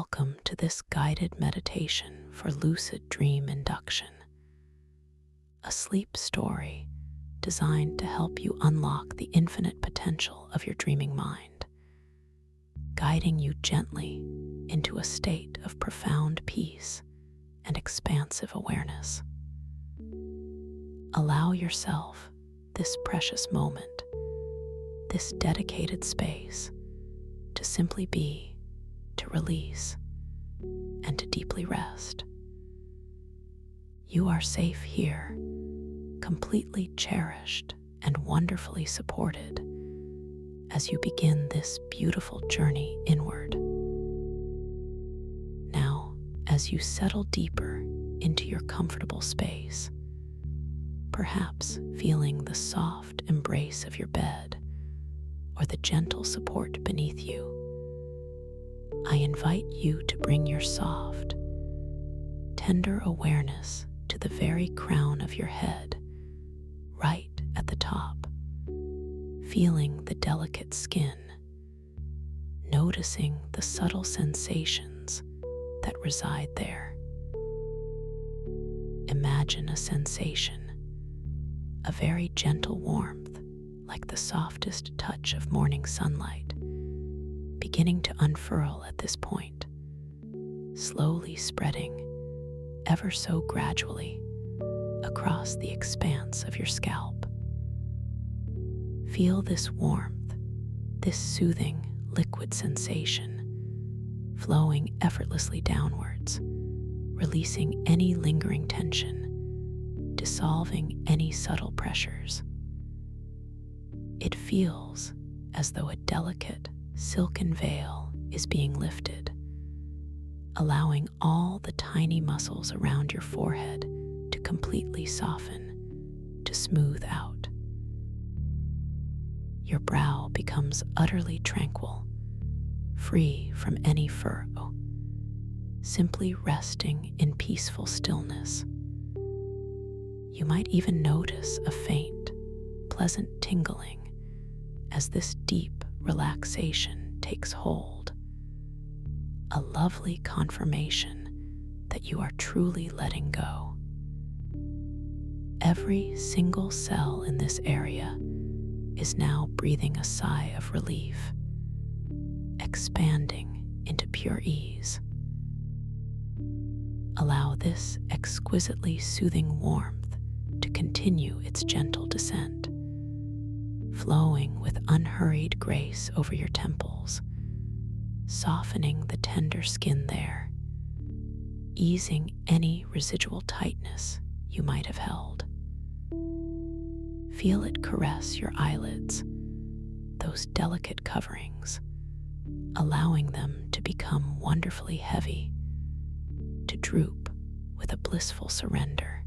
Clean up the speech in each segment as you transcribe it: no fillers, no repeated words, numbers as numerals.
Welcome to this guided meditation for lucid dream induction, a sleep story designed to help you unlock the infinite potential of your dreaming mind, guiding you gently into a state of profound peace and expansive awareness. Allow yourself this precious moment, this dedicated space, to simply be, to release, and to deeply rest. You are safe here, completely cherished and wonderfully supported as you begin this beautiful journey inward. Now, as you settle deeper into your comfortable space, perhaps feeling the soft embrace of your bed or the gentle support beneath you, I invite you to bring your soft, tender awareness to the very crown of your head, right at the top, feeling the delicate skin, noticing the subtle sensations that reside there. Imagine a sensation, a very gentle warmth, like the softest touch of morning sunlight, beginning to unfurl at this point, slowly spreading ever so gradually across the expanse of your scalp. Feel this warmth, this soothing liquid sensation flowing effortlessly downwards, releasing any lingering tension, dissolving any subtle pressures. It feels as though a delicate, silken veil is being lifted, allowing all the tiny muscles around your forehead to completely soften, to smooth out. Your brow becomes utterly tranquil, free from any furrow, simply resting in peaceful stillness. You might even notice a faint, pleasant tingling as this deep relaxation takes hold, a lovely confirmation that you are truly letting go. Every single cell in this area is now breathing a sigh of relief, expanding into pure ease. Allow this exquisitely soothing warmth to continue its gentle descent, flowing with unhurried grace over your temples, softening the tender skin there, easing any residual tightness you might have held. Feel it caress your eyelids, those delicate coverings, allowing them to become wonderfully heavy, to droop with a blissful surrender,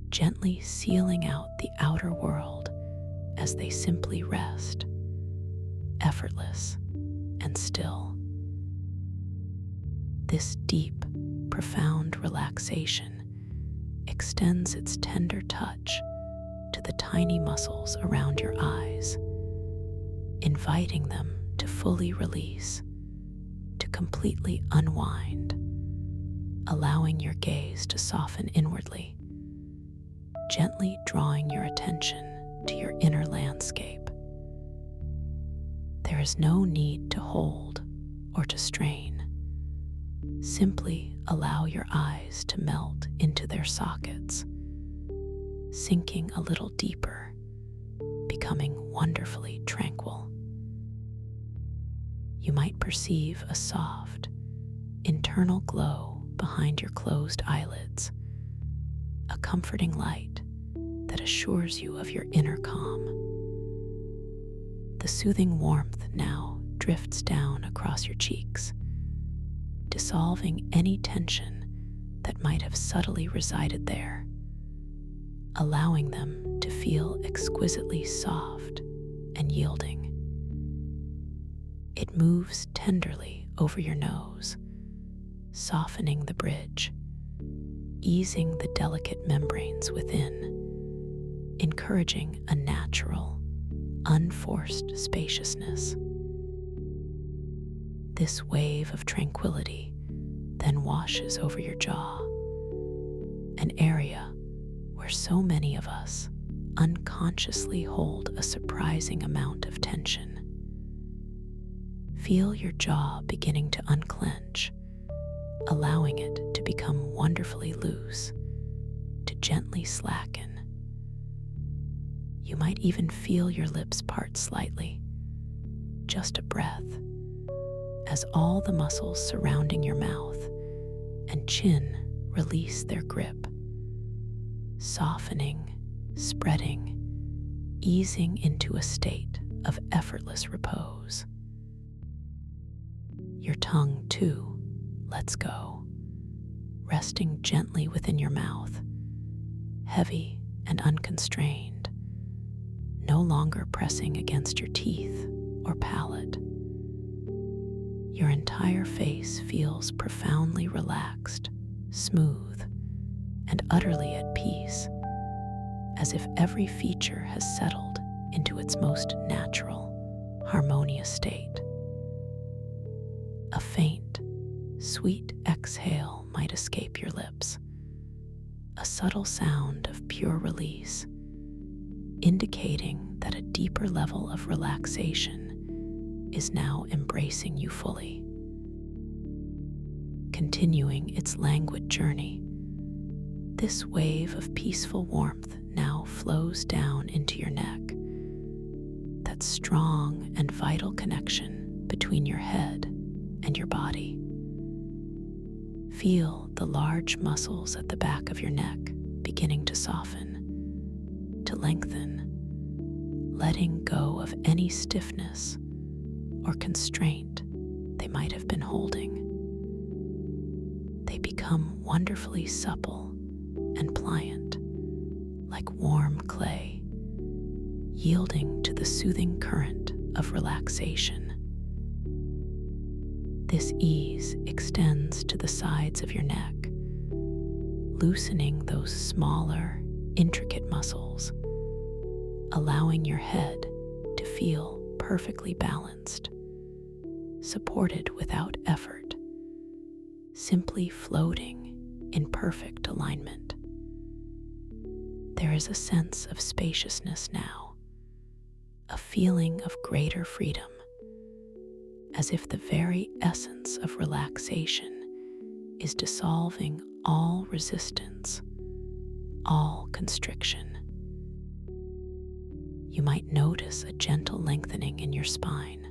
gently sealing out the outer world as they simply rest, effortless and still. This deep, profound relaxation extends its tender touch to the tiny muscles around your eyes, inviting them to fully release, to completely unwind, allowing your gaze to soften inwardly, gently drawing your attention to your inner landscape. There is no need to hold or to strain. Simply allow your eyes to melt into their sockets, sinking a little deeper, becoming wonderfully tranquil. You might perceive a soft, internal glow behind your closed eyelids, a comforting light that assures you of your inner calm. The soothing warmth now drifts down across your cheeks, dissolving any tension that might have subtly resided there, allowing them to feel exquisitely soft and yielding. It moves tenderly over your nose, softening the bridge, easing the delicate membranes within, encouraging a natural, unforced spaciousness. This wave of tranquility then washes over your jaw, an area where so many of us unconsciously hold a surprising amount of tension. Feel your jaw beginning to unclench, allowing it to become wonderfully loose, to gently slacken. You might even feel your lips part slightly, just a breath, as all the muscles surrounding your mouth and chin release their grip, softening, spreading, easing into a state of effortless repose. Your tongue, too, lets go, resting gently within your mouth, heavy and unconstrained, no longer pressing against your teeth or palate. Your entire face feels profoundly relaxed, smooth, and utterly at peace, as if every feature has settled into its most natural, harmonious state. A faint, sweet exhale might escape your lips, a subtle sound of pure release, indicating that a deeper level of relaxation is now embracing you fully. Continuing its languid journey, this wave of peaceful warmth now flows down into your neck, that strong and vital connection between your head and your body. Feel the large muscles at the back of your neck beginning to soften, to lengthen, letting go of any stiffness or constraint they might have been holding. They become wonderfully supple and pliant, like warm clay, yielding to the soothing current of relaxation. This ease extends to the sides of your neck, loosening those smaller, intricate muscles, allowing your head to feel perfectly balanced, supported without effort, simply floating in perfect alignment. There is a sense of spaciousness now, a feeling of greater freedom, as if the very essence of relaxation is dissolving all resistance, all constriction. You might notice a gentle lengthening in your spine,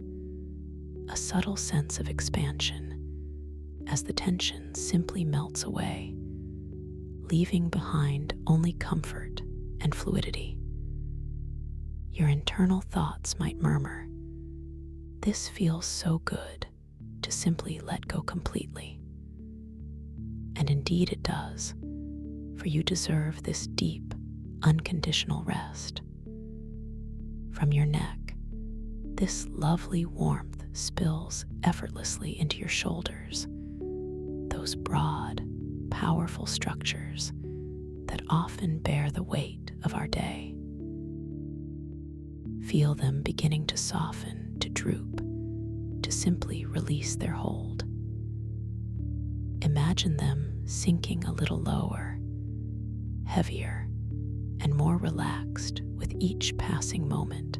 a subtle sense of expansion as the tension simply melts away, leaving behind only comfort and fluidity. Your internal thoughts might murmur, "This feels so good to simply let go completely." And indeed it does, for you deserve this deep, unconditional rest. From your neck, this lovely warmth spills effortlessly into your shoulders, those broad, powerful structures that often bear the weight of our day. Feel them beginning to soften, to droop, to simply release their hold. Imagine them sinking a little lower, heavier, and more relaxed with each passing moment,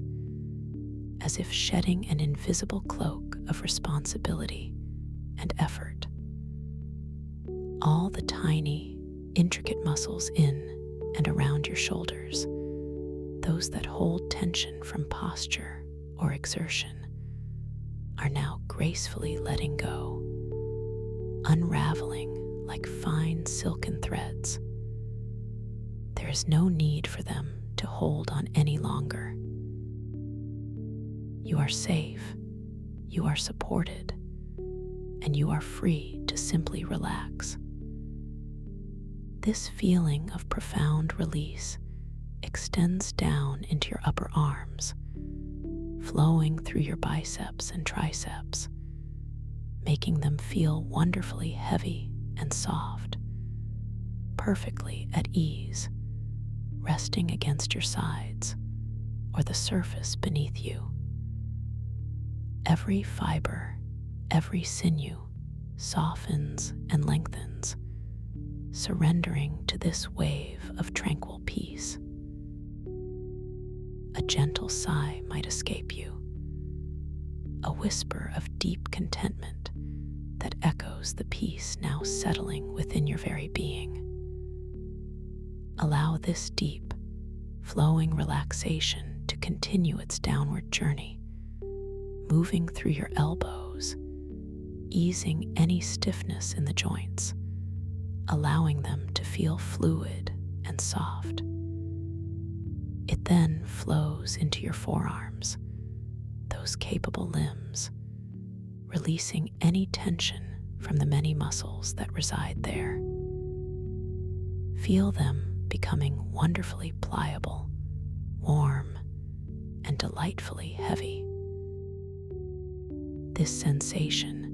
as if shedding an invisible cloak of responsibility and effort. All the tiny, intricate muscles in and around your shoulders, those that hold tension from posture or exertion, are now gracefully letting go, unraveling like fine silken threads. There is no need for them to hold on any longer. You are safe, you are supported, and you are free to simply relax. This feeling of profound release extends down into your upper arms, flowing through your biceps and triceps, making them feel wonderfully heavy and soft, perfectly at ease, resting against your sides or the surface beneath you. Every fiber, every sinew softens and lengthens, surrendering to this wave of tranquil peace. A gentle sigh might escape you, a whisper of deep contentment that echoes the peace now settling within your very being. Allow this deep, flowing relaxation to continue its downward journey, moving through your elbows, easing any stiffness in the joints, allowing them to feel fluid and soft. It then flows into your forearms, those capable limbs, releasing any tension from the many muscles that reside there. Feel them becoming wonderfully pliable, warm, and delightfully heavy. This sensation,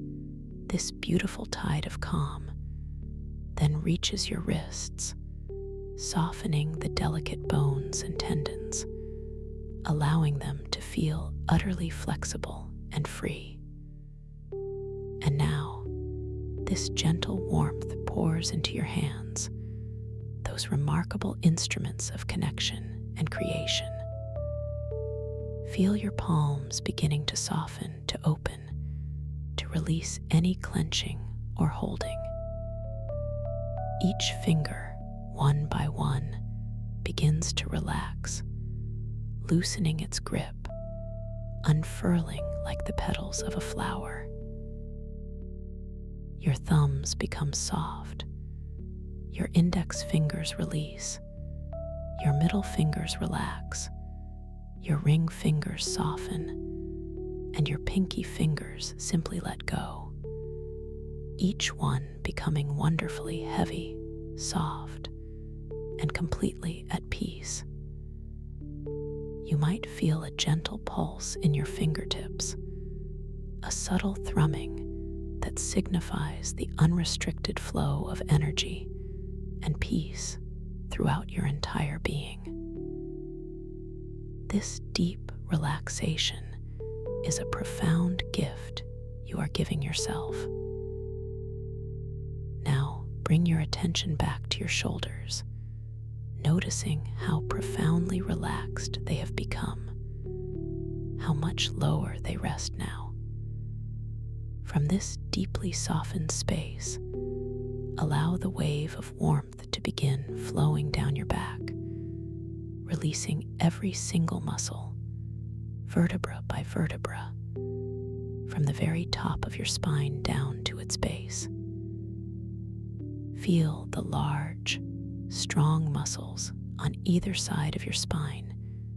this beautiful tide of calm, then reaches your wrists, softening the delicate bones and tendons, allowing them to feel utterly flexible and free. And now, this gentle warmth pours into your hands, those remarkable instruments of connection and creation. Feel your palms beginning to soften, to open, to release any clenching or holding. Each finger, one by one, begins to relax, loosening its grip, unfurling like the petals of a flower. Your thumbs become soft, your index fingers release, your middle fingers relax, your ring fingers soften, and your pinky fingers simply let go, each one becoming wonderfully heavy, soft, and completely at peace. You might feel a gentle pulse in your fingertips, a subtle thrumming that signifies the unrestricted flow of energy and peace throughout your entire being. This deep relaxation is a profound gift you are giving yourself. Now, bring your attention back to your shoulders, noticing how profoundly relaxed they have become, how much lower they rest now. From this deeply softened space, allow the wave of warmth to begin flowing down your back, releasing every single muscle, vertebra by vertebra, from the very top of your spine down to its base. Feel the large, strong muscles on either side of your spine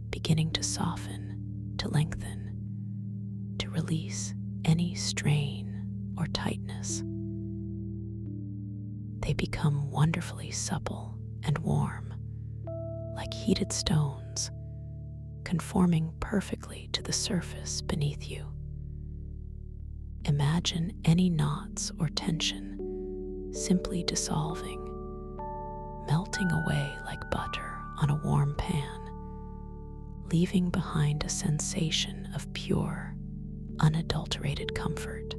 beginning to soften, to lengthen, to release any strain or tightness. They become wonderfully supple and warm, like heated stones, conforming perfectly to the surface beneath you. Imagine any knots or tension simply dissolving, melting away like butter on a warm pan, leaving behind a sensation of pure, unadulterated comfort.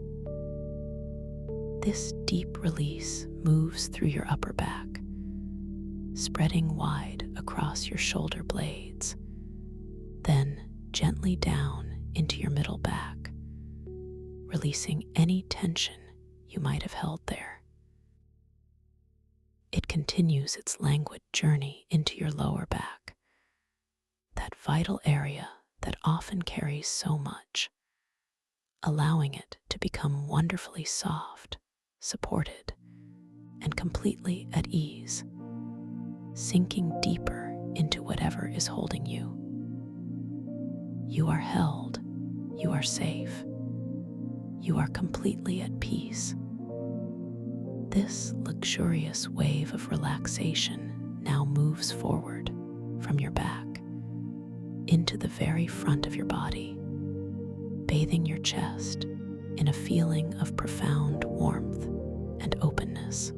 This deep release moves through your upper back, spreading wide across your shoulder blades, then gently down into your middle back, releasing any tension you might have held there. It continues its languid journey into your lower back, that vital area that often carries so much, allowing it to become wonderfully soft, supported, and completely at ease, sinking deeper into whatever is holding you. You are held, you are safe, you are completely at peace. This luxurious wave of relaxation now moves forward from your back into the very front of your body, bathing your chest in a feeling of profound warmth and openness.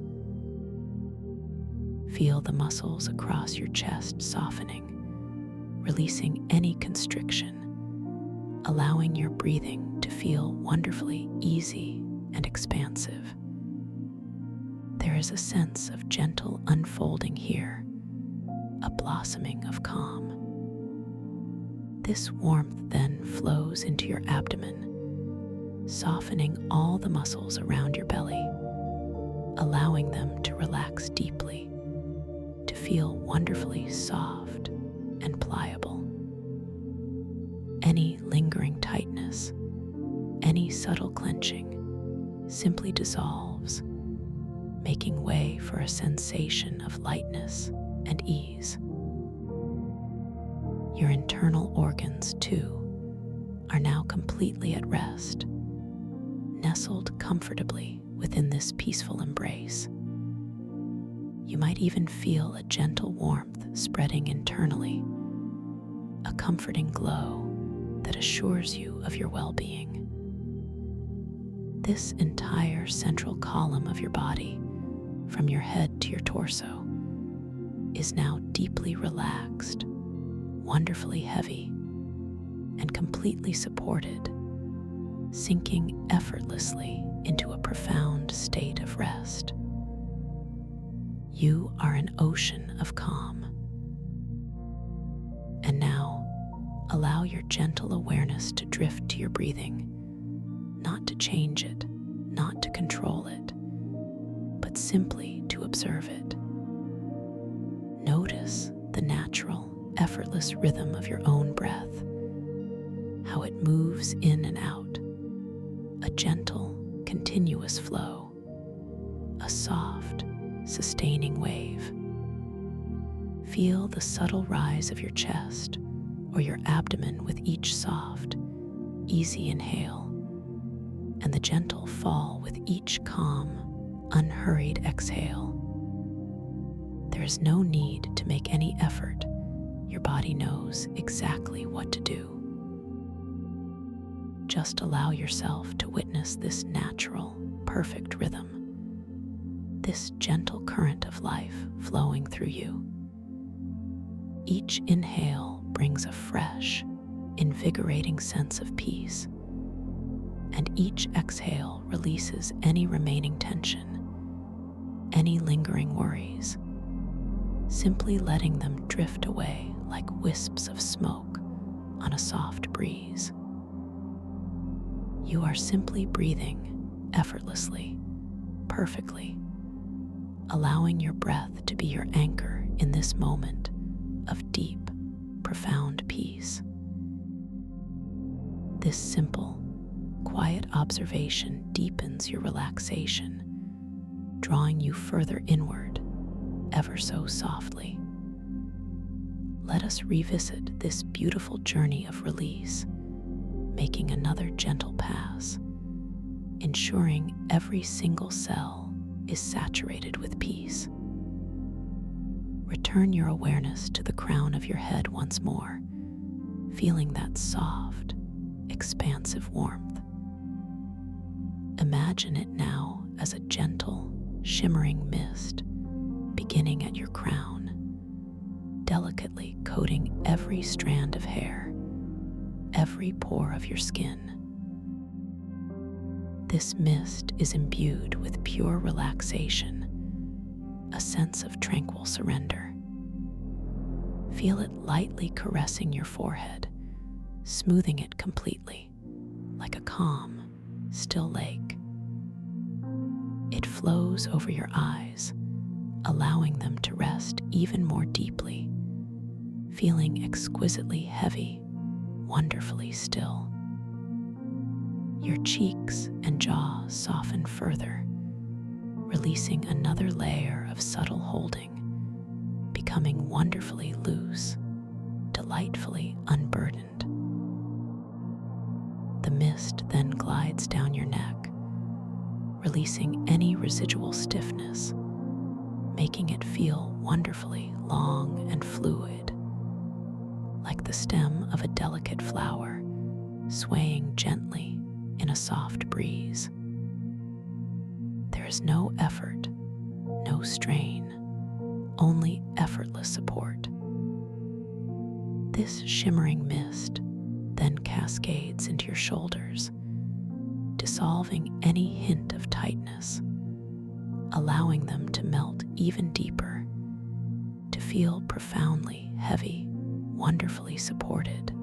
Feel the muscles across your chest softening, releasing any constriction, allowing your breathing to feel wonderfully easy and expansive. There is a sense of gentle unfolding here, a blossoming of calm. This warmth then flows into your abdomen, softening all the muscles around your belly, allowing them to relax deeply, to feel wonderfully soft and pliable. Any lingering tightness, any subtle clenching simply dissolves, making way for a sensation of lightness and ease. Your internal organs, too, are now completely at rest, nestled comfortably within this peaceful embrace. You might even feel a gentle warmth spreading internally, a comforting glow that assures you of your well-being. This entire central column of your body, from your head to your torso, is now deeply relaxed, wonderfully heavy, and completely supported, sinking effortlessly into a profound state of rest. You are an ocean of calm. And now, allow your gentle awareness to drift to your breathing, not to change it, not to control it, but simply to observe it. Notice the natural, effortless rhythm of your own breath, how it moves in and out, a gentle, continuous flow, a soft, sustaining wave. Feel the subtle rise of your chest or your abdomen with each soft, easy inhale, and the gentle fall with each calm, unhurried exhale. There is no need to make any effort. Your body knows exactly what to do. Just allow yourself to witness this natural, perfect rhythm, this gentle current of life flowing through you. Each inhale brings a fresh, invigorating sense of peace, and each exhale releases any remaining tension, any lingering worries, simply letting them drift away like wisps of smoke on a soft breeze. You are simply breathing effortlessly, perfectly, allowing your breath to be your anchor in this moment of deep, profound peace. This simple, quiet observation deepens your relaxation, drawing you further inward, ever so softly. Let us revisit this beautiful journey of release, making another gentle pass, ensuring every single cell is saturated with peace. Return your awareness to the crown of your head once more, feeling that soft, expansive warmth. Imagine it now as a gentle, shimmering mist beginning at your crown, delicately coating every strand of hair, every pore of your skin. This mist is imbued with pure relaxation, a sense of tranquil surrender. Feel it lightly caressing your forehead, smoothing it completely, like a calm, still lake. It flows over your eyes, allowing them to rest even more deeply, feeling exquisitely heavy, wonderfully still. Your cheeks and jaw soften further, releasing another layer of subtle holding, becoming wonderfully loose, delightfully unburdened. The mist then glides down your neck, releasing any residual stiffness, making it feel wonderfully long and fluid, like the stem of a delicate flower, swaying gently in a soft breeze. There is no effort, no strain, only effortless support. This shimmering mist then cascades into your shoulders, dissolving any hint of tightness, allowing them to melt even deeper, to feel profoundly heavy, wonderfully supported,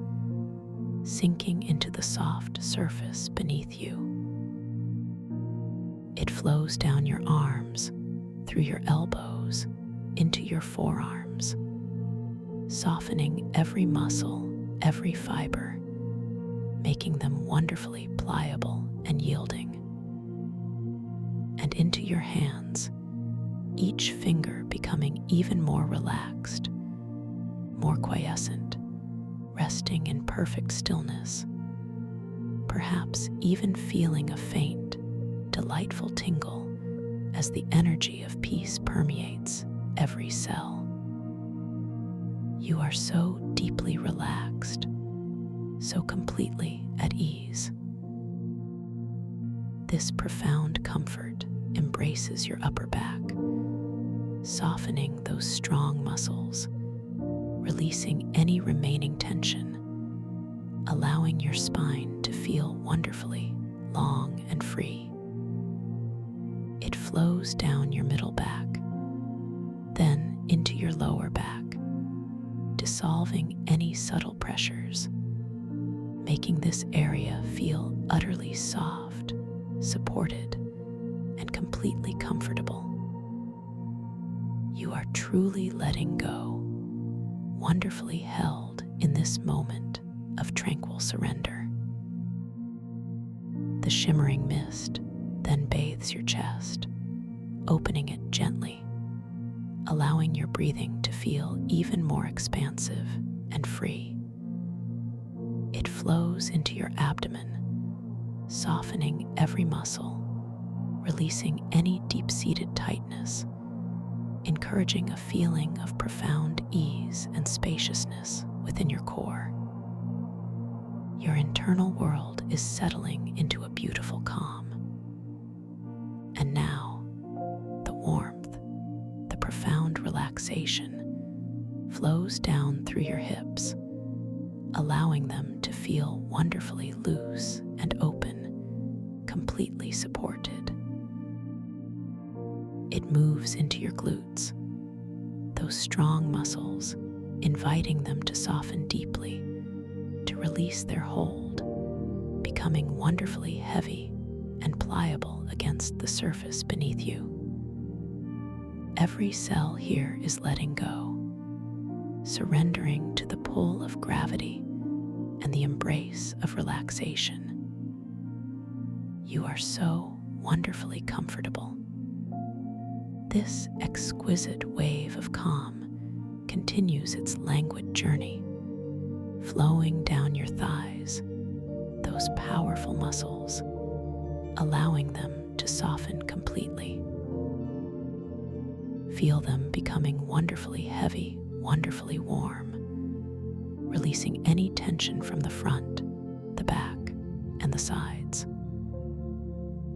sinking into the soft surface beneath you. It flows down your arms, through your elbows, into your forearms, softening every muscle, every fiber, making them wonderfully pliable and yielding. And into your hands, each finger becoming even more relaxed, more quiescent, resting in perfect stillness, perhaps even feeling a faint, delightful tingle as the energy of peace permeates every cell. You are so deeply relaxed, so completely at ease. This profound comfort embraces your upper back, softening those strong muscles, releasing any remaining tension, allowing your spine to feel wonderfully long and free. It flows down your middle back, then into your lower back, dissolving any subtle pressures, making this area feel utterly soft, supported, and completely comfortable. You are truly letting go, wonderfully held in this moment of tranquil surrender. The shimmering mist then bathes your chest, opening it gently, allowing your breathing to feel even more expansive and free. It flows into your abdomen, softening every muscle, releasing any deep-seated tightness, encouraging a feeling of profound ease and spaciousness within your core. Your internal world is settling into a beautiful calm. And now, the warmth, the profound relaxation flows down through your hips, allowing them to feel wonderfully loose and open, completely supported. It moves into your glutes, those strong muscles, inviting them to soften deeply, to release their hold, becoming wonderfully heavy and pliable against the surface beneath you. Every cell here is letting go, surrendering to the pull of gravity and the embrace of relaxation. You are so wonderfully comfortable. This exquisite wave of calm continues its languid journey, flowing down your thighs, those powerful muscles, allowing them to soften completely. Feel them becoming wonderfully heavy, wonderfully warm, releasing any tension from the front, the back, and the sides.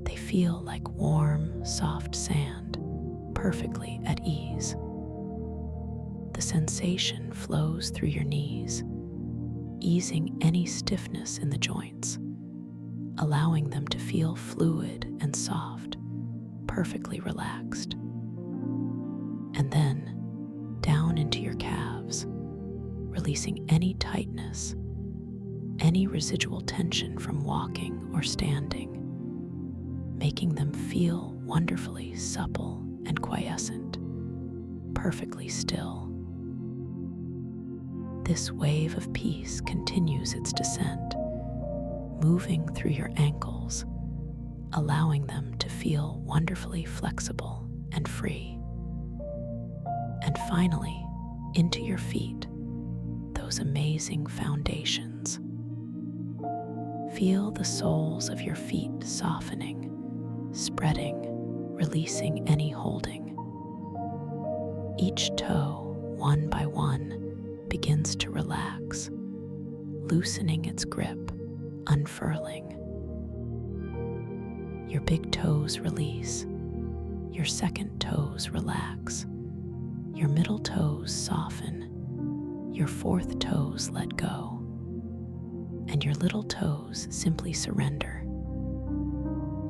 They feel like warm, soft sand, perfectly at ease. The sensation flows through your knees, easing any stiffness in the joints, allowing them to feel fluid and soft, perfectly relaxed. And then down into your calves, releasing any tightness, any residual tension from walking or standing, making them feel wonderfully supple and quiescent, perfectly still. This wave of peace continues its descent, moving through your ankles, allowing them to feel wonderfully flexible and free. And finally, into your feet, those amazing foundations. Feel the soles of your feet softening, spreading, releasing any holding. Each toe, one by one, begins to relax, loosening its grip, unfurling. Your big toes release, your second toes relax, your middle toes soften, your fourth toes let go, and your little toes simply surrender.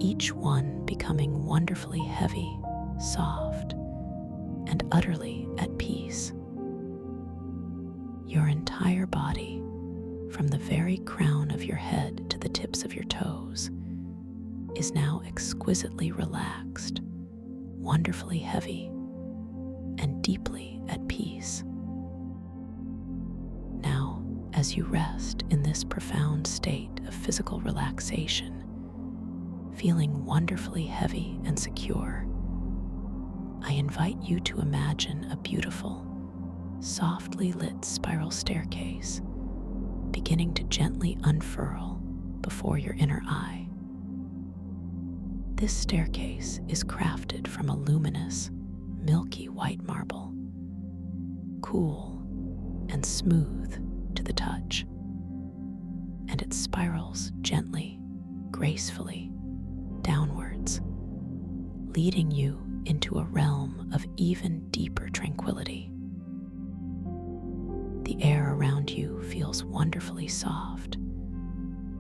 each one becoming wonderfully heavy, soft, and utterly at peace. Your entire body, from the very crown of your head to the tips of your toes, is now exquisitely relaxed, wonderfully heavy, and deeply at peace. Now, as you rest in this profound state of physical relaxation, feeling wonderfully heavy and secure, I invite you to imagine a beautiful, softly lit spiral staircase beginning to gently unfurl before your inner eye. This staircase is crafted from a luminous, milky white marble, cool and smooth to the touch, and it spirals gently, gracefully, downwards, leading you into a realm of even deeper tranquility. The air around you feels wonderfully soft,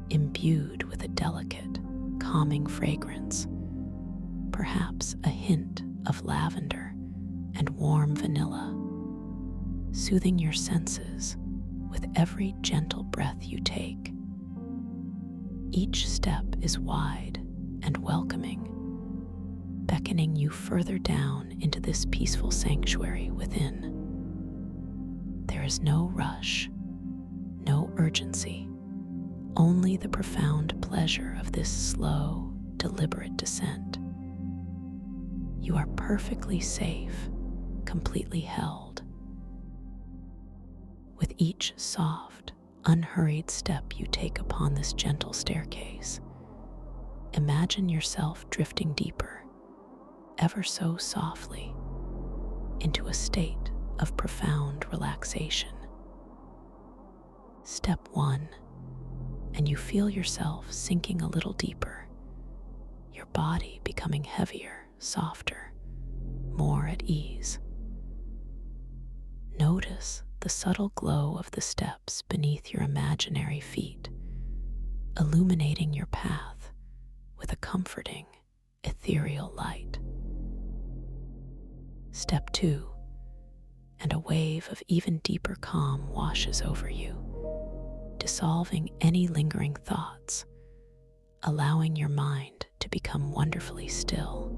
imbued with a delicate, calming fragrance, perhaps a hint of lavender and warm vanilla, soothing your senses with every gentle breath you take. Each step is wide and welcoming, beckoning you further down into this peaceful sanctuary within. There is no rush, no urgency, only the profound pleasure of this slow, deliberate descent. You are perfectly safe, completely held. With each soft, unhurried step you take upon this gentle staircase, imagine yourself drifting deeper, ever so softly, into a state of profound relaxation. Step 1, and you feel yourself sinking a little deeper, your body becoming heavier, softer, more at ease. Notice the subtle glow of the steps beneath your imaginary feet, illuminating your path with a comforting, ethereal light. Step 2, and a wave of even deeper calm washes over you, dissolving any lingering thoughts, allowing your mind to become wonderfully still,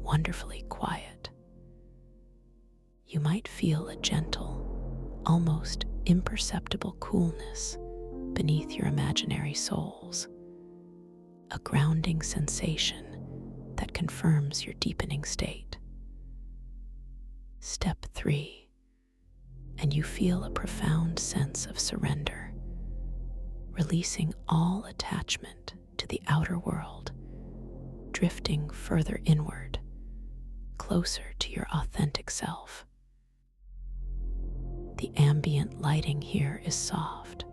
wonderfully quiet. You might feel a gentle, almost imperceptible coolness beneath your imaginary soles, a grounding sensation that confirms your deepening state. Step 3, and you feel a profound sense of surrender, releasing all attachment to the outer world, drifting further inward, closer to your authentic self. The ambient lighting here is soft,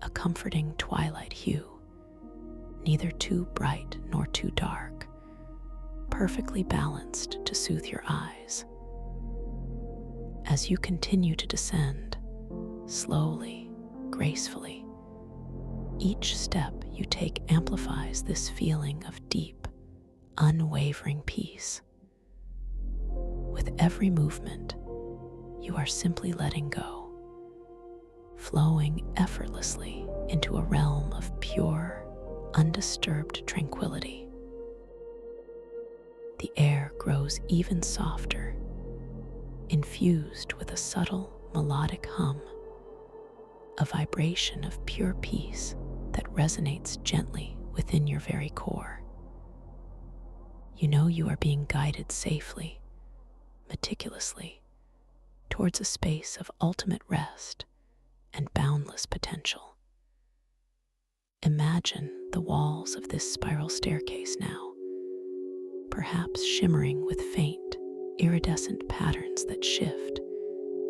a comforting twilight hue, neither too bright nor too dark, perfectly balanced to soothe your eyes. As you continue to descend, slowly, gracefully, each step you take amplifies this feeling of deep, unwavering peace. With every movement, you are simply letting go, flowing effortlessly into a realm of pure, undisturbed tranquility. The air grows even softer, infused with a subtle, melodic hum, a vibration of pure peace that resonates gently within your very core. You know you are being guided safely, meticulously, towards a space of ultimate rest and boundless potential. Imagine the walls of this spiral staircase now, perhaps shimmering with faint, iridescent patterns that shift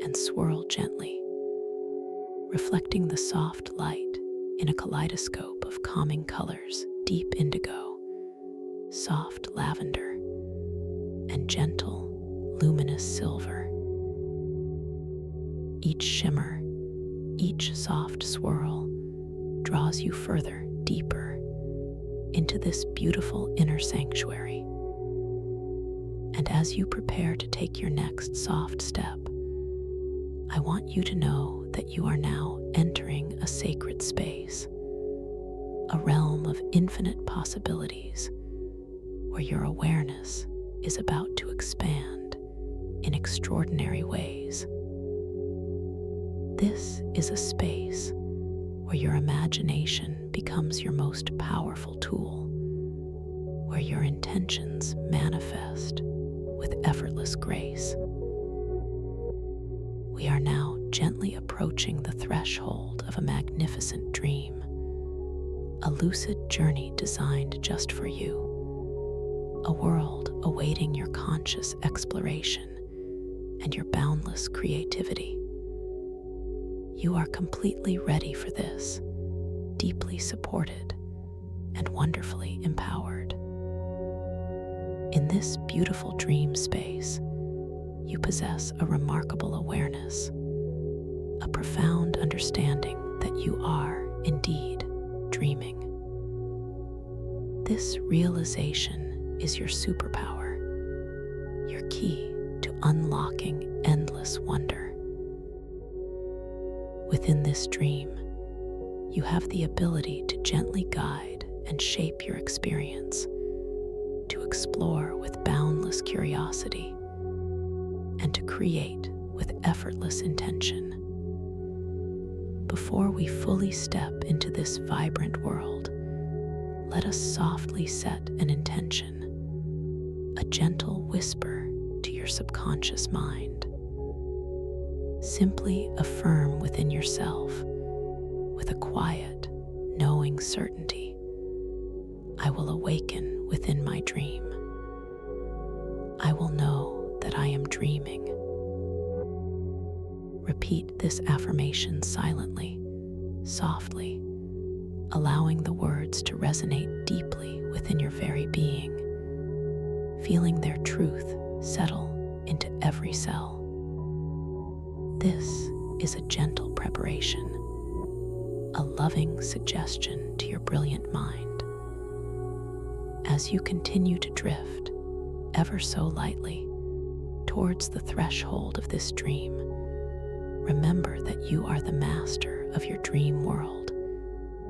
and swirl gently, reflecting the soft light in a kaleidoscope of calming colors: deep indigo, soft lavender, and gentle, luminous silver. Each shimmer, each soft swirl draws you further, deeper, into this beautiful inner sanctuary. And as you prepare to take your next soft step, I want you to know that you are now entering a sacred space, a realm of infinite possibilities where your awareness is about to expand in extraordinary ways. This is a space where your imagination becomes your most powerful tool, where your intentions manifest with effortless grace. We are now gently approaching the threshold of a magnificent dream, a lucid journey designed just for you, a world awaiting your conscious exploration and your boundless creativity. You are completely ready for this, deeply supported and wonderfully empowered. In this beautiful dream space, you possess a remarkable awareness, a profound understanding that you are indeed dreaming. This realization is your superpower, your key to unlocking endless wonder. Within this dream, you have the ability to gently guide and shape your experience, to explore with boundless curiosity, and to create with effortless intention. Before we fully step into this vibrant world, let us softly set an intention, a gentle whisper to your subconscious mind. Simply affirm within yourself, with a quiet, knowing certainty, I will awaken within my dream. I will know that I am dreaming. Repeat this affirmation silently, softly, allowing the words to resonate deeply within your very being, feeling their truth settle into every cell. This is a gentle preparation, a loving suggestion to your brilliant mind. As you continue to drift, ever so lightly, towards the threshold of this dream, remember that you are the master of your dream world,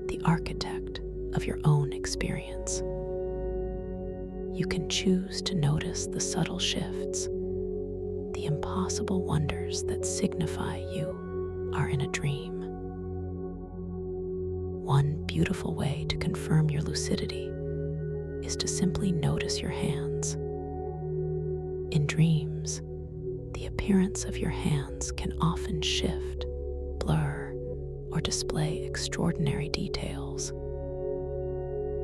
the architect of your own experience. You can choose to notice the subtle shifts, the impossible wonders that signify you are in a dream. One beautiful way to confirm your lucidity is to simply notice your hands. In dreams, the appearance of your hands can often shift, blur, or display extraordinary details.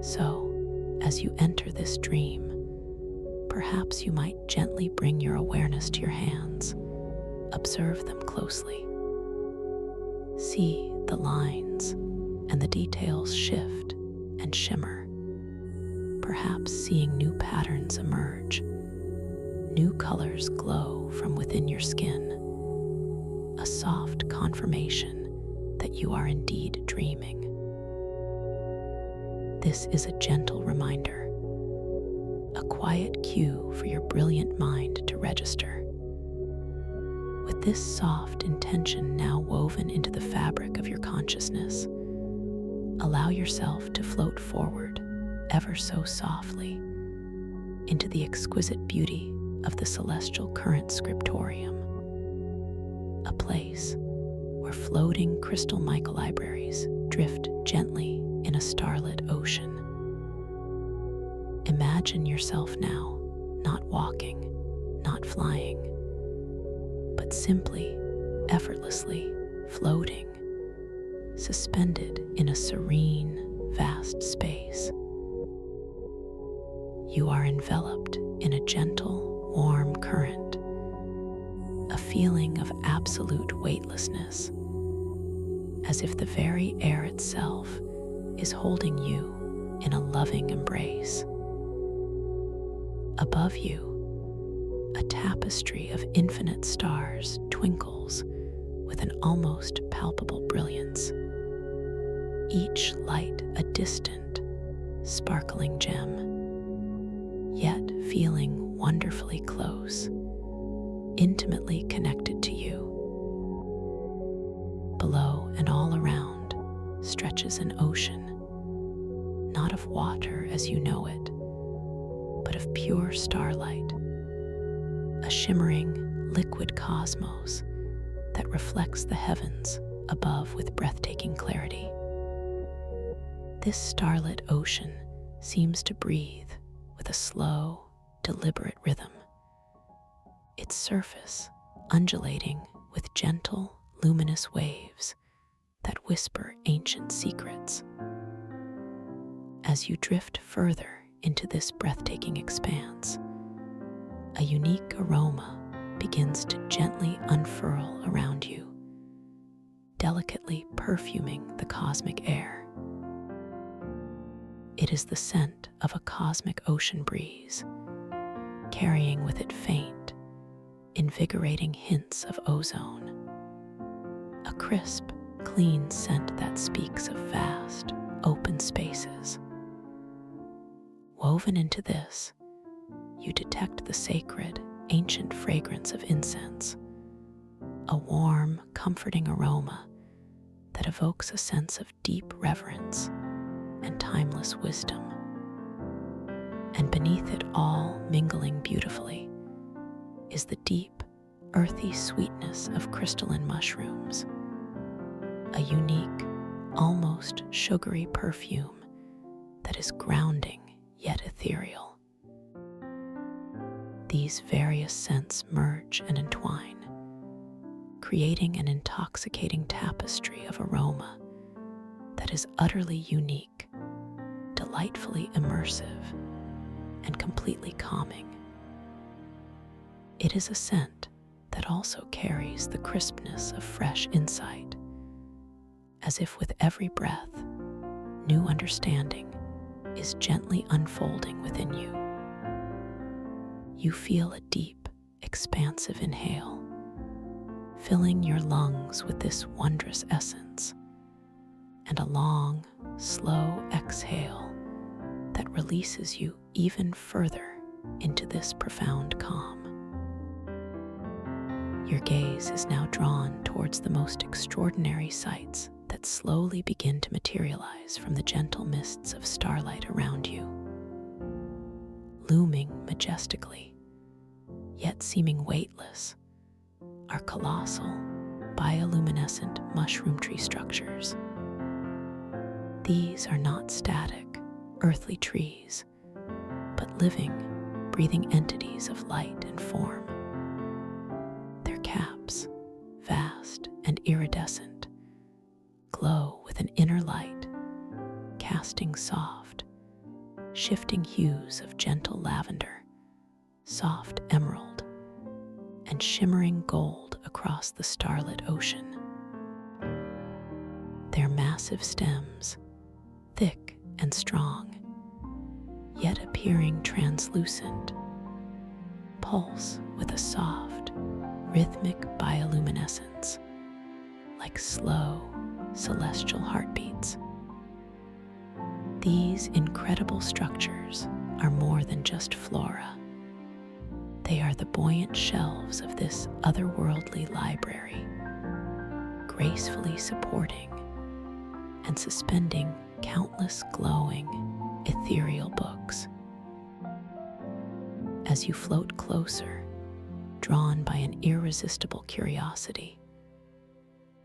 So, as you enter this dream, perhaps you might gently bring your awareness to your hands. Observe them closely. See the lines and the details shift and shimmer, perhaps seeing new patterns emerge. New colors glow from within your skin, a soft confirmation that you are indeed dreaming. This is a gentle reminder, a quiet cue for your brilliant mind to register. With this soft intention now woven into the fabric of your consciousness, allow yourself to float forward ever so softly into the exquisite beauty of the celestial current scriptorium, a place where floating crystal mica libraries drift gently in a starlit ocean. Imagine yourself now not walking, not flying, but simply, effortlessly floating, suspended in a serene, vast space. You are enveloped in a gentle, warm current, a feeling of absolute weightlessness, as if the very air itself is holding you in a loving embrace. Above you, a tapestry of infinite stars twinkles with an almost palpable brilliance, each light a distant, sparkling gem, yet feeling wonderfully close, intimately connected to you. Below and all around stretches an ocean, not of water as you know it, but of pure starlight, a shimmering liquid cosmos that reflects the heavens above with breathtaking clarity. This starlit ocean seems to breathe with a slow, deliberate rhythm, its surface undulating with gentle, luminous waves that whisper ancient secrets. As you drift further into this breathtaking expanse, a unique aroma begins to gently unfurl around you, delicately perfuming the cosmic air. It is the scent of a cosmic ocean breeze, carrying with it faint, invigorating hints of ozone. A crisp, clean scent that speaks of vast, open spaces. Woven into this, you detect the sacred, ancient fragrance of incense, a warm, comforting aroma that evokes a sense of deep reverence and timeless wisdom. And beneath it all, mingling beautifully, is the deep, earthy sweetness of crystalline mushrooms, a unique, almost sugary perfume that is grounding yet ethereal. These various scents merge and entwine, creating an intoxicating tapestry of aroma that is utterly unique, delightfully immersive, and completely calming. It is a scent that also carries the crispness of fresh insight, as if with every breath, new understanding is gently unfolding within you. You feel a deep, expansive inhale, filling your lungs with this wondrous essence, and a long, slow exhale that releases you even further into this profound calm. Your gaze is now drawn towards the most extraordinary sights that slowly begin to materialize from the gentle mists of starlight around you. Looming majestically, yet seeming weightless, are colossal, bioluminescent mushroom tree structures. These are not static, earthly trees, but living, breathing entities of light and form. Their caps, vast and iridescent, glow with an inner light, casting soft, shifting hues of gentle lavender, soft emerald, and shimmering gold across the starlit ocean. Their massive stems, thick and strong, yet appearing translucent, pulse with a soft, rhythmic bioluminescence, like slow, celestial heartbeats. These incredible structures are more than just flora. They are the buoyant shelves of this otherworldly library, gracefully supporting and suspending countless glowing, ethereal books. As you float closer, drawn by an irresistible curiosity,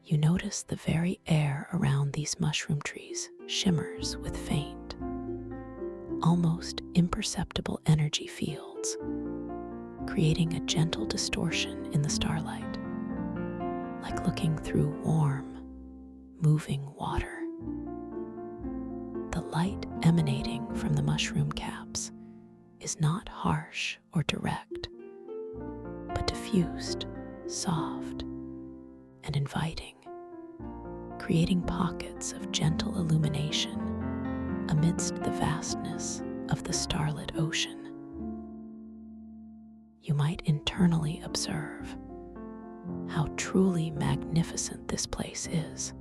you notice the very air around these mushroom trees shimmers with faint, almost imperceptible energy fields, creating a gentle distortion in the starlight, like looking through warm, moving water. The light emanating from the mushroom caps is not harsh or direct, but diffused, soft, and inviting, creating pockets of gentle illumination amidst the vastness of the starlit ocean. You might internally observe how truly magnificent this place is,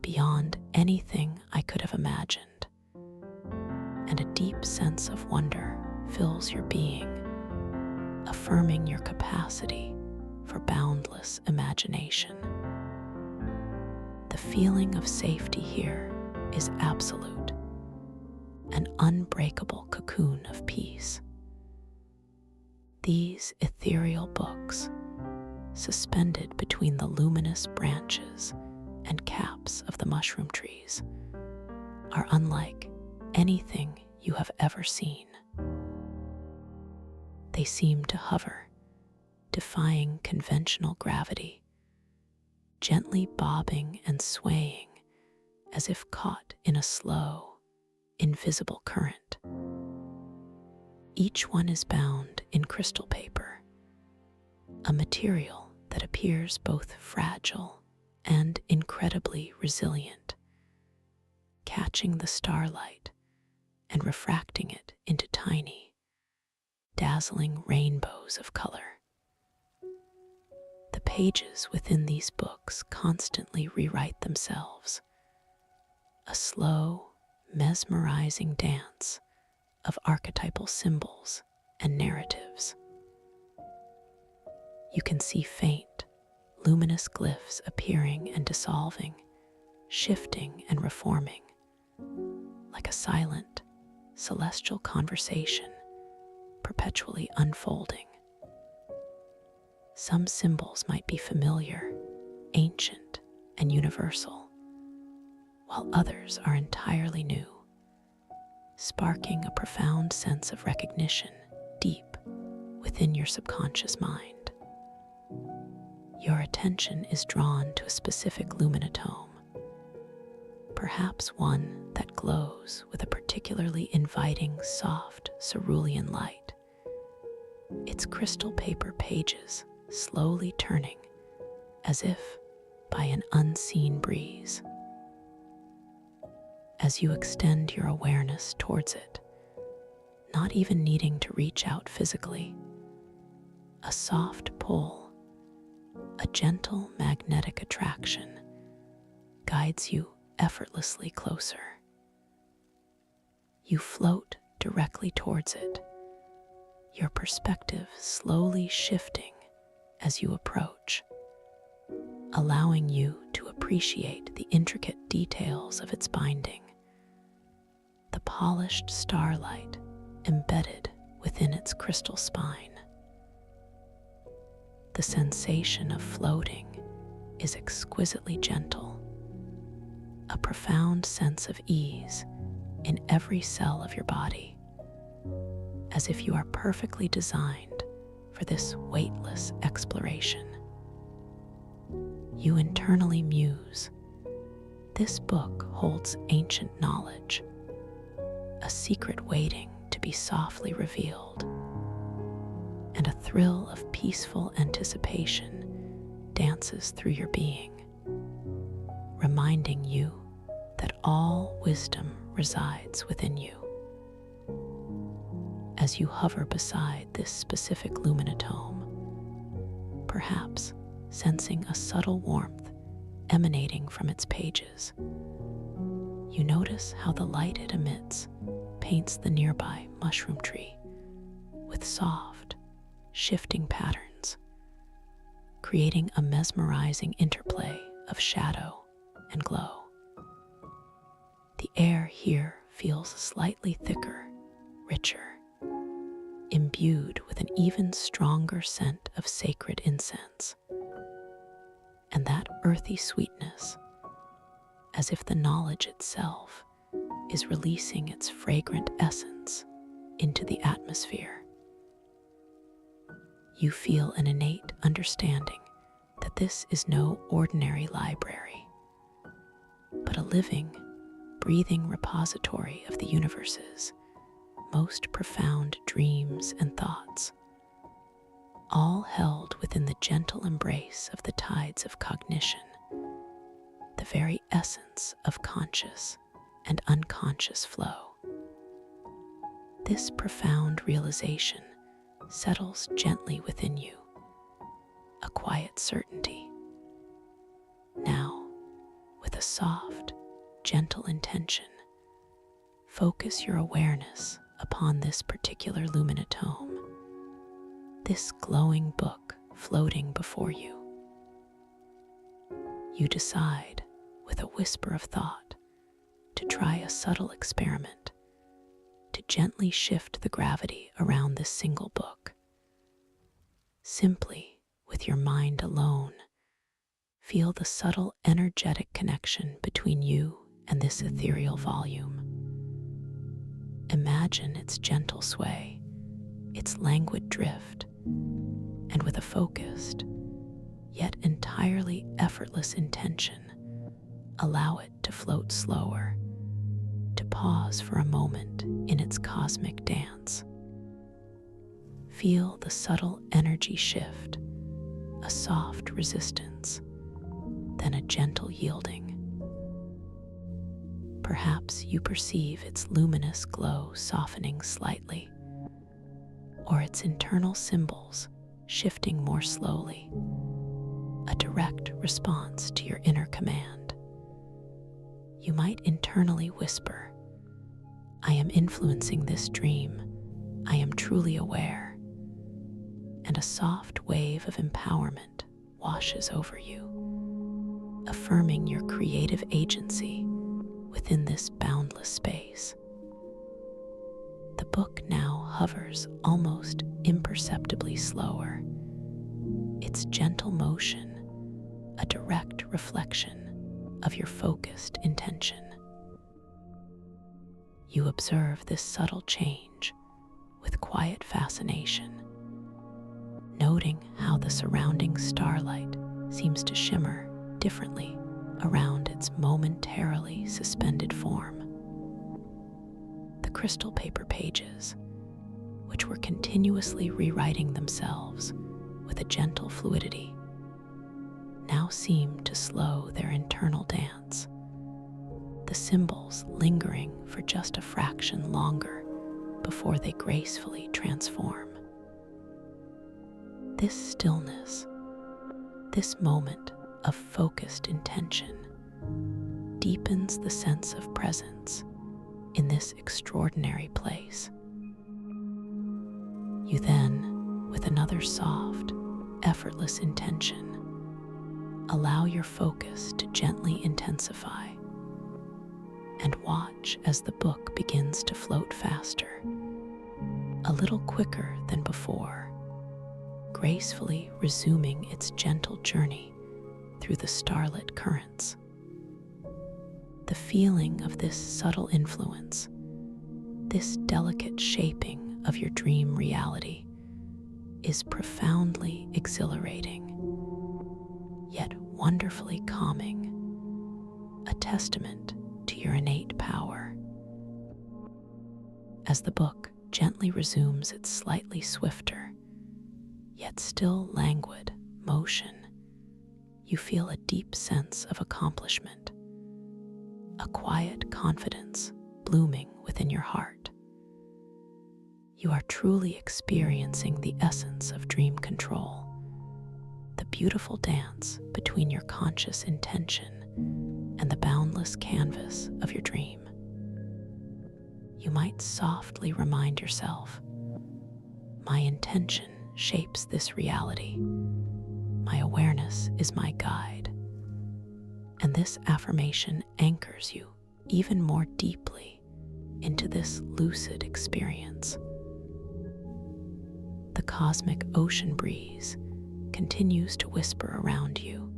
beyond anything I could have imagined. and a deep sense of wonder fills your being, affirming your capacity for boundless imagination. The feeling of safety here is absolute, an unbreakable cocoon of peace. These ethereal books, suspended between the luminous branches and caps of the mushroom trees, are unlike anything you have ever seen. They seem to hover, defying conventional gravity, gently bobbing and swaying as if caught in a slow, invisible current. Each one is bound in crystal paper, a material that appears both fragile and incredibly resilient, catching the starlight and refracting it into tiny, dazzling rainbows of color. The pages within these books constantly rewrite themselves, a slow, mesmerizing dance of archetypal symbols and narratives. You can see faint, luminous glyphs appearing and dissolving, shifting and reforming, like a silent, celestial conversation perpetually unfolding. Some symbols might be familiar, ancient, and universal, while others are entirely new, sparking a profound sense of recognition deep within your subconscious mind. Your attention is drawn to a specific luminotome, perhaps one that glows with a particularly inviting, soft, cerulean light, its crystal paper pages slowly turning as if by an unseen breeze. As you extend your awareness towards it, not even needing to reach out physically, a soft pull, a gentle magnetic attraction guides you effortlessly closer. You float directly towards it, your perspective slowly shifting as you approach, allowing you to appreciate the intricate details of its binding, the polished starlight embedded within its crystal spine. The sensation of floating is exquisitely gentle, a profound sense of ease in every cell of your body, as if you are perfectly designed for this weightless exploration. You internally muse. This book holds ancient knowledge, a secret waiting to be softly revealed, and a thrill of peaceful anticipation dances through your being, reminding you that all wisdom resides within you. As you hover beside this specific luminotome, perhaps sensing a subtle warmth emanating from its pages, you notice how the light it emits paints the nearby mushroom tree with soft, shifting patterns, creating a mesmerizing interplay of shadow and glow. The air here feels slightly thicker, richer, imbued with an even stronger scent of sacred incense, and that earthy sweetness, as if the knowledge itself is releasing its fragrant essence into the atmosphere. You feel an innate understanding that this is no ordinary library, but a living, breathing repository of the universe's most profound dreams and thoughts, all held within the gentle embrace of the tides of cognition, the very essence of conscious and unconscious flow. This profound realization settles gently within you, a quiet certainty. Now, with a soft, gentle intention, Focus your awareness upon this particular luminatome, this glowing book floating before you. You decide, with a whisper of thought, to try a subtle experiment to gently shift the gravity around this single book. Simply, with your mind alone, feel the subtle energetic connection between you and this ethereal volume. Imagine its gentle sway, its languid drift, and with a focused, yet entirely effortless intention, allow it to float slower, to pause for a moment in its cosmic dance. Feel the subtle energy shift, a soft resistance, then a gentle yielding. Perhaps you perceive its luminous glow softening slightly, or its internal symbols shifting more slowly, a direct response to your inner command. You might internally whisper, "I am influencing this dream. I am truly aware." And a soft wave of empowerment washes over you, affirming your creative agency within this boundless space. The book now hovers almost imperceptibly slower, its gentle motion a direct reflection of your focused intention. You observe this subtle change with quiet fascination, noting how the surrounding starlight seems to shimmer differently around its momentarily suspended form. The crystal paper pages, which were continuously rewriting themselves with a gentle fluidity, now seem to slow their internal dance, the symbols lingering for just a fraction longer before they gracefully transform. This stillness, this moment of focused intention, deepens the sense of presence in this extraordinary place. You then, with another soft, effortless intention, allow your focus to gently intensify and watch as the book begins to float faster, a little quicker than before, gracefully resuming its gentle journey through the starlit currents. The feeling of this subtle influence, this delicate shaping of your dream reality, is profoundly exhilarating, yet wonderfully calming, a testament to your innate power. As the book gently resumes its slightly swifter, yet still languid motion, you feel a deep sense of accomplishment, a quiet confidence blooming within your heart. You are truly experiencing the essence of dream control, the beautiful dance between your conscious intention and the boundless canvas of your dream. You might softly remind yourself, "My intention shapes this reality. My awareness is my guide." And this affirmation anchors you even more deeply into this lucid experience. The cosmic ocean breeze continues to whisper around you,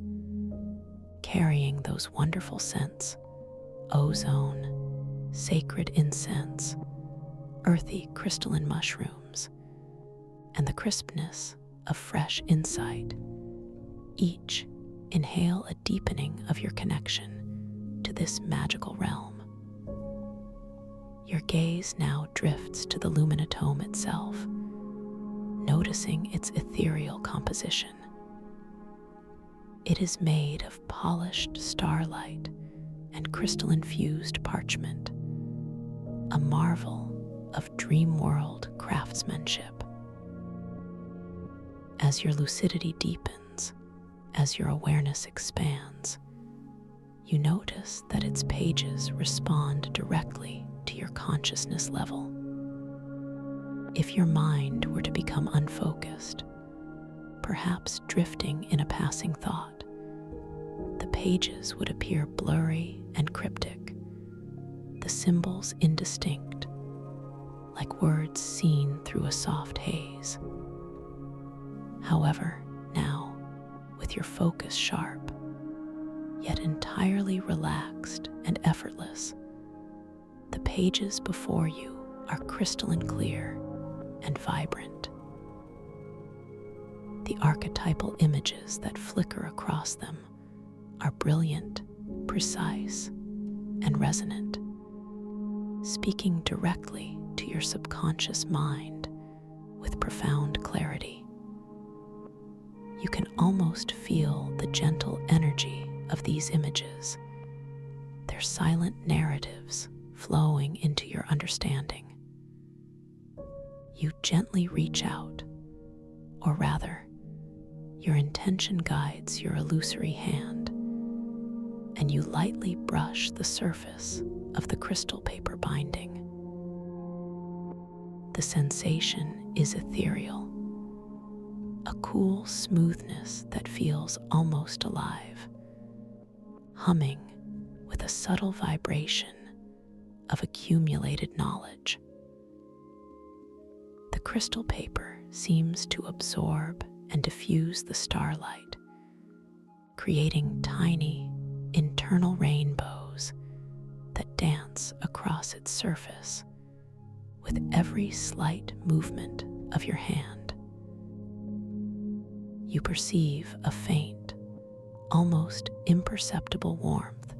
carrying those wonderful scents: ozone, sacred incense, earthy crystalline mushrooms, and the crispness of fresh insight. Each inhale a deepening of your connection to this magical realm. Your gaze now drifts to the luminatome itself, noticing its ethereal composition. It is made of polished starlight and crystal-infused parchment, a marvel of dream world craftsmanship. As your lucidity deepens, as your awareness expands, you notice that its pages respond directly to your consciousness level. If your mind were to become unfocused, perhaps drifting in a passing thought, the pages would appear blurry and cryptic, the symbols indistinct, like words seen through a soft haze. However, now, with your focus sharp, yet entirely relaxed and effortless, the pages before you are crystalline clear and vibrant. The archetypal images that flicker across them are brilliant, precise, and resonant, speaking directly to your subconscious mind with profound clarity. You can almost feel the gentle energy of these images, their silent narratives flowing into your understanding. You gently reach out, or rather, your intention guides your illusory hand, and you lightly brush the surface of the crystal paper binding. The sensation is ethereal, a cool smoothness that feels almost alive, humming with a subtle vibration of accumulated knowledge. The crystal paper seems to absorb and diffuse the starlight, creating tiny internal rainbows that dance across its surface with every slight movement of your hand. You perceive a faint, almost imperceptible warmth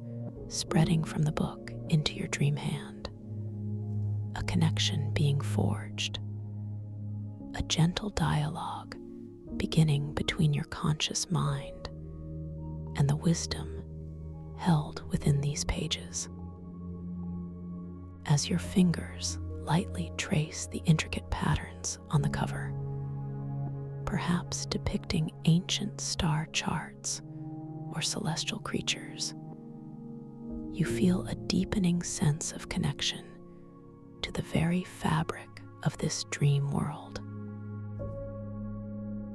spreading from the book into your dream hand, a connection being forged, a gentle dialogue beginning between your conscious mind and the wisdom held within these pages. As your fingers lightly trace the intricate patterns on the cover, perhaps depicting ancient star charts or celestial creatures, you feel a deepening sense of connection to the very fabric of this dream world.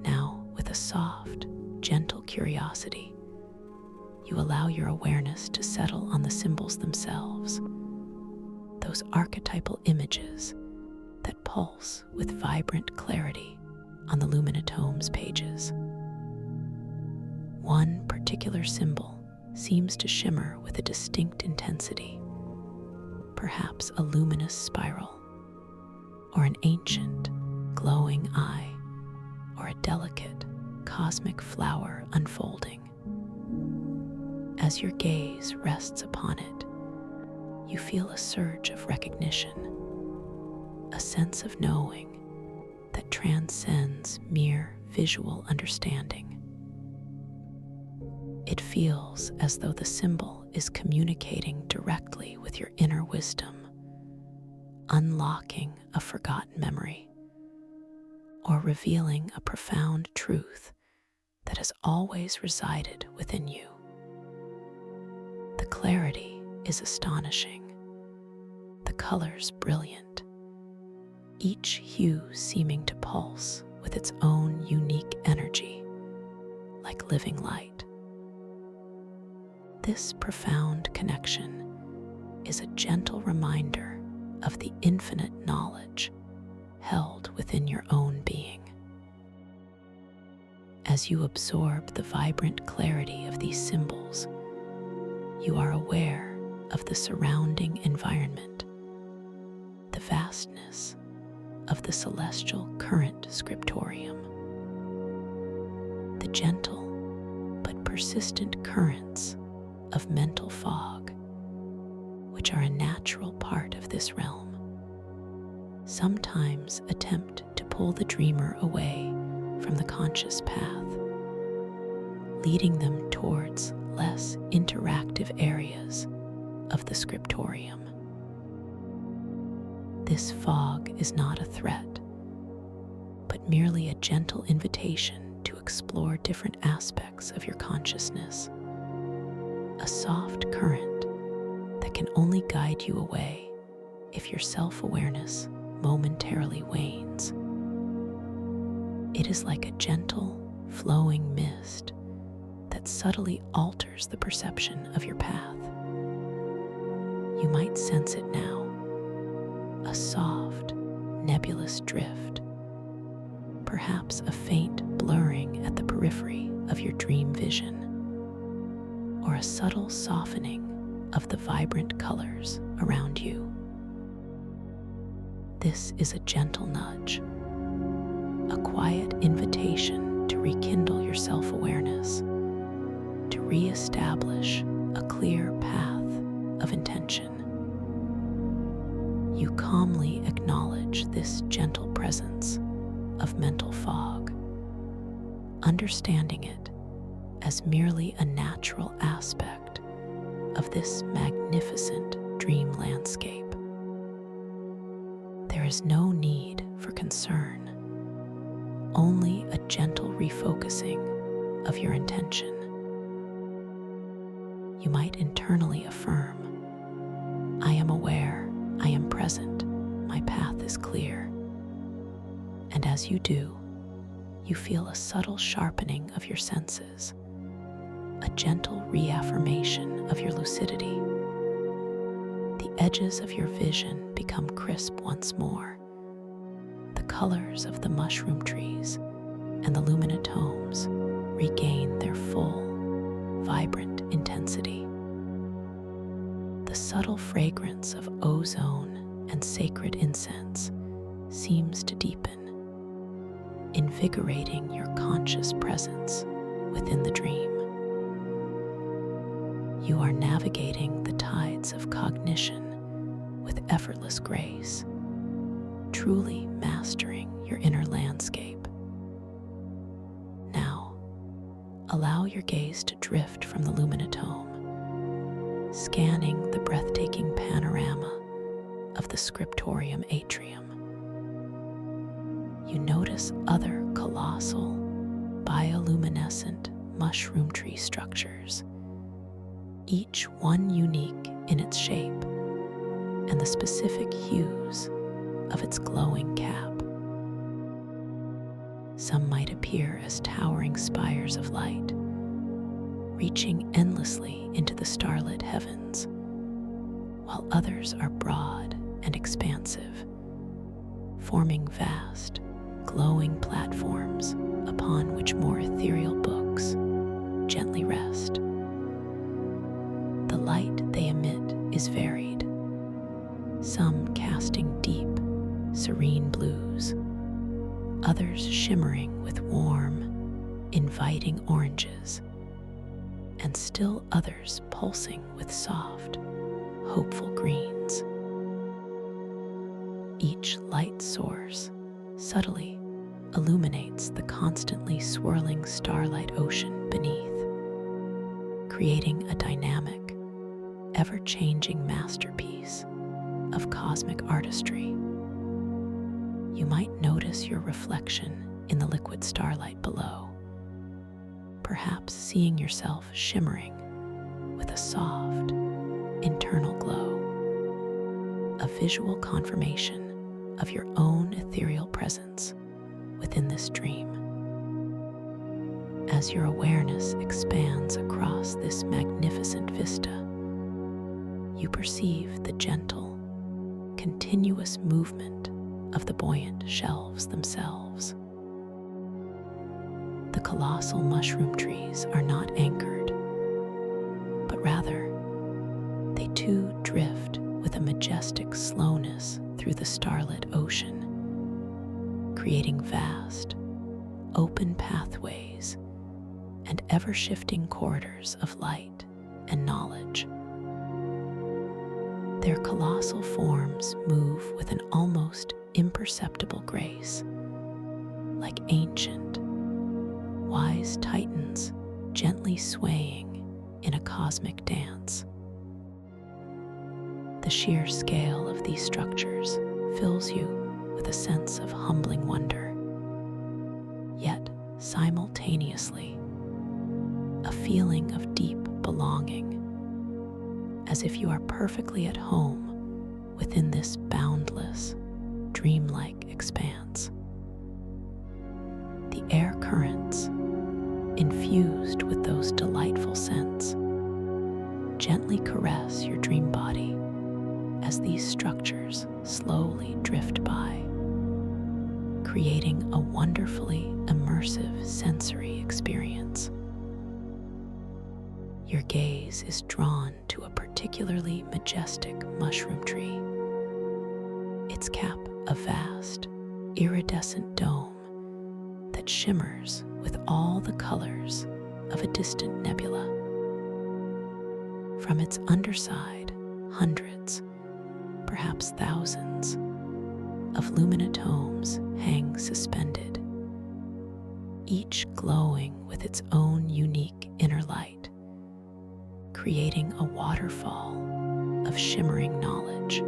Now, with a soft, gentle curiosity, you allow your awareness to settle on the symbols themselves, those archetypal images that pulse with vibrant clarity on the Luminatome's pages. One particular symbol seems to shimmer with a distinct intensity, perhaps a luminous spiral, or an ancient, glowing eye, or a delicate, cosmic flower unfolding. As your gaze rests upon it, you feel a surge of recognition, a sense of knowing that transcends mere visual understanding. It feels as though the symbol is communicating directly with your inner wisdom, unlocking a forgotten memory, or revealing a profound truth that has always resided within you. The clarity is astonishing, the colors brilliant, each hue seeming to pulse with its own unique energy, like living light. This profound connection is a gentle reminder of the infinite knowledge held within your own being. As you absorb the vibrant clarity of these symbols, you are aware of the surrounding environment, the vastness of the celestial current scriptorium, the gentle but persistent currents of mental fog, which are a natural part of this realm, sometimes attempt to pull the dreamer away from the conscious path, leading them towards less interactive areas of the scriptorium. This fog is not a threat, but merely a gentle invitation to explore different aspects of your consciousness, a soft current that can only guide you away if your self-awareness momentarily wanes. It is like a gentle, flowing mist that subtly alters the perception of your path. You might sense it now, a soft, nebulous drift, perhaps a faint blurring at the periphery of your dream vision, or a subtle softening of the vibrant colors around you. This is a gentle nudge, a quiet invitation to rekindle your self-awareness, to re-establish a clear path of intention. You calmly acknowledge this gentle presence of mental fog, understanding it as merely a natural aspect of this magnificent dream landscape. There is no need for concern, only a gentle refocusing of your intention. You might internally affirm, "I am aware, I am present, my path is clear." And as you do, you feel a subtle sharpening of your senses, a gentle reaffirmation of your lucidity. The edges of your vision become crisp once more. The colors of the mushroom trees and the luminatomes regain their full, vibrant intensity. The subtle fragrance of ozone and sacred incense seems to deepen, invigorating your conscious presence within the dream. You are navigating the tides of cognition with effortless grace, truly mastering your inner landscape. Now, allow your gaze to drift from the luminatome, scanning the breathtaking panorama of the scriptorium atrium. You notice other colossal, bioluminescent mushroom tree structures, each one unique in its shape and the specific hues of its glowing cap. Some might appear as towering spires of light, reaching endlessly into the starlit heavens, while others are broad and expansive, forming vast, glowing platforms upon which more ethereal books gently rest. The light they emit is varied, some casting deep, serene blues, others shimmering with warm, inviting oranges, and still others pulsing with soft, hopeful greens. Each light source subtly illuminates the constantly swirling starlight ocean beneath, creating a dynamic, ever-changing masterpiece of cosmic artistry. You might notice your reflection in the liquid starlight below, perhaps seeing yourself shimmering with a soft, internal glow, a visual confirmation of your own ethereal presence within this dream. As your awareness expands across this magnificent vista, you perceive the gentle, continuous movement of the buoyant shelves themselves. The colossal mushroom trees are not anchored, but rather they too drift with a majestic slowness through the starlit ocean, creating vast, open pathways and ever-shifting corridors of light and knowledge. Their colossal forms move with an almost imperceptible grace, like ancient, wise titans gently swaying in a cosmic dance. The sheer scale of these structures fills you with a sense of humbling wonder, yet simultaneously a feeling of deep belonging, as if you are perfectly at home within this boundless, dreamlike expanse. The air currents, infused with those delightful scents, gently caress your dream body as these structures slowly drift by, creating a wonderfully immersive sensory experience. Your gaze is drawn to a particularly majestic mushroom tree, its cap a vast, iridescent dome that shimmers with all the colors of a distant nebula. From its underside, hundreds, perhaps thousands, of luminatomes hang suspended, each glowing with its own unique inner light, creating a waterfall of shimmering knowledge.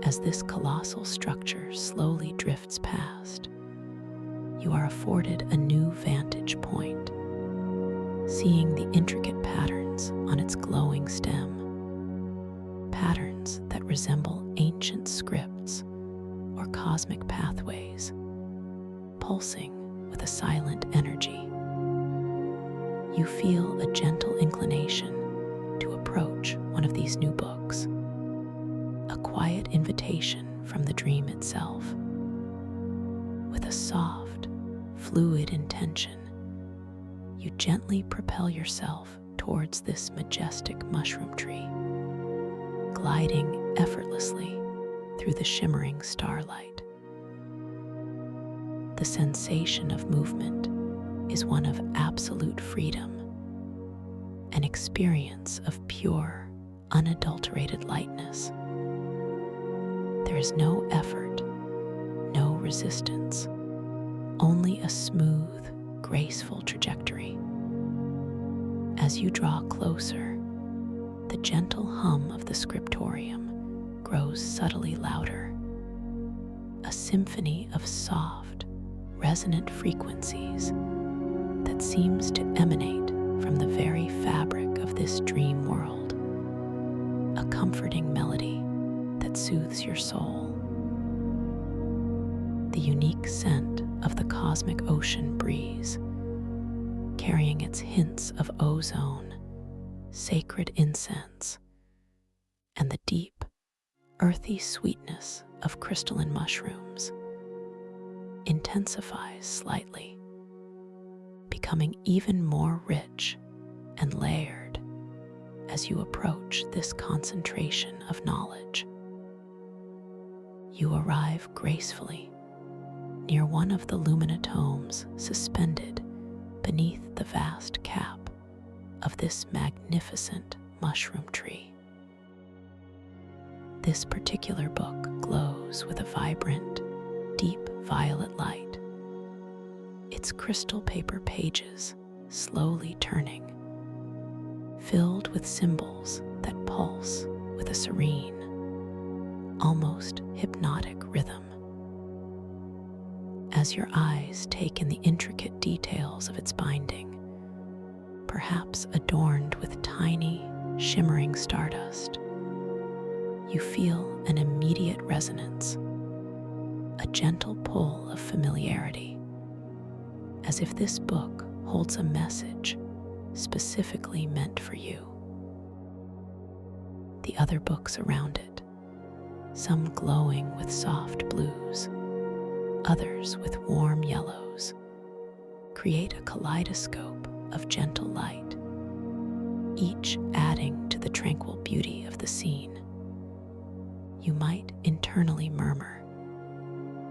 As this colossal structure slowly drifts past, you are afforded a new vantage point, seeing the intricate patterns on its glowing stem, patterns that resemble ancient scripts or cosmic pathways, pulsing with a silent energy. You feel a gentle inclination to approach one of these new books, a quiet invitation from the dream itself. With a soft, fluid intention, you gently propel yourself towards this majestic mushroom tree, gliding effortlessly through the shimmering starlight. The sensation of movement is one of absolute freedom, an experience of pure, unadulterated lightness. There is no effort, no resistance, only a smooth, graceful trajectory. As you draw closer, the gentle hum of the scriptorium grows subtly louder, a symphony of soft, resonant frequencies that seems to emanate from the very fabric of this dream world, a comforting melody that soothes your soul. The unique scent of the cosmic ocean breeze, carrying its hints of ozone, sacred incense, and the deep, earthy sweetness of crystalline mushrooms, intensifies slightly, becoming even more rich and layered as you approach this concentration of knowledge. You arrive gracefully near one of the luminatomes suspended beneath the vast cap of this magnificent mushroom tree. This particular book glows with a vibrant, deep violet light, its crystal paper pages slowly turning, filled with symbols that pulse with a serene, almost hypnotic rhythm. As your eyes take in the intricate details of its binding, perhaps adorned with tiny, shimmering stardust, you feel an immediate resonance, a gentle pull of familiarity, as if this book holds a message specifically meant for you. The other books around it, some glowing with soft blues, others with warm yellows, create a kaleidoscope of gentle light, each adding to the tranquil beauty of the scene. You might internally murmur,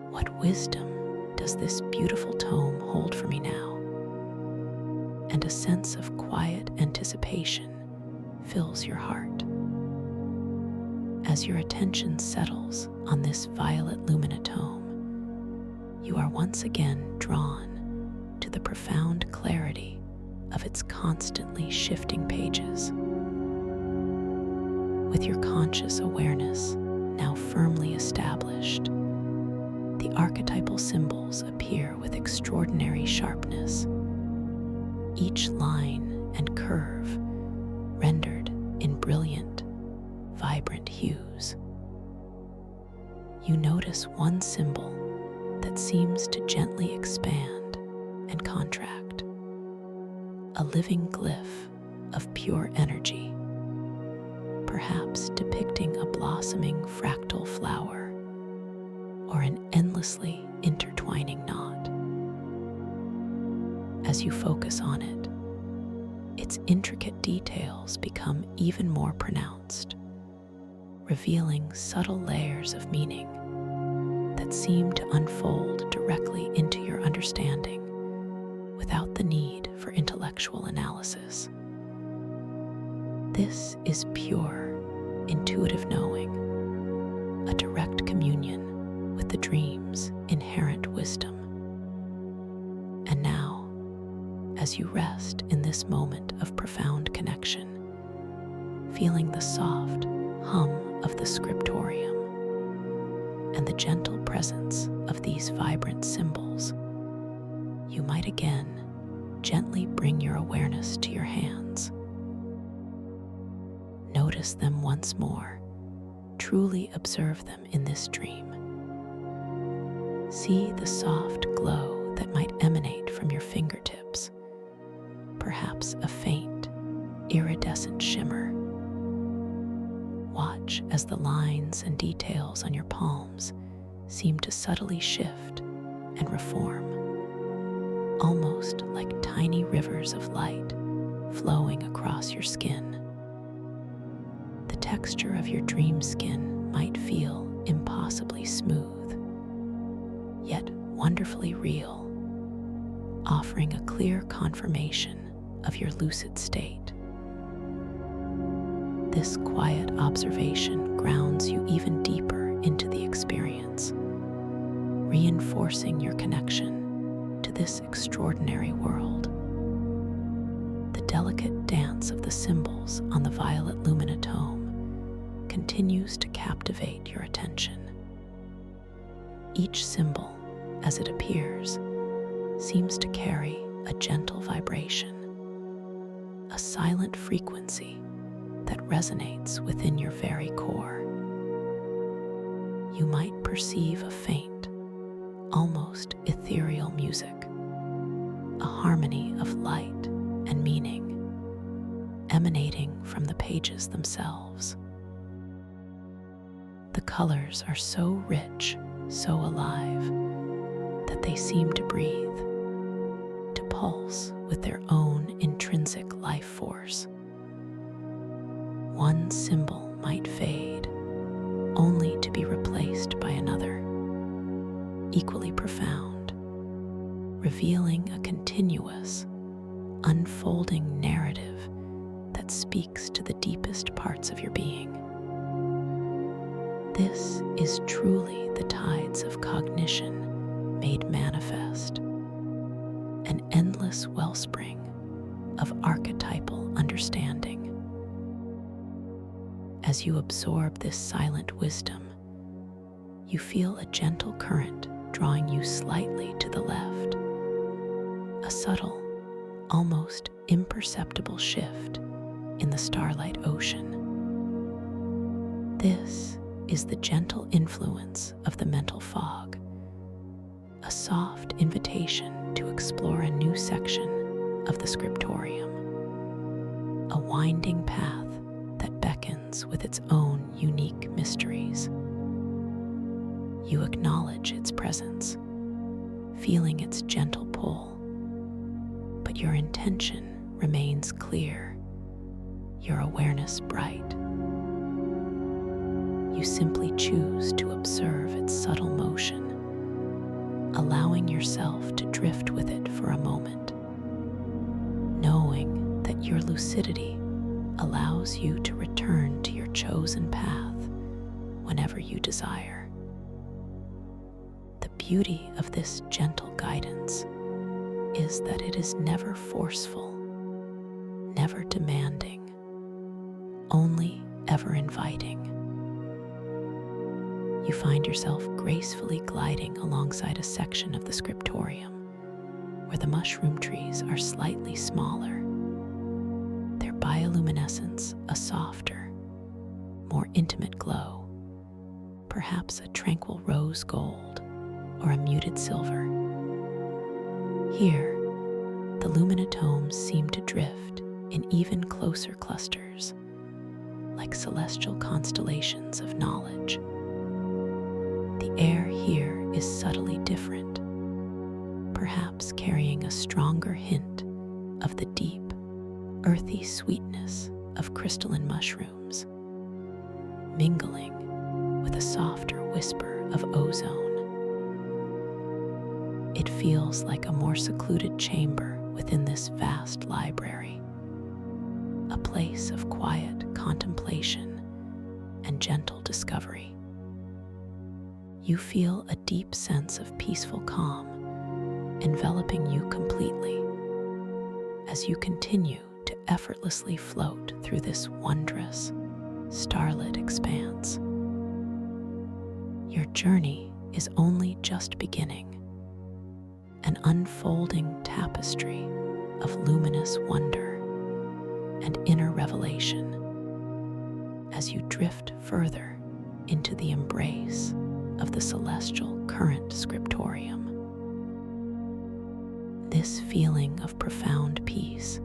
"What wisdom does this beautiful tome hold for me now?" And a sense of quiet anticipation fills your heart. As your attention settles on this violet luminatome, you are once again drawn to the profound clarity of its constantly shifting pages. With your conscious awareness now firmly established, the archetypal symbols appear with extraordinary sharpness, each line and curve rendered in brilliant, vibrant hues. You notice one symbol that seems to gently expand and contract, a living glyph of pure energy, perhaps depicting a blossoming fractal flower or an endlessly intertwining knot. As you focus on it, its intricate details become even more pronounced, revealing subtle layers of meaning that seem to unfold directly into your understanding without the need for intellectual analysis. This is pure, intuitive knowing, a direct communion with the dream's inherent wisdom. And now, as you rest in this moment of profound connection, feeling the soft hum of the scriptorium and the gentle presence of these vibrant symbols, you might again gently bring your awareness to your hands. Notice them once more, truly observe them in this dream. See the soft glow that might emanate from your fingertips, perhaps a faint, iridescent shimmer. Watch as the lines and details on your palms seem to subtly shift and reform, almost like tiny rivers of light flowing across your skin. The texture of your dream skin might feel impossibly smooth, yet wonderfully real, offering a clear confirmation of your lucid state. This quiet observation grounds you even deeper into the experience, reinforcing your connection to this extraordinary world. The delicate dance of the symbols on the violet luminatome continues to captivate your attention. Each symbol, as it appears, seems to carry a gentle vibration, a silent frequency that resonates within your very core. You might perceive a faint, almost ethereal music, a harmony of light and meaning emanating from the pages themselves. The colors are so rich, so alive, that they seem to breathe, to pulse with their own intrinsic life force. One symbol might fade, only to be replaced by another, equally profound, revealing a continuous, unfolding narrative that speaks to the deepest parts of your being. This is truly the tides of cognition made manifest, an endless wellspring of archetypal understanding. As you absorb this silent wisdom, you feel a gentle current drawing you slightly to the left, a subtle, almost imperceptible shift in the starlight ocean. This is the gentle influence of the mental fog, a soft invitation to explore a new section of the scriptorium, a winding path that beckons with its own unique mysteries. You acknowledge its presence, feeling its gentle pull, but your intention remains clear, your awareness bright. You simply choose to observe its subtle motion, allowing yourself to drift with it for a moment, knowing that your lucidity allows you to return to your chosen path whenever you desire. The beauty of this gentle guidance is that it is never forceful, never demanding, only ever inviting. You find yourself gracefully gliding alongside a section of the scriptorium where the mushroom trees are slightly smaller, their bioluminescence a softer, more intimate glow, perhaps a tranquil rose gold or a muted silver. Here, the luminatomes seem to drift in even closer clusters, like celestial constellations of knowledge. The air here is subtly different, perhaps carrying a stronger hint of the deep, earthy sweetness of crystalline mushrooms, mingling with a softer whisper of ozone. It feels like a more secluded chamber within this vast library, a place of quiet contemplation and gentle discovery. You feel a deep sense of peaceful calm enveloping you completely as you continue to effortlessly float through this wondrous, starlit expanse. Your journey is only just beginning, an unfolding tapestry of luminous wonder and inner revelation as you drift further into the embrace of the celestial current scriptorium. This feeling of profound peace,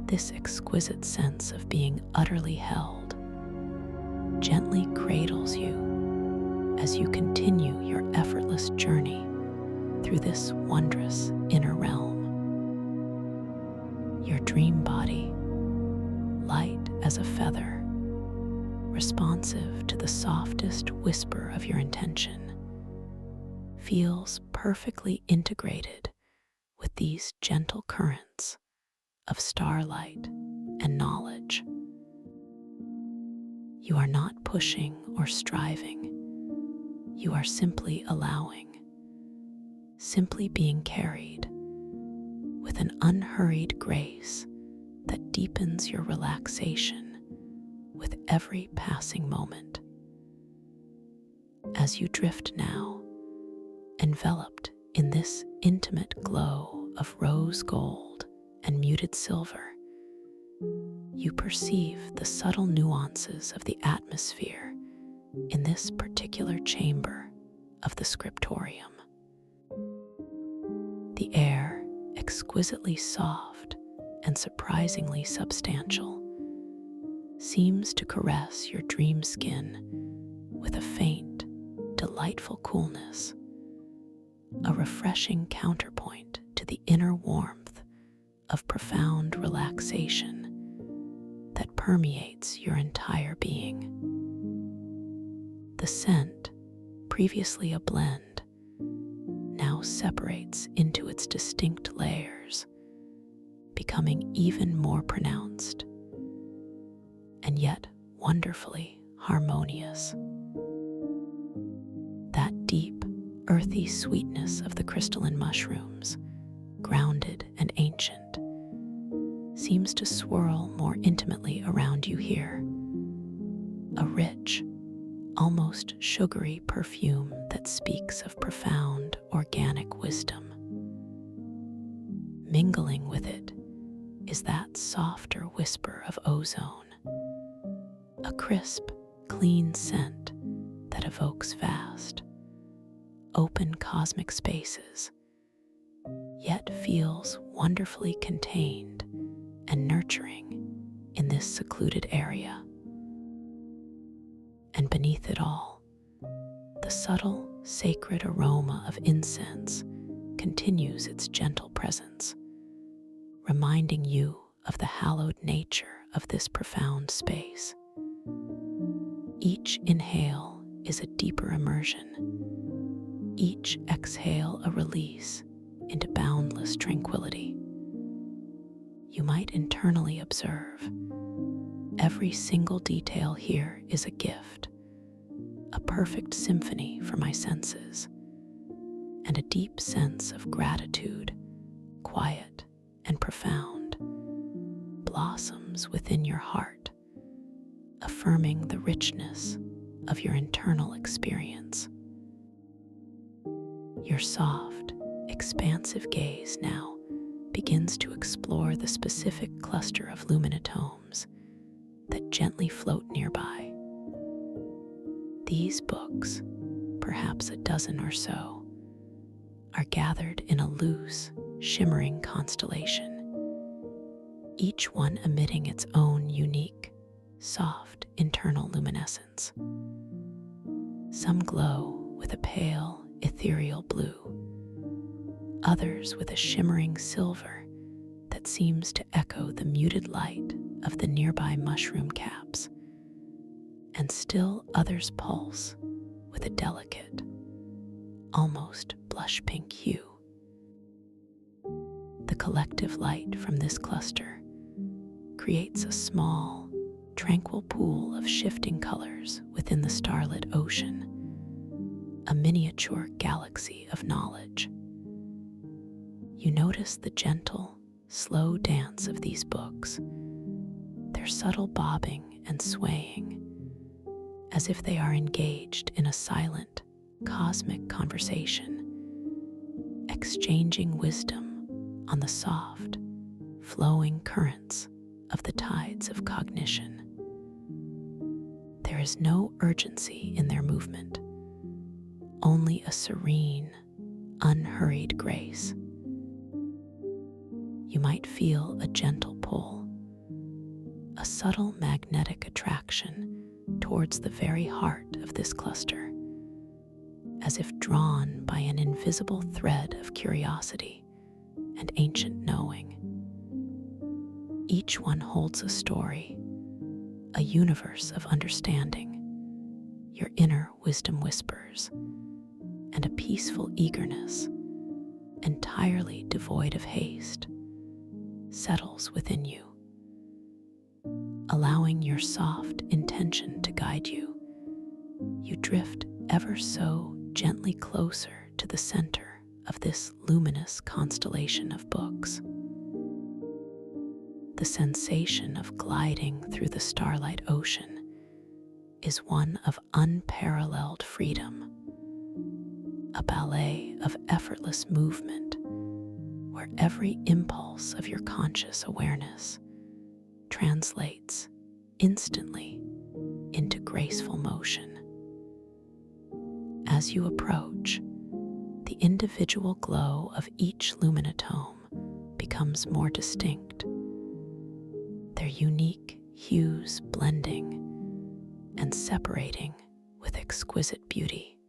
this exquisite sense of being utterly held, gently cradles you as you continue your effortless journey through this wondrous inner realm. Your dream body, light as a feather, responsive to the softest whisper of your intention, feels perfectly integrated with these gentle currents of starlight and knowledge. You are not pushing or striving. You are simply allowing, simply being carried with an unhurried grace that deepens your relaxation with every passing moment. As you drift now, enveloped in this intimate glow of rose gold and muted silver, you perceive the subtle nuances of the atmosphere in this particular chamber of the scriptorium. The air, exquisitely soft and surprisingly substantial, seems to caress your dream skin with a faint, delightful coolness, a refreshing counterpoint to the inner warmth of profound relaxation that permeates your entire being. The scent, previously a blend, now separates into its distinct layers, becoming even more pronounced and yet wonderfully harmonious. That deep, earthy sweetness of the crystalline mushrooms, grounded and ancient, seems to swirl more intimately around you here. A rich, almost sugary perfume that speaks of profound organic wisdom. Mingling with it is that softer whisper of ozone, a crisp, clean scent that evokes vast, open cosmic spaces, yet feels wonderfully contained and nurturing in this secluded area. And beneath it all, the subtle, sacred aroma of incense continues its gentle presence, reminding you of the hallowed nature of this profound space. Each inhale is a deeper immersion, each exhale a release into boundless tranquility. You might internally observe, every single detail here is a gift, a perfect symphony for my senses, and a deep sense of gratitude, quiet and profound, blossoms within your heart, affirming the richness of your internal experience. Your soft, expansive gaze now begins to explore the specific cluster of luminatomes that gently float nearby, These books, perhaps a dozen or so, are gathered in a loose, shimmering constellation, each one emitting its own unique, soft internal luminescence. Some glow with a pale, ethereal blue, others with a shimmering silver that seems to echo the muted light of the nearby mushroom caps, and still others pulse with a delicate, almost blush pink hue. The collective light from this cluster creates a small, tranquil pool of shifting colors within the starlit ocean, a miniature galaxy of knowledge. You notice the gentle, slow dance of these books, their subtle bobbing and swaying, as if they are engaged in a silent, cosmic conversation, exchanging wisdom on the soft, flowing currents of the tides of cognition. There is no urgency in their movement, only a serene, unhurried grace. You might feel a gentle pull, a subtle magnetic attraction towards the very heart of this cluster, as if drawn by an invisible thread of curiosity and ancient knowing. Each one holds a story, a universe of understanding, your inner wisdom whispers, and a peaceful eagerness, entirely devoid of haste, settles within you. Allowing your soft intention to guide you, you drift ever so gently closer to the center of this luminous constellation of books. The sensation of gliding through the starlight ocean is one of unparalleled freedom, a ballet of effortless movement where every impulse of your conscious awareness translates instantly into graceful motion. As you approach, the individual glow of each luminatome becomes more distinct, their unique hues blending and separating with exquisite beauty.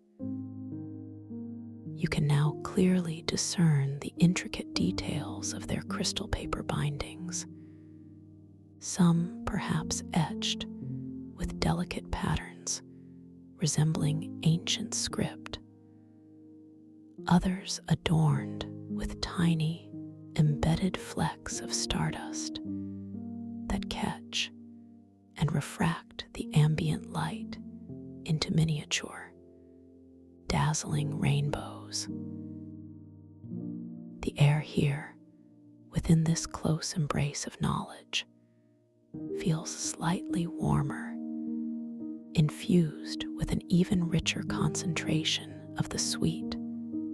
You can now clearly discern the intricate details of their crystal paper bindings, some perhaps etched with delicate patterns resembling ancient script, others adorned with tiny, embedded flecks of stardust that catch and refract the ambient light into miniature, dazzling rainbows. The air here, within this close embrace of knowledge, feels slightly warmer, infused with an even richer concentration of the sweet,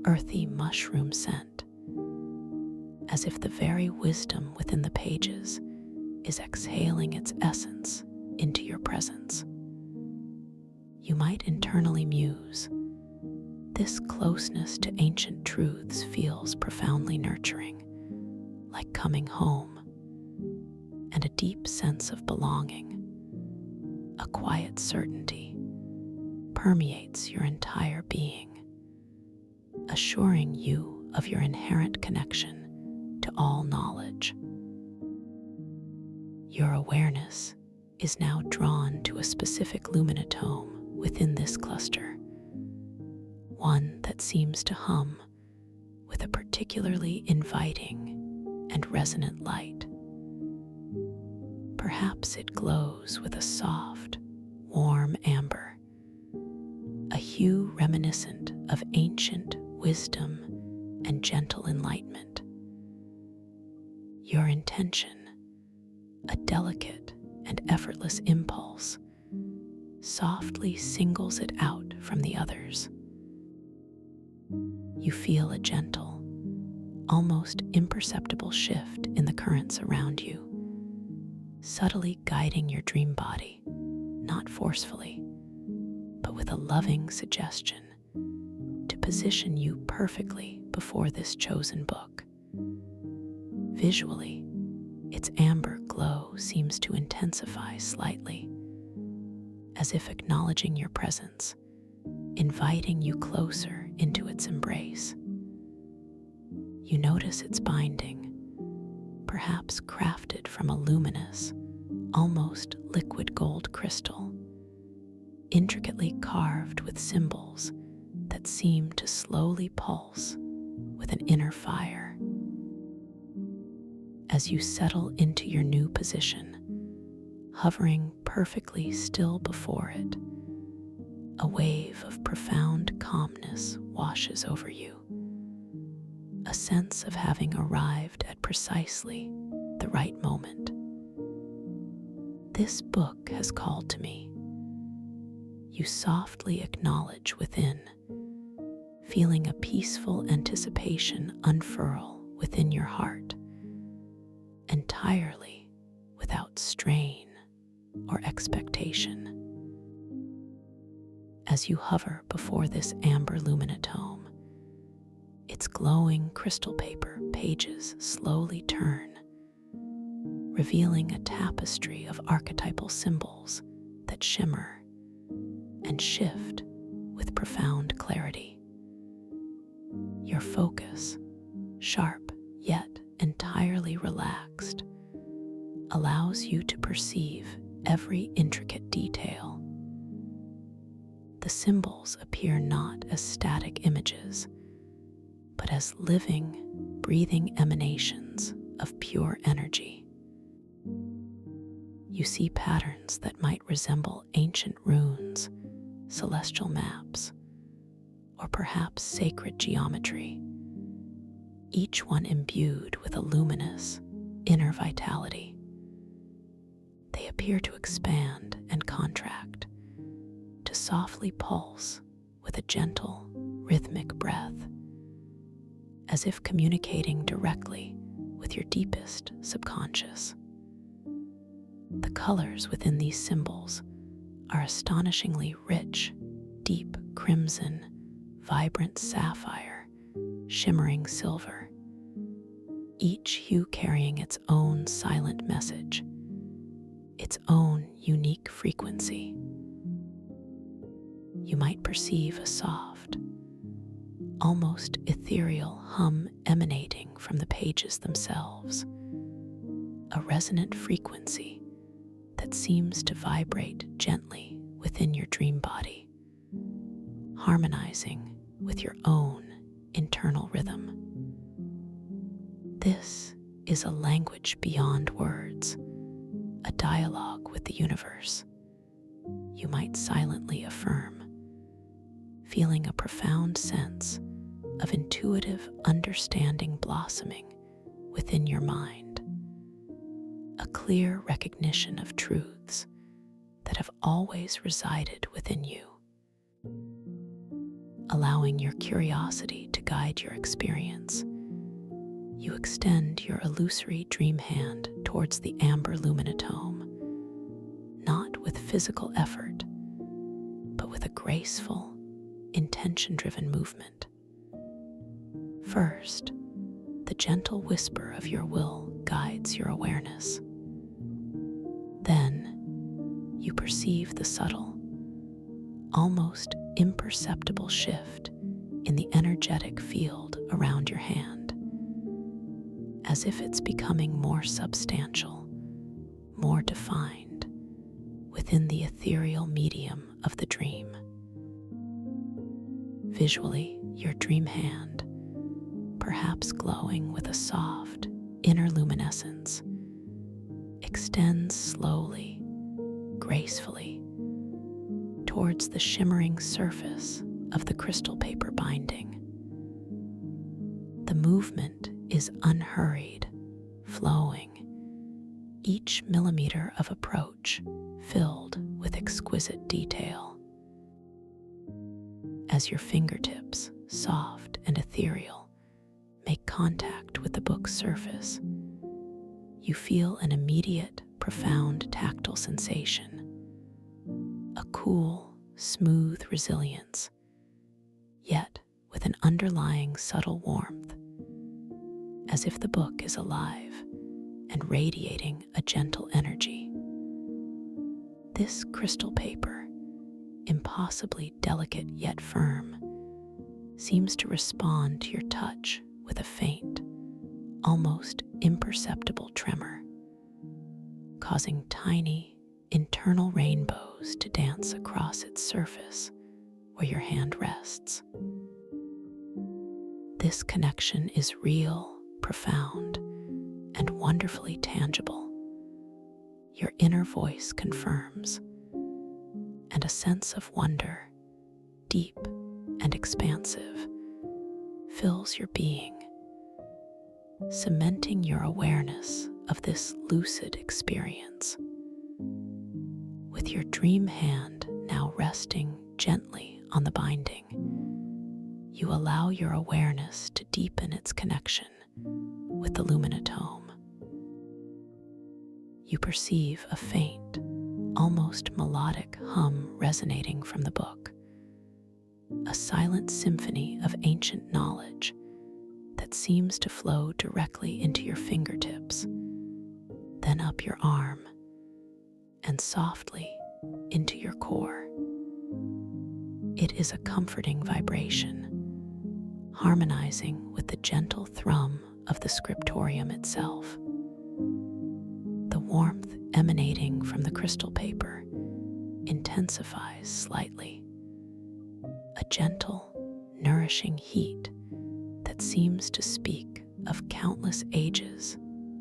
earthy mushroom scent, as if the very wisdom within the pages is exhaling its essence into your presence. You might internally muse, this closeness to ancient truths feels profoundly nurturing, like coming home, and a deep sense of belonging, a quiet certainty, permeates your entire being, assuring you of your inherent connection to all knowledge. Your awareness is now drawn to a specific luminatome within this cluster, one that seems to hum with a particularly inviting and resonant light. Perhaps it glows with a soft, warm amber, a hue reminiscent of ancient wisdom and gentle enlightenment. Your intention, a delicate and effortless impulse, softly singles it out from the others. You feel a gentle, almost imperceptible shift in the currents around you, subtly guiding your dream body, not forcefully, but with a loving suggestion to position you perfectly before this chosen book. Visually, its amber glow seems to intensify slightly, as if acknowledging your presence, inviting you closer into its embrace. You notice its binding, perhaps crafted from a luminous, almost liquid gold crystal, intricately carved with symbols that seem to slowly pulse with an inner fire. As you settle into your new position, hovering perfectly still before it, a wave of profound calmness washes over you, a sense of having arrived at precisely the right moment. This book has called to me. You softly acknowledge within, feeling a peaceful anticipation unfurl within your heart, entirely without strain or expectation. As you hover before this amber luminatome, its glowing crystal paper pages slowly turn, revealing a tapestry of archetypal symbols that shimmer and shift with profound clarity. Your focus, sharp yet entirely relaxed, allows you to perceive every intricate detail. The symbols appear not as static images, but as living, breathing emanations of pure energy. You see patterns that might resemble ancient runes, celestial maps, or perhaps sacred geometry, each one imbued with a luminous, inner vitality. They appear to expand and contract, to softly pulse with a gentle, rhythmic breath, as if communicating directly with your deepest subconscious. The colors within these symbols are astonishingly rich, deep crimson, vibrant sapphire, shimmering silver, each hue carrying its own silent message, its own unique frequency. You might perceive a soft, almost ethereal hum emanating from the pages themselves, a resonant frequency that seems to vibrate gently within your dream body, harmonizing with your own internal rhythm. This is a language beyond words, a dialogue with the universe. You might silently affirm, feeling a profound sense of intuitive understanding blossoming within your mind, a clear recognition of truths that have always resided within you. Allowing your curiosity to guide your experience, you extend your illusory dream hand towards the amber luminatome, not with physical effort, but with a graceful, intention-driven movement. First, the gentle whisper of your will guides your awareness. Then, you perceive the subtle, almost imperceptible shift in the energetic field around your hand, as if it's becoming more substantial, more defined within the ethereal medium of the dream. Visually, your dream hand, perhaps glowing with a soft inner luminescence, extends slowly, gracefully, towards the shimmering surface of the crystal paper binding. The movement is unhurried, flowing, each millimeter of approach filled with exquisite detail. As your fingertips, soft and ethereal, make contact with the book's surface, you feel an immediate, profound tactile sensation, a cool, smooth resilience, yet with an underlying subtle warmth, as if the book is alive and radiating a gentle energy. This crystal paper, impossibly delicate yet firm, seems to respond to your touch with a faint, almost imperceptible tremor, causing tiny internal rainbows to dance across its surface where your hand rests. This connection is real, profound, and wonderfully tangible. Your inner voice confirms, and a sense of wonder, deep and expansive, fills your being, cementing your awareness of this lucid experience. With your dream hand now resting gently on the binding, you allow your awareness to deepen its connection with the luminatome. You perceive a faint, almost melodic hum resonating from the book, a silent symphony of ancient knowledge that seems to flow directly into your fingertips, then up your arm, and softly into your core. It is a comforting vibration, harmonizing with the gentle thrum of the scriptorium itself. The warmth emanating from the crystal paper intensifies slightly, a gentle, nourishing heat that seems to speak of countless ages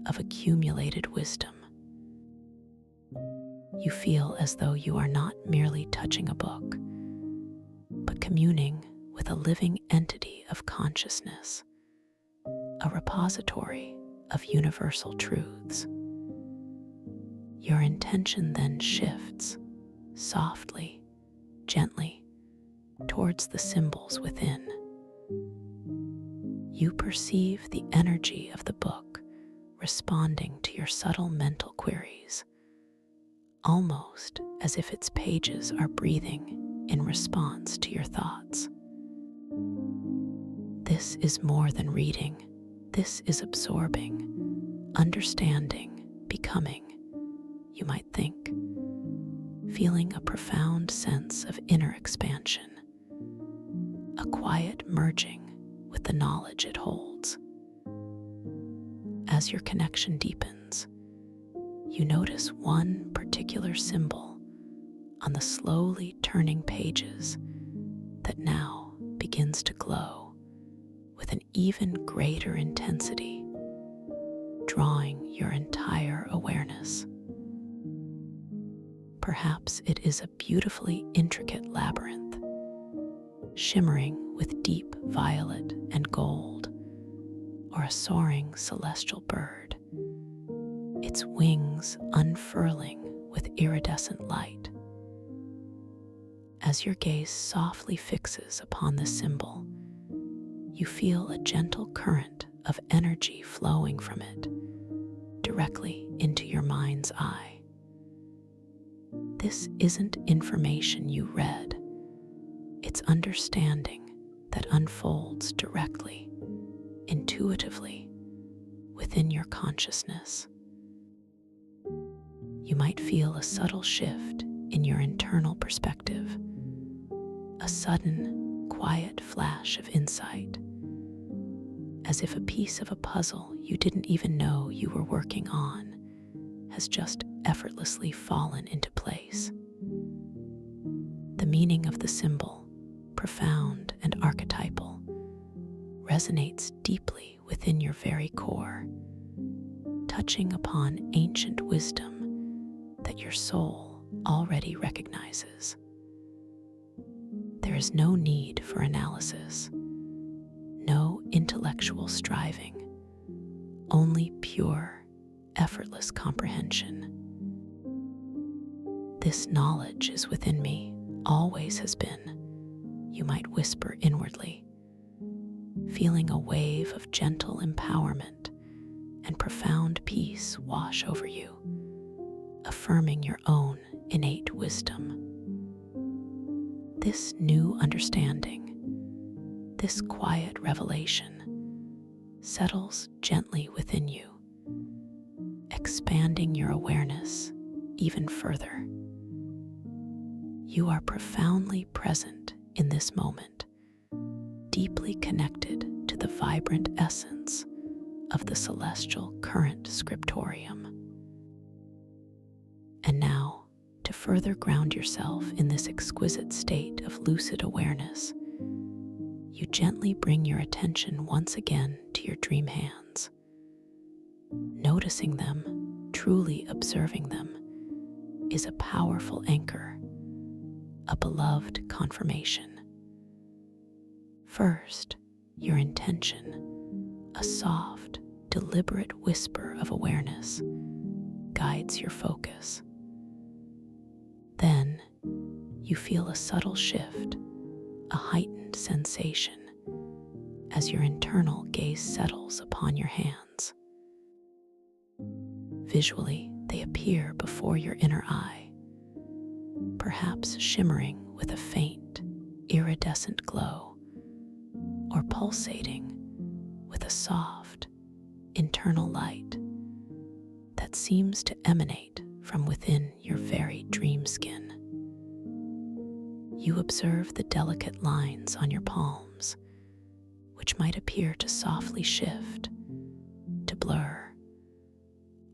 of accumulated wisdom. You feel as though you are not merely touching a book, but communing with a living entity of consciousness, a repository of universal truths. Your intention then shifts, softly, gently, towards the symbols within. You perceive the energy of the book responding to your subtle mental queries, almost as if its pages are breathing in response to your thoughts. This is more than reading. This is absorbing, understanding, becoming, you might think, feeling a profound sense of inner expansion, a quiet merging with the knowledge it holds. As your connection deepens, you notice one particular symbol on the slowly turning pages that now begins to glow with an even greater intensity, drawing your entire awareness. Perhaps it is a beautifully intricate labyrinth, shimmering with deep violet and gold, or a soaring celestial bird, its wings unfurling with iridescent light. As your gaze softly fixes upon the symbol, you feel a gentle current of energy flowing from it directly into your mind's eye. This isn't information you read, it's understanding that unfolds directly, intuitively, within your consciousness. You might feel a subtle shift in your internal perspective, a sudden, quiet flash of insight, as if a piece of a puzzle you didn't even know you were working on has just effortlessly fallen into place. The meaning of the symbol, profound and archetypal, resonates deeply within your very core, touching upon ancient wisdom that your soul already recognizes. There is no need for analysis, no intellectual striving, only pure, effortless comprehension. This knowledge is within me, always has been, you might whisper inwardly, feeling a wave of gentle empowerment and profound peace wash over you, affirming your own innate wisdom. This new understanding, this quiet revelation, settles gently within you, expanding your awareness even further. You are profoundly present in this moment, deeply connected to the vibrant essence of the celestial current scriptorium. And now, to further ground yourself in this exquisite state of lucid awareness, you gently bring your attention once again to your dream hands. Noticing them, truly observing them, is a powerful anchor, a beloved confirmation. First, your intention, a soft, deliberate whisper of awareness, guides your focus. Then, you feel a subtle shift, a heightened sensation, as your internal gaze settles upon your hands. Visually, they appear before your inner eye, perhaps shimmering with a faint, iridescent glow, or pulsating with a soft, internal light that seems to emanate from within your very dream skin. You observe the delicate lines on your palms, which might appear to softly shift, to blur,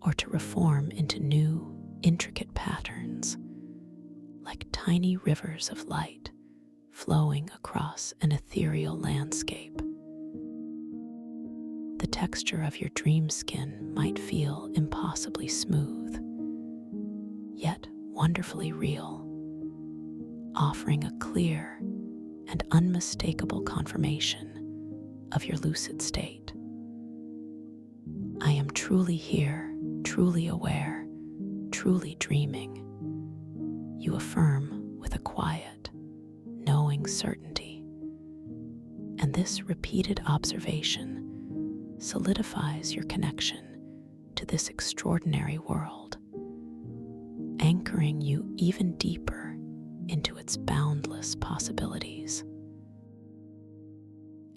or to reform into new, intricate patterns, like tiny rivers of light flowing across an ethereal landscape. The texture of your dream skin might feel impossibly smooth, yet wonderfully real, offering a clear and unmistakable confirmation of your lucid state. I am truly here, truly aware, truly dreaming, you affirm with a quiet, knowing certainty. And this repeated observation solidifies your connection to this extraordinary world, anchoring you even deeper into its boundless possibilities.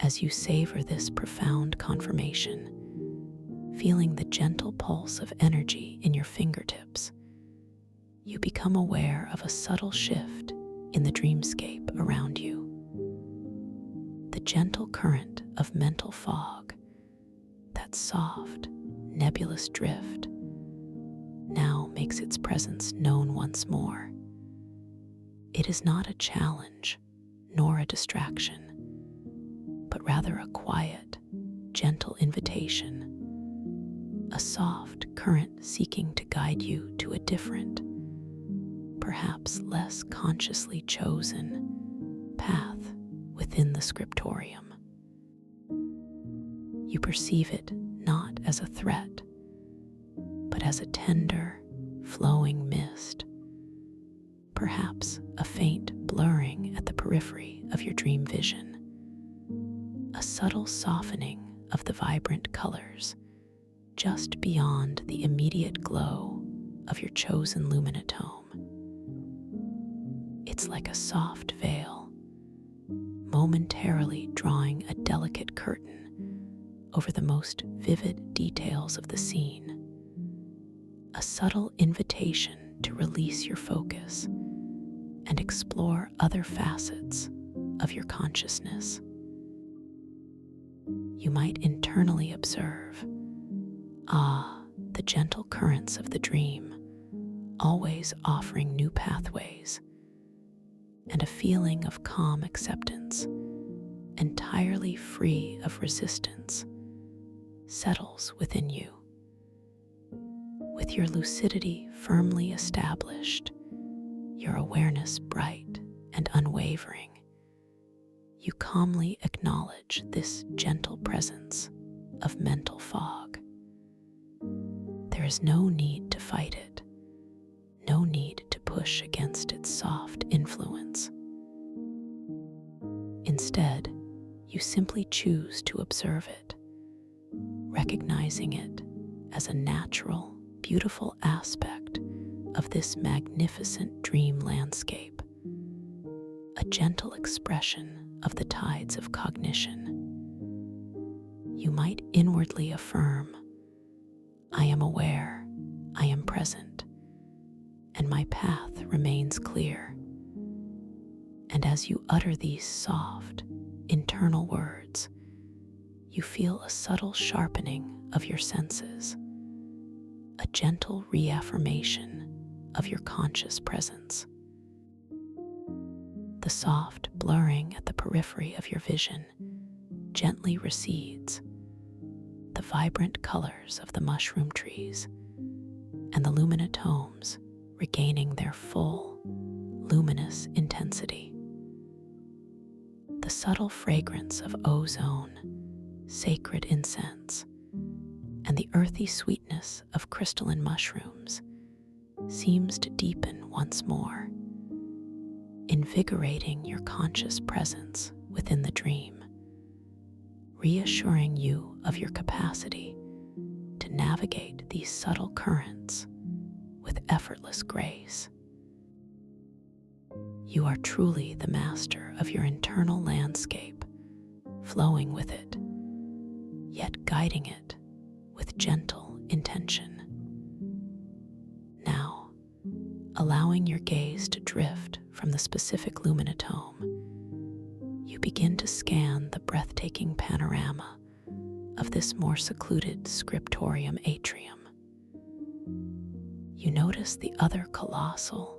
As you savor this profound confirmation, feeling the gentle pulse of energy in your fingertips, you become aware of a subtle shift in the dreamscape around you. The gentle current of mental fog, that soft, nebulous drift, now makes its presence known once more. It is not a challenge nor a distraction, but rather a quiet, gentle invitation, a soft current seeking to guide you to a different, perhaps less consciously chosen, path within the scriptorium. You perceive it not as a threat, but as a tender, flowing mist, perhaps a faint blurring at the periphery of your dream vision, a subtle softening of the vibrant colors just beyond the immediate glow of your chosen luminotome. It's like a soft veil, momentarily drawing a delicate curtain over the most vivid details of the scene, a subtle invitation to release your focus and explore other facets of your consciousness. You might internally observe, the gentle currents of the dream, always offering new pathways, and a feeling of calm acceptance, entirely free of resistance, settles within you. With your lucidity firmly established, your awareness bright and unwavering, you calmly acknowledge this gentle presence of mental fog. There is no need to fight it, no need to push against its soft influence. Instead, you simply choose to observe it, recognizing it as a natural, beautiful aspect of this magnificent dream landscape, a gentle expression of the tides of cognition. You might inwardly affirm, "I am aware, I am present, and my path remains clear." And as you utter these soft, internal words, you feel a subtle sharpening of your senses, a gentle reaffirmation of your conscious presence. The soft blurring at the periphery of your vision gently recedes, the vibrant colors of the mushroom trees and the luminatomes regaining their full, luminous intensity. The subtle fragrance of ozone, sacred incense, and the earthy sweetness of crystalline mushrooms seems to deepen once more, invigorating your conscious presence within the dream, reassuring you of your capacity to navigate these subtle currents with effortless grace. You are truly the master of your internal landscape, flowing with it, yet guiding it with gentle intention. Now, allowing your gaze to drift from the specific luminatome, you begin to scan the breathtaking panorama of this more secluded scriptorium atrium. You notice the other colossal,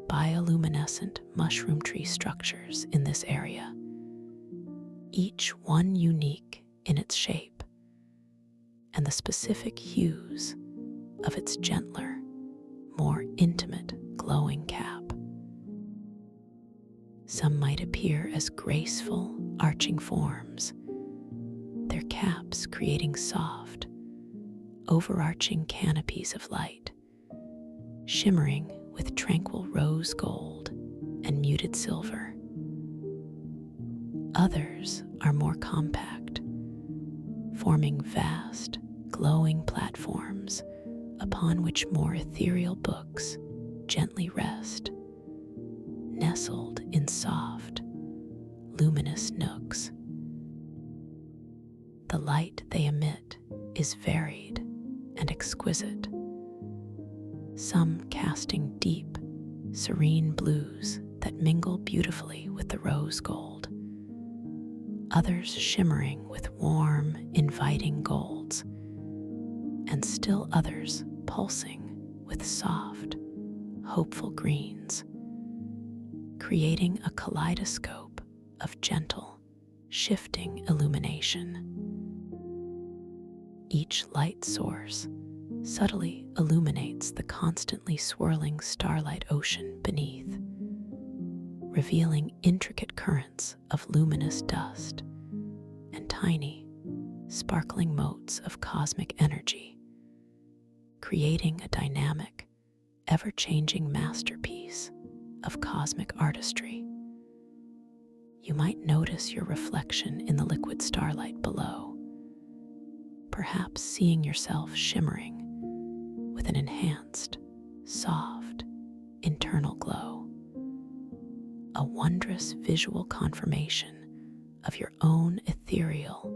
bioluminescent mushroom tree structures in this area, each one unique in its shape and the specific hues of its gentler, more intimate glowing cap. Some might appear as graceful, arching forms, their caps creating soft, overarching canopies of light, shimmering with tranquil rose gold and muted silver. Others are more compact, forming vast, glowing platforms upon which more ethereal books gently rest, nestled in soft, luminous nooks. The light they emit is varied and exquisite, some casting deep, serene blues that mingle beautifully with the rose gold, others shimmering with warm, inviting golds, and still others pulsing with soft, hopeful greens, creating a kaleidoscope of gentle, shifting illumination. Each light source subtly illuminates the constantly swirling starlight ocean beneath, revealing intricate currents of luminous dust and tiny, sparkling motes of cosmic energy, creating a dynamic, ever-changing masterpiece of cosmic artistry. You might notice your reflection in the liquid starlight below, perhaps seeing yourself shimmering with an enhanced, soft, internal glow, a wondrous visual confirmation of your own ethereal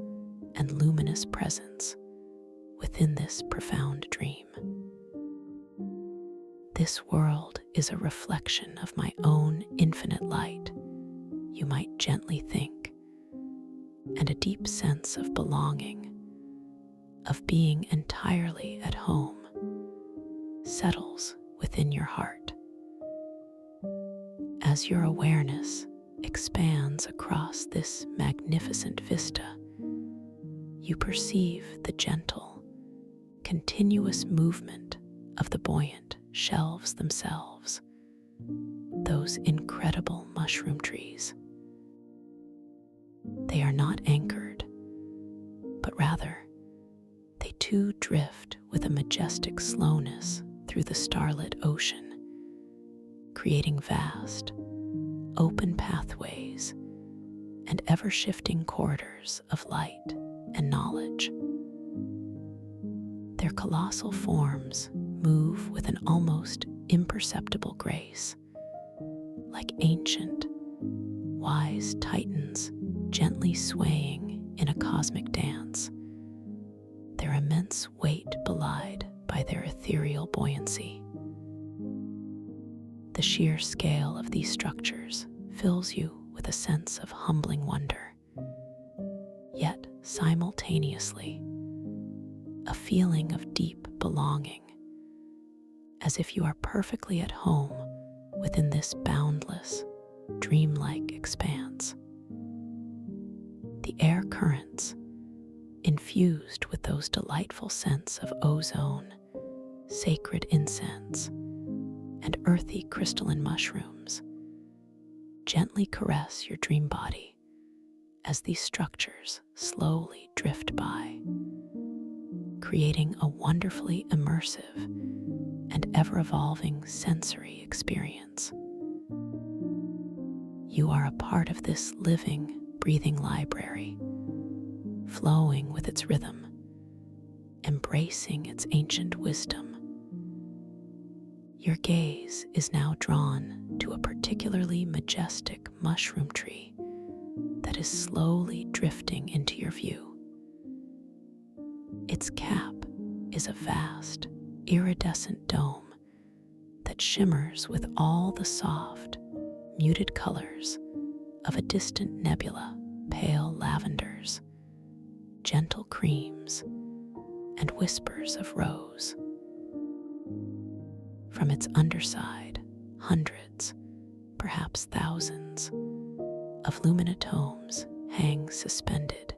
and luminous presence within this profound dream. This world is a reflection of my own infinite light, you might gently think, and a deep sense of belonging, of being entirely at home, settles within your heart. As your awareness expands across this magnificent vista, you perceive the gentle, continuous movement of the buoyant shelves themselves, those incredible mushroom trees. They are not anchored, but rather they too drift with a majestic slowness through the starlit ocean, creating vast, open pathways and ever-shifting corridors of light and knowledge. Their colossal forms move with an almost imperceptible grace, like ancient, wise titans gently swaying in a cosmic dance, their immense weight belied by their ethereal buoyancy. The sheer scale of these structures fills you with a sense of humbling wonder, yet simultaneously a feeling of deep belonging, as if you are perfectly at home within this boundless, dreamlike expanse. The air currents, infused with those delightful scents of ozone, sacred incense, and earthy crystalline mushrooms, gently caress your dream body as these structures slowly drift by, creating a wonderfully immersive and ever-evolving sensory experience. You are a part of this living, breathing library, flowing with its rhythm, embracing its ancient wisdom. Your gaze is now drawn to a particularly majestic mushroom tree that is slowly drifting into your view. Its cap is a vast, iridescent dome that shimmers with all the soft, muted colors of a distant nebula: pale lavenders, gentle creams, and whispers of rose. From its underside, hundreds, perhaps thousands, of luminatomes hang suspended,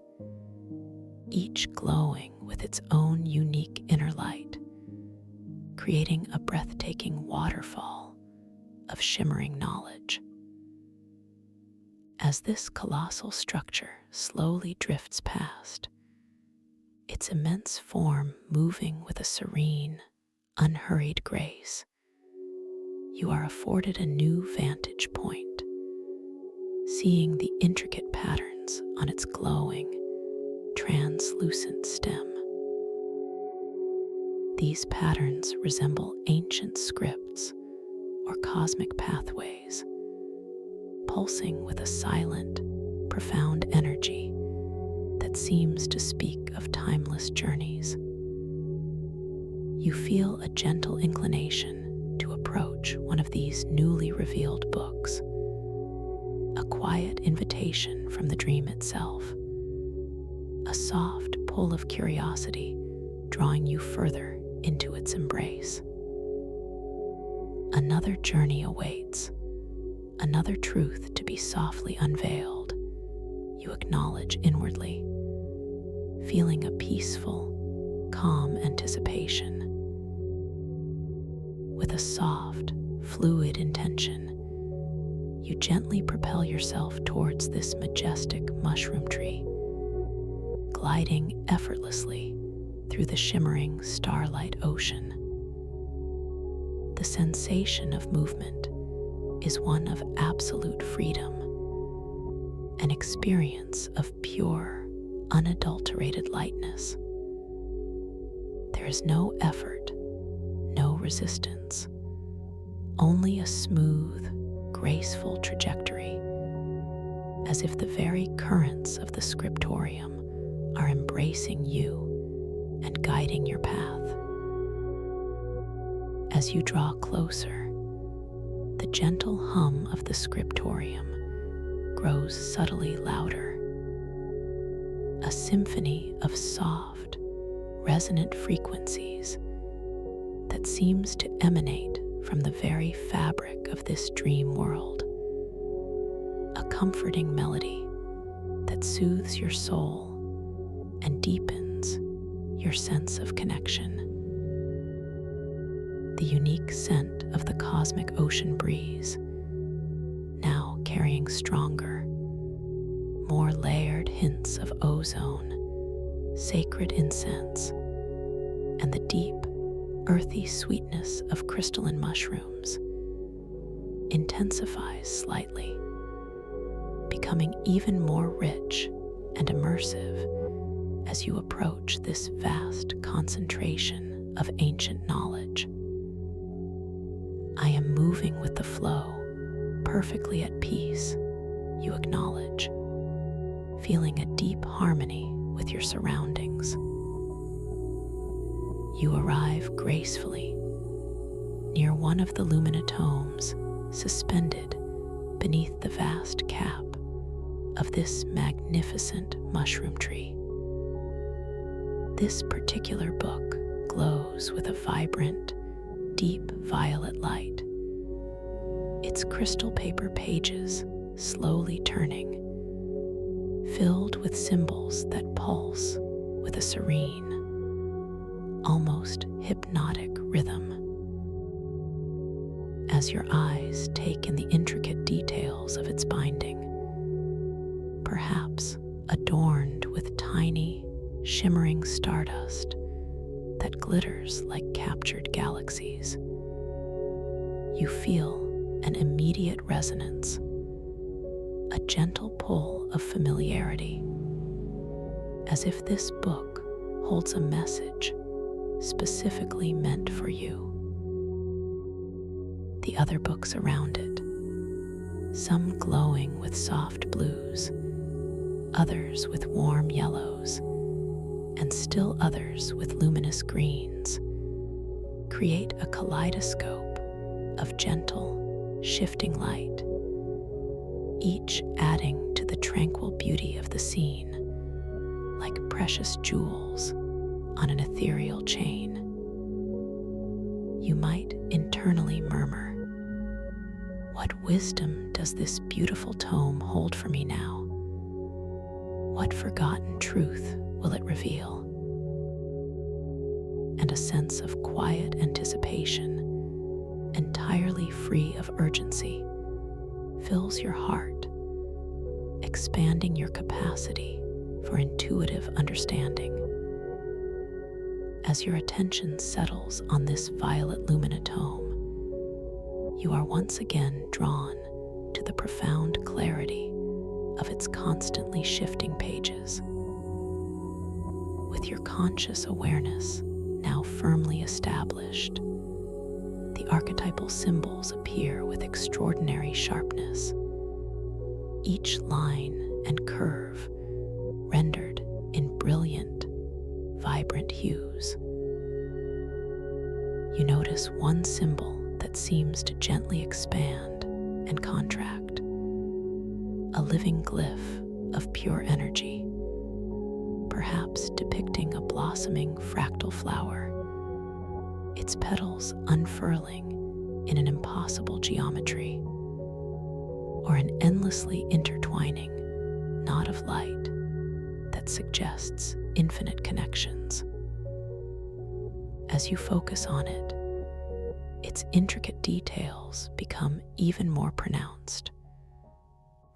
each glowing with its own unique inner light, creating a breathtaking waterfall of shimmering knowledge. As this colossal structure slowly drifts past, its immense form moving with a serene, unhurried grace, you are afforded a new vantage point, seeing the intricate patterns on its glowing, translucent stem. These patterns resemble ancient scripts or cosmic pathways, pulsing with a silent, profound energy that seems to speak of timeless journeys. You feel a gentle inclination to approach one of these newly revealed books, a quiet invitation from the dream itself, a soft pull of curiosity drawing you further into its embrace. Another journey awaits, another truth to be softly unveiled, you acknowledge inwardly, feeling a peaceful, calm anticipation. With a soft, fluid intention, you gently propel yourself towards this majestic mushroom tree, gliding effortlessly through the shimmering starlight ocean. The sensation of movement is one of absolute freedom, an experience of pure, unadulterated lightness. There is no effort, no resistance, only a smooth, graceful trajectory, as if the very currents of the scriptorium are embracing you and guiding your path. As you draw closer, the gentle hum of the scriptorium grows subtly louder, a symphony of soft, resonant frequencies that seems to emanate from the very fabric of this dream world, a comforting melody that soothes your soul and deepens your sense of connection. The unique scent of the cosmic ocean breeze, now carrying stronger, more layered hints of ozone, sacred incense, and the deep, earthy sweetness of crystalline mushrooms, intensifies slightly, becoming even more rich and immersive as you approach this vast concentration of ancient knowledge. I am moving with the flow, perfectly at peace, you acknowledge, feeling a deep harmony with your surroundings. You arrive gracefully near one of the luminatomes suspended beneath the vast cap of this magnificent mushroom tree. This particular book glows with a vibrant, deep violet light, its crystal paper pages slowly turning, filled with symbols that pulse with a serene, almost hypnotic rhythm. As your eyes take in the intricate details of its binding, perhaps adorned with tiny, shimmering stardust that glitters like captured galaxies, you feel an immediate resonance, a gentle pull of familiarity, as if this book holds a message specifically meant for you. The other books around it, some glowing with soft blues, others with warm yellows, and still others with luminous greens, create a kaleidoscope of gentle, shifting light, each adding to the tranquil beauty of the scene, like precious jewels on an ethereal chain. You might internally murmur, "What wisdom does this beautiful tome hold for me now? What forgotten truth will it reveal?" And a sense of quiet anticipation, entirely free of urgency, fills your heart, expanding your capacity for intuitive understanding. As your attention settles on this violet luminatome, you are once again drawn to the profound clarity of its constantly shifting pages. With your conscious awareness now firmly established, the archetypal symbols appear with extraordinary sharpness, each line and curve rendered in brilliant, vibrant hues. You notice one symbol that seems to gently expand and contract, a living glyph of pure energy, perhaps depicting a blossoming fractal flower, its petals unfurling in an impossible geometry, or an endlessly intertwining knot of light that suggests infinite connections. As you focus on it, its intricate details become even more pronounced,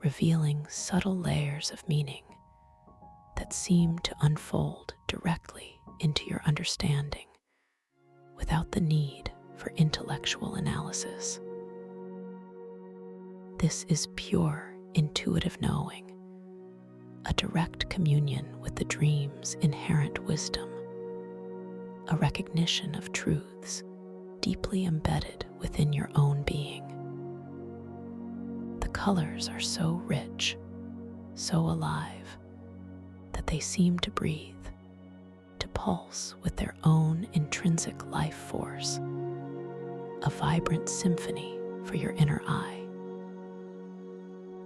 revealing subtle layers of meaning that seem to unfold directly into your understanding without the need for intellectual analysis. This is pure intuitive knowing, a direct communion with the dream's inherent wisdom, a recognition of truths deeply embedded within your own being. The colors are so rich, so alive, that they seem to breathe, to pulse with their own intrinsic life force, a vibrant symphony for your inner eye.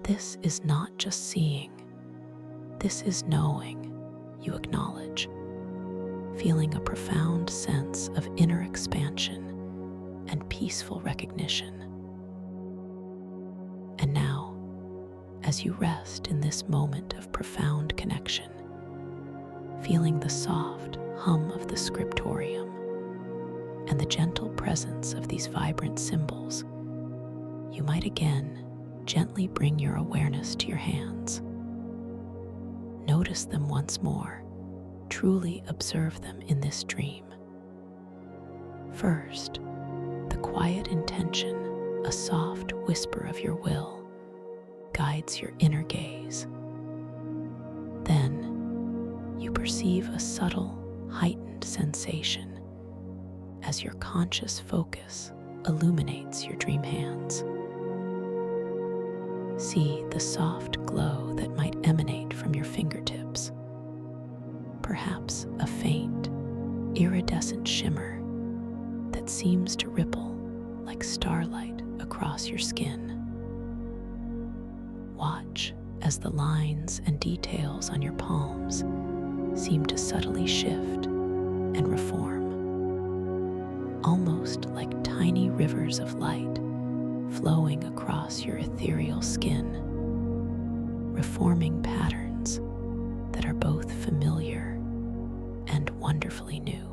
This is not just seeing, this is knowing, you acknowledge, feeling a profound sense of inner expansion and peaceful recognition. And now, as you rest in this moment of profound connection, feeling the soft hum of the scriptorium and the gentle presence of these vibrant symbols, you might again gently bring your awareness to your hands. Notice them once more, truly observe them in this dream. First, the quiet intention, a soft whisper of your will, guides your inner gaze. Then, you perceive a subtle, heightened sensation as your conscious focus illuminates your dream hands. See the soft glow that might emanate from your fingertips, perhaps a faint, iridescent shimmer that seems to ripple like starlight across your skin. Watch as the lines and details on your palms seem to subtly shift and reform, almost like tiny rivers of light flowing across your ethereal skin, reforming patterns that are both familiar and wonderfully new.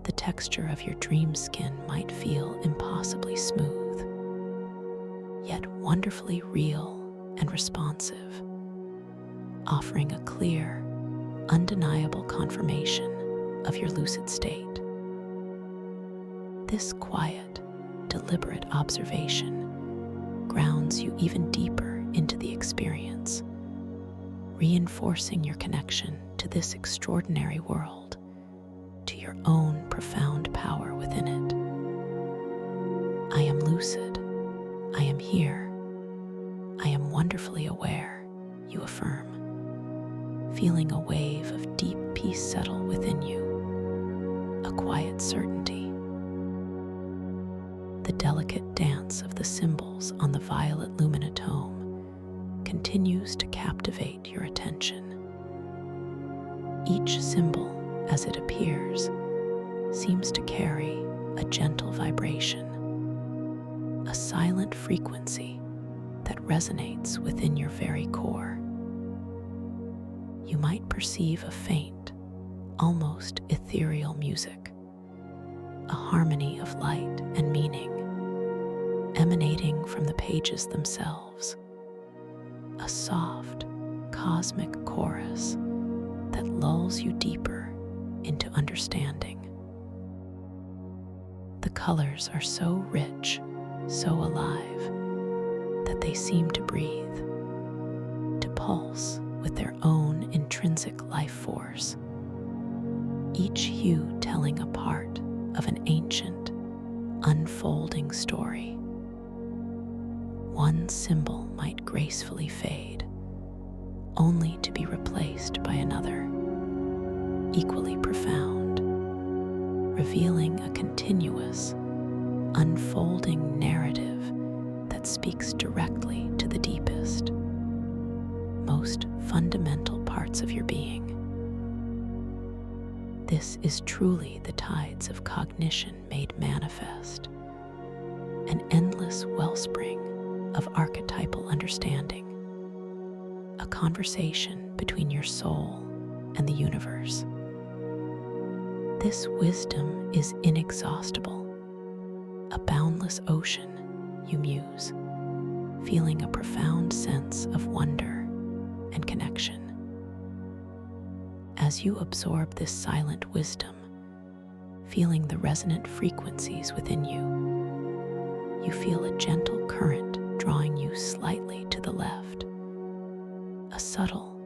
The texture of your dream skin might feel impossibly smooth, yet wonderfully real and responsive, offering a clear, undeniable confirmation of your lucid state. This quiet, deliberate observation grounds you even deeper into the experience, reinforcing your connection to this extraordinary world, to your own profound power within it. I am lucid. I am here. I am wonderfully aware, you affirm, feeling a wave of deep peace settle within you, a quiet certainty. The delicate dance of the symbols on the violet luminotome continues to captivate your attention. Each symbol, as it appears, seems to carry a gentle vibration, a silent frequency that resonates within your very core. You might perceive a faint, almost ethereal music, a harmony of light and meaning, emanating from the pages themselves, a soft, cosmic chorus that lulls you deeper into understanding. The colors are so rich, so alive, that they seem to breathe, to pulse with their own intrinsic life force, each hue telling a part of an ancient, unfolding story. One symbol might gracefully fade, only to be replaced by another, equally profound, revealing a continuous, unfolding narrative that speaks directly to the deepest, most fundamental parts of your being. This is truly the tides of cognition made manifest, an endless wellspring of archetypal understanding, a conversation between your soul and the universe. This wisdom is inexhaustible, a boundless ocean, you muse, feeling a profound sense of wonder and connection. As you absorb this silent wisdom, feeling the resonant frequencies within you, you feel a gentle current drawing you slightly to the left, a subtle,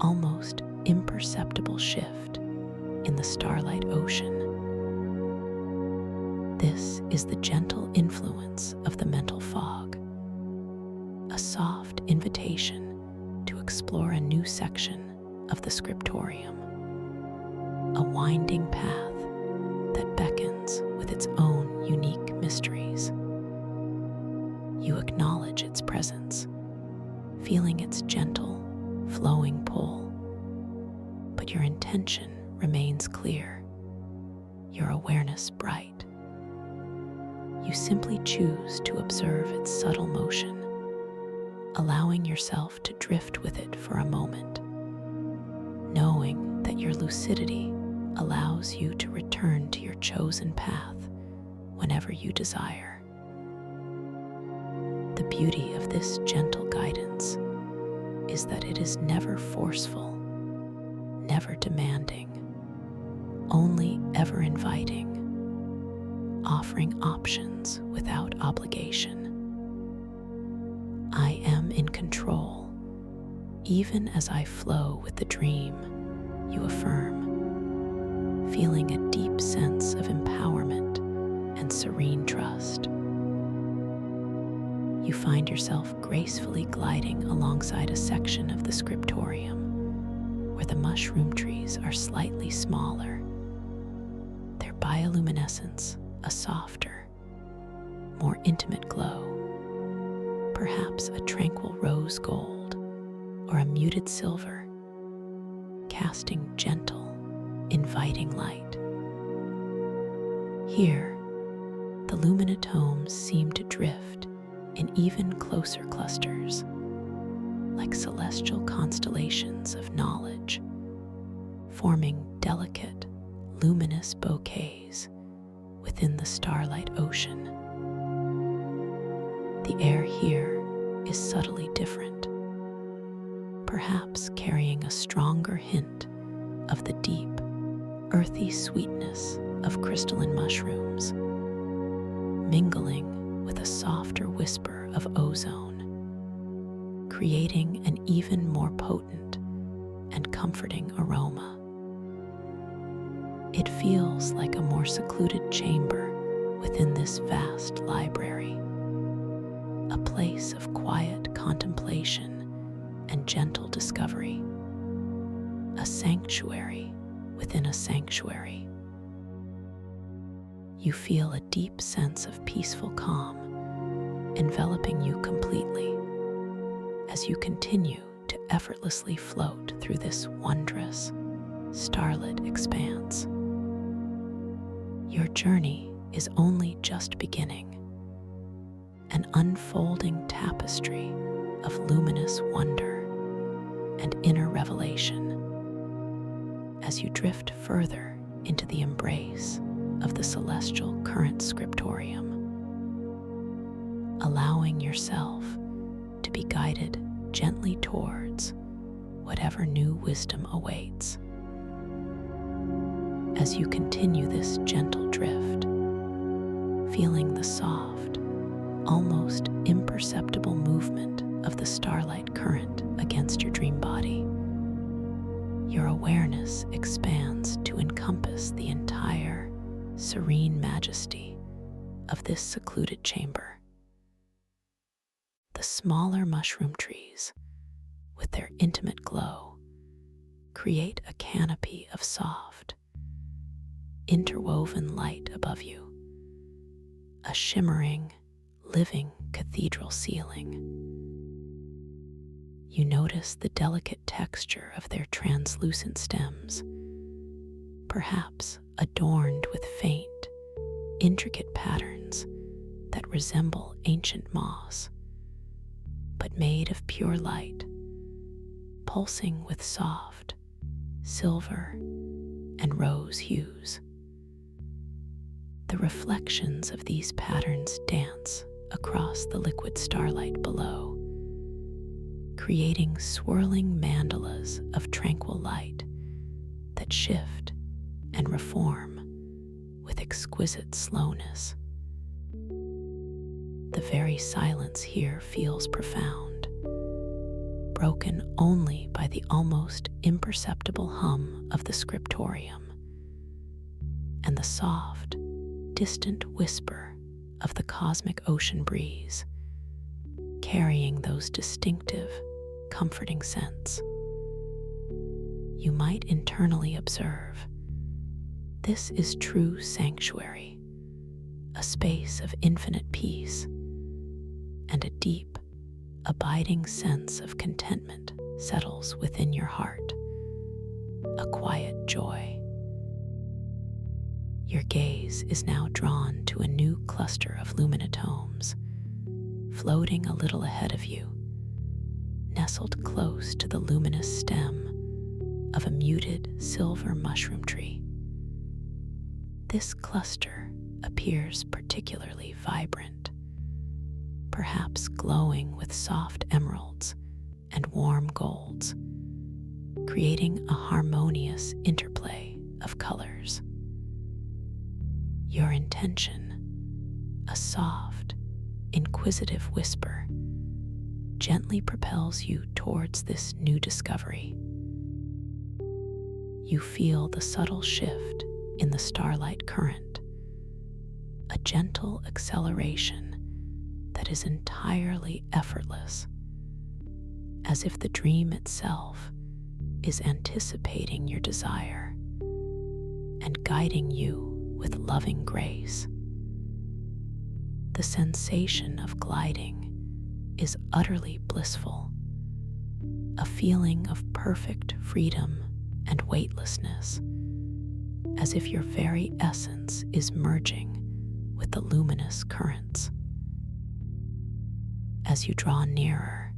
almost imperceptible shift in the starlight ocean. This is the gentle influence of the mental fog, a soft invitation to explore a new section of the scriptorium, a winding path that beckons with its own unique mysteries. You acknowledge its presence, feeling its gentle, flowing pull, but your intention remains clear, your awareness bright. You simply choose to observe its subtle motion, allowing yourself to drift with it for a moment, knowing that your lucidity allows you to return to your chosen path whenever you desire. The beauty of this gentle guidance is that it is never forceful, never demanding, only ever inviting, offering options without obligation. I am in control, even as I flow with the dream, you affirm, feeling a deep sense of empowerment and serene trust. You find yourself gracefully gliding alongside a section of the scriptorium where the mushroom trees are slightly smaller, their bioluminescence a softer, more intimate glow, perhaps a tranquil rose gold or a muted silver, casting gentle, inviting light. Here, the luminatomes seem to drift in even closer clusters, like celestial constellations of knowledge, forming delicate, luminous bouquets within the starlight ocean. The air here is subtly different, perhaps carrying a stronger hint of the deep, earthy sweetness of crystalline mushrooms, mingling with a softer whisper of ozone, creating an even more potent and comforting aroma. It feels like a more secluded chamber within this vast library, a place of quiet contemplation and gentle discovery, a sanctuary within a sanctuary. You feel a deep sense of peaceful calm enveloping you completely as you continue to effortlessly float through this wondrous, starlit expanse. Your journey is only just beginning, an unfolding tapestry of luminous wonder and inner revelation as you drift further into the embrace of the celestial current scriptorium, allowing yourself to be guided gently towards whatever new wisdom awaits. As you continue this gentle drift, feeling the soft, almost imperceptible movement of the starlight current against your dream body, your awareness expands to encompass the entire serene majesty of this secluded chamber. The smaller mushroom trees, with their intimate glow, create a canopy of soft, interwoven light above you, a shimmering, living cathedral ceiling. You notice the delicate texture of their translucent stems, perhaps adorned with faint, intricate patterns that resemble ancient moss, but made of pure light, pulsing with soft, silver, and rose hues. The reflections of these patterns dance across the liquid starlight below, creating swirling mandalas of tranquil light that shift and reform with exquisite slowness. The very silence here feels profound, broken only by the almost imperceptible hum of the scriptorium and the soft, distant whisper of the cosmic ocean breeze, carrying those distinctive, comforting scents. You might internally observe, this is true sanctuary, a space of infinite peace, and a deep, abiding sense of contentment settles within your heart, a quiet joy. Your gaze is now drawn to a new cluster of luminatomes, floating a little ahead of you, nestled close to the luminous stem of a muted silver mushroom tree. This cluster appears particularly vibrant, perhaps glowing with soft emeralds and warm golds, creating a harmonious interplay of colors. Your intention, a soft, inquisitive whisper, gently propels you towards this new discovery. You feel the subtle shift in the starlight current, a gentle acceleration that is entirely effortless, as if the dream itself is anticipating your desire and guiding you with loving grace. The sensation of gliding is utterly blissful, a feeling of perfect freedom and weightlessness, as if your very essence is merging with the luminous currents. As you draw nearer,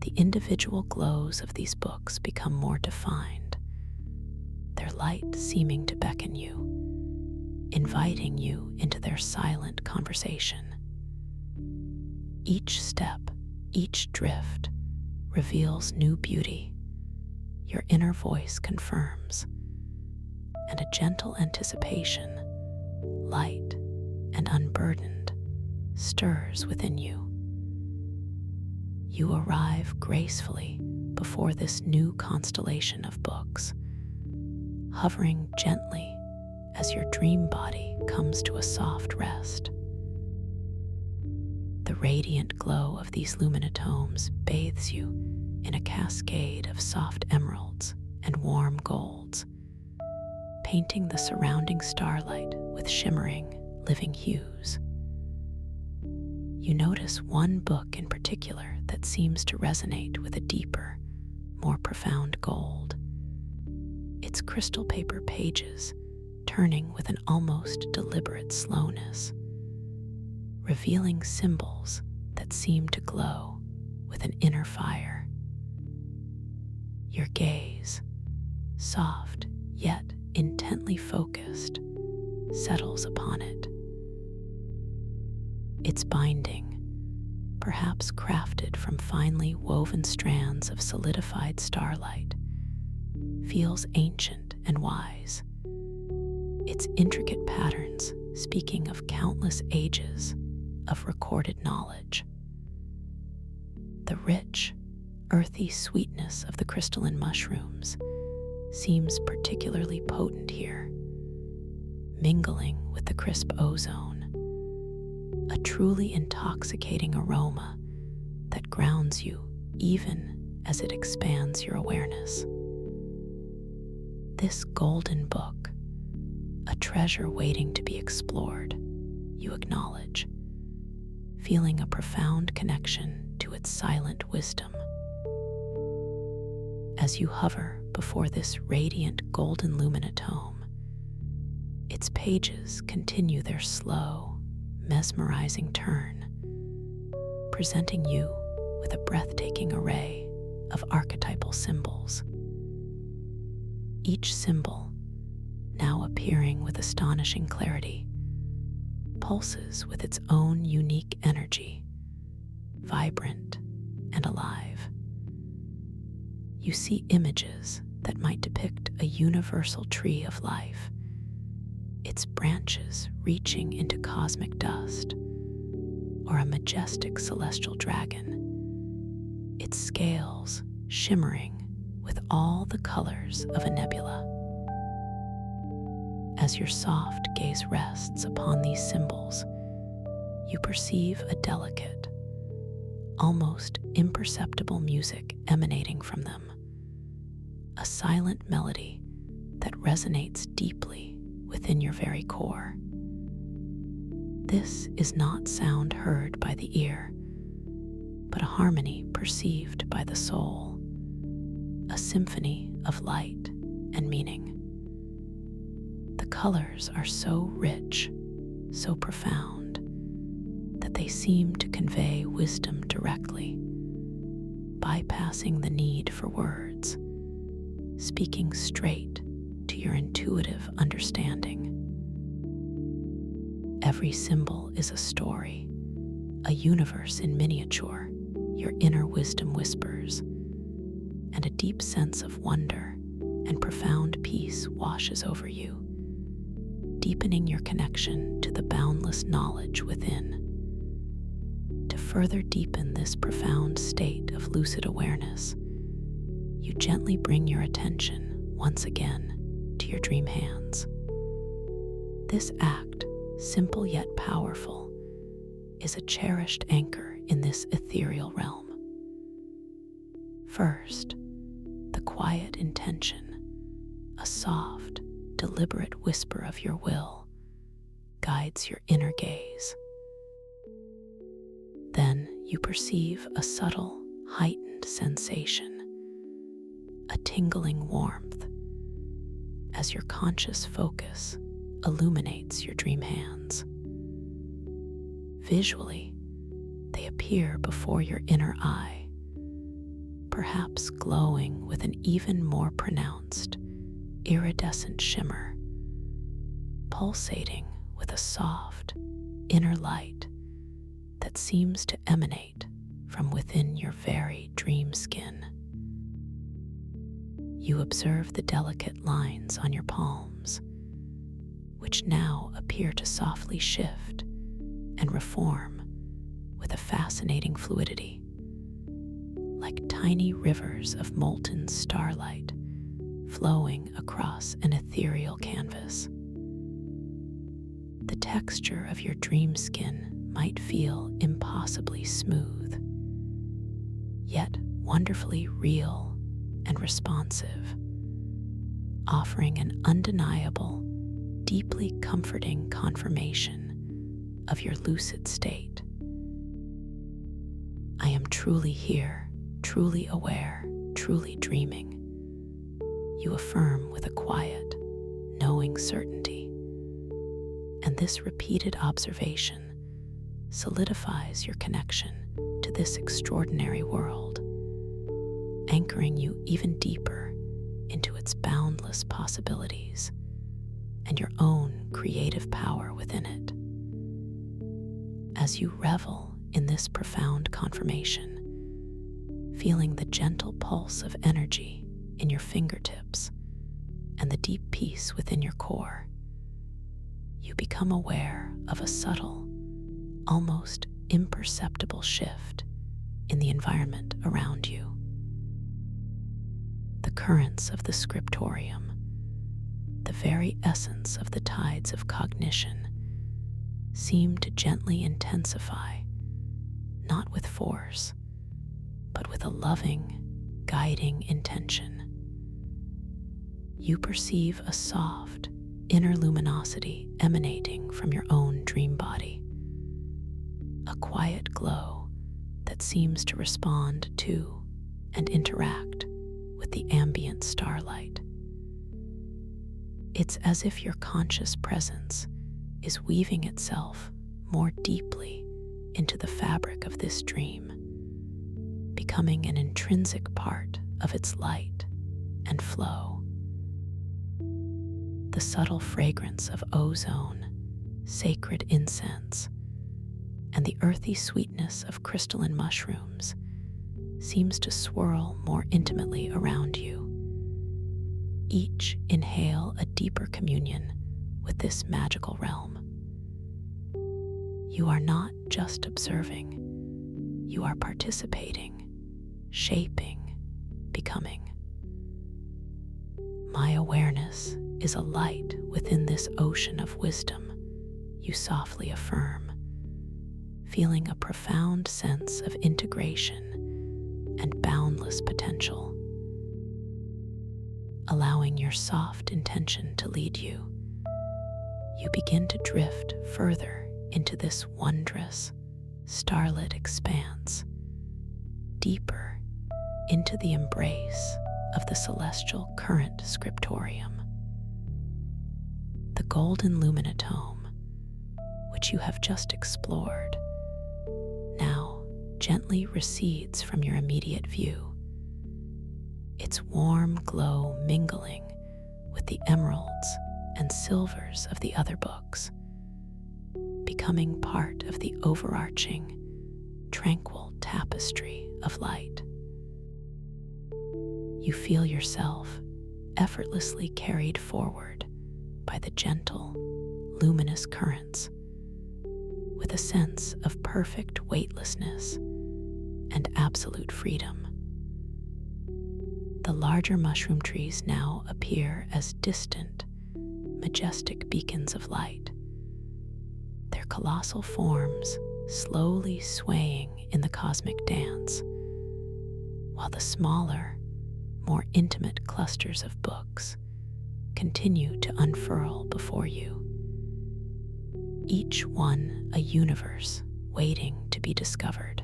the individual glows of these books become more defined, their light seeming to beckon you, inviting you into their silent conversation. Each step, each drift, reveals new beauty, your inner voice confirms, and a gentle anticipation, light and unburdened, stirs within you. You arrive gracefully before this new constellation of books, hovering gently as your dream body comes to a soft rest. The radiant glow of these luminatomes bathes you in a cascade of soft emeralds and warm golds, painting the surrounding starlight with shimmering, living hues. You notice one book in particular that seems to resonate with a deeper, more profound gold. Its crystal paper pages turning with an almost deliberate slowness, revealing symbols that seem to glow with an inner fire. Your gaze, soft yet intently focused, settles upon it. Its binding, perhaps crafted from finely woven strands of solidified starlight, feels ancient and wise, its intricate patterns speaking of countless ages of recorded knowledge. The rich, earthy sweetness of the crystalline mushrooms seems particularly potent here, mingling with the crisp ozone, a truly intoxicating aroma that grounds you even as it expands your awareness. This golden book, a treasure waiting to be explored, you acknowledge, feeling a profound connection to its silent wisdom. As you hover before this radiant golden luminatome, its pages continue their slow, mesmerizing turn, presenting you with a breathtaking array of archetypal symbols. Each symbol, now appearing with astonishing clarity, pulses with its own unique energy, vibrant and alive. You see images that might depict a universal tree of life, its branches reaching into cosmic dust, or a majestic celestial dragon, its scales shimmering with all the colors of a nebula. As your soft gaze rests upon these symbols, you perceive a delicate, almost imperceptible music emanating from them, a silent melody that resonates deeply within your very core. This is not sound heard by the ear, but a harmony perceived by the soul, a symphony of light and meaning. The colors are so rich, so profound, that they seem to convey wisdom directly, bypassing the need for words, speaking straight to your intuitive understanding. Every symbol is a story, a universe in miniature, your inner wisdom whispers, and a deep sense of wonder and profound peace washes over you, deepening your connection to the boundless knowledge within. To further deepen this profound state of lucid awareness, you gently bring your attention once again to your dream hands. This act, simple yet powerful, is a cherished anchor in this ethereal realm. First, the quiet intention, a soft, deliberate whisper of your will, guides your inner gaze. Then you perceive a subtle, heightened sensation, a tingling warmth, as your conscious focus illuminates your dream hands. Visually, they appear before your inner eye, perhaps glowing with an even more pronounced, iridescent shimmer, pulsating with a soft, inner light that seems to emanate from within your very dream skin. You observe the delicate lines on your palms, which now appear to softly shift and reform with a fascinating fluidity, like tiny rivers of molten starlight flowing across an ethereal canvas. The texture of your dream skin might feel impossibly smooth, yet wonderfully real and responsive, offering an undeniable, deeply comforting confirmation of your lucid state. I am truly here, truly aware, truly dreaming, you affirm with a quiet, knowing certainty. And this repeated observation solidifies your connection to this extraordinary world, anchoring you even deeper into its boundless possibilities and your own creative power within it. As you revel in this profound confirmation, feeling the gentle pulse of energy in your fingertips and the deep peace within your core, you become aware of a subtle, almost imperceptible shift in the environment around you. The currents of the scriptorium, the very essence of the tides of cognition, seem to gently intensify, not with force, but with a loving, guiding intention. You perceive a soft, inner luminosity emanating from your own dream body, a quiet glow that seems to respond to and interact with the ambient starlight. It's as if your conscious presence is weaving itself more deeply into the fabric of this dream, becoming an intrinsic part of its light and flow. The subtle fragrance of ozone, sacred incense, and the earthy sweetness of crystalline mushrooms seems to swirl more intimately around you. Each inhale a deeper communion with this magical realm. You are not just observing, you are participating, shaping, becoming. My awareness is a light within this ocean of wisdom, you softly affirm, feeling a profound sense of integration and boundless potential. Allowing your soft intention to lead you, you begin to drift further into this wondrous, starlit expanse, deeper into the embrace of the celestial current scriptorium. The golden luminatome, which you have just explored, now gently recedes from your immediate view, its warm glow mingling with the emeralds and silvers of the other books, becoming part of the overarching, tranquil tapestry of light. You feel yourself effortlessly carried forward by the gentle, luminous currents, with a sense of perfect weightlessness and absolute freedom. The larger mushroom trees now appear as distant, majestic beacons of light, their colossal forms slowly swaying in the cosmic dance, while the smaller, more intimate clusters of books continue to unfurl before you, each one a universe waiting to be discovered.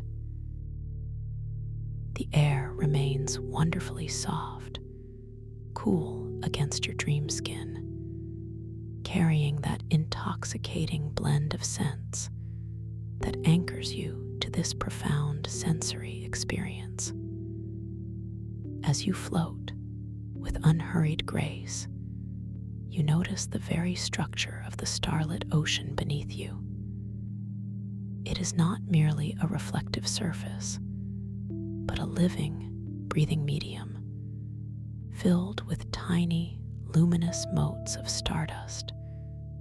The air remains wonderfully soft, cool against your dream skin, carrying that intoxicating blend of scents that anchors you to this profound sensory experience. As you float with unhurried grace, you notice the very structure of the starlit ocean beneath you. It is not merely a reflective surface, but a living, breathing medium filled with tiny, luminous motes of stardust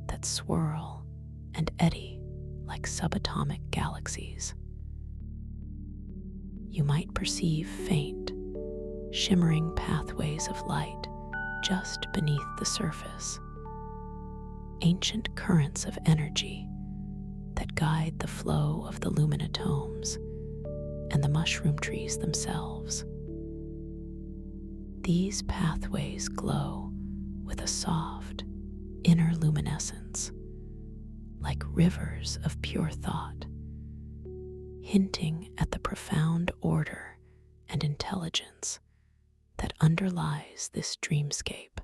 that swirl and eddy like subatomic galaxies. You might perceive faint, shimmering pathways of light just beneath the surface, ancient currents of energy that guide the flow of the luminatomes and the mushroom trees themselves. These pathways glow with a soft, inner luminescence, like rivers of pure thought, hinting at the profound order and intelligence that underlies this dreamscape.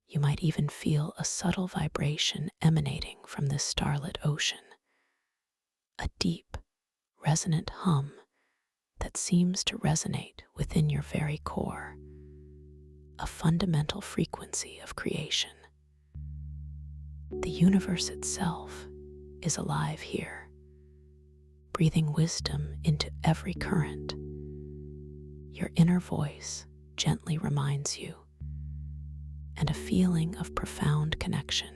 You might even feel a subtle vibration emanating from this starlit ocean, a deep, resonant hum that seems to resonate within your very core, a fundamental frequency of creation. The universe itself is alive here, breathing wisdom into every current. Your inner voice gently reminds you, and a feeling of profound connection,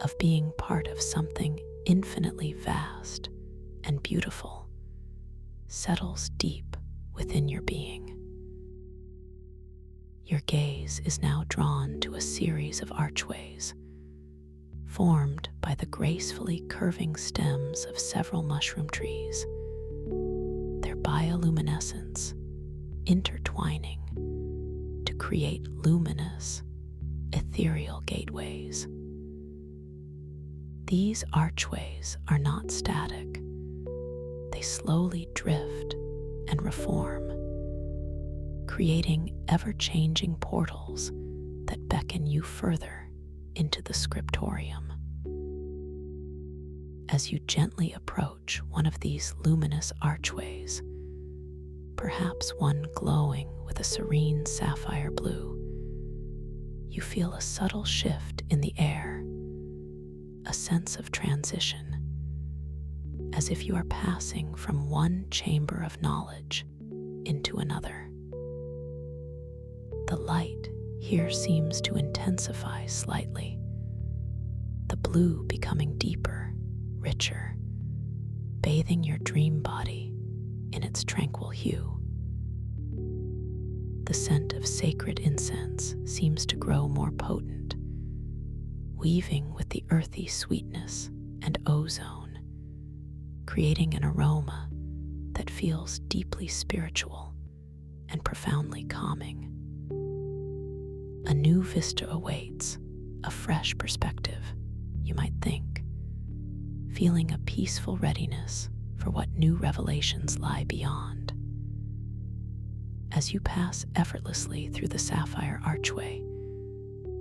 of being part of something infinitely vast and beautiful, settles deep within your being. Your gaze is now drawn to a series of archways, formed by the gracefully curving stems of several mushroom trees, their bioluminescence intertwining to create luminous, ethereal gateways. These archways are not static. They slowly drift and reform, creating ever-changing portals that beckon you further into the scriptorium. As you gently approach one of these luminous archways, perhaps one glowing with a serene sapphire blue, you feel a subtle shift in the air, a sense of transition, as if you are passing from one chamber of knowledge into another. The light here seems to intensify slightly, the blue becoming deeper, richer, bathing your dream body in its tranquil hue. The scent of sacred incense seems to grow more potent, weaving with the earthy sweetness and ozone, creating an aroma that feels deeply spiritual and profoundly calming. A new vista awaits, a fresh perspective, you might think, feeling a peaceful readiness for what new revelations lie beyond. As you pass effortlessly through the sapphire archway,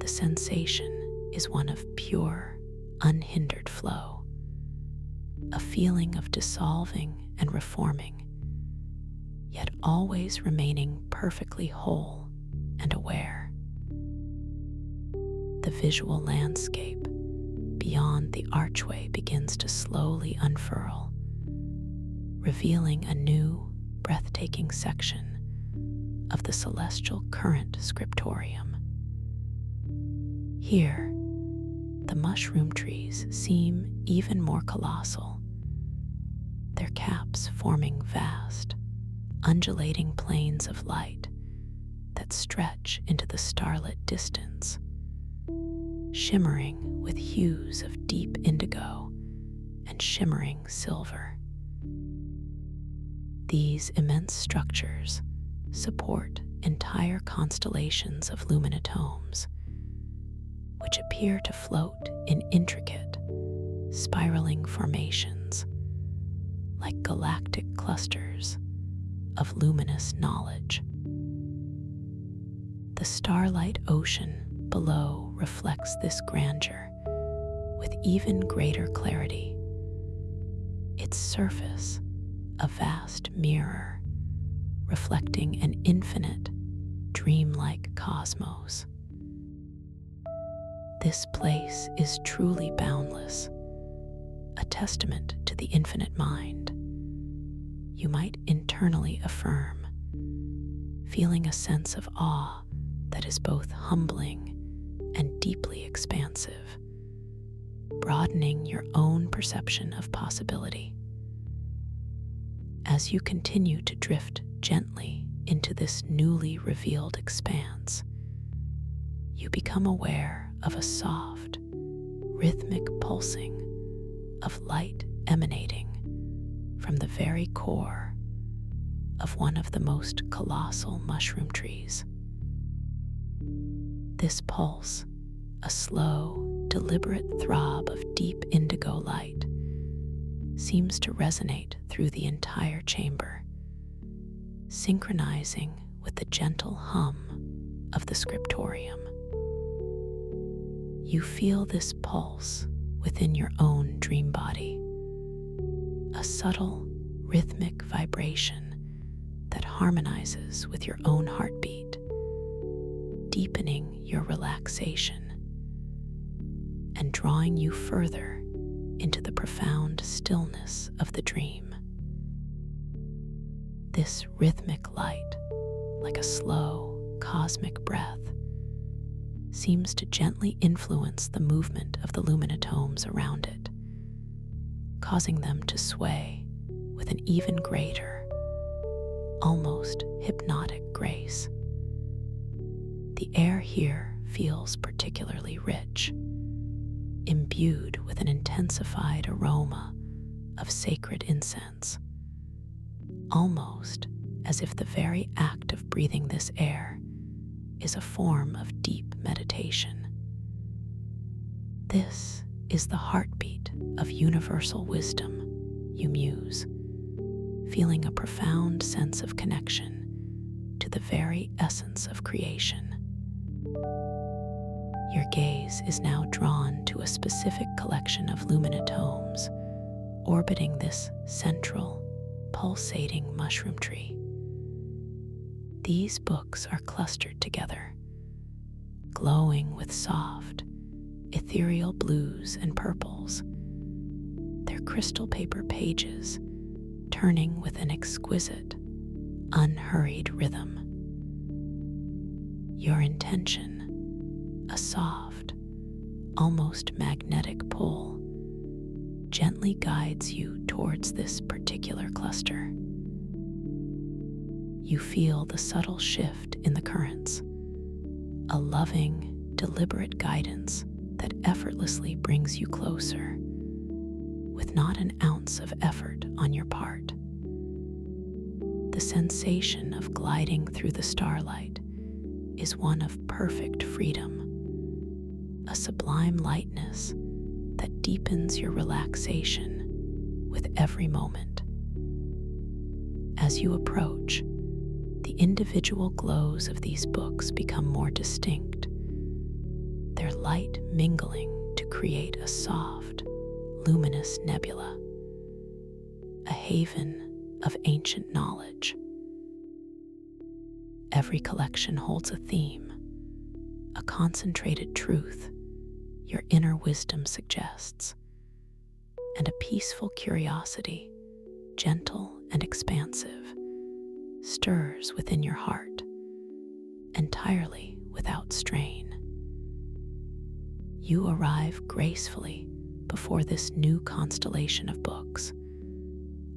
the sensation is one of pure, unhindered flow, a feeling of dissolving and reforming, yet always remaining perfectly whole and aware. The visual landscape beyond the archway begins to slowly unfurl, revealing a new, breathtaking section of the celestial current scriptorium. Here, the mushroom trees seem even more colossal, their caps forming vast, undulating plains of light that stretch into the starlit distance, shimmering with hues of deep indigo and shimmering silver. These immense structures support entire constellations of luminatomes, which appear to float in intricate, spiraling formations like galactic clusters of luminous knowledge. The starlight ocean below reflects this grandeur with even greater clarity, its surface a vast mirror reflecting an infinite, dreamlike cosmos. This place is truly boundless, a testament to the infinite mind. You might internally affirm, feeling a sense of awe that is both humbling and deeply expansive, broadening your own perception of possibility. As you continue to drift gently into this newly revealed expanse, you become aware of a soft, rhythmic pulsing of light emanating from the very core of one of the most colossal mushroom trees. This pulse, a slow, deliberate throb of deep indigo light, seems to resonate through the entire chamber, synchronizing with the gentle hum of the scriptorium. You feel this pulse within your own dream body, a subtle, rhythmic vibration that harmonizes with your own heartbeat, deepening your relaxation and drawing you further into the profound stillness of the dream. This rhythmic light, like a slow, cosmic breath, seems to gently influence the movement of the luminatomes around it, causing them to sway with an even greater, almost hypnotic grace. The air here feels particularly rich, imbued with an intensified aroma of sacred incense, almost as if the very act of breathing this air is a form of deep meditation. This is the heartbeat of universal wisdom, you muse, feeling a profound sense of connection to the very essence of creation. Your gaze is now drawn to a specific collection of luminatomes orbiting this central, pulsating mushroom tree. These books are clustered together, glowing with soft, ethereal blues and purples, their crystal paper pages turning with an exquisite, unhurried rhythm. Your intention, a soft, almost magnetic pull, gently guides you towards this particular cluster. You feel the subtle shift in the currents, a loving, deliberate guidance that effortlessly brings you closer, with not an ounce of effort on your part. The sensation of gliding through the starlight is one of perfect freedom, a sublime lightness that deepens your relaxation with every moment. As you approach, the individual glows of these books become more distinct, their light mingling to create a soft, luminous nebula, a haven of ancient knowledge. Every collection holds a theme, a concentrated truth your inner wisdom suggests, and a peaceful curiosity, gentle and expansive, stirs within your heart, entirely without strain. You arrive gracefully before this new constellation of books,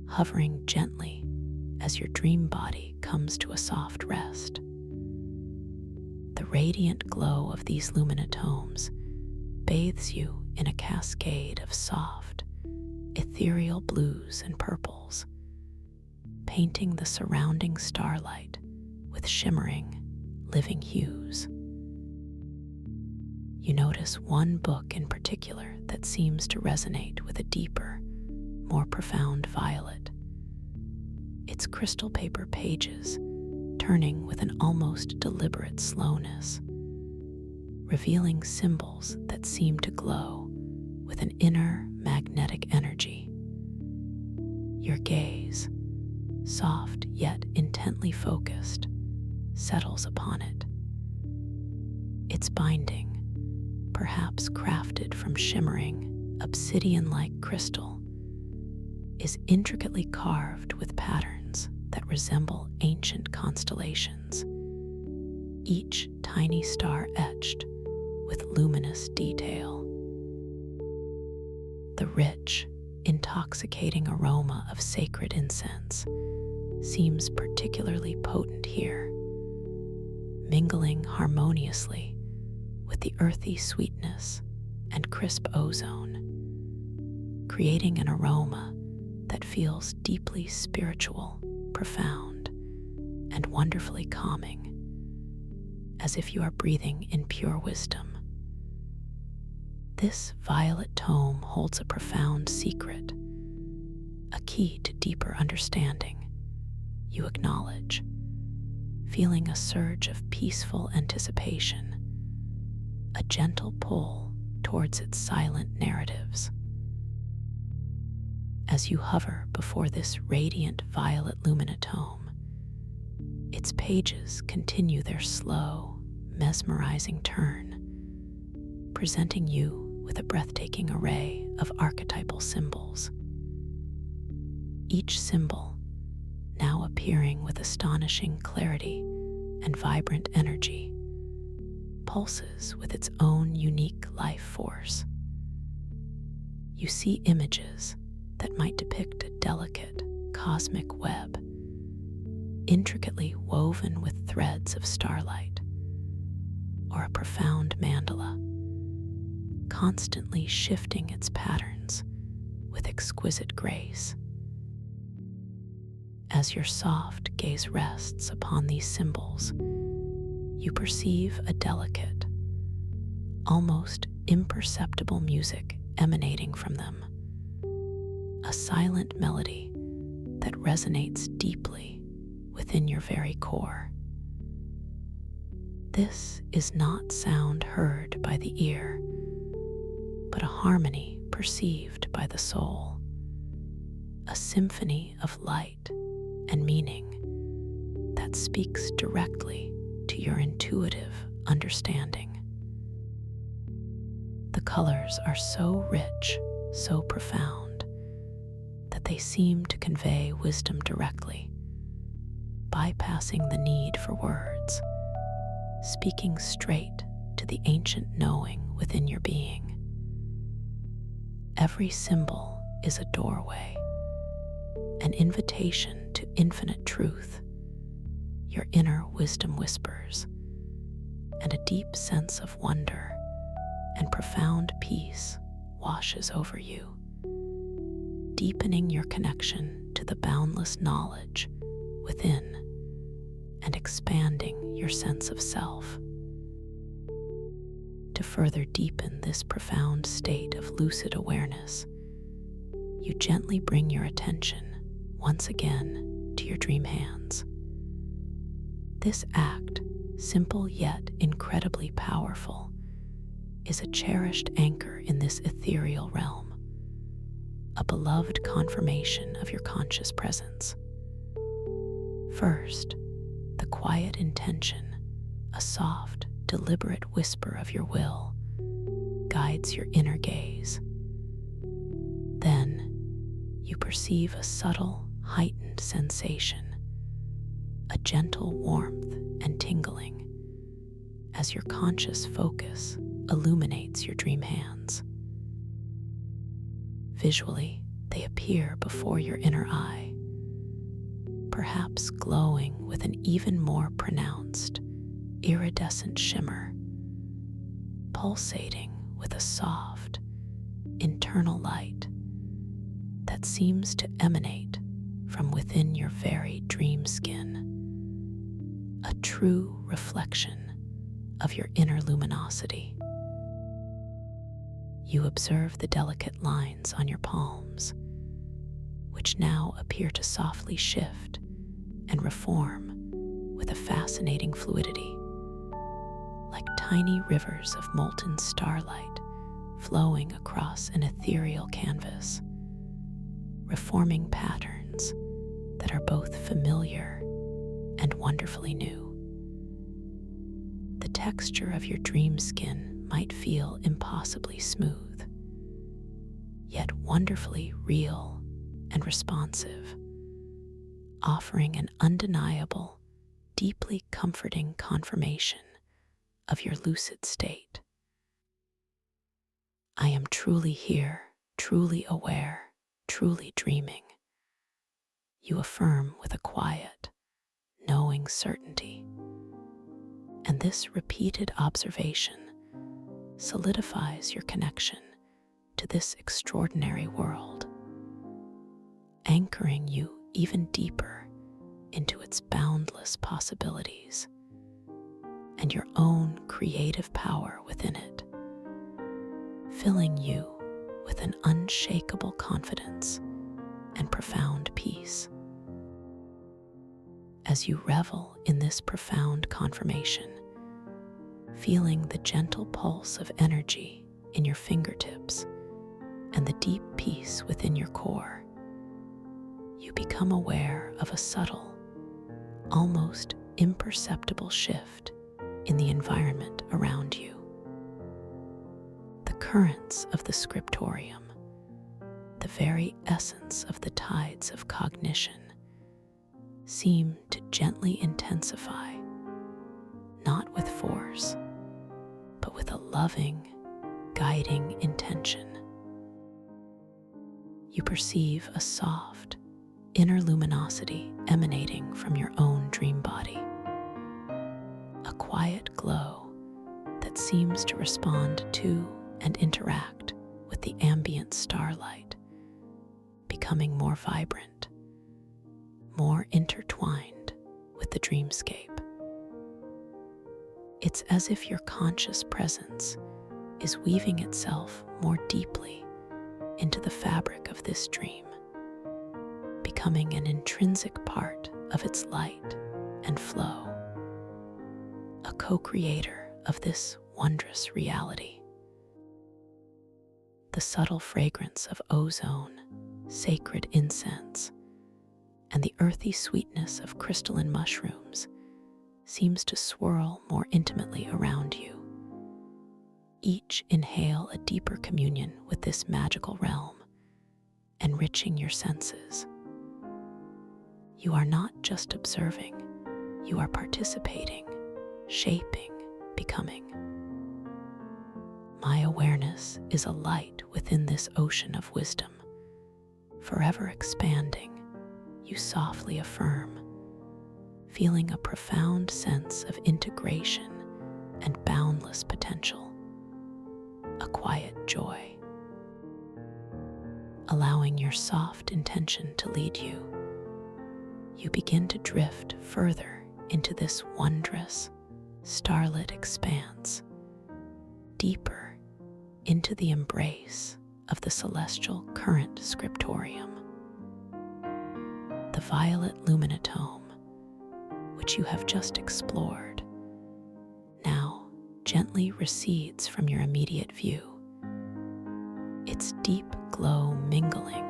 hovering gently as your dream body comes to a soft rest. The radiant glow of these luminatomes bathes you in a cascade of soft, ethereal blues and purples, painting the surrounding starlight with shimmering, living hues. You notice one book in particular that seems to resonate with a deeper, more profound violet. Its crystal paper pages turning with an almost deliberate slowness, revealing symbols that seem to glow with an inner magnetic energy. Your gaze, soft yet intently focused, settles upon it. Its binding, perhaps crafted from shimmering, obsidian-like crystal, is intricately carved with patterns that resemble ancient constellations, each tiny star etched with luminous detail. The rich, intoxicating aroma of sacred incense seems particularly potent here, mingling harmoniously with the earthy sweetness and crisp ozone, creating an aroma that feels deeply spiritual, profound, and wonderfully calming, as if you are breathing in pure wisdom. This violet tome holds a profound secret, a key to deeper understanding. You acknowledge, feeling a surge of peaceful anticipation, a gentle pull towards its silent narratives. As you hover before this radiant violet luminatome, its pages continue their slow, mesmerizing turn, presenting you with a breathtaking array of archetypal symbols. Each symbol, now appearing with astonishing clarity and vibrant energy, pulses with its own unique life force. You see images that might depict a delicate cosmic web, intricately woven with threads of starlight, or a profound mandala, constantly shifting its patterns with exquisite grace. As your soft gaze rests upon these symbols, you perceive a delicate, almost imperceptible music emanating from them, a silent melody that resonates deeply within your very core. This is not sound heard by the ear, but a harmony perceived by the soul, a symphony of light and meaning that speaks directly to your intuitive understanding. The colors are so rich, so profound, that they seem to convey wisdom directly, bypassing the need for words, speaking straight to the ancient knowing within your being. Every symbol is a doorway, an invitation to infinite truth. Your inner wisdom whispers, and a deep sense of wonder and profound peace washes over you, deepening your connection to the boundless knowledge within and expanding your sense of self. To further deepen this profound state of lucid awareness, you gently bring your attention once again to your dream hands. This act, simple yet incredibly powerful, is a cherished anchor in this ethereal realm, a beloved confirmation of your conscious presence. First, the quiet intention, a soft, deliberate whisper of your will, guides your inner gaze. Then, you perceive a subtle, heightened sensation, a gentle warmth and tingling, as your conscious focus illuminates your dream hands. Visually, they appear before your inner eye, perhaps glowing with an even more pronounced, iridescent shimmer, pulsating with a soft, internal light that seems to emanate from within your very dream skin, a true reflection of your inner luminosity. You observe the delicate lines on your palms, which now appear to softly shift and reform with a fascinating fluidity, like tiny rivers of molten starlight flowing across an ethereal canvas, reforming patterns that are both familiar and wonderfully new. The texture of your dream skin might feel impossibly smooth, yet wonderfully real and responsive, offering an undeniable, deeply comforting confirmation of your lucid state. I am truly here, truly aware, truly dreaming, you affirm with a quiet, knowing certainty. And this repeated observation solidifies your connection to this extraordinary world, anchoring you even deeper into its boundless possibilities and your own creative power within it, filling you with an unshakable confidence and profound peace. As you revel in this profound confirmation, feeling the gentle pulse of energy in your fingertips and the deep peace within your core, you become aware of a subtle, almost imperceptible shift in the environment around you. The currents of the scriptorium, the very essence of the tides of cognition, seem to gently intensify, not with force, but with a loving, guiding intention. You perceive a soft, inner luminosity emanating from your own dream body, a quiet glow that seems to respond to and interact with the ambient starlight, becoming more vibrant, more intertwined with the dreamscape. It's as if your conscious presence is weaving itself more deeply into the fabric of this dream, becoming an intrinsic part of its light and flow, a co-creator of this wondrous reality. The subtle fragrance of ozone, sacred incense, and the earthy sweetness of crystalline mushrooms seems to swirl more intimately around you. Each inhale a deeper communion with this magical realm, enriching your senses. You are not just observing, you are participating, shaping, becoming. My awareness is a light within this ocean of wisdom, forever expanding, you softly affirm, feeling a profound sense of integration and boundless potential, a quiet joy. Allowing your soft intention to lead you, you begin to drift further into this wondrous, starlit expanse, deeper into the embrace of the celestial current scriptorium. The violet luminotome, which you have just explored, now gently recedes from your immediate view, its deep glow mingling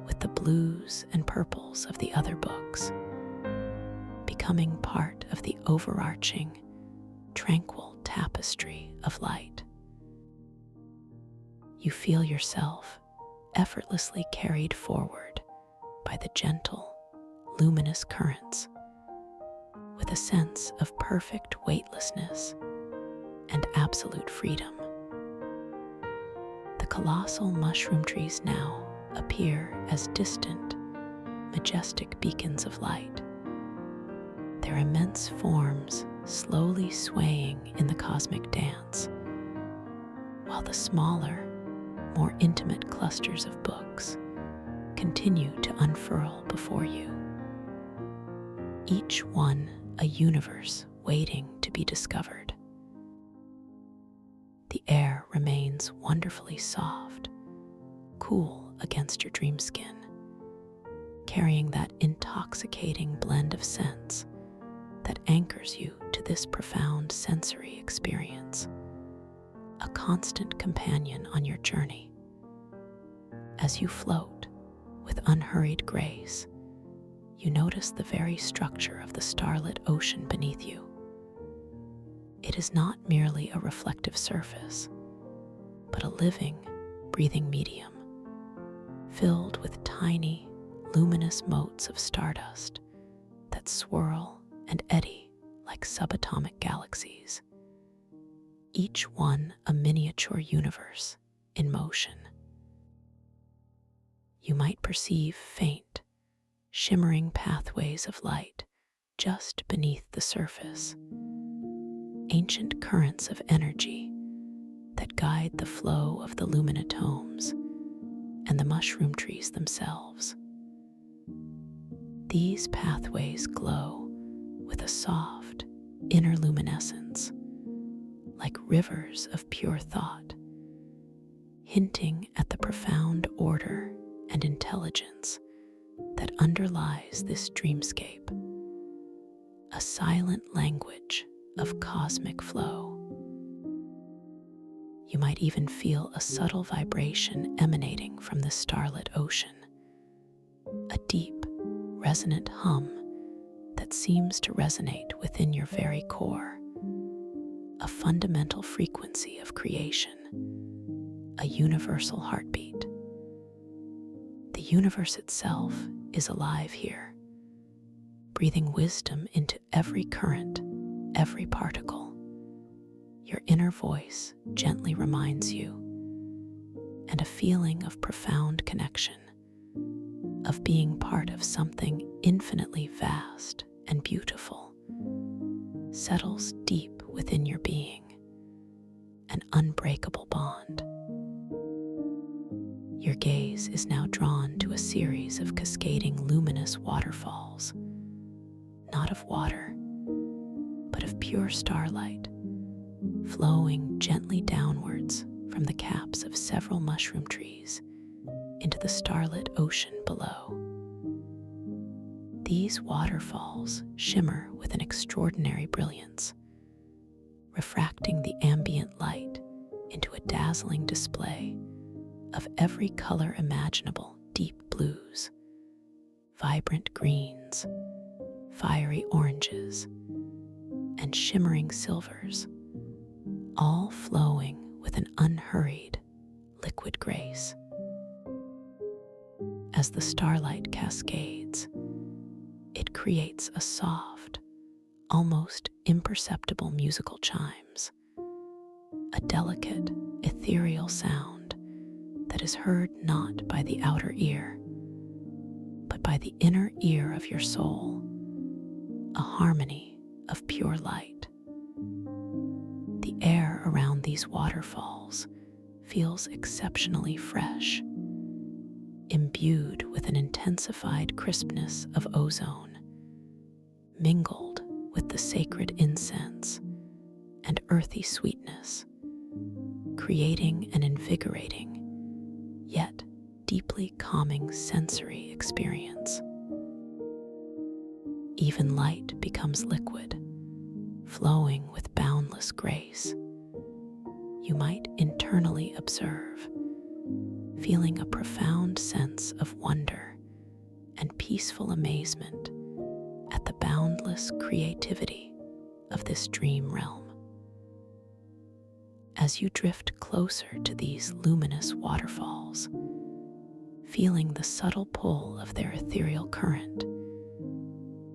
with the blues and purples of the other books, becoming part of the overarching, tranquil tapestry of light. You feel yourself effortlessly carried forward by the gentle, luminous currents, with a sense of perfect weightlessness and absolute freedom. The colossal mushroom trees now appear as distant, majestic beacons of light, their immense forms slowly swaying in the cosmic dance, while the smaller, more intimate clusters of books continue to unfurl before you, each one a universe waiting to be discovered. The air remains wonderfully soft, cool against your dream skin, carrying that intoxicating blend of scents that anchors you to this profound sensory experience, a constant companion on your journey. As you float with unhurried grace, you notice the very structure of the starlit ocean beneath you. It is not merely a reflective surface, but a living, breathing medium, filled with tiny, luminous motes of stardust that swirl and eddy like subatomic galaxies, each one a miniature universe in motion. You might perceive faint, shimmering pathways of light just beneath the surface, ancient currents of energy that guide the flow of the luminatomes and the mushroom trees themselves. These pathways glow with a soft inner luminescence, like rivers of pure thought, hinting at the profound order and intelligence that underlies this dreamscape, a silent language of cosmic flow. You might even feel a subtle vibration emanating from the starlit ocean, a deep, resonant hum that seems to resonate within your very core, a fundamental frequency of creation, a universal heartbeat. The universe itself is alive here, breathing wisdom into every current, every particle. Your inner voice gently reminds you, and a feeling of profound connection, of being part of something infinitely vast and beautiful, settles deep within your being, an unbreakable bond. Your gaze is now drawn to a series of cascading luminous waterfalls, not of water, but of pure starlight, flowing gently downwards from the caps of several mushroom trees into the starlit ocean below. These waterfalls shimmer with an extraordinary brilliance, refracting the ambient light into a dazzling display of every color imaginable: deep blues, vibrant greens, fiery oranges, and shimmering silvers, all flowing with an unhurried, liquid grace. As the starlight cascades, it creates a soft, almost imperceptible musical chimes, a delicate, ethereal sound that is heard not by the outer ear, but by the inner ear of your soul, a harmony of pure light. The air around these waterfalls feels exceptionally fresh, imbued with an intensified crispness of ozone, mingled with the sacred incense and earthy sweetness, creating an invigorating yet deeply calming sensory experience. Even light becomes liquid, flowing with boundless grace. You might internally observe, feeling a profound sense of wonder and peaceful amazement at the boundless creativity of this dream realm. As you drift closer to these luminous waterfalls, feeling the subtle pull of their ethereal current,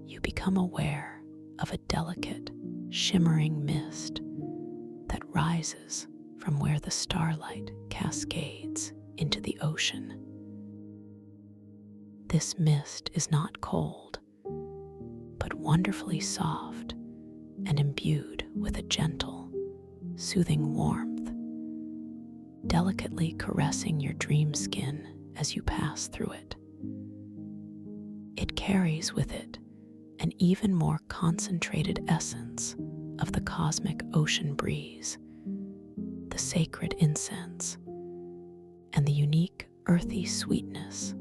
you become aware of a delicate, shimmering mist that rises from where the starlight cascades into the ocean. This mist is not cold, but wonderfully soft and imbued with a gentle, soothing warmth, delicately caressing your dream skin as you pass through it. It carries with it an even more concentrated essence of the cosmic ocean breeze, the sacred incense, and the unique earthy sweetness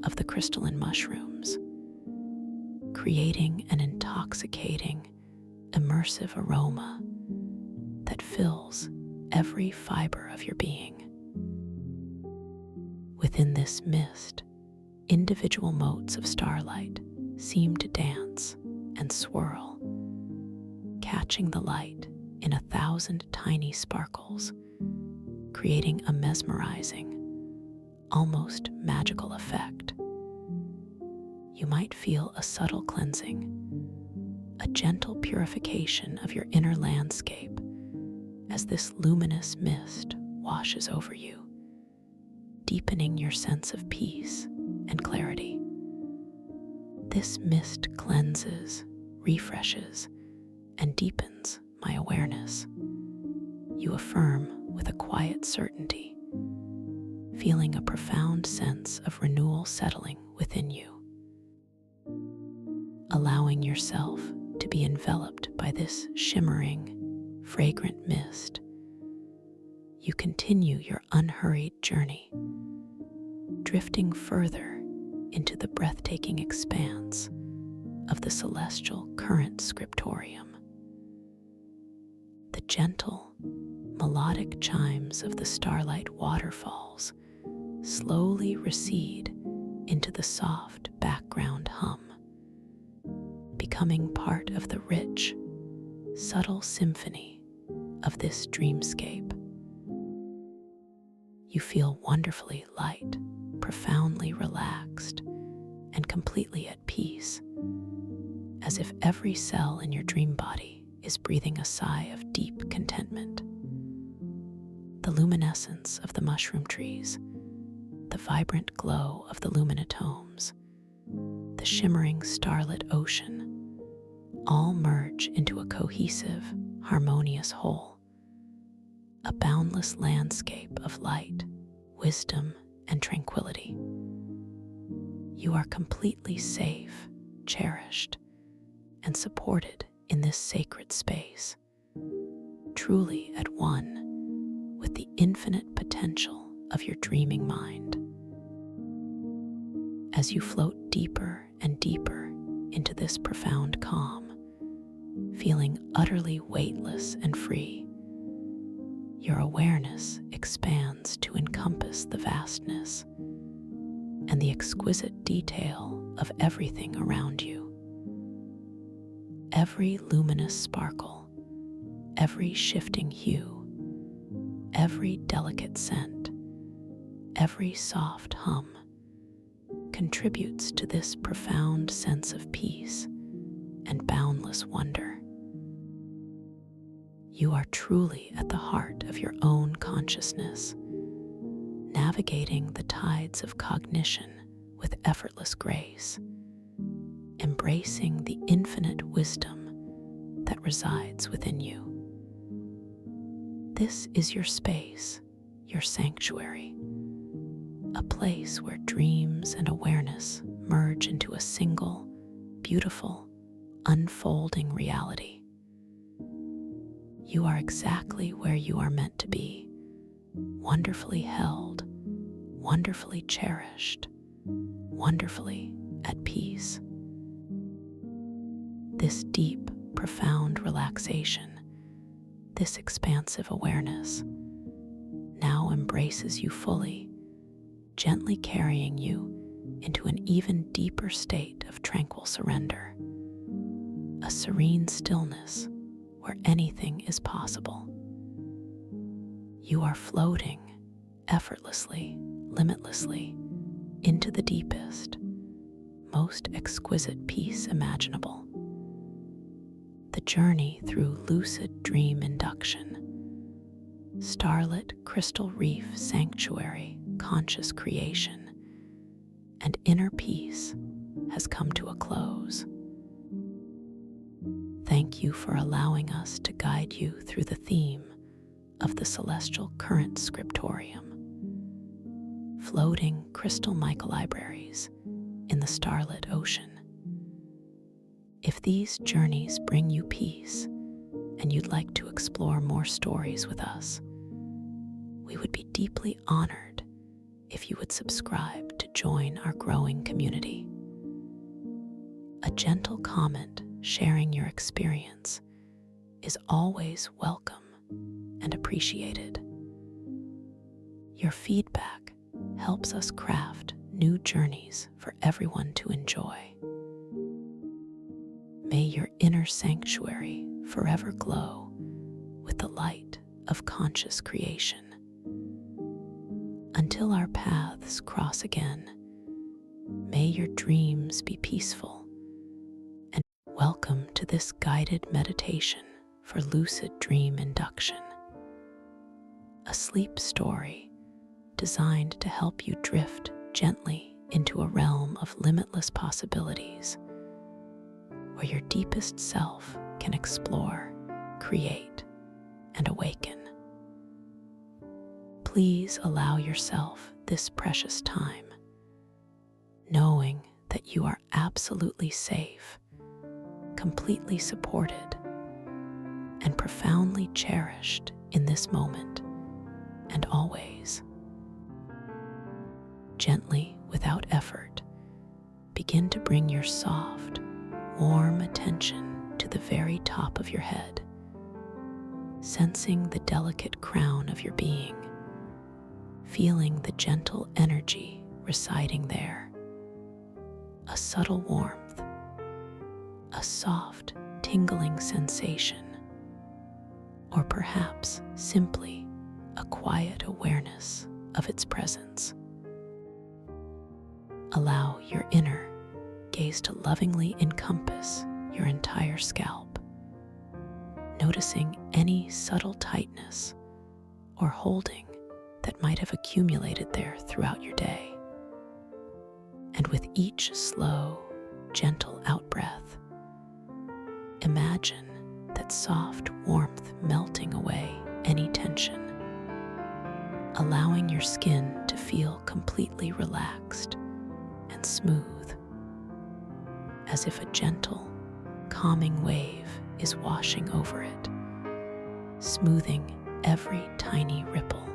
of the crystalline mushrooms, creating an intoxicating, immersive aroma that fills every fiber of your being. Within this mist, individual motes of starlight seem to dance and swirl, catching the light in 1,000 tiny sparkles, creating a mesmerizing, almost magical effect. You might feel a subtle cleansing, a gentle purification of your inner landscape as this luminous mist washes over you, deepening your sense of peace and clarity. This mist cleanses, refreshes, and deepens my awareness. You affirm with a quiet certainty, feeling a profound sense of renewal settling within you. Allowing yourself to be enveloped by this shimmering, fragrant mist, you continue your unhurried journey, drifting further into the breathtaking expanse of the celestial current scriptorium. The gentle, melodic chimes of the starlight waterfalls slowly recede into the soft background hum, becoming part of the rich, subtle symphony of this dreamscape. You feel wonderfully light, profoundly relaxed, and completely at peace, as if every cell in your dream body is breathing a sigh of deep contentment. The luminescence of the mushroom trees, the vibrant glow of the luminatomes, the shimmering starlit ocean, all merge into a cohesive, harmonious whole, a boundless landscape of light, wisdom, and tranquility. You are completely safe, cherished, and supported in this sacred space, truly at one with the infinite potential of your dreaming mind. As you float deeper and deeper into this profound calm, feeling utterly weightless and free, your awareness expands to encompass the vastness and the exquisite detail of everything around you. Every luminous sparkle, every shifting hue, every delicate scent, every soft hum contributes to this profound sense of peace and boundless wonder. You are truly at the heart of your own consciousness, navigating the tides of cognition with effortless grace, embracing the infinite wisdom that resides within you. This is your space, your sanctuary, a place where dreams and awareness merge into a single, beautiful, unfolding reality. You are exactly where you are meant to be, wonderfully held, wonderfully cherished, wonderfully at peace. This deep, profound relaxation, this expansive awareness, now embraces you fully, gently carrying you into an even deeper state of tranquil surrender, a serene stillness where anything is possible. You are floating effortlessly, limitlessly, into the deepest, most exquisite peace imaginable. The journey through lucid dream induction, starlit crystal reef sanctuary, conscious creation, and inner peace has come to a close. Thank you for allowing us to guide you through the theme of the celestial current scriptorium, floating crystal microlibraries in the starlit ocean. If these journeys bring you peace and you'd like to explore more stories with us, we would be deeply honored if you would subscribe to join our growing community. A gentle comment sharing your experience is always welcome and appreciated. Your feedback helps us craft new journeys for everyone to enjoy. May your inner sanctuary forever glow with the light of conscious creation. Until our paths cross again, may your dreams be peaceful, and welcome to this guided meditation for lucid dream induction, a sleep story designed to help you drift gently into a realm of limitless possibilities where your deepest self can explore, create, and awaken. Please allow yourself this precious time, knowing that you are absolutely safe, completely supported, and profoundly cherished in this moment and always. Gently, without effort, begin to bring your soft, warm attention to the very top of your head, sensing the delicate crown of your being, feeling the gentle energy residing there, a subtle warmth, a soft, tingling sensation, or perhaps simply a quiet awareness of its presence. Allow your inner gaze to lovingly encompass your entire scalp, noticing any subtle tightness or holding that might have accumulated there throughout your day. And with each slow, gentle out-breath, imagine that soft warmth melting away any tension, allowing your skin to feel completely relaxed and smooth, as if a gentle, calming wave is washing over it, smoothing every tiny ripple.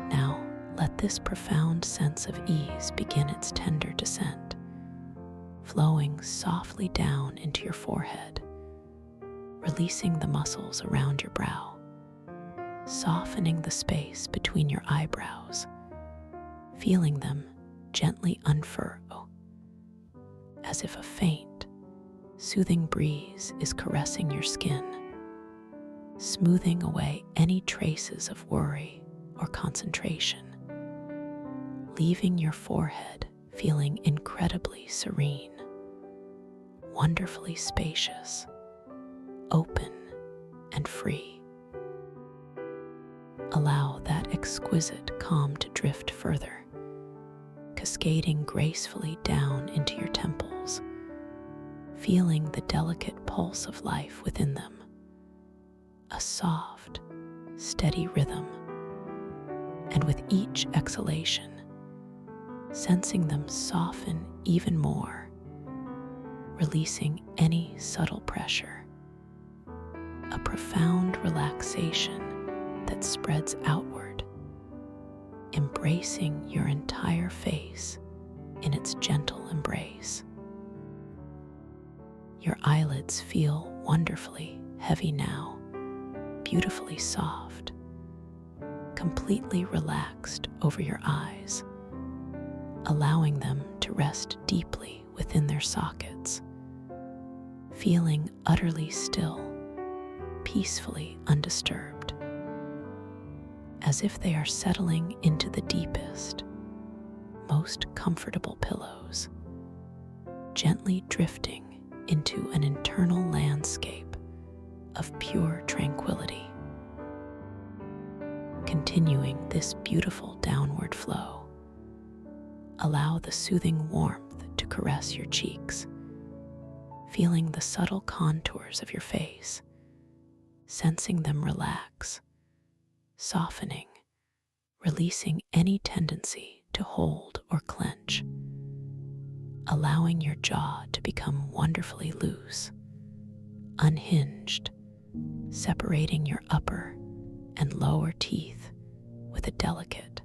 Now, let this profound sense of ease begin its tender descent, flowing softly down into your forehead, releasing the muscles around your brow, softening the space between your eyebrows, feeling them gently unfurrow, as if a faint, soothing breeze is caressing your skin, smoothing away any traces of worry or concentration, leaving your forehead feeling incredibly serene, wonderfully spacious, open, and free. Allow that exquisite calm to drift further, cascading gracefully down into your temples, feeling the delicate pulse of life within them, a soft, steady rhythm, and with each exhalation, sensing them soften even more, releasing any subtle pressure, a profound relaxation that spreads outward, embracing your entire face in its gentle embrace. Your eyelids feel wonderfully heavy now, beautifully soft, completely relaxed over your eyes, allowing them to rest deeply within their sockets, feeling utterly still, peacefully undisturbed, as if they are settling into the deepest, most comfortable pillows, gently drifting into an internal landscape of pure tranquility. Continuing this beautiful downward flow, allow the soothing warmth to caress your cheeks, feeling the subtle contours of your face, sensing them relax, softening, releasing any tendency to to hold or clench, allowing your jaw to become wonderfully loose, unhinged, separating your upper and lower teeth with a delicate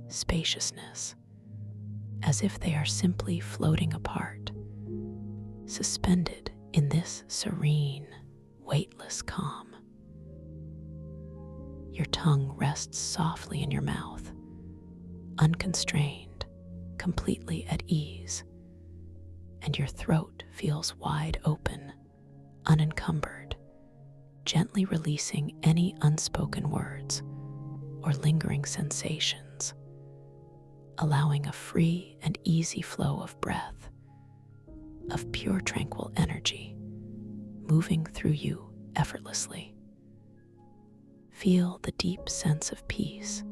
spaciousness, as if they are simply floating apart, suspended in this serene, weightless calm. Your tongue rests softly in your mouth, unconstrained, completely at ease, and your throat feels wide open, unencumbered, gently releasing any unspoken words or lingering sensations, allowing a free and easy flow of breath, of pure tranquil energy, moving through you effortlessly. Feel the deep sense of peace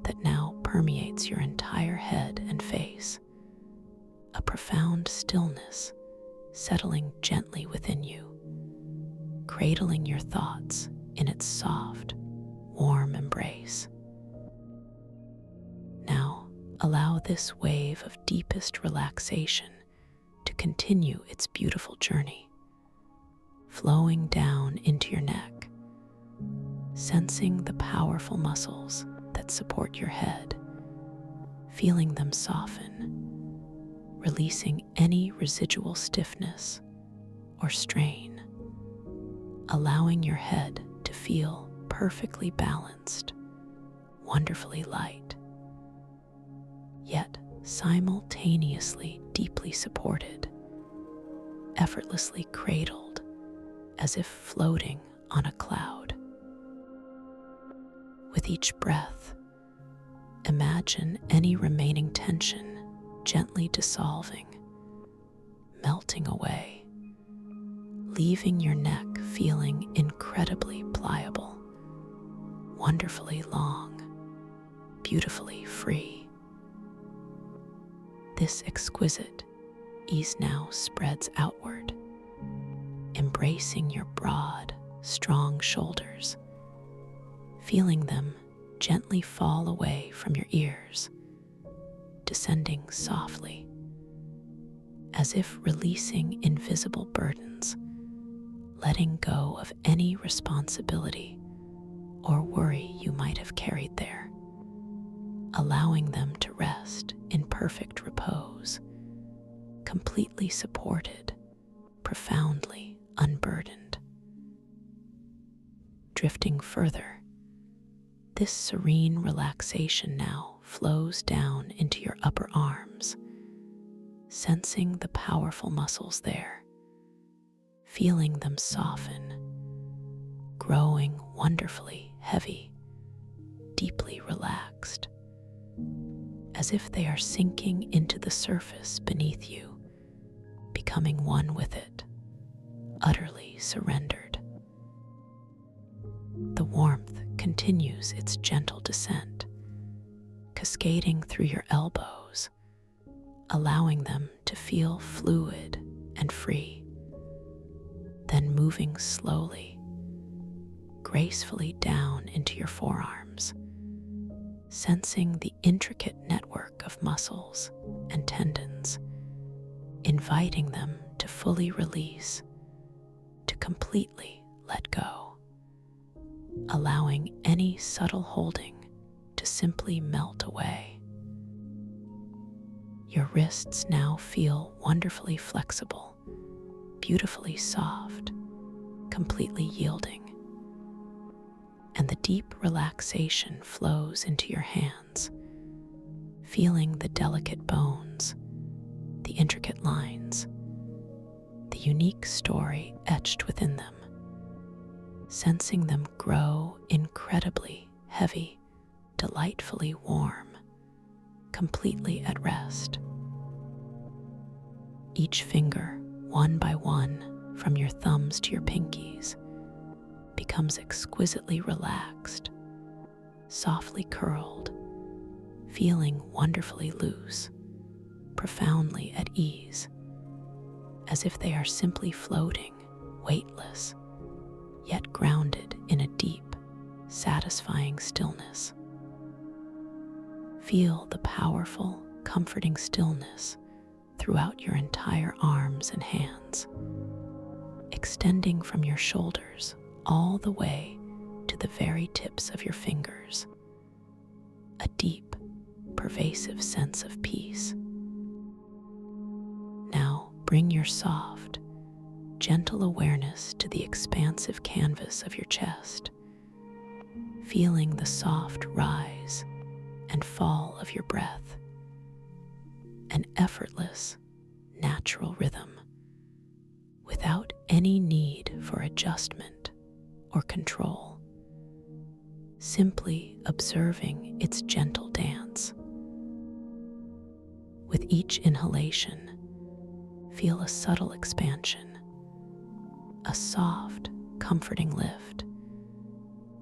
that now permeates your entire head and face, a profound stillness settling gently within you, cradling your thoughts in its soft, warm embrace. Now, allow this wave of deepest relaxation to continue its beautiful journey, flowing down into your neck, sensing the powerful muscles that support your head, feeling them soften, releasing any residual stiffness or strain, allowing your head to feel perfectly balanced, wonderfully light, yet simultaneously deeply supported, effortlessly cradled as if floating on a cloud. With each breath, imagine any remaining tension gently dissolving, melting away, leaving your neck feeling incredibly pliable, wonderfully long, beautifully free. This exquisite ease now spreads outward, embracing your broad, strong shoulders, feeling them gently fall away from your ears, descending softly, as if releasing invisible burdens, letting go of any responsibility or worry you might have carried there, allowing them to rest in perfect repose, completely supported, profoundly unburdened. Drifting further, this serene relaxation now flows down into your upper arms, sensing the powerful muscles there, feeling them soften, growing wonderfully heavy, deeply relaxed, as if they are sinking into the surface beneath you, becoming one with it, utterly surrendered. The warmth continues its gentle descent, cascading through your elbows, allowing them to feel fluid and free, then moving slowly, gracefully down into your forearms, sensing the intricate network of muscles and tendons, inviting them to fully release, to completely let go, allowing any subtle holding to simply melt away. Your wrists now feel wonderfully flexible, beautifully soft, completely yielding, and the deep relaxation flows into your hands, feeling the delicate bones, the intricate lines, the unique story etched within them, sensing them grow incredibly heavy, delightfully warm, completely at rest. Each finger, one by one, from your thumbs to your pinkies, becomes exquisitely relaxed, softly curled, feeling wonderfully loose, profoundly at ease, as if they are simply floating, weightless, yet grounded in a deep, satisfying stillness. Feel the powerful, comforting stillness throughout your entire arms and hands, extending from your shoulders all the way to the very tips of your fingers. A deep, pervasive sense of peace. Now bring your soft, gentle awareness to the expansive canvas of your chest, feeling the soft rise and fall of your breath, an effortless, natural rhythm, without any need for adjustment or control, simply observing its gentle dance. With each inhalation, feel a subtle expansion, a soft, comforting lift,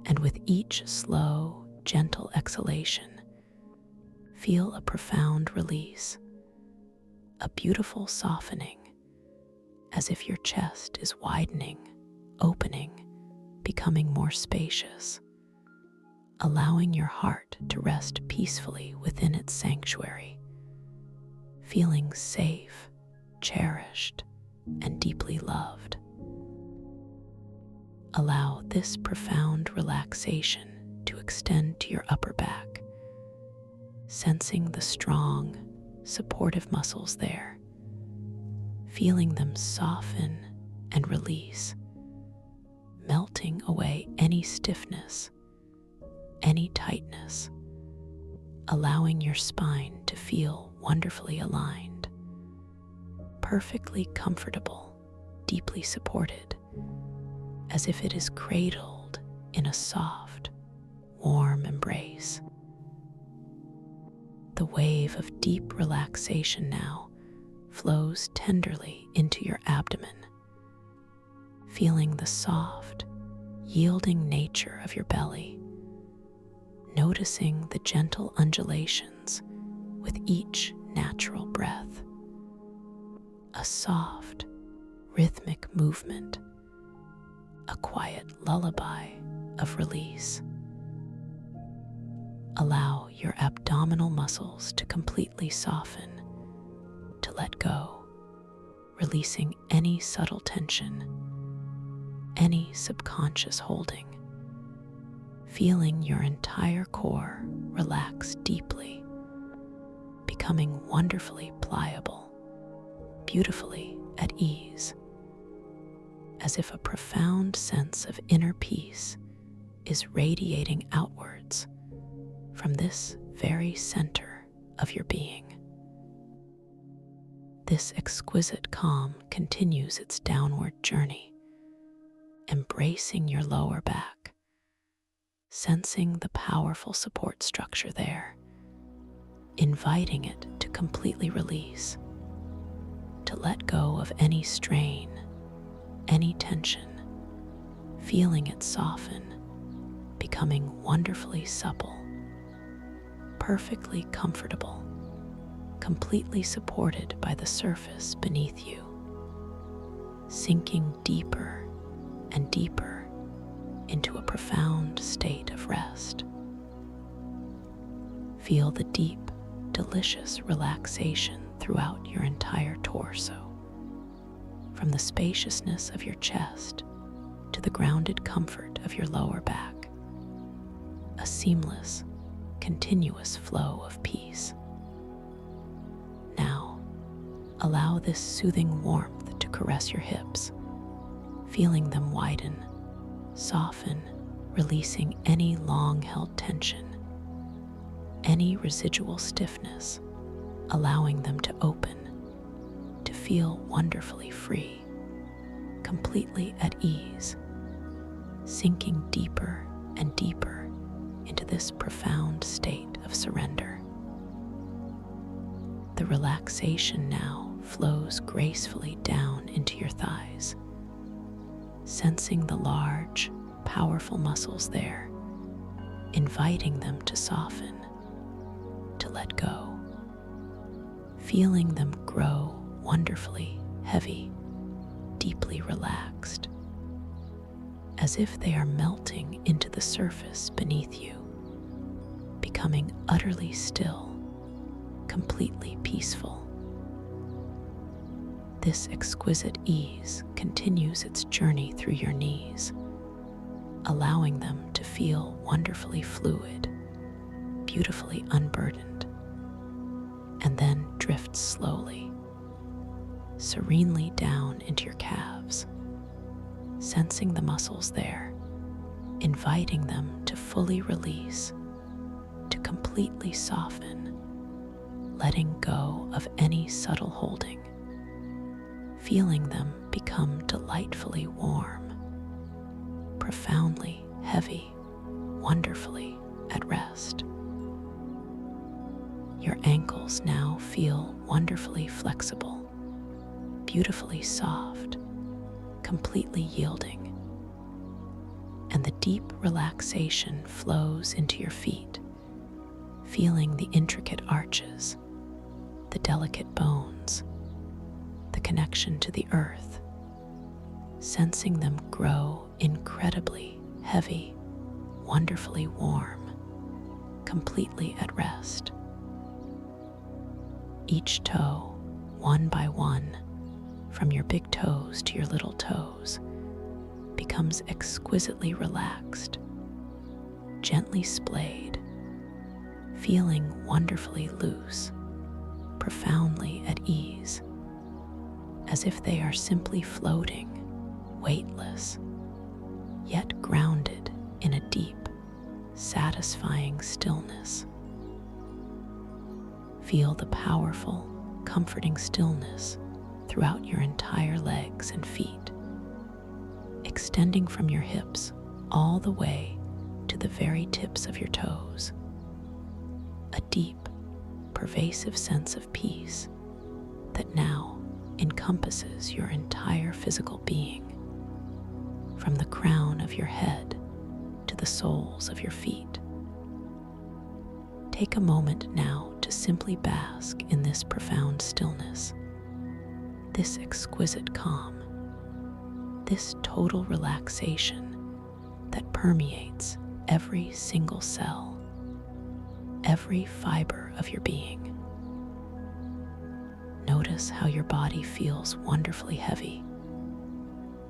and with each slow, gentle exhalation, feel a profound release, a beautiful softening, as if your chest is widening, opening, becoming more spacious, allowing your heart to rest peacefully within its sanctuary, feeling safe, cherished, and deeply loved. Allow this profound relaxation to extend to your upper back, sensing the strong, supportive muscles there, feeling them soften and release, melting away any stiffness, any tightness, allowing your spine to feel wonderfully aligned, perfectly comfortable, deeply supported, as if it is cradled in a soft, warm embrace. The wave of deep relaxation now flows tenderly into your abdomen, feeling the soft, yielding nature of your belly, noticing the gentle undulations with each natural breath. A soft, rhythmic movement, a quiet lullaby of release. Allow your abdominal muscles to completely soften, to let go, releasing any subtle tension, any subconscious holding, feeling your entire core relax deeply, becoming wonderfully pliable, beautifully at ease, as if a profound sense of inner peace is radiating outwards from this very center of your being. This exquisite calm continues its downward journey, embracing your lower back, sensing the powerful support structure there, inviting it to completely release, to let go of any strain, any tension, feeling it soften, becoming wonderfully supple, perfectly comfortable, completely supported by the surface beneath you, sinking deeper and deeper into a profound state of rest. Feel the deep, delicious relaxation throughout your entire torso, from the spaciousness of your chest to the grounded comfort of your lower back, a seamless, continuous flow of peace. Now, allow this soothing warmth to caress your hips, feeling them widen, soften, releasing any long-held tension, any residual stiffness, allowing them to open, to feel wonderfully free, completely at ease, sinking deeper and deeper into this profound state of surrender. The relaxation now flows gracefully down into your thighs, sensing the large, powerful muscles there, inviting them to soften, to let go, feeling them grow wonderfully heavy, deeply relaxed, as if they are melting into the surface beneath you, becoming utterly still, completely peaceful. This exquisite ease continues its journey through your knees, allowing them to feel wonderfully fluid, beautifully unburdened, and then drifts slowly, serenely down into your calves, sensing the muscles there, inviting them to fully release, to completely soften, letting go of any subtle holding, feeling them become delightfully warm, profoundly heavy, wonderfully at rest. Your ankles now feel wonderfully flexible, beautifully soft, completely yielding, and the deep relaxation flows into your feet, feeling the intricate arches, the delicate bones, the connection to the earth, sensing them grow incredibly heavy, wonderfully warm, completely at rest. Each toe, one by one, from your big toes to your little toes, becomes exquisitely relaxed, gently splayed, feeling wonderfully loose, profoundly at ease, as if they are simply floating, weightless, yet grounded in a deep, satisfying stillness. Feel the powerful, comforting stillness throughout your entire legs and feet, extending from your hips all the way to the very tips of your toes. A deep, pervasive sense of peace that now encompasses your entire physical being, from the crown of your head to the soles of your feet. Take a moment now to simply bask in this profound stillness, this exquisite calm, this total relaxation that permeates every single cell, every fiber of your being. Notice how your body feels wonderfully heavy,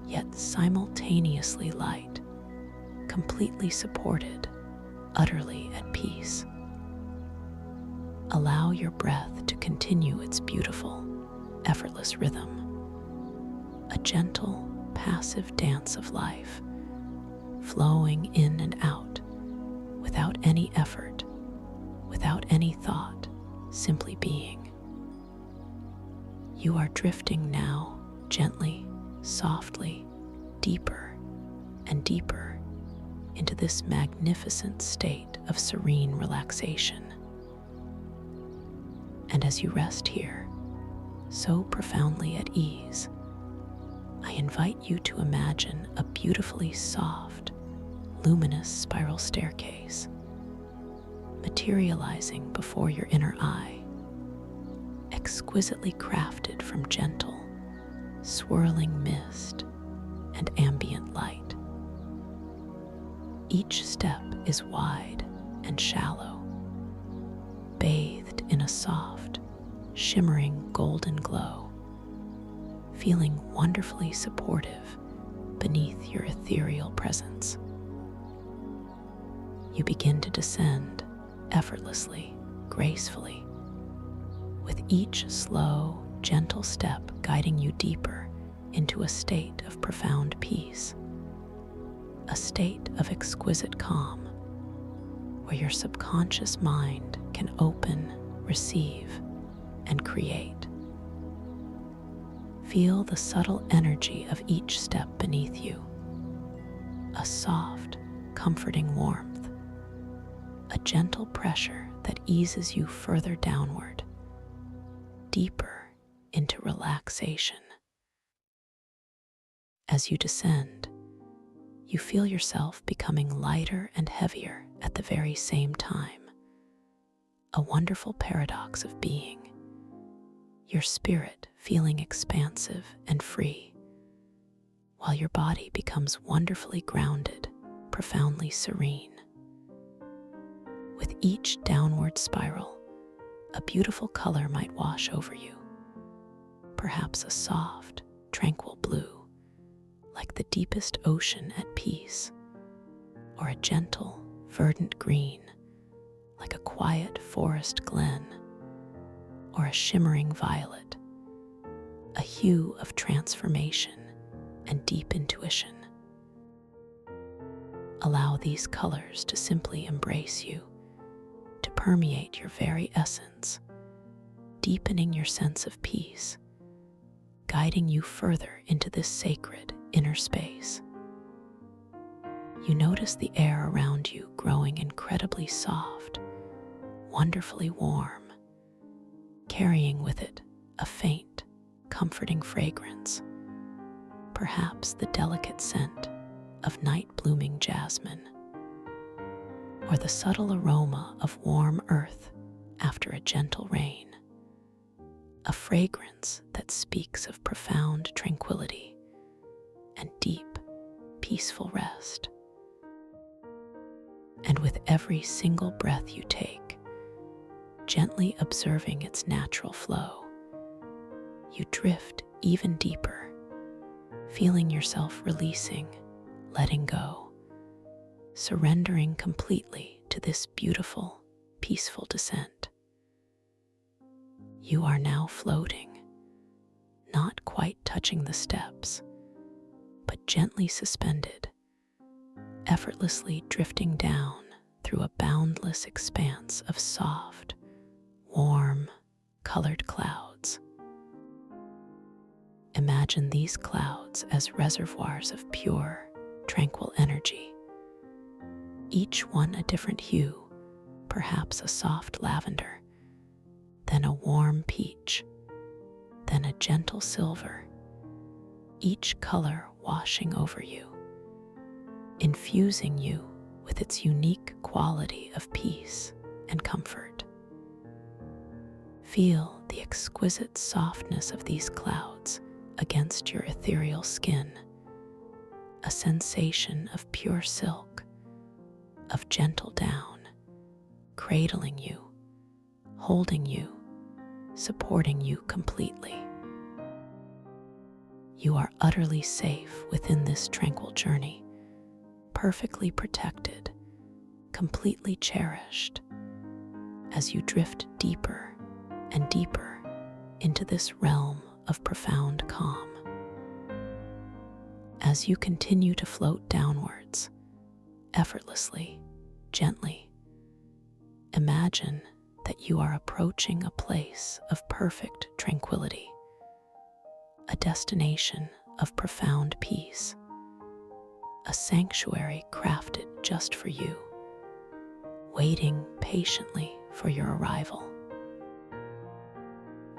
yet simultaneously light, completely supported, utterly at peace. Allow your breath to continue its beautiful, effortless rhythm, a gentle, passive dance of life, flowing in and out, without any effort, without any thought, simply being. You are drifting now, gently, softly, deeper and deeper into this magnificent state of serene relaxation. And as you rest here, so profoundly at ease, I invite you to imagine a beautifully soft, luminous spiral staircase materializing before your inner eye, exquisitely crafted from gentle, swirling mist and ambient light. Each step is wide and shallow, bathed in a soft, shimmering golden glow, feeling wonderfully supportive beneath your ethereal presence. You begin to descend effortlessly, gracefully, with each slow, gentle step guiding you deeper into a state of profound peace, a state of exquisite calm, where your subconscious mind can open, receive, and create. Feel the subtle energy of each step beneath you, a soft, comforting warmth, a gentle pressure that eases you further downward, deeper into relaxation. As you descend, you feel yourself becoming lighter and heavier at the very same time, a wonderful paradox of being, your spirit feeling expansive and free, while your body becomes wonderfully grounded, profoundly serene. With each downward spiral, a beautiful color might wash over you. Perhaps a soft, tranquil blue, like the deepest ocean at peace, or a gentle, verdant green, like a quiet forest glen, or a shimmering violet, a hue of transformation and deep intuition. Allow these colors to simply embrace you, to permeate your very essence, deepening your sense of peace, guiding you further into this sacred inner space. You notice the air around you growing incredibly soft, wonderfully warm, carrying with it a faint, comforting fragrance, perhaps the delicate scent of night-blooming jasmine, or the subtle aroma of warm earth after a gentle rain, a fragrance that speaks of profound tranquility and deep, peaceful rest. And with every single breath you take, gently observing its natural flow, you drift even deeper, feeling yourself releasing, letting go, surrendering completely to this beautiful, peaceful descent. You are now floating, not quite touching the steps, but gently suspended, effortlessly drifting down through a boundless expanse of soft, warm, colored clouds. Imagine these clouds as reservoirs of pure, tranquil energy, each one a different hue, perhaps a soft lavender, then a warm peach, then a gentle silver, each color washing over you, infusing you with its unique quality of peace and comfort. Feel the exquisite softness of these clouds against your ethereal skin, a sensation of pure silk, of gentle down, cradling you, holding you, supporting you completely. You are utterly safe within this tranquil journey, perfectly protected, completely cherished, as you drift deeper and deeper into this realm of profound calm. As you continue to float downwards, effortlessly, gently, imagine that you are approaching a place of perfect tranquility, a destination of profound peace, a sanctuary crafted just for you, waiting patiently for your arrival.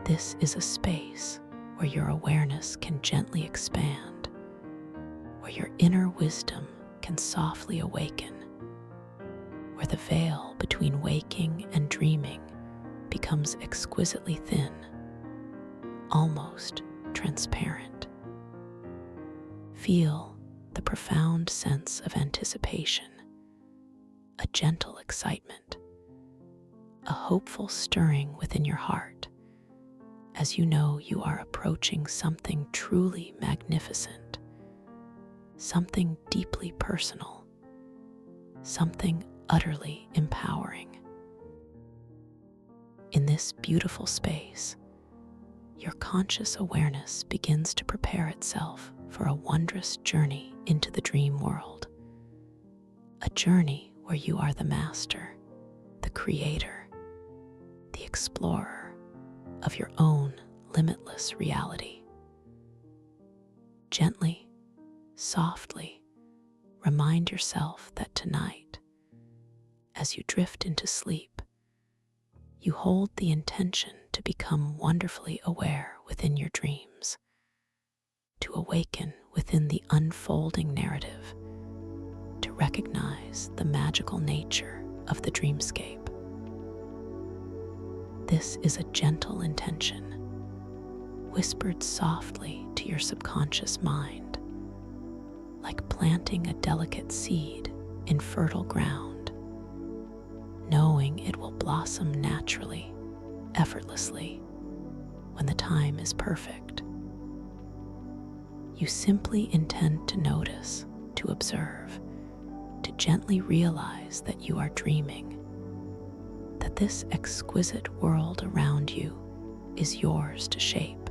This is a space where your awareness can gently expand, where your inner wisdom can softly awaken, where the veil between waking and dreaming becomes exquisitely thin, almost transparent. Feel the profound sense of anticipation, a gentle excitement, a hopeful stirring within your heart, as you know you are approaching something truly magnificent, something deeply personal, something utterly empowering. In this beautiful space, your conscious awareness begins to prepare itself for a wondrous journey into the dream world, a journey where you are the master, the creator, the explorer of your own limitless reality. Gently, softly, remind yourself that tonight, as you drift into sleep, you hold the intention to become wonderfully aware within your dreams, to awaken within the unfolding narrative, to recognize the magical nature of the dreamscape. This is a gentle intention, whispered softly to your subconscious mind, like planting a delicate seed in fertile ground, knowing will blossom naturally, effortlessly, when the time is perfect. You simply intend to notice, to observe, to gently realize that you are dreaming, that this exquisite world around you is yours to shape,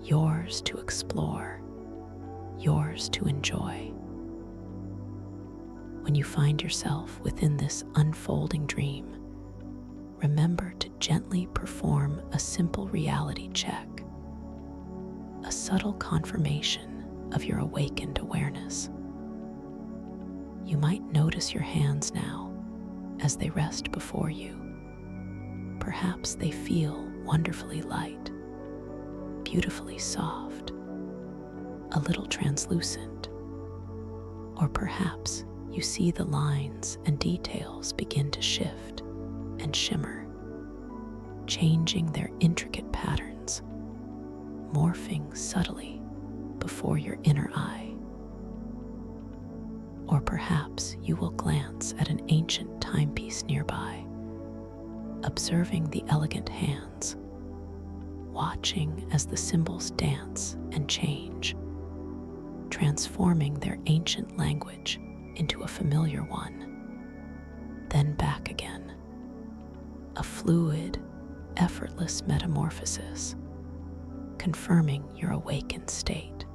yours to explore, yours to enjoy. When you find yourself within this unfolding dream, remember to gently perform a simple reality check, a subtle confirmation of your awakened awareness. You might notice your hands now as they rest before you. Perhaps they feel wonderfully light, beautifully soft, a little translucent, or perhaps you see the lines and details begin to shift and shimmer, changing their intricate patterns, morphing subtly before your inner eye. Or perhaps you will glance at an ancient timepiece nearby, observing the elegant hands, watching as the symbols dance and change, transforming their ancient language into a familiar one, then back again. A fluid, effortless metamorphosis, confirming your awakened state.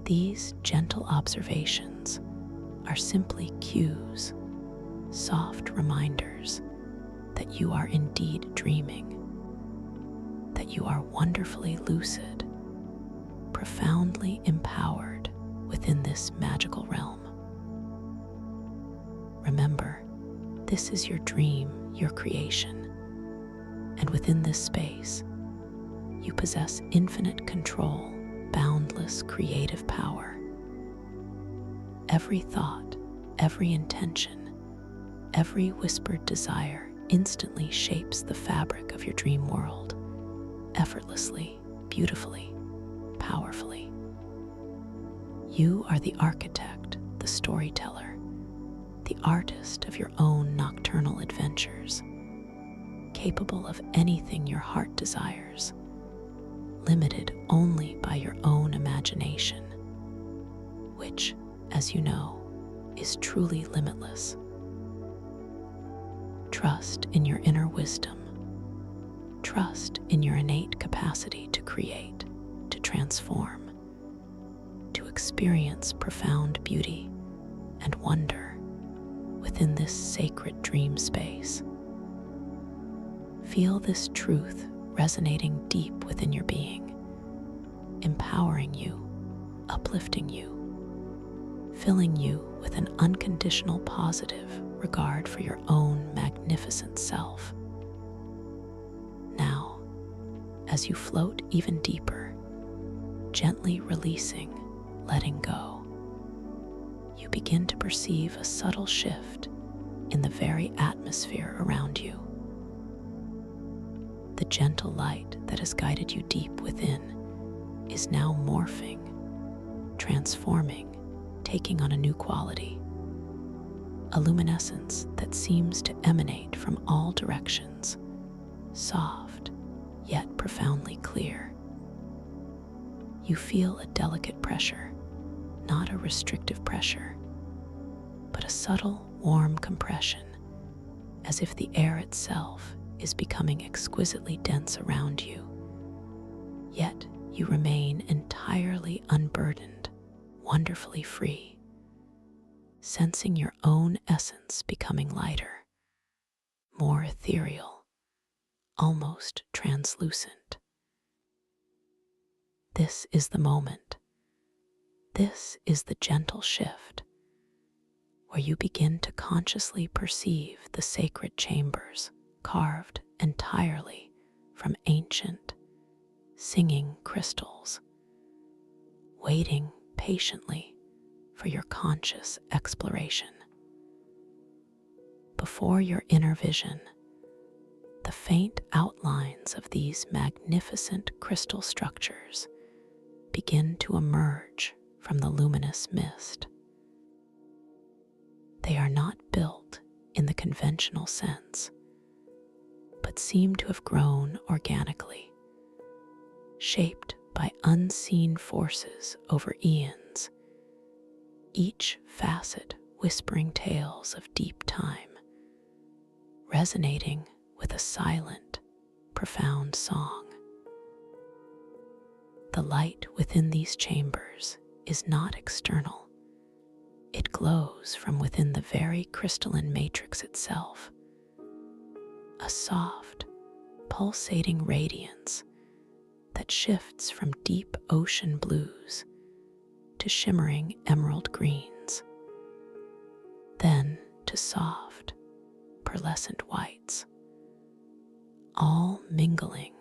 These gentle observations are simply cues, soft reminders that you are indeed dreaming, that you are wonderfully lucid, profoundly empowered within this magical realm. Remember, this is your dream, your creation, and within this space, you possess infinite control, boundless creative power. Every thought, every intention, every whispered desire instantly shapes the fabric of your dream world, effortlessly, beautifully, powerfully. You are the architect, the storyteller, the artist of your own nocturnal adventures, capable of anything your heart desires, limited only by your own imagination, which, as you know, is truly limitless. Trust in your inner wisdom. Trust in your innate capacity to create, to transform, to experience profound beauty and wonder within this sacred dream space. Feel this truth resonating deep within your being, empowering you, uplifting you, filling you with an unconditional positive regard for your own magnificent self. Now, as you float even deeper, gently releasing, letting go, you begin to perceive a subtle shift in the very atmosphere around you. The gentle light that has guided you deep within is now morphing, transforming, taking on a new quality, a luminescence that seems to emanate from all directions, soft yet profoundly clear. You feel a delicate pressure, not a restrictive pressure, but a subtle, warm compression, as if the air itself is becoming exquisitely dense around you. Yet you remain entirely unburdened, wonderfully free, sensing your own essence becoming lighter, more ethereal, almost translucent. This is the moment. This is the gentle shift where you begin to consciously perceive the sacred chambers carved entirely from ancient, singing crystals, waiting patiently for your conscious exploration. Before your inner vision, the faint outlines of these magnificent crystal structures begin to emerge from the luminous mist. They are not built in the the conventional sense, but seem to have grown organically, shaped by unseen forces over eons, each facet whispering tales of deep time, resonating with a silent, profound song. The light within these chambers is not external. It glows from within the very crystalline matrix itself, a soft, pulsating radiance that shifts from deep ocean blues to shimmering emerald greens, then to soft, pearlescent whites, all mingling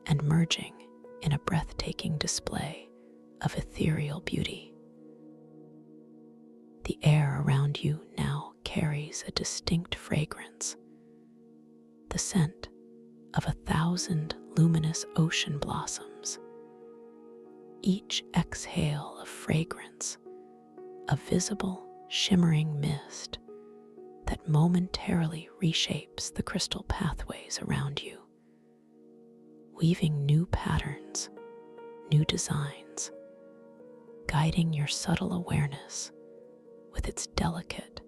and merging in a breathtaking display of ethereal beauty. The air around you now carries a distinct fragrance, the scent of 1,000 luminous ocean blossoms, each exhale of fragrance, a visible, shimmering mist that momentarily reshapes the crystal pathways around you, weaving new patterns, new designs, guiding your subtle awareness with its delicate,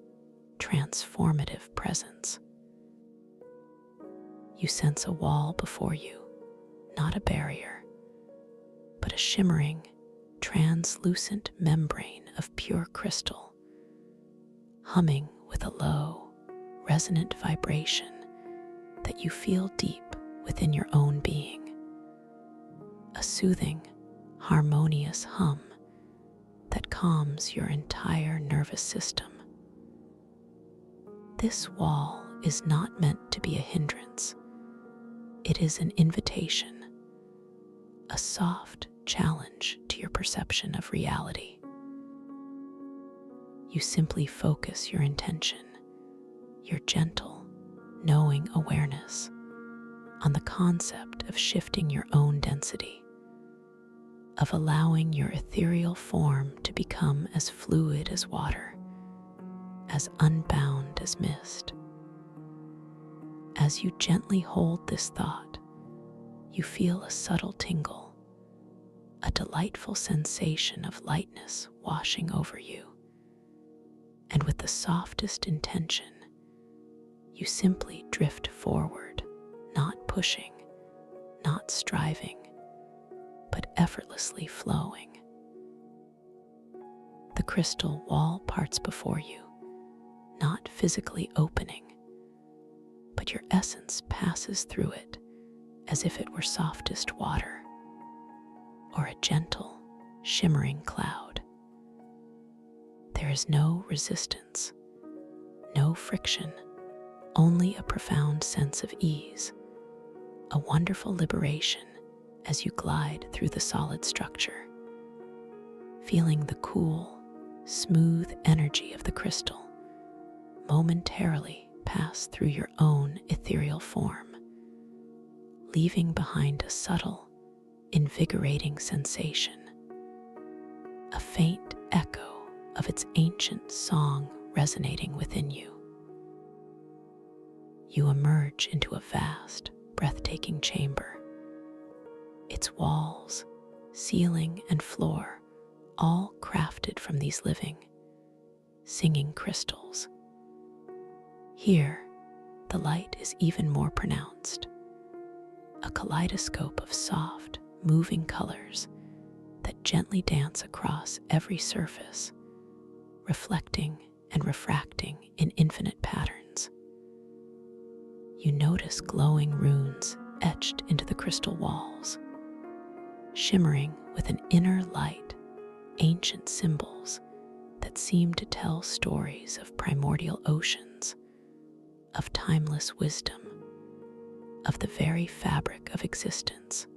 transformative presence. You sense a wall before you, not a barrier, but a shimmering, translucent membrane of pure crystal, humming with a low, resonant vibration that you feel deep within your own being. A soothing, harmonious hum that calms your entire nervous system. This wall is not meant to be a hindrance. It is an invitation, a soft challenge to your perception of reality. You simply focus your intention, your gentle, knowing awareness on the concept of shifting your own density, of allowing your ethereal form to become as fluid as water, as unbound as mist. As you gently hold this thought, you feel a subtle tingle, a delightful sensation of lightness washing over you. And with the softest intention, you simply drift forward, not pushing, not striving, but effortlessly flowing. The crystal wall parts before you, not physically opening, but your essence passes through it as if it were softest water or a gentle, shimmering cloud. There is no resistance, no friction, only a profound sense of ease, a wonderful liberation as you glide through the solid structure, feeling the cool, smooth energy of the crystal momentarily pass through your own ethereal form, leaving behind a subtle, invigorating sensation, a faint echo of its ancient song resonating within you. You emerge into a vast, breathtaking chamber, its walls, ceiling, and floor all crafted from these living, singing crystals. Here, the light is even more pronounced, a kaleidoscope of soft, moving colors that gently dance across every surface, reflecting and refracting in infinite patterns. You notice glowing runes etched into the crystal walls, shimmering with an inner light, ancient symbols that seem to tell stories of primordial oceans, of timeless wisdom, of the very fabric of existence.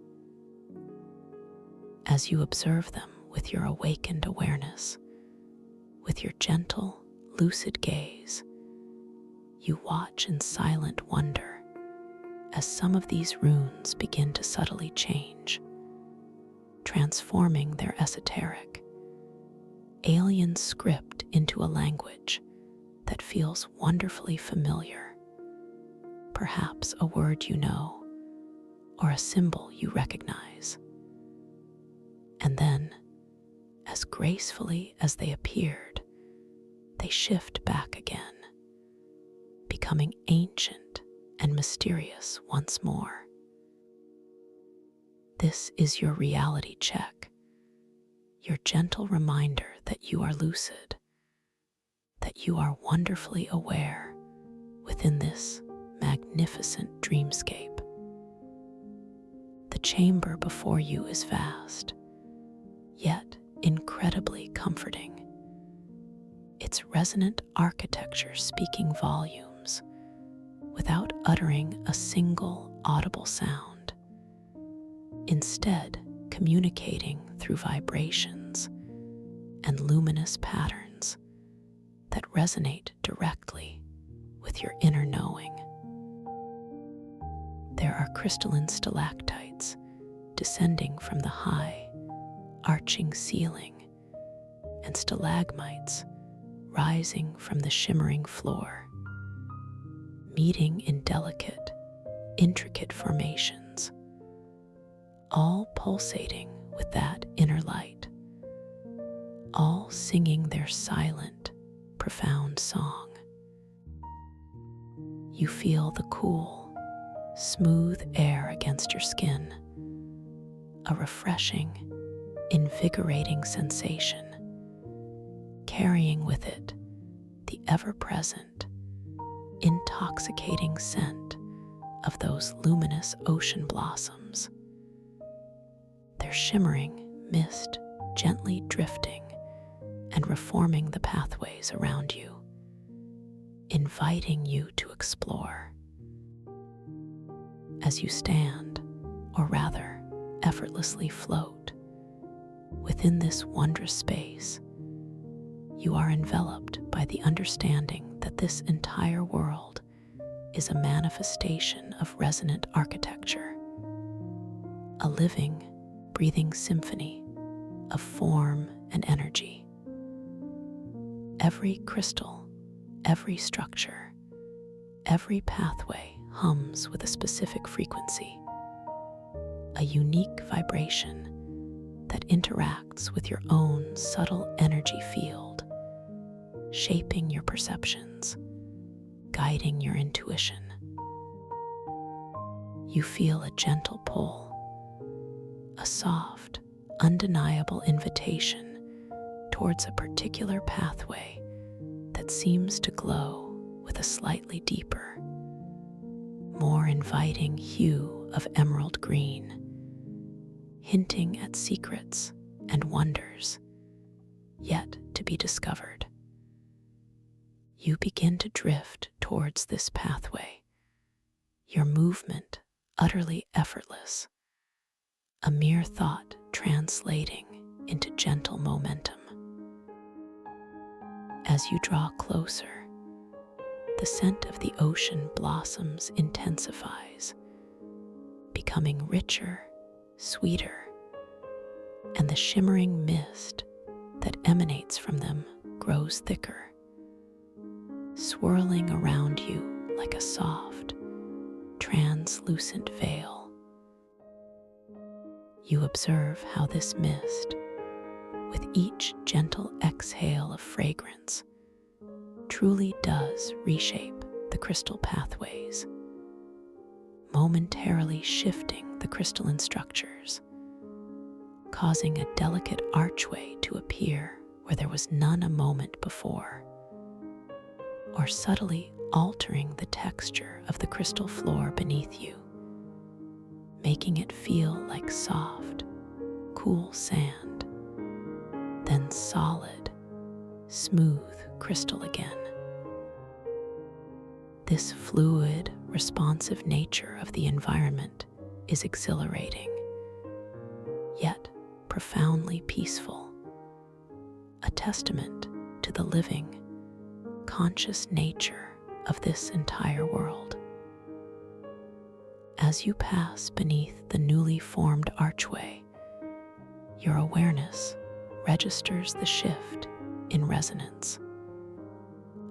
As you observe them with your awakened awareness, with your gentle, lucid gaze, you watch in silent wonder as some of these runes begin to subtly change, transforming their esoteric, alien script into a language that feels wonderfully familiar, perhaps a word you know or a symbol you recognize. And then, as gracefully as they appeared, they shift back again, becoming ancient and mysterious once more. This is your reality check, your gentle reminder that you are lucid, that you are wonderfully aware within this magnificent dreamscape. The chamber before you is vast, yet incredibly comforting, its resonant architecture speaking volumes without uttering a single audible sound, instead communicating through vibrations and luminous patterns that resonate directly with your inner knowing. There are crystalline stalactites descending from the high, arching ceiling, and stalagmites rising from the shimmering floor, meeting in delicate, intricate formations, all pulsating with that inner light, all singing their silent, profound song. You feel the cool, smooth air against your skin, a refreshing, invigorating sensation, carrying with it the ever-present, intoxicating scent of those luminous ocean blossoms, their shimmering mist gently drifting and reforming the pathways around you, inviting you to explore. As you stand, or rather, effortlessly float, within this wondrous space, you are enveloped by the understanding that this entire world is a manifestation of resonant architecture, a living, breathing symphony of form and energy. Every crystal, every structure, every pathway hums with a specific frequency, a unique vibration that interacts with your own subtle energy field, shaping your perceptions, guiding your intuition. You feel a gentle pull, a soft, undeniable invitation towards a particular pathway that seems to glow with a slightly deeper, more inviting hue of emerald green, hinting at secrets and wonders yet to be discovered. You begin to drift towards this pathway, your movement utterly effortless, a mere thought translating into gentle momentum. As you draw closer, the scent of the ocean blossoms intensifies, becoming richer, sweeter, and the shimmering mist that emanates from them grows thicker, swirling around you like a soft, translucent veil. You observe how this mist, with each gentle exhale of fragrance, truly does reshape the crystal pathways, momentarily shifting the crystalline structures, causing a delicate archway to appear where there was none a moment before, or subtly altering the texture of the crystal floor beneath you, making it feel like soft, cool sand, then solid, smooth crystal again. This fluid, responsive nature of the environment is exhilarating, yet profoundly peaceful, a testament to the living, conscious nature of this entire world. As you pass beneath the newly formed archway, your awareness registers the shift in resonance,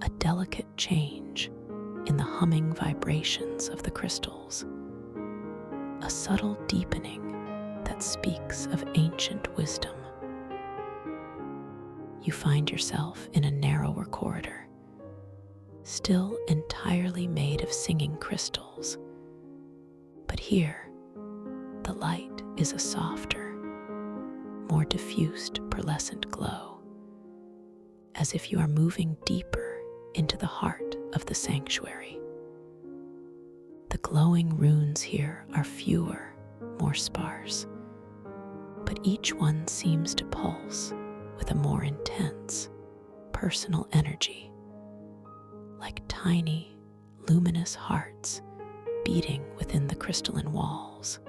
a delicate change in the humming vibrations of the crystals, a subtle deepening that speaks of ancient wisdom. You find yourself in a narrower corridor, still entirely made of singing crystals, but here the light is a softer, more diffused pearlescent glow, as if you are moving deeper into the heart of the sanctuary. The glowing runes here are fewer, more sparse, but each one seems to pulse with a more intense, personal energy, like tiny, luminous hearts beating within the crystalline walls.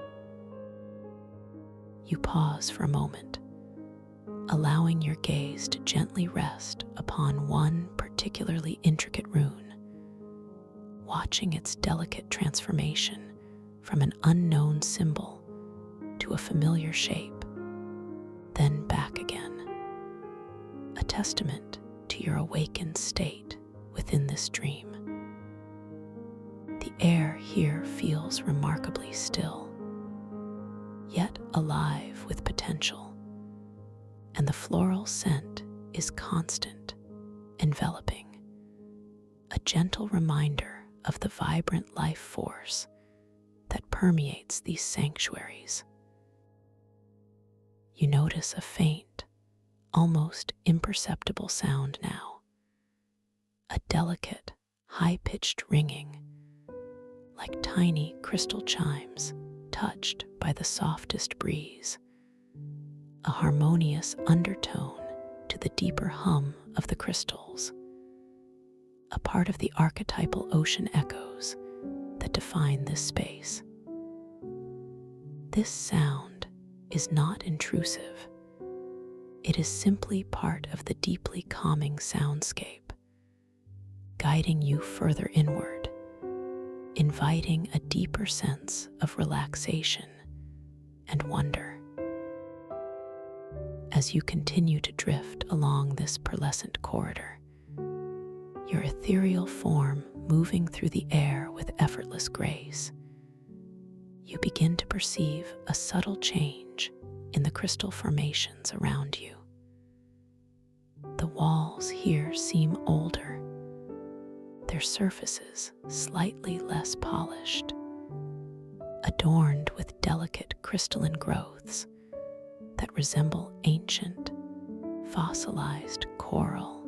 You pause for a moment, allowing your gaze to gently rest upon one particularly intricate rune, watching its delicate transformation from an unknown symbol to a familiar shape, then back again, a testament to your awakened state within this dream. The air here feels remarkably still, yet alive with potential, and the floral scent is constant, enveloping, a gentle reminder of the vibrant life force that permeates these sanctuaries. You notice a faint, almost imperceptible sound now, a delicate, high-pitched ringing, like tiny crystal chimes touched by the softest breeze, a harmonious undertone to the deeper hum of the crystals, a part of the archetypal ocean echoes that define this space. This sound is not intrusive. It is simply part of the deeply calming soundscape, guiding you further inward, inviting a deeper sense of relaxation and wonder. As you continue to drift along this pearlescent corridor, your ethereal form moving through the air with effortless grace, you begin to perceive a subtle change in the crystal formations around you. The walls here seem older, their surfaces slightly less polished, adorned with delicate crystalline growths that resemble ancient, fossilized coral,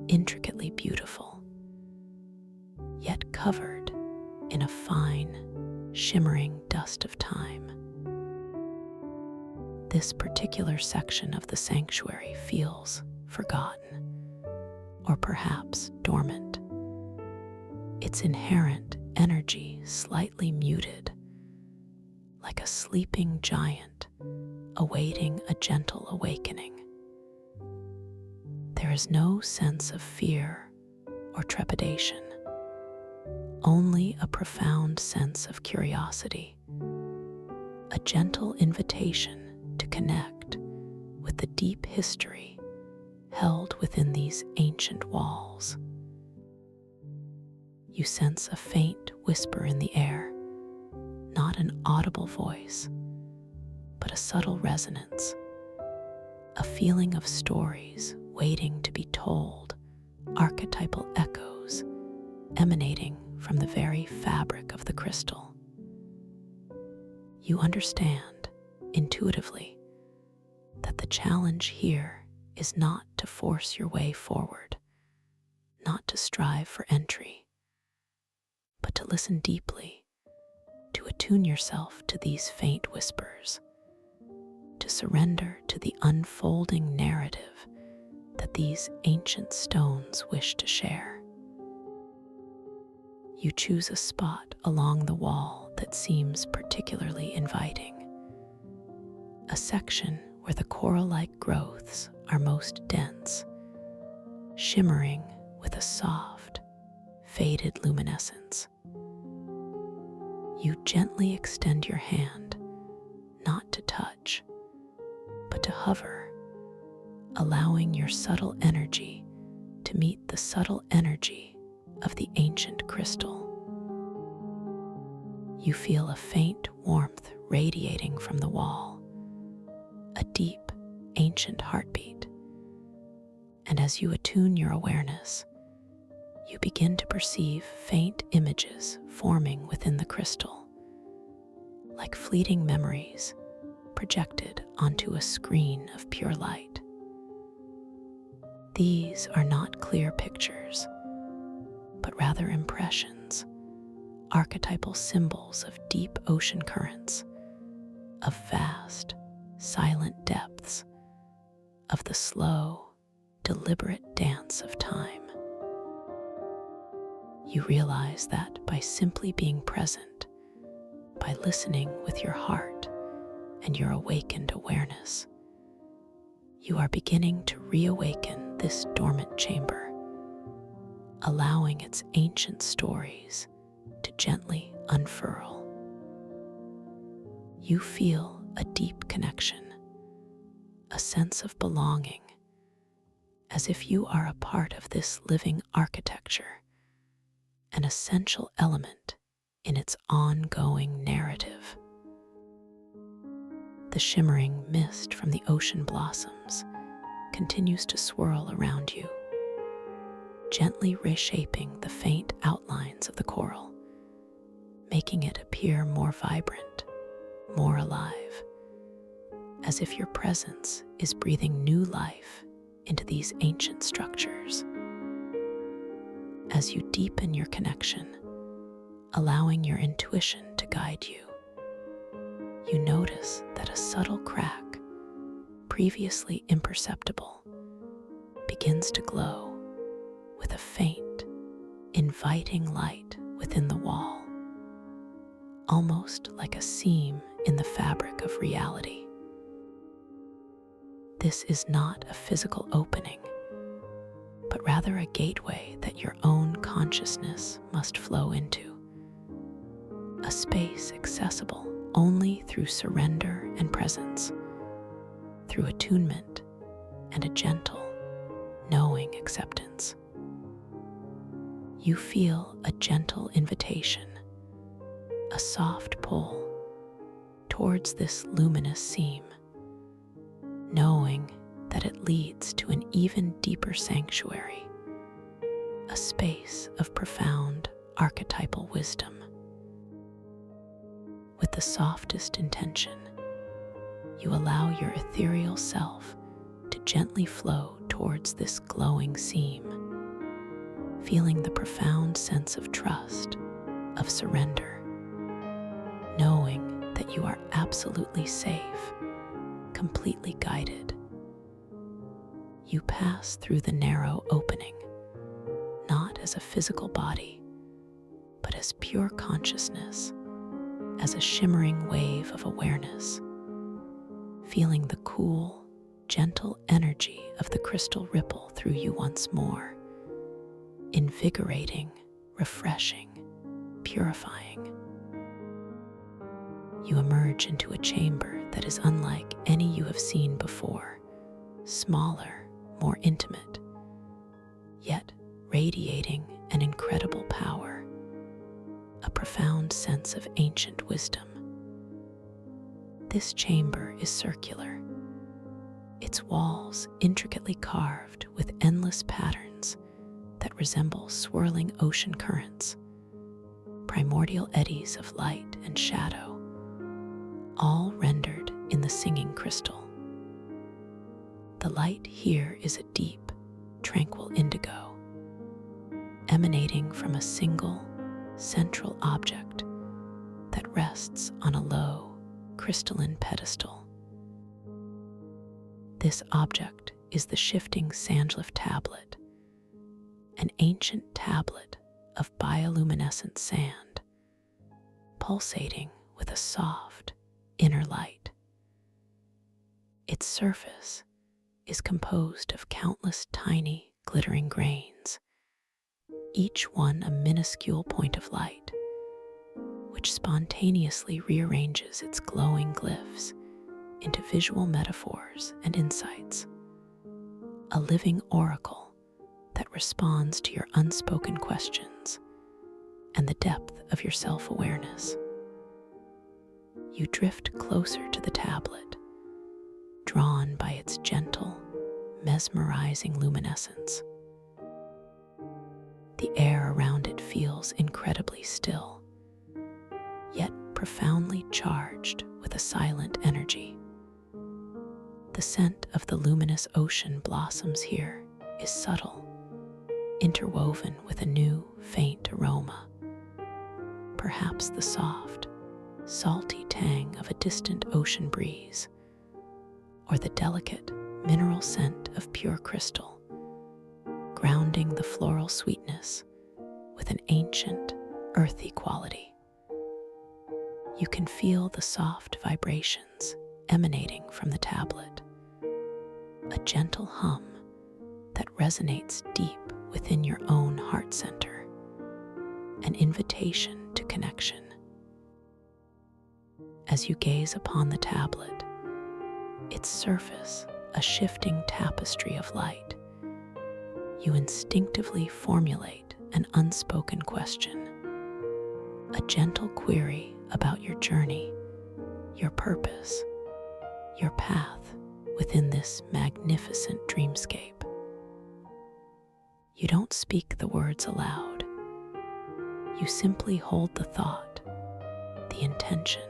intricately beautiful, yet covered in a fine, shimmering dust of time. This particular section of the sanctuary feels forgotten, or perhaps dormant, its inherent energy slightly muted, like a sleeping giant awaiting a gentle awakening. There is no sense of fear or trepidation, only a profound sense of curiosity, a gentle invitation to connect with the deep history held within these ancient walls. You sense a faint whisper in the air, not an audible voice, but a subtle resonance, a feeling of stories waiting to be told, archetypal echoes emanating from the very fabric of the crystal. You understand, intuitively, that the challenge here is not to force your way forward, not to strive for entry, but to listen deeply, to attune yourself to these faint whispers, to surrender to the unfolding narrative that these ancient stones wish to share. You choose a spot along the wall that seems particularly inviting, a section where the coral-like growths are most dense, shimmering with a soft, faded luminescence. You gently extend your hand, not to touch, but to hover, allowing your subtle energy to to meet the subtle energy of the ancient crystal. You feel a faint warmth radiating from the wall, a deep, ancient heartbeat. And as you attune your awareness, you begin to perceive faint images forming within the crystal, like fleeting memories projected onto a screen of pure light. These are not clear pictures, but rather impressions, archetypal symbols of deep ocean currents, of vast, silent depths, of the slow, deliberate dance of time. You realize that by simply being present, by listening with your heart and your awakened awareness, you are beginning to reawaken this dormant chamber, allowing its ancient stories to gently unfurl. You feel a deep connection, a sense of belonging, as if you are a part of this living architecture, an essential element in its ongoing narrative. The shimmering mist from the ocean blossoms continues to swirl around you, gently reshaping the faint outlines of the coral, making it appear more vibrant, more alive, as if your presence is breathing new life into these ancient structures. As you deepen your connection, allowing your intuition to guide you, you notice that a subtle crack, previously imperceptible, begins to glow with a faint, inviting light within the wall, almost like a seam in the fabric of reality. This is not a physical opening, but rather a gateway that your own consciousness must flow into, a space accessible only through surrender and presence, through attunement and a gentle, knowing acceptance. You feel a gentle invitation, a soft pull towards this luminous seam, knowing that it leads to an even deeper sanctuary, a space of profound archetypal wisdom. With the softest intention, you allow your ethereal self to gently flow towards this glowing seam, feeling the profound sense of trust, of surrender, knowing that you are absolutely safe, completely guided. You pass through the narrow opening, not as a physical body, but as pure consciousness, as a shimmering wave of awareness, feeling the cool, gentle energy of the crystal ripple through you once more, invigorating, refreshing, purifying. You emerge into a chamber that is unlike any you have seen before, smaller, more intimate, yet radiating an incredible power, a profound sense of ancient wisdom. This chamber is circular, its walls intricately carved with endless patterns that resemble swirling ocean currents, primordial eddies of light and shadow, all rendered in the singing crystal. The light here is a deep, tranquil indigo, emanating from a single, central object that rests on a low, crystalline pedestal. This object is the shifting Sandlift tablet, an ancient tablet of bioluminescent sand, pulsating with a soft, inner light. Its surface is composed of countless tiny, glittering grains, each one a minuscule point of light, which spontaneously rearranges its glowing glyphs into visual metaphors and insights, a living oracle that responds to your unspoken questions and the depth of your self-awareness. You drift closer to the tablet, drawn by its gentle, mesmerizing luminescence. The air around it feels incredibly still, yet profoundly charged with a silent energy. The scent of the luminous ocean blossoms here is subtle, interwoven with a new, faint aroma. Perhaps the soft, salty tang of a distant ocean breeze, or the delicate, mineral scent of pure crystal, grounding the floral sweetness with an ancient, earthy quality. You can feel the soft vibrations emanating from the tablet, a gentle hum that resonates deep within your own heart center, an invitation to connection. As you gaze upon the tablet, its surface a shifting tapestry of light, you instinctively formulate an unspoken question, a gentle query about your journey, your purpose, your path within this magnificent dreamscape. You don't speak the words aloud. You simply hold the thought, the intention,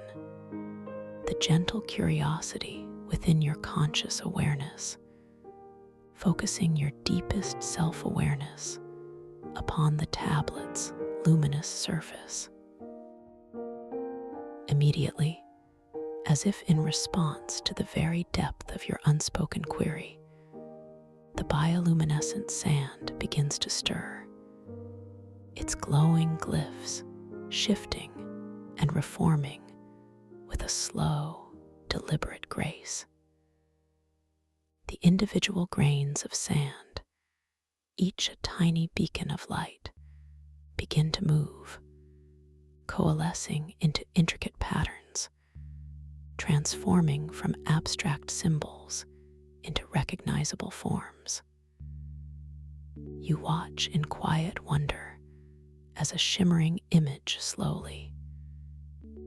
the gentle curiosity within your conscious awareness, focusing your deepest self-awareness upon the tablet's luminous surface. Immediately, as if in response to the very depth of your unspoken query, the bioluminescent sand begins to stir, its glowing glyphs shifting and reforming with a slow, deliberate grace. The individual grains of sand, each a tiny beacon of light, begin to move, coalescing into intricate patterns, transforming from abstract symbols into recognizable forms. You watch in quiet wonder as a shimmering image slowly,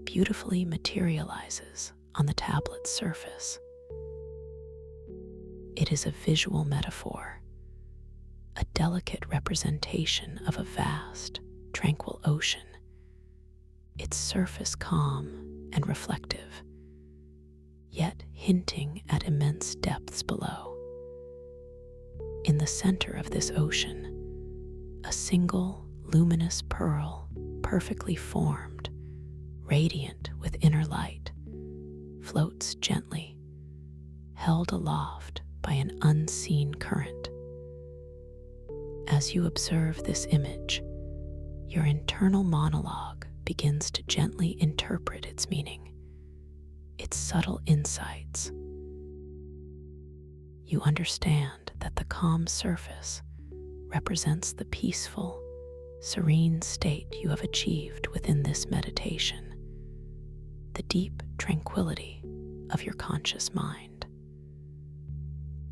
beautifully materializes on the tablet's surface. It is a visual metaphor, a delicate representation of a vast, tranquil ocean, its surface calm and reflective, yet hinting at immense depths below. In the center of this ocean, a single luminous pearl, perfectly formed, radiant with inner light, floats gently, held aloft by an unseen current. As you observe this image, your internal monologue begins to gently interpret its meaning, its subtle insights. You understand that the calm surface represents the peaceful, serene state you have achieved within this meditation, the deep tranquility of your conscious mind.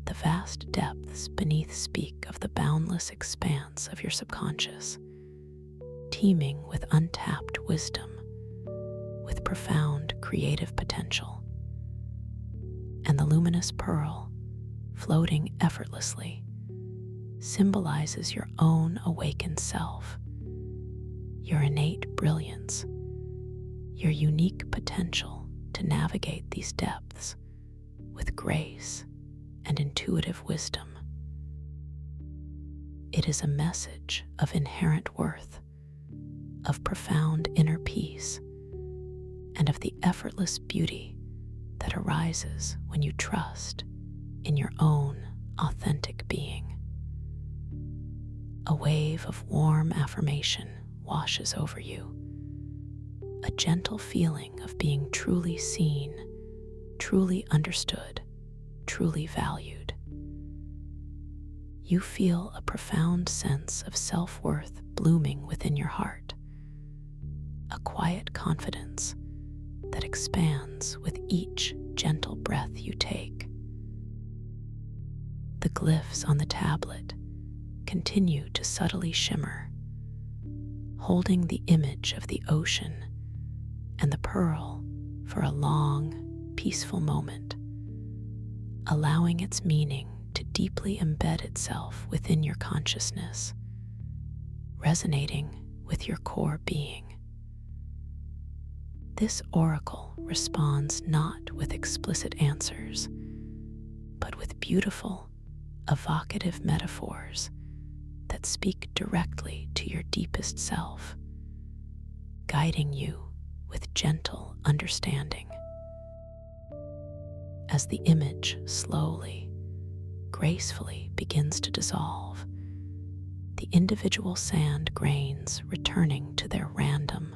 The vast depths beneath speak of the boundless expanse of your subconscious, teeming with untapped wisdom, with profound creative potential. And the luminous pearl, floating effortlessly, symbolizes your own awakened self, your innate brilliance, your unique potential to navigate these depths with grace and intuitive wisdom. It is a message of inherent worth, of profound inner peace, and of the effortless beauty that arises when you trust in your own authentic being. A wave of warm affirmation washes over you, a gentle feeling of being truly seen, truly understood, truly valued. You feel a profound sense of self-worth blooming within your heart, a quiet confidence that expands with each gentle breath you take. The glyphs on the tablet continue to subtly shimmer, holding the image of the ocean and the pearl for a long, peaceful moment, allowing its meaning to deeply embed itself within your consciousness, resonating with your core being. This oracle responds not with explicit answers, but with beautiful, evocative metaphors that speak directly to your deepest self, guiding you with gentle understanding. As the image slowly, gracefully begins to dissolve, the individual sand grains returning to their random,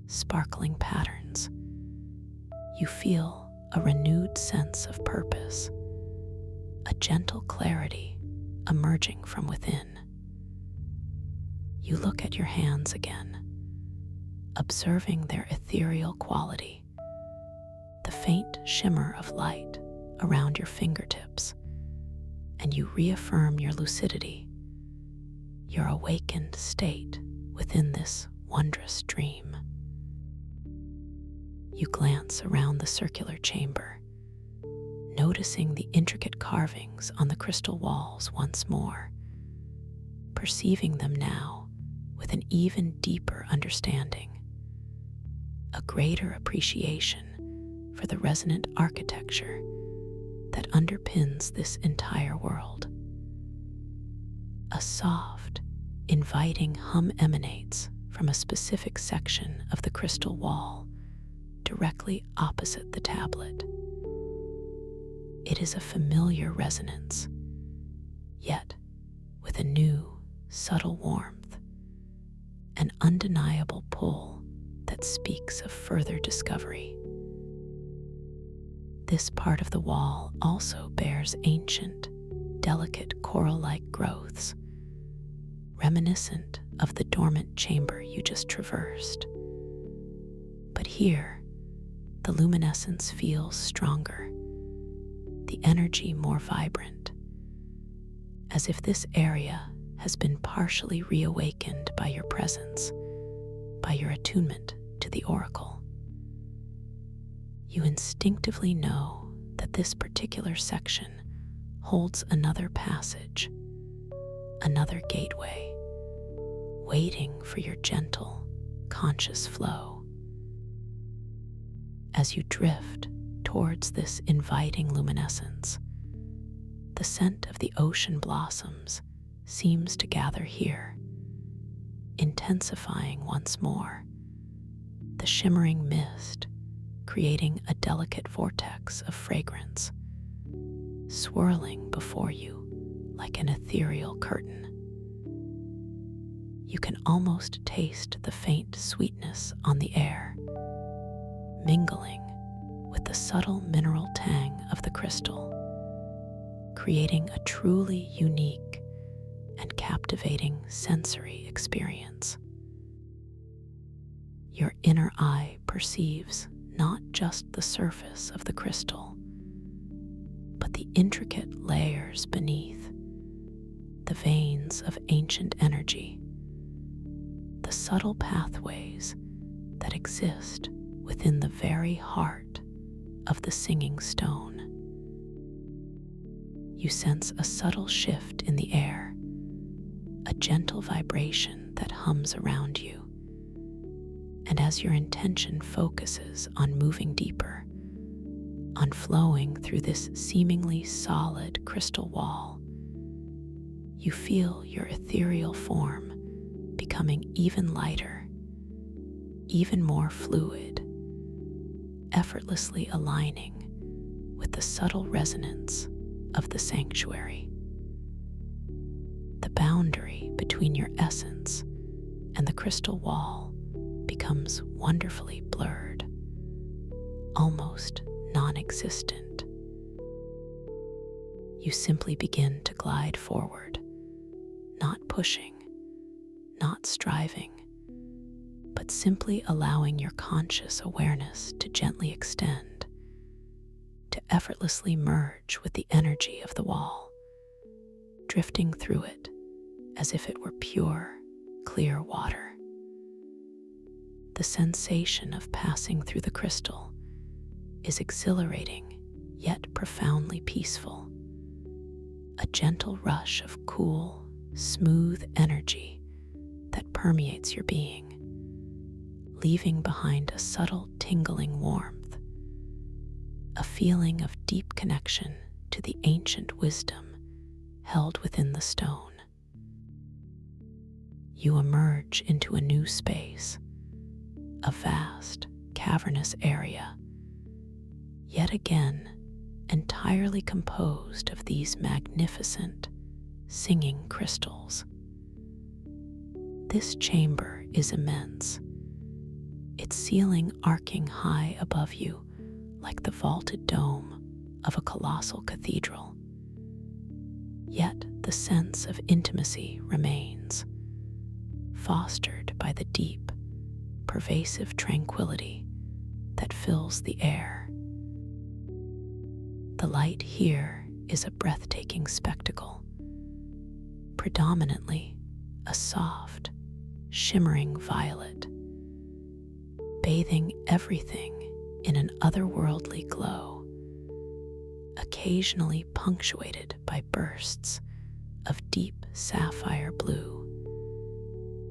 sparkling patterns, you feel a renewed sense of purpose, a gentle clarity emerging from within. You look at your hands again, observing their ethereal quality, the faint shimmer of light around your fingertips, and you reaffirm your lucidity, your awakened state within this wondrous dream. You glance around the circular chamber, noticing the intricate carvings on the crystal walls once more, perceiving them now with an even deeper understanding, a greater appreciation for the resonant architecture that underpins this entire world. A soft, inviting hum emanates from a specific section of the crystal wall directly opposite the tablet. It is a familiar resonance, yet with a new, subtle warmth, an undeniable pull that speaks of further discovery. This part of the wall also bears ancient, delicate coral-like growths, reminiscent of the dormant chamber you just traversed. But here, the luminescence feels stronger, the energy more vibrant, as if this area has been partially reawakened by your presence, by your attunement to the oracle. You instinctively know that this particular section holds another passage, another gateway, waiting for your gentle, conscious flow. As you drift towards this inviting luminescence, the scent of the ocean blossoms seems to gather here, intensifying once more, the shimmering mist creating a delicate vortex of fragrance, swirling before you like an ethereal curtain. You can almost taste the faint sweetness on the air, mingling with the subtle mineral tang of the crystal, creating a truly unique and captivating sensory experience. Your inner eye perceives not just the surface of the crystal, but the intricate layers beneath, the veins of ancient energy, the subtle pathways that exist within the very heart of the singing stone. You sense a subtle shift in the air, a gentle vibration that hums around you. And as your intention focuses on moving deeper, on flowing through this seemingly solid crystal wall, you feel your ethereal form becoming even lighter, even more fluid, effortlessly aligning with the subtle resonance of the sanctuary. The boundary between your essence and the crystal wall becomes wonderfully blurred, almost non-existent. You simply begin to glide forward, not pushing, not striving, but simply allowing your conscious awareness to gently extend, to effortlessly merge with the energy of the wall, drifting through it as if it were pure, clear water. The sensation of passing through the crystal is exhilarating yet profoundly peaceful. A gentle rush of cool, smooth energy that permeates your being, leaving behind a subtle tingling warmth, a feeling of deep connection to the ancient wisdom held within the stone. You emerge into a new space, a vast, cavernous area, yet again entirely composed of these magnificent, singing crystals. This chamber is immense, its ceiling arcing high above you like the vaulted dome of a colossal cathedral. Yet the sense of intimacy remains, fostered by the deep, pervasive tranquility that fills the air. The light here is a breathtaking spectacle, predominantly a soft, shimmering violet, bathing everything in an otherworldly glow, occasionally punctuated by bursts of deep sapphire blue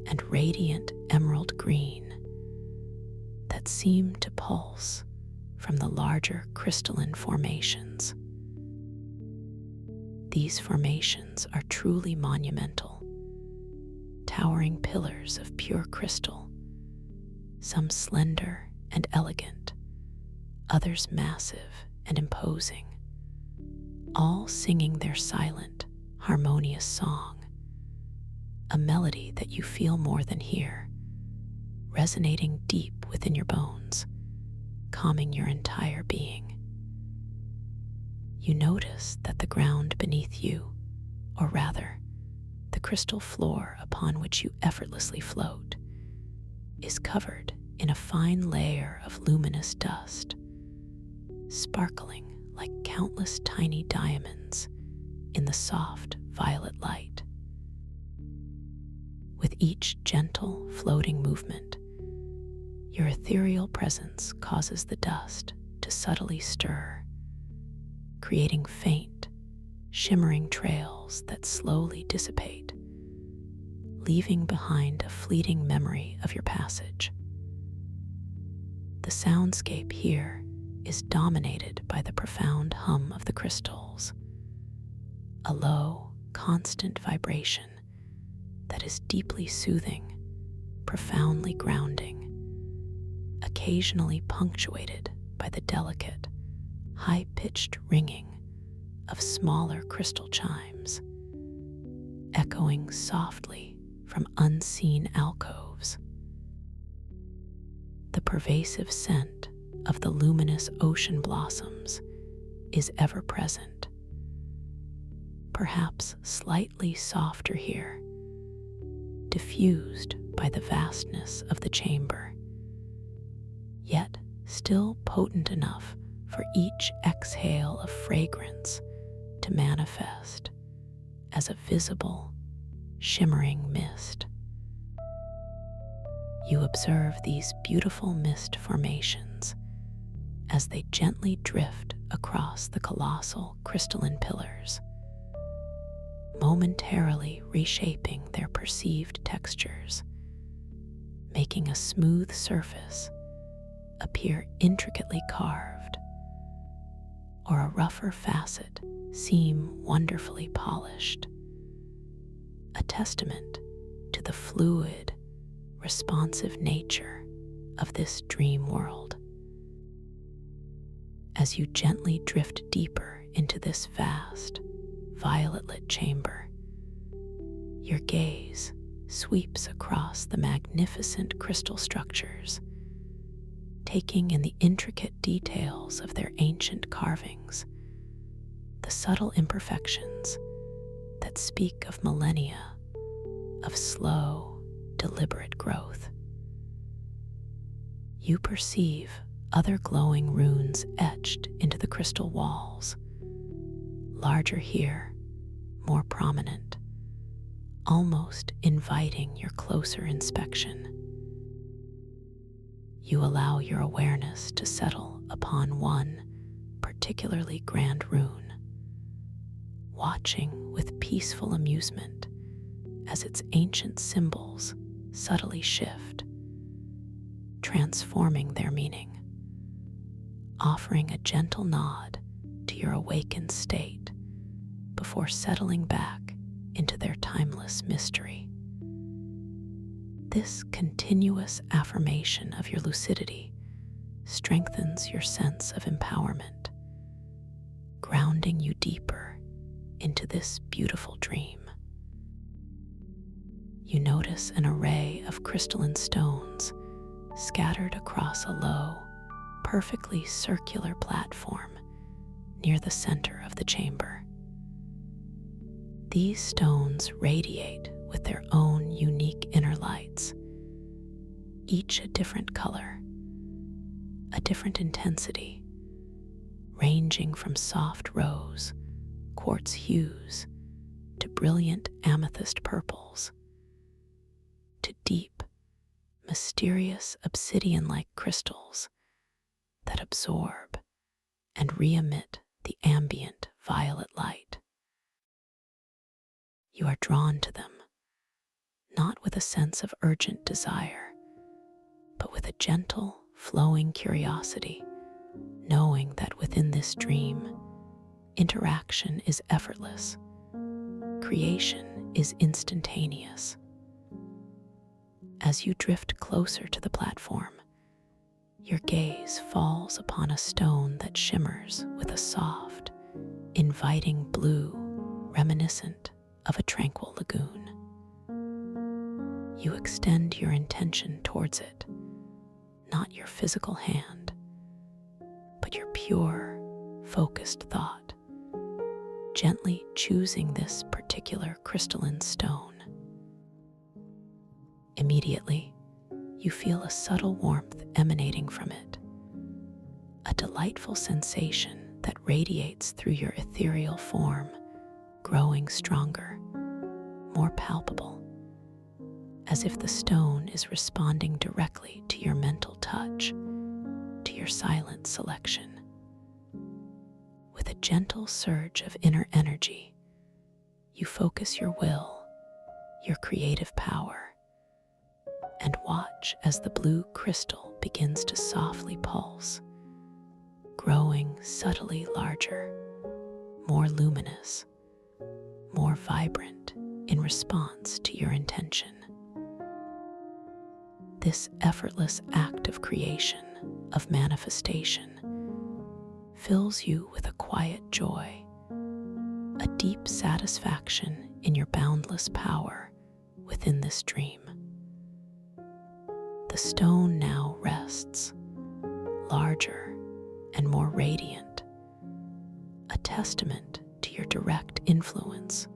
and radiant emerald green that seem to pulse from the larger crystalline formations. These formations are truly monumental, towering pillars of pure crystal, some slender and elegant, others massive and imposing, all singing their silent, harmonious song, a melody that you feel more than hear, resonating deep within your bones, calming your entire being. You notice that the ground beneath you, or rather, the crystal floor upon which you effortlessly float, is covered in a fine layer of luminous dust, sparkling like countless tiny diamonds in the soft violet light. With each gentle, floating movement, your ethereal presence causes the dust to subtly stir, creating faint, shimmering trails that slowly dissipate, leaving behind a fleeting memory of your passage. The soundscape here is dominated by the profound hum of the crystals, a low, constant vibration that is deeply soothing, profoundly grounding, occasionally punctuated by the delicate, high-pitched ringing of smaller crystal chimes, echoing softly from unseen alcoves. The pervasive scent of the luminous ocean blossoms is ever present, perhaps slightly softer here, diffused by the vastness of the chamber, yet still potent enough for each exhale of fragrance to manifest as a visible, shimmering mist. You observe these beautiful mist formations as they gently drift across the colossal crystalline pillars, momentarily reshaping their perceived textures, making a smooth surface appear intricately carved, or a rougher facet seem wonderfully polished, a testament to the fluid, responsive nature of this dream world. As you gently drift deeper into this vast, violet-lit chamber, your gaze sweeps across the magnificent crystal structures, taking in the intricate details of their ancient carvings, the subtle imperfections that speak of millennia of slow, deliberate growth. You perceive other glowing runes etched into the crystal walls, larger here, more prominent, almost inviting your closer inspection. You allow your awareness to settle upon one particularly grand rune, watching with peaceful amusement as its ancient symbols subtly shift, transforming their meaning, offering a gentle nod to your awakened state before settling back into their timeless mystery. This continuous affirmation of your lucidity strengthens your sense of empowerment, grounding you deeper into this beautiful dream. You notice an array of crystalline stones scattered across a low, perfectly circular platform near the center of the chamber. These stones radiate with their own unique inner lights, each a different color, a different intensity, ranging from soft rose, quartz hues, to brilliant amethyst purples, to deep, mysterious obsidian-like crystals that absorb and re-emit the ambient violet light. You are drawn to them, not with a sense of urgent desire, but with a gentle, flowing curiosity, knowing that within this dream, interaction is effortless, creation is instantaneous. As you drift closer to the platform, your gaze falls upon a stone that shimmers with a soft, inviting blue reminiscent of a tranquil lagoon. You extend your intention towards it, not your physical hand, but your pure, focused thought, gently choosing this particular crystalline stone. Immediately, you feel a subtle warmth emanating from it, a delightful sensation that radiates through your ethereal form, growing stronger, more palpable, as if the stone is responding directly to your mental touch, to your silent selection. With a gentle surge of inner energy, you focus your will, your creative power, and watch as the blue crystal begins to softly pulse, growing subtly larger, more luminous, more vibrant in response to your intention. This effortless act of creation, of manifestation, fills you with a quiet joy, a deep satisfaction in your boundless power within this dream. The stone now rests, larger and more radiant, a testament to your direct influence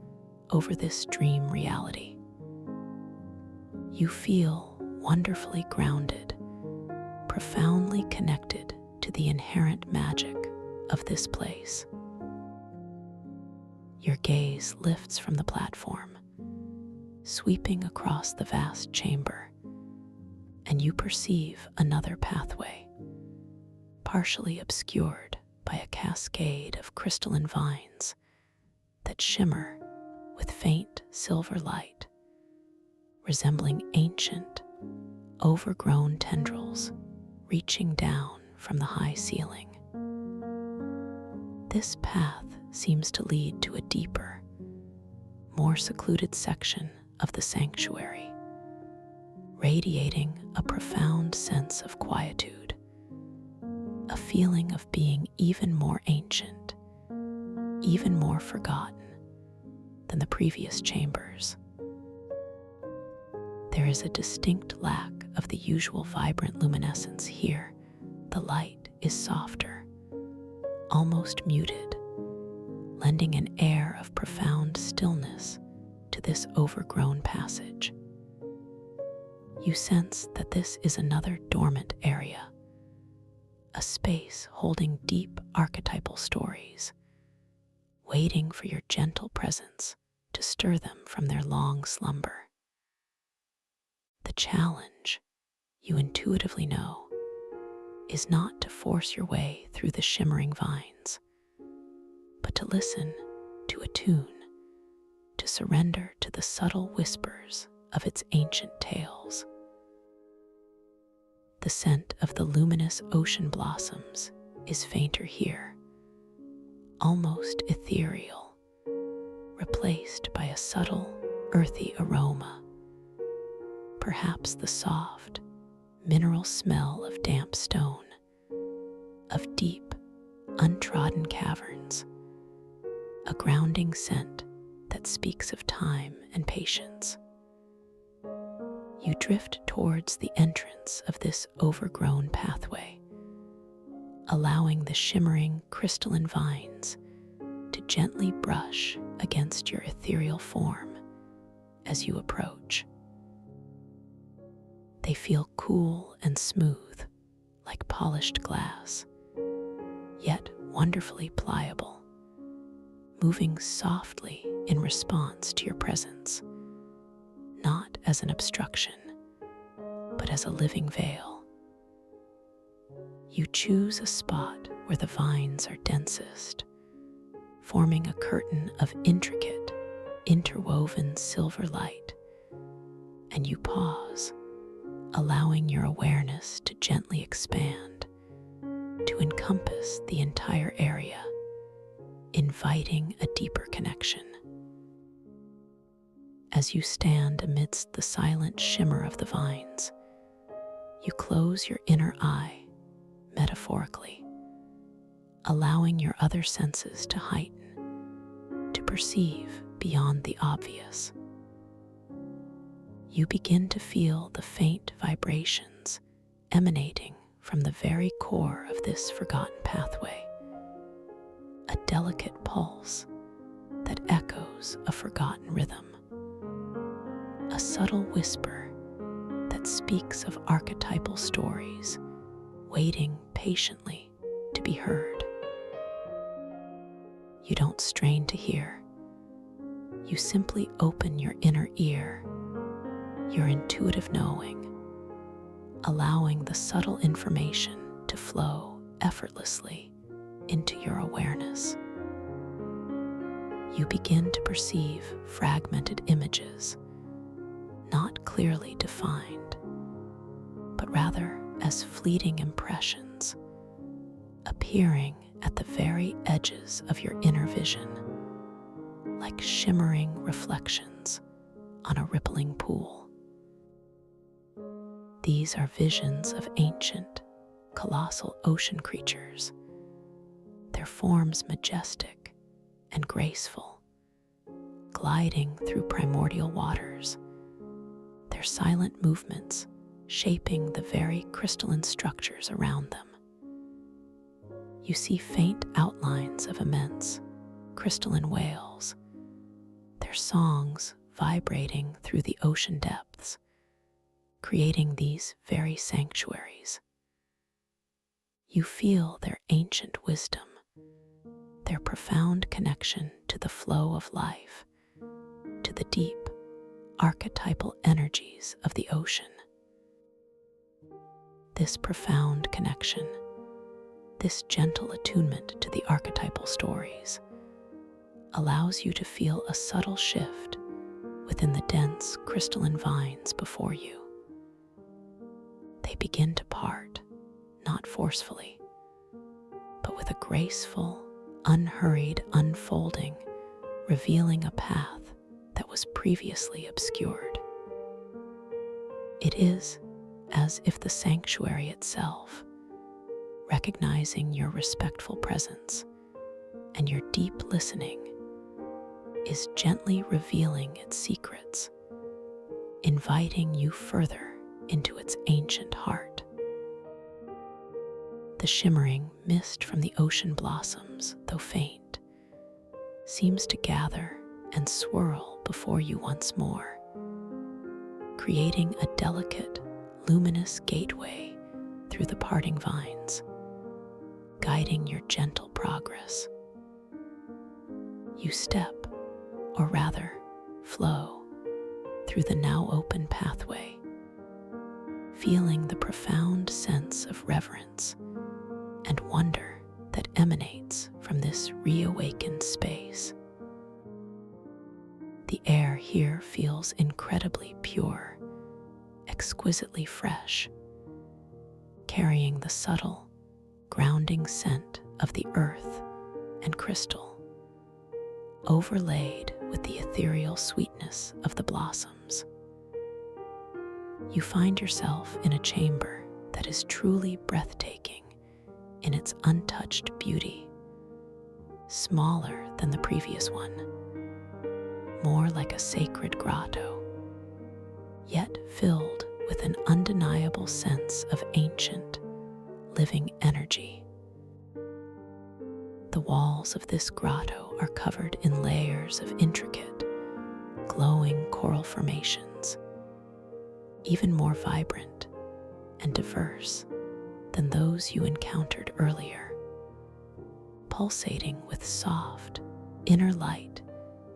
over this dream reality. You feel wonderfully grounded, profoundly connected to the inherent magic of this place. Your gaze lifts from the platform, sweeping across the vast chamber, and you perceive another pathway, partially obscured by a cascade of crystalline vines that shimmer with faint silver light, resembling ancient, overgrown tendrils reaching down from the high ceiling. This path seems to lead to a deeper, more secluded section of the sanctuary, radiating a profound sense of quietude, a feeling of being even more ancient, even more forgotten than the previous chambers. There is a distinct lack of the usual vibrant luminescence here. The light is softer, almost muted, lending an air of profound stillness to this overgrown passage. You sense that this is another dormant area, a space holding deep archetypal stories, waiting for your gentle presence to to stir them from their long slumber. The challenge, you intuitively know, is not to force your way through the shimmering vines, but to listen to a tune, to surrender to the subtle whispers of its ancient tales. The scent of the luminous ocean blossoms is fainter here, almost ethereal, replaced by a subtle, earthy aroma, perhaps the soft, mineral smell of damp stone, of deep, untrodden caverns, a grounding scent that speaks of time and patience. You drift towards the entrance of this overgrown pathway, allowing the shimmering crystalline vines to gently brush against your ethereal form as you approach. They feel cool and smooth, like polished glass, yet wonderfully pliable, moving softly in response to your presence, not as an obstruction, but as a living veil. You choose a spot where the vines are densest, forming a curtain of intricate, interwoven silver light, and you pause, allowing your awareness to gently expand, to encompass the entire area, inviting a deeper connection. As you stand amidst the silent shimmer of the vines, you close your inner eye, metaphorically, allowing your other senses to heighten, to perceive beyond the obvious. You begin to feel the faint vibrations emanating from the very core of this forgotten pathway, a delicate pulse that echoes a forgotten rhythm, a subtle whisper that speaks of archetypal stories waiting patiently to be heard. You don't strain to hear. You simply open your inner ear, your intuitive knowing, allowing the subtle information to flow effortlessly into your awareness. You begin to perceive fragmented images, not clearly defined, but rather as fleeting impressions, appearing at the very edges of your inner vision, like shimmering reflections on a rippling pool. These are visions of ancient, colossal ocean creatures, their forms majestic and graceful, gliding through primordial waters, their silent movements shaping the very crystalline structures around them. You see faint outlines of immense, crystalline whales, their songs vibrating through the ocean depths, creating these very sanctuaries. You feel their ancient wisdom, their profound connection to the flow of life, to the deep, archetypal energies of the ocean. This profound connection, this gentle attunement to the archetypal stories, allows you to feel a subtle shift within the dense crystalline vines before you. They begin to part, not forcefully, but with a graceful, unhurried unfolding, revealing a path that was previously obscured. It is as if the sanctuary itself, recognizing your respectful presence and your deep listening, is gently revealing its secrets, inviting you further into its ancient heart. The shimmering mist from the ocean blossoms, though faint, seems to gather and swirl before you once more, creating a delicate, luminous gateway through the parting vines, guiding your gentle progress. You step, or rather, flow through the now open pathway, feeling the profound sense of reverence and wonder that emanates from this reawakened space. The air here feels incredibly pure, exquisitely fresh, carrying the subtle, grounding scent of the earth and crystal, overlaid with the ethereal sweetness of the blossoms. You find yourself in a chamber that is truly breathtaking in its untouched beauty, smaller than the previous one, more like a sacred grotto, yet filled with an undeniable sense of ancient, living energy. The walls of this grotto are covered in layers of intricate, glowing coral formations, even more vibrant and diverse than those you encountered earlier, pulsating with soft, inner light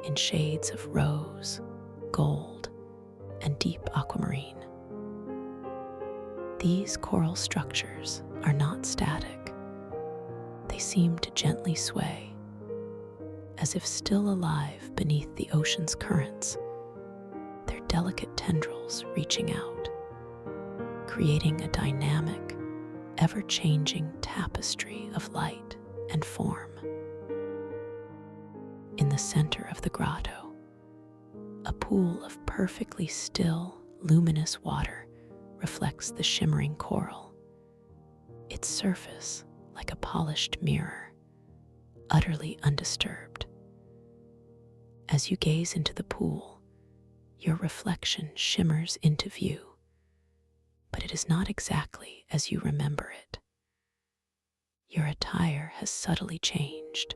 in shades of rose, gold, and deep aquamarine. These coral structures are not static. They seem to gently sway, as if still alive beneath the ocean's currents, their delicate tendrils reaching out, creating a dynamic, ever-changing tapestry of light and form. In the center of the grotto, a pool of perfectly still, luminous water reflects the shimmering coral, its surface like a polished mirror, utterly undisturbed. As you gaze into the pool, your reflection shimmers into view, but it is not exactly as you remember it. Your attire has subtly changed,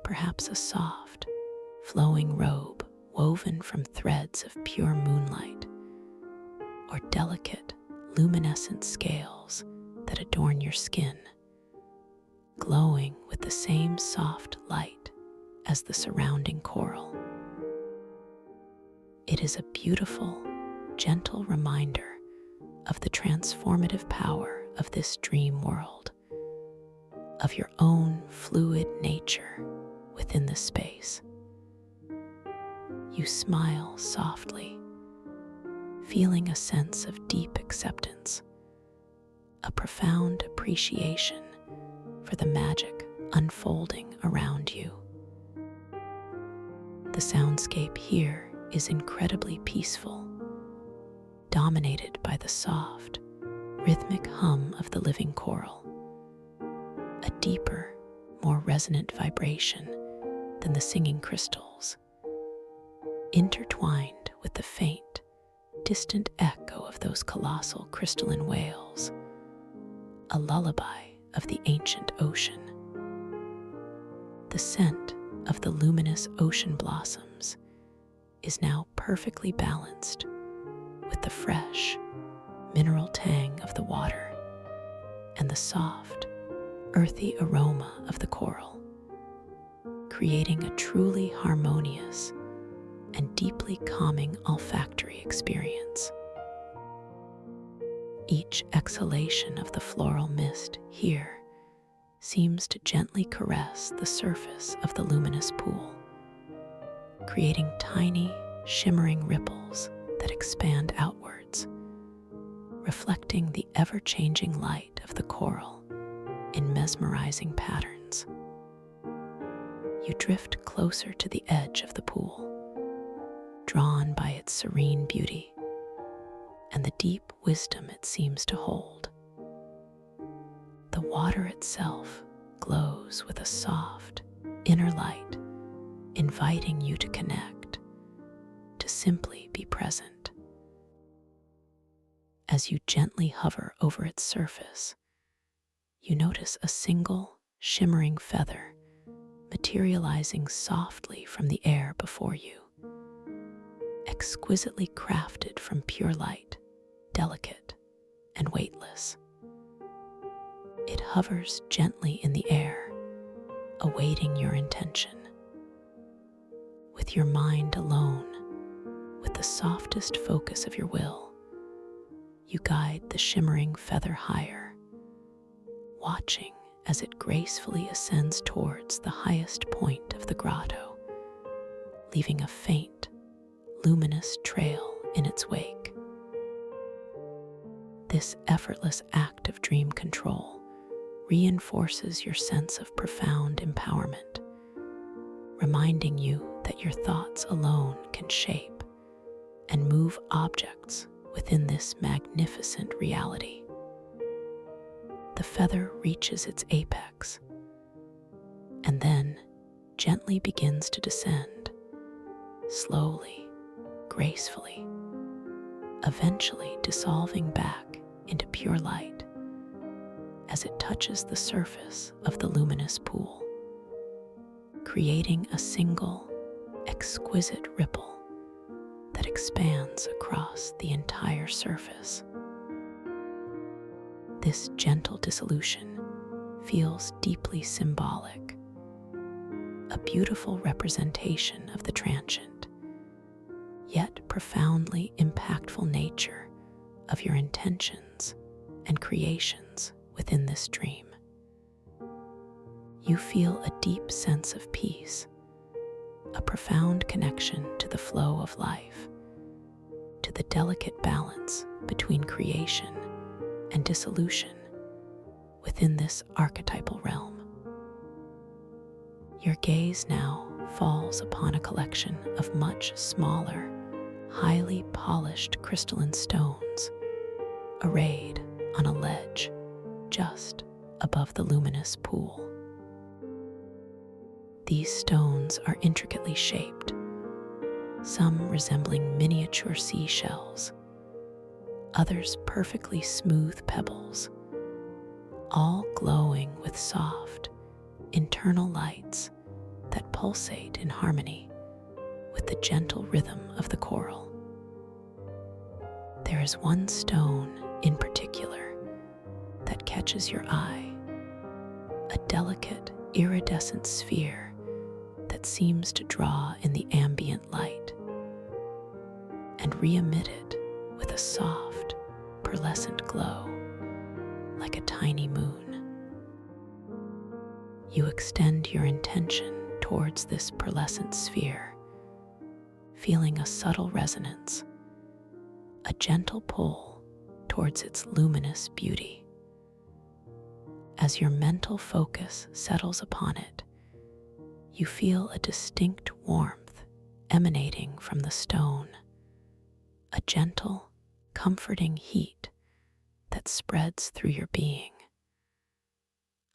perhaps a soft, flowing robe woven from threads of pure moonlight, or delicate, luminescent scales that adorn your skin, glowing with the same soft light as the surrounding coral. It is a beautiful, gentle reminder of the transformative power of this dream world, of your own fluid nature within the space. You smile softly, feeling a sense of deep acceptance, a profound appreciation for the magic unfolding around you. The soundscape here is incredibly peaceful, dominated by the soft, rhythmic hum of the living coral, a deeper, more resonant vibration than the singing crystals, intertwined with the faint, distant echo of those colossal crystalline whales, a lullaby of the ancient ocean. The scent of the luminous ocean blossoms is now perfectly balanced with the fresh, mineral tang of the water and the soft, earthy aroma of the coral, creating a truly harmonious and deeply calming olfactory experience. Each exhalation of the floral mist here seems to gently caress the surface of the luminous pool, creating tiny, shimmering ripples that expand outwards, reflecting the ever-changing light of the coral in mesmerizing patterns. You drift closer to the edge of the pool, drawn by its serene beauty and the deep wisdom it seems to hold. The water itself glows with a soft, inner light, inviting you to connect, to simply be present. As you gently hover over its surface, you notice a single, shimmering feather materializing softly from the air before you, exquisitely crafted from pure light, delicate and weightless. It hovers gently in the air, awaiting your intention. With your mind alone the softest focus of your will, you guide the shimmering feather higher, watching as it gracefully ascends towards the highest point of the grotto, leaving a faint, luminous trail in its wake. This effortless act of dream control reinforces your sense of profound empowerment, reminding you that your thoughts alone can shape and move objects within this magnificent reality. The feather reaches its apex and then gently begins to descend, slowly, gracefully, eventually dissolving back into pure light as it touches the surface of the luminous pool, creating a single, exquisite ripple that expands across the entire surface. This gentle dissolution feels deeply symbolic, a beautiful representation of the transient, yet profoundly impactful nature of your intentions and creations within this dream. You feel a deep sense of peace, a profound connection to the flow of life, to the delicate balance between creation and dissolution within this archetypal realm. Your gaze now falls upon a collection of much smaller, highly polished crystalline stones arrayed on a ledge just above the luminous pool. These stones are intricately shaped, some resembling miniature seashells, others perfectly smooth pebbles, all glowing with soft, internal lights that pulsate in harmony with the gentle rhythm of the coral. There is one stone in particular that catches your eye, a delicate, iridescent sphere that seems to draw in the ambient light and re-emit it with a soft, pearlescent glow, like a tiny moon. You extend your intention towards this pearlescent sphere, feeling a subtle resonance, a gentle pull towards its luminous beauty. As your mental focus settles upon it, you feel a distinct warmth emanating from the stone, a gentle, comforting heat that spreads through your being,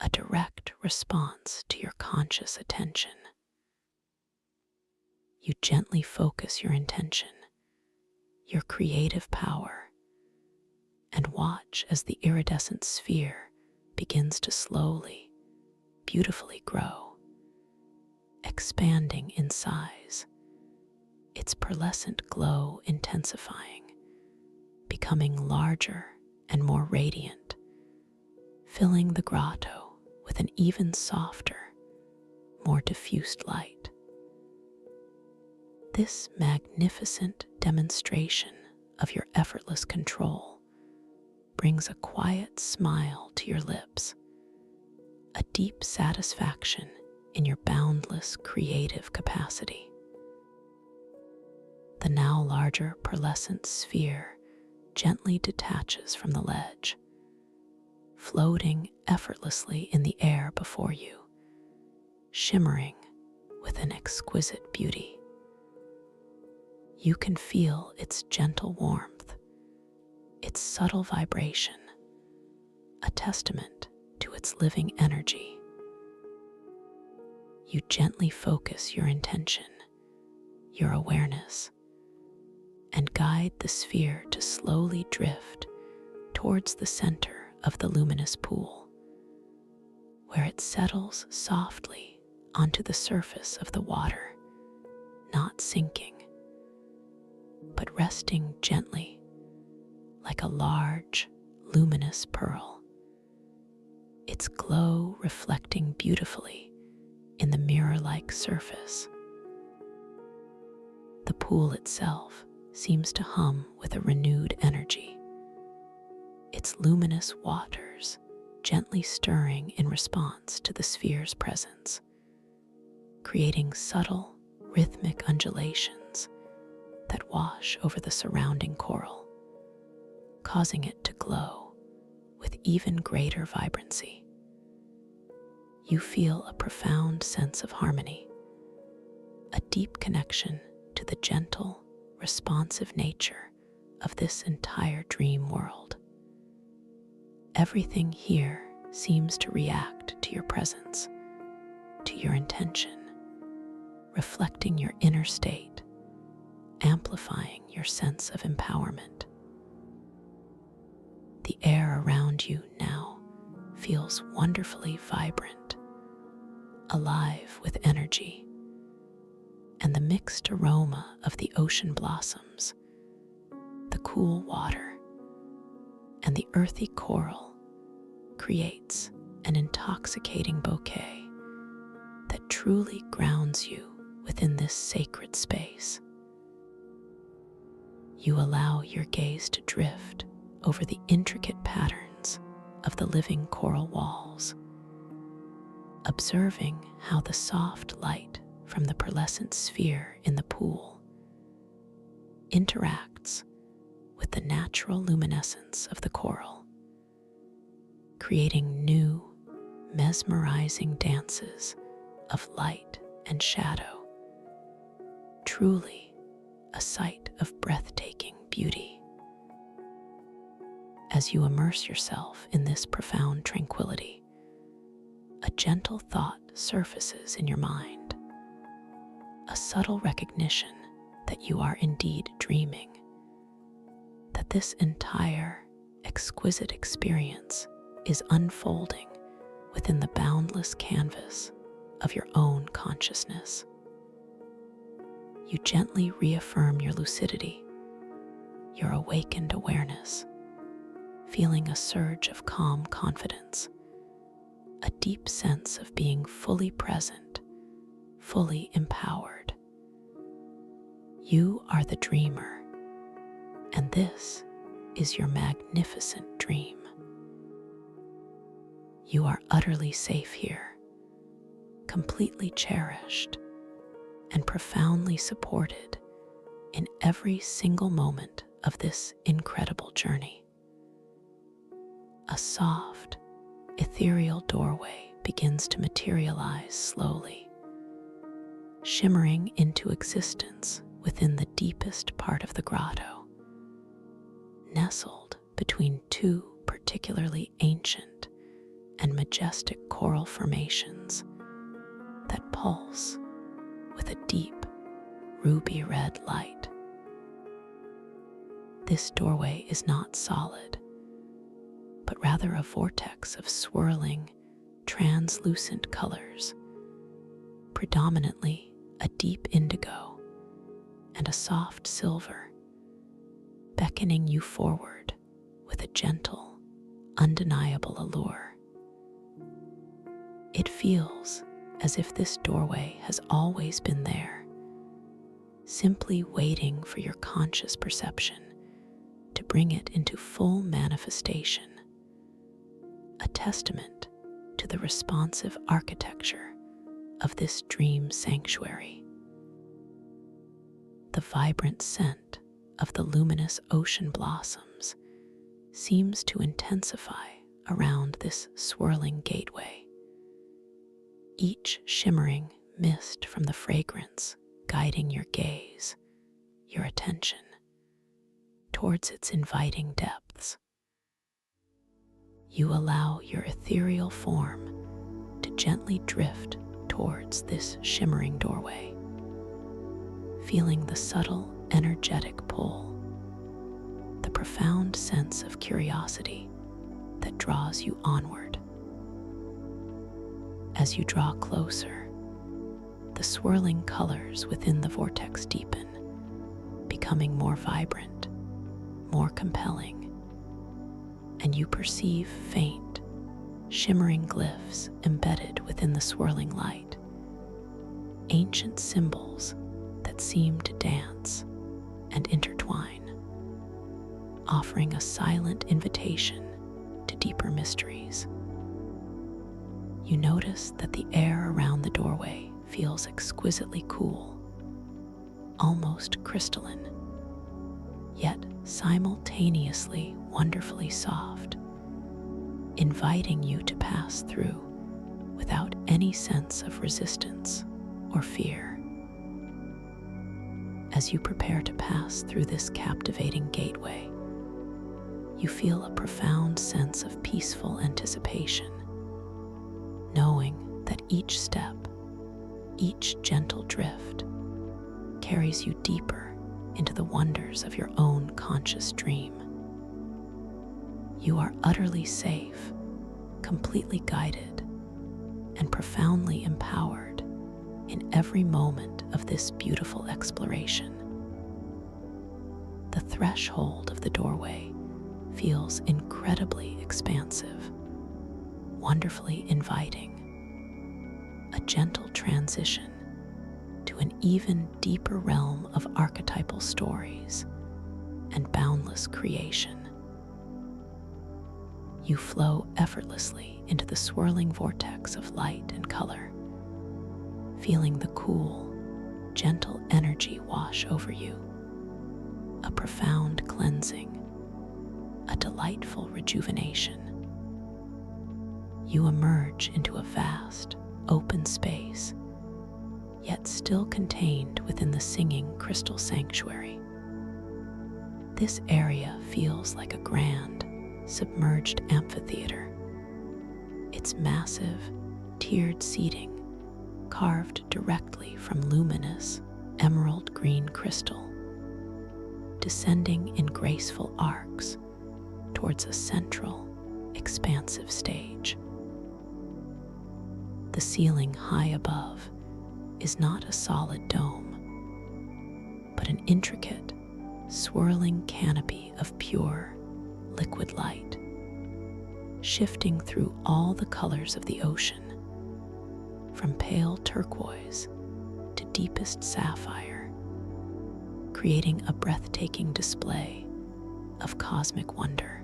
a direct response to your conscious attention. You gently focus your intention, your creative power, and watch as the iridescent sphere begins to slowly, beautifully grow, expanding in size, its pearlescent glow intensifying, becoming larger and more radiant, filling the grotto with an even softer, more diffused light. This magnificent demonstration of your effortless control brings a quiet smile to your lips, a deep satisfaction in your boundless creative capacity. The now larger pearlescent sphere gently detaches from the ledge, floating effortlessly in the air before you, shimmering with an exquisite beauty. You can feel its gentle warmth, its subtle vibration, a testament to its living energy. You gently focus your intention, your awareness, and guide the sphere to slowly drift towards the center of the luminous pool, where it settles softly onto the surface of the water, not sinking, but resting gently like a large, luminous pearl, its glow reflecting beautifully in the mirror-like surface. The pool itself seems to hum with a renewed energy, its luminous waters gently stirring in response to the sphere's presence, creating subtle, rhythmic undulations that wash over the surrounding coral, causing it to glow with even greater vibrancy. You feel a profound sense of harmony, a deep connection to the gentle, responsive nature of this entire dream world. Everything here seems to react to your presence, to your intention, reflecting your inner state, amplifying your sense of empowerment. The air around you now feels wonderfully vibrant, alive with energy, and the mixed aroma of the ocean blossoms, the cool water, and the earthy coral creates an intoxicating bouquet that truly grounds you within this sacred space. You allow your gaze to drift over the intricate patterns of the living coral walls, observing how the soft light from the pearlescent sphere in the pool interacts with the natural luminescence of the coral, creating new, mesmerizing dances of light and shadow. Truly a sight of breathtaking beauty. As you immerse yourself in this profound tranquility, a gentle thought surfaces in your mind, a subtle recognition that you are indeed dreaming, that this entire exquisite experience is unfolding within the boundless canvas of your own consciousness. You gently reaffirm your lucidity, your awakened awareness, feeling a surge of calm confidence, a deep sense of being fully present, fully empowered. You are the dreamer, and this is your magnificent dream. You are utterly safe here, completely cherished, and profoundly supported in every single moment of this incredible journey. A soft, ethereal doorway begins to materialize slowly, shimmering into existence within the deepest part of the grotto, nestled between two particularly ancient and majestic coral formations that pulse with a deep ruby red light. This doorway is not solid, but rather a vortex of swirling, translucent colors, predominantly a deep indigo and a soft silver, beckoning you forward with a gentle, undeniable allure. It feels as if this doorway has always been there, simply waiting for your conscious perception to bring it into full manifestation, a testament to the responsive architecture of this dream sanctuary. The vibrant scent of the luminous ocean blossoms seems to intensify around this swirling gateway, each shimmering mist from the fragrance guiding your gaze, your attention, towards its inviting depths. You allow your ethereal form to gently drift towards this shimmering doorway, feeling the subtle, energetic pull, the profound sense of curiosity that draws you onward. As you draw closer, the swirling colors within the vortex deepen, becoming more vibrant, more compelling, and you perceive faint, shimmering glyphs embedded within the swirling light, ancient symbols that seem to dance, and intertwine, offering a silent invitation to deeper mysteries. You notice that the air around the doorway feels exquisitely cool, almost crystalline, yet simultaneously wonderfully soft, inviting you to pass through without any sense of resistance or fear. As you prepare to pass through this captivating gateway, you feel a profound sense of peaceful anticipation, knowing that each step, each gentle drift, carries you deeper into the wonders of your own conscious dream. You are utterly safe, completely guided, and profoundly empowered in every moment of this beautiful exploration. The threshold of the doorway feels incredibly expansive, wonderfully inviting, a gentle transition to an even deeper realm of archetypal stories and boundless creation. You flow effortlessly into the swirling vortex of light and color, feeling the cool, gentle energy wash over you, a profound cleansing, a delightful rejuvenation. You emerge into a vast, open space, yet still contained within the singing crystal sanctuary. This area feels like a grand, submerged amphitheater, its massive, tiered seating carved directly from luminous, emerald green crystal, descending in graceful arcs towards a central, expansive stage. The ceiling high above is not a solid dome, but an intricate, swirling canopy of pure, liquid light, shifting through all the colors of the ocean, from pale turquoise to deepest sapphire, creating a breathtaking display of cosmic wonder.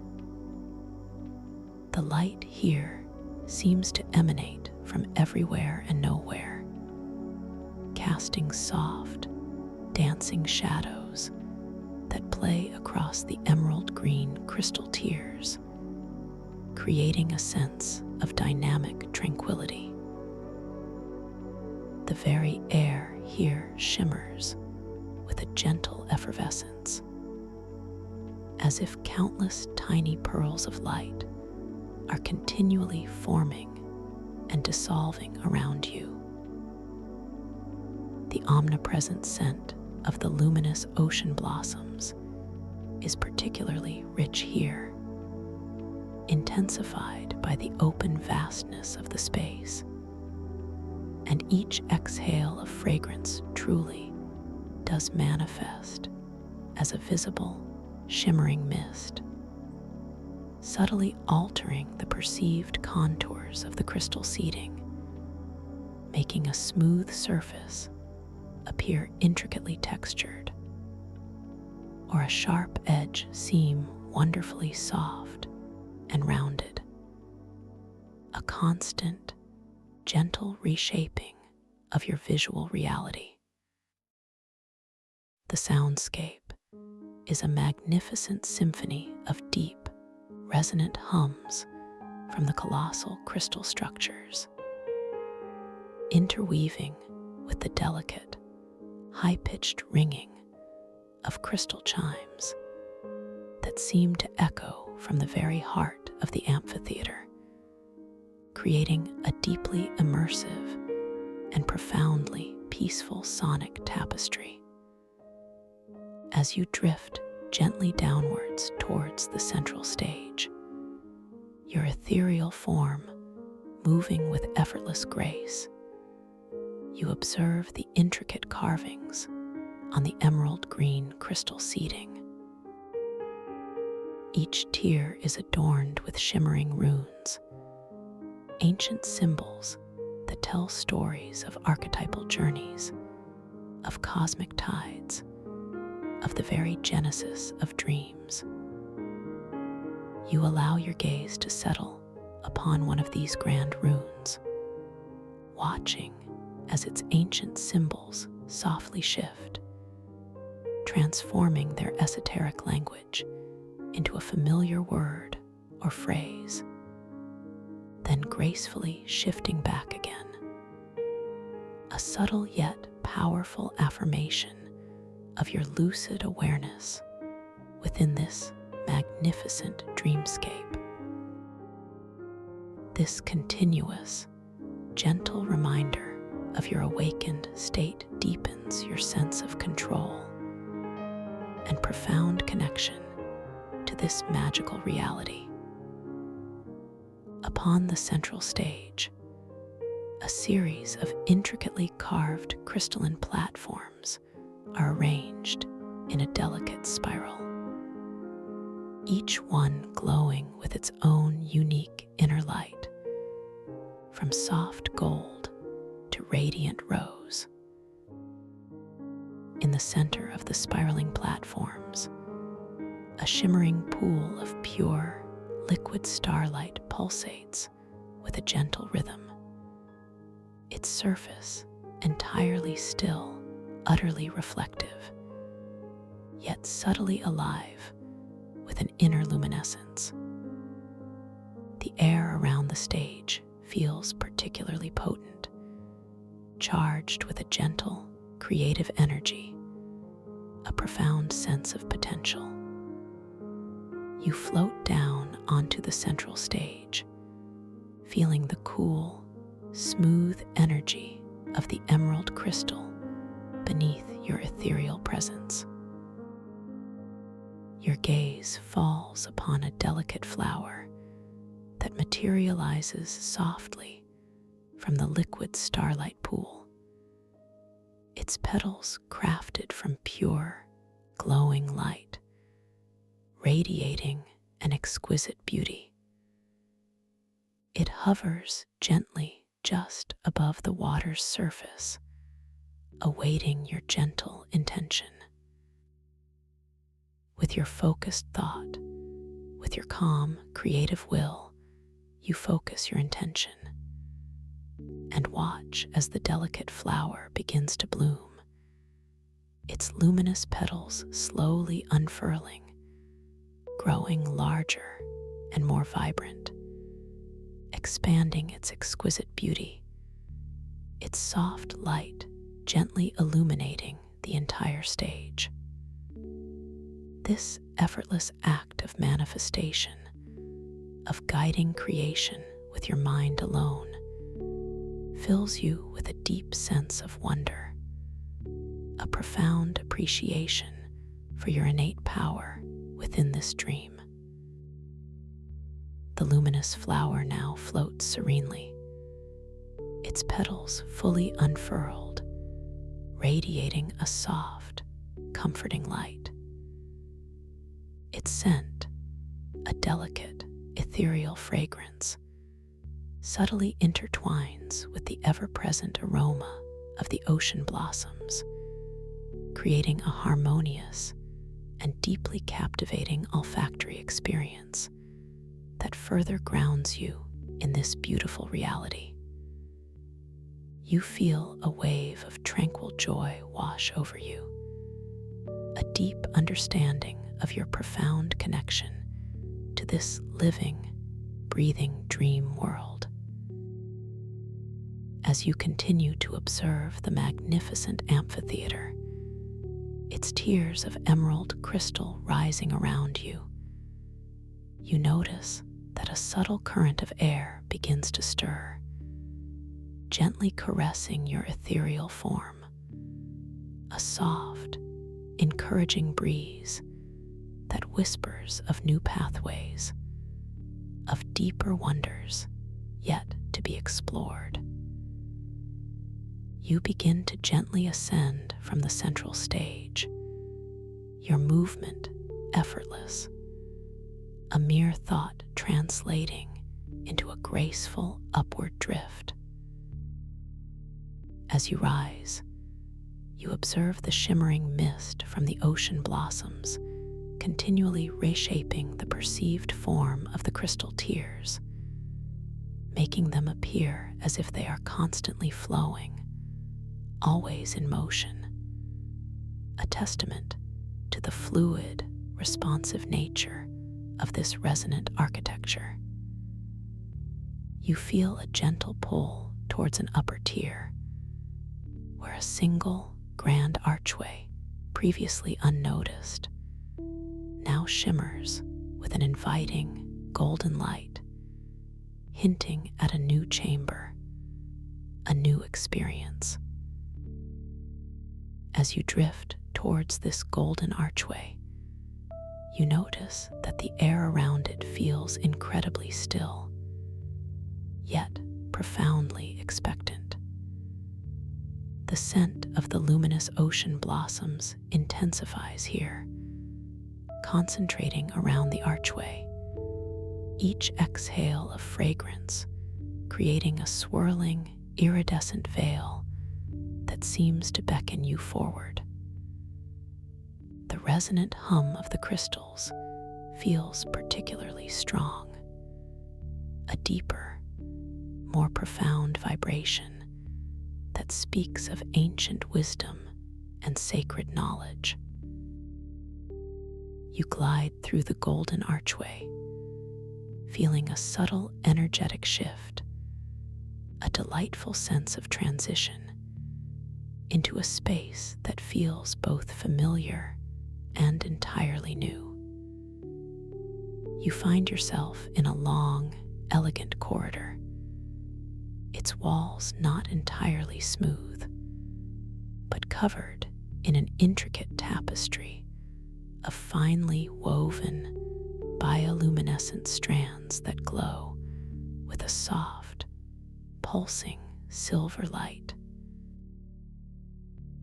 The light here seems to emanate from everywhere and nowhere, casting soft, dancing shadows that play across the emerald green crystal tiers, creating a sense of dynamic tranquility. The very air here shimmers with a gentle effervescence, as if countless tiny pearls of light are continually forming and dissolving around you. The omnipresent scent of the luminous ocean blossoms is particularly rich here, intensified by the open vastness of the space, and each exhale of fragrance truly does manifest as a visible, shimmering mist, subtly altering the perceived contours of the crystal seating, making a smooth surface appear intricately textured, or a sharp edge seem wonderfully soft and rounded, a constant, gentle reshaping of your visual reality. The soundscape is a magnificent symphony of deep, resonant hums from the colossal crystal structures, interweaving with the delicate, high-pitched ringing of crystal chimes that seem to echo from the very heart of the amphitheater, creating a deeply immersive and profoundly peaceful sonic tapestry. As you drift gently downwards towards the central stage, your ethereal form moving with effortless grace, you observe the intricate carvings on the emerald green crystal seating. Each tier is adorned with shimmering runes, ancient symbols that tell stories of archetypal journeys, of cosmic tides, of the very genesis of dreams. You allow your gaze to settle upon one of these grand runes, watching as its ancient symbols softly shift, transforming their esoteric language into a familiar word or phrase, then gracefully shifting back again. A subtle yet powerful affirmation of your lucid awareness within this magnificent dreamscape. This continuous, gentle reminder of your awakened state deepens your sense of control and profound connection to this magical reality. Upon the central stage, a series of intricately carved crystalline platforms are arranged in a delicate spiral, each one glowing with its own unique inner light, from soft gold to radiant rose. In the center of the spiraling platforms, a shimmering pool of pure, liquid starlight pulsates with a gentle rhythm, its surface entirely still, utterly reflective, yet subtly alive with an inner luminescence. The air around the stage feels particularly potent, charged with a gentle, creative energy, a profound sense of potential. You float down onto the central stage, feeling the cool, smooth energy of the emerald crystal beneath your ethereal presence. Your gaze falls upon a delicate flower that materializes softly from the liquid starlight pool, its petals crafted from pure, glowing light, radiating an exquisite beauty. It hovers gently just above the water's surface, awaiting your gentle intention. With your focused thought, with your calm, creative will, you focus your intention and watch as the delicate flower begins to bloom, its luminous petals slowly unfurling, growing larger and more vibrant, expanding its exquisite beauty, its soft light gently illuminating the entire stage. This effortless act of manifestation, of guiding creation with your mind alone, fills you with a deep sense of wonder, a profound appreciation for your innate power within this dream. The luminous flower now floats serenely, its petals fully unfurled, radiating a soft, comforting light. Its scent, a delicate, ethereal fragrance, subtly intertwines with the ever-present aroma of the ocean blossoms, creating a harmonious and deeply captivating olfactory experience that further grounds you in this beautiful reality. You feel a wave of tranquil joy wash over you, a deep understanding of your profound connection to this living, breathing dream world. As you continue to observe the magnificent amphitheater, its tiers of emerald crystal rising around you, you notice that a subtle current of air begins to stir, gently caressing your ethereal form. A soft, encouraging breeze that whispers of new pathways, of deeper wonders yet to be explored. You begin to gently ascend from the central stage, your movement effortless, a mere thought translating into a graceful upward drift. As you rise, You observe the shimmering mist from the ocean blossoms, continually reshaping the perceived form of the crystal tears, making them appear as if they are constantly flowing, always in motion, a testament to the fluid, responsive nature of this resonant architecture. You feel a gentle pull towards an upper tier, where a single grand archway, previously unnoticed, now shimmers with an inviting golden light, hinting at a new chamber, a new experience. As you drift towards this golden archway, you notice that the air around it feels incredibly still, yet profoundly expectant. The scent of the luminous ocean blossoms intensifies here, concentrating around the archway, each exhale of fragrance creating a swirling, iridescent veil that seems to beckon you forward. The resonant hum of the crystals feels particularly strong, a deeper, more profound vibration that speaks of ancient wisdom and sacred knowledge. You glide through the golden archway, feeling a subtle energetic shift, a delightful sense of transition into a space that feels both familiar and entirely new. You find yourself in a long, elegant corridor, its walls not entirely smooth, but covered in an intricate tapestry of finely woven bioluminescent strands that glow with a soft, pulsing silver light.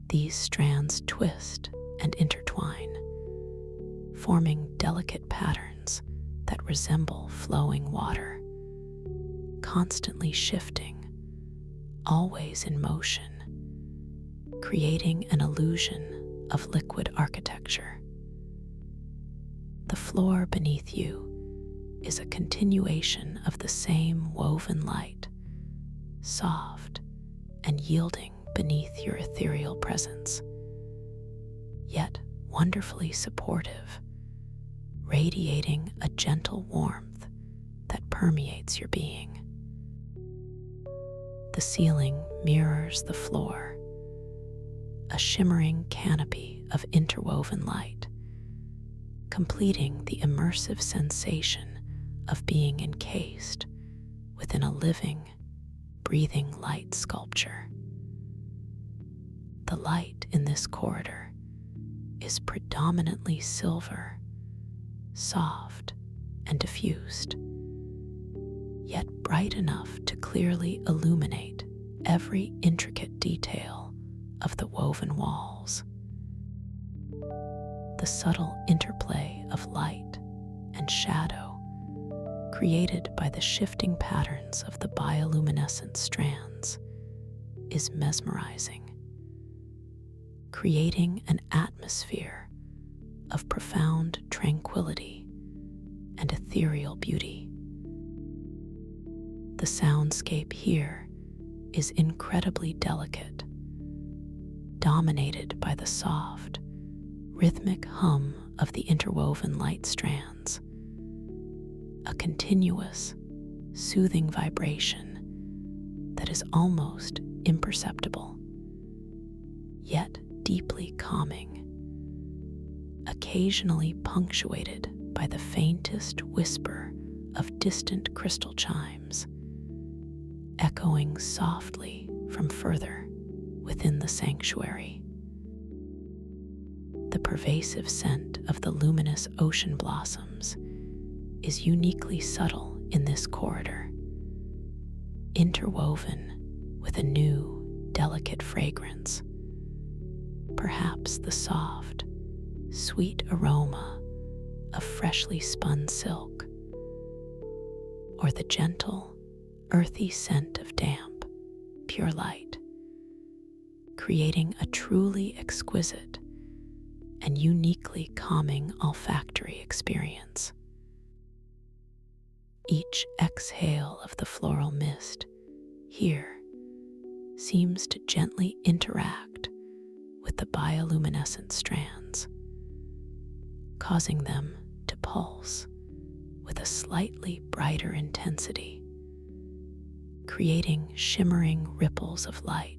These strands twist and intertwine, forming delicate patterns that resemble flowing water, constantly shifting, always in motion, creating an illusion of liquid architecture. The floor beneath you is a continuation of the same woven light, soft and yielding beneath your ethereal presence, yet wonderfully supportive, radiating a gentle warmth that permeates your being. The ceiling mirrors the floor, a shimmering canopy of interwoven light, completing the immersive sensation of being encased within a living, breathing light sculpture. The light in this corridor is predominantly silver, soft and diffused, yet bright enough to clearly illuminate every intricate detail of the woven walls. The subtle interplay of light and shadow created by the shifting patterns of the bioluminescent strands is mesmerizing, creating an atmosphere of profound tranquility and ethereal beauty. The soundscape here is incredibly delicate, dominated by the soft, rhythmic hum of the interwoven light strands, a continuous, soothing vibration that is almost imperceptible, yet deeply calming, occasionally punctuated by the faintest whisper of distant crystal chimes, echoing softly from further within the sanctuary. The pervasive scent of the luminous ocean blossoms is uniquely subtle in this corridor, interwoven with a new, delicate fragrance, perhaps the soft, sweet aroma of freshly spun silk, or the gentle, earthy scent of damp, pure light, creating a truly exquisite and uniquely calming olfactory experience. Each exhale of the floral mist here seems to gently interact with the bioluminescent strands, causing them to pulse with a slightly brighter intensity, creating shimmering ripples of light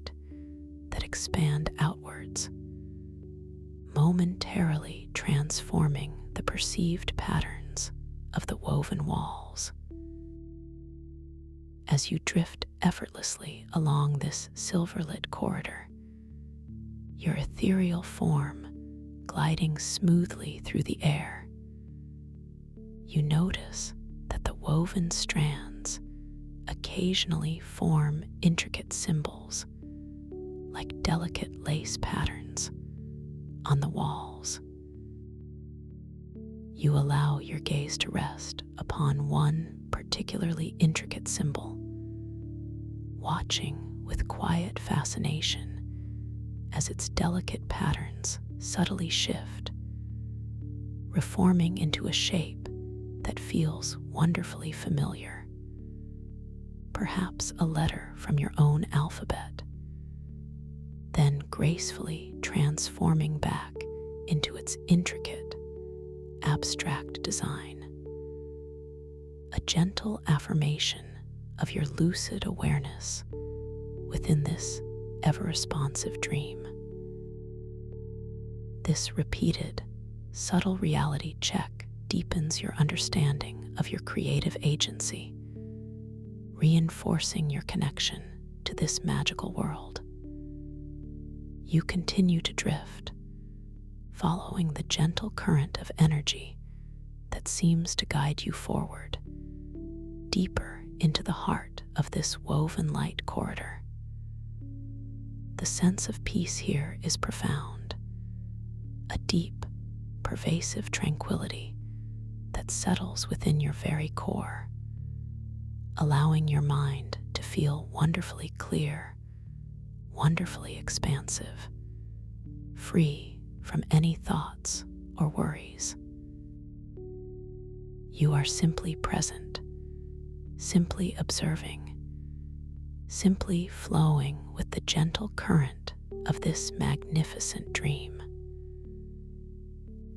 that expand outwards, momentarily transforming the perceived patterns of the woven walls. As you drift effortlessly along this silver-lit corridor, your ethereal form gliding smoothly through the air, you notice that the woven strands occasionally form intricate symbols like delicate lace patterns on the walls. You allow your gaze to rest upon one particularly intricate symbol, watching with quiet fascination as its delicate patterns subtly shift, reforming into a shape that feels wonderfully familiar, perhaps a letter from your own alphabet, then gracefully transforming back into its intricate, abstract design. A gentle affirmation of your lucid awareness within this ever-responsive dream. This repeated, subtle reality check deepens your understanding of your creative agency, reinforcing your connection to this magical world. You continue to drift, following the gentle current of energy that seems to guide you forward, deeper into the heart of this woven light corridor. The sense of peace here is profound, a deep, pervasive tranquility that settles within your very core, allowing your mind to feel wonderfully clear, wonderfully expansive, free from any thoughts or worries. You are simply present, simply observing, simply flowing with the gentle current of this magnificent dream.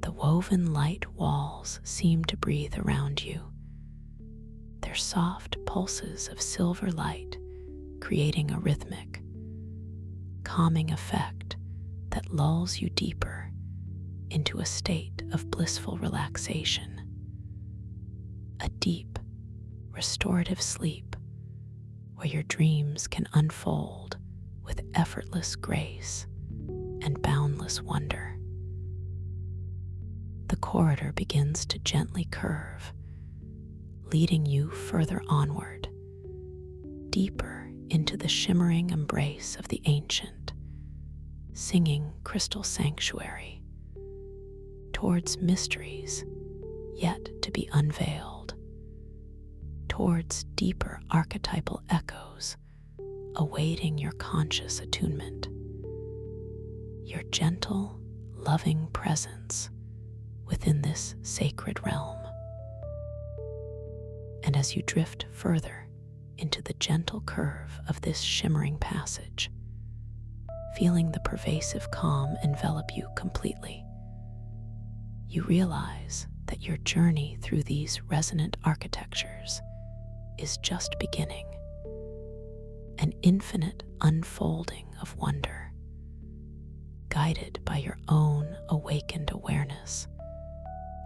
The woven light walls seem to breathe around you, their soft pulses of silver light creating a rhythmic, calming effect that lulls you deeper into a state of blissful relaxation, a deep, restorative sleep where your dreams can unfold with effortless grace and boundless wonder. The corridor begins to gently curve, leading you further onward, deeper into the shimmering embrace of the ancient, singing crystal sanctuary, towards mysteries yet to be unveiled, towards deeper archetypal echoes awaiting your conscious attunement. Your gentle, loving presence within this sacred realm. And as you drift further into the gentle curve of this shimmering passage, feeling the pervasive calm envelop you completely, you realize that your journey through these resonant architectures is just beginning, an infinite unfolding of wonder, guided by your own awakened awareness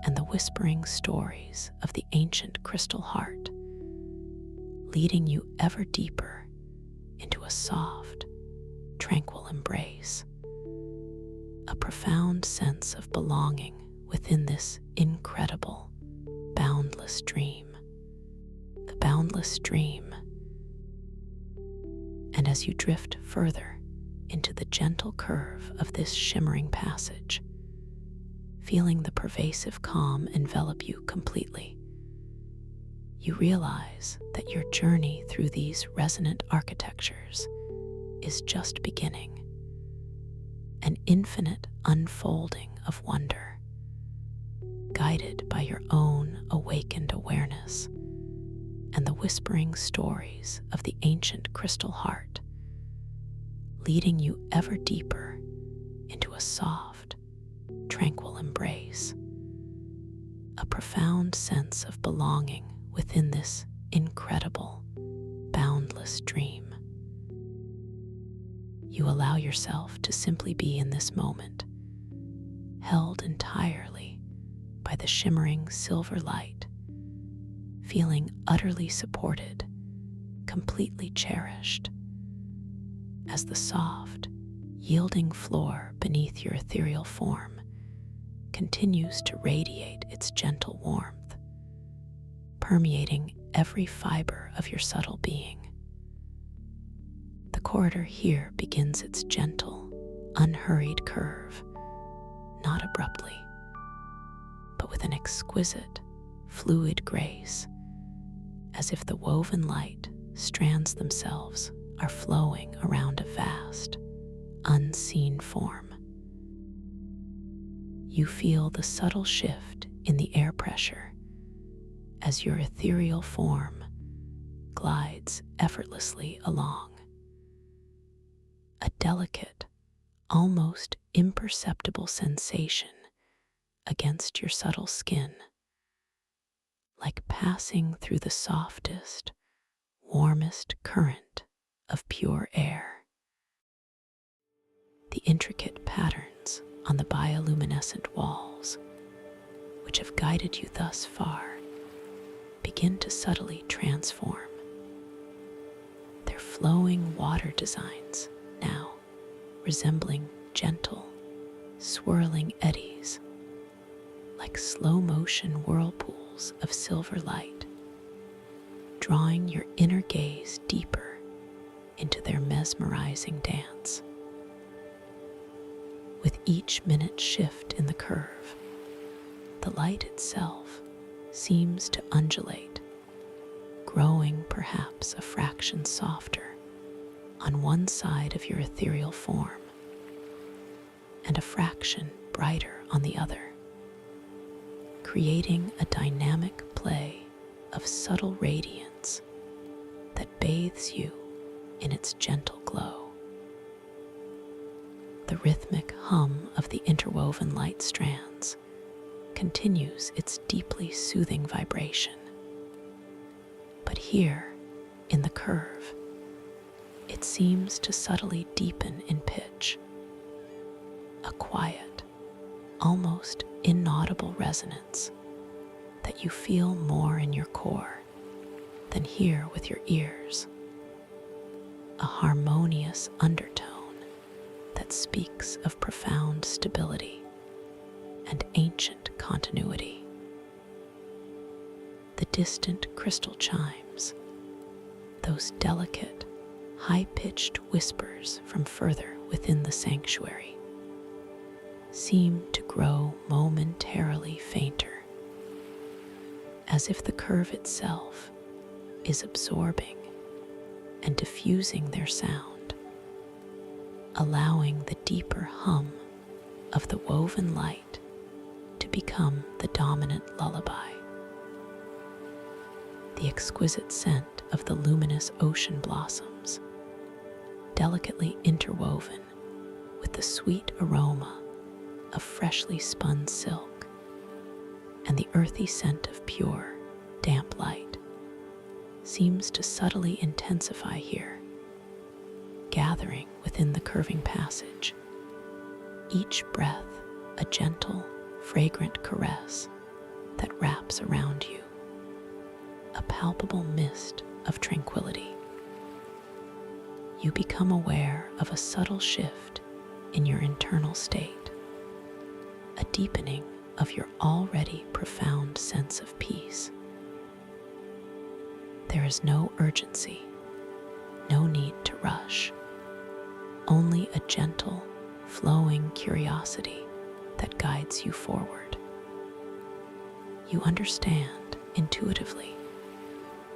and the whispering stories of the ancient crystal heart, leading you ever deeper into a soft, tranquil embrace, a profound sense of belonging within this incredible, boundless dream. The boundless dream. And as you drift further into the gentle curve of this shimmering passage, feeling the pervasive calm envelop you completely, you realize that your journey through these resonant architectures is just beginning, an infinite unfolding of wonder, guided by your own awakened awareness and the whispering stories of the ancient crystal heart, leading you ever deeper into a soft, tranquil embrace, a profound sense of belonging within this incredible, boundless dream. You allow yourself to simply be in this moment, held entirely by the shimmering silver light, feeling utterly supported, completely cherished, as the soft, yielding floor beneath your ethereal form continues to radiate its gentle warmth, permeating every fiber of your subtle being. The corridor here begins its gentle, unhurried curve, not abruptly, but with an exquisite, fluid grace, as if the woven light strands themselves are flowing around a vast, unseen form. You feel the subtle shift in the air pressure as your ethereal form glides effortlessly along. A delicate, almost imperceptible sensation against your subtle skin, like passing through the softest, warmest current of pure air. The intricate patterns on the bioluminescent walls, which have guided you thus far, begin to subtly transform. Their flowing water designs now resembling gentle, swirling eddies, like slow-motion whirlpools of silver light, drawing your inner gaze deeper into their mesmerizing dance. With each minute shift in the curve, the light itself seems to undulate, growing perhaps a fraction softer on one side of your ethereal form and a fraction brighter on the other, creating a dynamic play of subtle radiance that bathes you in its gentle glow. The rhythmic hum of the interwoven light strands continues its deeply soothing vibration. But here, in the curve, it seems to subtly deepen in pitch, a quiet, almost inaudible resonance that you feel more in your core than hear with your ears, a harmonious undertone that speaks of profound stability and ancient continuity. The distant crystal chimes, those delicate, high-pitched whispers from further within the sanctuary, seem to grow momentarily fainter, as if the curve itself is absorbing and diffusing their sound, allowing the deeper hum of the woven light to become the dominant lullaby. The exquisite scent of the luminous ocean blossoms, delicately interwoven with the sweet aroma of freshly spun silk and the earthy scent of pure, damp light, seems to subtly intensify here, gathering within the curving passage, each breath a gentle, fragrant caress that wraps around you, a palpable mist of tranquility. You become aware of a subtle shift in your internal state, a deepening of your already profound sense of peace. There is no urgency, no need to rush, only a gentle, flowing curiosity that guides you forward. You understand intuitively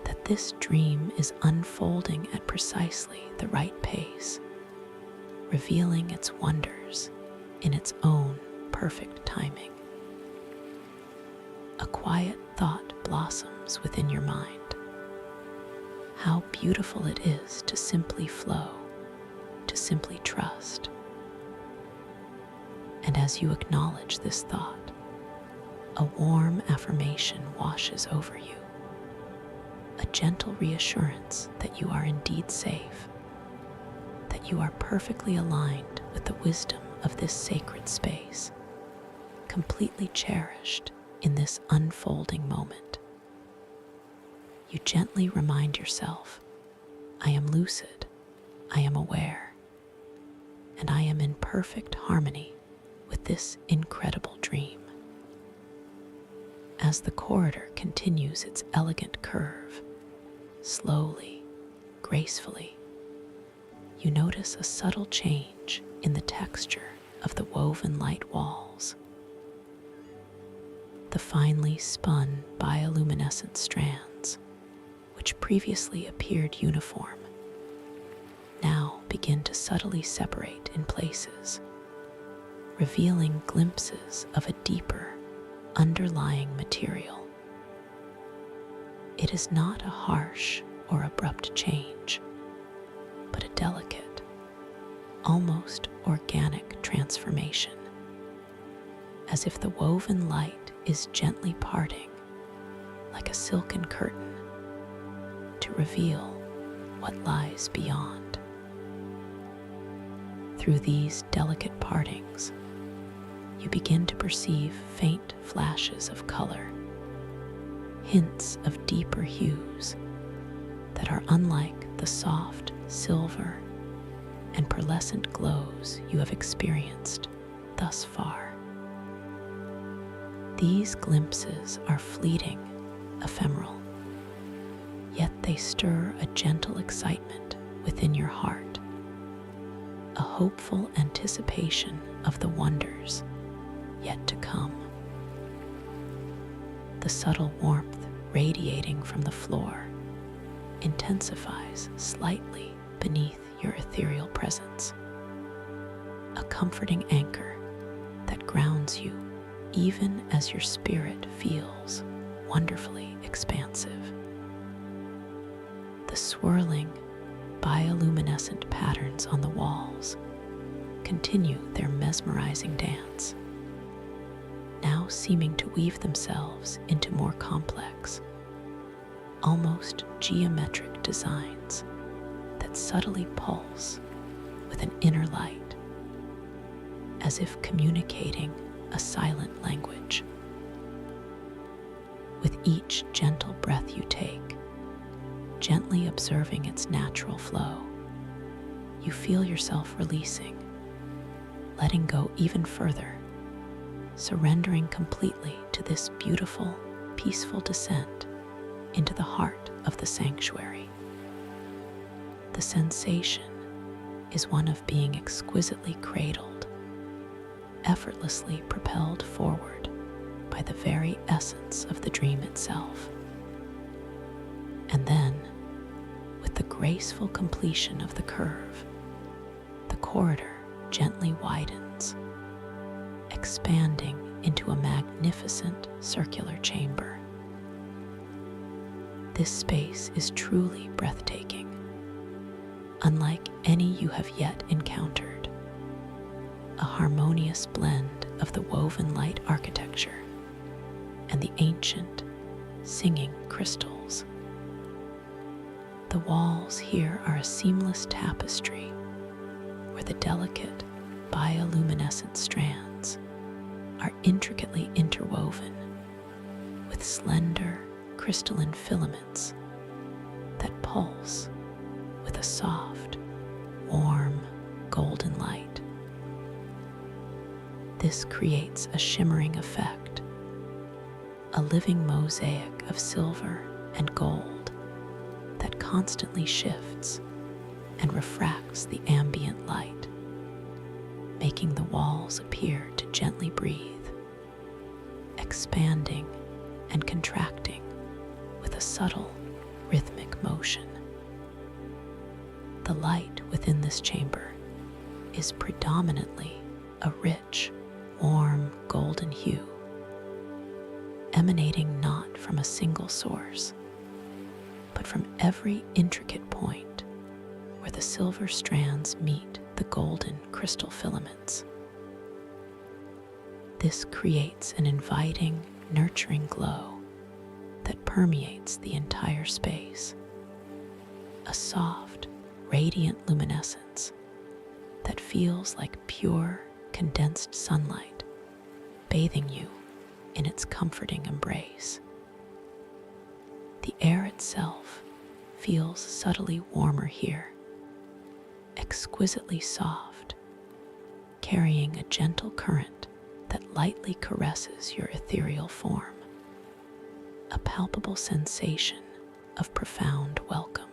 that this dream is unfolding at precisely the right pace, revealing its wonders in its own perfect timing. A quiet thought blossoms within your mind. How beautiful it is to simply flow, to simply trust. And as you acknowledge this thought, a warm affirmation washes over you, a gentle reassurance that you are indeed safe, that you are perfectly aligned with the wisdom of this sacred space, completely cherished in this unfolding moment. You gently remind yourself, I am lucid, I am aware, and I am in perfect harmony with this incredible dream. As the corridor continues its elegant curve, slowly, gracefully, you notice a subtle change in the texture of the woven light walls. The finely spun bioluminescent strands, which previously appeared uniform, now begin to subtly separate in places, revealing glimpses of a deeper, underlying material. It is not a harsh or abrupt change, but a delicate, almost organic transformation, as if the woven light is gently parting like a silken curtain to reveal what lies beyond. Through these delicate partings, you begin to perceive faint flashes of color, hints of deeper hues that are unlike the soft silver and pearlescent glows you have experienced thus far. These glimpses are fleeting, ephemeral, yet they stir a gentle excitement within your heart, a hopeful anticipation of the wonders yet to come. The subtle warmth radiating from the floor intensifies slightly beneath your ethereal presence, a comforting anchor that grounds you even as your spirit feels wonderfully expansive. The swirling, bioluminescent patterns on the walls continue their mesmerizing dance, now seeming to weave themselves into more complex, almost geometric designs that subtly pulse with an inner light, as if communicating a silent language. With each gentle breath you take, gently observing its natural flow, you feel yourself releasing, letting go even further, surrendering completely to this beautiful, peaceful descent into the heart of the sanctuary. The sensation is one of being exquisitely cradled, effortlessly propelled forward by the very essence of the dream itself. And then, with the graceful completion of the curve, the corridor gently widens, expanding into a magnificent circular chamber. This space is truly breathtaking, unlike any you have yet encountered, a harmonious blend of the woven light architecture and the ancient, singing crystals. The walls here are a seamless tapestry where the delicate, bioluminescent strands are intricately interwoven with slender, crystalline filaments that pulse with a soft, warm, golden light. This creates a shimmering effect, a living mosaic of silver and gold that constantly shifts and refracts the ambient light, making the walls appear to gently breathe, expanding and contracting with a subtle, rhythmic motion. The light within this chamber is predominantly a rich, warm golden hue, emanating not from a single source, but from every intricate point where the silver strands meet the golden crystal filaments. This creates an inviting, nurturing glow that permeates the entire space, a soft, radiant luminescence that feels like pure, condensed sunlight bathing you in its comforting embrace. The air itself feels subtly warmer here, exquisitely soft, carrying a gentle current that lightly caresses your ethereal form, a palpable sensation of profound welcome.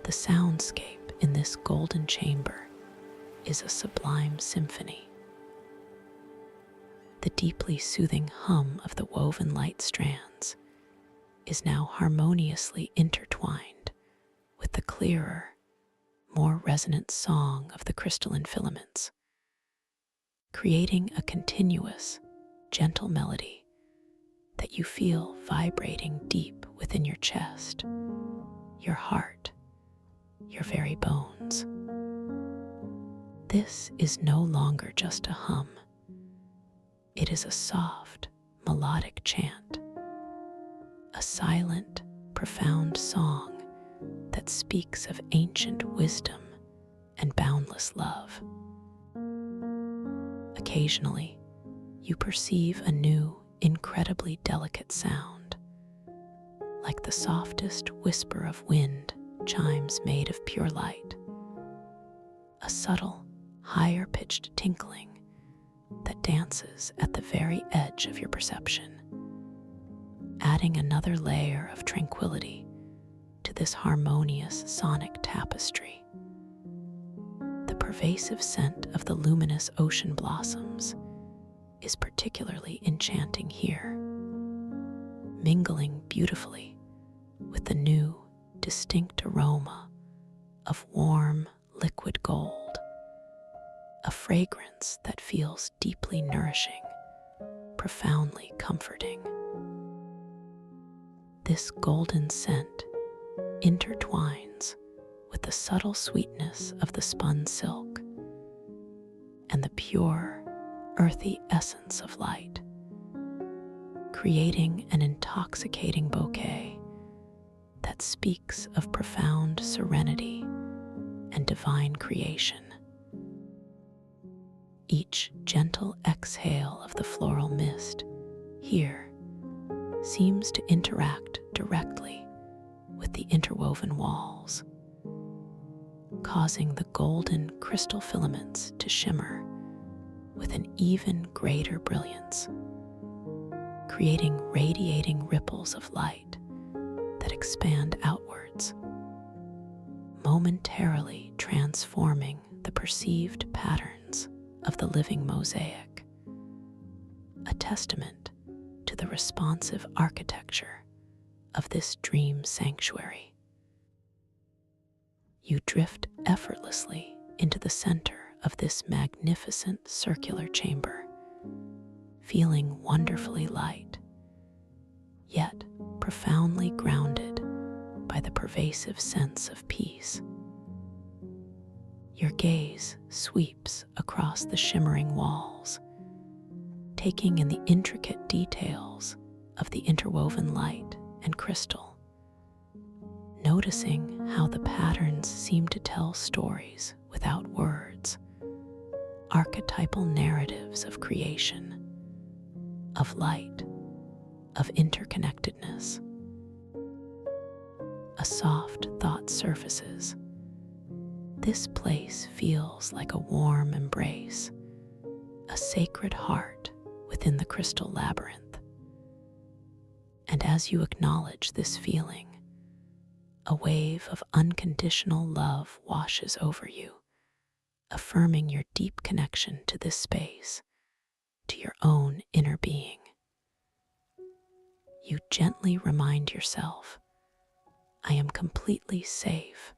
The soundscape in this golden chamber is a sublime symphony. The deeply soothing hum of the woven light strands is now harmoniously intertwined with the clearer, more resonant song of the crystalline filaments, creating a continuous, gentle melody that you feel vibrating deep within your chest, your heart, your very bones. This is no longer just a hum. It is a soft, melodic chant, a silent, profound song that speaks of ancient wisdom and boundless love. Occasionally, you perceive a new, incredibly delicate sound, like the softest whisper of wind chimes made of pure light, a subtle, higher-pitched tinkling that dances at the very edge of your perception, adding another layer of tranquility to this harmonious sonic tapestry. The pervasive scent of the luminous ocean blossoms is particularly enchanting here, mingling beautifully with the new, distinct aroma of warm, liquid gold, a fragrance that feels deeply nourishing, profoundly comforting. This golden scent intertwines with the subtle sweetness of the spun silk and the pure, earthy essence of light, creating an intoxicating bouquet that speaks of profound serenity and divine creation. Each gentle exhale of the floral mist here seems to interact directly with the interwoven walls, causing the golden crystal filaments to shimmer with an even greater brilliance, creating radiating ripples of light that expand outwards, momentarily transforming the perceived patterns of the living mosaic, a testament to the responsive architecture of this dream sanctuary. You drift effortlessly into the center of this magnificent circular chamber, feeling wonderfully light, yet profoundly grounded by the pervasive sense of peace. Your gaze sweeps across the shimmering walls, taking in the intricate details of the interwoven light and crystal, noticing how the patterns seem to tell stories without words, archetypal narratives of creation, of light, of interconnectedness. A soft thought surfaces. This place feels like a warm embrace, a sacred heart within the crystal labyrinth. And as you acknowledge this feeling, a wave of unconditional love washes over you, affirming your deep connection to this space, to your own inner being. You gently remind yourself, I am completely safe,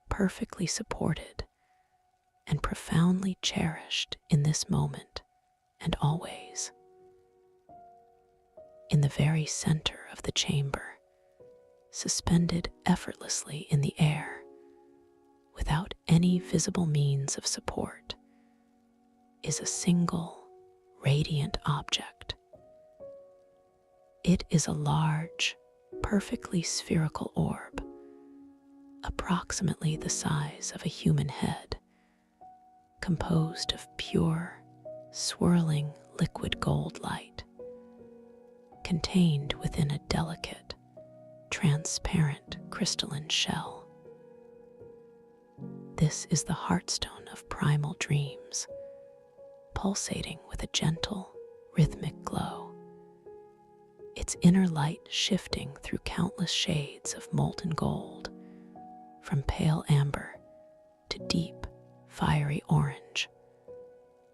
perfectly supported, and profoundly cherished in this moment and always. In the very center of the chamber, suspended effortlessly in the air, without any visible means of support, is a single, radiant object. It is a large, perfectly spherical orb, approximately the size of a human head, composed of pure, swirling liquid gold light, contained within a delicate, transparent crystalline shell. This is the heartstone of primal dreams, pulsating with a gentle, rhythmic glow, its inner light shifting through countless shades of molten gold, from pale amber to deep, fiery orange,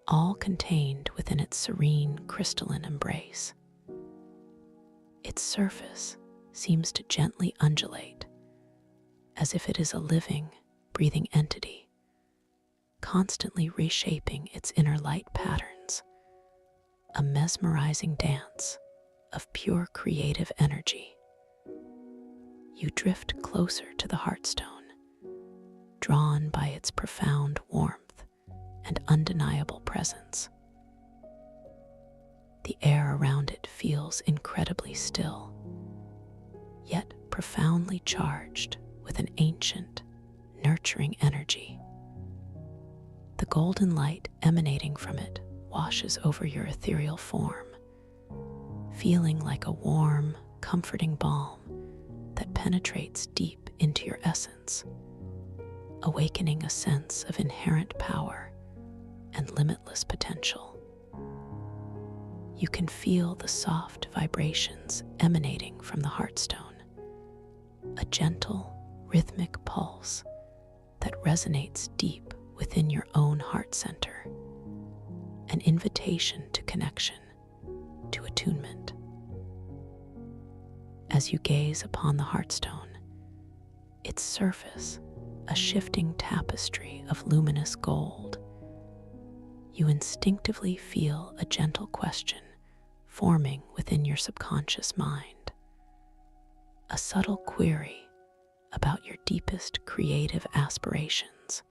all contained within its serene, crystalline embrace. Its surface seems to gently undulate, as if it is a living, breathing entity, constantly reshaping its inner light patterns, a mesmerizing dance of pure creative energy. You drift closer to the heartstone, drawn by its profound warmth and undeniable presence. The air around it feels incredibly still, yet profoundly charged with an ancient, nurturing energy. The golden light emanating from it washes over your ethereal form, feeling like a warm, comforting balm that penetrates deep into your essence, awakening a sense of inherent power and limitless potential. You can feel the soft vibrations emanating from the heartstone, a gentle, rhythmic pulse that resonates deep within your own heart center, an invitation to connection, to attunement. As you gaze upon the heartstone, its surface a shifting tapestry of luminous gold, you instinctively feel a gentle question forming within your subconscious mind, a subtle query about your deepest creative aspirations,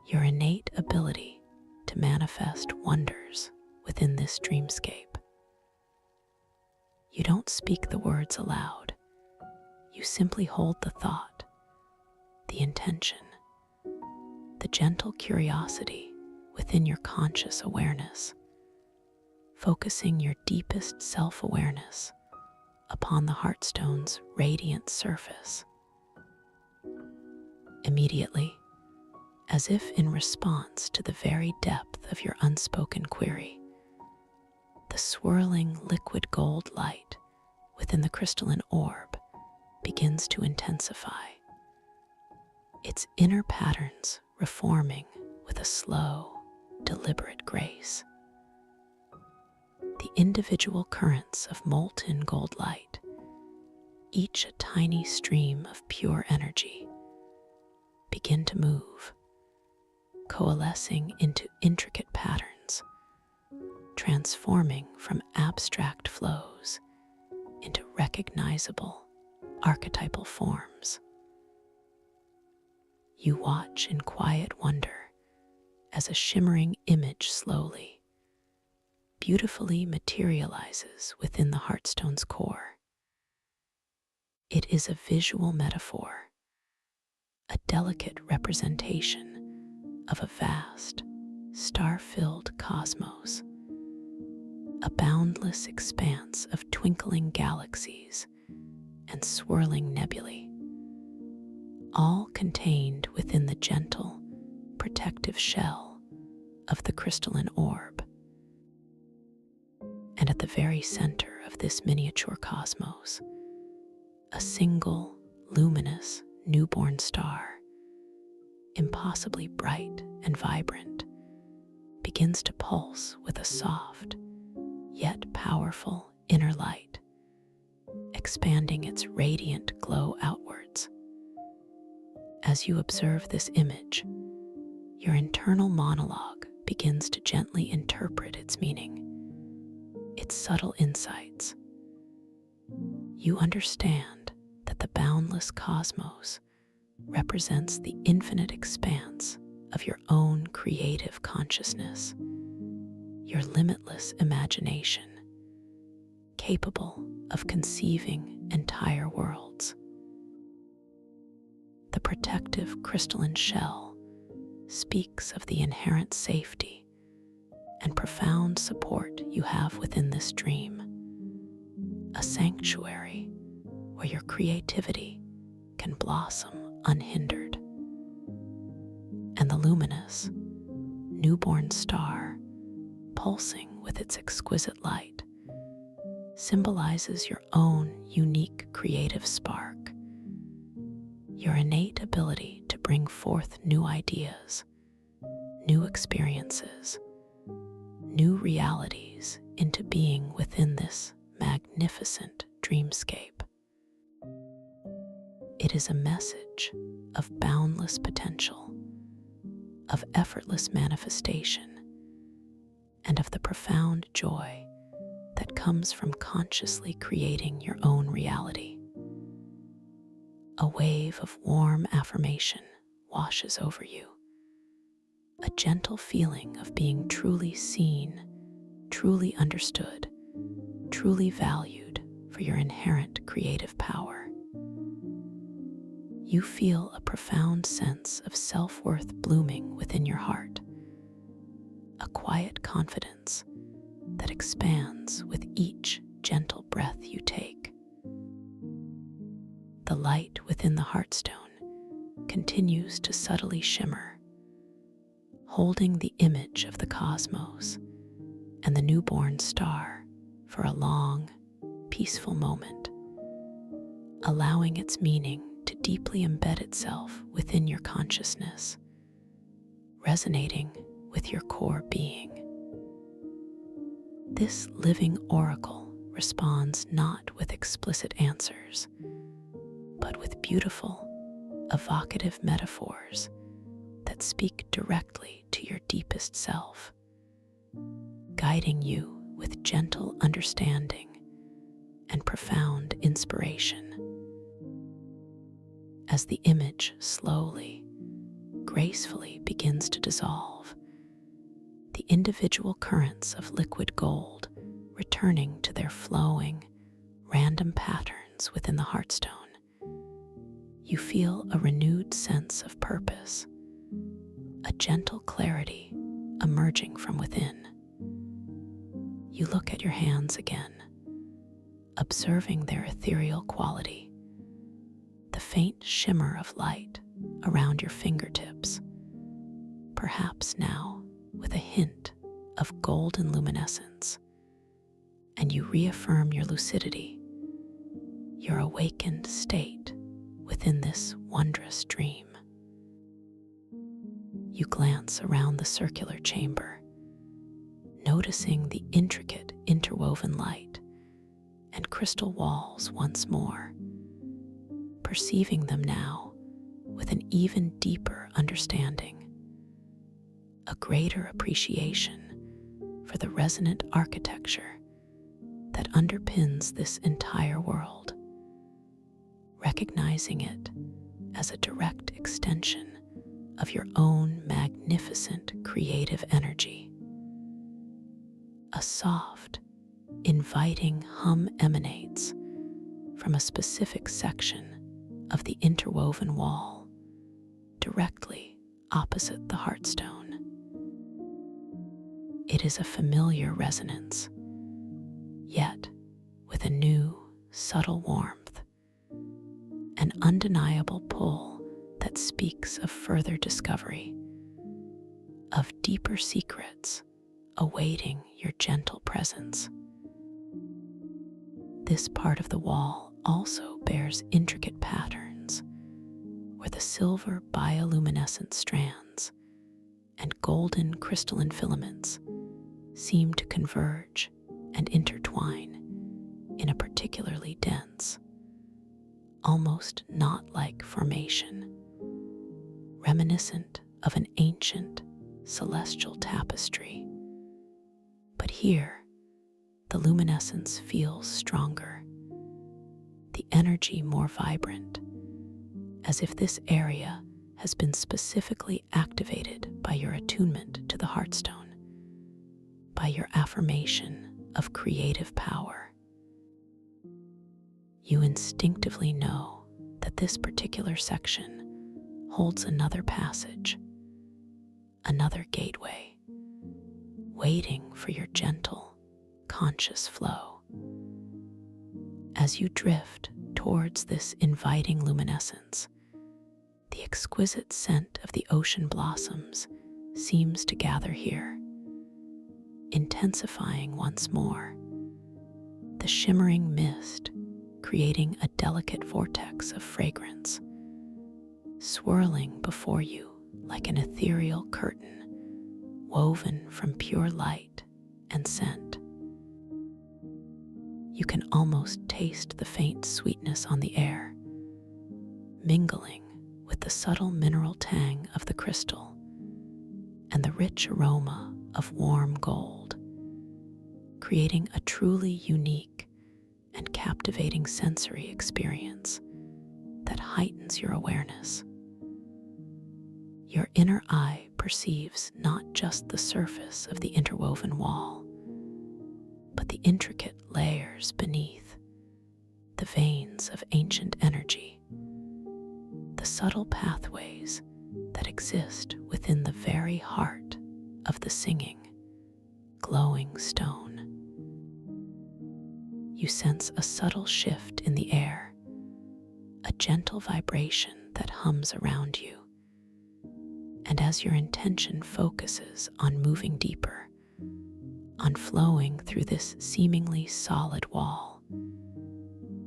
your innate ability to manifest wonders within this dreamscape. You don't speak the words aloud. You simply hold the thought, the intention, the gentle curiosity within your conscious awareness, focusing your deepest self-awareness upon the heartstone's radiant surface. Immediately, as if in response to the very depth of your unspoken query, the swirling liquid gold light within the crystalline orb begins to intensify, its inner patterns reforming with a slow, deliberate grace. The individual currents of molten gold light, each a tiny stream of pure energy, begin to move, coalescing into intricate patterns, transforming from abstract flows into recognizable archetypal forms. You watch in quiet wonder as a shimmering image slowly, beautifully materializes within the heartstone's core. It is a visual metaphor, a delicate representation of a vast, star-filled cosmos, a boundless expanse of twinkling galaxies and swirling nebulae, all contained within the gentle, protective shell of the crystalline orb. And at the very center of this miniature cosmos, a single, luminous, newborn star, impossibly bright and vibrant, begins to pulse with a soft, yet powerful inner light, expanding its radiant glow outwards. As you observe this image, Your internal monologue begins to gently interpret its meaning, its subtle insights. You understand that the boundless cosmos represents the infinite expanse of your own creative consciousness, your limitless imagination, capable of conceiving entire worlds. The protective crystalline shell speaks of the inherent safety and profound support you have within this dream, a sanctuary where your creativity can blossom unhindered. And the luminous, newborn star, pulsing with its exquisite light, symbolizes your own unique creative spark, your innate ability to bring forth new ideas, new experiences, new realities into being within this magnificent dreamscape. It is a message of boundless potential, of effortless manifestation, and of the profound joy that comes from consciously creating your own reality. A wave of warm affirmation washes over you, a gentle feeling of being truly seen, truly understood, truly valued for your inherent creative power. You feel a profound sense of self-worth blooming within your heart, a quiet confidence that expands with each gentle breath you take. The light within the heartstone continues to subtly shimmer, holding the image of the cosmos and the newborn star for a long, peaceful moment, allowing its meaning to deeply embed itself within your consciousness, resonating with your core being. This living oracle responds not with explicit answers, but with beautiful, evocative metaphors that speak directly to your deepest self, guiding you with gentle understanding and profound inspiration. As the image slowly, gracefully begins to dissolve, the individual currents of liquid gold returning to their flowing, random patterns within the heartstone, you feel a renewed sense of purpose, a gentle clarity emerging from within. You look at your hands again, observing their ethereal quality, the faint shimmer of light around your fingertips, perhaps now with a hint of golden luminescence, and you reaffirm your lucidity, your awakened state within this wondrous dream. You glance around the circular chamber, noticing the intricate interwoven light and crystal walls once more, perceiving them now with an even deeper understanding, a greater appreciation for the resonant architecture that underpins this entire world, recognizing it as a direct extension of your own magnificent creative energy. A soft, inviting hum emanates from a specific section of the interwoven wall directly opposite the heartstone. It is a familiar resonance, yet with a new, subtle warmth, an undeniable pull that speaks of further discovery, of deeper secrets awaiting your gentle presence. This part of the wall also bears intricate patterns where the silver bioluminescent strands and golden crystalline filaments seem to converge and intertwine in a particularly dense, almost knot-like formation, reminiscent of an ancient celestial tapestry. But here, the luminescence feels stronger, the energy more vibrant, as if this area has been specifically activated by your attunement to the heartstone, by your affirmation of creative power. You instinctively know that this particular section holds another passage, another gateway, waiting for your gentle, conscious flow. As you drift towards this inviting luminescence, the exquisite scent of the ocean blossoms seems to gather here, intensifying once more. The shimmering mist creating a delicate vortex of fragrance, swirling before you like an ethereal curtain woven from pure light and scent. You can almost taste the faint sweetness on the air, mingling with the subtle mineral tang of the crystal and the rich aroma of warm gold, creating a truly unique and captivating sensory experience that heightens your awareness. Your inner eye perceives not just the surface of the interwoven wall, but the intricate layers beneath, the veins of ancient energy, the subtle pathways that exist within the very heart of the singing, glowing stone. You sense a subtle shift in the air, a gentle vibration that hums around you. And as your intention focuses on moving deeper, on flowing through this seemingly solid wall,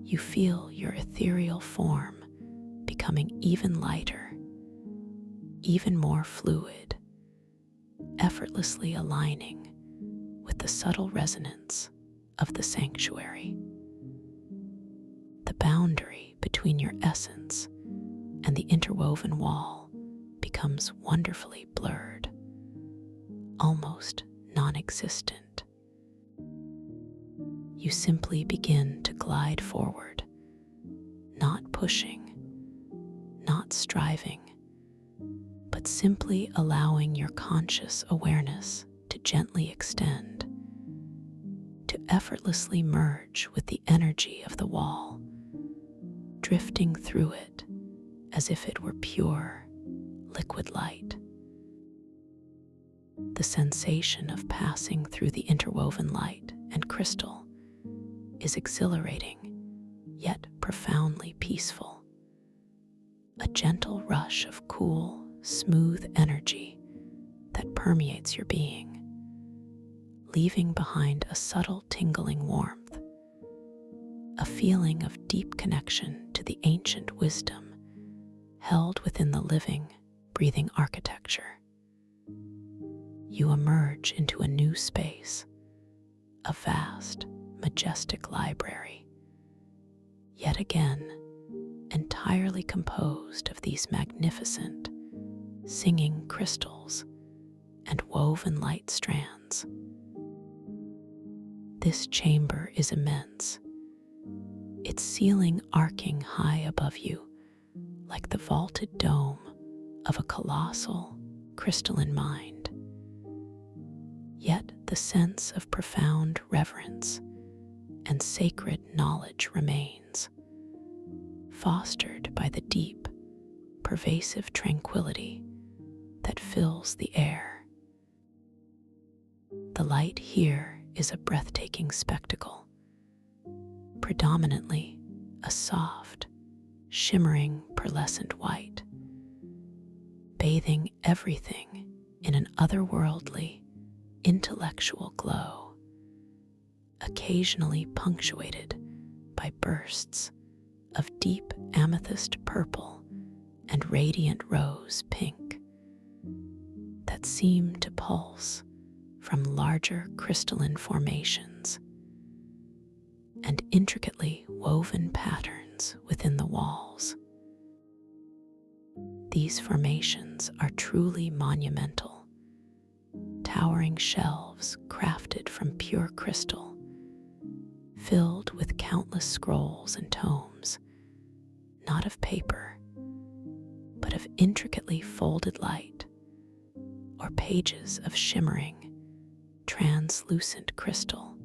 you feel your ethereal form becoming even lighter, even more fluid, effortlessly aligning with the subtle resonance of the sanctuary. The boundary between your essence and the interwoven wall becomes wonderfully blurred, almost non-existent. You simply begin to glide forward, not pushing, not striving, but simply allowing your conscious awareness to gently extend, to effortlessly merge with the energy of the wall, drifting through it as if it were pure, liquid light. The sensation of passing through the interwoven light and crystal is exhilarating, yet profoundly peaceful. A gentle rush of cool, smooth energy that permeates your being, leaving behind a subtle tingling warmth, a feeling of deep connection to the ancient wisdom held within the living, breathing architecture. You emerge into a new space, a vast, majestic library, yet again entirely composed of these magnificent, singing crystals and woven light strands. This chamber is immense, its ceiling arcing high above you like the vaulted dome of a colossal, crystalline mind. Yet the sense of profound reverence and sacred knowledge remains, fostered by the deep, pervasive tranquility that fills the air. The light here is a breathtaking spectacle, predominantly a soft, shimmering pearlescent white, bathing everything in an otherworldly, intellectual glow, occasionally punctuated by bursts of deep amethyst purple and radiant rose pink that seem to pulse from larger crystalline formations and intricately woven patterns within the walls. These formations are truly monumental, towering shelves crafted from pure crystal, filled with countless scrolls and tomes, not of paper, but of intricately folded light, or pages of shimmering, translucent crystal,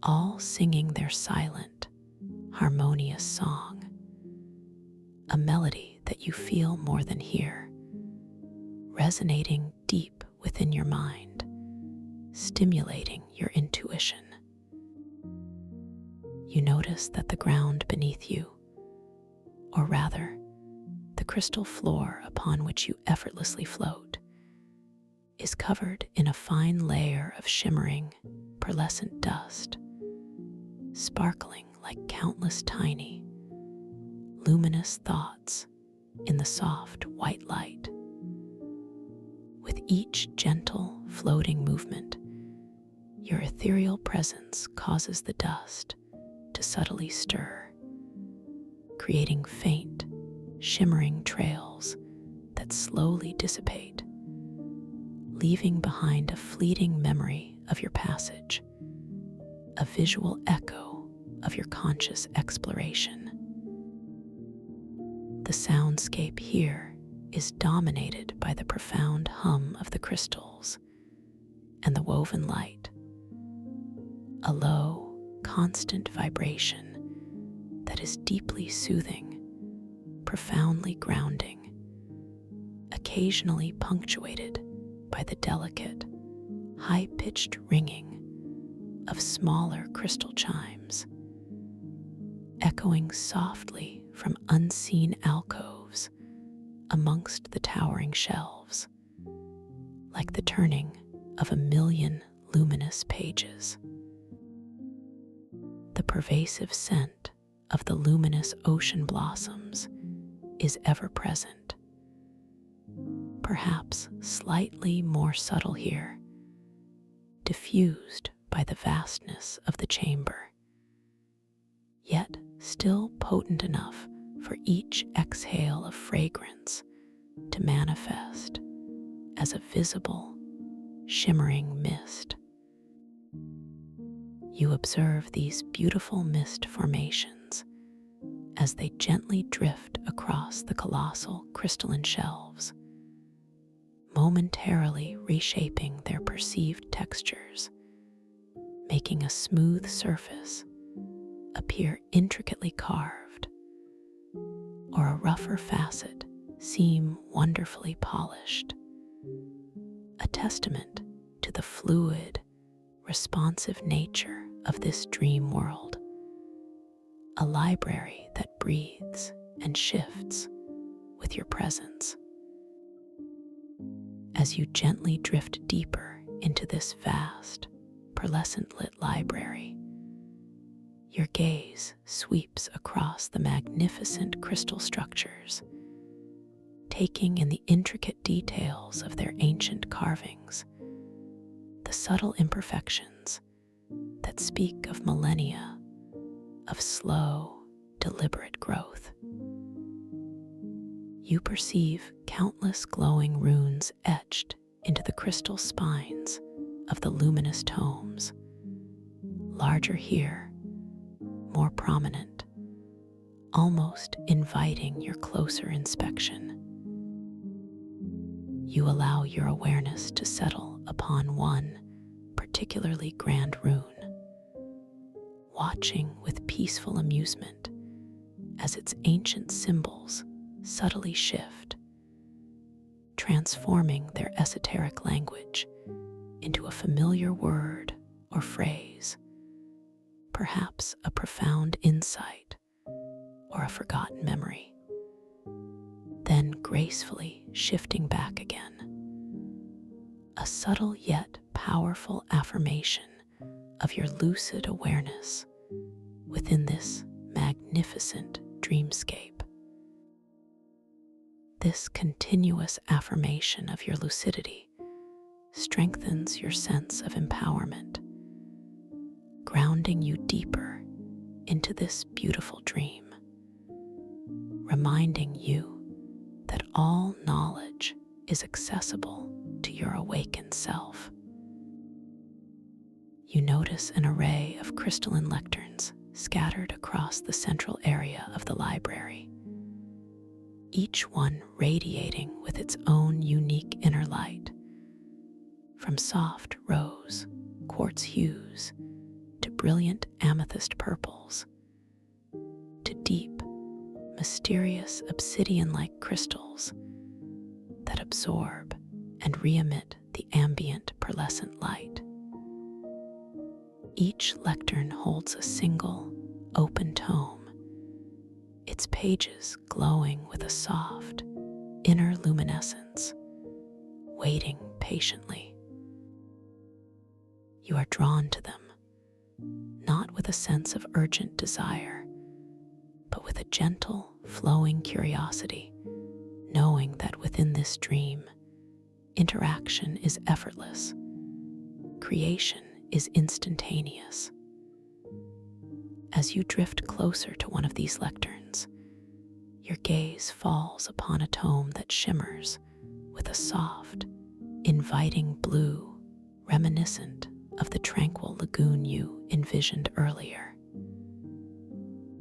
all singing their silent, harmonious song, a melody that you feel more than hear, resonating deep within your mind, stimulating your intuition. You notice that the ground beneath you, or rather, the crystal floor upon which you effortlessly float, is covered in a fine layer of shimmering, pearlescent dust, sparkling like countless tiny, luminous thoughts in the soft white light. With each gentle, floating movement, your ethereal presence causes the dust to subtly stir, creating faint, shimmering trails that slowly dissipate, leaving behind a fleeting memory of your passage, a visual echo of your conscious exploration. The soundscape here is dominated by the profound hum of the crystals and the woven light, a low, constant vibration that is deeply soothing, profoundly grounding, occasionally punctuated by the delicate, high-pitched ringing of smaller crystal chimes, echoing softly from unseen alcoves amongst the towering shelves, like the turning of a million luminous pages. The pervasive scent of the luminous ocean blossoms is ever present, perhaps slightly more subtle here, diffused by the vastness of the chamber, yet still potent enough for each exhale of fragrance to manifest as a visible, shimmering mist. You observe these beautiful mist formations as they gently drift across the colossal crystalline shelves, momentarily reshaping their perceived textures, making a smooth surface appear intricately carved, or a rougher facet seem wonderfully polished, a testament to the fluid, responsive nature of this dream world, a library that breathes and shifts with your presence. As you gently drift deeper into this vast, pearlescent-lit library, your gaze sweeps across the magnificent crystal structures, taking in the intricate details of their ancient carvings, the subtle imperfections that speak of millennia of slow, deliberate growth. You perceive countless glowing runes etched into the crystal spines of the luminous tomes, larger here, more prominent, almost inviting your closer inspection. You allow your awareness to settle upon one particularly grand rune, watching with peaceful amusement as its ancient symbols subtly shift, transforming their esoteric language into a familiar word or phrase, perhaps a profound insight or a forgotten memory, then gracefully shifting back again. A subtle yet powerful affirmation of your lucid awareness within this magnificent dreamscape. This continuous affirmation of your lucidity strengthens your sense of empowerment, grounding you deeper into this beautiful dream, reminding you that all knowledge is accessible to your awakened self. You notice an array of crystalline lecterns scattered across the central area of the library, each one radiating with its own unique inner light, from soft rose, quartz hues, to brilliant amethyst purples, to deep, mysterious obsidian-like crystals that absorb and re-emit the ambient pearlescent light. Each lectern holds a single, open tome, its pages glowing with a soft, inner luminescence, waiting patiently. You are drawn to them, not with a sense of urgent desire, but with a gentle, flowing curiosity, knowing that within this dream, interaction is effortless, creation is instantaneous. As you drift closer to one of these lecterns, your gaze falls upon a tome that shimmers with a soft, inviting blue reminiscent of the tranquil lagoon you envisioned earlier.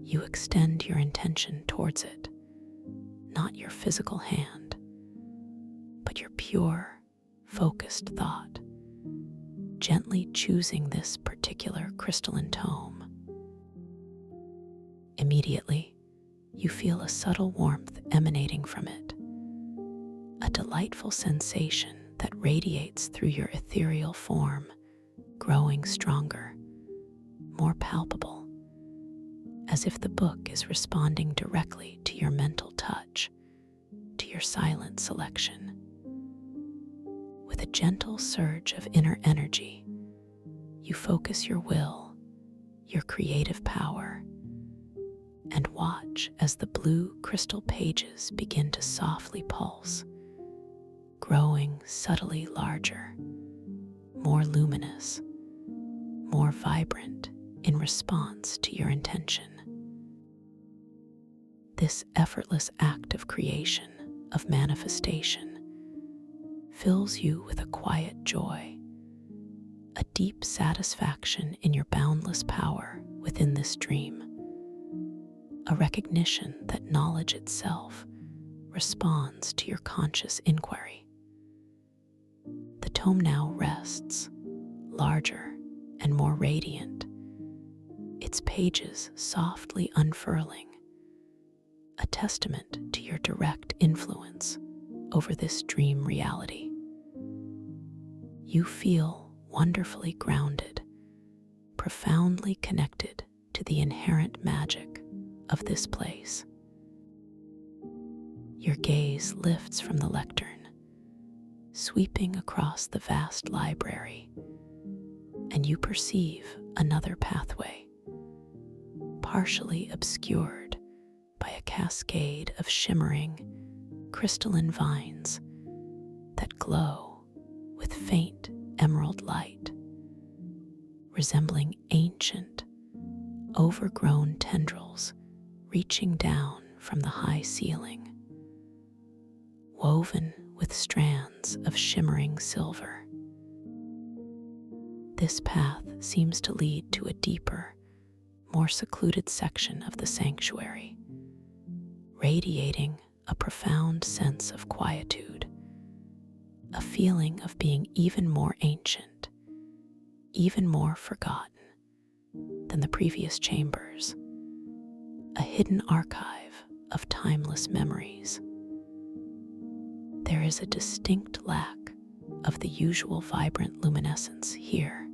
You extend your intention towards it, not your physical hand, but your pure, focused thought, gently choosing this particular crystalline tome. Immediately, you feel a subtle warmth emanating from it, a delightful sensation that radiates through your ethereal form, growing stronger, more palpable, as if the book is responding directly to your mental touch, to your silent selection. With a gentle surge of inner energy, you focus your will, your creative power, and watch as the blue crystal pages begin to softly pulse, growing subtly larger, more luminous, more vibrant in response to your intention. This effortless act of creation, of manifestation, fills you with a quiet joy, a deep satisfaction in your boundless power within this dream, a recognition that knowledge itself responds to your conscious inquiry. The tome now rests, larger and more radiant, its pages softly unfurling, a testament to your direct influence over this dream reality. You feel wonderfully grounded, profoundly connected to the inherent magic of this place. Your gaze lifts from the lectern, sweeping across the vast library, and you perceive another pathway, partially obscured by a cascade of shimmering, crystalline vines that glow with faint emerald light, resembling ancient, overgrown tendrils reaching down from the high ceiling, woven with strands of shimmering silver. This path seems to lead to a deeper, more secluded section of the sanctuary, radiating a profound sense of quietude, a feeling of being even more ancient, even more forgotten than the previous chambers, a hidden archive of timeless memories. There is a distinct lack of the usual vibrant luminescence here.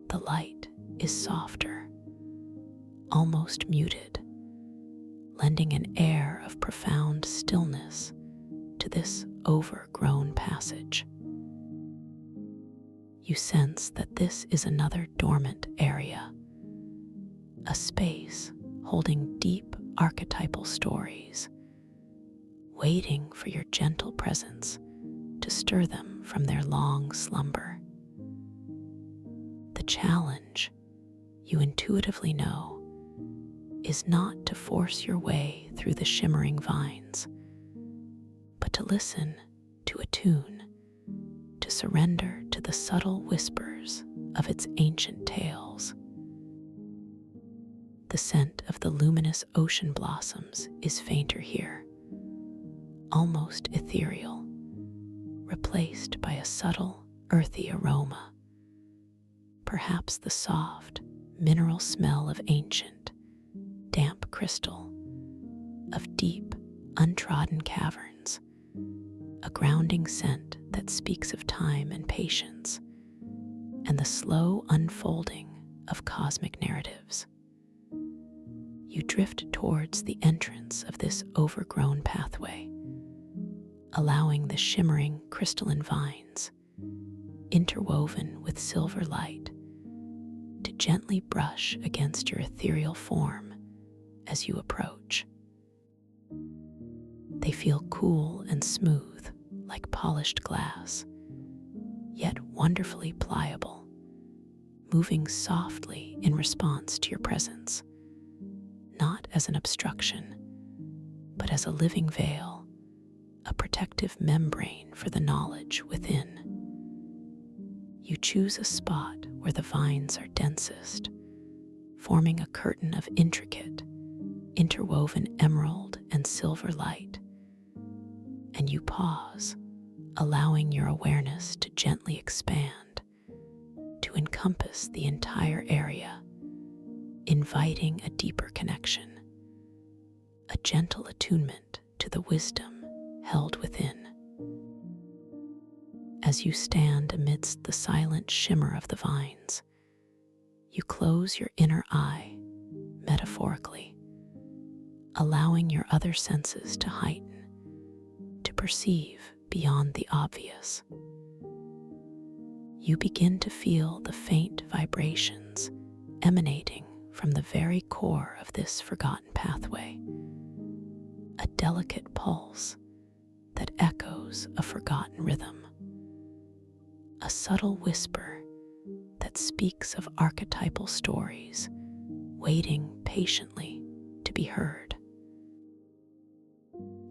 The light is softer, almost muted, lending an air of profound stillness to this overgrown passage. You sense that this is another dormant area, a space holding deep archetypal stories, waiting for your gentle presence to stir them from their long slumber. The challenge, you intuitively know, is not to force your way through the shimmering vines, to listen, to attune, to surrender to the subtle whispers of its ancient tales. The scent of the luminous ocean blossoms is fainter here, almost ethereal, replaced by a subtle, earthy aroma, perhaps the soft, mineral smell of ancient, damp crystal, of deep, untrodden caverns, a grounding scent that speaks of time and patience, and the slow unfolding of cosmic narratives. You drift towards the entrance of this overgrown pathway, allowing the shimmering crystalline vines, interwoven with silver light, to gently brush against your ethereal form as you approach. They feel cool and smooth, like polished glass, yet wonderfully pliable, moving softly in response to your presence, not as an obstruction, but as a living veil, a protective membrane for the knowledge within. You choose a spot where the vines are densest, forming a curtain of intricate, interwoven emerald and silver light, and you pause, allowing your awareness to gently expand, to encompass the entire area, inviting a deeper connection, a gentle attunement to the wisdom held within. As you stand amidst the silent shimmer of the vines, you close your inner eye, metaphorically, allowing your other senses to heighten, to perceive beyond the obvious. You begin to feel the faint vibrations emanating from the very core of this forgotten pathway, a delicate pulse that echoes a forgotten rhythm, a subtle whisper that speaks of archetypal stories waiting patiently to be heard.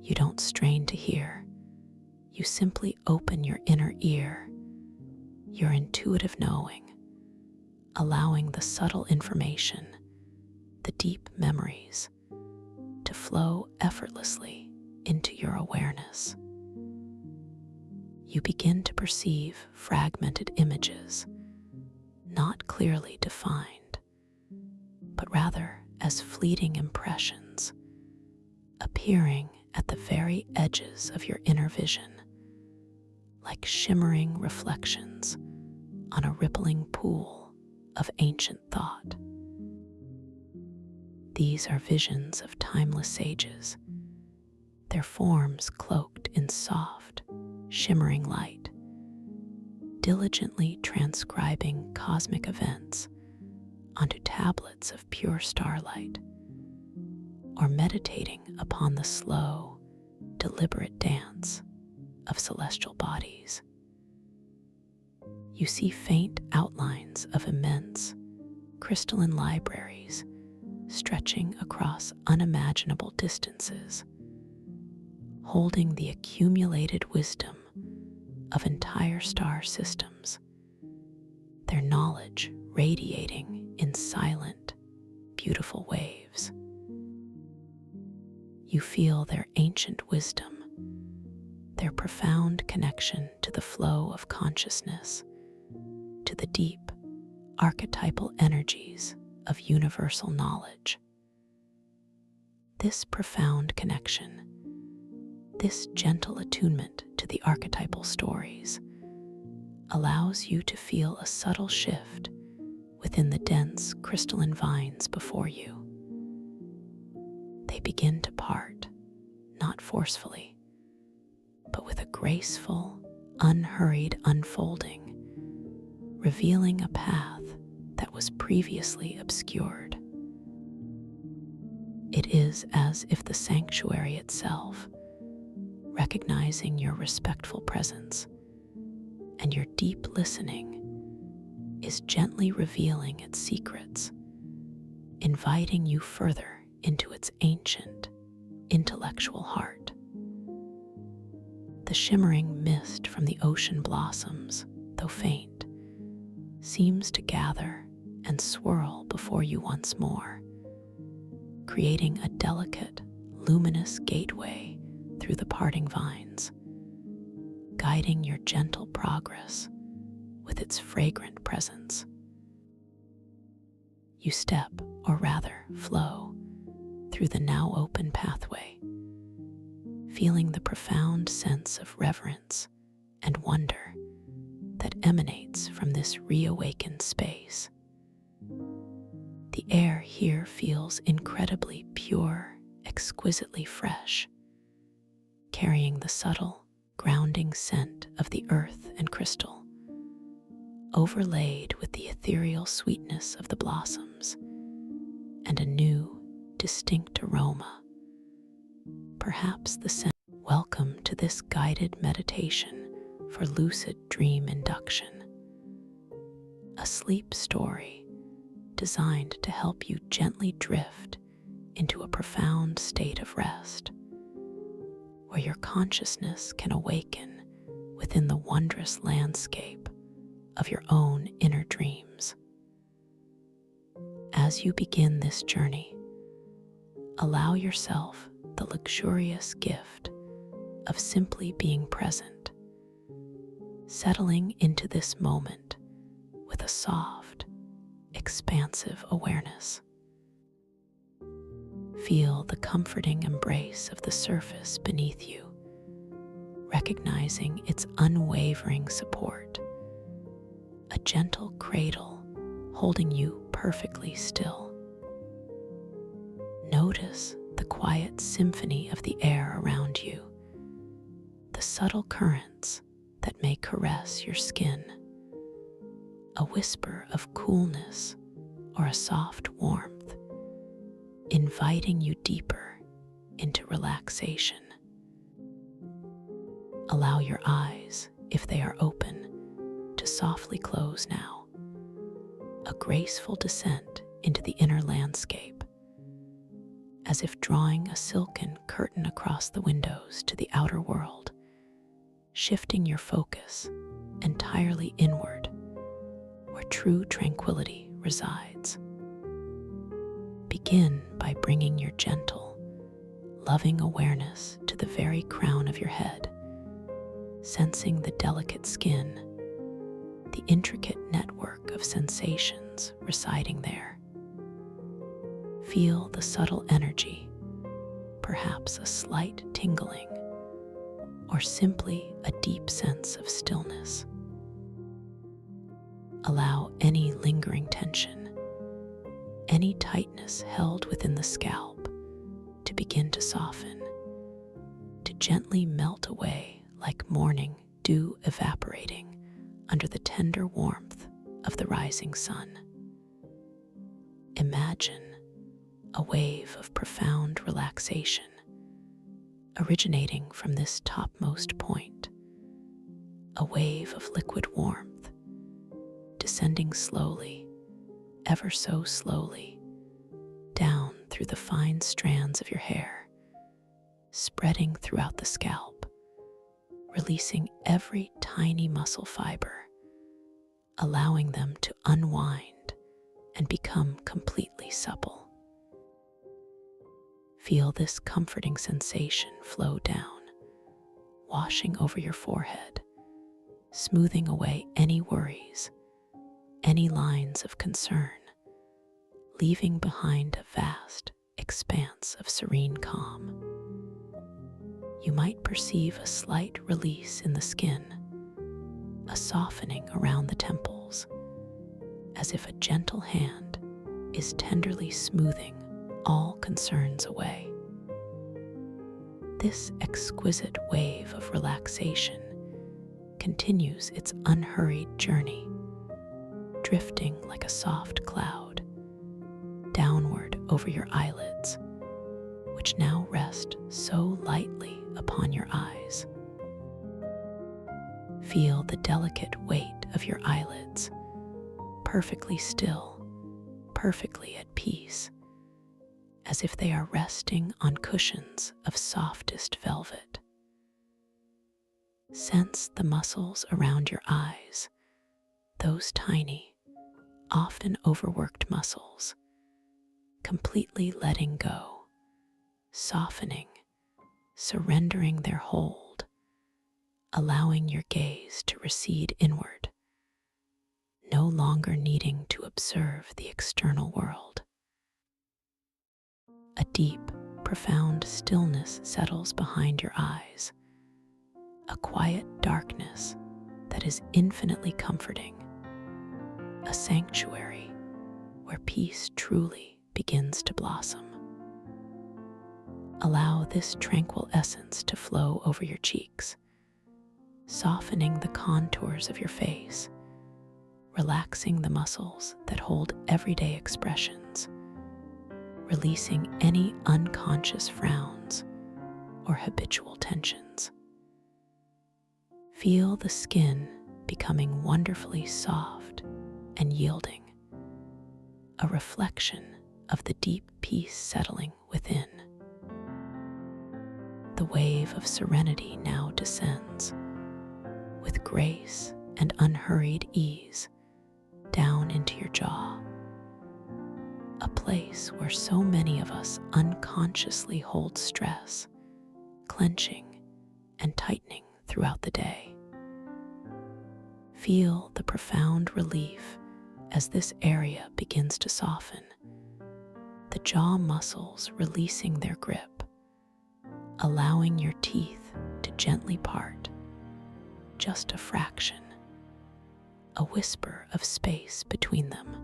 You don't strain to hear, you simply open your inner ear, your intuitive knowing, allowing the subtle information, the deep memories, to flow effortlessly into your awareness. You begin to perceive fragmented images, not clearly defined, but rather as fleeting impressions, appearing at the very edges of your inner vision, like shimmering reflections on a rippling pool of ancient thought. These are visions of timeless sages, their forms cloaked in soft, shimmering light, diligently transcribing cosmic events onto tablets of pure starlight, or meditating upon the slow, deliberate dance of celestial bodies. You see faint outlines of immense, crystalline libraries stretching across unimaginable distances, holding the accumulated wisdom of entire star systems, their knowledge radiating in silent, beautiful waves. You feel their ancient wisdom, their profound connection to the flow of consciousness, to the deep, archetypal energies of universal knowledge. This profound connection, this gentle attunement to the archetypal stories, allows you to feel a subtle shift within the dense crystalline vines before you. They begin to part, not forcefully, but with a graceful, unhurried unfolding, revealing a path that was previously obscured. It is as if the sanctuary itself, recognizing your respectful presence and your deep listening, is gently revealing its secrets, inviting you further into its ancient, intellectual heart. The shimmering mist from the ocean blossoms, though faint, seems to gather and swirl before you once more, creating a delicate, luminous gateway through the parting vines, guiding your gentle progress with its fragrant presence. You step, or rather flow, through the now open pathway, feeling the profound sense of reverence and wonder that emanates from this reawakened space. The air here feels incredibly pure, exquisitely fresh, carrying the subtle, grounding scent of the earth and crystal, overlaid with the ethereal sweetness of the blossoms and a new, distinct aroma. Perhaps the scent. Welcome to this guided meditation for lucid dream induction, a sleep story designed to help you gently drift into a profound state of rest, where your consciousness can awaken within the wondrous landscape of your own inner dreams. As you begin this journey, allow yourself the luxurious gift of simply being present, settling into this moment with a soft, expansive awareness. Feel the comforting embrace of the surface beneath you, recognizing its unwavering support, a gentle cradle holding you perfectly still. Notice the quiet symphony of the air around you, the subtle currents that may caress your skin, a whisper of coolness or a soft warmth, inviting you deeper into relaxation. Allow your eyes, if they are open, to softly close now, a graceful descent into the inner landscape, as if drawing a silken curtain across the windows to the outer world, shifting your focus entirely inward, where true tranquility resides. Begin by bringing your gentle, loving awareness to the very crown of your head, sensing the delicate skin, the intricate network of sensations residing there. Feel the subtle energy, perhaps a slight tingling, or simply a deep sense of stillness. Allow any lingering tension, any tightness held within the scalp, to begin to soften, to gently melt away like morning dew evaporating under the tender warmth of the rising sun. Imagine a wave of profound relaxation originating from this topmost point, a wave of liquid warmth descending slowly, ever so slowly, down through the fine strands of your hair, spreading throughout the scalp, releasing every tiny muscle fiber, allowing them to unwind and become completely supple. Feel this comforting sensation flow down, washing over your forehead, smoothing away any worries, any lines of concern, leaving behind a vast expanse of serene calm. You might perceive a slight release in the skin, a softening around the temples, as if a gentle hand is tenderly smoothing all concerns away. This exquisite wave of relaxation continues its unhurried journey, drifting like a soft cloud downward over your eyelids, which now rest so lightly upon your eyes. Feel the delicate weight of your eyelids, perfectly still, perfectly at peace, as if they are resting on cushions of softest velvet. Sense the muscles around your eyes, those tiny, often overworked muscles, completely letting go, softening, surrendering their hold, allowing your gaze to recede inward, no longer needing to observe the external world. A deep, profound stillness settles behind your eyes, a quiet darkness that is infinitely comforting, a sanctuary where peace truly begins to blossom. Allow this tranquil essence to flow over your cheeks, softening the contours of your face, relaxing the muscles that hold everyday expressions, releasing any unconscious frowns or habitual tensions. Feel the skin becoming wonderfully soft and yielding, a reflection of the deep peace settling within. The wave of serenity now descends, with grace and unhurried ease, down into your jaw, a place where so many of us unconsciously hold stress, clenching and tightening throughout the day. Feel the profound relief as this area begins to soften, the jaw muscles releasing their grip, allowing your teeth to gently part, just a fraction, a whisper of space between them.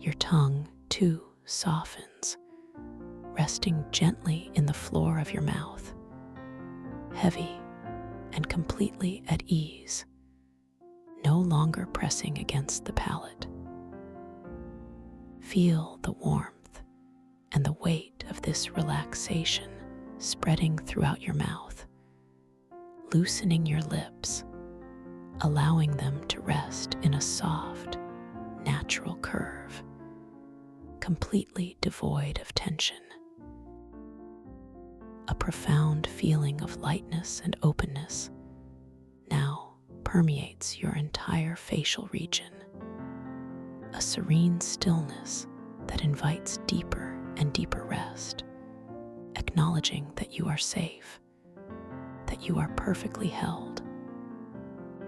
Your tongue, too, softens, resting gently in the floor of your mouth, heavy and completely at ease, no longer pressing against the palate. Feel the warmth and the weight of this relaxation spreading throughout your mouth, loosening your lips, allowing them to rest in a soft, natural curve, completely devoid of tension. A profound feeling of lightness and openness now permeates your entire facial region, a serene stillness that invites deeper and deeper rest, acknowledging that you are safe, that you are perfectly held,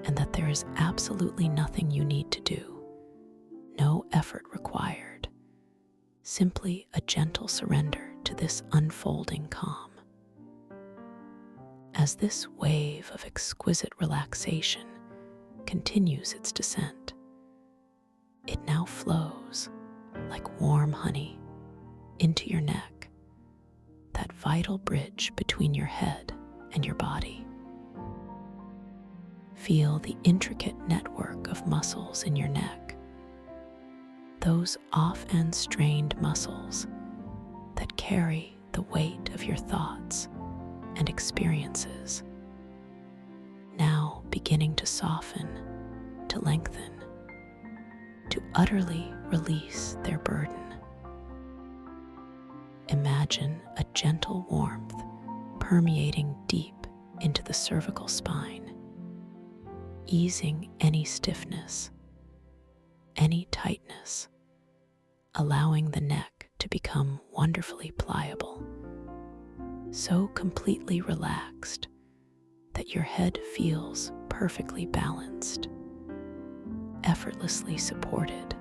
and that there is absolutely nothing you need to do, no effort required, simply a gentle surrender to this unfolding calm. As this wave of exquisite relaxation continues its descent, it now flows like warm honey into your neck, that vital bridge between your head and your body. Feel the intricate network of muscles in your neck, those off and strained muscles that carry the weight of your thoughts and experiences, now beginning to soften, to lengthen, to utterly release their burden. Imagine a gentle warmth permeating deep into the cervical spine, easing any stiffness, any tightness, allowing the neck to become wonderfully pliable, so completely relaxed that your head feels perfectly balanced, effortlessly supported,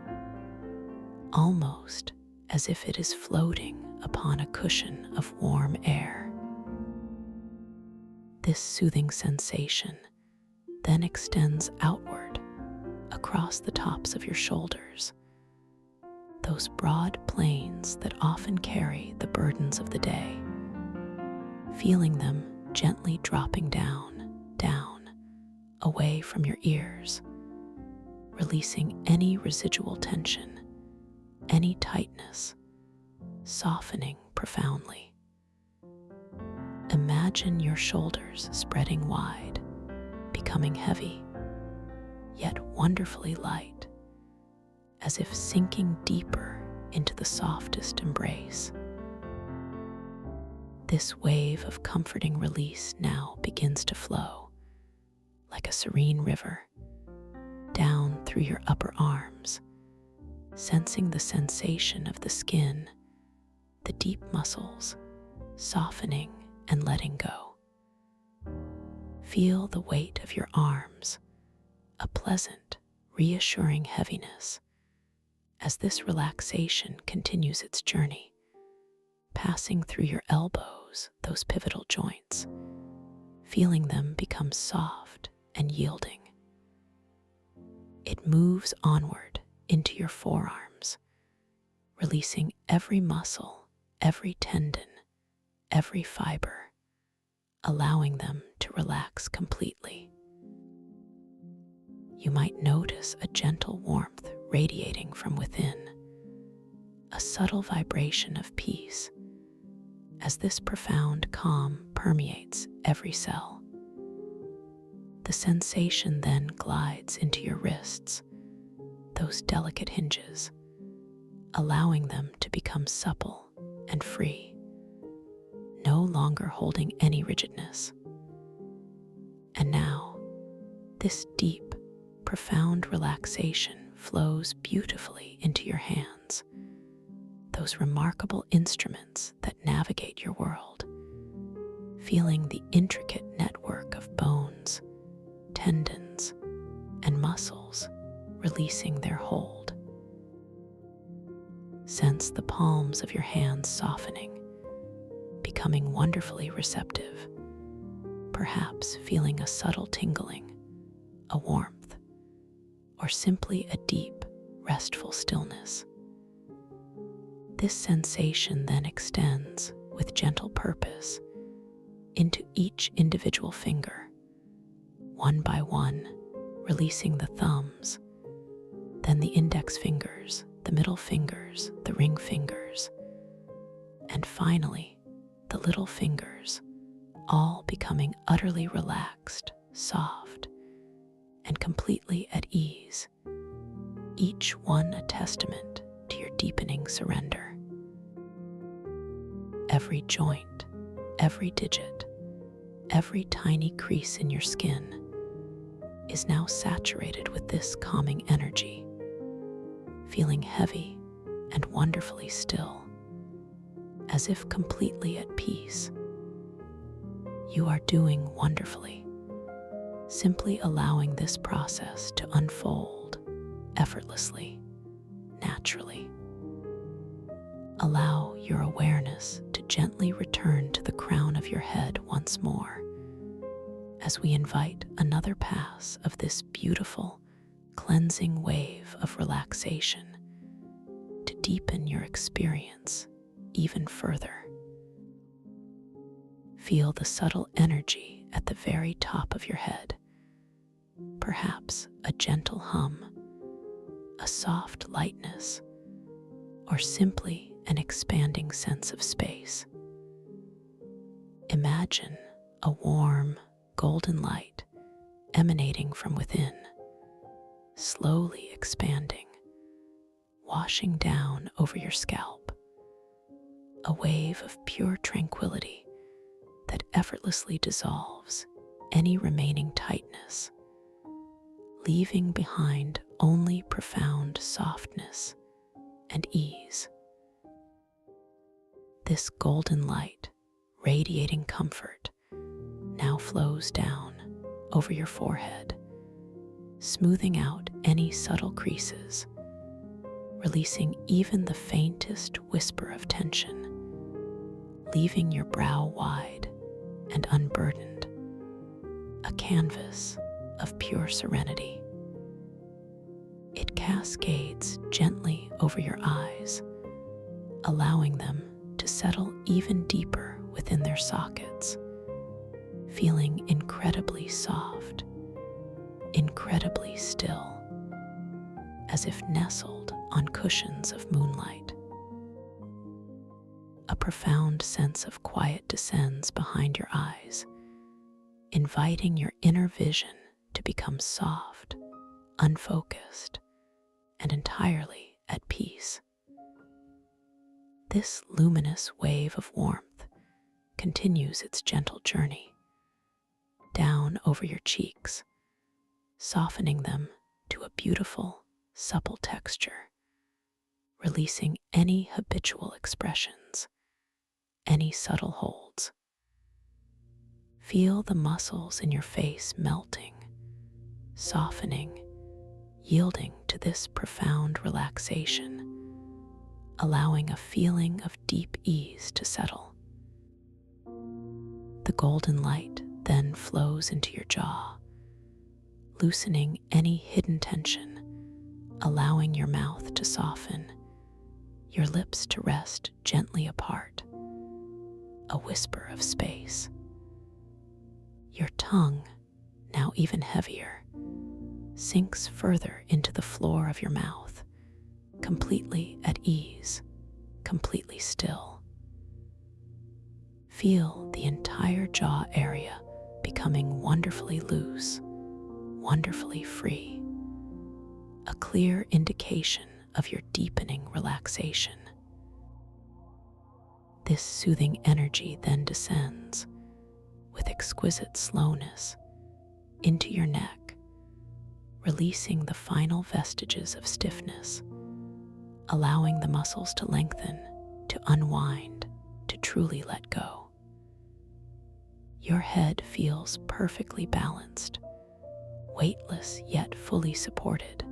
almost as if it is floating upon a cushion of warm air. This soothing sensation then extends outward across the tops of your shoulders, those broad planes that often carry the burdens of the day, feeling them gently dropping down, away from your ears, releasing any residual tension, any tightness, softening profoundly. Imagine your shoulders spreading wide, becoming heavy, yet wonderfully light, as if sinking deeper into the softest embrace. This wave of comforting release now begins to flow like a serene river down through your upper arms, sensing the sensation of the skin, the deep muscles, softening and letting go. Feel the weight of your arms, a pleasant, reassuring heaviness, as this relaxation continues its journey, passing through your elbows, those pivotal joints, feeling them become soft and yielding. It moves onward into your forearms, releasing every muscle, every tendon, every fiber, allowing them to relax completely. You might notice a gentle warmth radiating from within, a subtle vibration of peace, as this profound calm permeates every cell. The sensation then glides into your wrists, those delicate hinges, allowing them to become supple and free, no longer holding any rigidness. And now, this deep, profound relaxation flows beautifully into your hands, those remarkable instruments that navigate your world, feeling the intricate network of bones, tendons, and muscles releasing their hold. Sense the palms of your hands softening, becoming wonderfully receptive, perhaps feeling a subtle tingling, a warmth, or simply a deep, restful stillness. This sensation then extends with gentle purpose into each individual finger, one by one, releasing the thumbs, then the index fingers, the middle fingers, the ring fingers, and finally, the little fingers, all becoming utterly relaxed, soft, and completely at ease, each one a testament to your deepening surrender. Every joint, every digit, every tiny crease in your skin is now saturated with this calming energy, feeling heavy and wonderfully still, as if completely at peace. You are doing wonderfully, simply allowing this process to unfold effortlessly, naturally. Allow your awareness to gently return to the crown of your head once more, as we invite another pass of this beautiful, cleansing wave of relaxation to deepen your experience even further. Feel the subtle energy at the very top of your head, perhaps a gentle hum, a soft lightness, or simply an expanding sense of space. Imagine a warm, golden light emanating from within, slowly expanding, washing down over your scalp, a wave of pure tranquility that effortlessly dissolves any remaining tightness, leaving behind only profound softness and ease. This golden light, radiating comfort, now flows down over your forehead, smoothing out any subtle creases, releasing even the faintest whisper of tension, leaving your brow wide and unburdened, a canvas of pure serenity. It cascades gently over your eyes, allowing them to settle even deeper within their sockets, feeling incredibly soft, incredibly still, as if nestled on cushions of moonlight. A profound sense of quiet descends behind your eyes, inviting your inner vision to become soft, unfocused, and entirely at peace. This luminous wave of warmth continues its gentle journey down over your cheeks, softening them to a beautiful, supple texture, releasing any habitual expressions, any subtle holds. Feel the muscles in your face melting, softening, yielding to this profound relaxation, allowing a feeling of deep ease to settle. The golden light then flows into your jaw, loosening any hidden tension, allowing your mouth to soften, your lips to rest gently apart, a whisper of space. Your tongue, now even heavier, sinks further into the floor of your mouth, completely at ease, completely still. Feel the entire jaw area becoming wonderfully loose, wonderfully free, a clear indication of your deepening relaxation. This soothing energy then descends with exquisite slowness into your neck, releasing the final vestiges of stiffness, allowing the muscles to lengthen, to unwind, to truly let go. Your head feels perfectly balanced, weightless yet fully supported,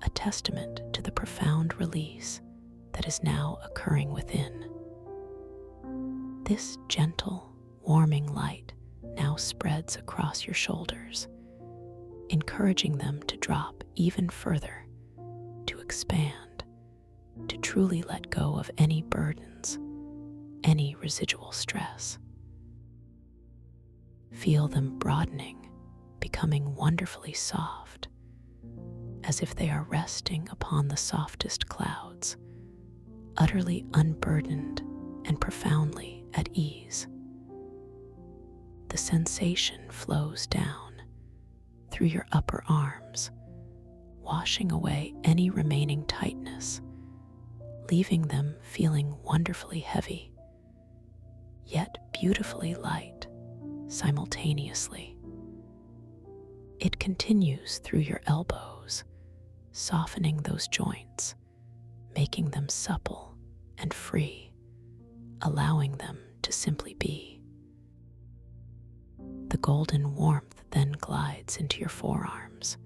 a testament to the profound release that is now occurring within. This gentle, warming light now spreads across your shoulders, encouraging them to drop even further, to expand, to truly let go of any burdens, any residual stress. Feel them broadening, becoming wonderfully soft, as if they are resting upon the softest clouds, utterly unburdened and profoundly at ease. The sensation flows down through your upper arms, washing away any remaining tightness, leaving them feeling wonderfully heavy, yet beautifully light simultaneously. It continues through your elbows, softening those joints, making them supple and free, allowing them to simply be. The golden warmth then glides into your forearms,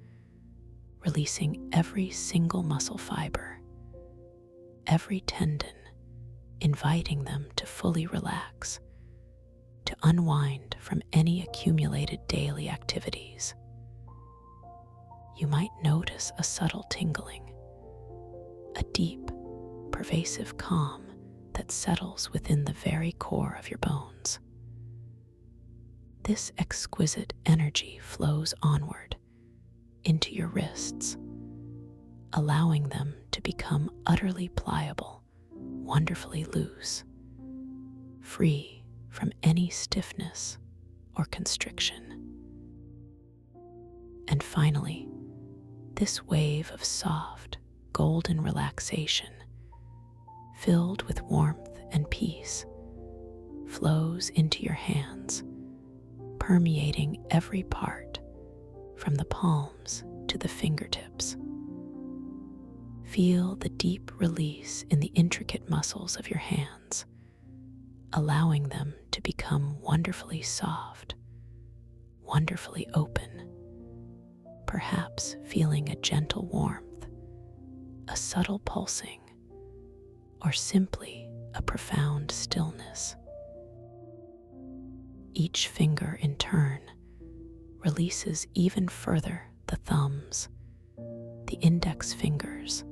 releasing every single muscle fiber, every tendon, inviting them to fully relax, to unwind from any accumulated daily activities. You might notice a subtle tingling, a deep, pervasive calm that settles within the very core of your bones. This exquisite energy flows onward into your wrists, allowing them to become utterly pliable, wonderfully loose, free from any stiffness or constriction. And finally, this wave of soft, golden relaxation, filled with warmth and peace, flows into your hands, permeating every part, from the palms to the fingertips. Feel the deep release in the intricate muscles of your hands, allowing them to become wonderfully soft, wonderfully open, perhaps feeling a gentle warmth, a subtle pulsing, or simply a profound stillness. Each finger in turn releases even further the thumbs, the index fingers,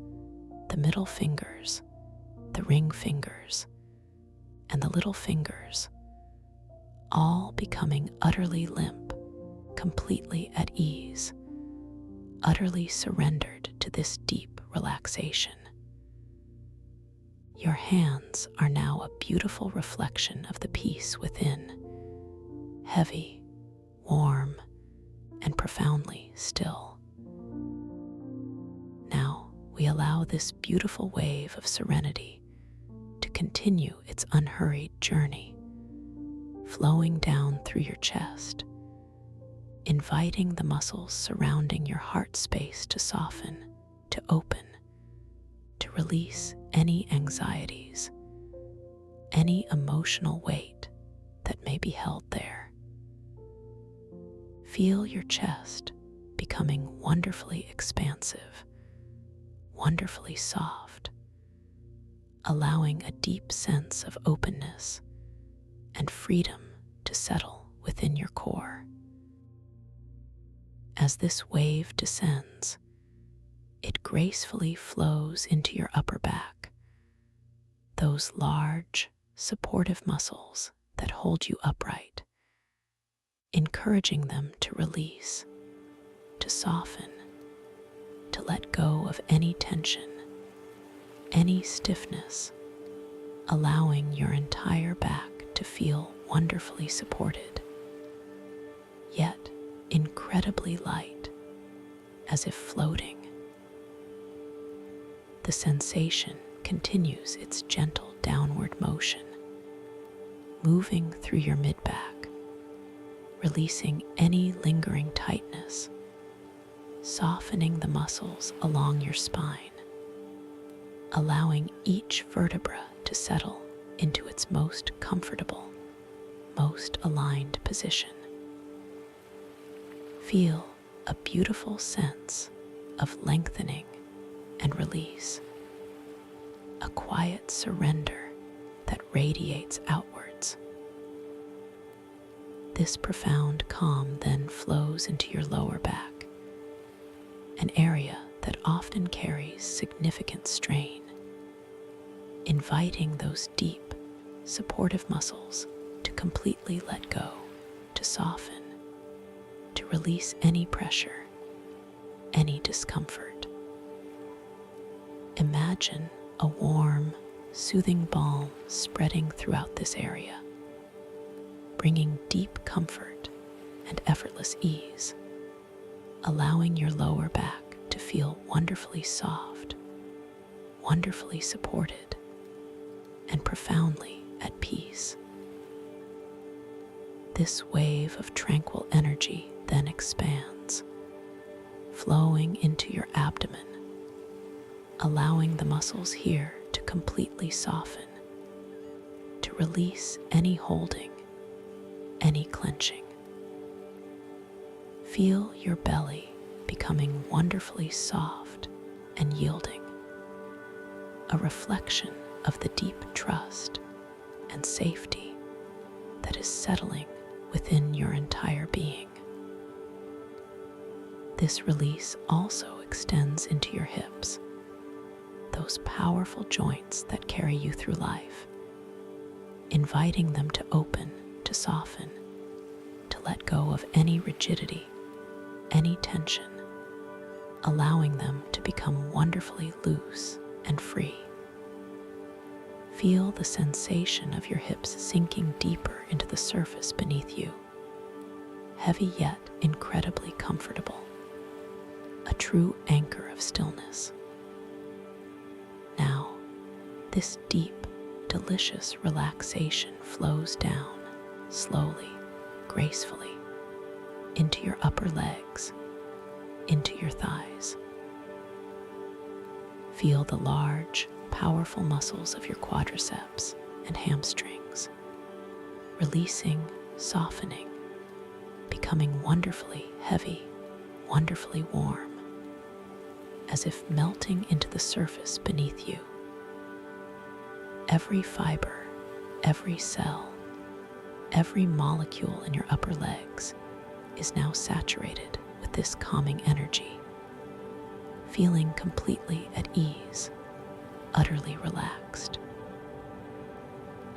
the middle fingers, the ring fingers, and the little fingers, all becoming utterly limp, completely at ease, utterly surrendered to this deep relaxation. Your hands are now a beautiful reflection of the peace within, heavy, warm, and profoundly still. Now we allow this beautiful wave of serenity to continue its unhurried journey, flowing down through your chest, inviting the muscles surrounding your heart space to soften, to open, to release any anxieties, any emotional weight that may be held there. Feel your chest becoming wonderfully expansive, wonderfully soft, allowing a deep sense of openness and freedom to settle within your core. As this wave descends, it gracefully flows into your upper back, those large, supportive muscles that hold you upright, encouraging them to release, to soften, to let go of any tension, any stiffness, allowing your entire back to feel wonderfully supported, yet incredibly light, as if floating. The sensation continues its gentle downward motion, moving through your mid-back, releasing any lingering tightness, softening the muscles along your spine, allowing each vertebra to settle into its most comfortable, most aligned position. Feel a beautiful sense of lengthening and release, a quiet surrender that radiates outwards. This profound calm then flows into your lower back, an area that often carries significant strain, inviting those deep, supportive muscles to completely let go, to soften, to release any pressure, any discomfort. Imagine a warm, soothing balm spreading throughout this area, bringing deep comfort and effortless ease, allowing your lower back to feel wonderfully soft, wonderfully supported, and profoundly at peace. This wave of tranquil energy then expands, flowing into your abdomen, allowing the muscles here to completely soften, to release any holding, any clenching. Feel your belly becoming wonderfully soft and yielding, a reflection of the deep trust and safety that is settling within your entire being. This release also extends into your hips, those powerful joints that carry you through life, inviting them to open, to soften, to let go of any rigidity, any tension, allowing them to become wonderfully loose and free. Feel the sensation of your hips sinking deeper into the surface beneath you, heavy yet incredibly comfortable, a true anchor of stillness. Now, this deep, delicious relaxation flows down, slowly, gracefully, into your upper legs, into your thighs. Feel the large, powerful muscles of your quadriceps and hamstrings, releasing, softening, becoming wonderfully heavy, wonderfully warm, as if melting into the surface beneath you. Every fiber, every cell, every molecule in your upper legs is now saturated with this calming energy, feeling completely at ease, utterly relaxed.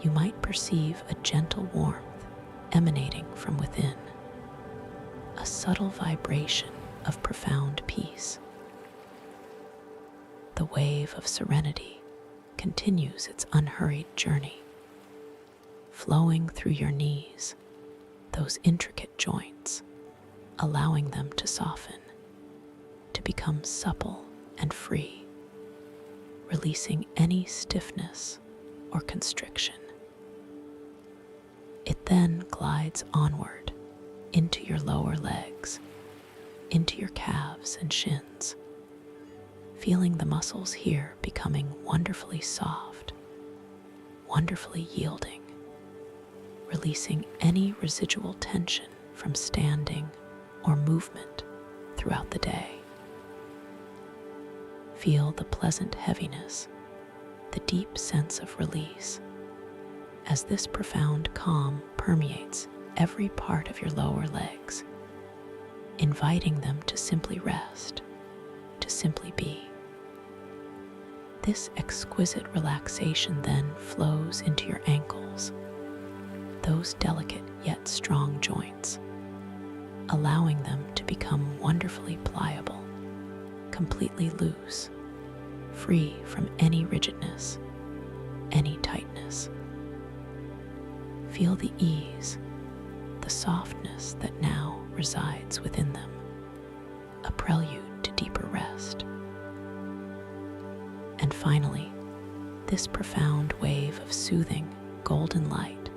You might perceive a gentle warmth emanating from within, a subtle vibration of profound peace. The wave of serenity continues its unhurried journey, flowing through your knees, those intricate joints, allowing them to soften, to become supple and free, releasing any stiffness or constriction. It then glides onward into your lower legs, into your calves and shins, feeling the muscles here becoming wonderfully soft, wonderfully yielding, releasing any residual tension from standing or movement throughout the day. Feel the pleasant heaviness, the deep sense of release, as this profound calm permeates every part of your lower legs, inviting them to simply rest, to simply be. This exquisite relaxation then flows into your ankles, those delicate yet strong joints, allowing them to become wonderfully pliable, completely loose, free from any rigidness, any tightness. Feel the ease, the softness that now resides within them, a prelude to deeper rest. And finally, this profound wave of soothing golden light,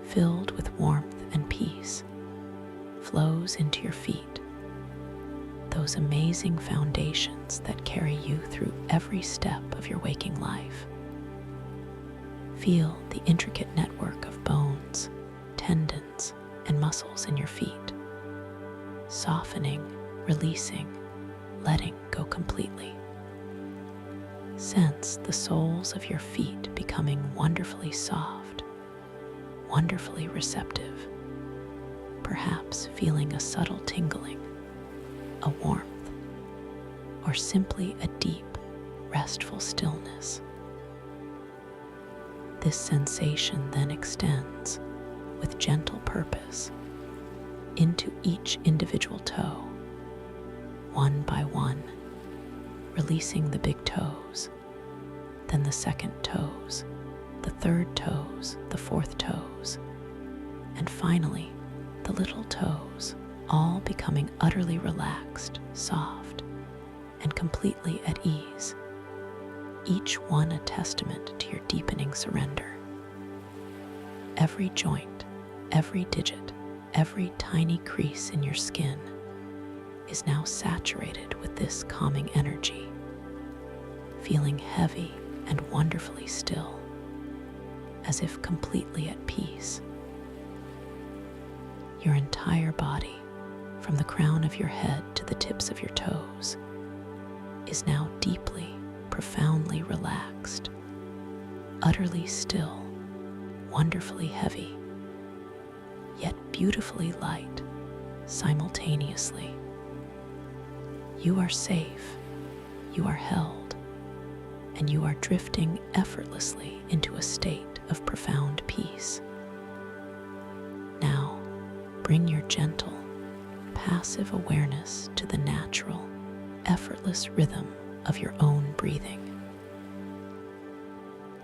filled with warmth and peace, flows into your feet, those amazing foundations that carry you through every step of your waking life. Feel the intricate network of bones, tendons, and muscles in your feet, softening, releasing, letting go completely. Sense the soles of your feet becoming wonderfully soft, wonderfully receptive, perhaps feeling a subtle tingling, a warmth, or simply a deep, restful stillness. This sensation then extends with gentle purpose into each individual toe, one by one, releasing the big toes, then the second toes, the third toes, the fourth toes, and finally the little toes, all becoming utterly relaxed, soft, and completely at ease, each one a testament to your deepening surrender. Every joint, every digit, every tiny crease in your skin is now saturated with this calming energy, feeling heavy and wonderfully still, as if completely at peace. Your entire body, from the crown of your head to the tips of your toes, is now deeply, profoundly relaxed, utterly still, wonderfully heavy, yet beautifully light simultaneously. You are safe, you are held, and you are drifting effortlessly into a state of profound peace. Now, bring your gentle, passive awareness to the natural, effortless rhythm of your own breathing.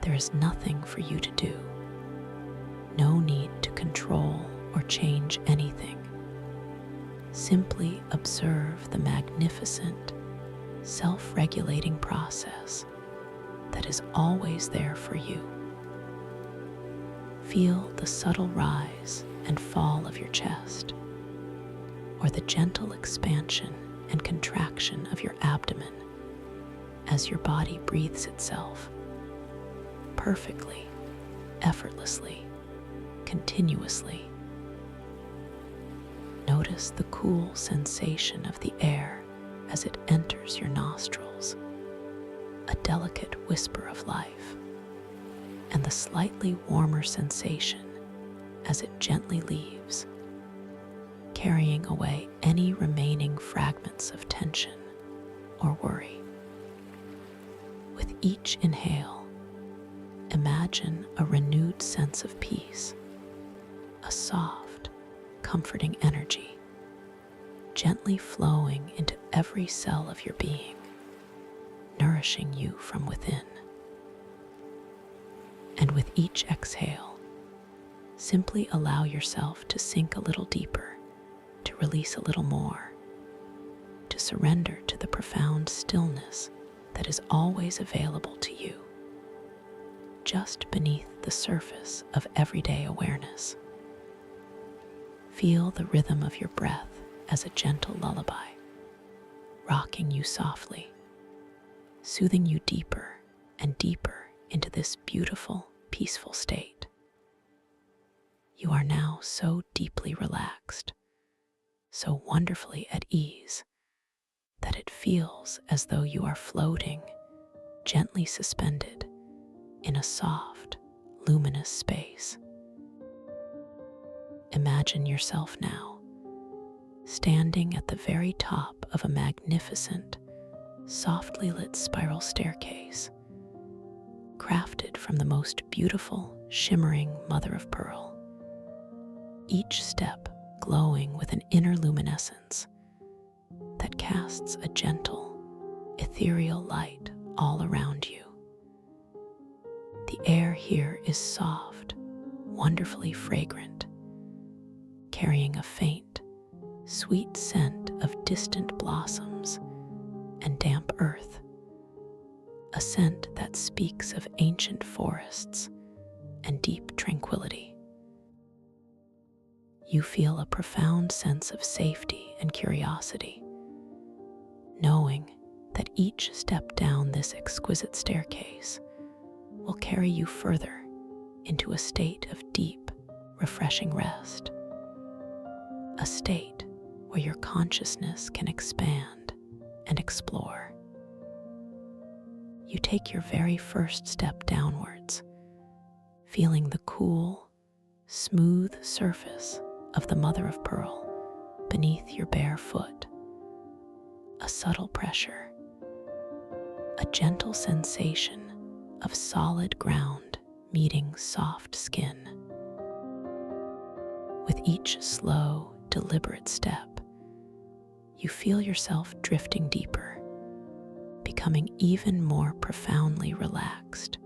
There is nothing for you to do, no need to control or change anything. Simply observe the magnificent, self-regulating process that is always there for you. Feel the subtle rise and fall of your chest, or the gentle expansion and contraction of your abdomen as your body breathes itself perfectly, effortlessly, continuously. Notice the cool sensation of the air as it enters your nostrils, a delicate whisper of life, and the slightly warmer sensation as it gently leaves, carrying away any remaining fragments of tension or worry. With each inhale, imagine a renewed sense of peace, a soft, comforting energy, gently flowing into every cell of your being, nourishing you from within. And with each exhale, simply allow yourself to sink a little deeper, to release a little more, to surrender to the profound stillness that is always available to you, just beneath the surface of everyday awareness. Feel the rhythm of your breath as a gentle lullaby, rocking you softly, soothing you deeper and deeper into this beautiful, peaceful state. You are now so deeply relaxed, so wonderfully at ease, that it feels as though you are floating, gently suspended, in a soft, luminous space. Imagine yourself now, standing at the very top of a magnificent, softly lit spiral staircase, crafted from the most beautiful, shimmering mother of pearl. Each step glowing with an inner luminescence that casts a gentle, ethereal light all around you. The air here is soft, wonderfully fragrant, carrying a faint, sweet scent of distant blossoms and damp earth, a scent that speaks of ancient forests and deep tranquility. You feel a profound sense of safety and curiosity, knowing that each step down this exquisite staircase will carry you further into a state of deep, refreshing rest, a state where your consciousness can expand and explore. You take your very first step downwards, feeling the cool, smooth surface of the mother of pearl beneath your bare foot. A subtle pressure, a gentle sensation of solid ground meeting soft skin. With each slow, deliberate step, you feel yourself drifting deeper, becoming even more profoundly relaxed,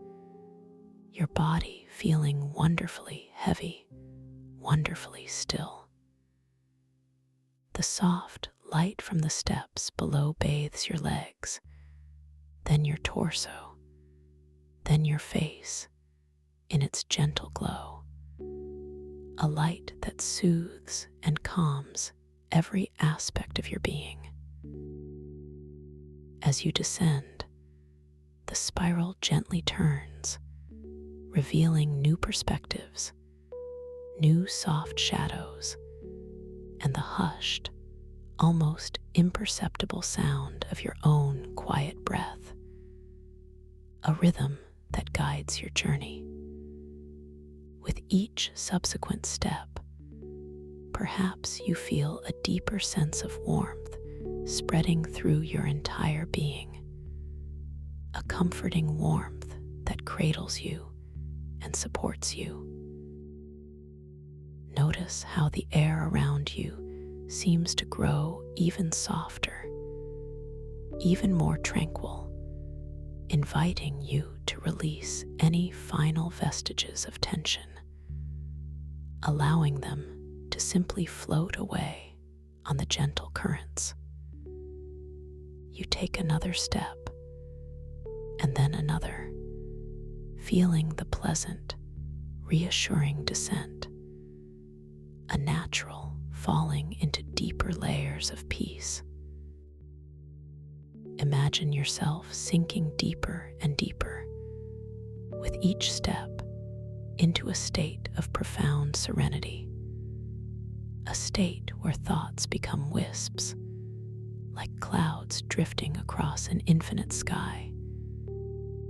your body feeling wonderfully heavy, wonderfully still. The soft light from the steps below bathes your legs, then your torso, then your face in its gentle glow, a light that soothes and calms every aspect of your being. As you descend, the spiral gently turns, revealing new perspectives, new soft shadows, and the hushed, almost imperceptible sound of your own quiet breath, a rhythm that guides your journey. With each subsequent step, perhaps you feel a deeper sense of warmth spreading through your entire being, a comforting warmth that cradles you and supports you. Notice how the air around you seems to grow even softer, even more tranquil, inviting you to release any final vestiges of tension, allowing them to simply float away on the gentle currents. You take another step, and then another, feeling the pleasant, reassuring descent, a natural falling into deeper layers of peace. Imagine yourself sinking deeper and deeper, with each step, into a state of profound serenity, a state where thoughts become wisps, like clouds drifting across an infinite sky,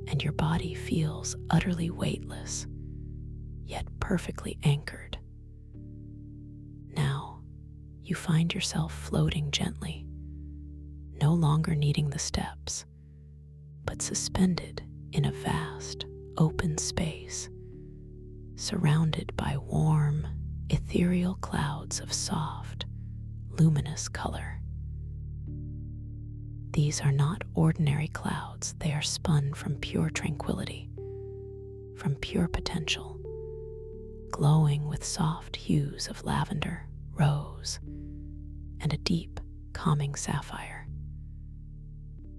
and your body feels utterly weightless, yet perfectly anchored. Now, you find yourself floating gently, no longer needing the steps, but suspended in a vast, open space, surrounded by warm, ethereal clouds of soft, luminous color. These are not ordinary clouds, they are spun from pure tranquility, from pure potential, glowing with soft hues of lavender, rose, and a deep, calming sapphire.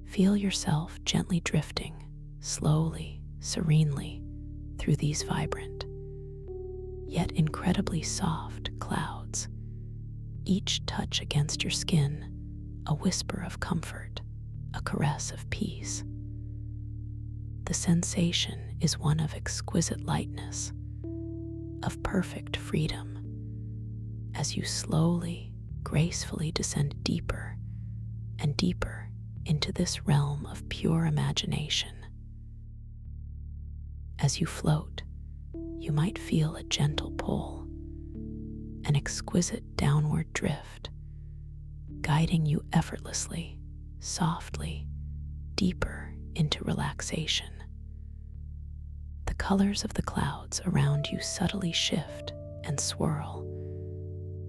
Feel yourself gently drifting, slowly, serenely, through these vibrant, yet incredibly soft clouds, each touch against your skin a whisper of comfort, a caress of peace. The sensation is one of exquisite lightness, of perfect freedom, as you slowly, gracefully descend deeper and deeper into this realm of pure imagination. As you float, you might feel a gentle pull, an exquisite downward drift, guiding you effortlessly, softly, deeper into relaxation. The colors of the clouds around you subtly shift and swirl,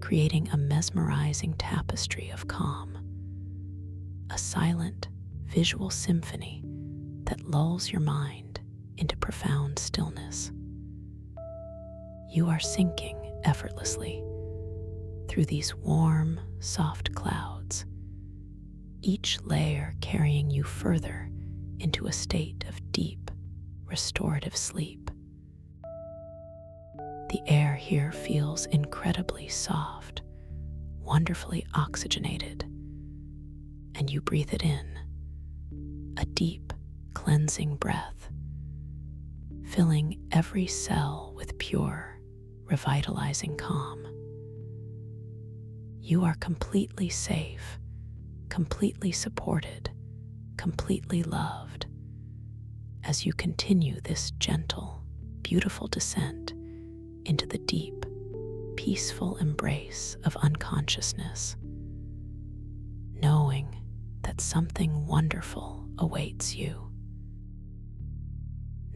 creating a mesmerizing tapestry of calm, a silent, visual symphony that lulls your mind into profound stillness. You are sinking effortlessly through these warm, soft clouds, each layer carrying you further into a state of deep, restorative sleep. The air here feels incredibly soft, wonderfully oxygenated, and you breathe it in, a deep, cleansing breath, filling every cell with pure, revitalizing calm. You are completely safe, completely supported, completely loved, as you continue this gentle, beautiful descent into the deep, peaceful embrace of unconsciousness, knowing that something wonderful awaits you.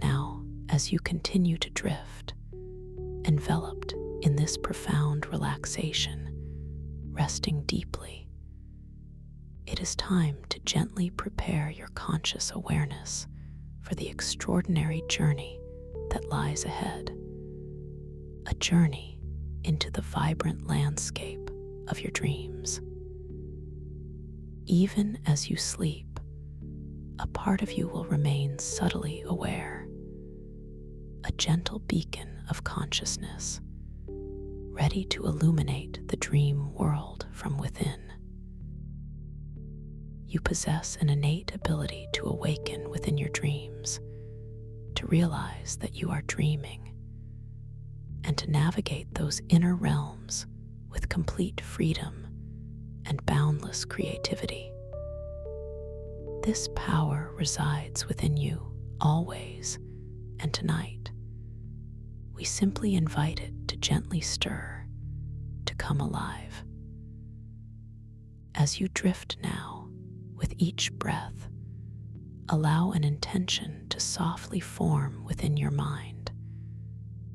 Now, as you continue to drift, enveloped in this profound relaxation, resting deeply, it is time to gently prepare your conscious awareness for the extraordinary journey that lies ahead. A journey into the vibrant landscape of your dreams. Even as you sleep, a part of you will remain subtly aware, a gentle beacon of consciousness, ready to illuminate the dream world from within. You possess an innate ability to awaken within your dreams, to realize that you are dreaming, and to navigate those inner realms with complete freedom and boundless creativity. This power resides within you always, and tonight, we simply invite it to gently stir, to come alive. As you drift now, with each breath, allow an intention to softly form within your mind,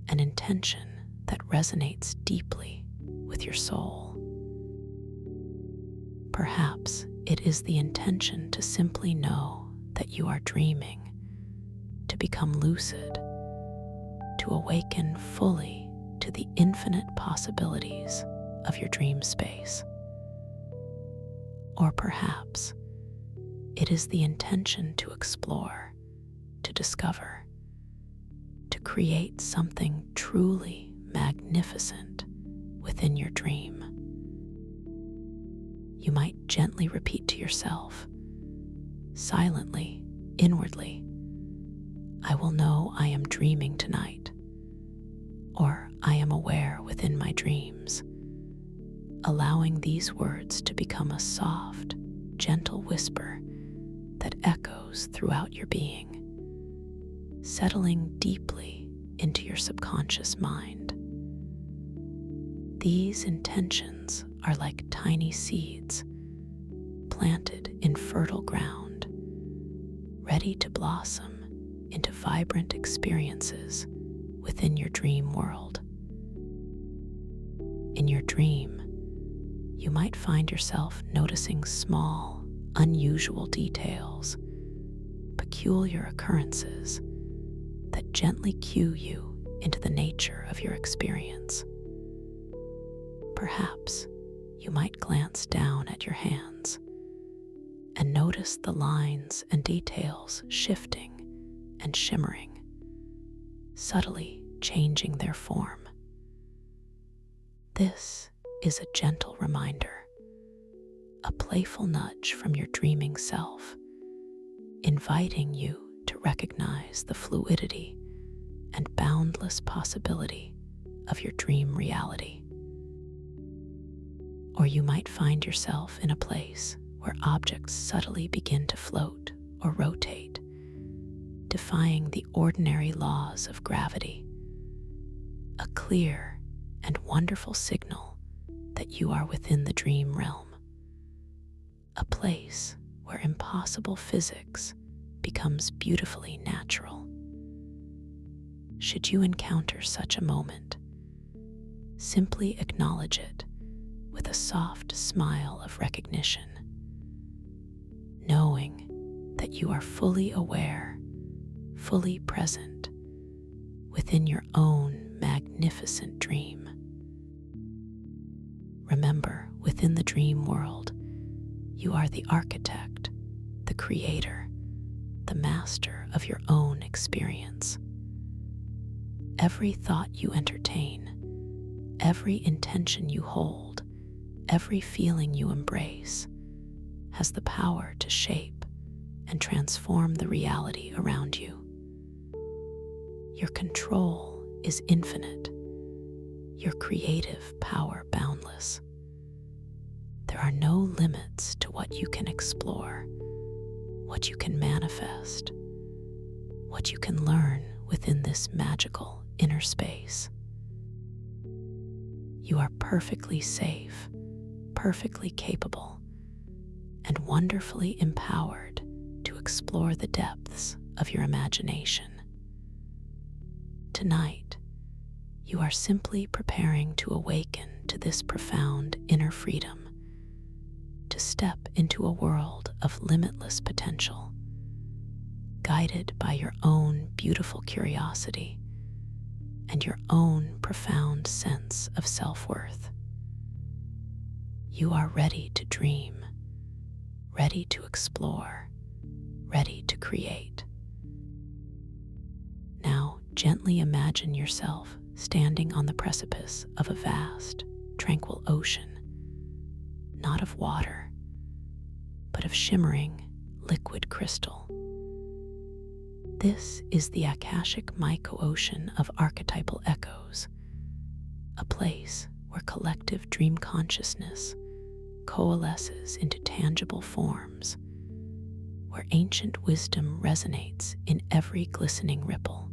an intention that resonates deeply with your soul. Perhaps it is the intention to simply know that you are dreaming, to become lucid, to awaken fully to the infinite possibilities of your dream space. Or perhaps it is the intention to explore, to discover, to create something truly magnificent within your dream. You might gently repeat to yourself, silently, inwardly, "I will know I am dreaming tonight," or "I am aware within my dreams," allowing these words to become a soft, gentle whisper that echoes throughout your being, settling deeply into your subconscious mind. These intentions are like tiny seeds planted in fertile ground, ready to blossom into vibrant experiences within your dream world. In your dream, you might find yourself noticing small, unusual details, peculiar occurrences that gently cue you into the nature of your experience. Perhaps you might glance down at your hands and notice the lines and details shifting and shimmering, subtly changing their form. This is a gentle reminder, a playful nudge from your dreaming self, inviting you to recognize the fluidity and boundless possibility of your dream reality. Or you might find yourself in a place where objects subtly begin to float or rotate, defying the ordinary laws of gravity, a clear and wonderful signal that you are within the dream realm, a place where impossible physics becomes beautifully natural. Should you encounter such a moment, simply acknowledge it with a soft smile of recognition, knowing that you are fully aware, fully present within your own magnificent dream. Remember, within the dream world, you are the architect, the creator, the master of your own experience. Every thought you entertain, every intention you hold, every feeling you embrace has the power to shape and transform the reality around you. Your control is infinite, your creative power boundless. There are no limits to what you can explore, what you can manifest, what you can learn within this magical inner space. You are perfectly safe, perfectly capable, and wonderfully empowered to explore the depths of your imagination. Tonight, you are simply preparing to awaken to this profound inner freedom, to step into a world of limitless potential, guided by your own beautiful curiosity and your own profound sense of self-worth. You are ready to dream, ready to explore, ready to create. Now, gently imagine yourself standing on the precipice of a vast, tranquil ocean, not of water, but of shimmering, liquid crystal. This is the Akashic myco-ocean of archetypal echoes, a place where collective dream consciousness coalesces into tangible forms, where ancient wisdom resonates in every glistening ripple.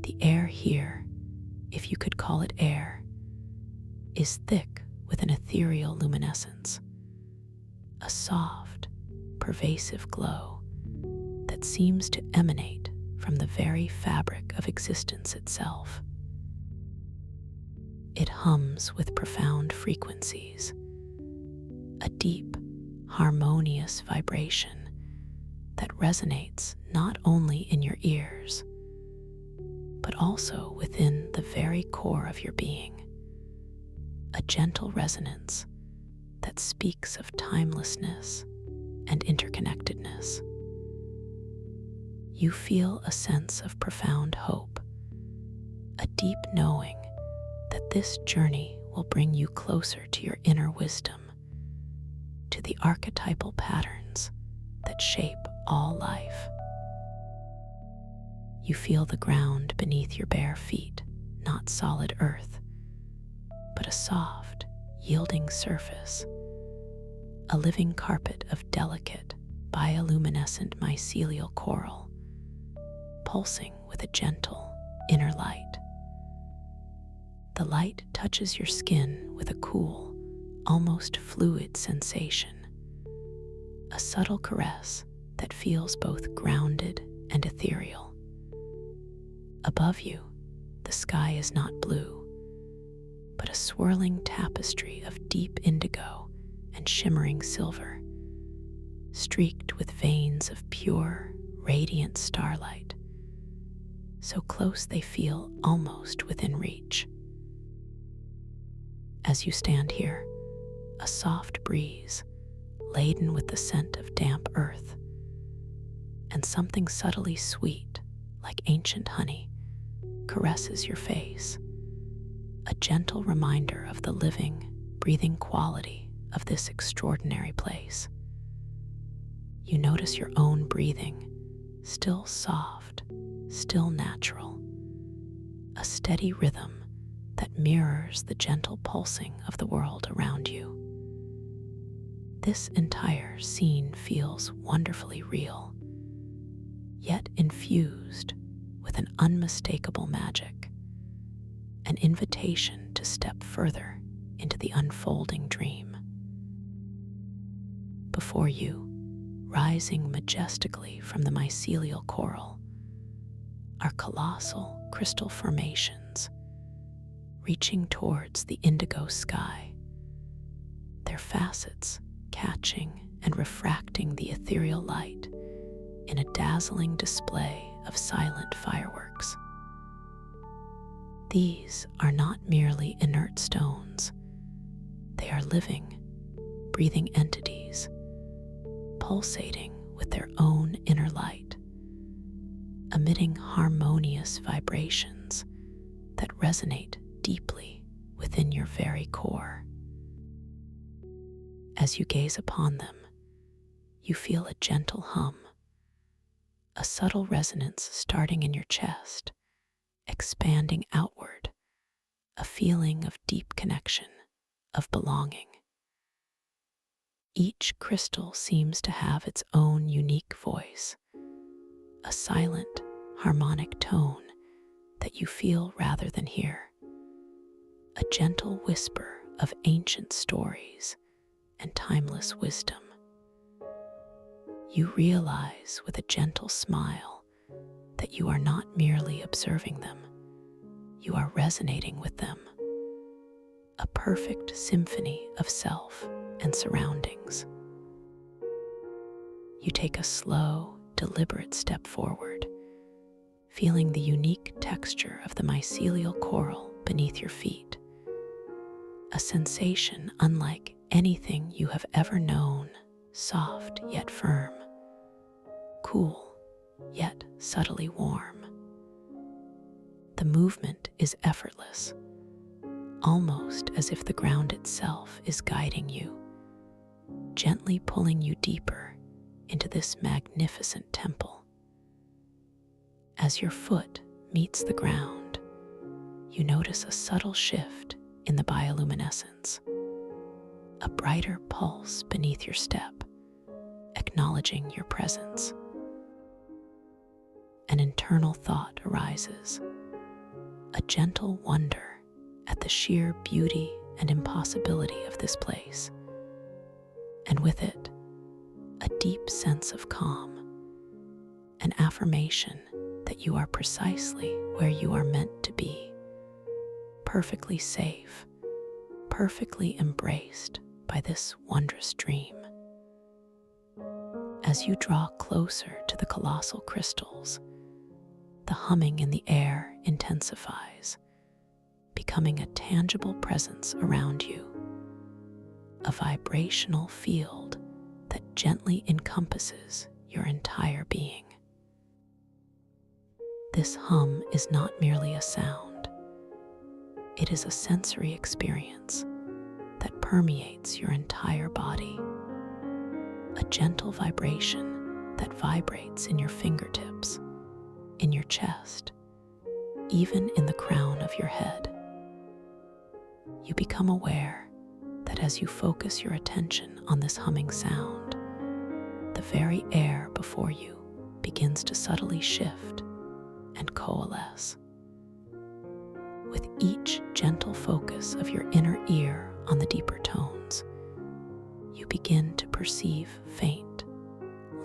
The air here, if you could call it air, is thick with an ethereal luminescence, a soft, pervasive glow that seems to emanate from the very fabric of existence itself. It hums with profound frequencies, a deep, harmonious vibration that resonates not only in your ears, but also within the very core of your being, a gentle resonance that speaks of timelessness and interconnectedness. You feel a sense of profound hope, a deep knowing that this journey will bring you closer to your inner wisdom, to the archetypal patterns that shape all life. You feel the ground beneath your bare feet, not solid earth, but a soft, yielding surface, a living carpet of delicate, bioluminescent mycelial coral, pulsing with a gentle inner light. The light touches your skin with a cool, almost fluid sensation, a subtle caress that feels both grounded and ethereal. Above you, the sky is not blue, but a swirling tapestry of deep indigo and shimmering silver, streaked with veins of pure, radiant starlight, so close they feel almost within reach. As you stand here, a soft breeze, laden with the scent of damp earth, and something subtly sweet, like ancient honey, caresses your face, a gentle reminder of the living, breathing quality of this extraordinary place. You notice your own breathing, still soft, still natural, a steady rhythm that mirrors the gentle pulsing of the world around you. This entire scene feels wonderfully real, yet infused with an unmistakable magic, an invitation to step further into the unfolding dream. Before you, rising majestically from the mycelial coral, are colossal crystal formations, reaching towards the indigo sky, their facets catching and refracting the ethereal light in a dazzling display of silent fireworks. These are not merely inert stones. They are living, breathing entities, pulsating with their own inner light, emitting harmonious vibrations that resonate deeply within your very core. As you gaze upon them, you feel a gentle hum, a subtle resonance starting in your chest, expanding outward, a feeling of deep connection, of belonging. Each crystal seems to have its own unique voice, a silent, harmonic tone that you feel rather than hear, a gentle whisper of ancient stories and timeless wisdom. You realize with a gentle smile that you are not merely observing them, you are resonating with them, a perfect symphony of self and surroundings. You take a slow, deliberate step forward, feeling the unique texture of the mycelial coral beneath your feet, a sensation unlike anything you have ever known, soft yet firm, cool yet subtly warm. The movement is effortless, almost as if the ground itself is guiding you, gently pulling you deeper into this magnificent temple. As your foot meets the ground, you notice a subtle shift in the bioluminescence, a brighter pulse beneath your step, acknowledging your presence. An internal thought arises, a gentle wonder at the sheer beauty and impossibility of this place, and with it, a deep sense of calm, an affirmation that you are precisely where you are meant to be, perfectly safe, perfectly embraced by this wondrous dream. As you draw closer to the colossal crystals, the humming in the air intensifies, becoming a tangible presence around you, a vibrational field that gently encompasses your entire being. This hum is not merely a sound. It is a sensory experience that permeates your entire body, a gentle vibration that vibrates in your fingertips, in your chest, even in the crown of your head. You become aware that as you focus your attention on this humming sound, the very air before you begins to subtly shift and coalesce. With each gentle focus of your inner ear on the deeper tones, you begin to perceive faint,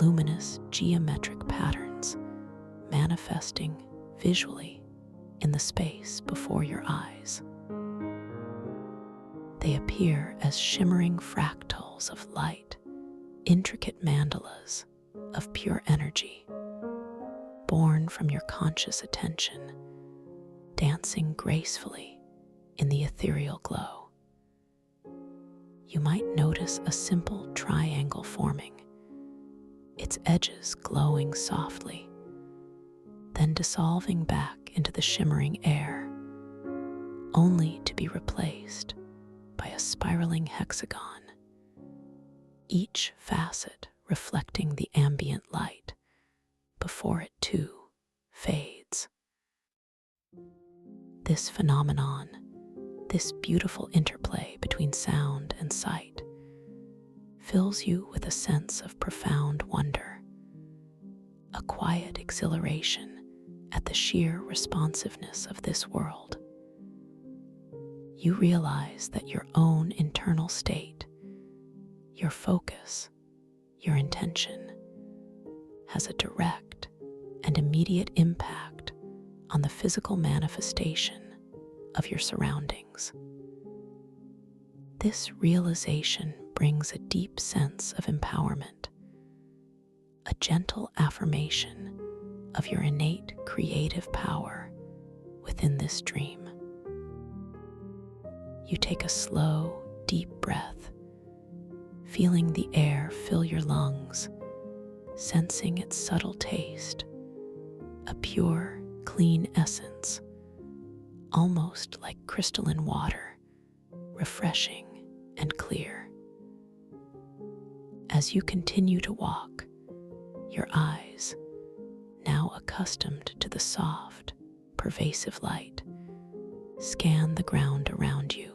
luminous geometric patterns manifesting visually in the space before your eyes. They appear as shimmering fractals of light, intricate mandalas of pure energy, born from your conscious attention, dancing gracefully in the ethereal glow. You might notice a simple triangle forming, its edges glowing softly, then dissolving back into the shimmering air, only to be replaced by a spiraling hexagon, each facet reflecting the ambient light before it too fades. This phenomenon, this beautiful interplay between sound and sight, fills you with a sense of profound wonder, a quiet exhilaration at the sheer responsiveness of this world. You realize that your own internal state, your focus, your intention, has a direct and immediate impact on the physical manifestation of your surroundings. This realization brings a deep sense of empowerment, a gentle affirmation of your innate creative power within this dream. You take a slow, deep breath, feeling the air fill your lungs, sensing its subtle taste, a pure, clean essence, almost like crystalline water, refreshing and clear. As you continue to walk, your eyes, now accustomed to the soft, pervasive light, scan the ground around you,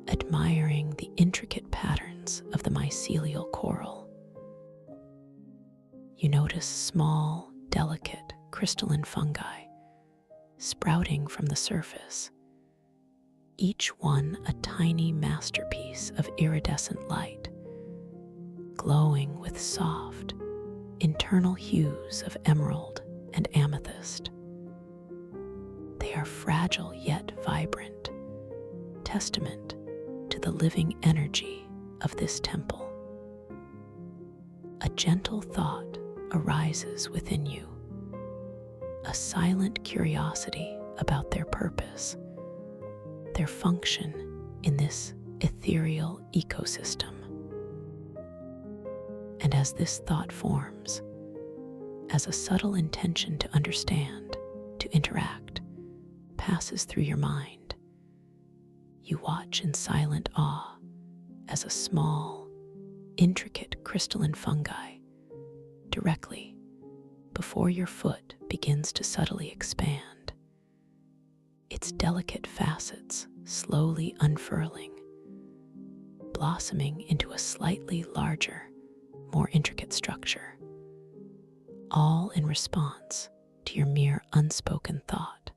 admiring the intricate patterns of the mycelial coral. You notice small, delicate, crystalline fungi sprouting from the surface, each one a tiny masterpiece of iridescent light, glowing with soft, internal hues of emerald and amethyst. They are fragile yet vibrant, testament to the living energy of this temple. A gentle thought arises within you, a silent curiosity about their purpose, their function in this ethereal ecosystem. And as this thought forms, as a subtle intention to understand, to interact, passes through your mind, you watch in silent awe as a small, intricate crystalline fungi directly before your foot begins to subtly expand, its delicate facets slowly unfurling, blossoming into a slightly larger, more intricate structure, all in response to your mere unspoken thought.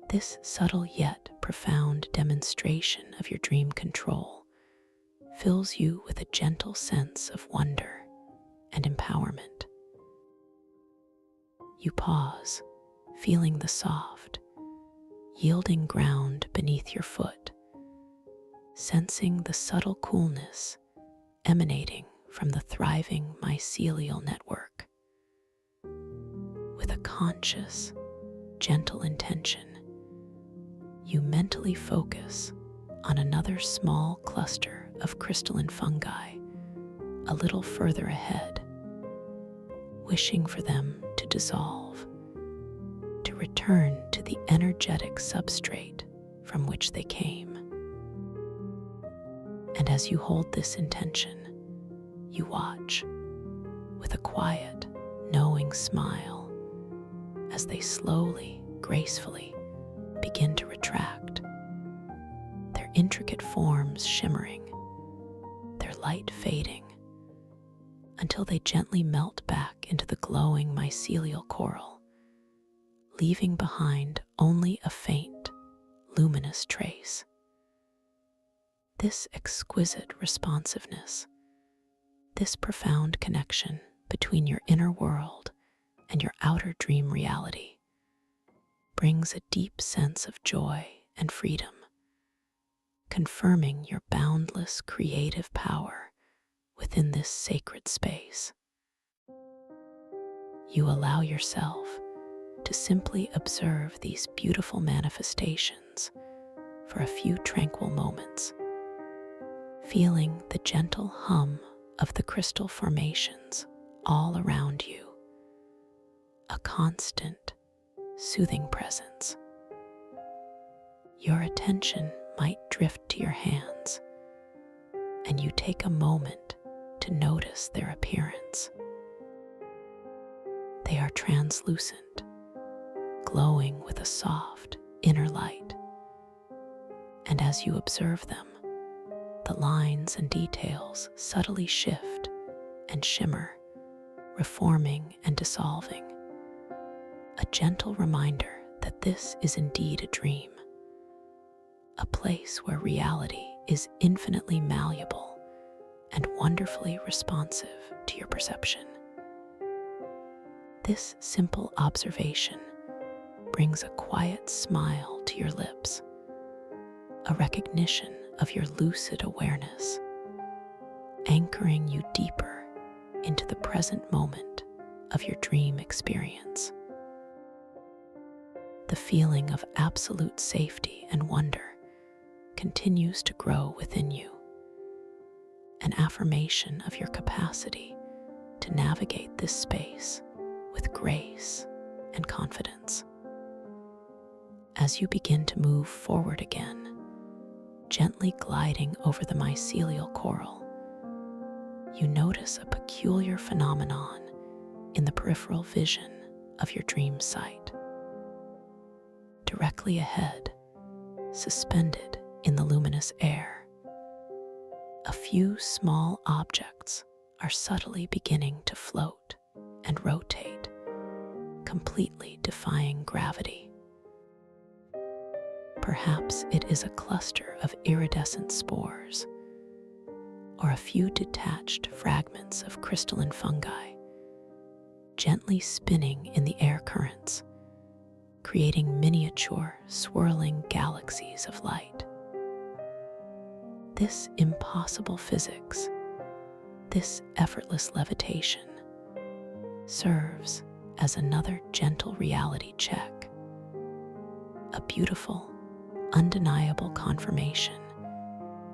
This subtle yet profound demonstration of your dream control fills you with a gentle sense of wonder and empowerment. You pause, feeling the soft, yielding ground beneath your foot, sensing the subtle coolness emanating from the thriving mycelial network. With a conscious, gentle intention, you mentally focus on another small cluster of crystalline fungi a little further ahead, wishing for them to dissolve, to return to the energetic substrate from which they came. And as you hold this intention, you watch with a quiet, knowing smile as they slowly, gracefully begin to retract, their intricate forms shimmering, their light fading, until they gently melt back into the glowing mycelial coral, leaving behind only a faint, luminous trace. This exquisite responsiveness, this profound connection between your inner world and your outer dream reality, brings a deep sense of joy and freedom, confirming your boundless creative power within this sacred space. You allow yourself to simply observe these beautiful manifestations for a few tranquil moments, feeling the gentle hum of the crystal formations all around you, a constant, soothing presence, Your attention might drift to your hands, and you take a moment to notice their appearance. They are translucent, glowing with a soft inner light. And as you observe them, the lines and details subtly shift and shimmer, reforming and dissolving. A gentle reminder that this is indeed a dream, a place where reality is infinitely malleable and wonderfully responsive to your perception. This simple observation brings a quiet smile to your lips, a recognition of your lucid awareness, anchoring you deeper into the present moment of your dream experience. The feeling of absolute safety and wonder continues to grow within you, an affirmation of your capacity to navigate this space with grace and confidence. As you begin to move forward again, gently gliding over the mycelial coral, you notice a peculiar phenomenon in the peripheral vision of your dream site. Directly ahead, suspended in the luminous air, a few small objects are subtly beginning to float and rotate, completely defying gravity. Perhaps it is a cluster of iridescent spores, or a few detached fragments of crystalline fungi, gently spinning in the air currents, creating miniature, swirling galaxies of light. This impossible physics, this effortless levitation, serves as another gentle reality check, a beautiful, undeniable confirmation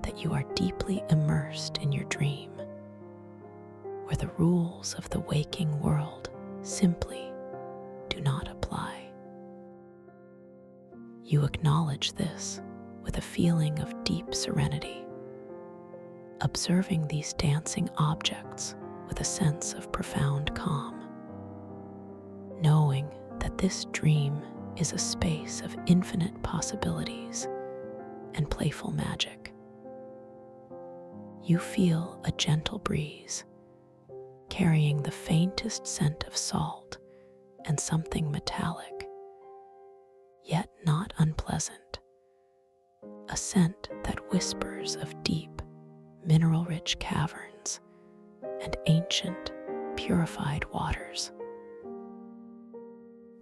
that you are deeply immersed in your dream, where the rules of the waking world simply do not apply. You acknowledge this with a feeling of deep serenity, observing these dancing objects with a sense of profound calm, knowing that this dream is a space of infinite possibilities and playful magic. You feel a gentle breeze carrying the faintest scent of salt and something metallic, yet not unpleasant, a scent that whispers of deep, mineral-rich caverns and ancient, purified waters.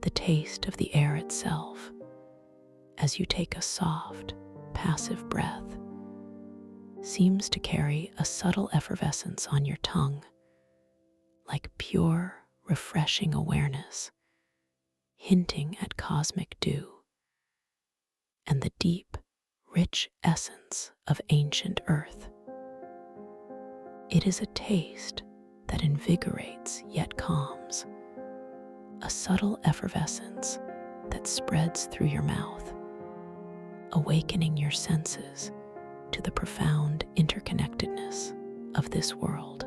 The taste of the air itself, as you take a soft, passive breath, seems to carry a subtle effervescence on your tongue, like pure, refreshing awareness, hinting at cosmic dew and the deep, rich essence of ancient earth. It is a taste that invigorates yet calms, a subtle effervescence that spreads through your mouth, awakening your senses to the profound interconnectedness of this world.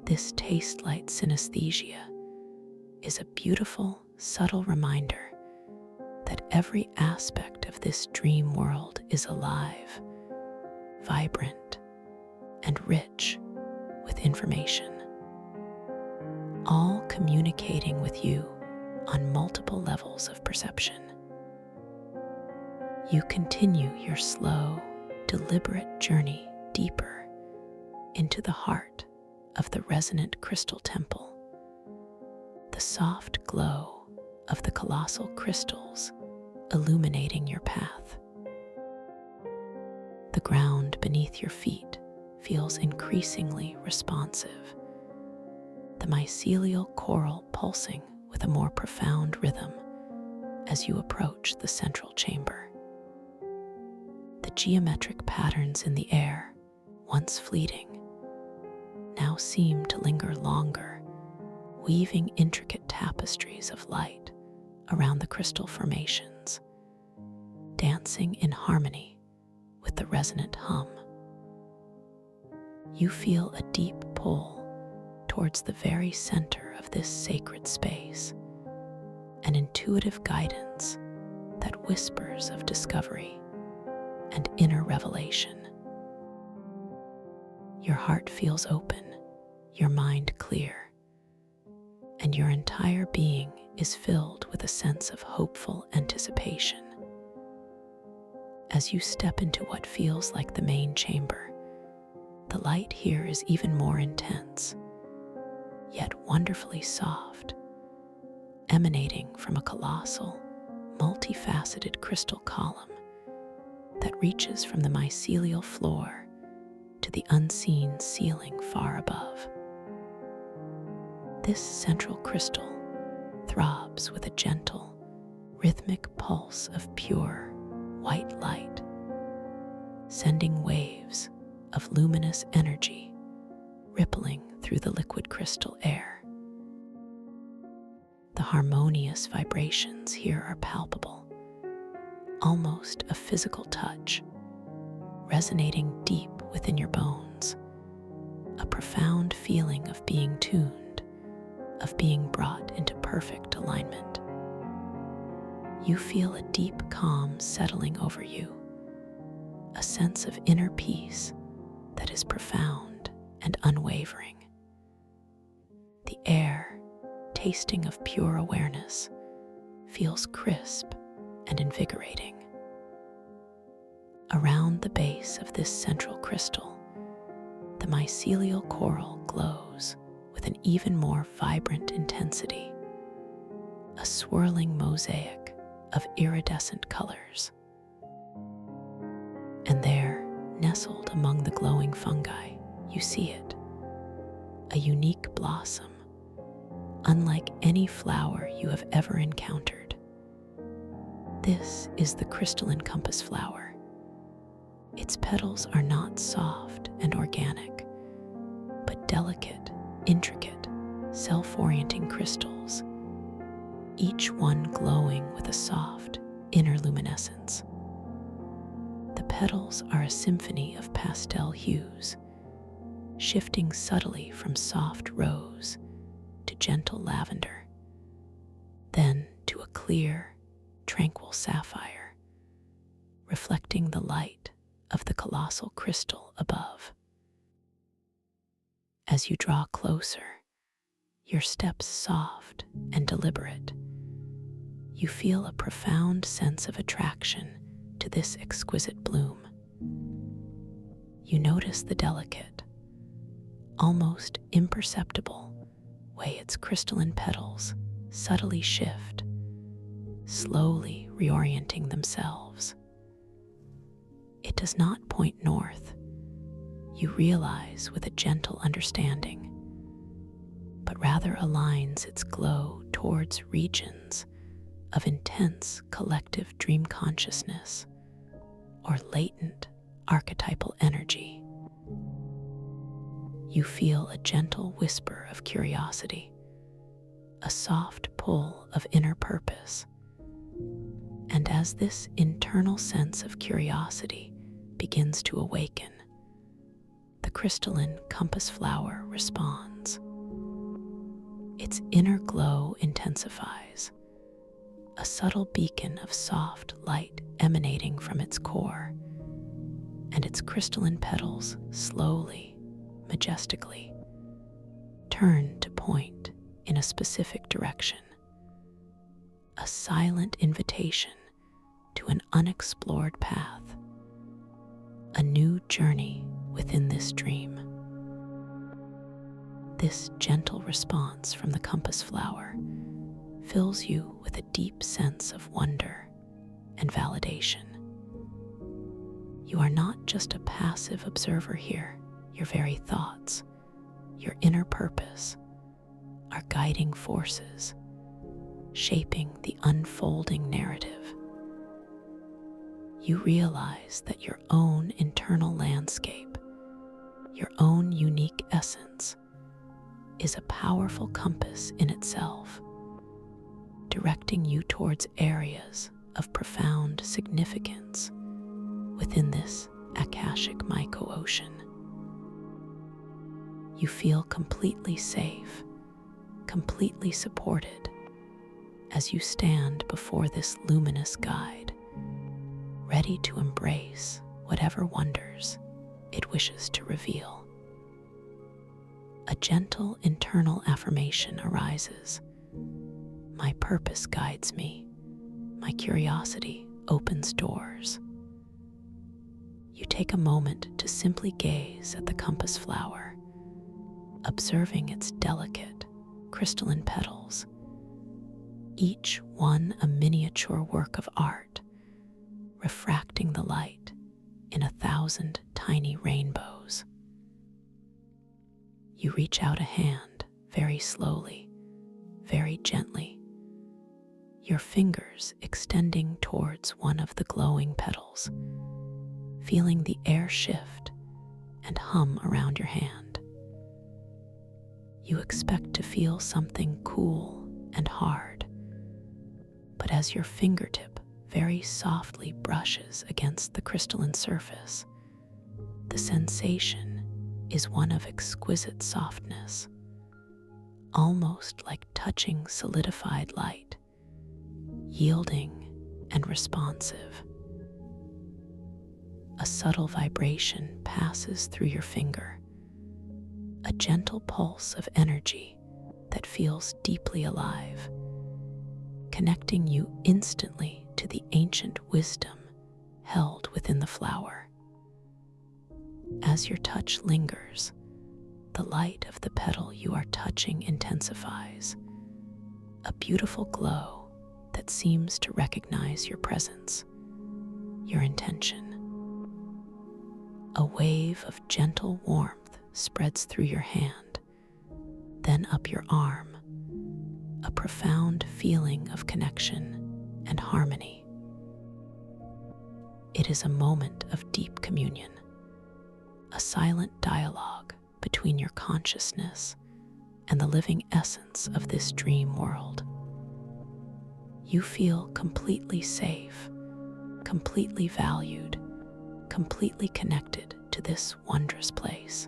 This taste-light synesthesia is a beautiful, subtle reminder that every aspect of this dream world is alive, vibrant, and rich with information, all communicating with you on multiple levels of perception. You continue your slow, deliberate journey deeper into the heart of the resonant crystal temple. The soft glow of the colossal crystals illuminating your path. The ground beneath your feet feels increasingly responsive, the mycelial coral pulsing with a more profound rhythm as you approach the central chamber. The geometric patterns in the air, once fleeting, now seem to linger longer, weaving intricate tapestries of light around the crystal formations, dancing in harmony with the resonant hum. You feel a deep pull towards the very center of this sacred space, an intuitive guidance that whispers of discovery and inner revelation. Your heart feels open, your mind clear, and your entire being is filled with a sense of hopeful anticipation. As you step into what feels like the main chamber, the light here is even more intense, yet wonderfully soft, emanating from a colossal, multifaceted crystal column that reaches from the mycelial floor to the unseen ceiling far above. This central crystal throbs with a gentle, rhythmic pulse of pure, white light, sending waves of luminous energy rippling through the liquid crystal air. The harmonious vibrations here are palpable, almost a physical touch, resonating deep within your bones, a profound feeling of being tuned, of being brought into perfect alignment. You feel a deep calm settling over you, a sense of inner peace that is profound and unwavering. The air, tasting of pure awareness, feels crisp and invigorating. Around the base of this central crystal, the mycelial coral glows with an even more vibrant intensity, a swirling mosaic of iridescent colors. And there, nestled among the glowing fungi, you see it, a unique blossom, unlike any flower you have ever encountered. This is the crystalline compass flower. Its petals are not soft and organic, but delicate, intricate, self-orienting crystals, each one glowing with a soft, inner luminescence. The petals are a symphony of pastel hues, shifting subtly from soft rose to gentle lavender, then to a clear, tranquil sapphire, reflecting the light of the colossal crystal above. As you draw closer, your steps soft and deliberate, you feel a profound sense of attraction to this exquisite bloom. You notice the delicate, almost imperceptible way its crystalline petals subtly shift, slowly reorienting themselves. It does not point north, you realize with a gentle understanding, but rather aligns its glow towards regions of intense collective dream consciousness or latent archetypal energy. You feel a gentle whisper of curiosity, a soft pull of inner purpose, and as this internal sense of curiosity begins to awaken, the crystalline compass flower responds. Its inner glow intensifies, a subtle beacon of soft light emanating from its core, and its crystalline petals slowly, majestically, turn to point in a specific direction, a silent invitation to an unexplored path, a new journey within this dream. This gentle response from the compass flower fills you with a deep sense of wonder and validation. You are not just a passive observer here. Your very thoughts, your inner purpose, are guiding forces, shaping the unfolding narrative. You realize that your own internal landscape, your own unique essence, is a powerful compass in itself, directing you towards areas of profound significance within this Akashic myco-ocean. You feel completely safe, completely supported as you stand before this luminous guide, ready to embrace whatever wonders it wishes to reveal. A gentle internal affirmation arises. My purpose guides me. My curiosity opens doors. You take a moment to simply gaze at the compass flower, observing its delicate, crystalline petals, each one a miniature work of art, refracting the light in 1,000 tiny rainbows. You reach out a hand very slowly, very gently, your fingers extending towards one of the glowing petals, feeling the air shift and hum around your hand. You expect to feel something cool and hard, but as your fingertip very softly brushes against the crystalline surface, the sensation is one of exquisite softness, almost like touching solidified light, yielding and responsive. A subtle vibration passes through your finger, a gentle pulse of energy that feels deeply alive, connecting you instantly to the ancient wisdom held within the flower. As your touch lingers, the light of the petal you are touching intensifies, a beautiful glow that seems to recognize your presence, your intention. A wave of gentle warmth spreads through your hand, then up your arm, a profound feeling of connection and harmony. It is a moment of deep communion, a silent dialogue between your consciousness and the living essence of this dream world. You feel completely safe, completely valued, completely connected to this wondrous place.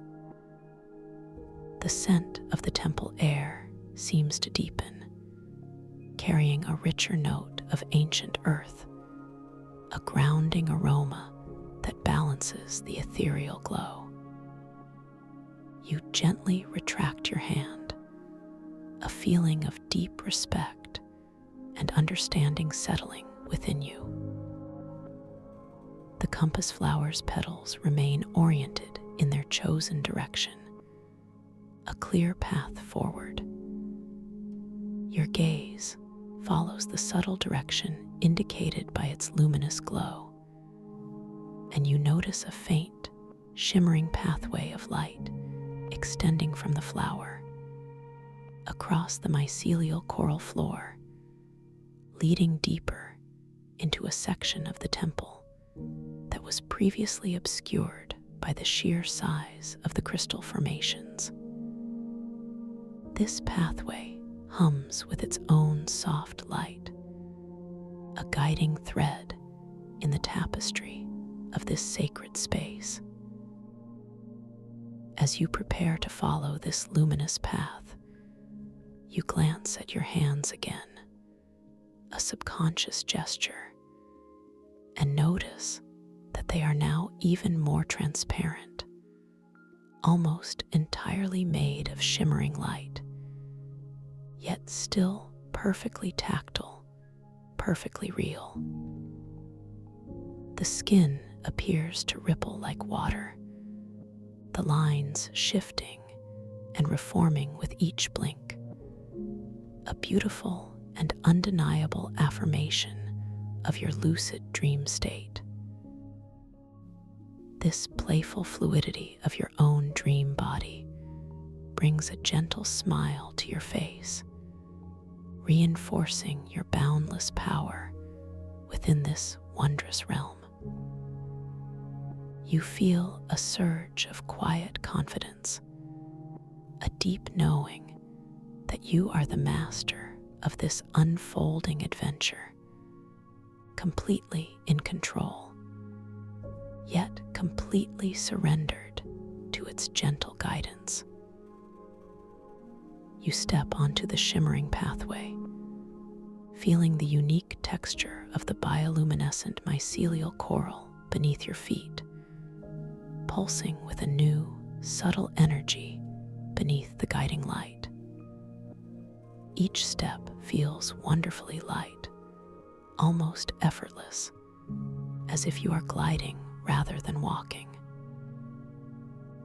The scent of the temple air seems to deepen, carrying a richer note of ancient earth, a grounding aroma that balances the ethereal glow. You gently retract your hand, a feeling of deep respect and understanding settling within you. The compass flower's petals remain oriented in their chosen direction, a clear path forward. Your gaze follows the subtle direction indicated by its luminous glow, and you notice a faint, shimmering pathway of light extending from the flower across the mycelial coral floor, leading deeper into a section of the temple that was previously obscured by the sheer size of the crystal formations. This pathway hums with its own soft light, a guiding thread in the tapestry of this sacred space. As you prepare to follow this luminous path, you glance at your hands again, a subconscious gesture, and notice that they are now even more transparent, almost entirely made of shimmering light, yet still perfectly tactile, perfectly real. The skin appears to ripple like water, the lines shifting and reforming with each blink, a beautiful and undeniable affirmation of your lucid dream state. This playful fluidity of your own dream body brings a gentle smile to your face, reinforcing your boundless power within this wondrous realm. You feel a surge of quiet confidence, a deep knowing that you are the master of this unfolding adventure, completely in control, yet completely surrendered to its gentle guidance. You step onto the shimmering pathway, feeling the unique texture of the bioluminescent mycelial coral beneath your feet, pulsing with a new, subtle energy beneath the guiding light. Each step feels wonderfully light, almost effortless, as if you are gliding rather than walking.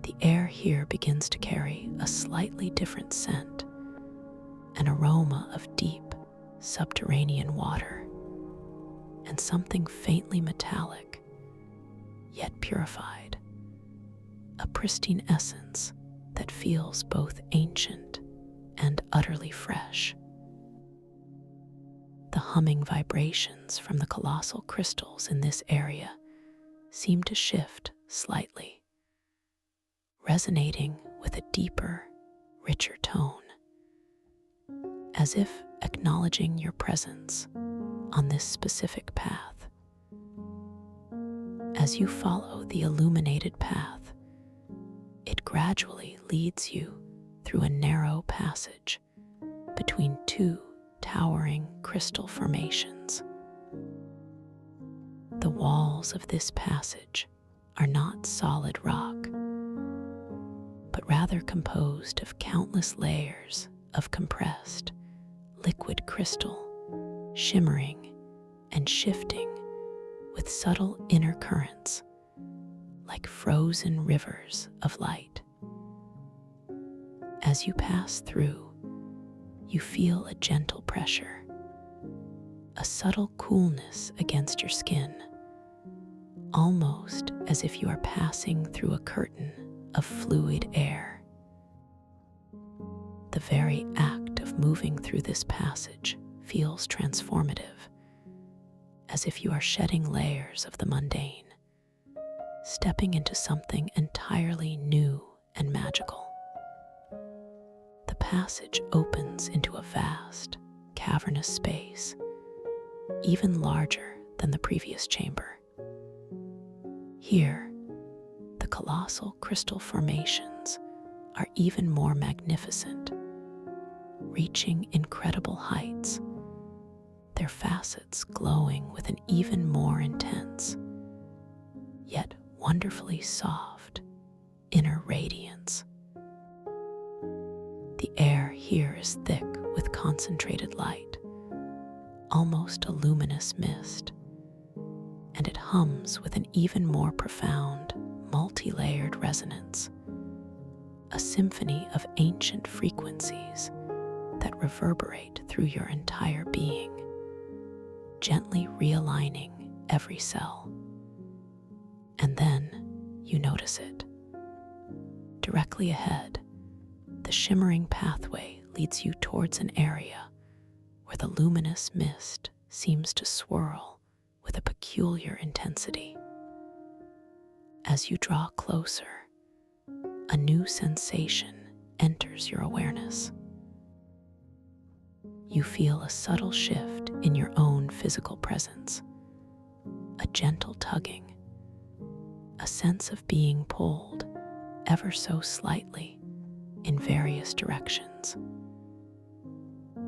The air here begins to carry a slightly different scent, an aroma of deep, subterranean water, and something faintly metallic, yet purified, a pristine essence that feels both ancient and utterly fresh. The humming vibrations from the colossal crystals in this area seem to shift slightly, resonating with a deeper, richer tone, as if acknowledging your presence on this specific path. As you follow the illuminated path, it gradually leads you through a narrow passage between two towering crystal formations. The walls of this passage are not solid rock, but rather composed of countless layers of compressed, liquid crystal, shimmering and shifting with subtle inner currents, like frozen rivers of light. As you pass through, you feel a gentle pressure, a subtle coolness against your skin, almost as if you are passing through a curtain of fluid air. The very act of moving through this passage feels transformative, as if you are shedding layers of the mundane, stepping into something entirely new and magical. The passage opens into a vast, cavernous space, even larger than the previous chamber. Here, the colossal crystal formations are even more magnificent, reaching incredible heights, their facets glowing with an even more intense, yet wonderfully soft, inner radiance. The air here is thick with concentrated light, almost a luminous mist, and it hums with an even more profound, multi-layered resonance, a symphony of ancient frequencies that reverberate through your entire being, gently realigning every cell. And then you notice it. Directly ahead, the shimmering pathway leads you towards an area where the luminous mist seems to swirl with a peculiar intensity. As you draw closer, a new sensation enters your awareness. You feel a subtle shift in your own physical presence, a gentle tugging, a sense of being pulled ever so slightly in various directions.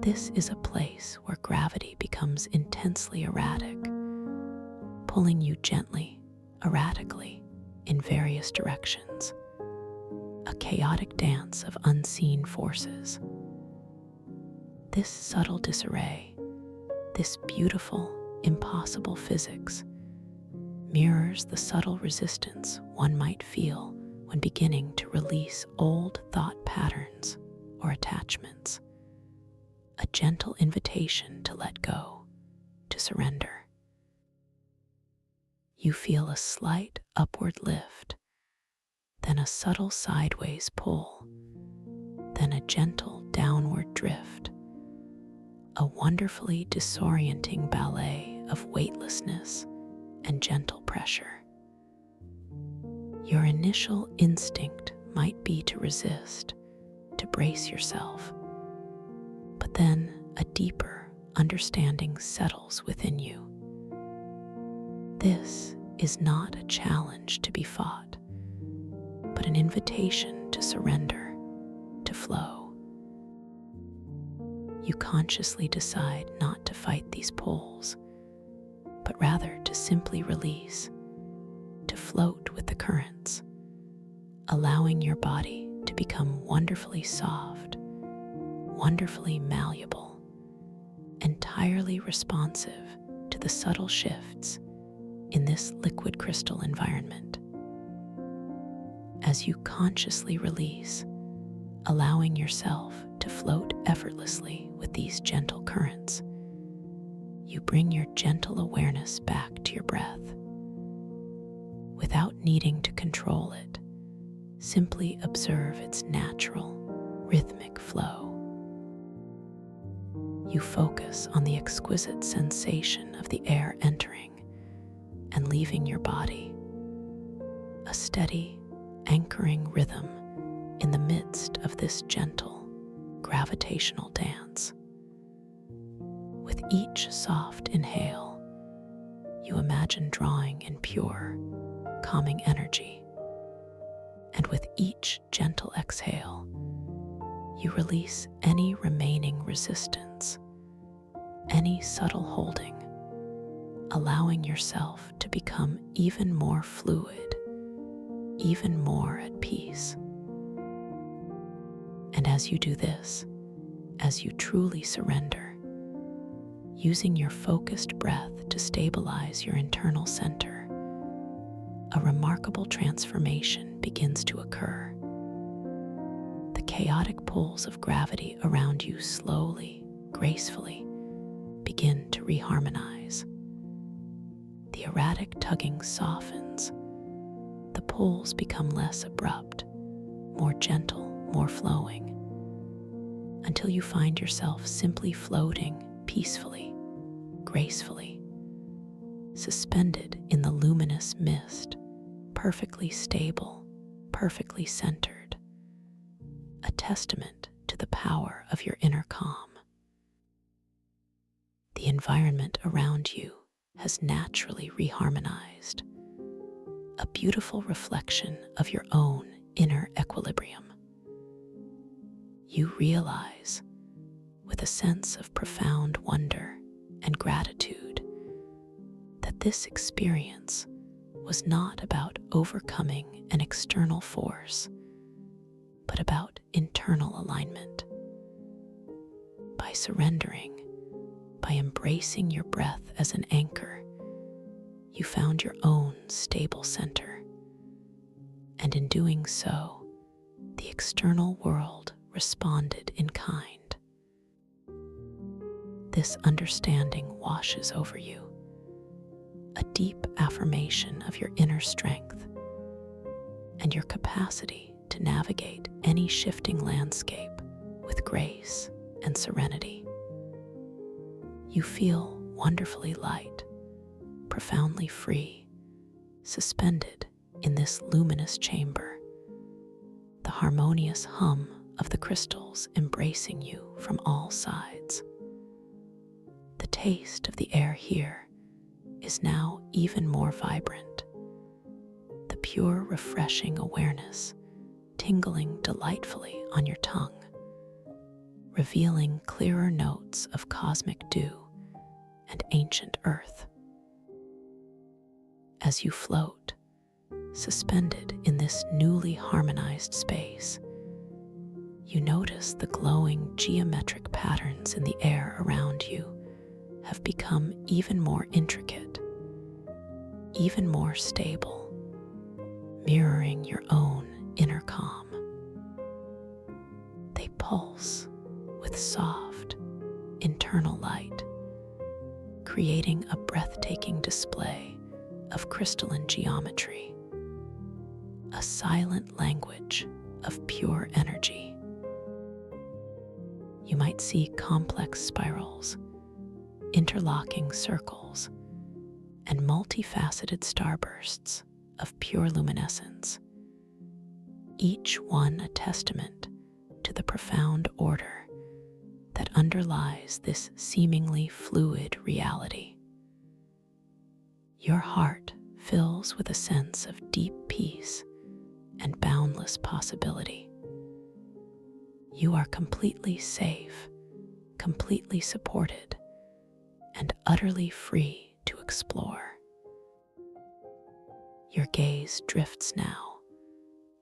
This is a place where gravity becomes intensely erratic, pulling you gently, erratically, in various directions, a chaotic dance of unseen forces. This subtle disarray, this beautiful, impossible physics, mirrors the subtle resistance one might feel when beginning to release old thought patterns or attachments, a gentle invitation to let go, to surrender. You feel a slight upward lift, then a subtle sideways pull, then a gentle downward drift, a wonderfully disorienting ballet of weightlessness and gentle pressure. Your initial instinct might be to resist, to brace yourself, but then a deeper understanding settles within you. This is not a challenge to be fought, but an invitation to surrender, to flow. You consciously decide not to fight these pulls, but rather to simply release, to float with the currents, allowing your body to become wonderfully soft, wonderfully malleable, entirely responsive to the subtle shifts in this liquid crystal environment. As you consciously release, allowing yourself to float effortlessly with these gentle currents, you bring your gentle awareness back to your breath. Without needing to control it, simply observe its natural, rhythmic flow. You focus on the exquisite sensation of the air entering and leaving your body, a steady, anchoring rhythm in the midst of this gentle, gravitational dance. With each soft inhale, you imagine drawing in pure, calming energy, and with each gentle exhale, you release any remaining resistance, any subtle holding, allowing yourself to become even more fluid, even more at peace. And as you do this, as you truly surrender, using your focused breath to stabilize your internal center, a remarkable transformation begins to occur. The chaotic pulls of gravity around you slowly, gracefully begin to reharmonize. The erratic tugging softens. The pulls become less abrupt, more gentle, more flowing, until you find yourself simply floating peacefully, gracefully, suspended in the luminous mist, perfectly stable, perfectly centered, a testament to the power of your inner calm. The environment around you has naturally reharmonized, a beautiful reflection of your own inner equilibrium. You realize, with a sense of profound wonder and gratitude, that this experience was not about overcoming an external force, but about internal alignment. By surrendering, by embracing your breath as an anchor, you found your own stable center. And in doing so, the external world responded in kind. This understanding washes over you, a deep affirmation of your inner strength and your capacity to navigate any shifting landscape with grace and serenity. You feel wonderfully light, profoundly free, suspended in this luminous chamber, the harmonious hum of the crystals embracing you from all sides. The taste of the air here is now even more vibrant, the pure, refreshing awareness tingling delightfully on your tongue, revealing clearer notes of cosmic dew and ancient earth. As you float, suspended in this newly harmonized space, you notice the glowing geometric patterns in the air around you have become even more intricate, even more stable, mirroring your own inner calm. They pulse with soft, internal light, creating a breathtaking display of crystalline geometry, a silent language of pure energy. You might see complex spirals, interlocking circles, and multifaceted starbursts of pure luminescence, each one a testament to the profound order that underlies this seemingly fluid reality. Your heart fills with a sense of deep peace and boundless possibility. You are completely safe, completely supported, and utterly free to explore. Your gaze drifts now,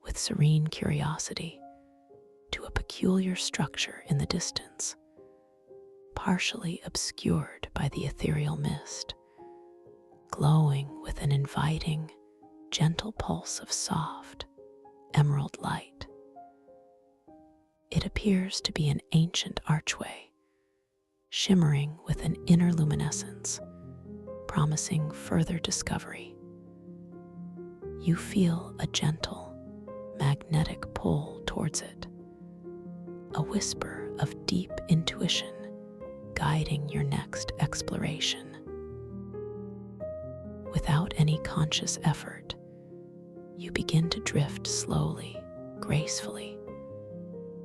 with serene curiosity, to a peculiar structure in the distance, partially obscured by the ethereal mist, glowing with an inviting, gentle pulse of soft, emerald light. It appears to be an ancient archway, shimmering with an inner luminescence, promising further discovery. You feel a gentle, magnetic pull towards it, a whisper of deep intuition guiding your next exploration. Without any conscious effort, you begin to drift slowly, gracefully,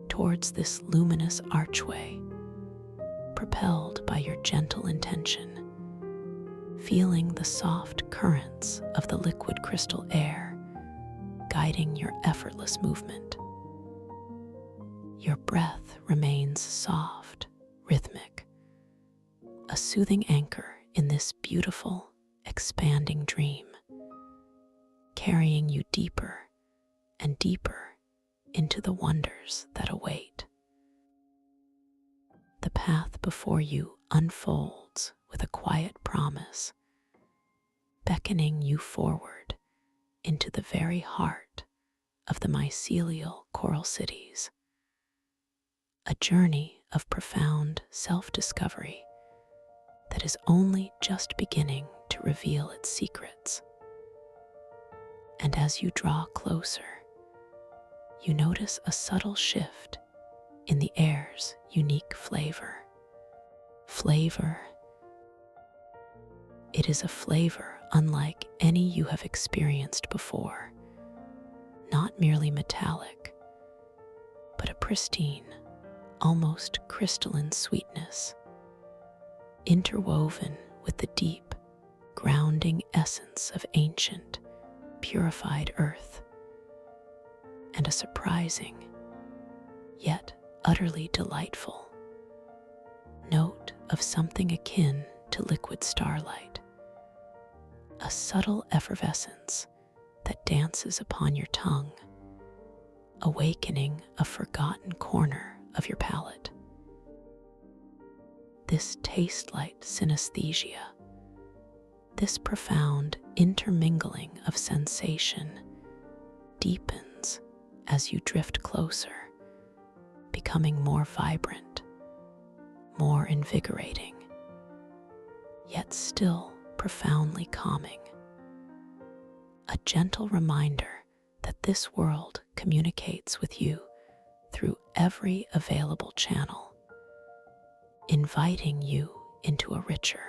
towards this luminous archway, propelled by your gentle intention, feeling the soft currents of the liquid crystal air guiding your effortless movement. Your breath remains soft, rhythmic, a soothing anchor in this beautiful, expanding dream, carrying you deeper and deeper into the wonders that await. The path before you unfolds with a quiet promise, beckoning you forward into the very heart of the mycelial coral cities, a journey of profound self-discovery that is only just beginning to reveal its secrets. And as you draw closer, you notice a subtle shift in the air's unique flavor. It is a flavor unlike any you have experienced before, not merely metallic, but a pristine, almost crystalline sweetness, interwoven with the deep, grounding essence of ancient, purified earth, and a surprising, yet utterly delightful note of something akin to liquid starlight, a subtle effervescence that dances upon your tongue, awakening a forgotten corner of your palate. This taste-light synesthesia, this profound intermingling of sensation, deepens as you drift closer, becoming more vibrant, more invigorating, yet still profoundly calming. A gentle reminder that this world communicates with you through every available channel, inviting you into a richer,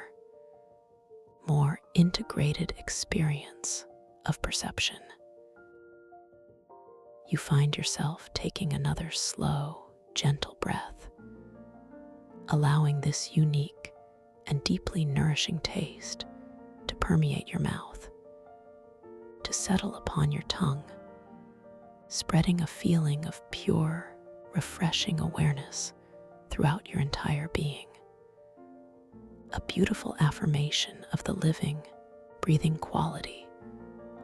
more integrated experience of perception. You find yourself taking another slow, gentle breath, allowing this unique and deeply nourishing taste to permeate your mouth, to settle upon your tongue, spreading a feeling of pure, refreshing awareness throughout your entire being. A beautiful affirmation of the living, breathing quality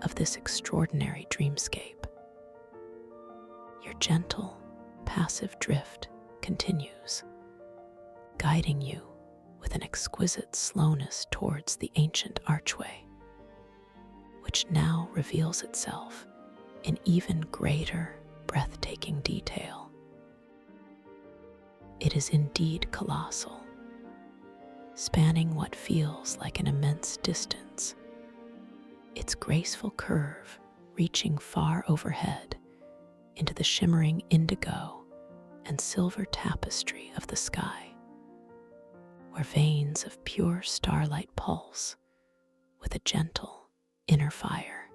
of this extraordinary dreamscape. Your gentle, passive drift continues, guiding you with an exquisite slowness towards the ancient archway, which now reveals itself in even greater, breathtaking detail. It is indeed colossal, spanning what feels like an immense distance, its graceful curve reaching far overhead into the shimmering indigo and silver tapestry of the sky, where veins of pure starlight pulse with a gentle inner fire.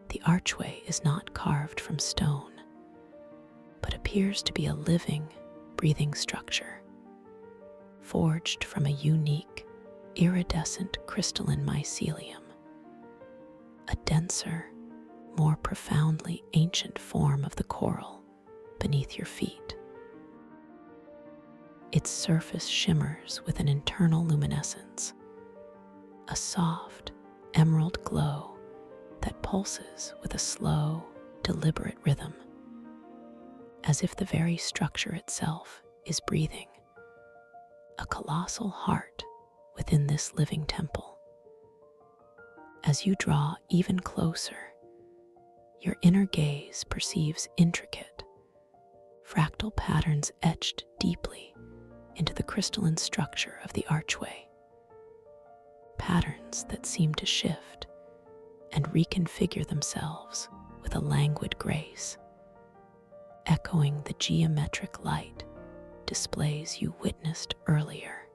The archway is not carved from stone, but appears to be a living, breathing structure, forged from a unique, iridescent crystalline mycelium, a denser, more profoundly ancient form of the coral beneath your feet. Its surface shimmers with an internal luminescence, a soft, emerald glow that pulses with a slow, deliberate rhythm, as if the very structure itself is breathing, a colossal heart within this living temple. As you draw even closer, your inner gaze perceives intricate, fractal patterns etched deeply into the crystalline structure of the archway. Patterns that seem to shift and reconfigure themselves with a languid grace, echoing the geometric light displays you witnessed earlier.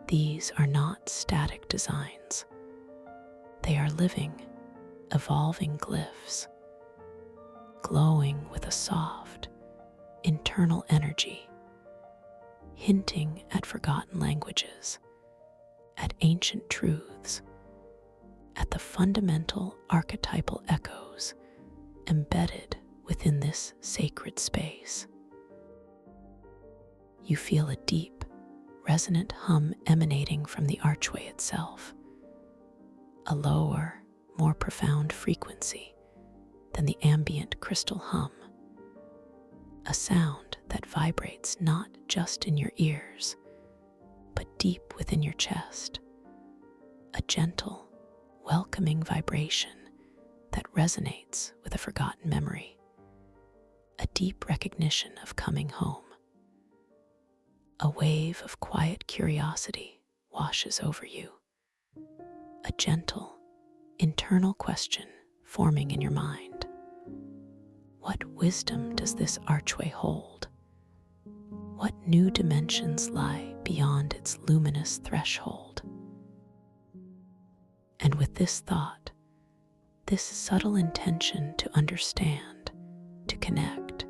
These are not static designs. They are living, evolving glyphs, glowing with a soft, internal energy, hinting at forgotten languages, at ancient truths, at the fundamental archetypal echoes embedded within this sacred space. You feel a deep, resonant hum emanating from the archway itself, a lower, more profound frequency than the ambient crystal hum, a sound that vibrates not just in your ears, but deep within your chest, a gentle, welcoming vibration that resonates with a forgotten memory, a deep recognition of coming home. A wave of quiet curiosity washes over you, a gentle, internal question forming in your mind. What wisdom does this archway hold? What new dimensions lie beyond its luminous threshold? And with this thought, this subtle intention to understand, to connect,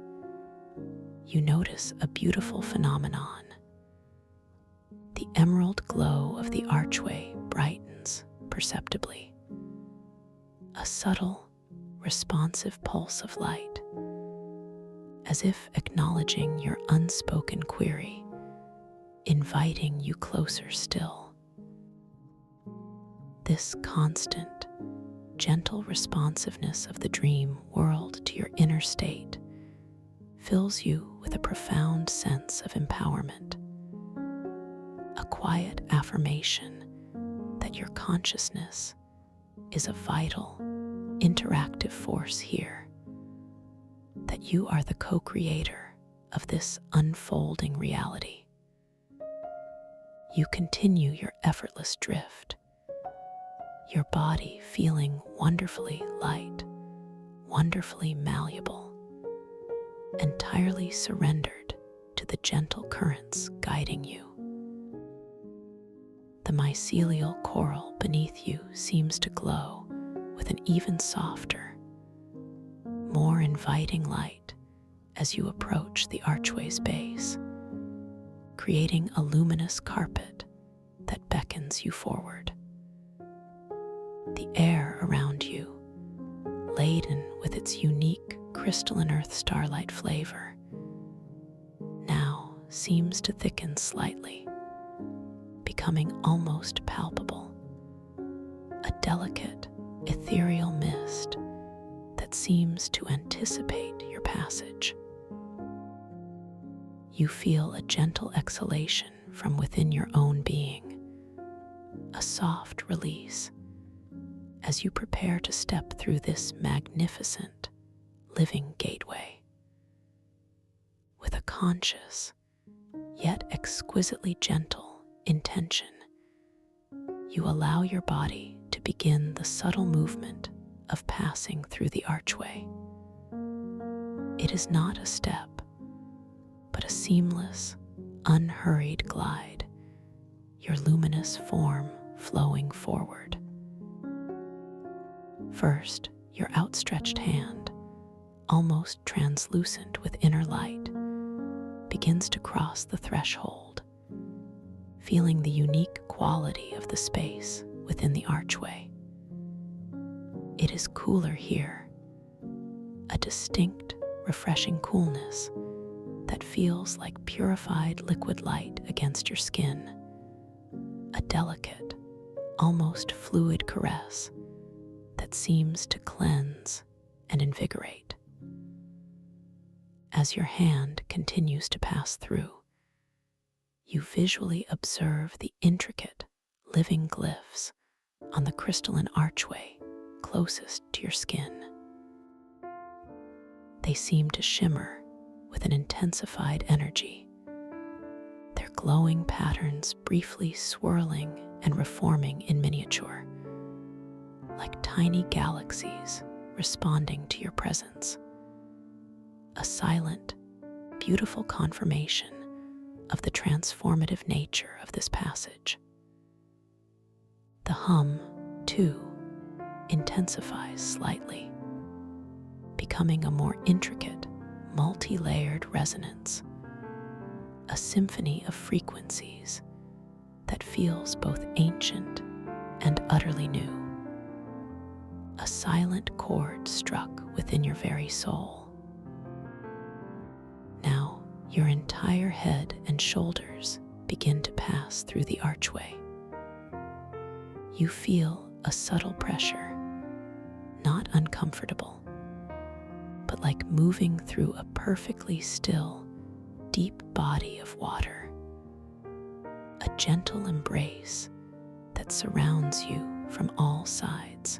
you notice a beautiful phenomenon. The emerald glow of the archway brightens perceptibly, a subtle, responsive pulse of light, as if acknowledging your unspoken query, inviting you closer still. This constant, gentle responsiveness of the dream world to your inner state fills you with a profound sense of empowerment, a quiet affirmation that your consciousness is a vital, interactive force here, that you are the co-creator of this unfolding reality. You continue your effortless drift, your body feeling wonderfully light, wonderfully malleable, entirely surrendered to the gentle currents guiding you. The mycelial coral beneath you seems to glow with an even softer, more inviting light as you approach the archway's base, creating a luminous carpet that beckons you forward. The air around you, laden with its unique crystalline earth starlight flavor, now seems to thicken slightly, becoming almost palpable, a delicate, ethereal mist that seems to anticipate your passage. You feel a gentle exhalation from within your own being, a soft release as you prepare to step through this magnificent, living gateway. With a conscious, yet exquisitely gentle intention, you allow your body to begin the subtle movement of passing through the archway. It is not a step, but a seamless, unhurried glide, your luminous form flowing forward. First, your outstretched hand, almost translucent with inner light, begins to cross the threshold, feeling the unique quality of the space within the archway. It is cooler here, a distinct, refreshing coolness that feels like purified liquid light against your skin, a delicate, almost fluid caress that seems to cleanse and invigorate. As your hand continues to pass through, you visually observe the intricate, living glyphs on the crystalline archway closest to your skin. They seem to shimmer with an intensified energy, their glowing patterns briefly swirling and reforming in miniature, like tiny galaxies responding to your presence. A silent, beautiful confirmation of the transformative nature of this passage. The hum, too, intensifies slightly, becoming a more intricate, multi-layered resonance, a symphony of frequencies that feels both ancient and utterly new. A silent chord struck within your very soul. Now, your entire head and shoulders begin to pass through the archway. You feel a subtle pressure, not uncomfortable, but like moving through a perfectly still, deep body of water. A gentle embrace that surrounds you from all sides.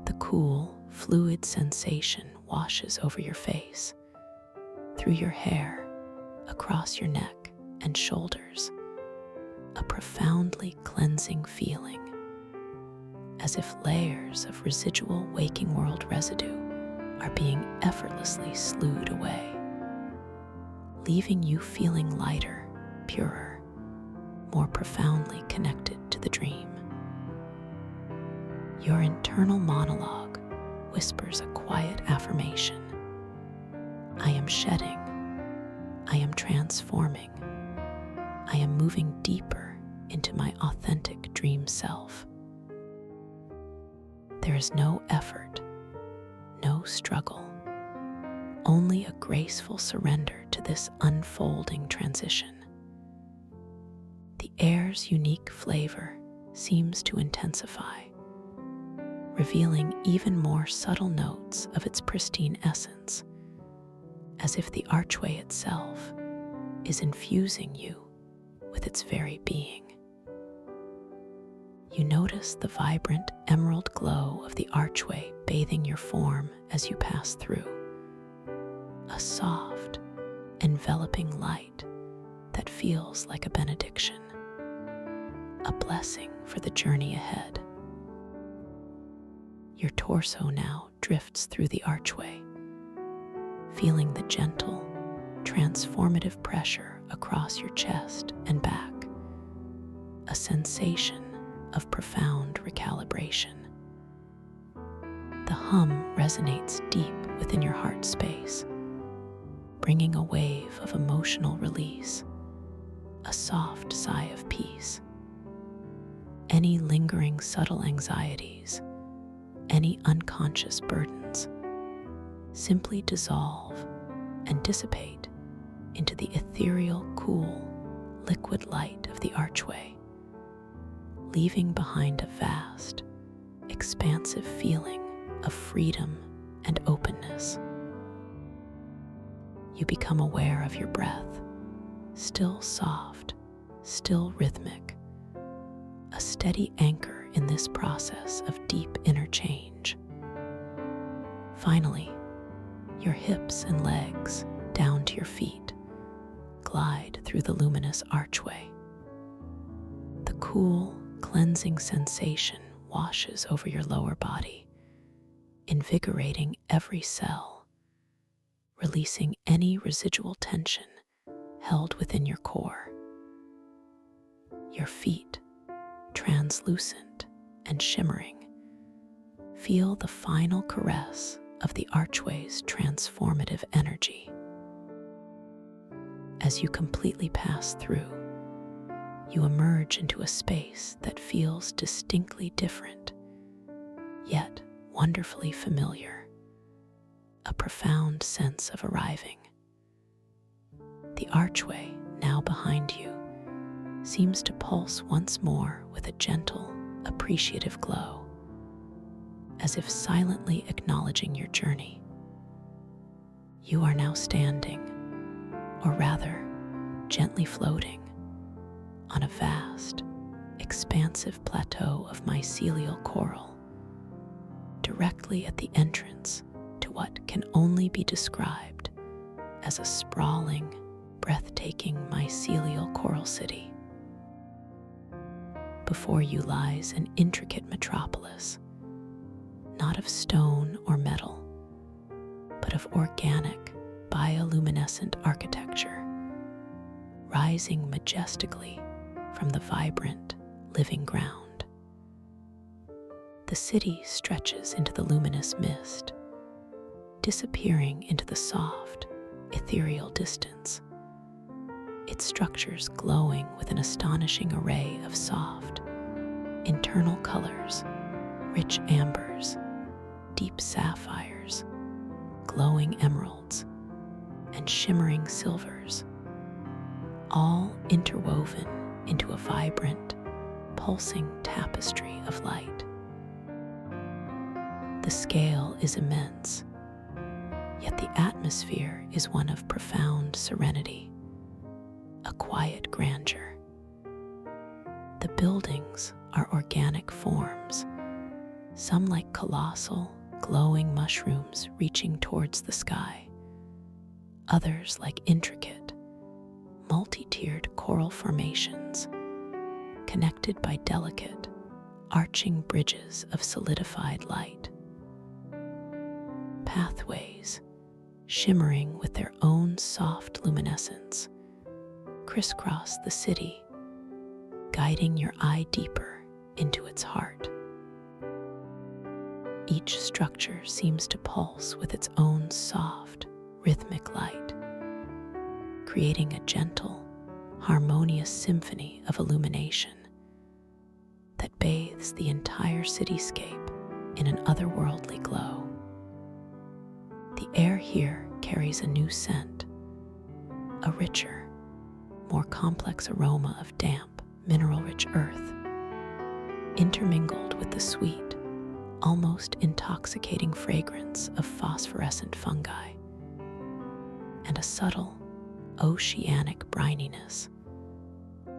The cool, fluid sensation washes over your face, through your hair, across your neck and shoulders, a profoundly cleansing feeling, as if layers of residual waking world residue are being effortlessly slewed away, leaving you feeling lighter, purer, more profoundly connected to the dream. Your internal monologue whispers a quiet affirmation. I am shedding. I am transforming. I am moving deeper into my authentic dream self. There is no effort, no struggle, only a graceful surrender to this unfolding transition. The air's unique flavor seems to intensify, revealing even more subtle notes of its pristine essence, as if the archway itself is infusing you with its very being. You notice the vibrant emerald glow of the archway bathing your form as you pass through, a soft, enveloping light that feels like a benediction, a blessing for the journey ahead. Your torso now drifts through the archway, feeling the gentle, transformative pressure across your chest and back, a sensation of profound recalibration. The hum resonates deep within your heart space, bringing a wave of emotional release, a soft sigh of peace. Any lingering subtle anxieties, any unconscious burdens, simply dissolve and dissipate into the ethereal, cool, liquid light of the archway, leaving behind a vast, expansive feeling of freedom and openness. You become aware of your breath, still soft, still rhythmic, a steady anchor in this process of deep inner change. Finally, your hips and legs, down to your feet, glide through the luminous archway. The cool, cleansing sensation washes over your lower body, invigorating every cell, releasing any residual tension held within your core. Your feet, translucent and shimmering, feel the final caress of the archway's transformative energy. As you completely pass through, you emerge into a space that feels distinctly different, yet wonderfully familiar, a profound sense of arriving. The archway, now behind you, seems to pulse once more with a gentle, appreciative glow, as if silently acknowledging your journey. You are now standing, or rather, gently floating, on a vast, expansive plateau of mycelial coral, directly at the entrance to what can only be described as a sprawling, breathtaking mycelial coral city. Before you lies an intricate metropolis, not of stone or metal, but of organic, bioluminescent architecture, rising majestically from the vibrant, living ground. The city stretches into the luminous mist, disappearing into the soft, ethereal distance, its structures glowing with an astonishing array of soft, internal colors, rich ambers, deep sapphires, glowing emeralds, and shimmering silvers, all interwoven into a vibrant, pulsing tapestry of light. The scale is immense, yet the atmosphere is one of profound serenity, a quiet grandeur. The buildings are organic forms, some like colossal, glowing mushrooms reaching towards the sky, others like intricate, multi-tiered coral formations connected by delicate, arching bridges of solidified light. Pathways, shimmering with their own soft luminescence, crisscross the city, guiding your eye deeper into its heart. Each structure seems to pulse with its own soft, rhythmic light, creating a gentle, harmonious symphony of illumination that bathes the entire cityscape in an otherworldly glow. The air here carries a new scent, a richer, more complex aroma of damp, mineral-rich earth, intermingled with the sweet, almost intoxicating fragrance of phosphorescent fungi, and a subtle, oceanic brininess,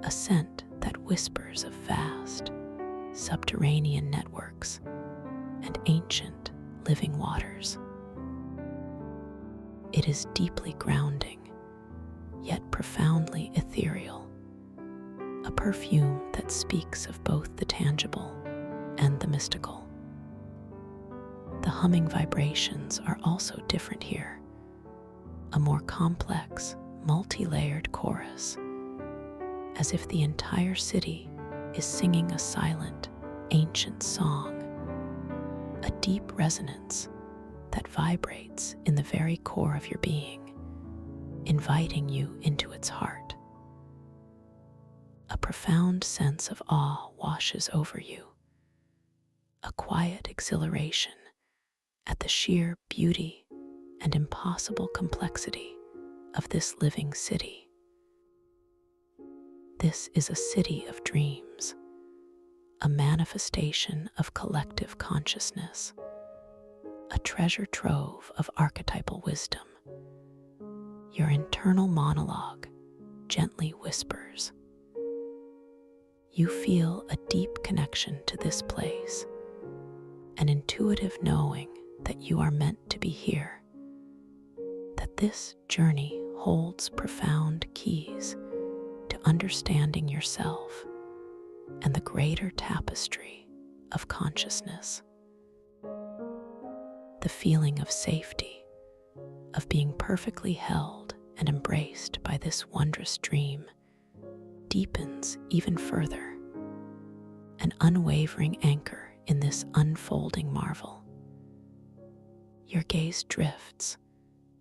a scent that whispers of vast, subterranean networks and ancient, living waters. It is deeply grounding, yet profoundly ethereal, a perfume that speaks of both the tangible and the mystical. The humming vibrations are also different here, a more complex, multi-layered chorus, as if the entire city is singing a silent, ancient song, a deep resonance that vibrates in the very core of your being, inviting you into its heart. A profound sense of awe washes over you, a quiet exhilaration at the sheer beauty and impossible complexity of this living city. This is a city of dreams, a manifestation of collective consciousness, a treasure trove of archetypal wisdom. Your internal monologue gently whispers. You feel a deep connection to this place, an intuitive knowing that you are meant to be here, that this journey holds profound keys to understanding yourself and the greater tapestry of consciousness. The feeling of safety, of being perfectly held and embraced by this wondrous dream, deepens even further, an unwavering anchor in this unfolding marvel. Your gaze drifts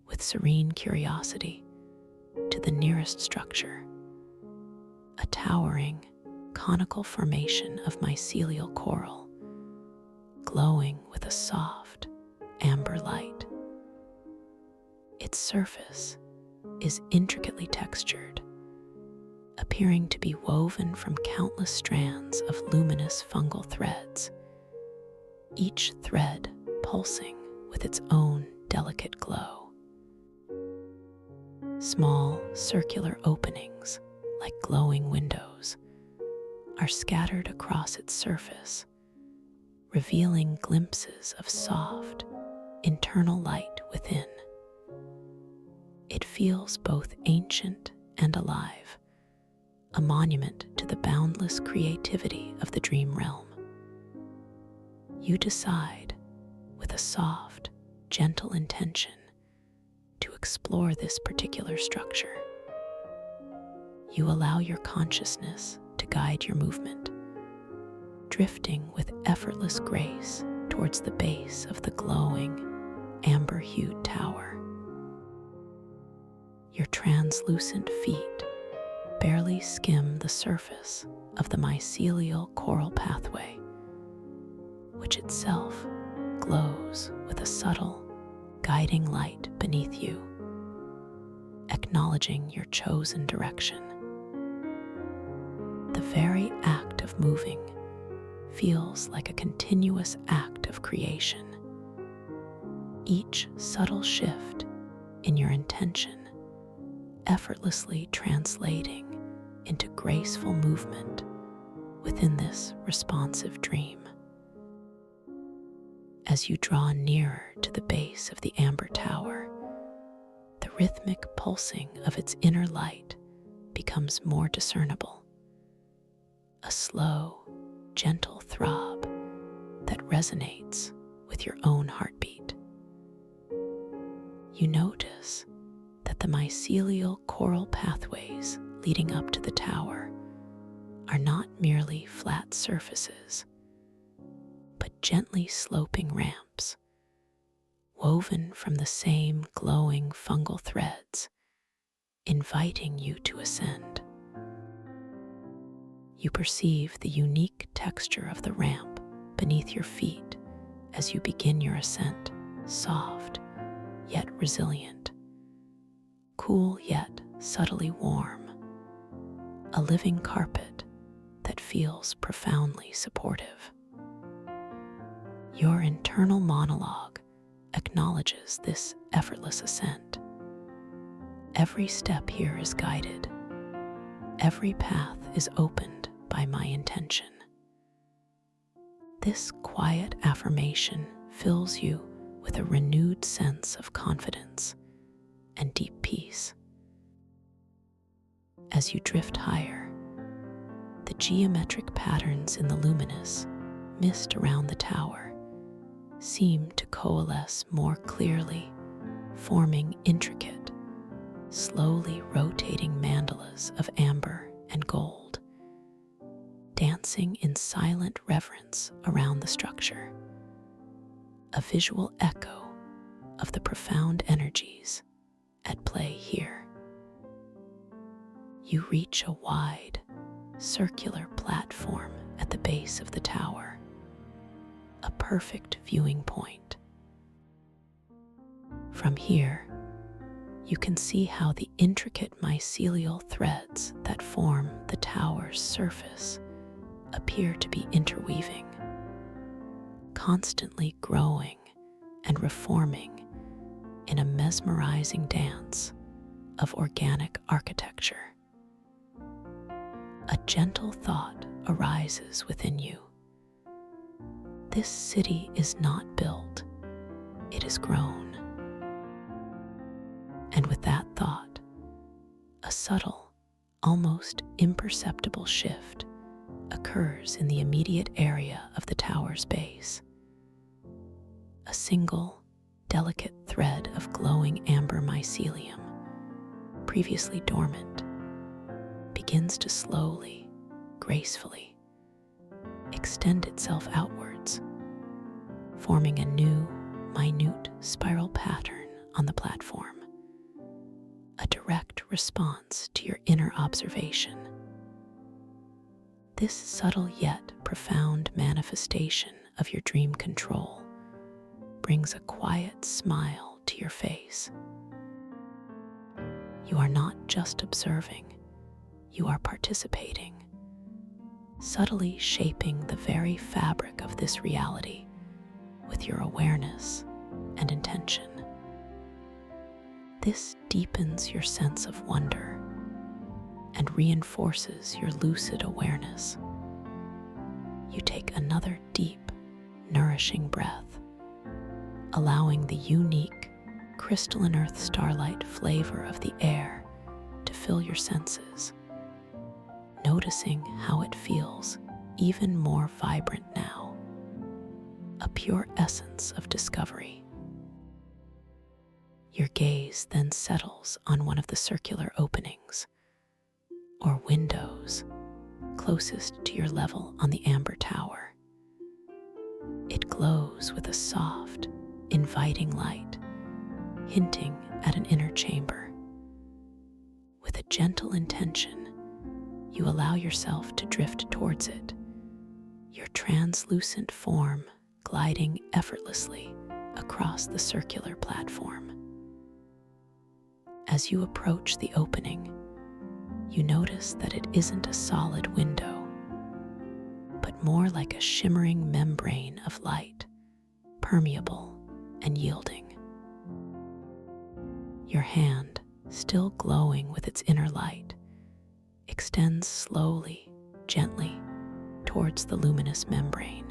with serene curiosity to the nearest structure, a towering, conical formation of mycelial coral, glowing with a soft, amber light. Its surface is intricately textured, appearing to be woven from countless strands of luminous fungal threads, each thread pulsing with its own delicate glow. Small circular openings, like glowing windows, are scattered across its surface, revealing glimpses of soft, internal light within. It feels both ancient and alive, a monument to the boundless creativity of the dream realm. You decide, with a soft, gentle intention, to explore this particular structure. You allow your consciousness to guide your movement, drifting with effortless grace towards the base of the glowing, amber-hued tower. Your translucent feet barely skim the surface of the mycelial coral pathway, which itself glows with a subtle, guiding light beneath you, acknowledging your chosen direction. The very act of moving feels like a continuous act of creation. Each subtle shift in your intention effortlessly translating into graceful movement within this responsive dream. As you draw nearer to the base of the amber tower, the rhythmic pulsing of its inner light becomes more discernible, a slow, gentle throb that resonates with your own heartbeat. You notice that the mycelial coral pathways leading up to the tower are not merely flat surfaces, but gently sloping ramps, woven from the same glowing fungal threads, inviting you to ascend. You perceive the unique texture of the ramp beneath your feet as you begin your ascent, soft yet resilient, cool yet subtly warm, a living carpet that feels profoundly supportive. Your internal monologue acknowledges this effortless ascent. Every step here is guided. Every path is opened by my intention. This quiet affirmation fills you with a renewed sense of confidence and deep peace. As you drift higher, the geometric patterns in the luminous mist around the tower seem to coalesce more clearly, forming intricate, slowly rotating mandalas of amber and gold, dancing in silent reverence around the structure, a visual echo of the profound energies at play here. You reach a wide, circular platform at the base of the tower, a perfect viewing point. From here, you can see how the intricate mycelial threads that form the tower's surface appear to be interweaving, constantly growing and reforming in a mesmerizing dance of organic architecture. A gentle thought arises within you. This city is not built, it is grown. And with that thought, a subtle, almost imperceptible shift occurs in the immediate area of the tower's base. A single, delicate thread of glowing amber mycelium, previously dormant, begins to slowly, gracefully extend itself outwards, forming a new, minute spiral pattern on the platform, a direct response to your inner observation. This subtle yet profound manifestation of your dream control brings a quiet smile to your face. You are not just observing, you are participating, subtly shaping the very fabric of this reality with your awareness and intention. This deepens your sense of wonder and reinforces your lucid awareness. You take another deep, nourishing breath, allowing the unique crystalline earth starlight flavor of the air to fill your senses, noticing how it feels even more vibrant now, a pure essence of discovery. Your gaze then settles on one of the circular openings or windows closest to your level on the amber tower. It glows with a soft, inviting light, hinting at an inner chamber. With a gentle intention, you allow yourself to drift towards it, your translucent form gliding effortlessly across the circular platform. As you approach the opening, you notice that it isn't a solid window, but more like a shimmering membrane of light, permeable and yielding. Your hand, still glowing with its inner light, extends slowly, gently, towards the luminous membrane.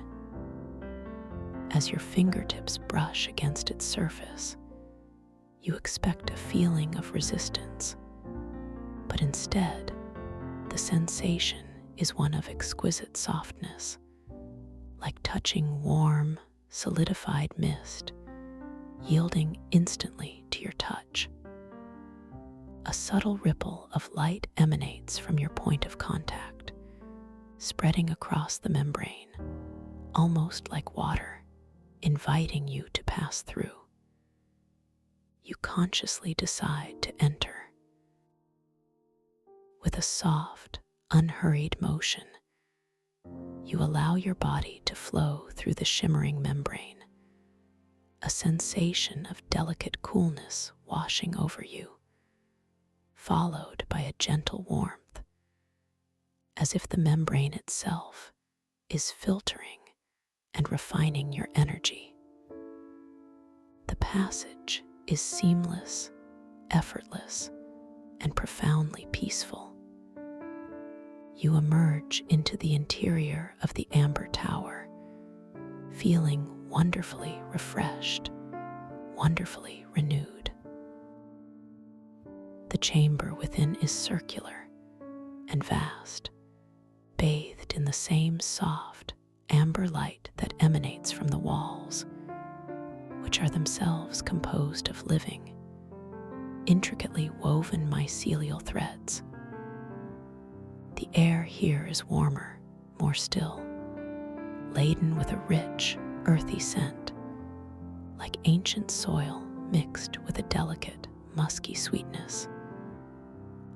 As your fingertips brush against its surface, you expect a feeling of resistance, but instead, the sensation is one of exquisite softness, like touching warm, solidified mist, yielding instantly to your touch. A subtle ripple of light emanates from your point of contact, spreading across the membrane, almost like water, inviting you to pass through. You consciously decide to enter. With a soft, unhurried motion, you allow your body to flow through the shimmering membrane, a sensation of delicate coolness washing over you, followed by a gentle warmth, as if the membrane itself is filtering and refining your energy. The passage is seamless, effortless, and profoundly peaceful. You emerge into the interior of the amber tower, feeling wonderfully refreshed, wonderfully renewed. The chamber within is circular and vast, bathed in the same soft, amber light that emanates from the walls, which are themselves composed of living, intricately woven mycelial threads. The air here is warmer, more still, laden with a rich, earthy scent, like ancient soil mixed with a delicate, musky sweetness,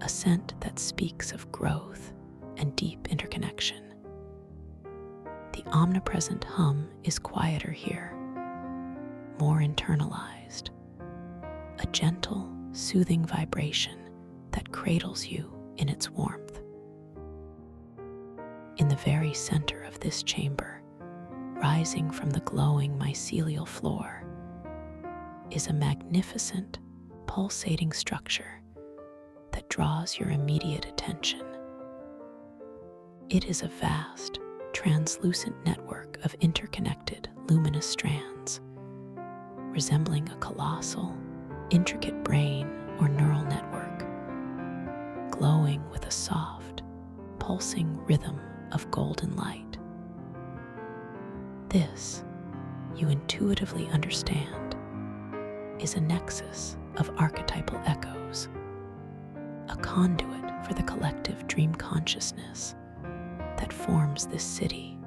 a scent that speaks of growth and deep interconnection. The omnipresent hum is quieter here, more internalized, a gentle, soothing vibration that cradles you in its warmth. In the very center of this chamber, rising from the glowing mycelial floor, is a magnificent, pulsating structure that draws your immediate attention. It is a vast, translucent network of interconnected, luminous strands, resembling a colossal, intricate brain or neural network, glowing with a soft, pulsing rhythm of golden light. This, you intuitively understand, is a nexus of archetypal echoes, a conduit for the collective dream consciousness that forms this city.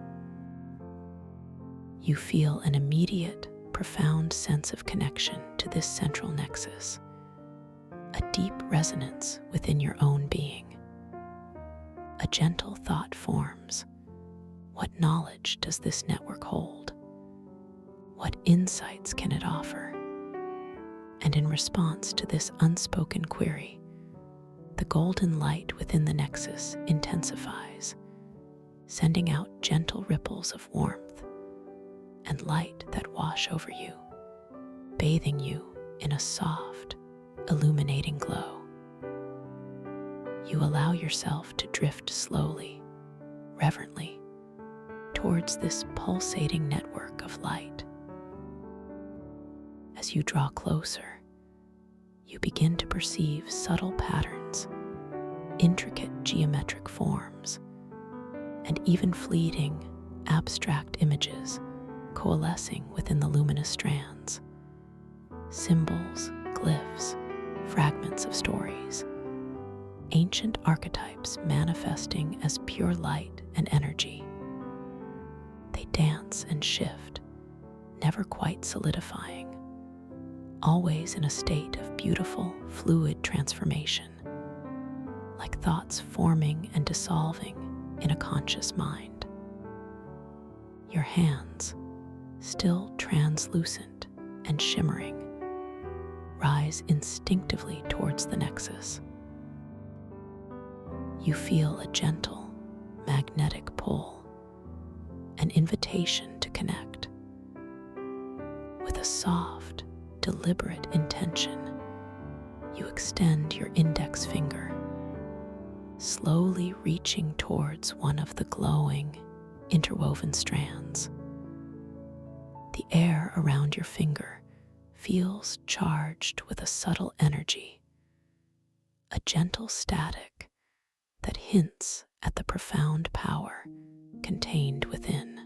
You feel an immediate, profound sense of connection to this central nexus, a deep resonance within your own being. A gentle thought forms. What knowledge does this network hold? What insights can it offer? And in response to this unspoken query, the golden light within the nexus intensifies, sending out gentle ripples of warmth and light that wash over you, bathing you in a soft, illuminating glow. You allow yourself to drift slowly, reverently, towards this pulsating network of light. As you draw closer, you begin to perceive subtle patterns, intricate geometric forms, and even fleeting, abstract images coalescing within the luminous strands. Symbols, glyphs, fragments of stories, ancient archetypes manifesting as pure light and energy. They dance and shift, never quite solidifying, always in a state of beautiful, fluid transformation, like thoughts forming and dissolving in a conscious mind. Your hands, still translucent and shimmering, rise instinctively towards the nexus. You feel a gentle, magnetic pull, an invitation to connect. With a soft, deliberate intention, you extend your index finger, slowly reaching towards one of the glowing, interwoven strands. The air around your finger feels charged with a subtle energy, a gentle static that hints at the profound power contained within.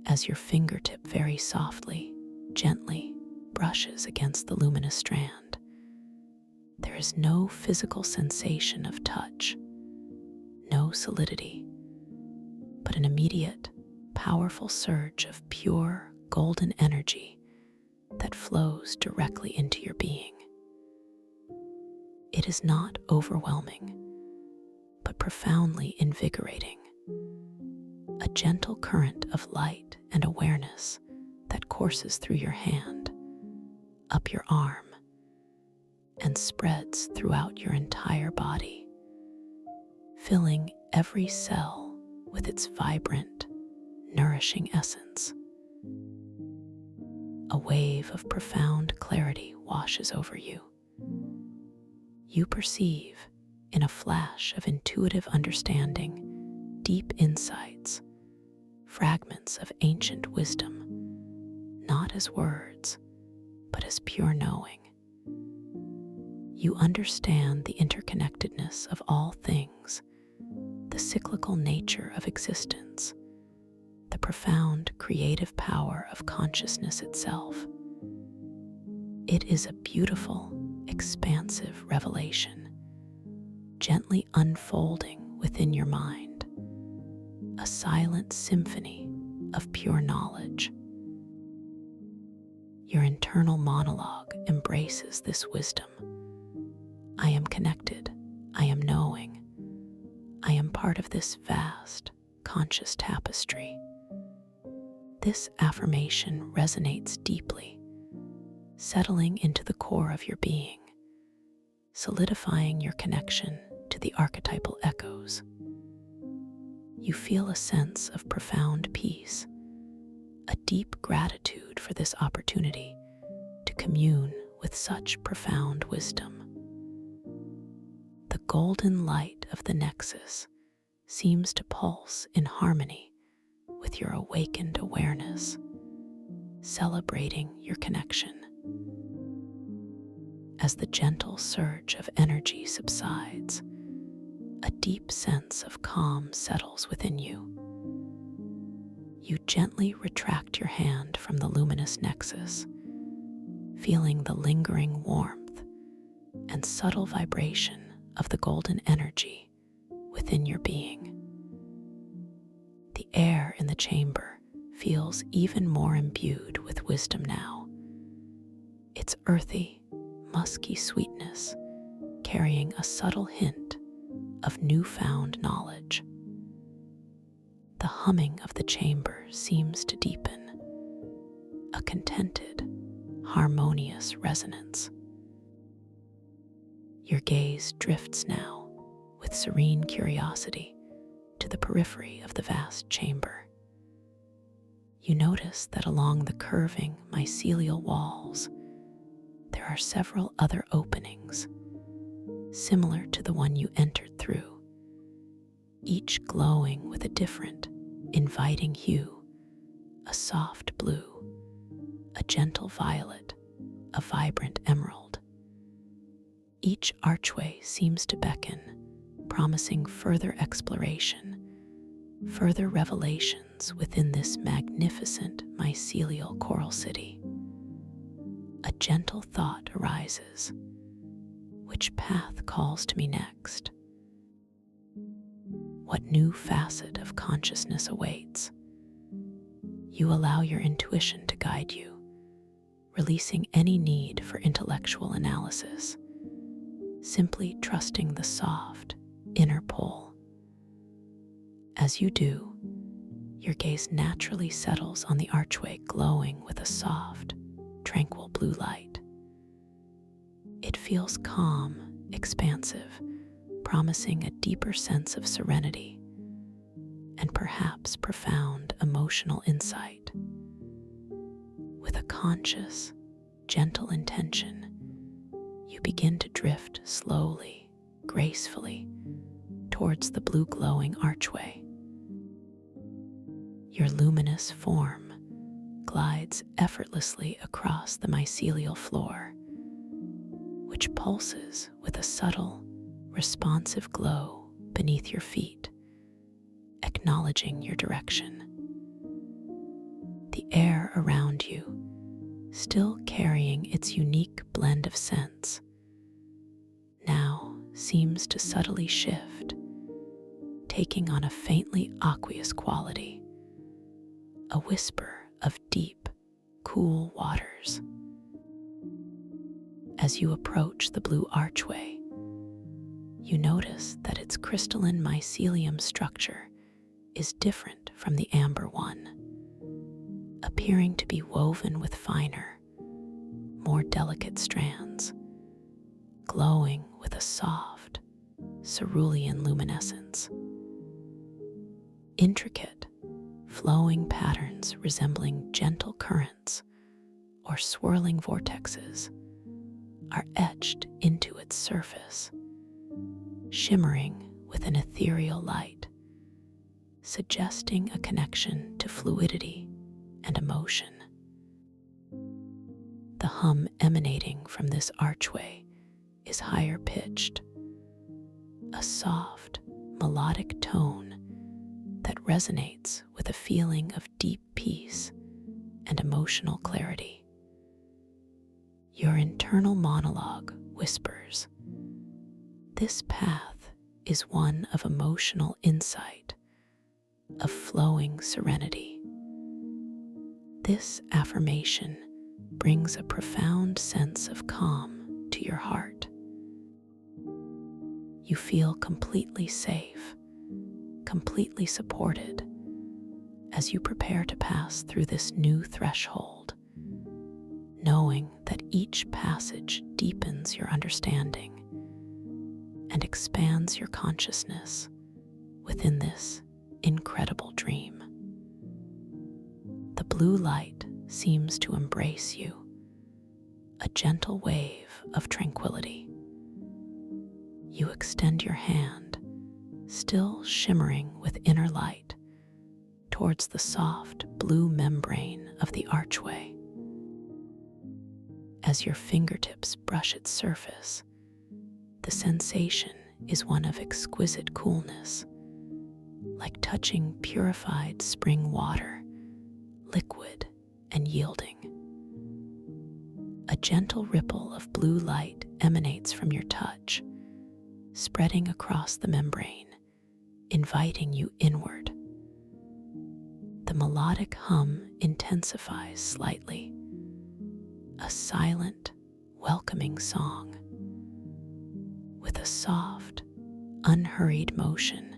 As your fingertip very softly, gently brushes against the luminous strand, there is no physical sensation of touch, no solidity, but an immediate, powerful surge of pure, golden energy that flows directly into your being. It is not overwhelming, but profoundly invigorating. A gentle current of light and awareness that courses through your hand, up your arm, and spreads throughout your entire body, filling every cell with its vibrant, nourishing essence. A wave of profound clarity washes over you. You perceive, in a flash of intuitive understanding, deep insights, fragments of ancient wisdom, not as words, but as pure knowing. You understand the interconnectedness of all things, the cyclical nature of existence, the profound creative power of consciousness itself. It is a beautiful, expansive revelation, gently unfolding within your mind, a silent symphony of pure knowledge. Your internal monologue embraces this wisdom. I am connected. I am knowing. I am part of this vast, conscious tapestry. This affirmation resonates deeply, settling into the core of your being, solidifying your connection to the archetypal echoes. You feel a sense of profound peace, a deep gratitude for this opportunity to commune with such profound wisdom. The golden light of the nexus seems to pulse in harmony with your awakened awareness, celebrating your connection. As the gentle surge of energy subsides, a deep sense of calm settles within you. You gently retract your hand from the luminous nexus, feeling the lingering warmth and subtle vibration of the golden energy within your being. The air in the chamber feels even more imbued with wisdom now, its earthy, musky sweetness carrying a subtle hint of newfound knowledge. The humming of the chamber seems to deepen, a contented, harmonious resonance. Your gaze drifts now, with serene curiosity, to the periphery of the vast chamber. You notice that along the curving mycelial walls, there are several other openings, similar to the one you entered through, each glowing with a different, inviting hue: a soft blue, a gentle violet, a vibrant emerald. Each archway seems to beckon, promising further exploration, further revelations within this magnificent mycelial coral city. A gentle thought arises. Which path calls to me next? What new facet of consciousness awaits? You allow your intuition to guide you, releasing any need for intellectual analysis, simply trusting the soft, inner pull. As you do, your gaze naturally settles on the archway glowing with a soft, tranquil blue light. It feels calm, expansive, promising a deeper sense of serenity and perhaps profound emotional insight. With a conscious, gentle intention, you begin to drift slowly, gracefully, towards the blue glowing archway. Your luminous form glides effortlessly across the mycelial floor, which pulses with a subtle, responsive glow beneath your feet, acknowledging your direction. The air around you, still carrying its unique blend of scents, now seems to subtly shift, taking on a faintly aqueous quality, a whisper of deep, cool waters. As you approach the blue archway, you notice that its crystalline mycelium structure is different from the amber one, appearing to be woven with finer, more delicate strands, glowing with a soft, cerulean luminescence. Intricate, flowing patterns resembling gentle currents or swirling vortexes are etched into its surface, shimmering with an ethereal light, suggesting a connection to fluidity and emotion. The hum emanating from this archway is higher pitched, a soft, melodic tone that resonates with a feeling of deep peace and emotional clarity. Your internal monologue whispers, "This path is one of emotional insight, of flowing serenity." This affirmation brings a profound sense of calm to your heart. You feel completely safe, completely supported as you prepare to pass through this new threshold, knowing that each passage deepens your understanding and expands your consciousness within this incredible dream. The blue light seems to embrace you, a gentle wave of tranquility. You extend your hand, still shimmering with inner light, towards the soft blue membrane of the archway. As your fingertips brush its surface, the sensation is one of exquisite coolness, like touching purified spring water, liquid and yielding. A gentle ripple of blue light emanates from your touch, spreading across the membrane, inviting you inward. The melodic hum intensifies slightly, a silent, welcoming song. With a soft, unhurried motion,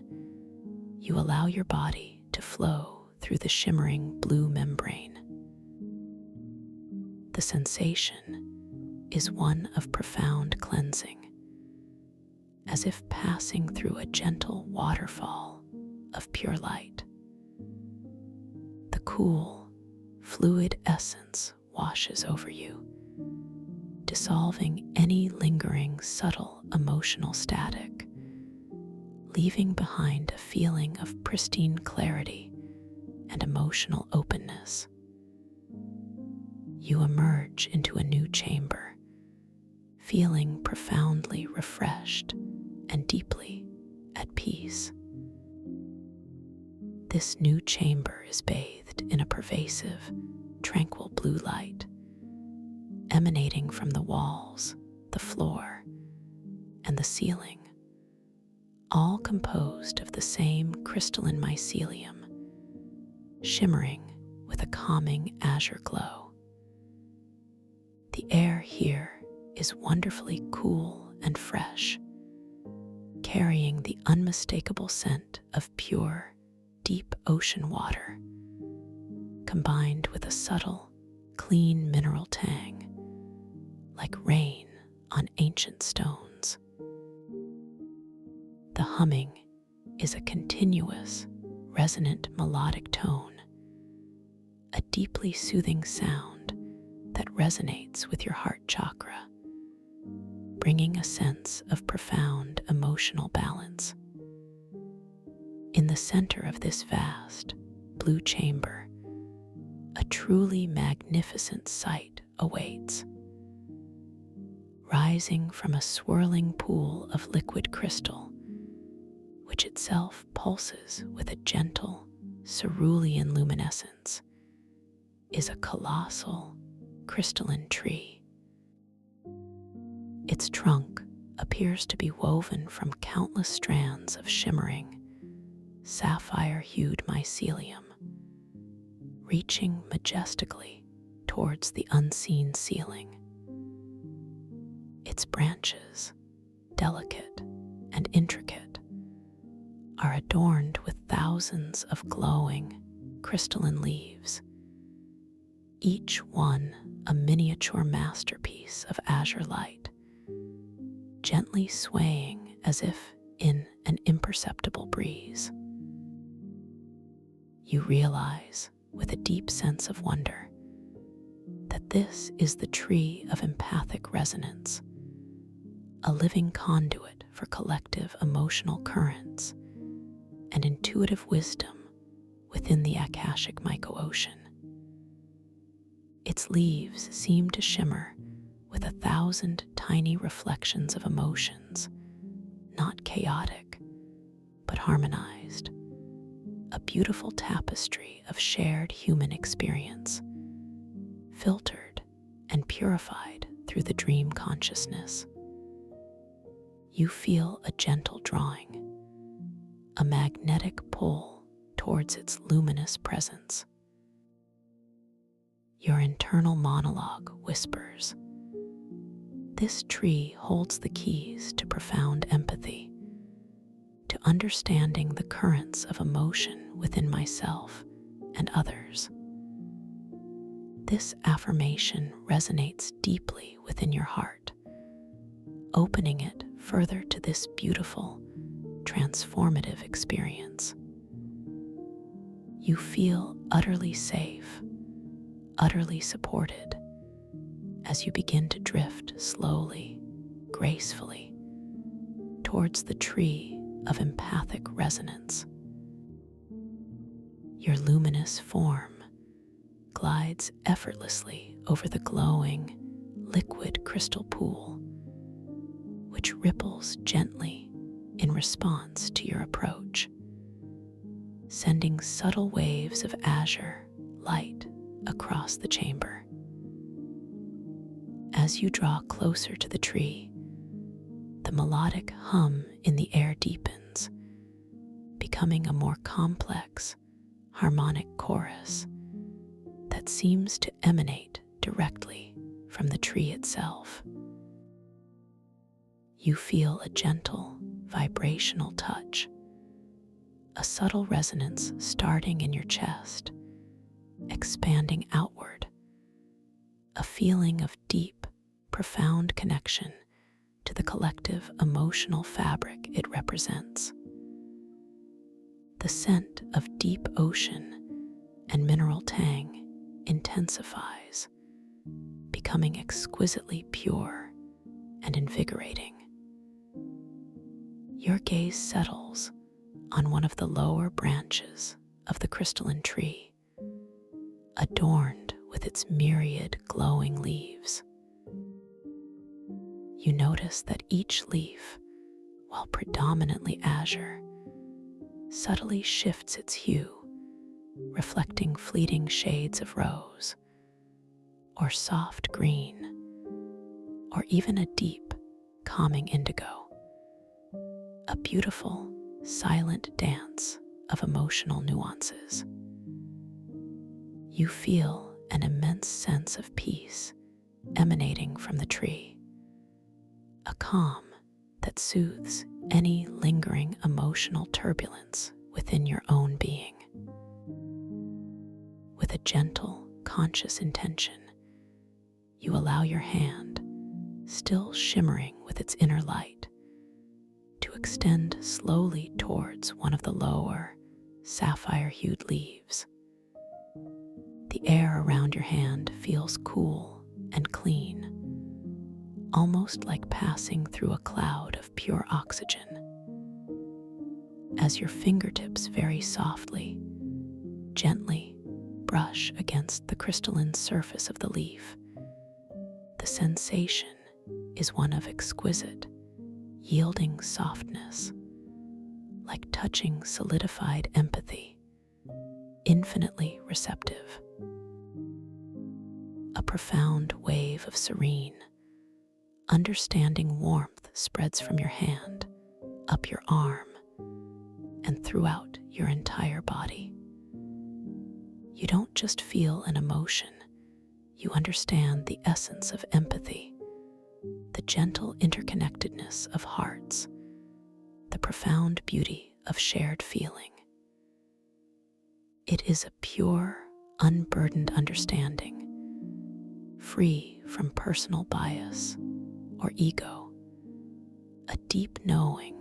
you allow your body to flow through the shimmering blue membrane. The sensation is one of profound cleansing, as if passing through a gentle waterfall of pure light. The cool, fluid essence washes over you, dissolving any lingering, subtle emotional static, leaving behind a feeling of pristine clarity and emotional openness. You emerge into a new chamber, feeling profoundly refreshed and deeply at peace. This new chamber is bathed in a pervasive, tranquil blue light, emanating from the walls, the floor, and the ceiling, all composed of the same crystalline mycelium, shimmering with a calming azure glow. The air here is wonderfully cool and fresh, carrying the unmistakable scent of pure, deep ocean water, combined with a subtle, clean mineral tang, like rain on ancient stones. The humming is a continuous, resonant melodic tone, a deeply soothing sound that resonates with your heart chakra, bringing a sense of profound emotional balance. In the center of this vast, blue chamber, a truly magnificent sight awaits. Rising from a swirling pool of liquid crystal, which itself pulses with a gentle, cerulean luminescence, is a colossal, crystalline tree. Its trunk appears to be woven from countless strands of shimmering, sapphire-hued mycelium, reaching majestically towards the unseen ceiling. Its branches, delicate and intricate, are adorned with thousands of glowing, crystalline leaves, each one a miniature masterpiece of azure light, gently swaying as if in an imperceptible breeze. You realize, with a deep sense of wonder, that this is the tree of empathic resonance, a living conduit for collective emotional currents and intuitive wisdom within the Akashic myco-ocean. Its leaves seem to shimmer with 1,000 tiny reflections of emotions, not chaotic, but harmonized, a beautiful tapestry of shared human experience, filtered and purified through the dream consciousness. You feel a gentle drawing, a magnetic pull towards its luminous presence. Your internal monologue whispers, "This tree holds the keys to profound empathy, to understanding the currents of emotion within myself and others." This affirmation resonates deeply within your heart, opening it further to this beautiful, transformative experience. You feel utterly safe, utterly supported, as you begin to drift slowly, gracefully, towards the tree of empathic resonance. Your luminous form glides effortlessly over the glowing, liquid crystal pool, which ripples gently in response to your approach, sending subtle waves of azure light across the chamber. As you draw closer to the tree, the melodic hum in the air deepens, becoming a more complex, harmonic chorus that seems to emanate directly from the tree itself. You feel a gentle, vibrational touch, a subtle resonance starting in your chest, expanding outward, a feeling of deep, profound connection to the collective emotional fabric it represents. The scent of deep ocean and mineral tang intensifies, becoming exquisitely pure and invigorating. Your gaze settles on one of the lower branches of the crystalline tree, adorned with its myriad glowing leaves. You notice that each leaf, while predominantly azure, subtly shifts its hue, reflecting fleeting shades of rose, or soft green, or even a deep, calming indigo. A beautiful, silent dance of emotional nuances. You feel an immense sense of peace emanating from the tree, a calm that soothes any lingering emotional turbulence within your own being. With a gentle, conscious intention, you allow your hand, still shimmering with its inner light, to extend slowly towards one of the lower, sapphire-hued leaves. The air around your hand feels cool and clean, almost like passing through a cloud of pure oxygen. As your fingertips very softly, gently brush against the crystalline surface of the leaf, the sensation is one of exquisite, yielding softness, like touching solidified empathy, infinitely receptive. A profound wave of serene, understanding warmth spreads from your hand, up your arm, and throughout your entire body. You don't just feel an emotion, you understand the essence of empathy, the gentle interconnectedness of hearts, the profound beauty of shared feeling. It is a pure, unburdened understanding, free from personal bias or ego, a deep knowing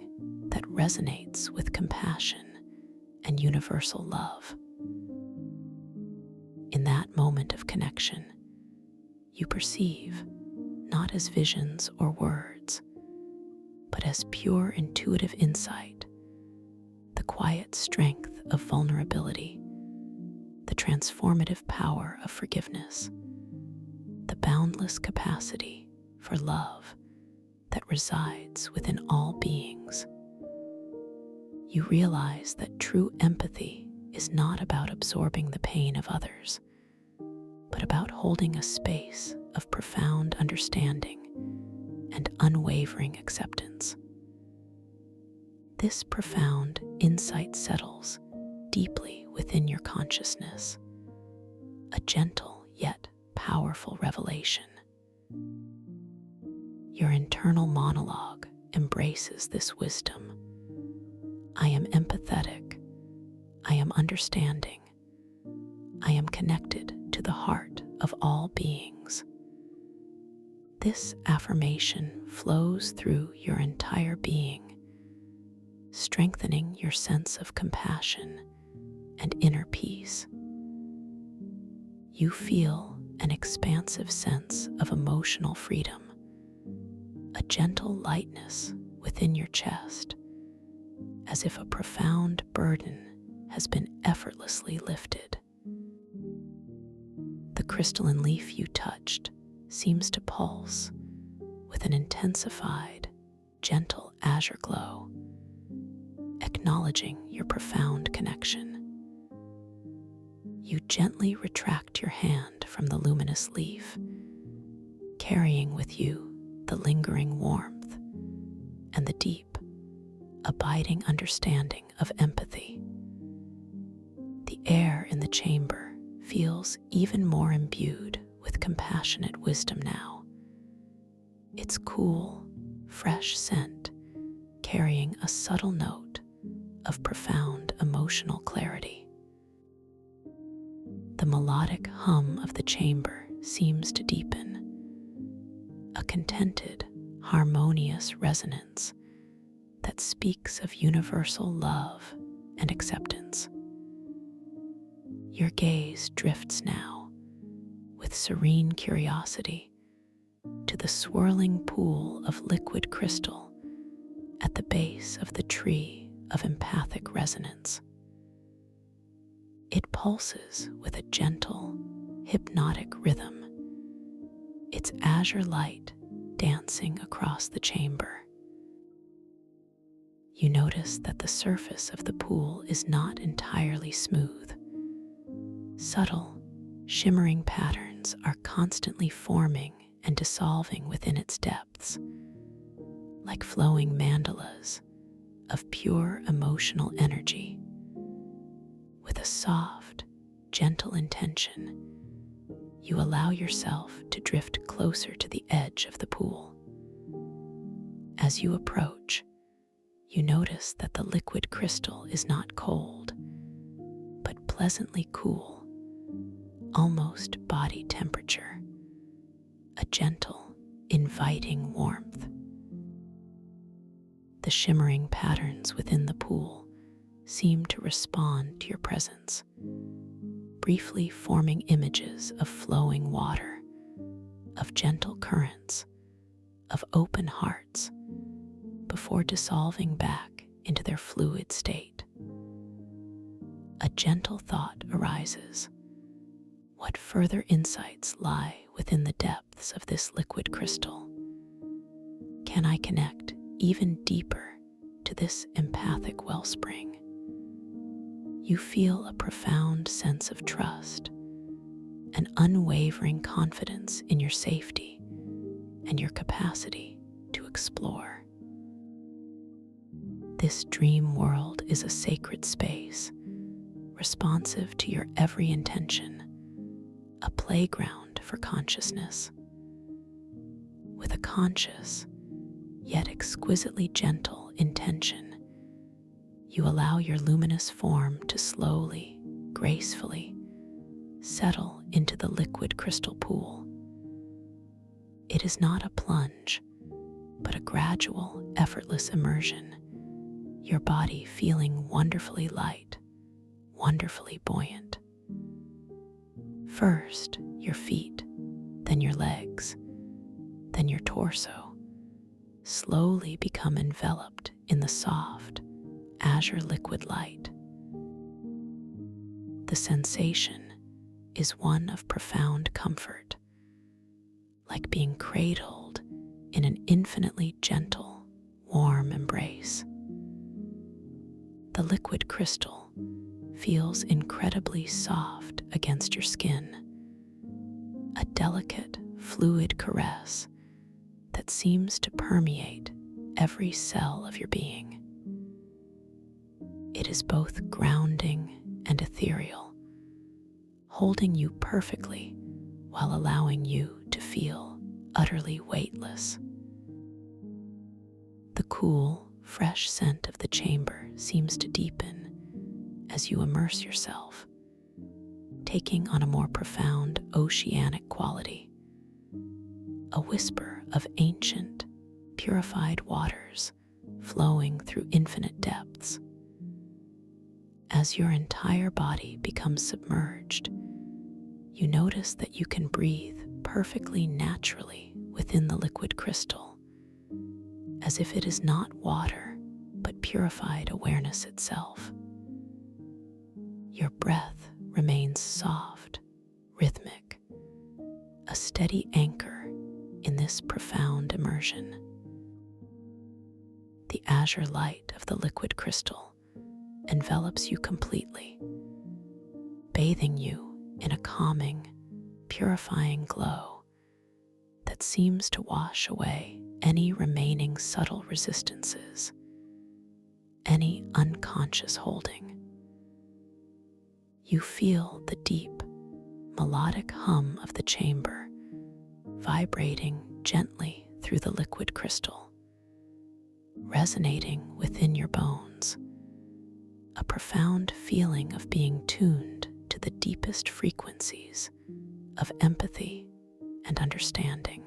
that resonates with compassion and universal love. In that moment of connection, you perceive, not as visions or words, but as pure intuitive insight, the quiet strength of vulnerability, the transformative power of forgiveness, the boundless capacity for love that resides within all beings. You realize that true empathy is not about absorbing the pain of others, but about holding a space of profound understanding and unwavering acceptance. This profound insight settles deeply within your consciousness, a gentle yet powerful revelation. Your internal monologue embraces this wisdom. I am empathetic. I am understanding. I am connected to the heart of all beings. This affirmation flows through your entire being, strengthening your sense of compassion and inner peace. You feel an expansive sense of emotional freedom, a gentle lightness within your chest, as if a profound burden has been effortlessly lifted. The crystalline leaf you touched seems to pulse with an intensified, gentle azure glow, acknowledging your profound connection. You gently retract your hand from the luminous leaf, carrying with you the lingering warmth and the deep, abiding understanding of empathy. The air in the chamber feels even more imbued with compassionate wisdom now. Its cool, fresh scent carrying a subtle note of profound emotional clarity. The melodic hum of the chamber seems to deepen, a contented, harmonious resonance that speaks of universal love and acceptance. Your gaze drifts now, with serene curiosity, to the swirling pool of liquid crystal at the base of the tree of empathic resonance. It pulses with a gentle, hypnotic rhythm, its azure light dancing across the chamber. You notice that the surface of the pool is not entirely smooth. Subtle, shimmering patterns are constantly forming and dissolving within its depths, like flowing mandalas of pure emotional energy. With a soft, gentle intention, you allow yourself to drift closer to the edge of the pool. As you approach, you notice that the liquid crystal is not cold, but pleasantly cool, almost body temperature, a gentle, inviting warmth. The shimmering patterns within the pool seem to respond to your presence, briefly forming images of flowing water, of gentle currents, of open hearts, before dissolving back into their fluid state. A gentle thought arises. What further insights lie within the depths of this liquid crystal? Can I connect even deeper to this empathic wellspring? You feel a profound sense of trust, an unwavering confidence in your safety and your capacity to explore. This dream world is a sacred space, responsive to your every intention, a playground for consciousness. With a conscious, yet exquisitely gentle intention, you allow your luminous form to slowly, gracefully settle into the liquid crystal pool. It is not a plunge, but a gradual, effortless immersion, your body feeling wonderfully light, wonderfully buoyant. First, your feet, then your legs, then your torso slowly become enveloped in the soft, azure liquid light. The sensation is one of profound comfort, like being cradled in an infinitely gentle, warm embrace. The liquid crystal feels incredibly soft against your skin, a delicate, fluid caress that seems to permeate every cell of your being. It is both grounding and ethereal, holding you perfectly while allowing you to feel utterly weightless. The cool, fresh scent of the chamber seems to deepen as you immerse yourself, taking on a more profound oceanic quality, a whisper of ancient, purified waters flowing through infinite depths. As your entire body becomes submerged, you notice that you can breathe perfectly naturally within the liquid crystal, as if it is not water, but purified awareness itself. Your breath remains soft, rhythmic, a steady anchor in this profound immersion. The azure light of the liquid crystal envelops you completely, bathing you in a calming, purifying glow that seems to wash away any remaining subtle resistances, any unconscious holding. You feel the deep, melodic hum of the chamber vibrating gently through the liquid crystal, resonating within your bones, a profound feeling of being tuned to the deepest frequencies of empathy and understanding.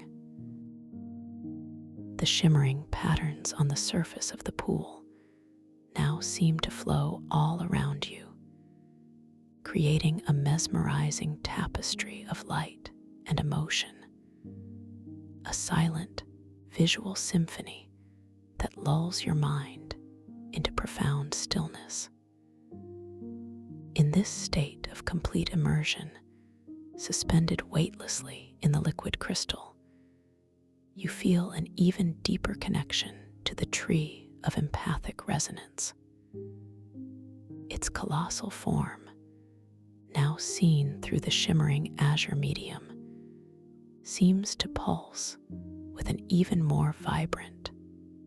The shimmering patterns on the surface of the pool now seem to flow all around you, creating a mesmerizing tapestry of light and emotion, a silent visual symphony that lulls your mind into profound stillness. In this state of complete immersion, suspended weightlessly in the liquid crystal, you feel an even deeper connection to the tree of empathic resonance. Its colossal form, now seen through the shimmering azure medium, seems to pulse with an even more vibrant,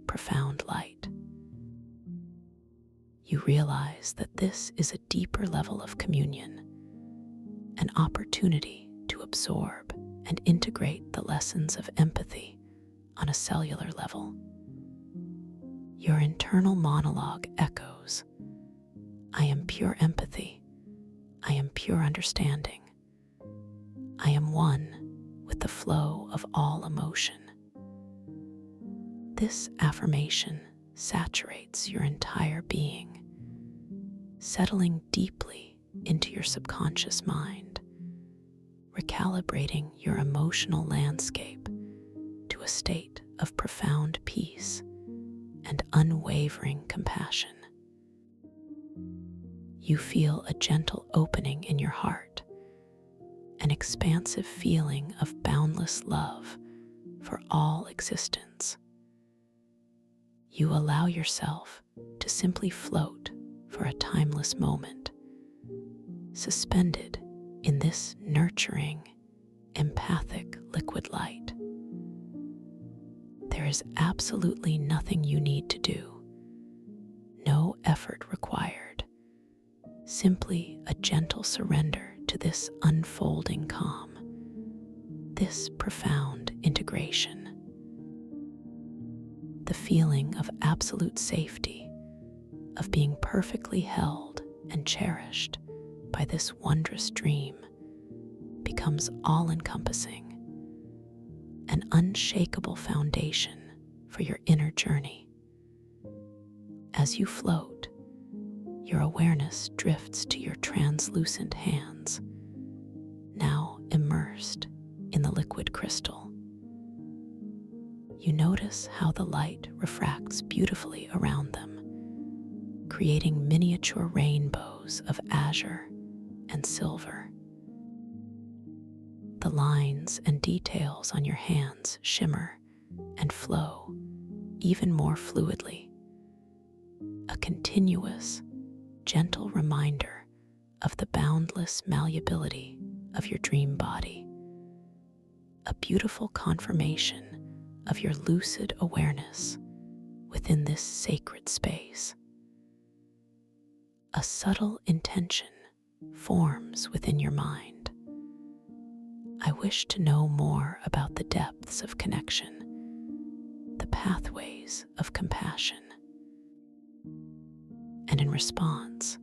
profound light. You realize that this is a deeper level of communion, an opportunity to absorb and integrate the lessons of empathy on a cellular level. Your internal monologue echoes, "I am pure empathy. I am pure understanding. I am one with the flow of all emotion." This affirmation saturates your entire being, settling deeply into your subconscious mind, recalibrating your emotional landscape to a state of profound peace and unwavering compassion. You feel a gentle opening in your heart, an expansive feeling of boundless love for all existence. You allow yourself to simply float for a timeless moment, suspended in this nurturing, empathic liquid light. There is absolutely nothing you need to do, no effort required, simply a gentle surrender to this unfolding calm, this profound integration. The feeling of absolute safety, of being perfectly held and cherished by this wondrous dream, becomes all-encompassing, an unshakable foundation for your inner journey. As you float, your awareness drifts to your translucent hands, now immersed in the liquid crystal. You notice how the light refracts beautifully around them, creating miniature rainbows of azure and silver. The lines and details on your hands shimmer and flow even more fluidly, a continuous, gentle reminder of the boundless malleability of your dream body, a beautiful confirmation of your lucid awareness within this sacred space. A subtle intention forms within your mind. I wish to know more about the depths of connection, the pathways of compassion. And in response,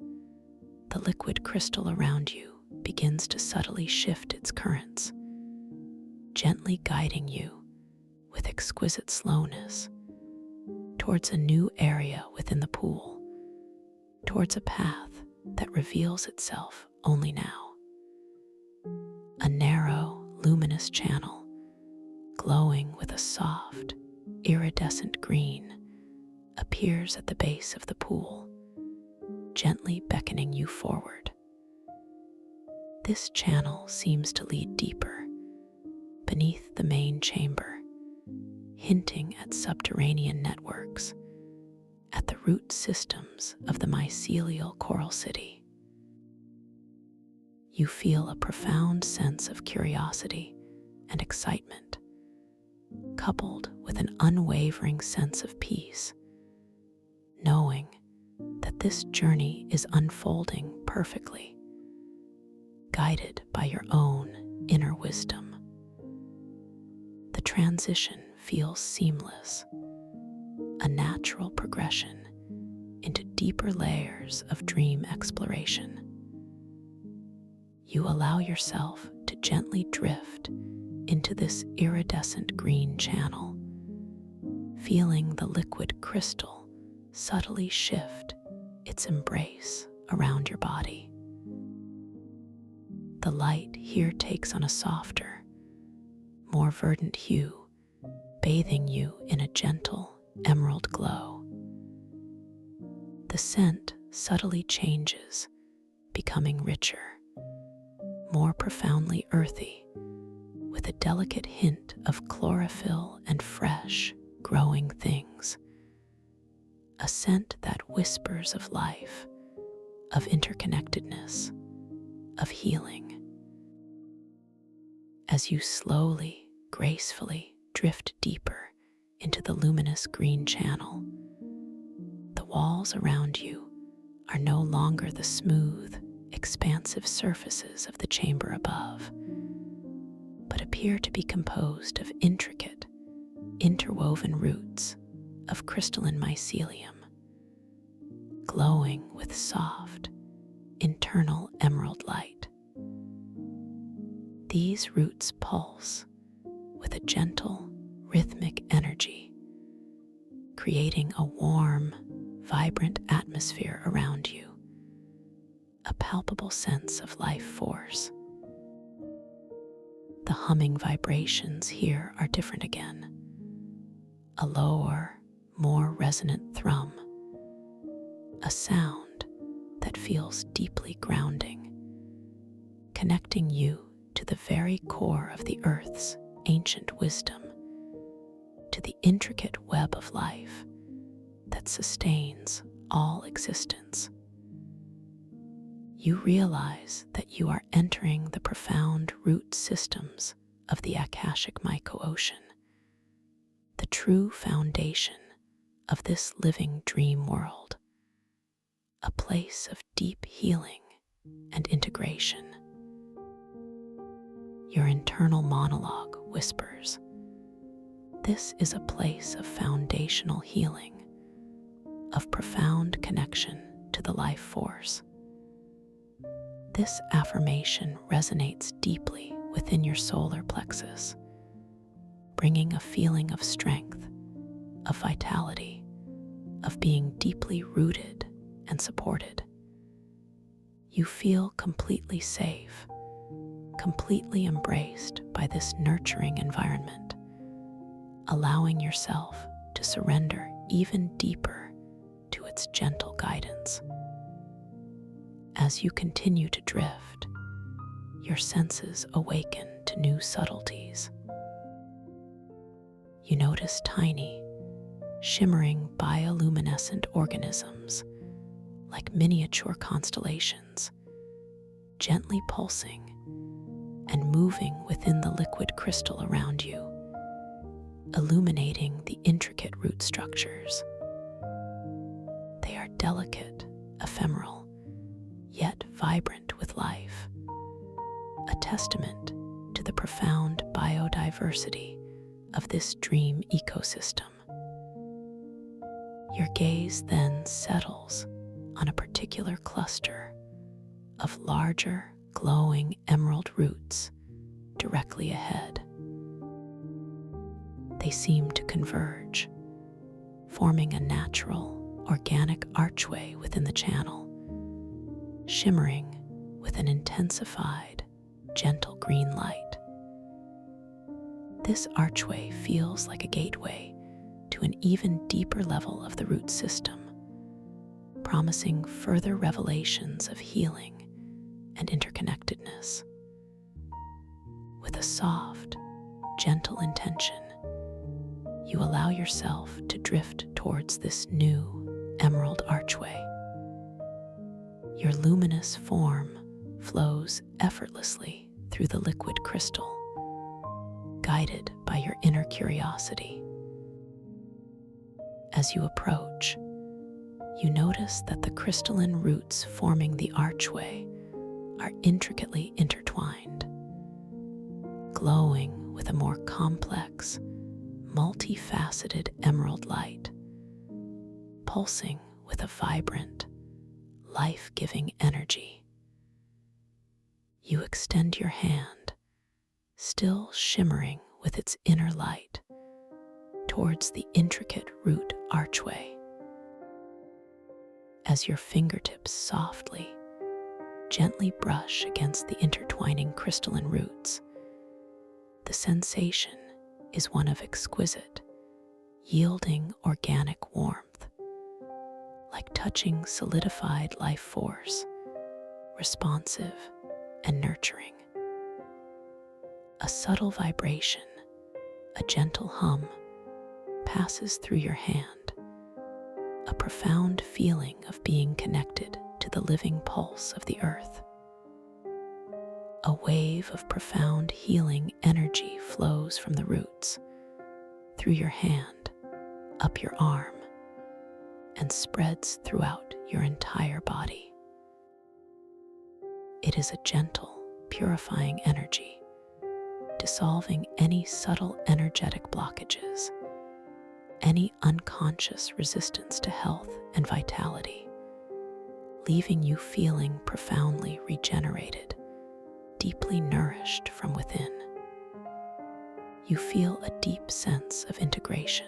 the liquid crystal around you begins to subtly shift its currents, gently guiding you with exquisite slowness towards a new area within the pool, towards a path that reveals itself only now. A narrow, luminous channel, glowing with a soft, iridescent green, appears at the base of the pool, gently beckoning you forward. This channel seems to lead deeper, beneath the main chamber, hinting at subterranean networks, at the root systems of the mycelial coral city. You feel a profound sense of curiosity and excitement, coupled with an unwavering sense of peace, knowing that this journey is unfolding perfectly, guided by your own inner wisdom. The transition feels seamless, a natural progression into deeper layers of dream exploration. You allow yourself to gently drift into this iridescent green channel, feeling the liquid crystal subtly shift its embrace around your body. The light here takes on a softer, more verdant hue, bathing you in a gentle emerald glow. The scent subtly changes, becoming richer, more profoundly earthy, with a delicate hint of chlorophyll and fresh, growing things. A scent that whispers of life, of interconnectedness, of healing. As you slowly, gracefully drift deeper into the luminous green channel, the walls around you are no longer the smooth, expansive surfaces of the chamber above, but appear to be composed of intricate, interwoven roots of crystalline mycelium, glowing with soft, internal emerald light. These roots pulse with a gentle, rhythmic energy, creating a warm, vibrant atmosphere around you, a palpable sense of life force. The humming vibrations here are different again, a lower, more resonant thrum, a sound that feels deeply grounding, connecting you to the very core of the earth's ancient wisdom, to the intricate web of life that sustains all existence. You realize that you are entering the profound root systems of the Akashic myco-ocean, the true foundation of this living dream world, a place of deep healing and integration. Your internal monologue whispers, "This is a place of foundational healing, of profound connection to the life force." This affirmation resonates deeply within your solar plexus, bringing a feeling of strength, of vitality, of being deeply rooted and supported. You feel completely safe, completely embraced by this nurturing environment, allowing yourself to surrender even deeper to its gentle guidance. As you continue to drift, your senses awaken to new subtleties. You notice tiny, shimmering bioluminescent organisms like miniature constellations, gently pulsing and moving within the liquid crystal around you, illuminating the intricate root structures. They are delicate, ephemeral, yet vibrant with life, a testament to the profound biodiversity of this dream ecosystem. Your gaze then settles on a particular cluster of larger, glowing emerald roots directly ahead. They seem to converge, forming a natural, organic archway within the channel, shimmering with an intensified, gentle green light. This archway feels like a gateway to an even deeper level of the root system, promising further revelations of healing and interconnectedness. With a soft, gentle intention, you allow yourself to drift towards this new emerald archway. Your luminous form flows effortlessly through the liquid crystal, guided by your inner curiosity. As you approach, you notice that the crystalline roots forming the archway are intricately intertwined, glowing with a more complex, multifaceted emerald light pulsing with a vibrant, life-giving energy. You extend your hand, still shimmering with its inner light, towards the intricate root archway. As your fingertips softly, gently brush against the intertwining crystalline roots, the sensation is one of exquisite, yielding organic warmth, like touching solidified life force, responsive and nurturing. A subtle vibration, a gentle hum, passes through your hand, a profound feeling of being connected to the living pulse of the earth. A wave of profound healing energy flows from the roots, through your hand, up your arm, and spreads throughout your entire body. It is a gentle, purifying energy, dissolving any subtle energetic blockages, any unconscious resistance to health and vitality, leaving you feeling profoundly regenerated, deeply nourished from within. You feel a deep sense of integration,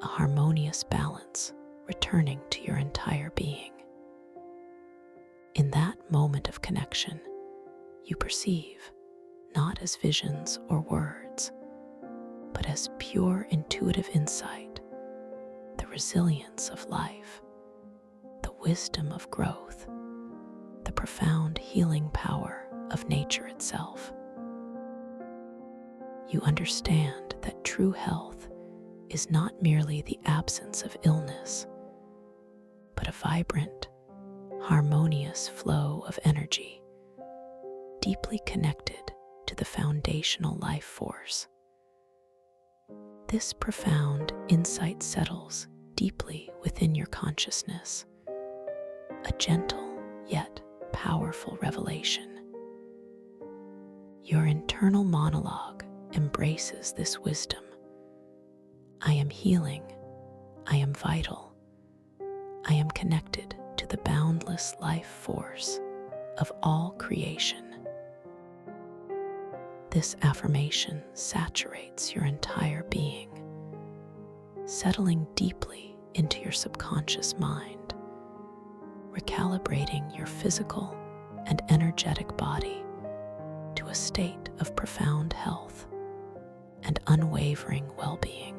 a harmonious balance returning to your entire being. In that moment of connection, you perceive, not as visions or words, but as pure intuitive insight, the resilience of life, the wisdom of growth, the profound healing power of nature itself. You understand that true health is not merely the absence of illness, but a vibrant, harmonious flow of energy, deeply connected to the foundational life force. This profound insight settles deeply within your consciousness, a gentle yet powerful revelation. Your internal monologue embraces this wisdom. I am healing, I am vital, I am connected to the boundless life force of all creation. This affirmation saturates your entire being, settling deeply into your subconscious mind, recalibrating your physical and energetic body to a state of profound health and unwavering well-being.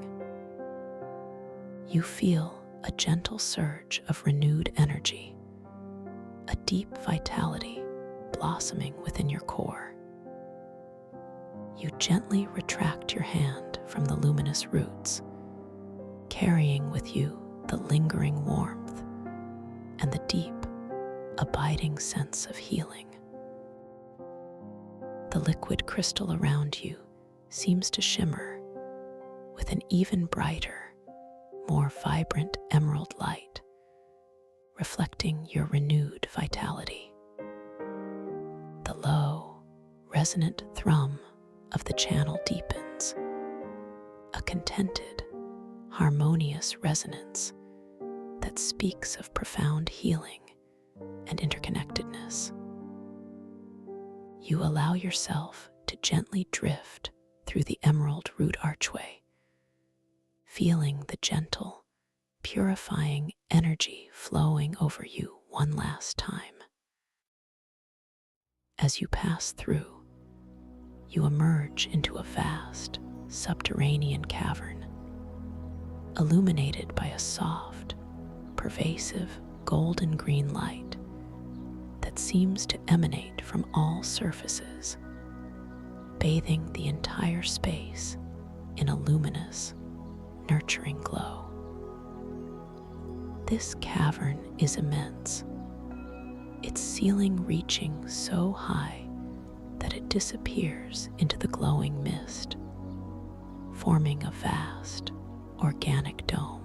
You feel a gentle surge of renewed energy, a deep vitality blossoming within your core. You gently retract your hand from the luminous roots, carrying with you the lingering warmth and the deep, abiding sense of healing. The liquid crystal around you seems to shimmer with an even brighter, more vibrant emerald light, reflecting your renewed vitality. The low, resonant thrum of the channel deepens, a contented, harmonious resonance that speaks of profound healing and interconnectedness. You allow yourself to gently drift through the emerald root archway, feeling the gentle, purifying energy flowing over you one last time. As you pass through, you emerge into a vast, subterranean cavern, illuminated by a soft, pervasive golden green light that seems to emanate from all surfaces, bathing the entire space in a luminous, nurturing glow. This cavern is immense, its ceiling reaching so high that it disappears into the glowing mist, forming a vast, organic dome.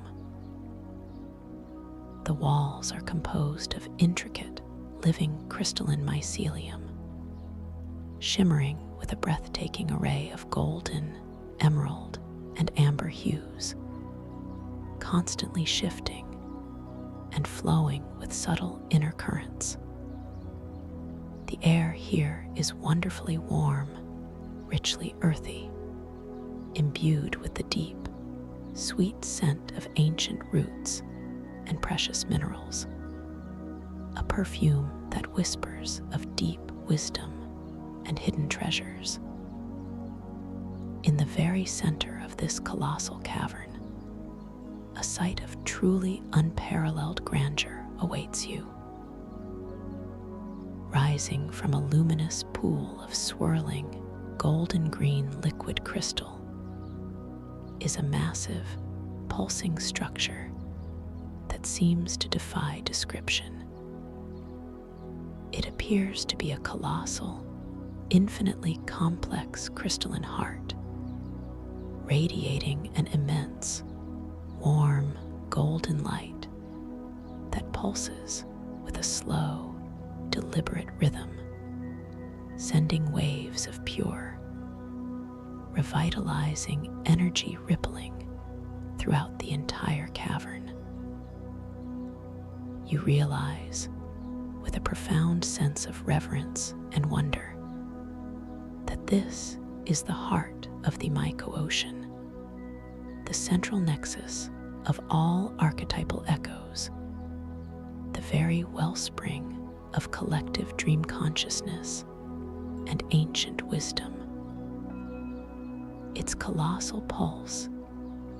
The walls are composed of intricate, living crystalline mycelium, shimmering with a breathtaking array of golden, emerald, and amber hues, constantly shifting and flowing with subtle inner currents. The air here is wonderfully warm, richly earthy, imbued with the deep, sweet scent of ancient roots and precious minerals, a perfume that whispers of deep wisdom and hidden treasures. In the very center of this colossal cavern, a sight of truly unparalleled grandeur awaits you. Rising from a luminous pool of swirling, golden green liquid crystal is a massive, pulsing structure that seems to defy description. It appears to be a colossal, infinitely complex crystalline heart, radiating an immense, warm, golden light that pulses with a slow, deliberate rhythm, sending waves of pure, revitalizing energy rippling throughout the entire cavern. You realize, with a profound sense of reverence and wonder, that this is the heart of the Myco-Ocean, the central nexus of all archetypal echoes, the very wellspring of collective dream consciousness and ancient wisdom. Its colossal pulse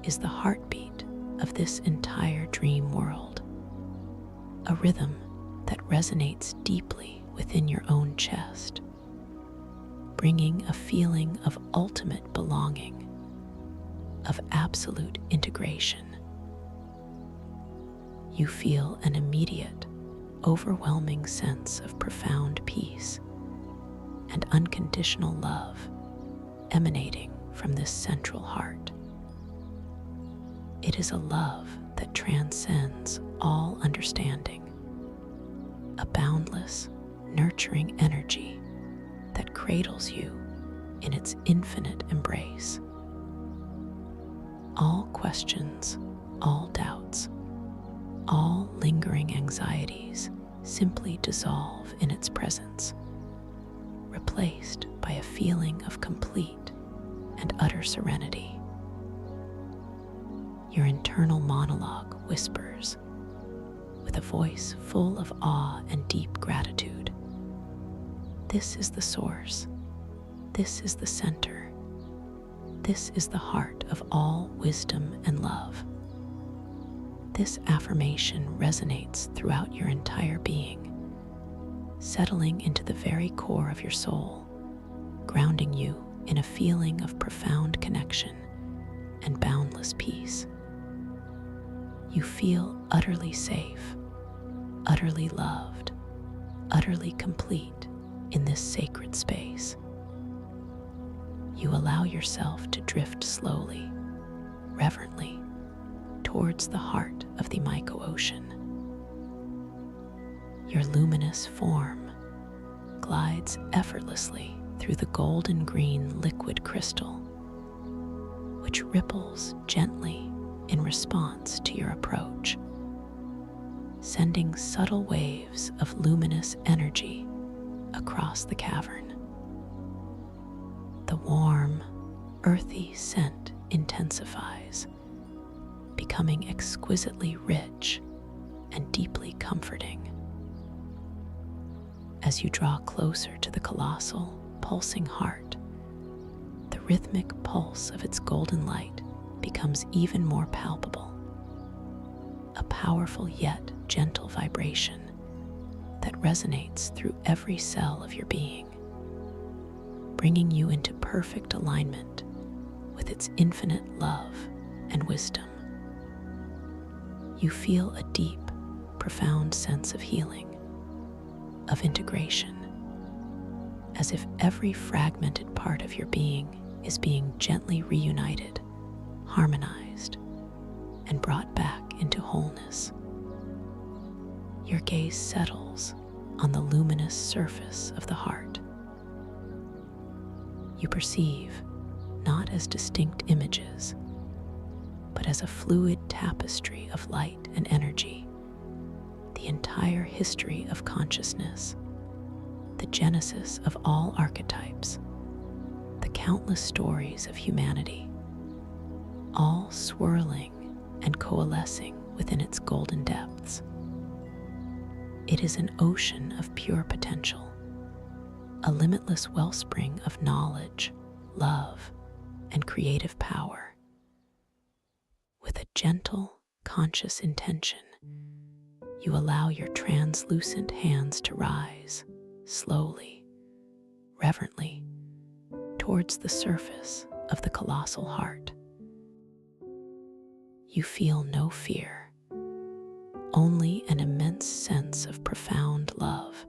is the heartbeat of this entire dream world, a rhythm that resonates deeply within your own chest, bringing a feeling of ultimate belonging, of absolute integration. You feel an immediate, overwhelming sense of profound peace and unconditional love emanating from this central heart. It is a love that transcends all understanding, a boundless, nurturing energy that cradles you in its infinite embrace. All questions, all doubts, all lingering anxieties simply dissolve in its presence, replaced by a feeling of complete and utter serenity. Your internal monologue whispers, with a voice full of awe and deep gratitude, "This is the source. This is the center. This is the heart of all wisdom and love." This affirmation resonates throughout your entire being, settling into the very core of your soul, grounding you in a feeling of profound connection and boundless peace. You feel utterly safe, utterly loved, utterly complete in this sacred space. You allow yourself to drift slowly, reverently, towards the heart of the Myco-Ocean. Your luminous form glides effortlessly through the golden green liquid crystal, which ripples gently in response to your approach, sending subtle waves of luminous energy across the cavern. The warm, earthy scent intensifies, becoming exquisitely rich and deeply comforting. As you draw closer to the colossal, pulsing heart, the rhythmic pulse of its golden light becomes even more palpable, a powerful yet gentle vibration that resonates through every cell of your being, bringing you into perfect alignment with its infinite love and wisdom. You feel a deep, profound sense of healing, of integration, as if every fragmented part of your being is being gently reunited, harmonized, and brought back into wholeness. Your gaze settles on the luminous surface of the heart. You perceive, not as distinct images, but as a fluid tapestry of light and energy, the entire history of consciousness, the genesis of all archetypes, the countless stories of humanity, all swirling and coalescing within its golden depths. It is an ocean of pure potential, a limitless wellspring of knowledge, love, and creative power. With a gentle, conscious intention, you allow your translucent hands to rise, slowly, reverently, towards the surface of the colossal heart. You feel no fear, only an immense sense of profound love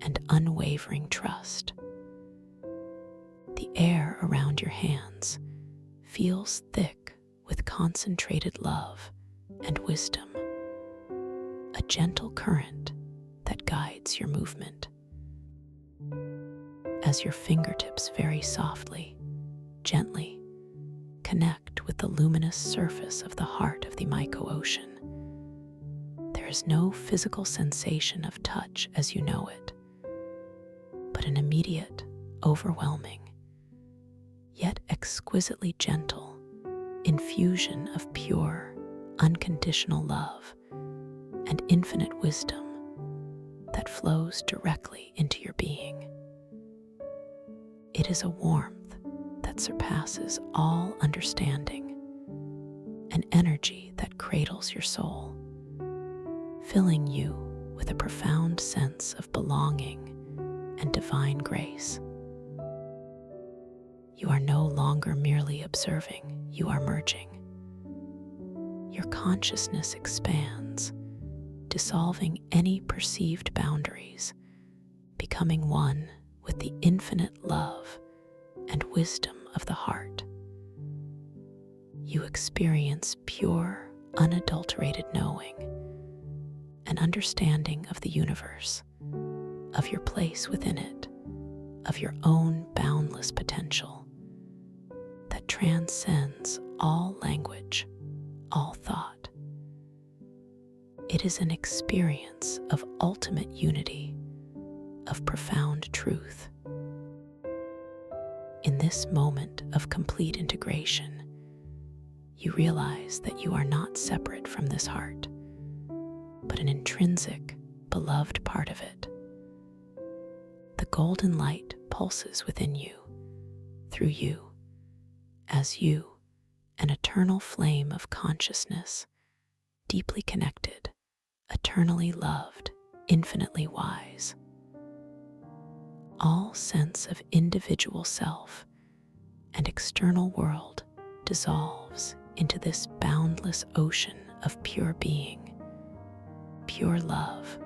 and unwavering trust. The air around your hands feels thick with concentrated love and wisdom, a gentle current that guides your movement. As your fingertips very softly, gently, connect with the luminous surface of the heart of the Myco-ocean, there is no physical sensation of touch as you know it, but an immediate, overwhelming, yet exquisitely gentle infusion of pure, unconditional love and infinite wisdom that flows directly into your being. It is a warmth that surpasses all understanding, an energy that cradles your soul, filling you with a profound sense of belonging and divine grace. You are no longer merely observing, you are merging. Your consciousness expands, dissolving any perceived boundaries, becoming one with the infinite love and wisdom of the heart. You experience pure, unadulterated knowing, an understanding of the universe, of your place within it, of your own boundless potential that transcends all language, all thought. It is an experience of ultimate unity, of profound truth. In this moment of complete integration, you realize that you are not separate from this heart, but an intrinsic, beloved part of it. The golden light pulses within you, through you, as you, an eternal flame of consciousness, deeply connected, eternally loved, infinitely wise. All sense of individual self and external world dissolves into this boundless ocean of pure being, pure love,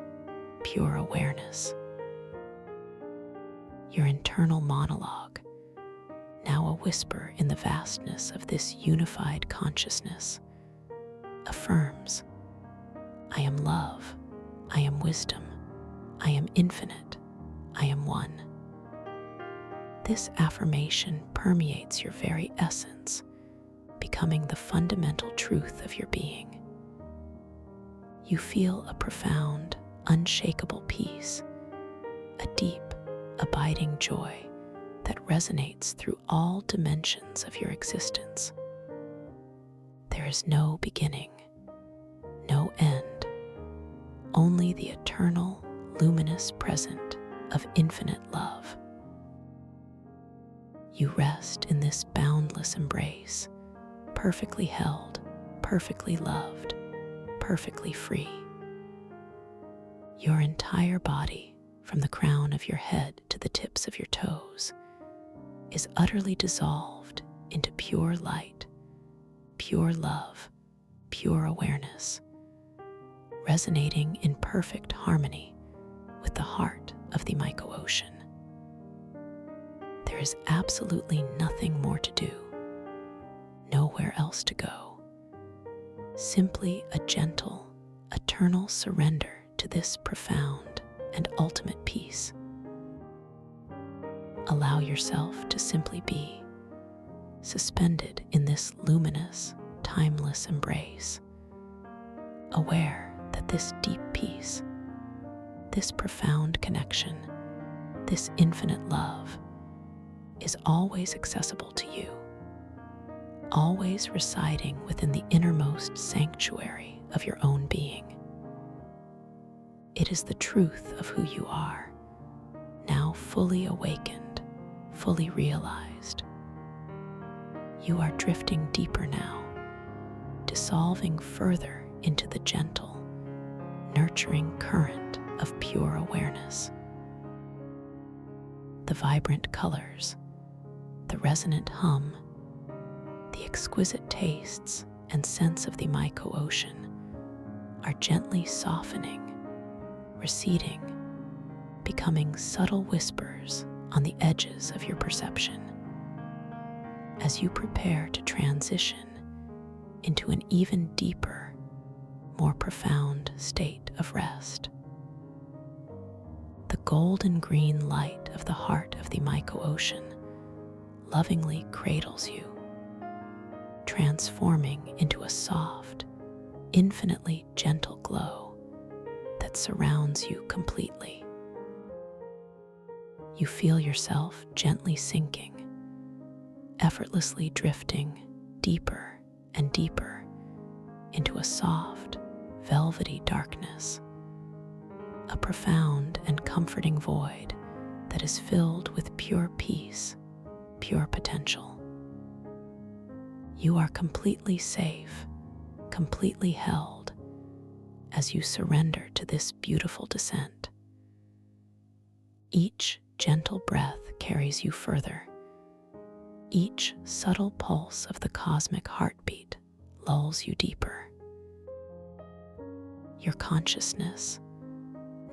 pure awareness. Your internal monologue, now a whisper in the vastness of this unified consciousness, affirms, I am love, I am wisdom, I am infinite, I am one. This affirmation permeates your very essence, becoming the fundamental truth of your being. You feel a profound, unshakable peace, a deep, abiding joy that resonates through all dimensions of your existence. There is no beginning, no end, only the eternal, luminous present of infinite love. You rest in this boundless embrace, perfectly held, perfectly loved, perfectly free. Your entire body, from the crown of your head to the tips of your toes, is utterly dissolved into pure light, pure love, pure awareness, resonating in perfect harmony with the heart of the Myco-ocean. There is absolutely nothing more to do, nowhere else to go. Simply a gentle, eternal surrender to this profound and ultimate peace. Allow yourself to simply be, suspended in this luminous, timeless embrace, aware that this deep peace. This profound connection, this infinite love, is always accessible to you, always residing within the innermost sanctuary of your own being. It is the truth of who you are, now fully awakened, fully realized. You are drifting deeper now, dissolving further into the gentle, nurturing current of pure awareness. The vibrant colors, the resonant hum, the exquisite tastes and scents of the myco-ocean are gently softening, receding, becoming subtle whispers on the edges of your perception. As you prepare to transition into an even deeper, more profound state of rest. The golden green light of the heart of the myco-ocean lovingly cradles you, transforming into a soft, infinitely gentle glow that surrounds you completely. You feel yourself gently sinking, effortlessly drifting deeper and deeper into a soft, velvety darkness, a profound and comforting void that is filled with pure peace, pure potential. You are completely safe, completely held, as you surrender to this beautiful descent. Each gentle breath carries you further. Each subtle pulse of the cosmic heartbeat lulls you deeper. Your consciousness,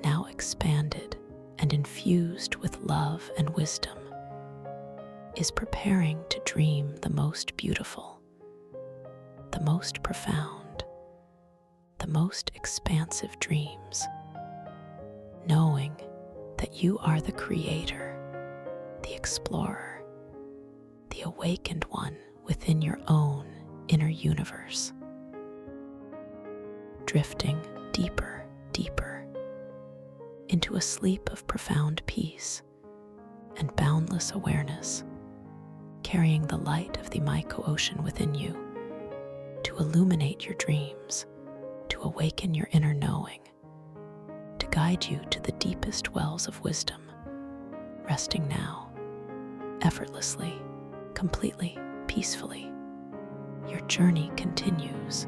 now expanded and infused with love and wisdom, is preparing to dream the most beautiful, the most profound, the most expansive dreams, knowing that you are the creator, the explorer, the awakened one within your own inner universe. Drifting deeper, deeper into a sleep of profound peace and boundless awareness, carrying the light of the myco-ocean within you to illuminate your dreams, to awaken your inner knowing, to guide you to the deepest wells of wisdom, resting now, effortlessly, completely, peacefully. Your journey continues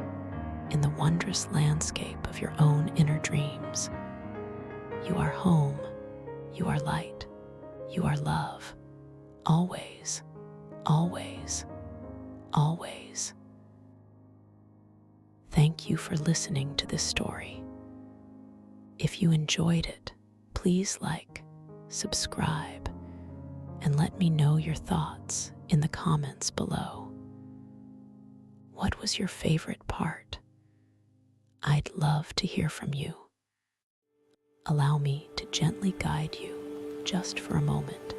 in the wondrous landscape of your own inner dreams. You are home, you are light, you are love, always, always, always. Thank you for listening to this story. If you enjoyed it, please like, subscribe, and let me know your thoughts in the comments below. What was your favorite part? I'd love to hear from you. Allow me to gently guide you, just for a moment,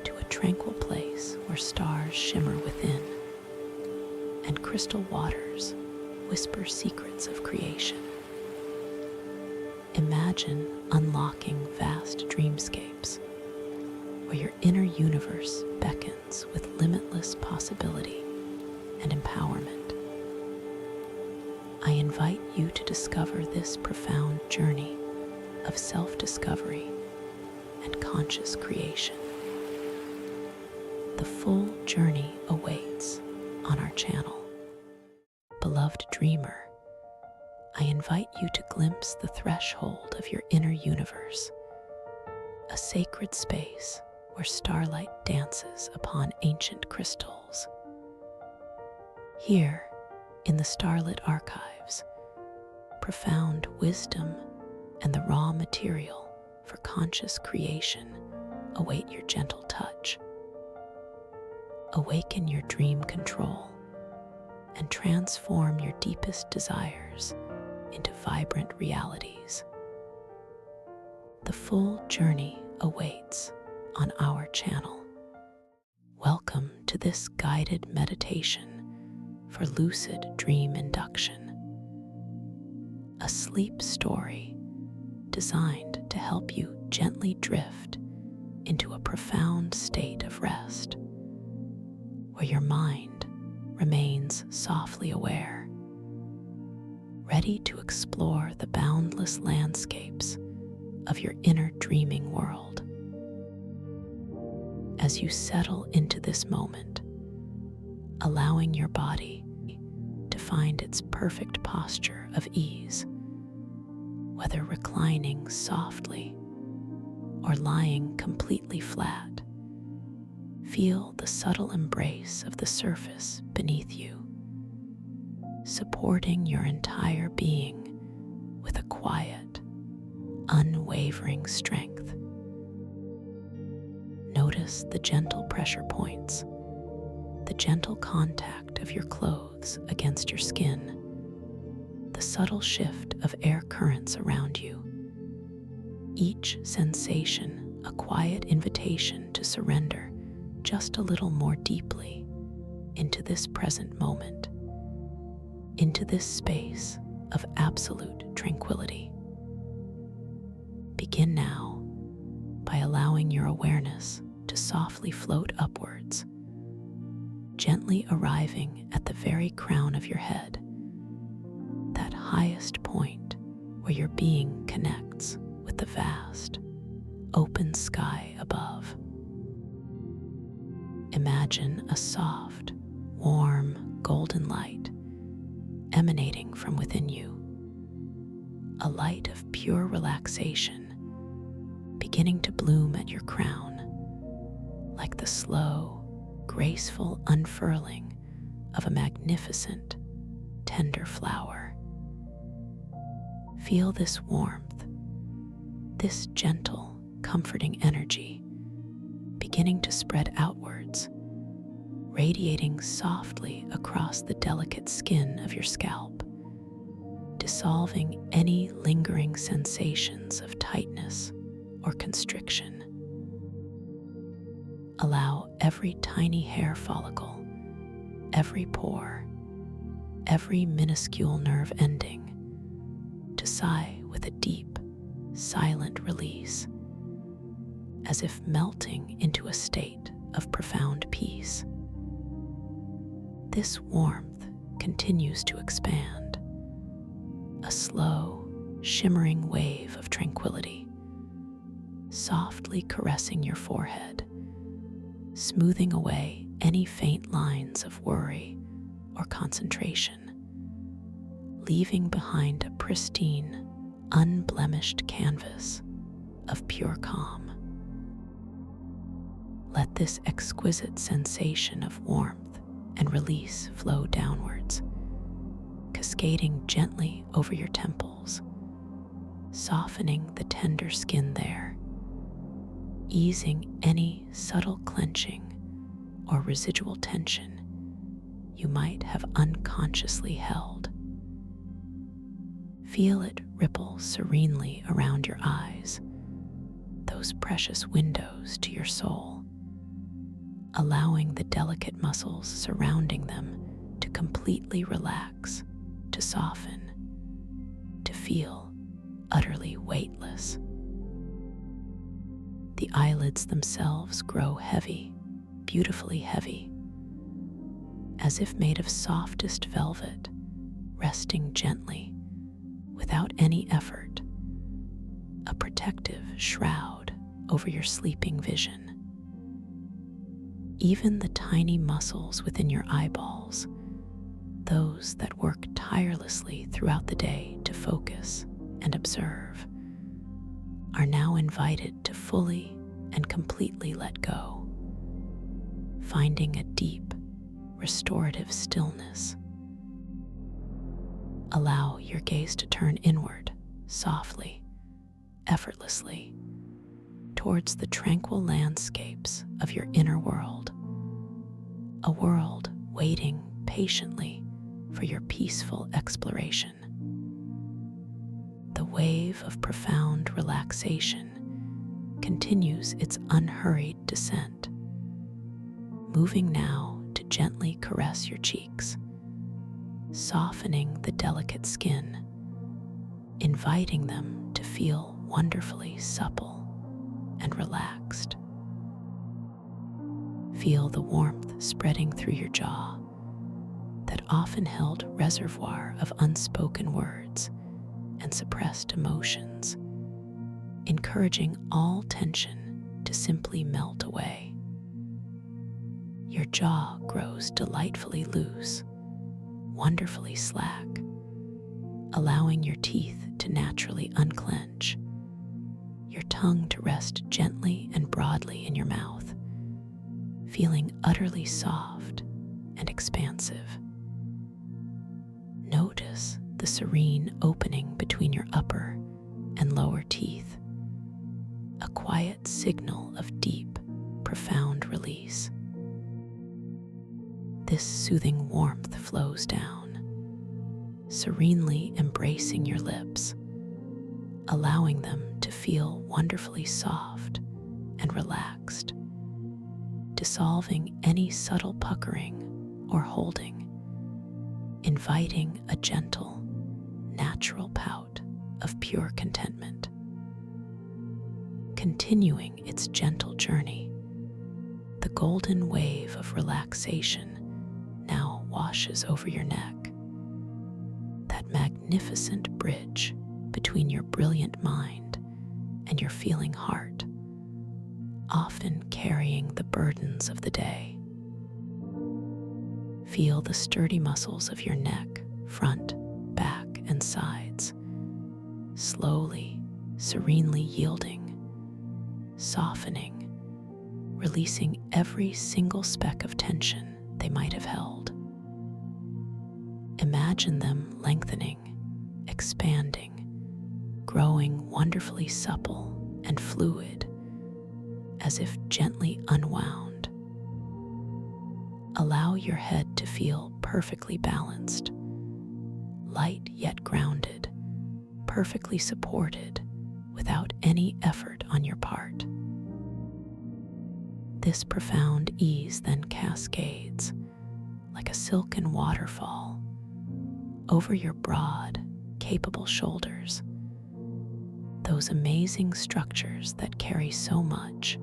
to a tranquil place where stars shimmer within and crystal waters whisper secrets of creation. Imagine unlocking vast dreamscapes where your inner universe beckons with limitless possibility and empowerment. I invite you to discover this profound journey of self-discovery and conscious creation. The full journey awaits on our channel. Beloved dreamer, I invite you to glimpse the threshold of your inner universe, a sacred space where starlight dances upon ancient crystals. Here, in the starlit archives, profound wisdom and the raw material for conscious creation await your gentle touch. Awaken your dream control and transform your deepest desires into vibrant realities. The full journey awaits on our channel. Welcome to this guided meditation for lucid dream induction, a sleep story designed to help you gently drift into a profound state of rest, where your mind remains softly aware, ready to explore the boundless landscapes of your inner dreaming world. As you settle into this moment, allowing your body to find its perfect posture of ease, whether reclining softly or lying completely flat, feel the subtle embrace of the surface beneath you, supporting your entire being with a quiet, unwavering strength. Notice the gentle pressure points, the gentle contact of your clothes against your skin, the subtle shift of air currents around you. Each sensation a quiet invitation to surrender just a little more deeply into this present moment, into this space of absolute tranquility. Begin now by allowing your awareness to softly float upwards, gently arriving at the very crown of your head, that highest point where your being connects with the vast, open sky above. Imagine a soft, warm, golden light emanating from within you, a light of pure relaxation beginning to bloom at your crown, like the slow, graceful unfurling of a magnificent, tender flower. Feel this warmth, this gentle, comforting energy beginning to spread outwards, radiating softly across the delicate skin of your scalp, dissolving any lingering sensations of tightness or constriction. Allow every tiny hair follicle, every pore, every minuscule nerve ending to sigh with a deep, silent release, as if melting into a state of profound peace. This warmth continues to expand, a slow, shimmering wave of tranquility, softly caressing your forehead, smoothing away any faint lines of worry or concentration, leaving behind a pristine, unblemished canvas of pure calm. Let this exquisite sensation of warmth and release flow downwards, cascading gently over your temples, softening the tender skin there, easing any subtle clenching or residual tension you might have unconsciously held. Feel it ripple serenely around your eyes, those precious windows to your soul, allowing the delicate muscles surrounding them to completely relax, to soften, to feel utterly weightless. The eyelids themselves grow heavy, beautifully heavy, as if made of softest velvet, resting gently, without any effort, a protective shroud over your sleeping vision. Even the tiny muscles within your eyeballs, those that work tirelessly throughout the day to focus and observe, are now invited to fully and completely let go, finding a deep, restorative stillness. Allow your gaze to turn inward, softly, effortlessly, towards the tranquil landscapes of your inner world, a world waiting patiently for your peaceful exploration. The wave of profound relaxation continues its unhurried descent, moving now to gently caress your cheeks, softening the delicate skin, inviting them to feel wonderfully supple and relaxed. Feel the warmth spreading through your jaw, that often held reservoir of unspoken words and suppressed emotions, encouraging all tension to simply melt away. Your jaw grows delightfully loose, wonderfully slack, allowing your teeth to naturally unclench, your tongue to rest gently and broadly in your mouth, feeling utterly soft and expansive. Notice the serene opening between your upper and lower teeth, a quiet signal of deep, profound release. This soothing warmth flows down, serenely embracing your lips, allowing them to feel wonderfully soft and relaxed, dissolving any subtle puckering or holding, inviting a gentle, natural pout of pure contentment. Continuing its gentle journey, the golden wave of relaxation now washes over your neck, that magnificent bridge between your brilliant mind and your feeling heart, often carrying the burdens of the day. Feel the sturdy muscles of your neck, front, back, and sides, slowly, serenely yielding, softening, releasing every single speck of tension they might have held. Imagine them lengthening, expanding, growing wonderfully supple and fluid, as if gently unwound. Allow your head to feel perfectly balanced, light yet grounded, perfectly supported without any effort on your part. This profound ease then cascades like a silken waterfall over your broad, capable shoulders, those amazing structures that carry so much,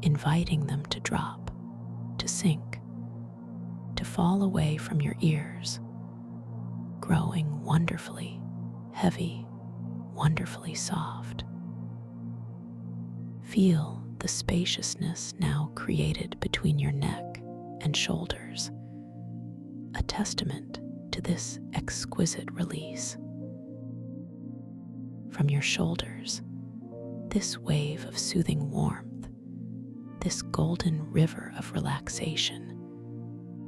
inviting them to drop, to sink, to fall away from your ears, growing wonderfully heavy, wonderfully soft. Feel the spaciousness now created between your neck and shoulders, a testament to this exquisite release. From your shoulders, this wave of soothing warmth, this golden river of relaxation,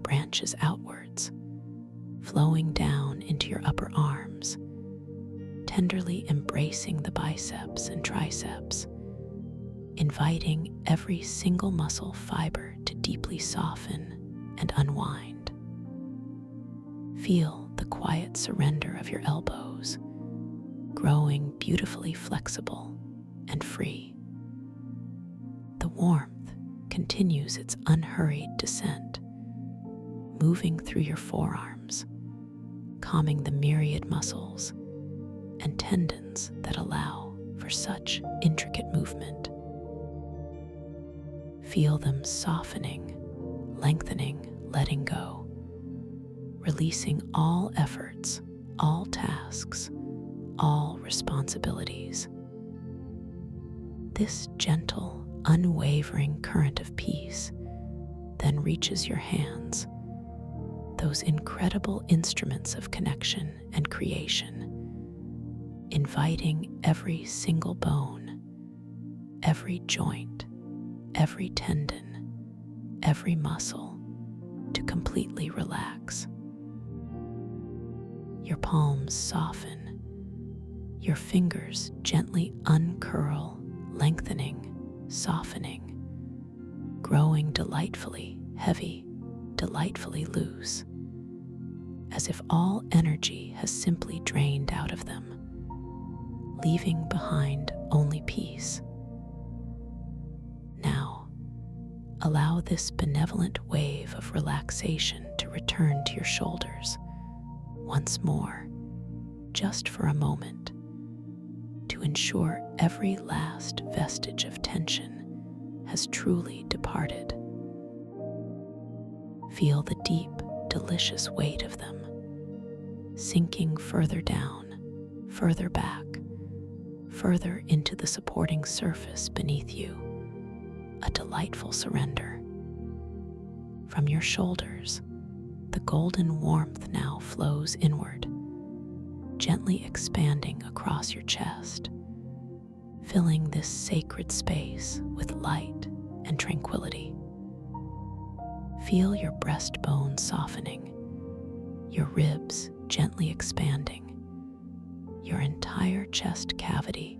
branches outwards, flowing down into your upper arms, tenderly embracing the biceps and triceps, inviting every single muscle fiber to deeply soften and unwind. Feel the quiet surrender of your elbows, growing beautifully flexible and free. The warmth continues its unhurried descent, moving through your forearms, calming the myriad muscles and tendons that allow for such intricate movement. Feel them softening, lengthening, letting go, releasing all efforts, all tasks, all responsibilities. This gentle, unwavering current of peace then reaches your hands, those incredible instruments of connection and creation, inviting every single bone, every joint, every tendon, every muscle to completely relax. Your palms soften, your fingers gently uncurl, lengthening, softening, growing delightfully heavy, delightfully loose, as if all energy has simply drained out of them, leaving behind only peace. Now, allow this benevolent wave of relaxation to return to your shoulders once more, just for a moment, ensure every last vestige of tension has truly departed. Feel the deep, delicious weight of them, sinking further down, further back, further into the supporting surface beneath you. A delightful surrender. From your shoulders, the golden warmth now flows inward, gently expanding across your chest, filling this sacred space with light and tranquility. Feel your breastbone softening, your ribs gently expanding, your entire chest cavity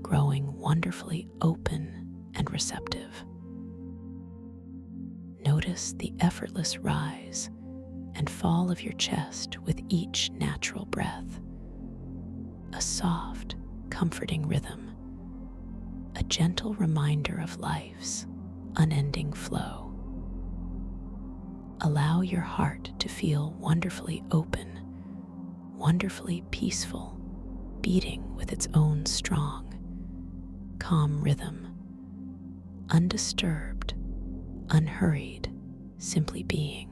growing wonderfully open and receptive. Notice the effortless rise and fall of your chest with each natural breath. A soft, comforting rhythm, a gentle reminder of life's unending flow. Allow your heart to feel wonderfully open, wonderfully peaceful, beating with its own strong, calm rhythm, undisturbed, unhurried, simply being.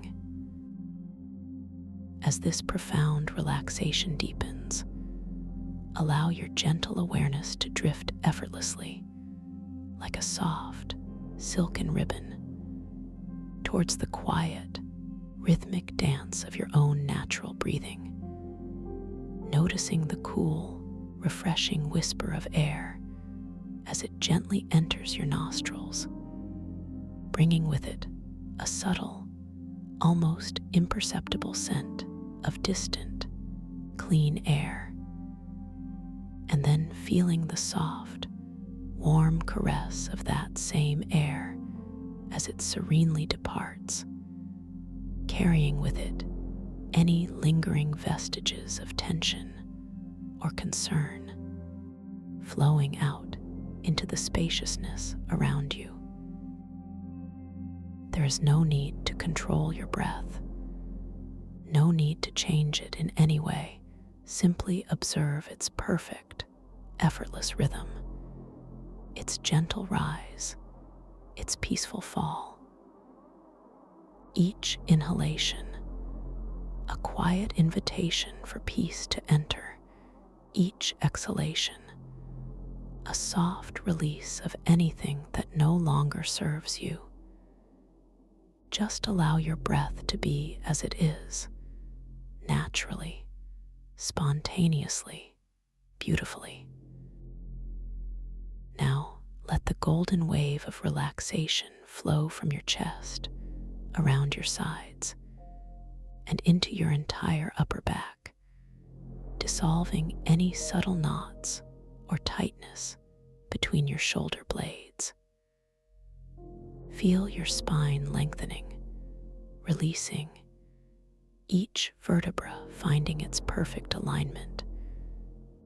As this profound relaxation deepens, allow your gentle awareness to drift effortlessly, like a soft, silken ribbon, towards the quiet, rhythmic dance of your own natural breathing. Noticing the cool, refreshing whisper of air as it gently enters your nostrils, bringing with it a subtle, almost imperceptible scent of distant, clean air. And then feeling the soft, warm caress of that same air as it serenely departs, carrying with it any lingering vestiges of tension or concern, flowing out into the spaciousness around you. There is no need to control your breath, no need to change it in any way. Simply observe its perfect, effortless rhythm, its gentle rise, its peaceful fall. Each inhalation, a quiet invitation for peace to enter. Each exhalation, a soft release of anything that no longer serves you. Just allow your breath to be as it is, naturally, spontaneously, beautifully. Now, let the golden wave of relaxation flow from your chest, around your sides, and into your entire upper back, dissolving any subtle knots or tightness between your shoulder blades. Feel your spine lengthening, releasing, each vertebra finding its perfect alignment,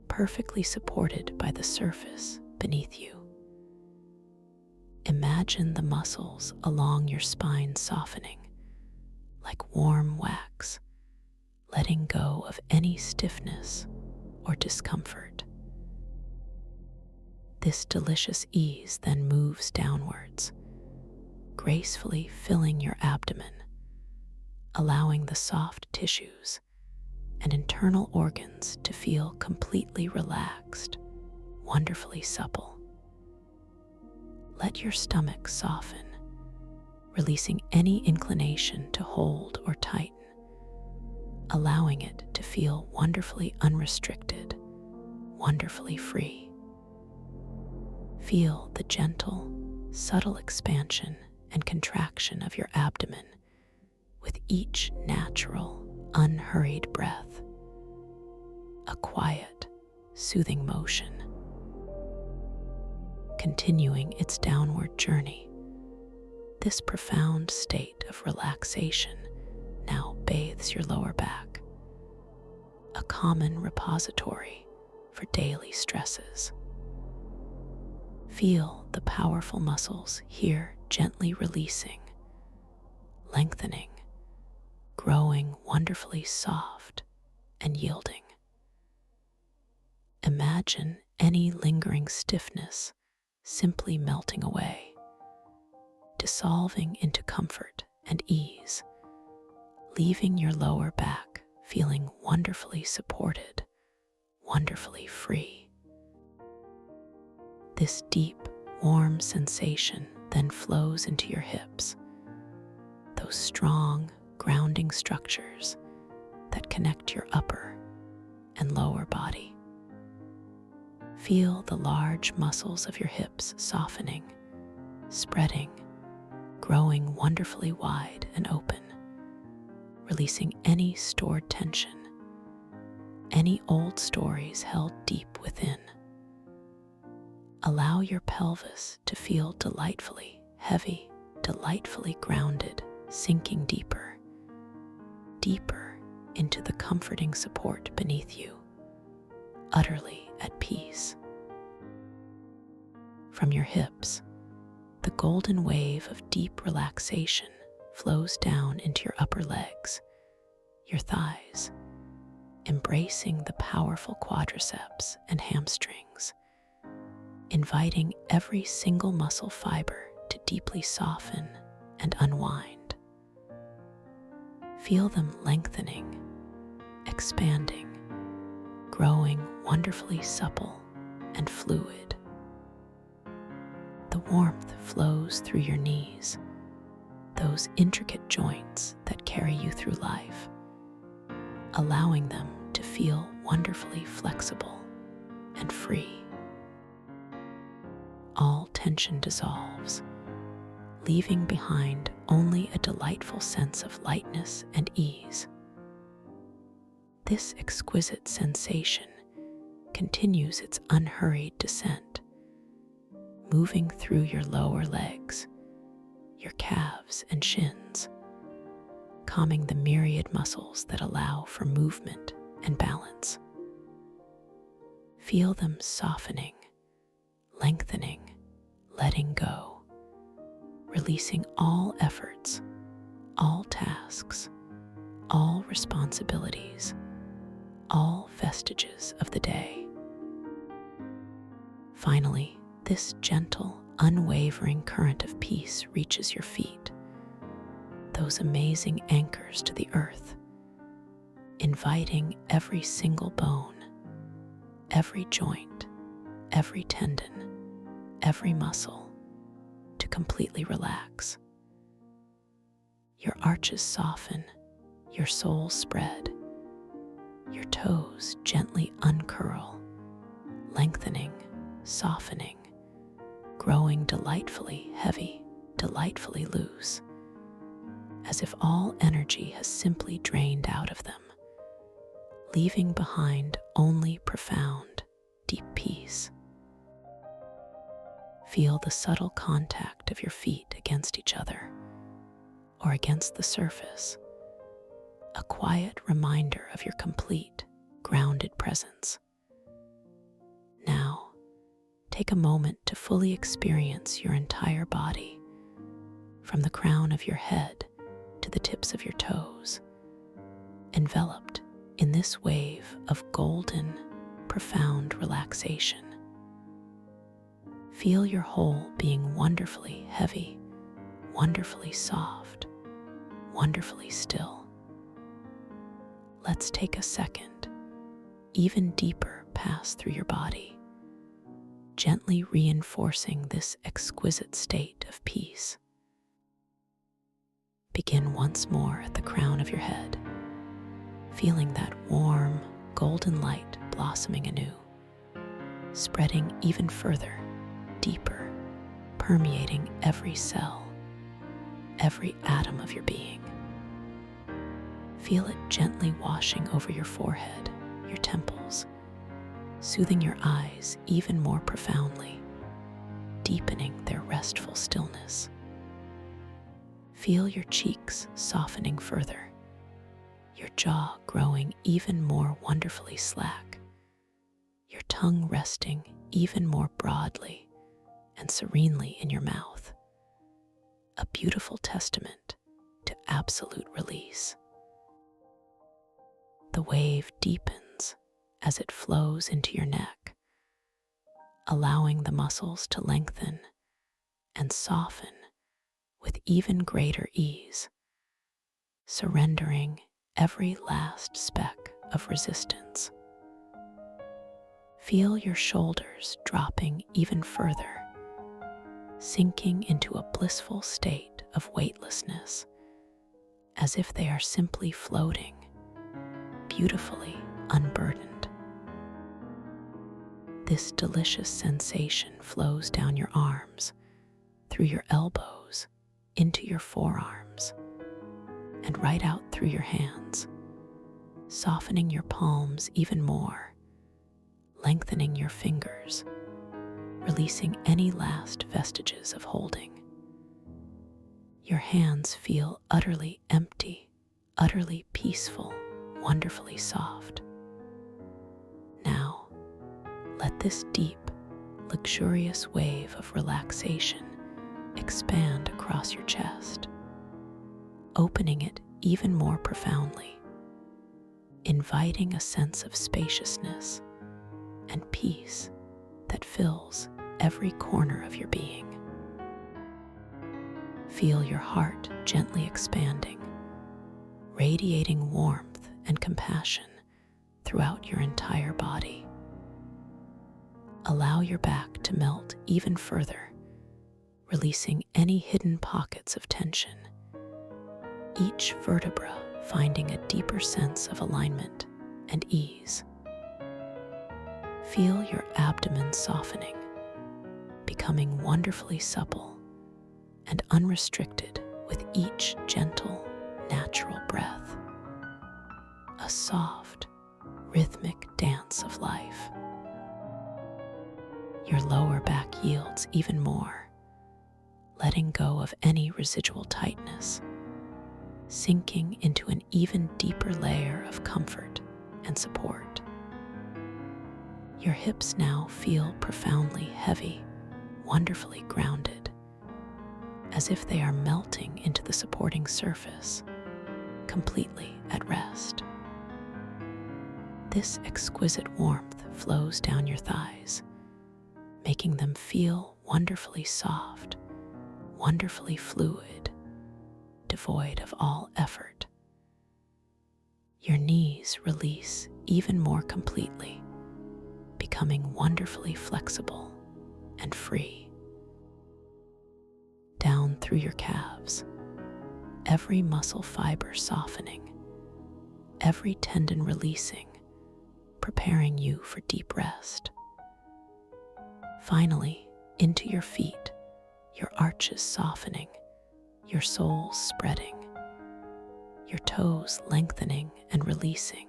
perfectly supported by the surface beneath you. Imagine the muscles along your spine softening, like warm wax, letting go of any stiffness or discomfort. This delicious ease then moves downwards, gracefully filling your abdomen, allowing the soft tissues and internal organs to feel completely relaxed, wonderfully supple. Let your stomach soften, releasing any inclination to hold or tighten, allowing it to feel wonderfully unrestricted, wonderfully free. Feel the gentle, subtle expansion and contraction of your abdomen with each natural, unhurried breath. A quiet, soothing motion, continuing its downward journey. This profound state of relaxation now bathes your lower back, a common repository for daily stresses. Feel the powerful muscles here gently releasing, lengthening, growing wonderfully soft and yielding. Imagine any lingering stiffness simply melting away, dissolving into comfort and ease, leaving your lower back feeling wonderfully supported, wonderfully free. This deep, warm sensation then flows into your hips, those strong, grounding structures that connect your upper and lower body. Feel the large muscles of your hips softening, spreading, growing wonderfully wide and open, releasing any stored tension, any old stories held deep within. Allow your pelvis to feel delightfully heavy, delightfully grounded, sinking deeper, deeper into the comforting support beneath you, utterly at peace. From your hips, the golden wave of deep relaxation flows down into your upper legs, your thighs, embracing the powerful quadriceps and hamstrings, inviting every single muscle fiber to deeply soften and unwind. Feel them lengthening, expanding, growing wonderfully supple and fluid. The warmth flows through your knees, those intricate joints that carry you through life, allowing them to feel wonderfully flexible and free. All tension dissolves, leaving behind only a delightful sense of lightness and ease. This exquisite sensation continues its unhurried descent, moving through your lower legs, your calves and shins, calming the myriad muscles that allow for movement and balance. Feel them softening, lengthening, letting go, releasing all efforts, all tasks, all responsibilities, all vestiges of the day. Finally, this gentle, unwavering current of peace reaches your feet, those amazing anchors to the earth, inviting every single bone, every joint, every tendon, every muscle to completely relax. Your arches soften, your soles spread, your toes gently uncurl, lengthening, softening, growing delightfully heavy, delightfully loose, as if all energy has simply drained out of them, leaving behind only profound, deep peace. Feel the subtle contact of your feet against each other or against the surface, a quiet reminder of your complete, grounded presence. Now, take a moment to fully experience your entire body, from the crown of your head to the tips of your toes, enveloped in this wave of golden, profound relaxation. Feel your whole being wonderfully heavy, wonderfully soft, wonderfully still. Let's take a second, even deeper pass through your body, gently reinforcing this exquisite state of peace. Begin once more at the crown of your head, feeling that warm, golden light blossoming anew, spreading even further, deeper, permeating every cell, every atom of your being. Feel it gently washing over your forehead, your temples, soothing your eyes even more profoundly, deepening their restful stillness. Feel your cheeks softening further, your jaw growing even more wonderfully slack, your tongue resting even more broadly and serenely in your mouth, a beautiful testament to absolute release. The wave deepens as it flows into your neck, allowing the muscles to lengthen and soften with even greater ease, surrendering every last speck of resistance. Feel your shoulders dropping even further, sinking into a blissful state of weightlessness, as if they are simply floating, beautifully unburdened. This delicious sensation flows down your arms, through your elbows, into your forearms, and right out through your hands, softening your palms even more, lengthening your fingers, releasing any last vestiges of holding. Your hands feel utterly empty, utterly peaceful, wonderfully soft. Now, let this deep, luxurious wave of relaxation expand across your chest, opening it even more profoundly, inviting a sense of spaciousness and peace that fills every corner of your being. Feel your heart gently expanding, radiating warmth and compassion throughout your entire body. Allow your back to melt even further, releasing any hidden pockets of tension, each vertebra finding a deeper sense of alignment and ease. Feel your abdomen softening, becoming wonderfully supple and unrestricted with each gentle, natural breath. A soft, rhythmic dance of life. Your lower back yields even more, letting go of any residual tightness, sinking into an even deeper layer of comfort and support. Your hips now feel profoundly heavy, wonderfully grounded, as if they are melting into the supporting surface, completely at rest. This exquisite warmth flows down your thighs, making them feel wonderfully soft, wonderfully fluid, devoid of all effort. Your knees release even more completely, becoming wonderfully flexible and free. Down through your calves, every muscle fiber softening, every tendon releasing, preparing you for deep rest. Finally, into your feet, your arches softening, your soles spreading, your toes lengthening and releasing,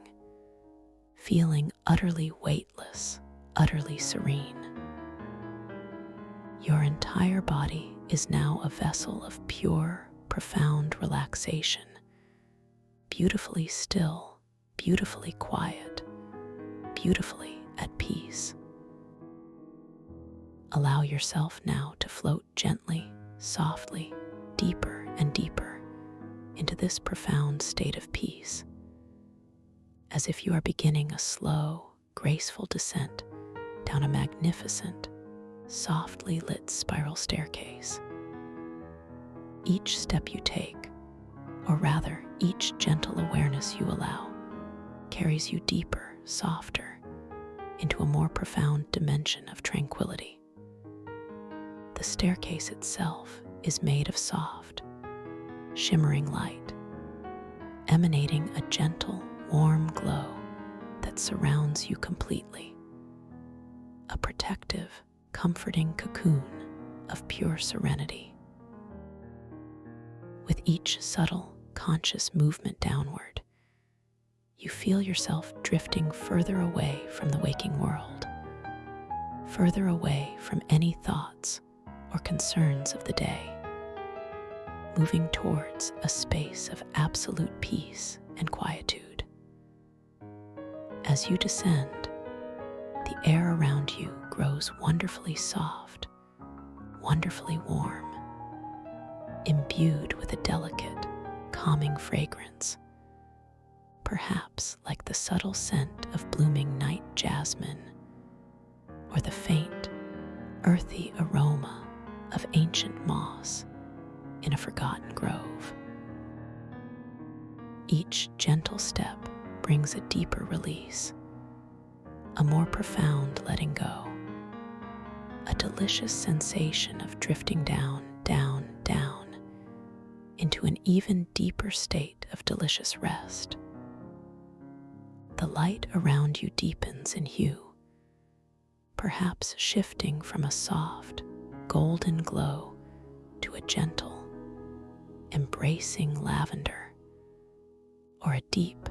feeling utterly weightless, utterly serene. Your entire body is now a vessel of pure, profound relaxation, beautifully still, beautifully quiet, beautifully at peace. Allow yourself now to float gently, softly, deeper and deeper into this profound state of peace, as if you are beginning a slow, graceful descent down a magnificent, softly lit spiral staircase. Each step you take, or rather each gentle awareness you allow, carries you deeper, softer, into a more profound dimension of tranquility. The staircase itself is made of soft, shimmering light, emanating a gentle, warm glow that surrounds you completely. A protective, comforting cocoon of pure serenity. With each subtle, conscious movement downward, you feel yourself drifting further away from the waking world, further away from any thoughts or concerns of the day, moving towards a space of absolute peace and quietude. As you descend, the air around you grows wonderfully soft, wonderfully warm, imbued with a delicate, calming fragrance, perhaps like the subtle scent of blooming night jasmine, or the faint, earthy aroma of ancient moss in a forgotten grove. Each gentle step brings a deeper release, a more profound letting go, a delicious sensation of drifting down, down, down into an even deeper state of delicious rest. The light around you deepens in hue, perhaps shifting from a soft, golden glow to a gentle, embracing lavender, or a deep,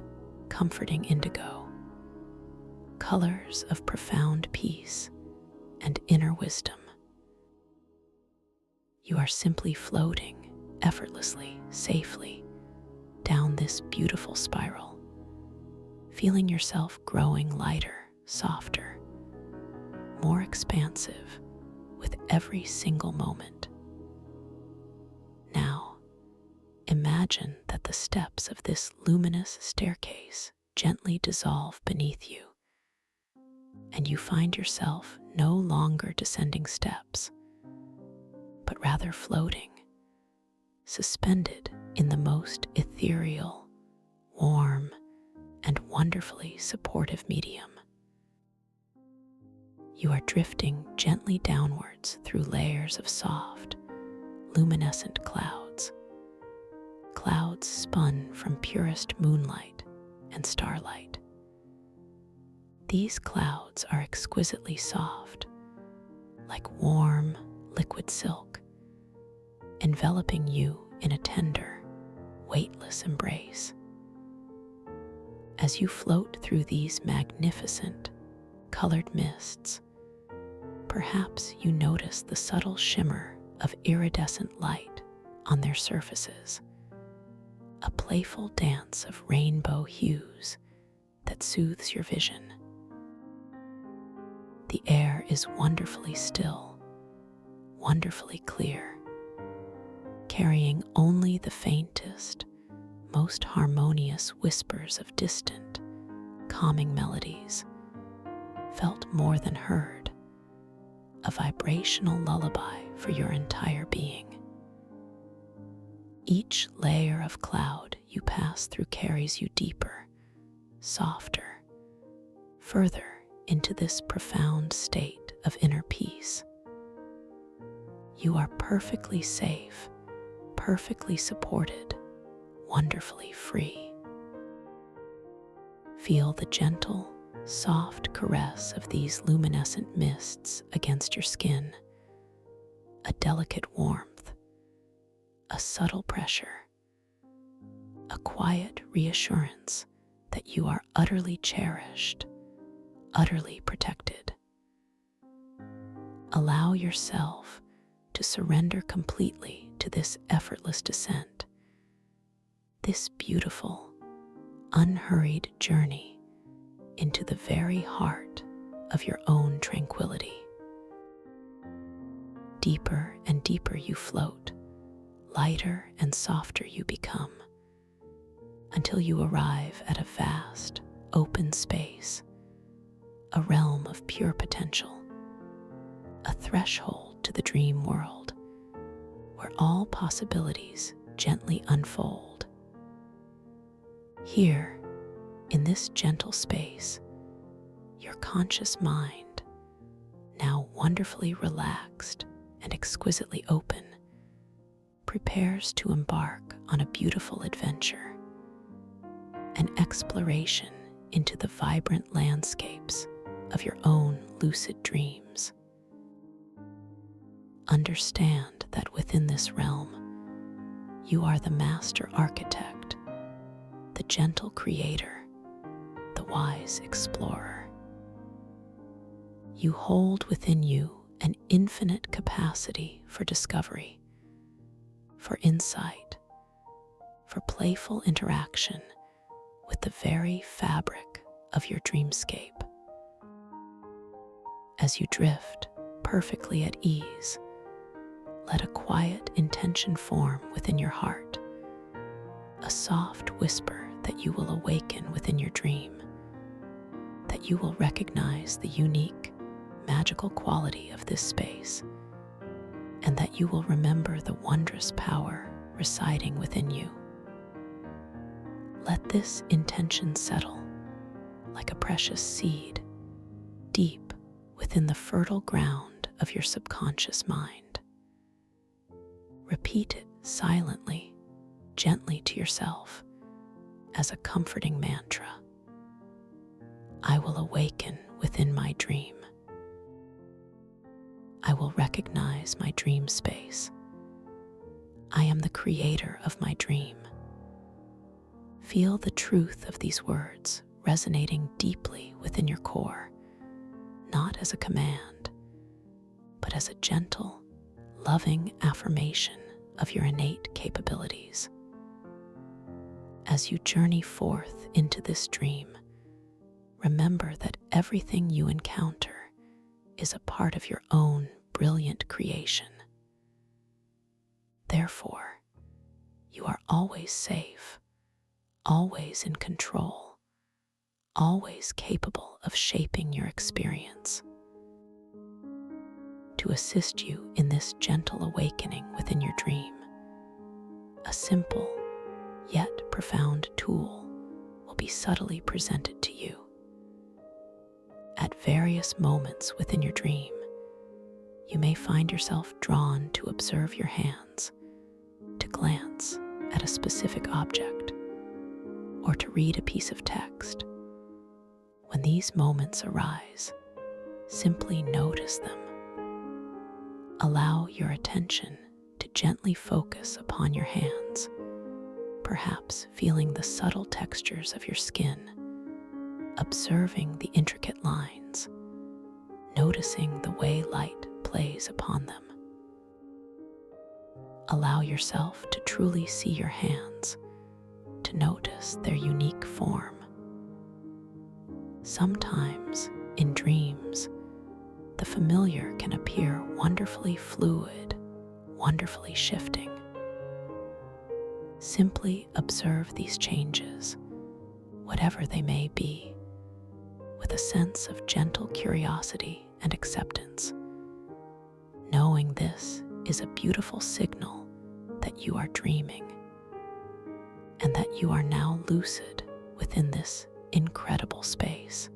comforting indigo, colors of profound peace and inner wisdom. You are simply floating effortlessly, safely down this beautiful spiral, feeling yourself growing lighter, softer, more expansive with every single moment. Now, imagine that the steps of this luminous staircase gently dissolve beneath you, and you find yourself no longer descending steps, but rather floating, suspended in the most ethereal, warm, and wonderfully supportive medium. You are drifting gently downwards through layers of soft, luminescent clouds, clouds spun from purest moonlight and starlight. These clouds are exquisitely soft, like warm, liquid silk, enveloping you in a tender, weightless embrace. As you float through these magnificent, colored mists, perhaps you notice the subtle shimmer of iridescent light on their surfaces, a playful dance of rainbow hues that soothes your vision. The air is wonderfully still, wonderfully clear, carrying only the faintest, most harmonious whispers of distant, calming melodies, felt more than heard, a vibrational lullaby for your entire being. Each layer of cloud you pass through carries you deeper, softer, further into this profound state of inner peace. You are perfectly safe, perfectly supported, wonderfully free. Feel the gentle, soft caress of these luminescent mists against your skin, a delicate warmth, a subtle pressure, a quiet reassurance that you are utterly cherished, utterly protected. Allow yourself to surrender completely to this effortless descent, this beautiful, unhurried journey into the very heart of your own tranquility. Deeper and deeper you float, lighter and softer you become, until you arrive at a vast, open space, a realm of pure potential, a threshold to the dream world, where all possibilities gently unfold. Here, in this gentle space, your conscious mind, now wonderfully relaxed and exquisitely open, prepares to embark on a beautiful adventure, an exploration into the vibrant landscapes of your own lucid dreams. Understand that within this realm, you are the master architect, the gentle creator, the wise explorer. You hold within you an infinite capacity for discovery, for insight, for playful interaction with the very fabric of your dreamscape. As you drift perfectly at ease, let a quiet intention form within your heart, a soft whisper that you will awaken within your dream, that you will recognize the unique, magical quality of this space, and that you will remember the wondrous power residing within you. Let this intention settle like a precious seed deep within the fertile ground of your subconscious mind. Repeat it silently, gently to yourself as a comforting mantra. I will awaken within my dream. I will recognize my dream space. I am the creator of my dream. Feel the truth of these words resonating deeply within your core, not as a command, but as a gentle, loving affirmation of your innate capabilities. As you journey forth into this dream, remember that everything you encounter is a part of your own brilliant creation. Therefore, you are always safe, always in control, always capable of shaping your experience. To assist you in this gentle awakening within your dream, a simple yet profound tool will be subtly presented to you. At various moments within your dream, you may find yourself drawn to observe your hands, to glance at a specific object, or to read a piece of text. When these moments arise, simply notice them. Allow your attention to gently focus upon your hands, perhaps feeling the subtle textures of your skin, observing the intricate lines, noticing the way light plays upon them. Allow yourself to truly see your hands, to notice their unique form. Sometimes, in dreams, the familiar can appear wonderfully fluid, wonderfully shifting. Simply observe these changes, whatever they may be, with a sense of gentle curiosity and acceptance, knowing this is a beautiful signal that you are dreaming and that you are now lucid within this incredible space.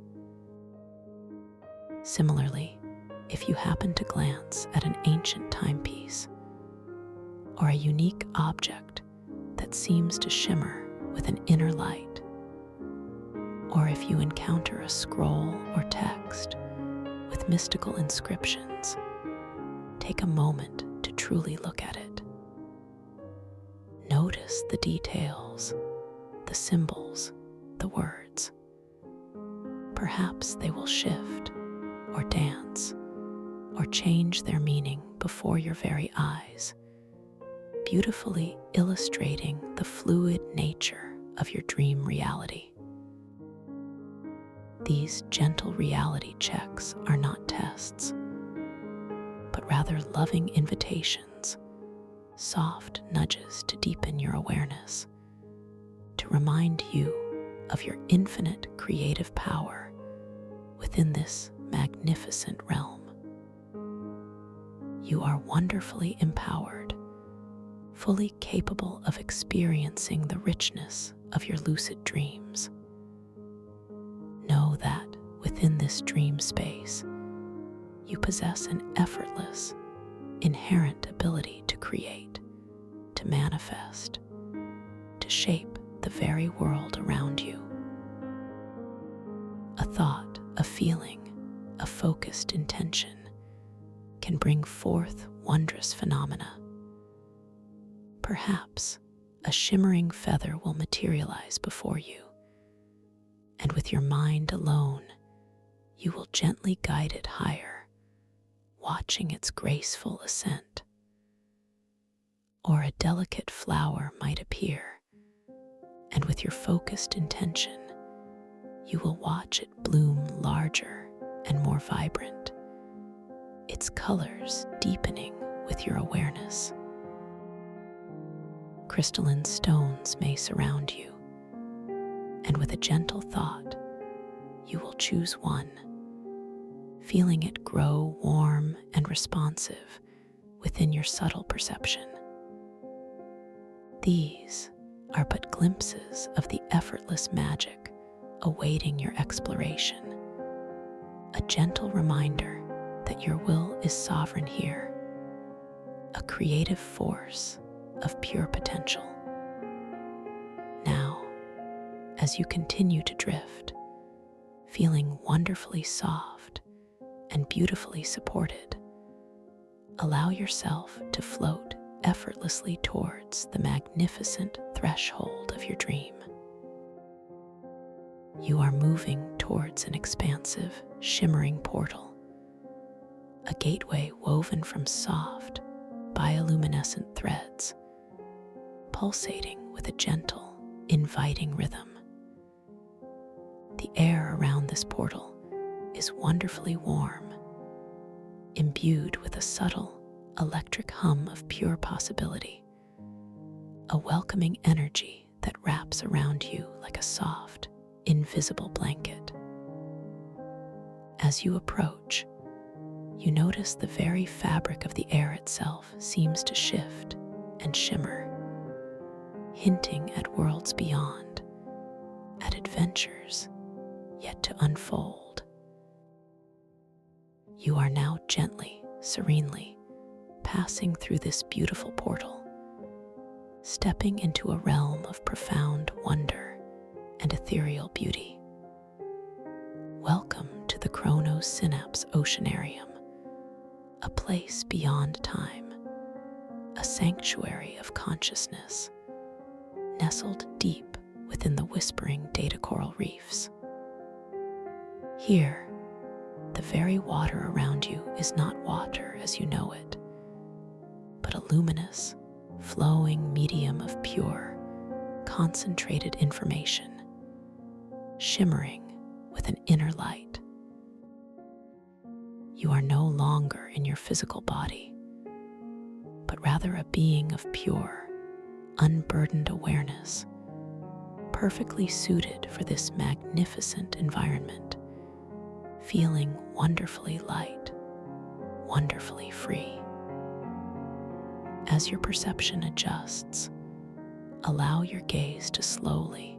Similarly, if you happen to glance at an ancient timepiece or a unique object that seems to shimmer with an inner light, or if you encounter a scroll or text with mystical inscriptions, take a moment to truly look at it. Notice the details, the symbols, the words. Perhaps they will shift or dance or change their meaning before your very eyes, beautifully illustrating the fluid nature of your dream reality. These gentle reality checks are not tests, but rather loving invitations, soft nudges to deepen your awareness, to remind you of your infinite creative power within this magnificent realm. You are wonderfully empowered, fully capable of experiencing the richness of your lucid dreams. Know that within this dream space, you possess an effortless, inherent ability to create, to manifest, to shape the very world around you. A thought, a feeling, a focused intention can bring forth wondrous phenomena. Perhaps a shimmering feather will materialize before you, and with your mind alone, you will gently guide it higher, watching its graceful ascent. Or a delicate flower might appear, and with your focused intention, you will watch it bloom larger and more vibrant, its colors deepening with your awareness. Crystalline stones may surround you, and with a gentle thought, you will choose one, feeling it grow warm and responsive within your subtle perception. These are but glimpses of the effortless magic awaiting your exploration, a gentle reminder that your will is sovereign here, a creative force of pure potential. Now, as you continue to drift, feeling wonderfully soft and beautifully supported, allow yourself to float effortlessly towards the magnificent threshold of your dream. You are moving towards an expansive, shimmering portal, a gateway woven from soft, bioluminescent threads, pulsating with a gentle, inviting rhythm. The air around this portal is wonderfully warm, imbued with a subtle, electric hum of pure possibility, a welcoming energy that wraps around you like a soft, invisible blanket. As you approach, you notice the very fabric of the air itself seems to shift and shimmer, hinting at worlds beyond, at adventures yet to unfold. You are now gently, serenely passing through this beautiful portal, stepping into a realm of profound wonder and ethereal beauty. Welcome to the Chronos Synapse Oceanarium, a place beyond time, a sanctuary of consciousness, nestled deep within the whispering data coral reefs. Here, the very water around you is not water as you know it, but a luminous, flowing medium of pure, concentrated information, shimmering with an inner light. You are no longer in your physical body, but rather a being of pure, unburdened awareness, perfectly suited for this magnificent environment, feeling wonderfully light, wonderfully free. As your perception adjusts, allow your gaze to slowly,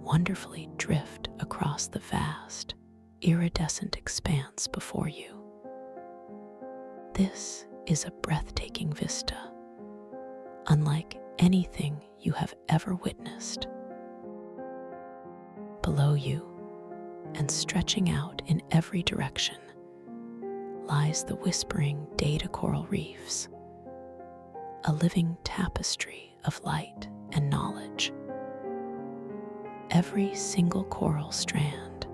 wonderfully drift across the vast, iridescent expanse before you. This is a breathtaking vista, unlike anything you have ever witnessed. Below you, and stretching out in every direction, lies the whispering data coral reefs, a living tapestry of light and knowledge. Every single coral strand,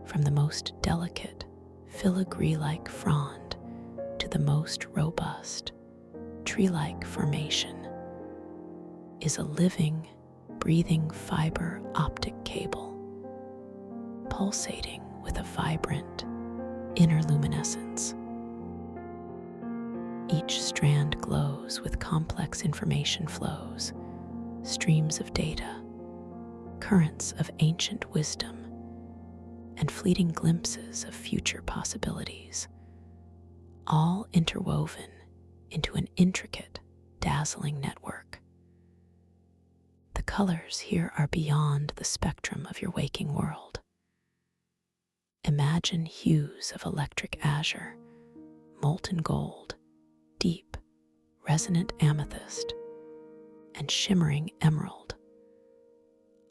from the most delicate, filigree-like frond to the most robust, tree-like formation, is a living, breathing fiber optic cable, pulsating with a vibrant, inner luminescence. Each strand glows with complex information flows, streams of data, currents of ancient wisdom, and fleeting glimpses of future possibilities, all interwoven into an intricate, dazzling network. The colors here are beyond the spectrum of your waking world. Imagine hues of electric azure, molten gold, deep, resonant amethyst, and shimmering emerald,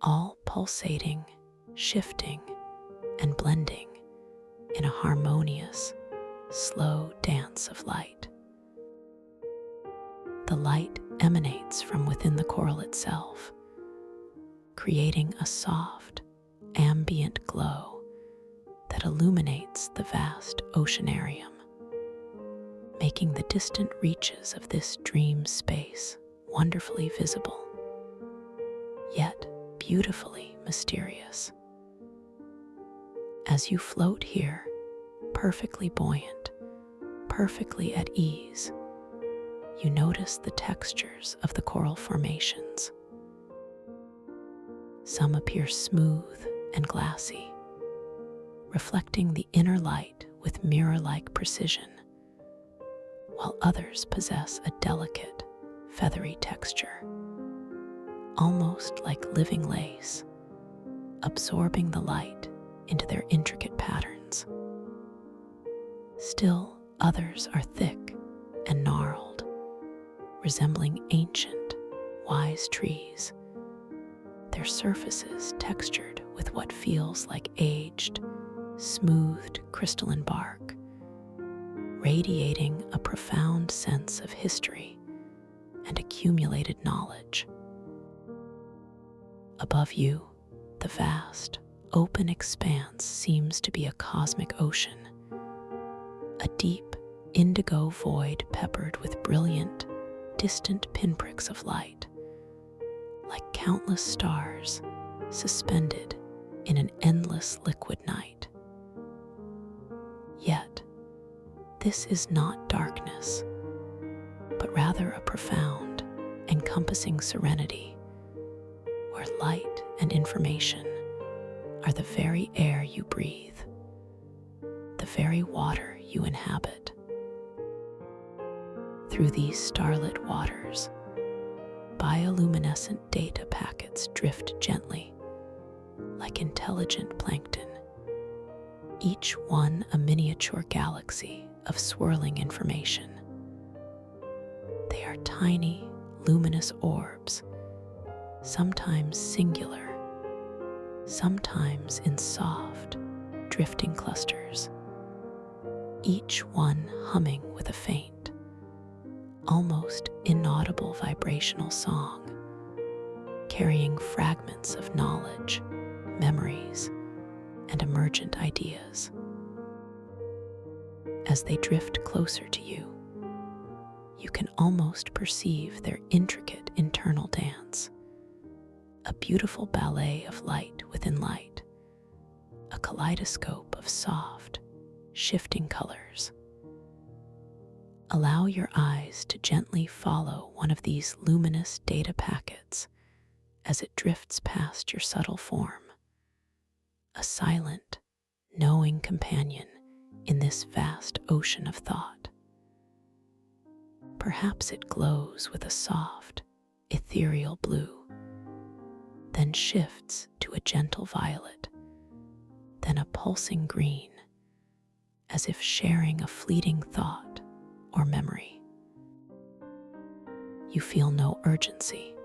all pulsating, shifting, and blending in a harmonious, slow dance of light. The light emanates from within the coral itself, creating a soft, ambient glow that illuminates the vast oceanarium, making the distant reaches of this dream space wonderfully visible, yet beautifully mysterious. As you float here, perfectly buoyant, perfectly at ease, you notice the textures of the coral formations. Some appear smooth and glassy, reflecting the inner light with mirror-like precision, while others possess a delicate, feathery texture, almost like living lace, absorbing the light into their intricate patterns. Still, others are thick and gnarled, resembling ancient, wise trees, their surfaces textured with what feels like aged, smoothed crystalline bark, radiating a profound sense of history and accumulated knowledge. Above you, the vast, open expanse seems to be a cosmic ocean, a deep, indigo void peppered with brilliant, distant pinpricks of light, like countless stars suspended in an endless liquid night. Yet, this is not darkness, but rather a profound, encompassing serenity, where light and information are the very air you breathe, the very water you inhabit. Through these starlit waters, bioluminescent data packets drift gently, like intelligent plankton, each one a miniature galaxy of swirling information. They are tiny, luminous orbs, sometimes singular, sometimes in soft, drifting clusters, each one humming with a faint, almost inaudible vibrational song, carrying fragments of knowledge, memories, and emergent ideas. As they drift closer to you, you can almost perceive their intricate internal dance, a beautiful ballet of light within light, a kaleidoscope of soft, shifting colors. Allow your eyes to gently follow one of these luminous data packets as it drifts past your subtle form, a silent, knowing companion in this vast ocean of thought. Perhaps it glows with a soft, ethereal blue, then shifts to a gentle violet, then a pulsing green, as if sharing a fleeting thought or memory. You feel no urgency,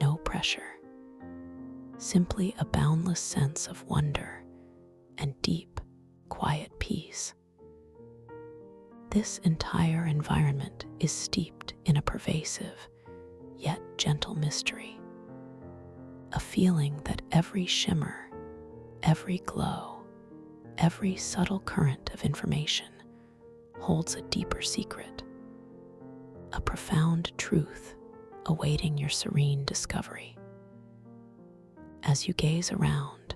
no pressure, simply a boundless sense of wonder and deep, quiet peace. This entire environment is steeped in a pervasive, yet gentle mystery, a feeling that every shimmer, every glow, every subtle current of information holds a deeper secret, a profound truth awaiting your serene discovery. As you gaze around,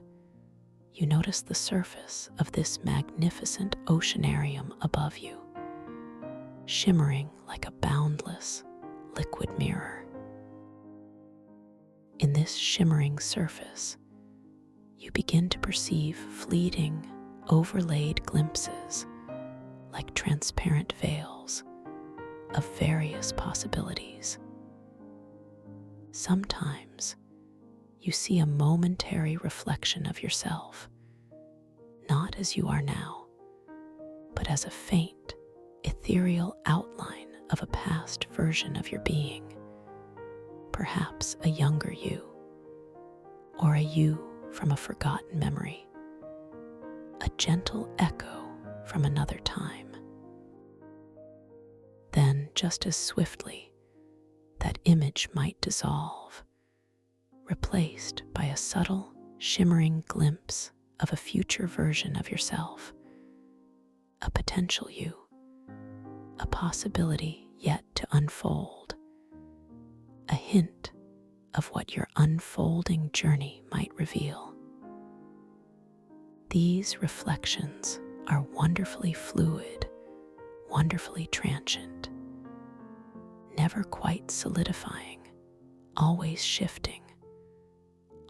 you notice the surface of this magnificent oceanarium above you, shimmering like a boundless, liquid mirror. In this shimmering surface, you begin to perceive fleeting, overlaid glimpses, like transparent veils, of various possibilities. Sometimes, you see a momentary reflection of yourself, not as you are now, but as a faint, ethereal outline of a past version of your being, perhaps a younger you, or a you from a forgotten memory, a gentle echo from another time. Then, just as swiftly, that image might dissolve, replaced by a subtle, shimmering glimpse of a future version of yourself, a potential you, a possibility yet to unfold, a hint of what your unfolding journey might reveal. These reflections are wonderfully fluid, wonderfully transient, never quite solidifying, always shifting,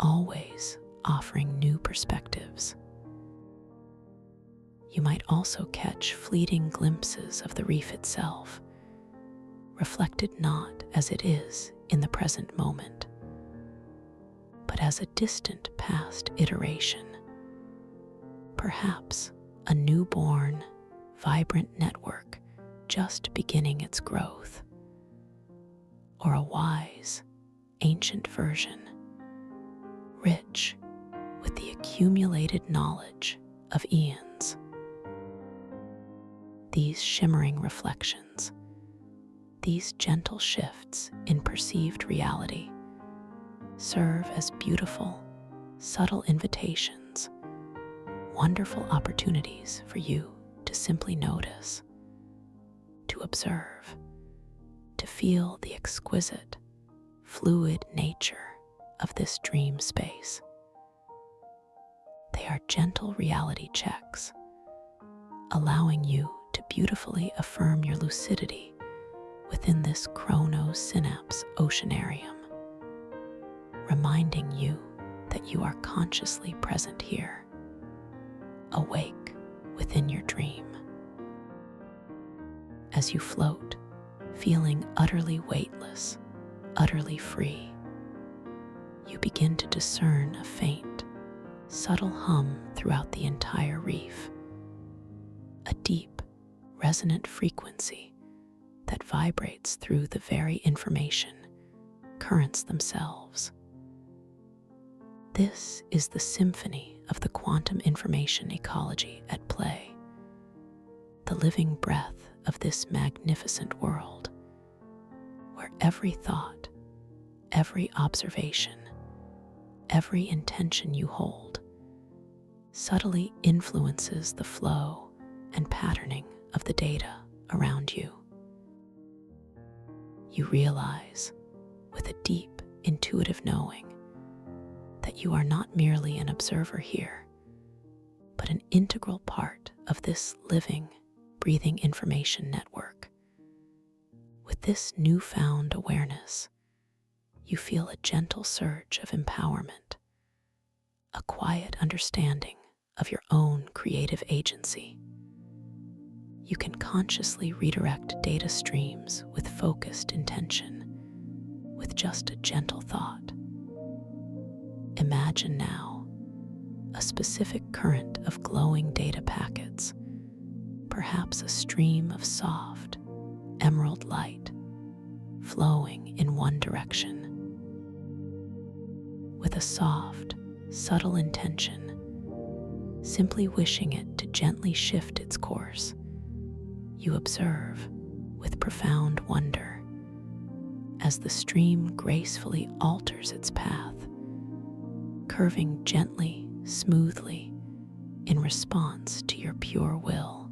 always offering new perspectives. You might also catch fleeting glimpses of the reef itself, reflected not as it is in the present moment, but as a distant past iteration, perhaps a newborn, vibrant network just beginning its growth, or a wise, ancient version, rich with the accumulated knowledge of eons. These shimmering reflections, these gentle shifts in perceived reality, serve as beautiful, subtle invitations, wonderful opportunities for you to simply notice, to observe, to feel the exquisite, fluid nature of this dream space. They are gentle reality checks, allowing you to beautifully affirm your lucidity within this chrono-synapse oceanarium, reminding you that you are consciously present here, awake within your dream. As you float, feeling utterly weightless, utterly free, you begin to discern a faint, subtle hum throughout the entire reef, a deep, resonant frequency that vibrates through the very information currents themselves. This is the symphony of the quantum information ecology at play, the living breath of this magnificent world, where every thought, every observation, every intention you hold subtly influences the flow and patterning of the data around you. You realize, with a deep, intuitive knowing, that you are not merely an observer here, but an integral part of this living, breathing information network. With this newfound awareness, you feel a gentle surge of empowerment, a quiet understanding of your own creative agency. You can consciously redirect data streams with focused intention, with just a gentle thought. Imagine now a specific current of glowing data packets, perhaps a stream of soft, emerald light, flowing in one direction. With a soft, subtle intention, simply wishing it to gently shift its course, you observe with profound wonder as the stream gracefully alters its path, curving gently, smoothly, in response to your pure will.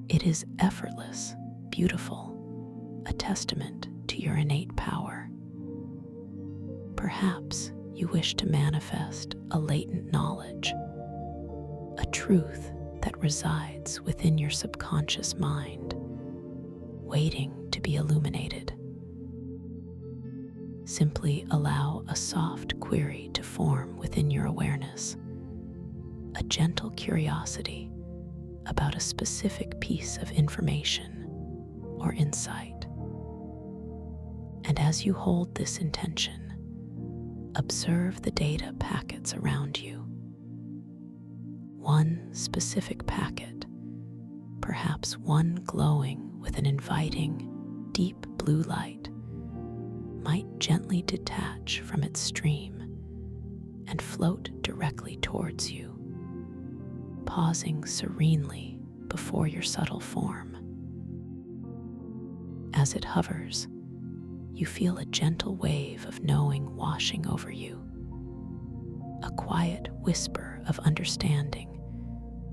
It is effortless, beautiful, a testament to your innate power. Perhaps you wish to manifest a latent knowledge, a truth that resides within your subconscious mind, waiting to be illuminated. Simply allow a soft query to form within your awareness, a gentle curiosity about a specific piece of information or insight. And as you hold this intention, observe the data packets around you. One specific packet, perhaps one glowing with an inviting, deep blue light, might gently detach from its stream and float directly towards you, pausing serenely before your subtle form. As it hovers, you feel a gentle wave of knowing washing over you, a quiet whisper of understanding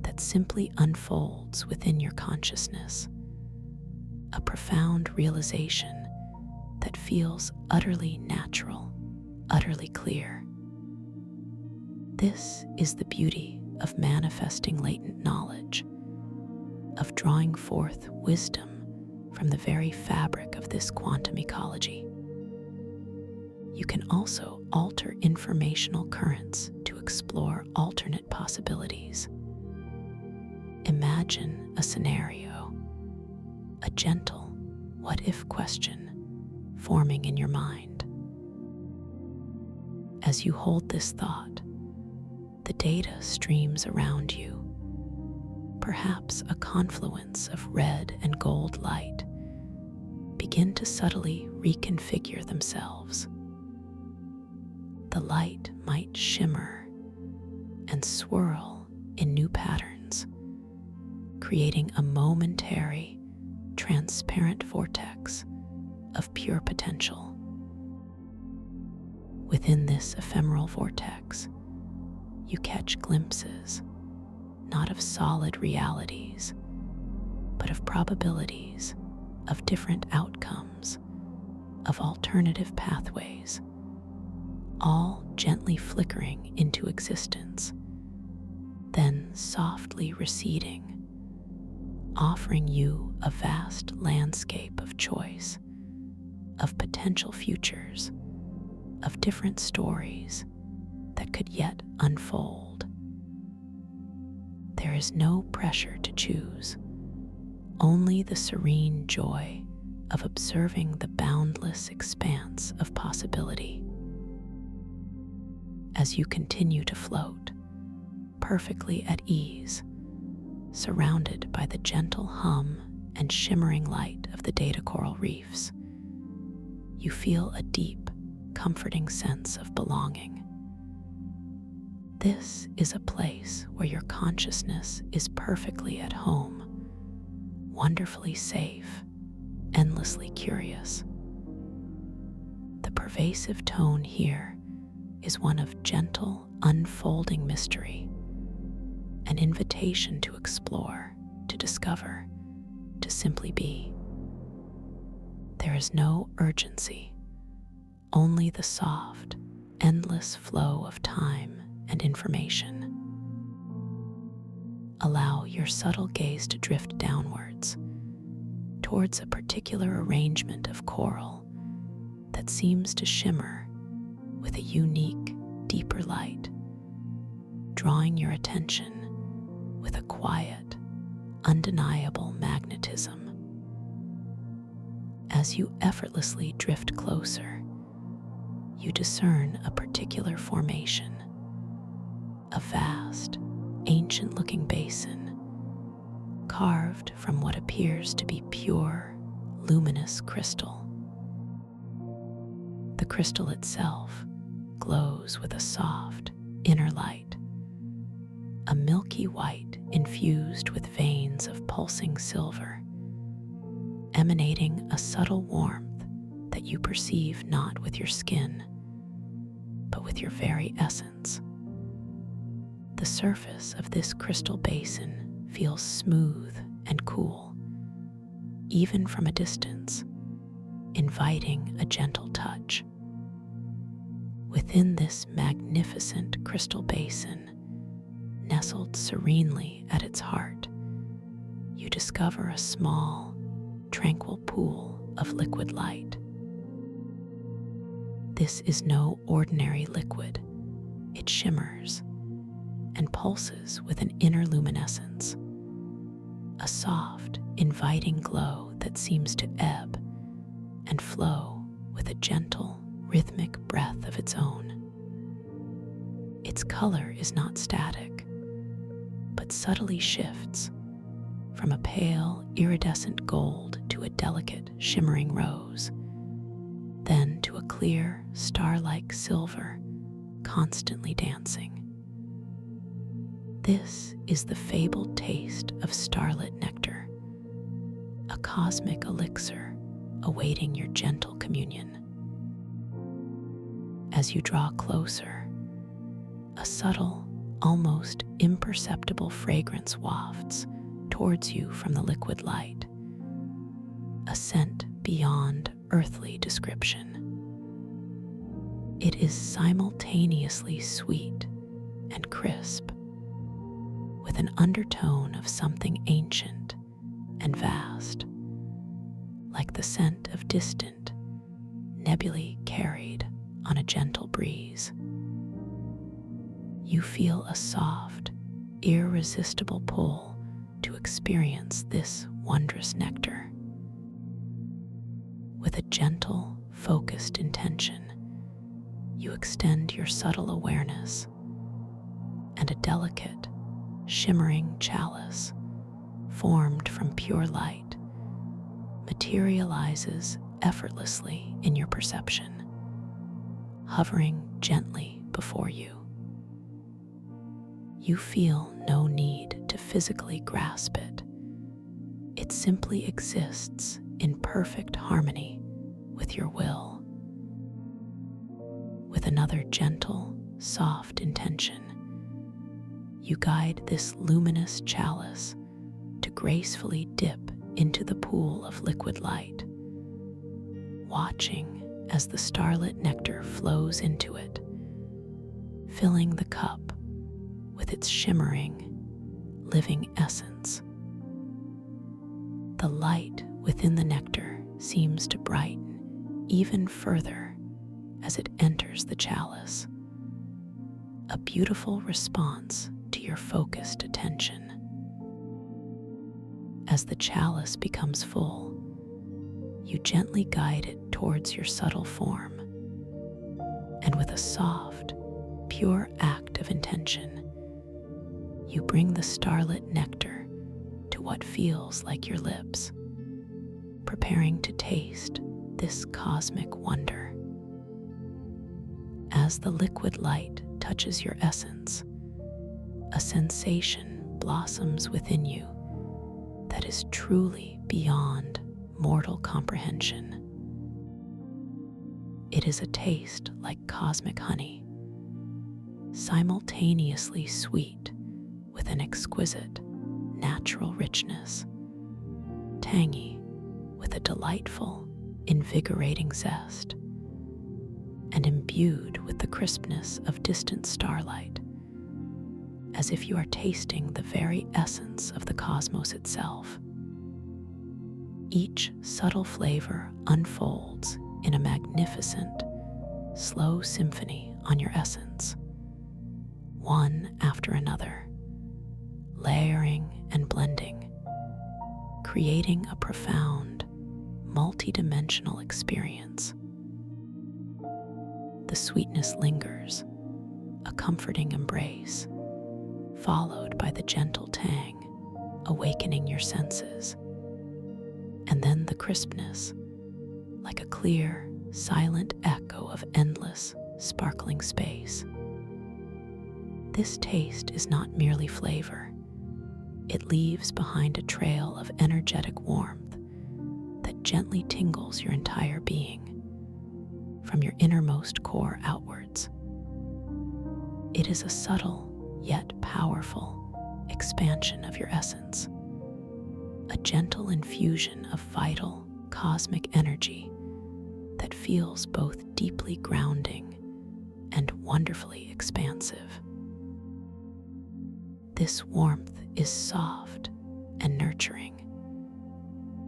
that simply unfolds within your consciousness, a profound realization that feels utterly natural, utterly clear. This is the beauty of manifesting latent knowledge, of drawing forth wisdom from the very fabric of this quantum ecology. You can also alter informational currents to explore alternate possibilities, Imagine a scenario, a gentle what-if question forming in your mind. As you hold this thought, the data streams around you, perhaps a confluence of red and gold light, begin to subtly reconfigure themselves. The light might shimmer and swirl in new patterns, creating a momentary, transparent vortex of pure potential. Within this ephemeral vortex, you catch glimpses not of solid realities, but of probabilities, of different outcomes, of alternative pathways, all gently flickering into existence, then softly receding, offering you a vast landscape of choice, of potential futures, of different stories that could yet unfold. There is no pressure to choose, only the serene joy of observing the boundless expanse of possibility. As you continue to float, perfectly at ease, surrounded by the gentle hum and shimmering light of the data coral reefs, you feel a deep, comforting sense of belonging. This is a place where your consciousness is perfectly at home, wonderfully safe, endlessly curious. The pervasive tone here is one of gentle, unfolding mystery, an invitation to explore, to discover, to simply be. There is no urgency, only the soft, endless flow of time and information. Allow your subtle gaze to drift downwards, towards a particular arrangement of coral that seems to shimmer with a unique, deeper light, drawing your attention with a quiet, undeniable magnetism. As you effortlessly drift closer, you discern a particular formation, a vast, ancient-looking basin, carved from what appears to be pure, luminous crystal. The crystal itself glows with a soft, inner light, a milky white infused with veins of pulsing silver, emanating a subtle warmth that you perceive not with your skin, but with your very essence. The surface of this crystal basin feels smooth and cool, even from a distance, inviting a gentle touch. Within this magnificent crystal basin, nestled serenely at its heart, you discover a small, tranquil pool of liquid light. This is no ordinary liquid. It shimmers and pulses with an inner luminescence, a soft, inviting glow that seems to ebb and flow with a gentle, rhythmic breath of its own. Its color is not static, but subtly shifts from a pale, iridescent gold to a delicate, shimmering rose, then to a clear, star-like silver, constantly dancing. This is the fabled taste of starlit nectar, a cosmic elixir awaiting your gentle communion. As you draw closer, a subtle, almost imperceptible fragrance wafts towards you from the liquid light, a scent beyond earthly description. It is simultaneously sweet and crisp, with an undertone of something ancient and vast, like the scent of distant, nebulae carried on a gentle breeze. You feel a soft, irresistible pull experience this wondrous nectar. With a gentle, focused intention, you extend your subtle awareness, and a delicate, shimmering chalice formed from pure light materializes effortlessly in your perception, hovering gently before you. You feel no need to physically grasp it. It simply exists in perfect harmony with your will. With another gentle, soft intention, you guide this luminous chalice to gracefully dip into the pool of liquid light, watching as the starlit nectar flows into it, filling the cup with its shimmering, living essence. The light within the nectar seems to brighten even further as it enters the chalice, a beautiful response to your focused attention. As the chalice becomes full, you gently guide it towards your subtle form, and with a soft, pure act of intention, you bring the starlit nectar to what feels like your lips, preparing to taste this cosmic wonder. As the liquid light touches your essence, a sensation blossoms within you that is truly beyond mortal comprehension. It is a taste like cosmic honey, simultaneously sweet with an exquisite, natural richness, tangy with a delightful, invigorating zest, and imbued with the crispness of distant starlight, as if you are tasting the very essence of the cosmos itself. Each subtle flavor unfolds in a magnificent, slow symphony on your essence, one after another, layering and blending, creating a profound, multi-dimensional experience. The sweetness lingers, a comforting embrace, followed by the gentle tang, awakening your senses, and then the crispness, like a clear, silent echo of endless, sparkling space. This taste is not merely flavor. It leaves behind a trail of energetic warmth that gently tingles your entire being, from your innermost core outwards. It is a subtle yet powerful expansion of your essence, a gentle infusion of vital, cosmic energy that feels both deeply grounding and wonderfully expansive. This warmth is soft and nurturing,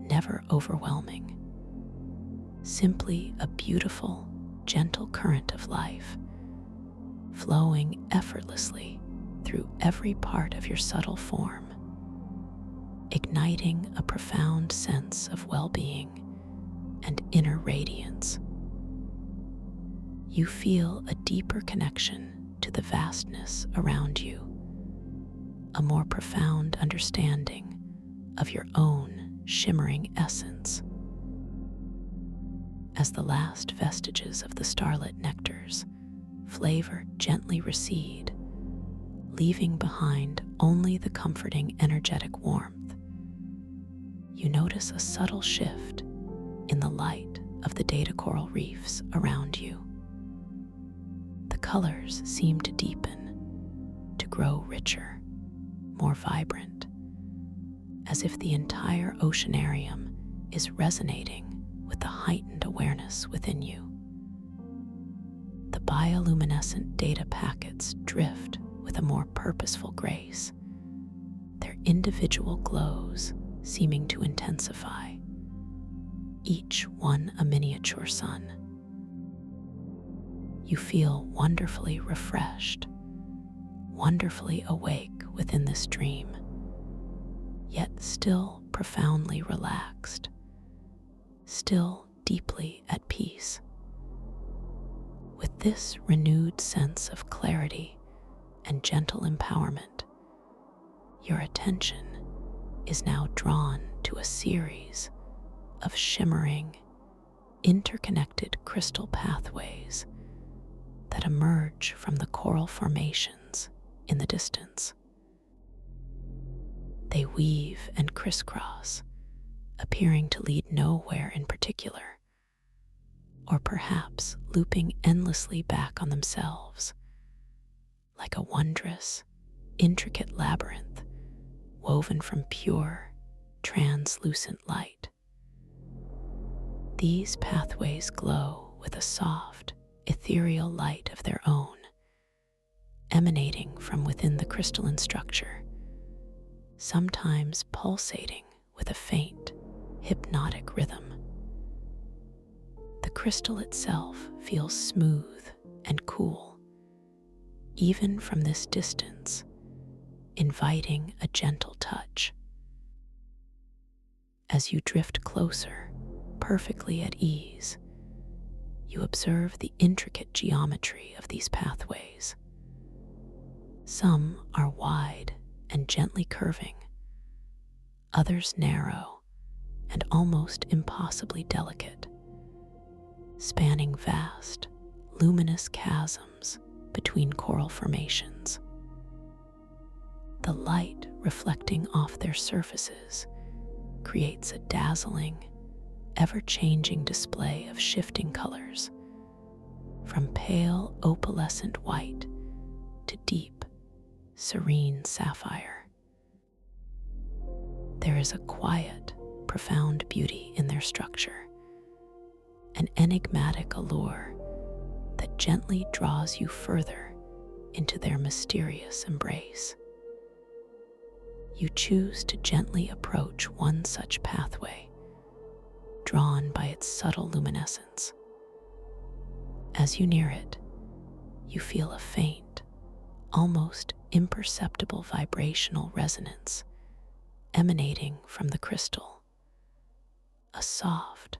never overwhelming, simply a beautiful, gentle current of life, flowing effortlessly through every part of your subtle form, igniting a profound sense of well-being and inner radiance. You feel a deeper connection to the vastness around you, a more profound understanding of your own shimmering essence. As the last vestiges of the starlit nectar's flavor gently recede, leaving behind only the comforting, energetic warmth, you notice a subtle shift in the light of the data coral reefs around you. The colors seem to deepen, to grow richer, more vibrant, as if the entire oceanarium is resonating with the heightened awareness within you. The bioluminescent data packets drift with a more purposeful grace, their individual glows seeming to intensify, each one a miniature sun. You feel wonderfully refreshed, wonderfully awake within this dream. yet still profoundly relaxed, still deeply at peace. With this renewed sense of clarity and gentle empowerment, your attention is now drawn to a series of shimmering, interconnected crystal pathways that emerge from the coral formations in the distance. They weave and crisscross, appearing to lead nowhere in particular, or perhaps looping endlessly back on themselves, like a wondrous, intricate labyrinth woven from pure, translucent light. These pathways glow with a soft, ethereal light of their own, emanating from within the crystalline structure, sometimes pulsating with a faint, hypnotic rhythm. The crystal itself feels smooth and cool, even from this distance, inviting a gentle touch. As you drift closer, perfectly at ease, you observe the intricate geometry of these pathways. Some are wide and gently curving, others narrow and almost impossibly delicate, spanning vast, luminous chasms between coral formations. The light reflecting off their surfaces creates a dazzling, ever-changing display of shifting colors, from pale opalescent white to deep, serene sapphire. There is a quiet, profound beauty in their structure, an enigmatic allure that gently draws you further into their mysterious embrace. You choose to gently approach one such pathway, drawn by its subtle luminescence. As you near it, you feel a faint, almost imperceptible vibrational resonance emanating from the crystal, a soft,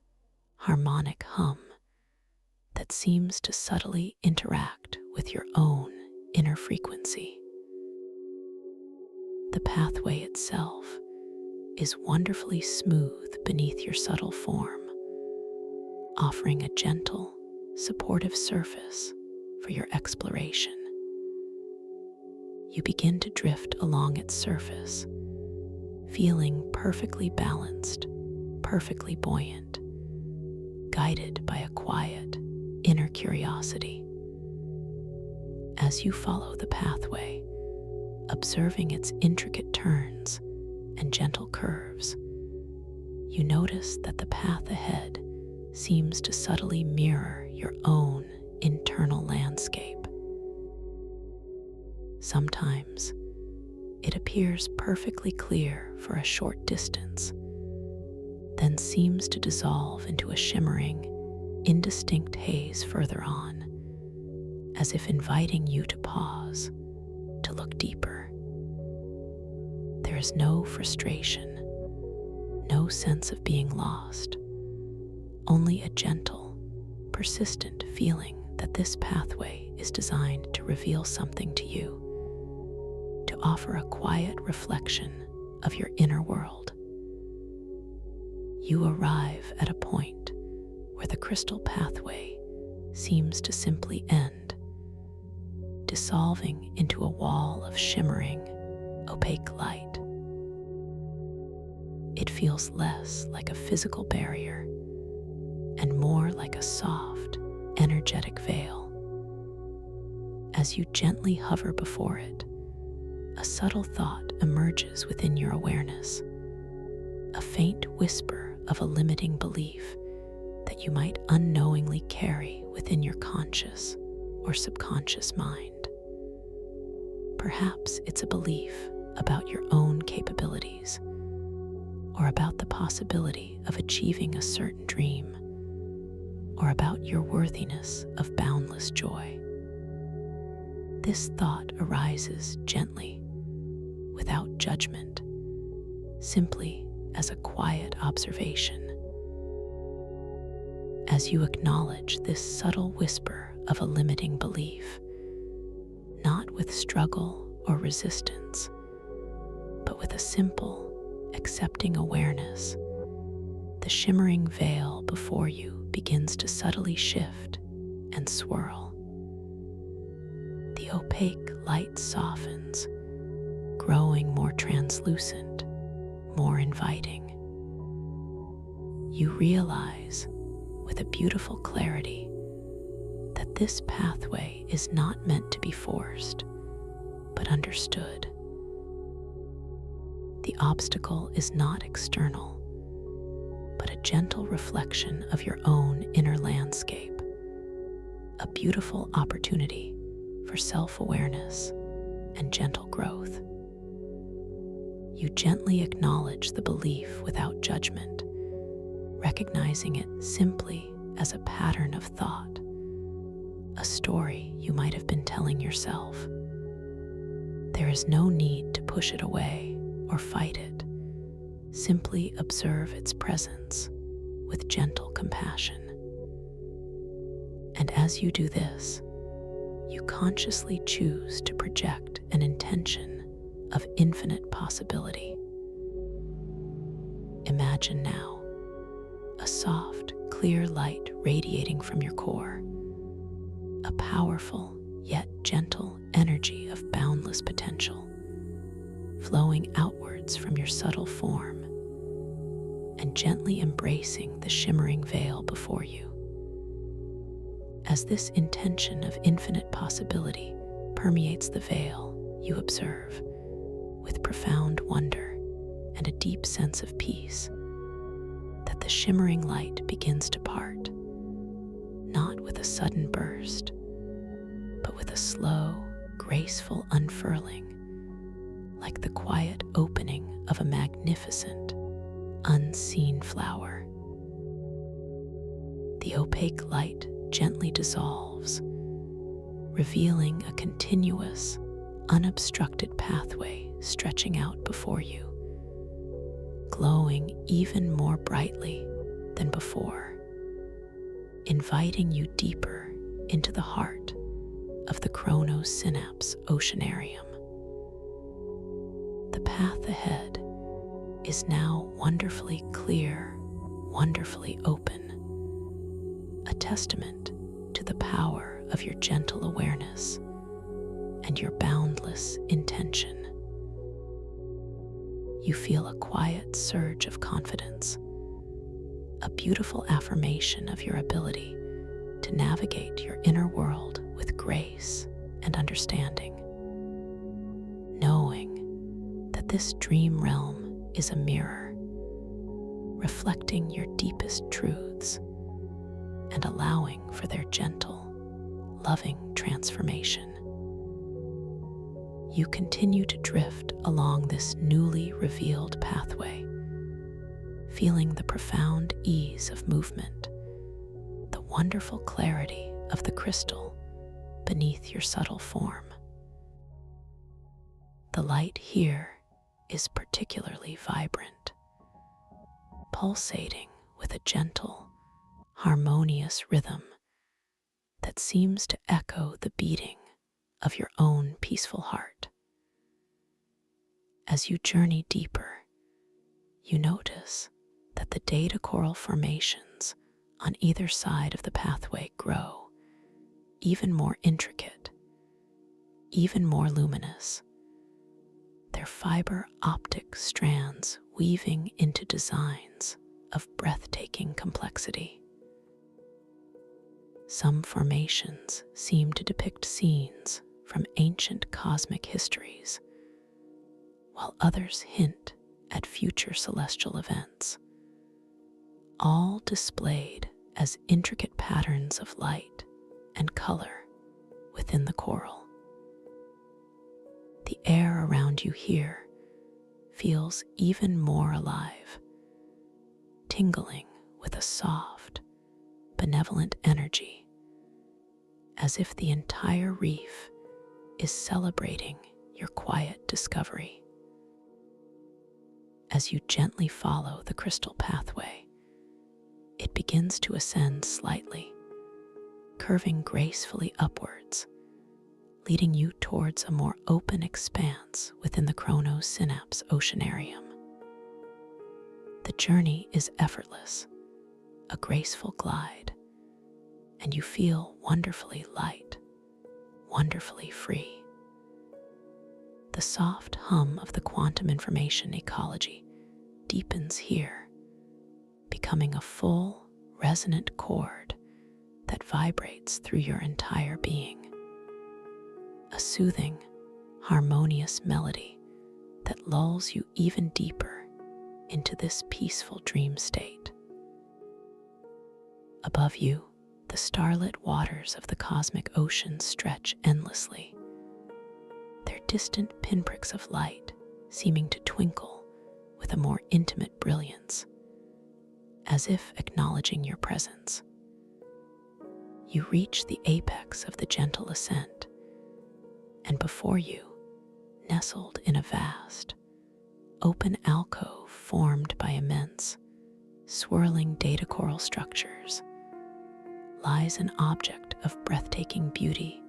harmonic hum that seems to subtly interact with your own inner frequency. The pathway itself is wonderfully smooth beneath your subtle form, offering a gentle, supportive surface for your exploration. You begin to drift along its surface, feeling perfectly balanced, perfectly buoyant, guided by a quiet, inner curiosity. As you follow the pathway, observing its intricate turns and gentle curves, you notice that the path ahead seems to subtly mirror your own internal landscape. Sometimes it appears perfectly clear for a short distance, then seems to dissolve into a shimmering, indistinct haze further on, as if inviting you to pause, to look deeper. There is no frustration, no sense of being lost, only a gentle, persistent feeling that this pathway is designed to reveal something to you, to offer a quiet reflection of your inner world. You arrive at a point where the crystal pathway seems to simply end, dissolving into a wall of shimmering, opaque light. It feels less like a physical barrier and more like a soft, energetic veil. As you gently hover before it, a subtle thought emerges within your awareness, a faint whisper of a limiting belief that you might unknowingly carry within your conscious or subconscious mind. Perhaps it's a belief about your own capabilities, or about the possibility of achieving a certain dream, or about your worthiness of boundless joy. This thought arises gently, without judgment, simply as a quiet observation. As you acknowledge this subtle whisper of a limiting belief, not with struggle or resistance, but with a simple, accepting awareness, the shimmering veil before you begins to subtly shift and swirl. The opaque light softens, growing more translucent, more inviting. You realize, with a beautiful clarity, that this pathway is not meant to be forced, but understood. The obstacle is not external, but a gentle reflection of your own inner landscape, a beautiful opportunity for self-awareness and gentle growth. You gently acknowledge the belief without judgment, recognizing it simply as a pattern of thought, a story you might have been telling yourself. There is no need to push it away or fight it. Simply observe its presence with gentle compassion. And as you do this, you consciously choose to project an intention of infinite possibility. Imagine now a soft, clear light radiating from your core, a powerful yet gentle energy of boundless potential, flowing outwards from your subtle form and gently embracing the shimmering veil before you. As this intention of infinite possibility permeates the veil, you observe, with profound wonder and a deep sense of peace, that the shimmering light begins to part, not with a sudden burst, but with a slow, graceful unfurling, like the quiet opening of a magnificent, unseen flower. The opaque light gently dissolves, revealing a continuous, unobstructed pathway stretching out before you, glowing even more brightly than before, inviting you deeper into the heart of the chronosynapse oceanarium. The path ahead is now wonderfully clear, wonderfully open, a testament to the power of your gentle awareness and your boundless intention. You feel a quiet surge of confidence, a beautiful affirmation of your ability to navigate your inner world with grace and understanding, knowing that this dream realm is a mirror, reflecting your deepest truths and allowing for their gentle, loving transformation. You continue to drift along this newly revealed pathway, feeling the profound ease of movement, the wonderful clarity of the crystal beneath your subtle form. The light here is particularly vibrant, pulsating with a gentle, harmonious rhythm that seems to echo the beating of your own peaceful heart. As you journey deeper, you notice that the data coral formations on either side of the pathway grow, even more intricate, even more luminous, their fiber optic strands weaving into designs of breathtaking complexity. Some formations seem to depict scenes from ancient cosmic histories, while others hint at future celestial events, all displayed as intricate patterns of light and color within the coral. The air around you here feels even more alive, tingling with a soft, benevolent energy, as if the entire reef is celebrating your quiet discovery. As you gently follow the crystal pathway, it begins to ascend slightly, curving gracefully upwards, leading you towards a more open expanse within the chronosynapse oceanarium. The journey is effortless, a graceful glide, and you feel wonderfully light, wonderfully free. The soft hum of the quantum information ecology deepens here, becoming a full, resonant chord that vibrates through your entire being. A soothing, harmonious melody that lulls you even deeper into this peaceful dream state. Above you, the starlit waters of the cosmic ocean stretch endlessly, their distant pinpricks of light seeming to twinkle with a more intimate brilliance, as if acknowledging your presence. You reach the apex of the gentle ascent, and before you, nestled in a vast, open alcove formed by immense, swirling data coral structures, lies an object of breathtaking beauty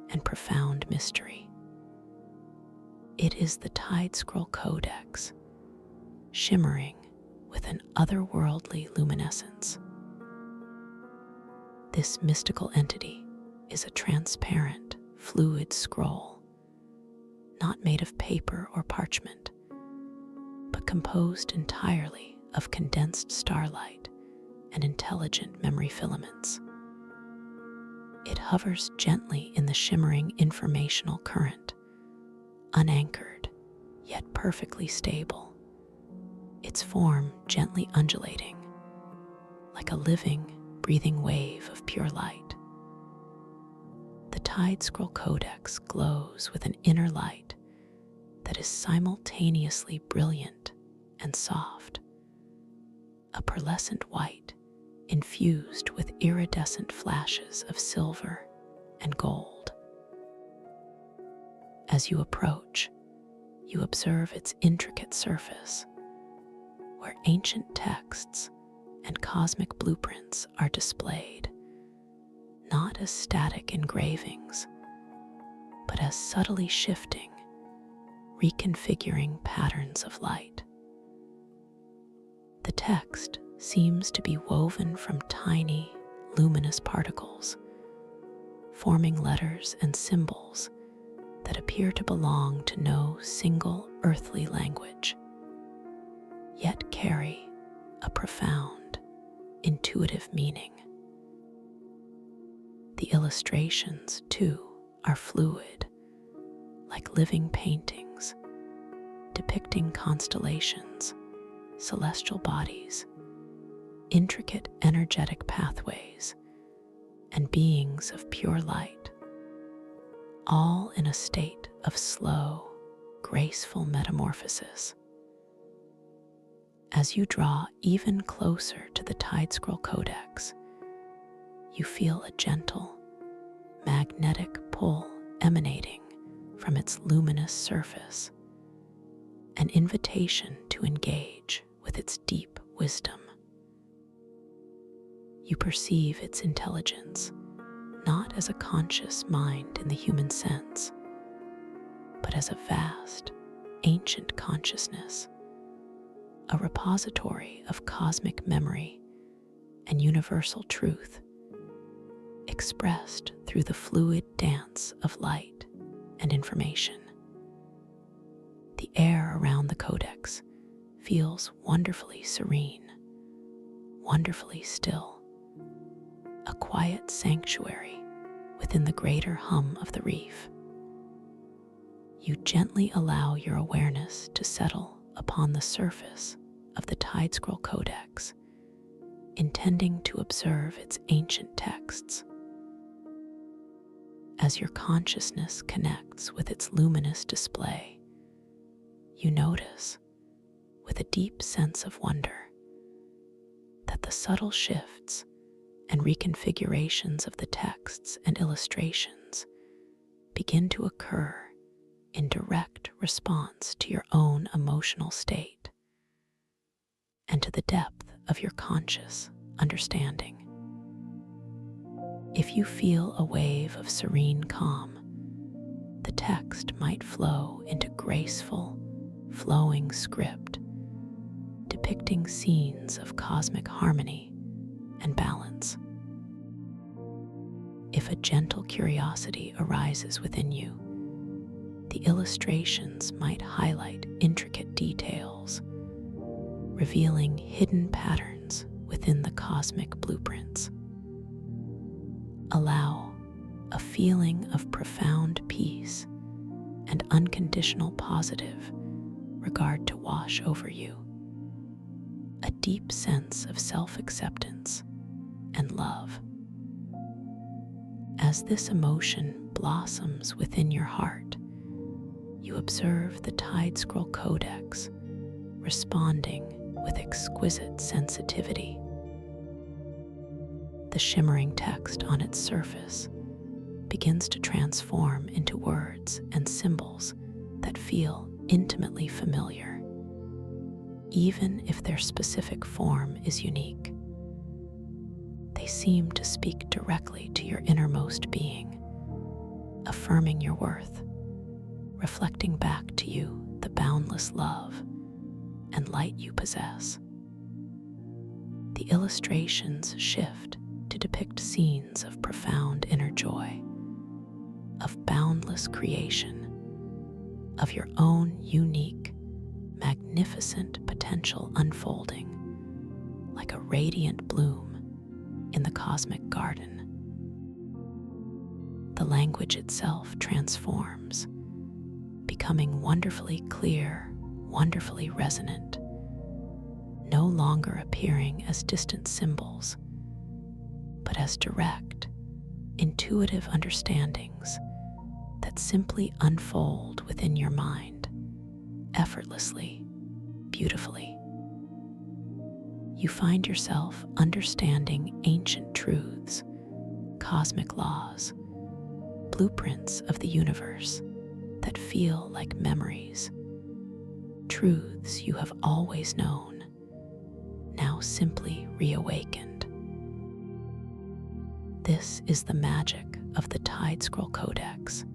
and profound mystery. It is the Tide Scroll Codex, shimmering with an otherworldly luminescence. This mystical entity is a transparent, fluid scroll, not made of paper or parchment, but composed entirely of condensed starlight and intelligent memory filaments. It hovers gently in the shimmering informational current, unanchored, yet perfectly stable, its form gently undulating, like a living, breathing wave of pure light. The Tide Scroll Codex glows with an inner light that is simultaneously brilliant and soft, a pearlescent white infused with iridescent flashes of silver and gold. As you approach, you observe its intricate surface, where ancient texts and cosmic blueprints are displayed, not as static engravings, but as subtly shifting, reconfiguring patterns of light. The text seems to be woven from tiny, luminous particles, forming letters and symbols that appear to belong to no single earthly language, yet carry a profound, intuitive meaning. The illustrations, too, are fluid, like living paintings, depicting constellations, celestial bodies, intricate energetic pathways, and beings of pure light, all in a state of slow, graceful metamorphosis. As you draw even closer to the Tide Scroll Codex, you feel a gentle, magnetic pull emanating from its luminous surface, an invitation to engage with its deep wisdom. You perceive its intelligence not as a conscious mind in the human sense, but as a vast, ancient consciousness, a repository of cosmic memory and universal truth, expressed through the fluid dance of light and information. The air around the codex feels wonderfully serene, wonderfully still, a quiet sanctuary within the greater hum of the reef. You gently allow your awareness to settle upon the surface of the Tide Scroll Codex, intending to observe its ancient texts. As your consciousness connects with its luminous display, you notice, with a deep sense of wonder, that the subtle shifts and reconfigurations of the texts and illustrations begin to occur in direct response to your own emotional state. and to the depth of your conscious understanding. If you feel a wave of serene calm, the text might flow into graceful, flowing script, depicting scenes of cosmic harmony and balance. If a gentle curiosity arises within you, the illustrations might highlight intricate details, revealing hidden patterns within the cosmic blueprints. Allow a feeling of profound peace and unconditional positive regard to wash over you. A deep sense of self-acceptance and love. As this emotion blossoms within your heart, you observe the Tide Scroll Codex responding with exquisite sensitivity. The shimmering text on its surface begins to transform into words and symbols that feel intimately familiar, even if their specific form is unique. They seem to speak directly to your innermost being, affirming your worth, reflecting back to you the boundless love and light you possess. The illustrations shift to depict scenes of profound inner joy, of boundless creation, of your own unique, magnificent potential unfolding like a radiant bloom in the cosmic garden. The language itself transforms, becoming wonderfully clear, wonderfully resonant, no longer appearing as distant symbols, but as direct, intuitive understandings that simply unfold within your mind, effortlessly, beautifully. You find yourself understanding ancient truths, cosmic laws, blueprints of the universe that feel like memories, truths you have always known, now simply reawakened. This is the magic of the Tide Scroll Codex.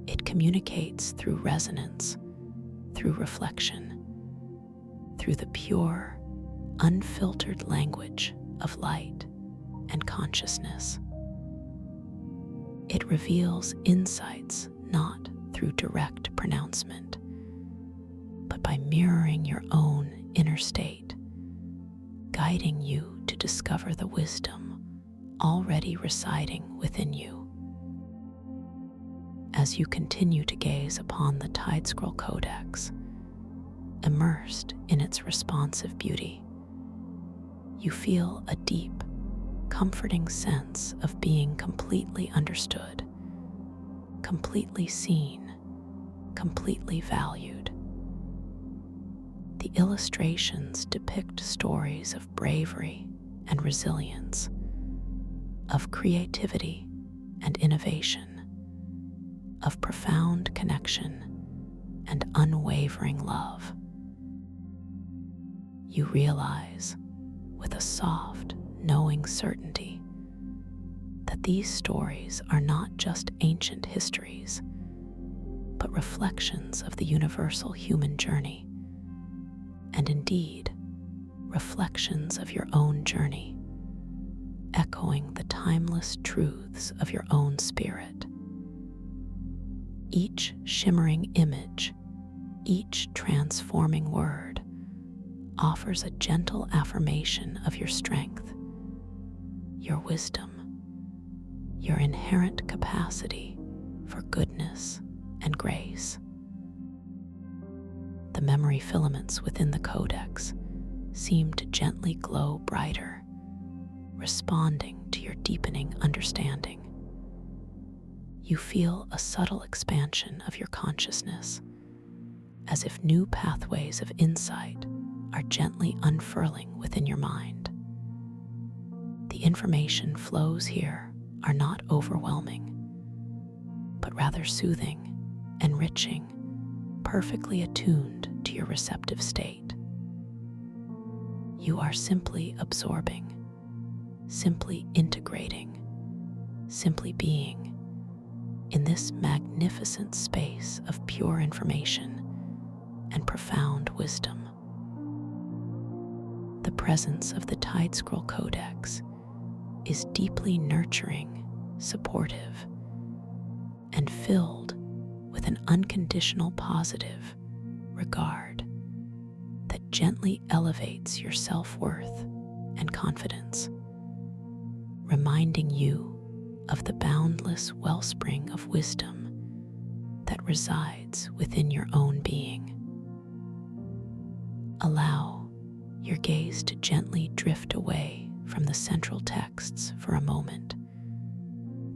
It communicates through resonance, through reflection, through the pure, unfiltered language of light and consciousness. It reveals insights not through direct pronouncement, but by mirroring your own inner state, guiding you to discover the wisdom already residing within you. As you continue to gaze upon the Tide Scroll Codex, immersed in its responsive beauty, you feel a deep, comforting sense of being completely understood, completely seen, completely valued. The illustrations depict stories of bravery and resilience, of creativity and innovation, of profound connection and unwavering love. You realize, with a soft, knowing certainty, that these stories are not just ancient histories, but reflections of the universal human journey, and indeed, reflections of your own journey, echoing the timeless truths of your own spirit. Each shimmering image, each transforming word, offers a gentle affirmation of your strength, your wisdom, your inherent capacity for goodness and grace. The memory filaments within the codex seem to gently glow brighter, responding to your deepening understanding. You feel a subtle expansion of your consciousness, as if new pathways of insight are gently unfurling within your mind. The information flows here are not overwhelming, but rather soothing, enriching, perfectly attuned to your receptive state. You are simply absorbing, simply integrating, simply being in this magnificent space of pure information and profound wisdom. The presence of the Tide Scroll Codex is deeply nurturing, supportive, and filled with an unconditional positive regard that gently elevates your self-worth and confidence, reminding you of the boundless wellspring of wisdom that resides within your own being. Allow your gaze to gently drift away from the central texts for a moment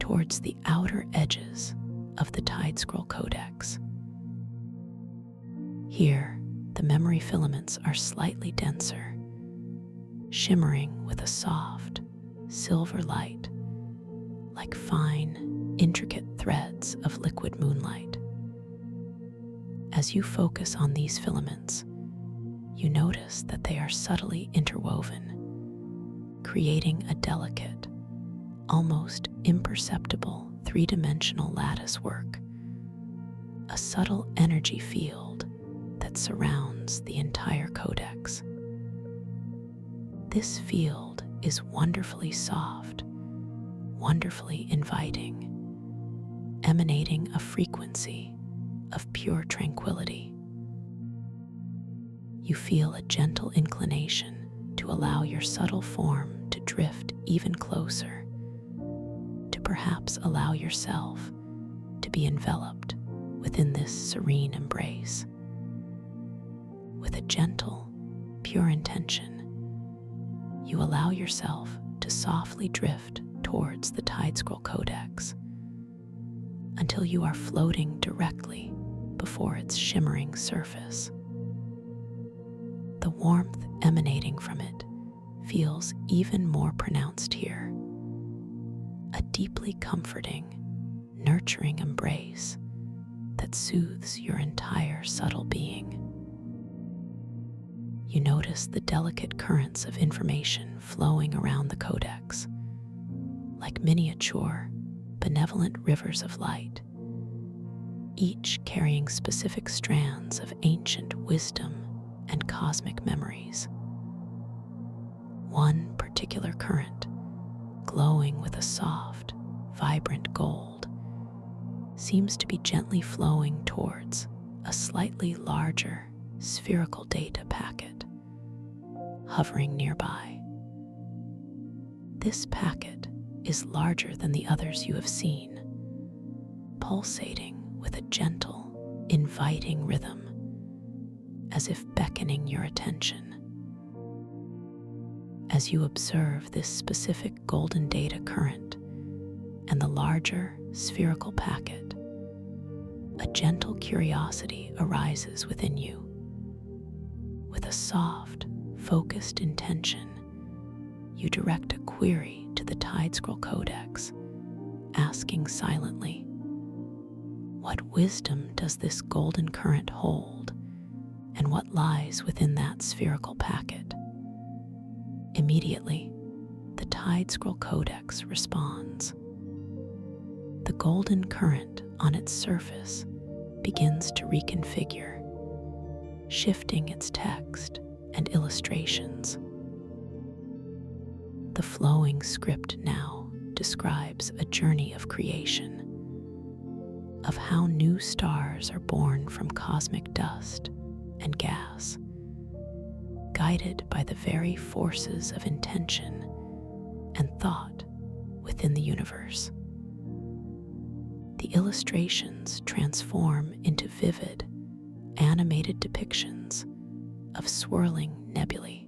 towards the outer edges of the Tide Scroll Codex. Here, the memory filaments are slightly denser, shimmering with a soft, silver light, like fine, intricate threads of liquid moonlight. As you focus on these filaments, you notice that they are subtly interwoven, creating a delicate, almost imperceptible three-dimensional lattice work, a subtle energy field that surrounds the entire codex. This field is wonderfully soft, wonderfully inviting, emanating a frequency of pure tranquility. You feel a gentle inclination to allow your subtle form to drift even closer, to perhaps allow yourself to be enveloped within this serene embrace. With a gentle, pure intention, you allow yourself to softly drift towards the Tide Scroll Codex until you are floating directly before its shimmering surface. The warmth emanating from it feels even more pronounced here, a deeply comforting, nurturing embrace that soothes your entire subtle being. You notice the delicate currents of information flowing around the codex, like miniature, benevolent rivers of light, each carrying specific strands of ancient wisdom and cosmic memories. One particular current, glowing with a soft, vibrant gold, seems to be gently flowing towards a slightly larger spherical data packet, hovering nearby. This packet is larger than the others you have seen, pulsating with a gentle, inviting rhythm, as if beckoning your attention. As you observe this specific golden data current and the larger spherical packet, a gentle curiosity arises within you. With a soft, focused intention, you direct a query to the Tide Scroll Codex, asking silently, what wisdom does this golden current hold, and what lies within that spherical packet? Immediately, the Tide Scroll Codex responds. The golden current on its surface begins to reconfigure, shifting its text and illustrations. The flowing script now describes a journey of creation, of how new stars are born from cosmic dust and gas, guided by the very forces of intention and thought within the universe. The illustrations transform into vivid, animated depictions of swirling nebulae,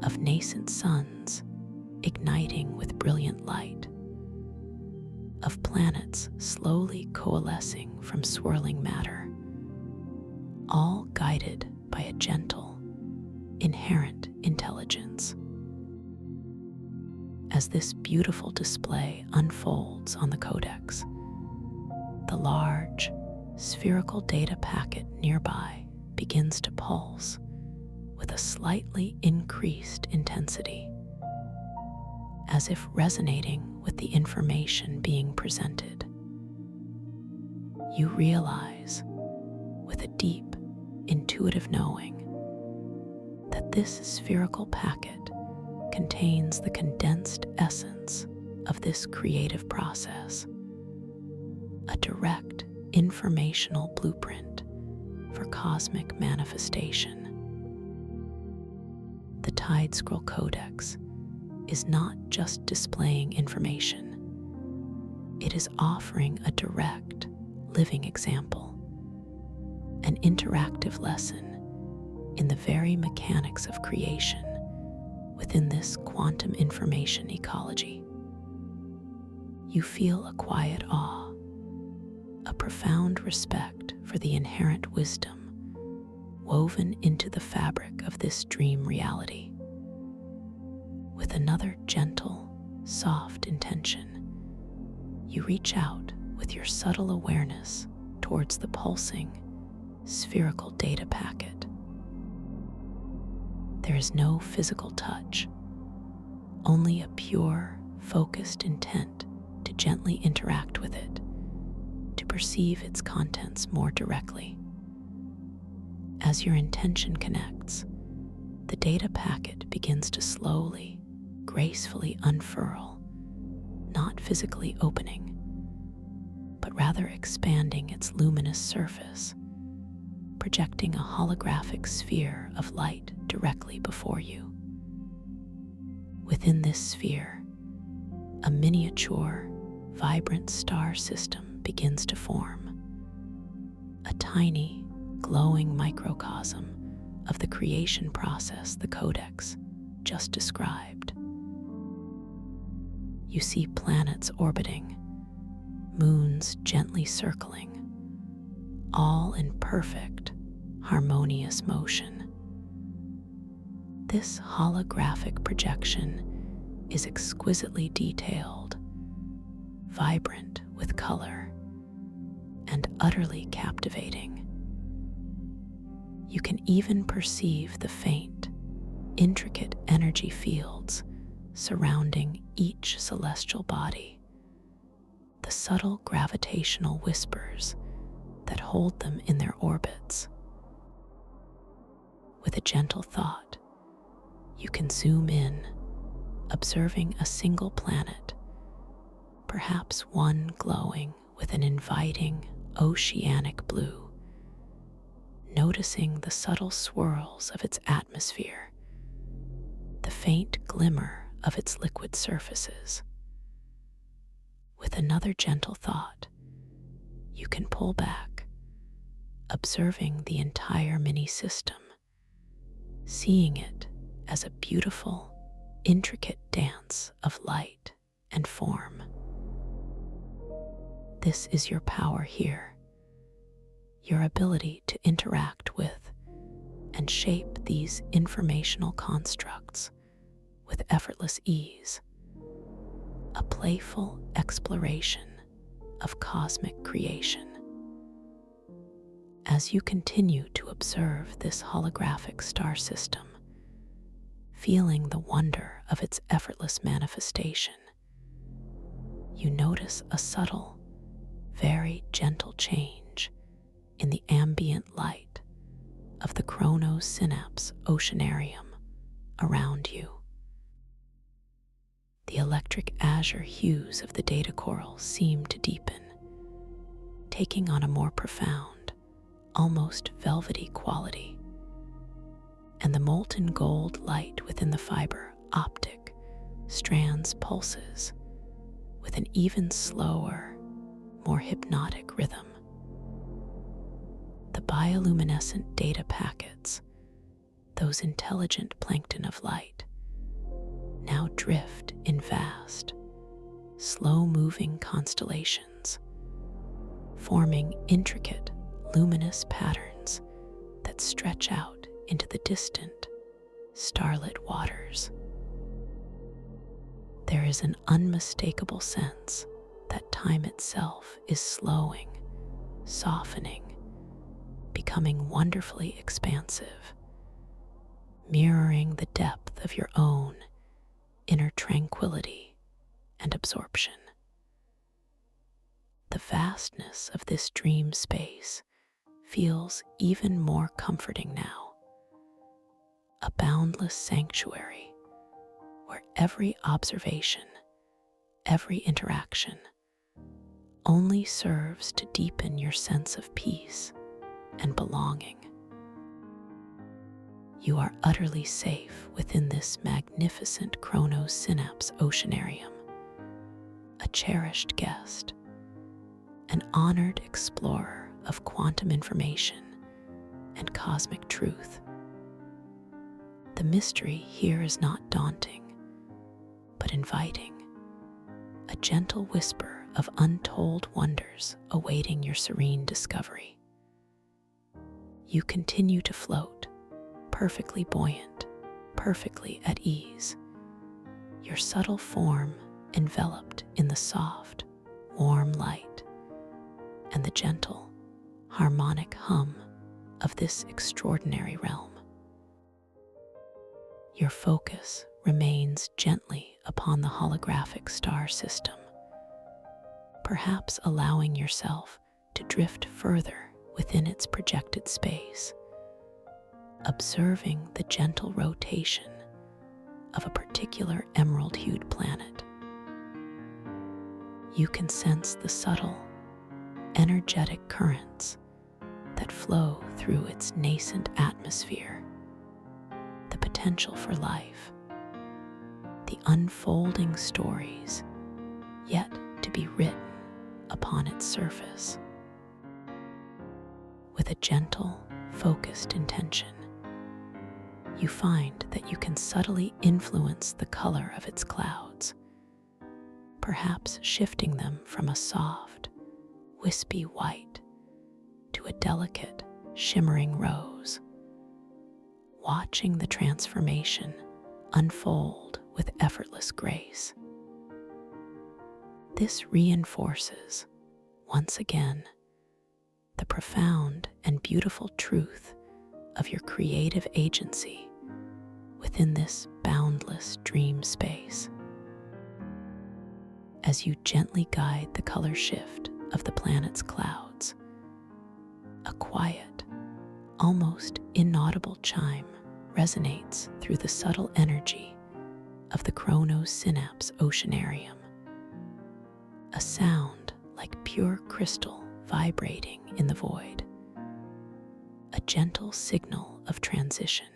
of nascent suns igniting with brilliant light, of planets slowly coalescing from swirling matter, all guided by a gentle, inherent intelligence. As this beautiful display unfolds on the codex, the large, spherical data packet nearby begins to pulse with a slightly increased intensity, as if resonating with the information being presented. You realize, with a deep, intuitive knowing, that this spherical packet contains the condensed essence of this creative process, a direct informational blueprint for cosmic manifestation. The Tide Scroll Codex is not just displaying information, it is offering a direct, living example, an interactive lesson in the very mechanics of creation within this quantum information ecology. You feel a quiet awe, a profound respect for the inherent wisdom woven into the fabric of this dream reality. With another gentle, soft intention, you reach out with your subtle awareness towards the pulsing, spherical data packet. There is no physical touch, only a pure, focused intent to gently interact with it, to perceive its contents more directly. As your intention connects, the data packet begins to slowly, gracefully unfurl, not physically opening, but rather expanding its luminous surface, projecting a holographic sphere of light directly before you. Within this sphere, a miniature, vibrant star system begins to form, a tiny, glowing microcosm of the creation process the Codex just described. You see planets orbiting, moons gently circling, all in perfect, harmonious motion. This holographic projection is exquisitely detailed, vibrant with color, and utterly captivating. You can even perceive the faint, intricate energy fields surrounding each celestial body, the subtle gravitational whispers that hold them in their orbits. With a gentle thought, you can zoom in, observing a single planet, perhaps one glowing with an inviting oceanic blue, noticing the subtle swirls of its atmosphere, the faint glimmer of its liquid surfaces. With another gentle thought, you can pull back, observing the entire mini-system, seeing it as a beautiful, intricate dance of light and form. This is your power here, your ability to interact with and shape these informational constructs with effortless ease, a playful exploration of cosmic creation. As you continue to observe this holographic star system, feeling the wonder of its effortless manifestation, you notice a subtle, very gentle change in the ambient light of the chronosynapse oceanarium around you. The electric azure hues of the data coral seem to deepen, taking on a more profound, almost velvety quality, and the molten gold light within the fiber optic strands pulses with an even slower, more hypnotic rhythm. The bioluminescent data packets, those intelligent plankton of light, now drift in vast, slow-moving constellations, forming intricate, luminous patterns that stretch out into the distant, starlit waters. There is an unmistakable sense that time itself is slowing, softening, becoming wonderfully expansive, mirroring the depth of your own inner tranquility and absorption. The vastness of this dream space feels even more comforting now, a boundless sanctuary where every observation, every interaction only serves to deepen your sense of peace and belonging. You are utterly safe within this magnificent Chronos Synapse Oceanarium, a cherished guest, an honored explorer of quantum information and cosmic truth. The mystery here is not daunting, but inviting, a gentle whisper of untold wonders awaiting your serene discovery. You continue to float, perfectly buoyant, perfectly at ease, your subtle form enveloped in the soft, warm light and the gentle, harmonic hum of this extraordinary realm. Your focus remains gently upon the holographic star system, perhaps allowing yourself to drift further within its projected space, observing the gentle rotation of a particular emerald-hued planet. You can sense the subtle, energetic currents that flow through its nascent atmosphere, the potential for life, the unfolding stories yet to be written upon its surface. With a gentle, focused intention, you find that you can subtly influence the color of its clouds, perhaps shifting them from a soft, wispy white to a delicate, shimmering rose, watching the transformation unfold with effortless grace. This reinforces, once again, the profound and beautiful truth of your creative agency within this boundless dream space. As you gently guide the color shift of the planet's clouds, a quiet, almost inaudible chime resonates through the subtle energy of the Chronos Synapse Oceanarium, a sound like pure crystal vibrating in the void, a gentle signal of transition.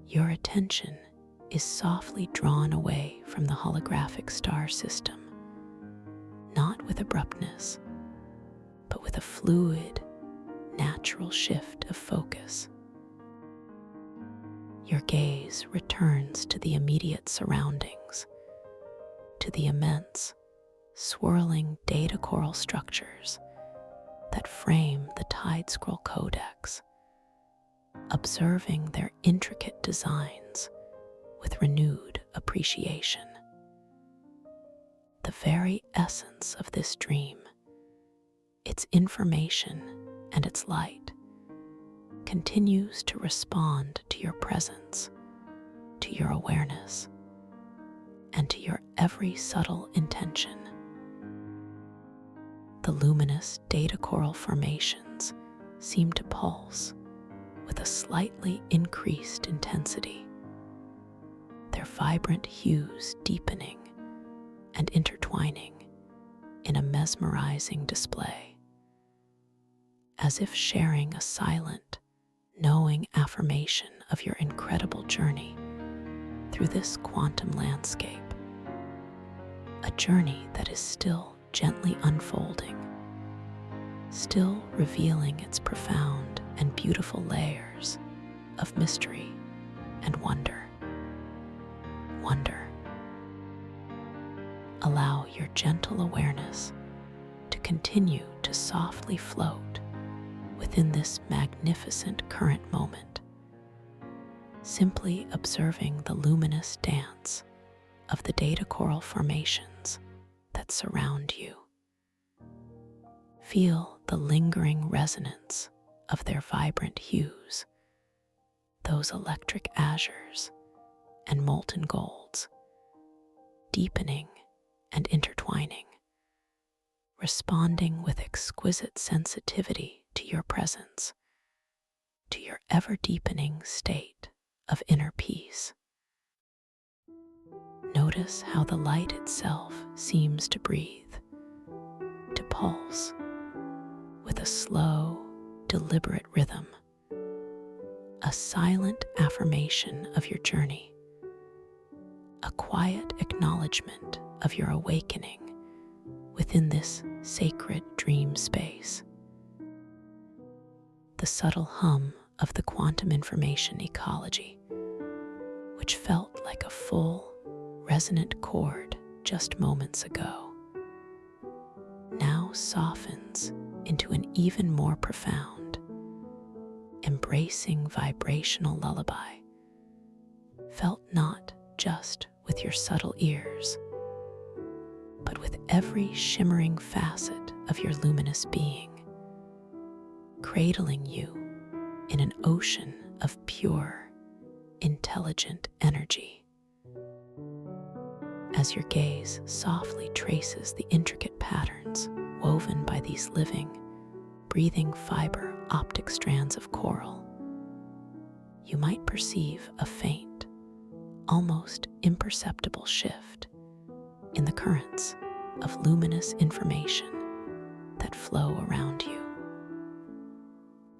Your attention is softly drawn away from the holographic star system, not with abruptness, but with a fluid, natural shift of focus. Your gaze returns to the immediate surroundings, to the immense, swirling data coral structures that frame the Tide Scroll Codex, observing their intricate designs with renewed appreciation. The very essence of this dream, its information and its light, continues to respond to your presence, to your awareness, and to your every subtle intention. The luminous data coral formations seem to pulse with a slightly increased intensity, their vibrant hues deepening and intertwining in a mesmerizing display, as if sharing a silent, knowing affirmation of your incredible journey through this quantum landscape, a journey that is still gently unfolding, still revealing its profound and beautiful layers of mystery and wonder. Allow your gentle awareness to continue to softly float within this magnificent current moment, simply observing the luminous dance of the data coral formations that surround you. Feel the lingering resonance of their vibrant hues, those electric azures and molten golds, deepening and intertwining, responding with exquisite sensitivity to your presence, to your ever-deepening state of inner peace. Notice how the light itself seems to breathe, to pulse with a slow, deliberate rhythm, a silent affirmation of your journey, a quiet acknowledgement of your awakening within this sacred dream space. The subtle hum of the quantum information ecology, which felt like a full, resonant chord just moments ago, now softens into an even more profound, embracing vibrational lullaby, felt not just with your subtle ears, but with every shimmering facet of your luminous being, cradling you in an ocean of pure, intelligent energy. As your gaze softly traces the intricate patterns woven by these living, breathing fiber optic strands of coral, you might perceive a faint, almost imperceptible shift in the currents of luminous information that flow around you.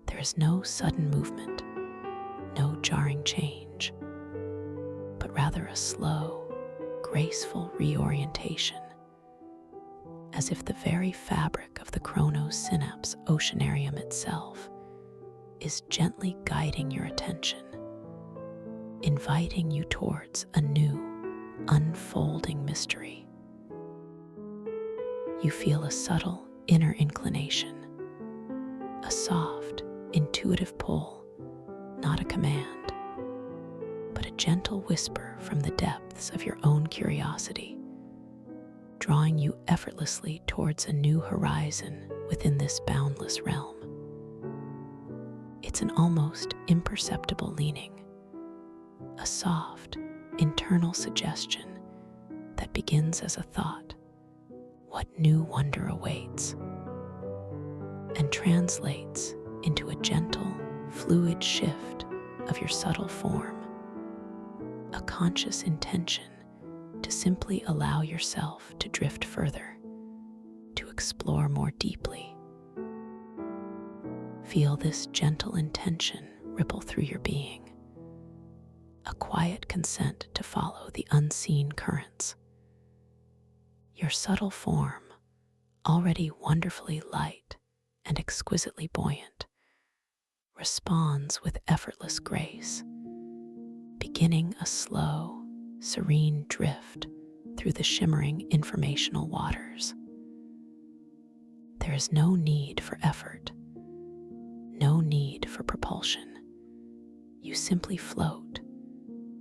There is no sudden movement, no jarring change, but rather a slow, graceful reorientation, as if the very fabric of the chronos synapse oceanarium itself is gently guiding your attention, inviting you towards a new, unfolding mystery. You feel a subtle inner inclination, a soft, intuitive pull, not a command, but a gentle whisper from the depths of your own curiosity, drawing you effortlessly towards a new horizon within this boundless realm. It's an almost imperceptible leaning, a soft, internal suggestion that begins as a thought, what new wonder awaits, and translates into a gentle, fluid shift of your subtle form, a conscious intention to simply allow yourself to drift further, to explore more deeply. Feel this gentle intention ripple through your being, a quiet consent to follow the unseen currents. Your subtle form, already wonderfully light and exquisitely buoyant, responds with effortless grace, beginning a slow, serene drift through the shimmering informational waters. There is no need for effort, no need for propulsion. You simply float,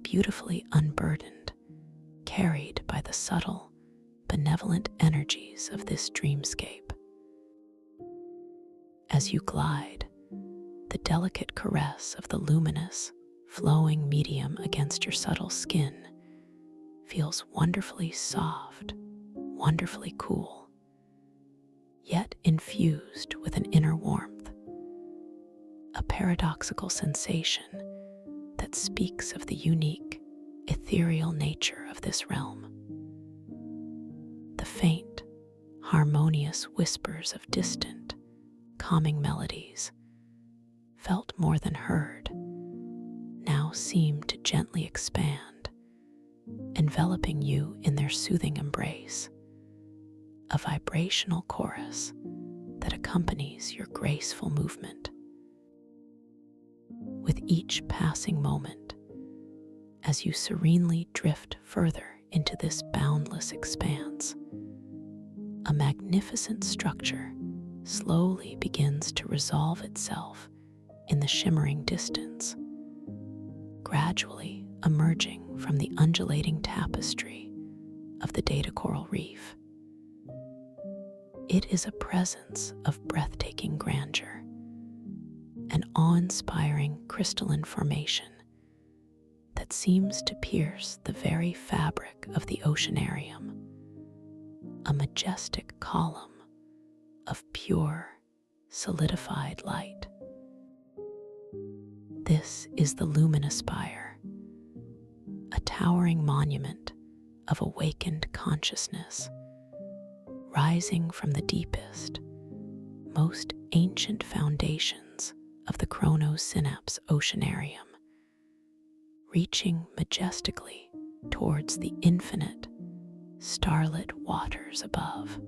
beautifully unburdened, carried by the subtle, benevolent energies of this dreamscape. As you glide, the delicate caress of the luminous, flowing medium against your subtle skin feels wonderfully soft, wonderfully cool, yet infused with an inner warmth, a paradoxical sensation that speaks of the unique, ethereal nature of this realm. The faint, harmonious whispers of distant, calming melodies, felt more than heard, now seem to gently expand, enveloping you in their soothing embrace, a vibrational chorus that accompanies your graceful movement. With each passing moment, as you serenely drift further into this boundless expanse, a magnificent structure slowly begins to resolve itself in the shimmering distance, gradually emerging from the undulating tapestry of the data coral reef. It is a presence of breathtaking grandeur, an awe-inspiring crystalline formation that seems to pierce the very fabric of the oceanarium, a majestic column of pure, solidified light. This is the luminous spire, a towering monument of awakened consciousness, rising from the deepest, most ancient foundations of the chronosynapse oceanarium, reaching majestically towards the infinite, starlit waters above.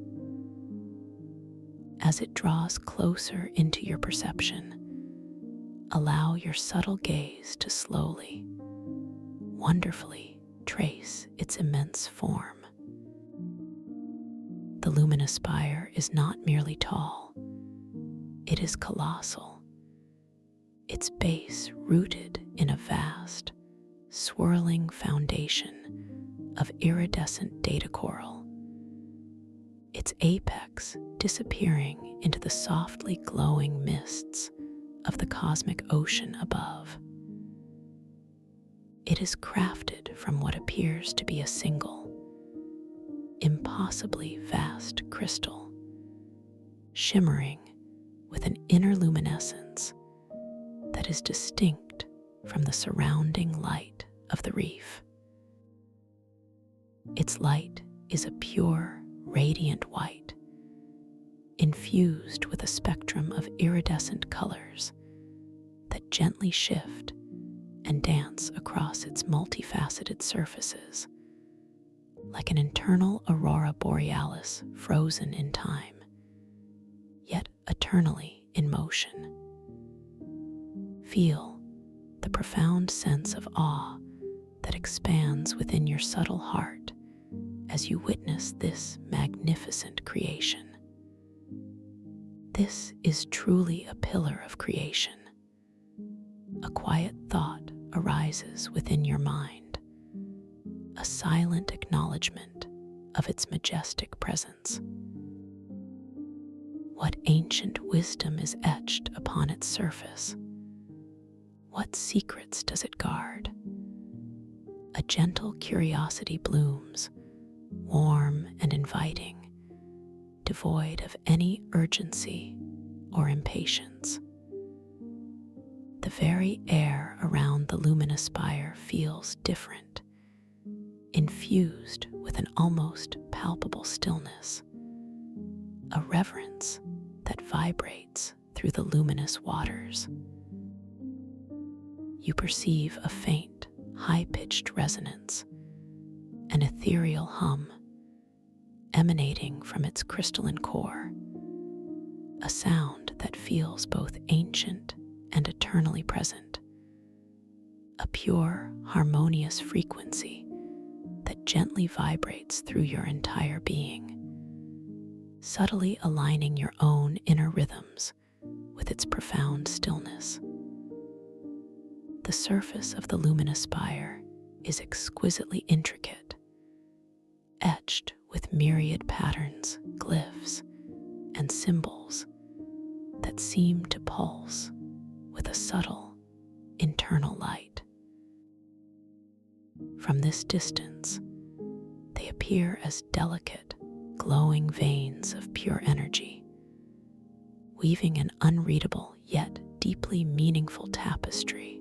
As it draws closer into your perception, allow your subtle gaze to slowly, wonderfully trace its immense form. The luminous spire is not merely tall, it is colossal, its base rooted in a vast, swirling foundation of iridescent data coral, its apex disappearing into the softly glowing mists of the cosmic ocean above. It is crafted from what appears to be a single, impossibly vast crystal, shimmering with an inner luminescence that is distinct from the surrounding light of the reef. Its light is a pure, radiant white, infused with a spectrum of iridescent colors that gently shift and dance across its multifaceted surfaces, like an internal aurora borealis frozen in time, yet eternally in motion. Feel the profound sense of awe that expands within your subtle heart as you witness this magnificent creation. This is truly a pillar of creation. A quiet thought arises within your mind, a silent acknowledgement of its majestic presence. What ancient wisdom is etched upon its surface? What secrets does it guard? A gentle curiosity blooms, warm and inviting, devoid of any urgency or impatience. The very air around the luminous spire feels different, infused with an almost palpable stillness, a reverence that vibrates through the luminous waters. You perceive a faint, high-pitched resonance, an ethereal hum emanating from its crystalline core, a sound that feels both ancient and eternally present, a pure, harmonious frequency that gently vibrates through your entire being, subtly aligning your own inner rhythms with its profound stillness. The surface of the luminous spire is exquisitely intricate, etched with myriad patterns, glyphs, and symbols that seem to pulse with a subtle, internal light. From this distance, they appear as delicate, glowing veins of pure energy, weaving an unreadable yet deeply meaningful tapestry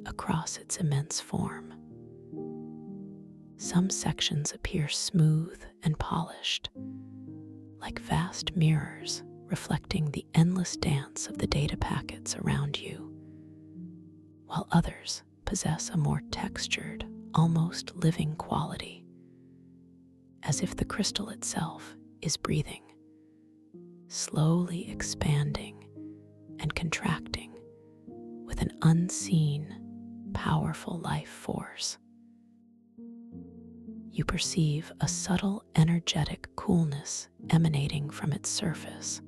across its immense form. Some sections appear smooth and polished, like vast mirrors reflecting the endless dance of the data packets around you, while others possess a more textured, almost living quality, as if the crystal itself is breathing, slowly expanding and contracting with an unseen, powerful life force. You perceive a subtle, energetic coolness emanating from its surface,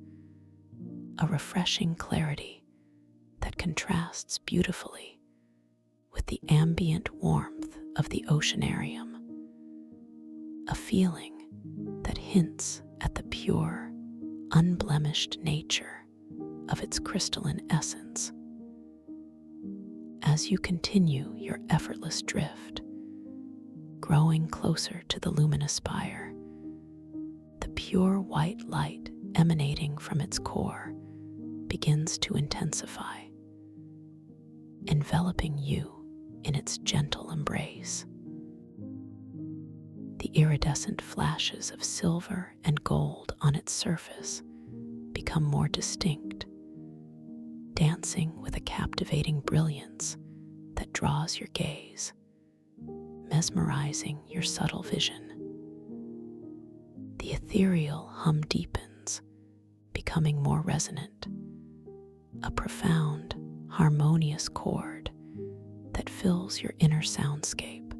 a refreshing clarity that contrasts beautifully with the ambient warmth of the oceanarium, a feeling that hints at the pure, unblemished nature of its crystalline essence. As you continue your effortless drift, growing closer to the luminous spire, the pure white light emanating from its core begins to intensify, enveloping you in its gentle embrace. The iridescent flashes of silver and gold on its surface become more distinct, dancing with a captivating brilliance that draws your gaze, mesmerizing your subtle vision. The ethereal hum deepens, becoming more resonant, a profound, harmonious chord that fills your inner soundscape,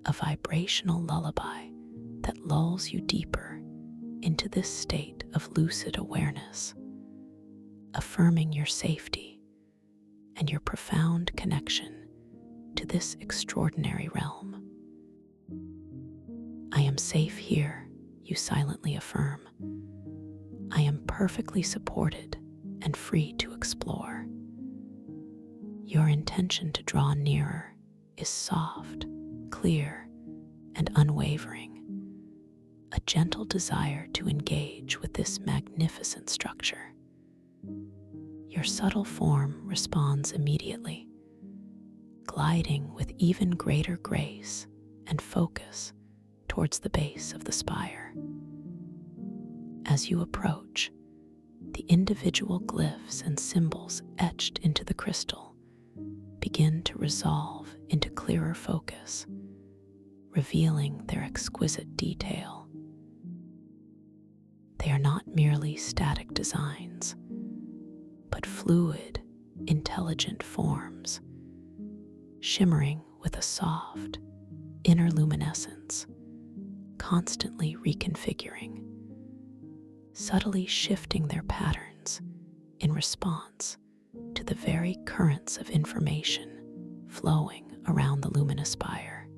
a vibrational lullaby that lulls you deeper into this state of lucid awareness, affirming your safety and your profound connection to this extraordinary realm. I am safe here, you silently affirm. I am perfectly supported and free to explore. Your intention to draw nearer is soft, clear, and unwavering, a gentle desire to engage with this magnificent structure. Your subtle form responds immediately, gliding with even greater grace and focus towards the base of the spire. As you approach, the individual glyphs and symbols etched into the crystal begin to resolve into clearer focus, revealing their exquisite detail. They are not merely static designs, but fluid, intelligent forms, shimmering with a soft, inner luminescence, constantly reconfiguring, subtly shifting their patterns in response to the very currents of information flowing around the luminous spire.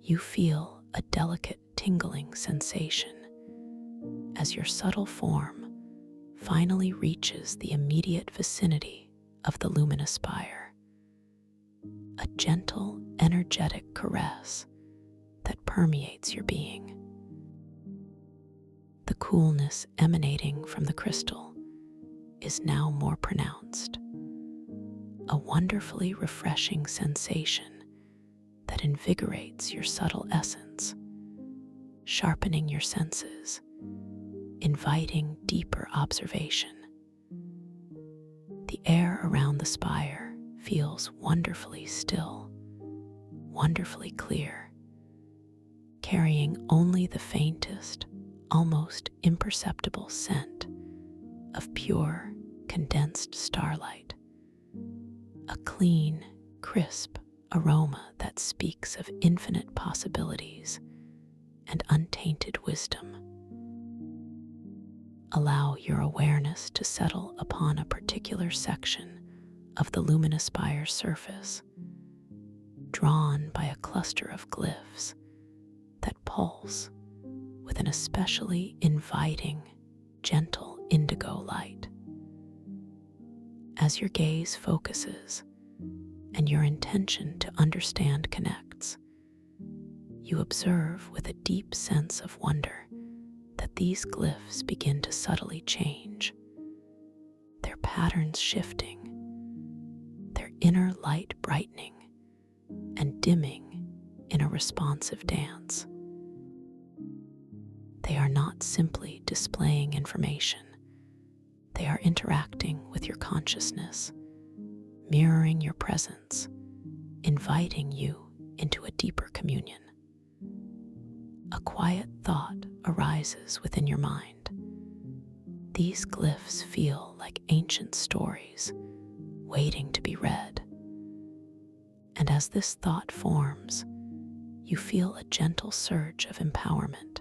You feel a delicate tingling sensation as your subtle form finally reaches the immediate vicinity of the luminous spire, a gentle, energetic caress that permeates your being. The coolness emanating from the crystal is now more pronounced, a wonderfully refreshing sensation that invigorates your subtle essence, sharpening your senses, inviting deeper observation. The air around the spire feels wonderfully still, wonderfully clear, carrying only the faintest, almost imperceptible scent of pure, condensed starlight, a clean, crisp aroma that speaks of infinite possibilities and untainted wisdom. Allow your awareness to settle upon a particular section of the luminous spire's surface, drawn by a cluster of glyphs that pulse with an especially inviting, gentle indigo light. As your gaze focuses and your intention to understand connects, you observe with a deep sense of wonder that these glyphs begin to subtly change, their patterns shifting, their inner light brightening and dimming in a responsive dance. They are not simply displaying information. They are interacting with your consciousness, mirroring your presence, inviting you into a deeper communion. A quiet thought arises within your mind. These glyphs feel like ancient stories waiting to be read. And as this thought forms, you feel a gentle surge of empowerment,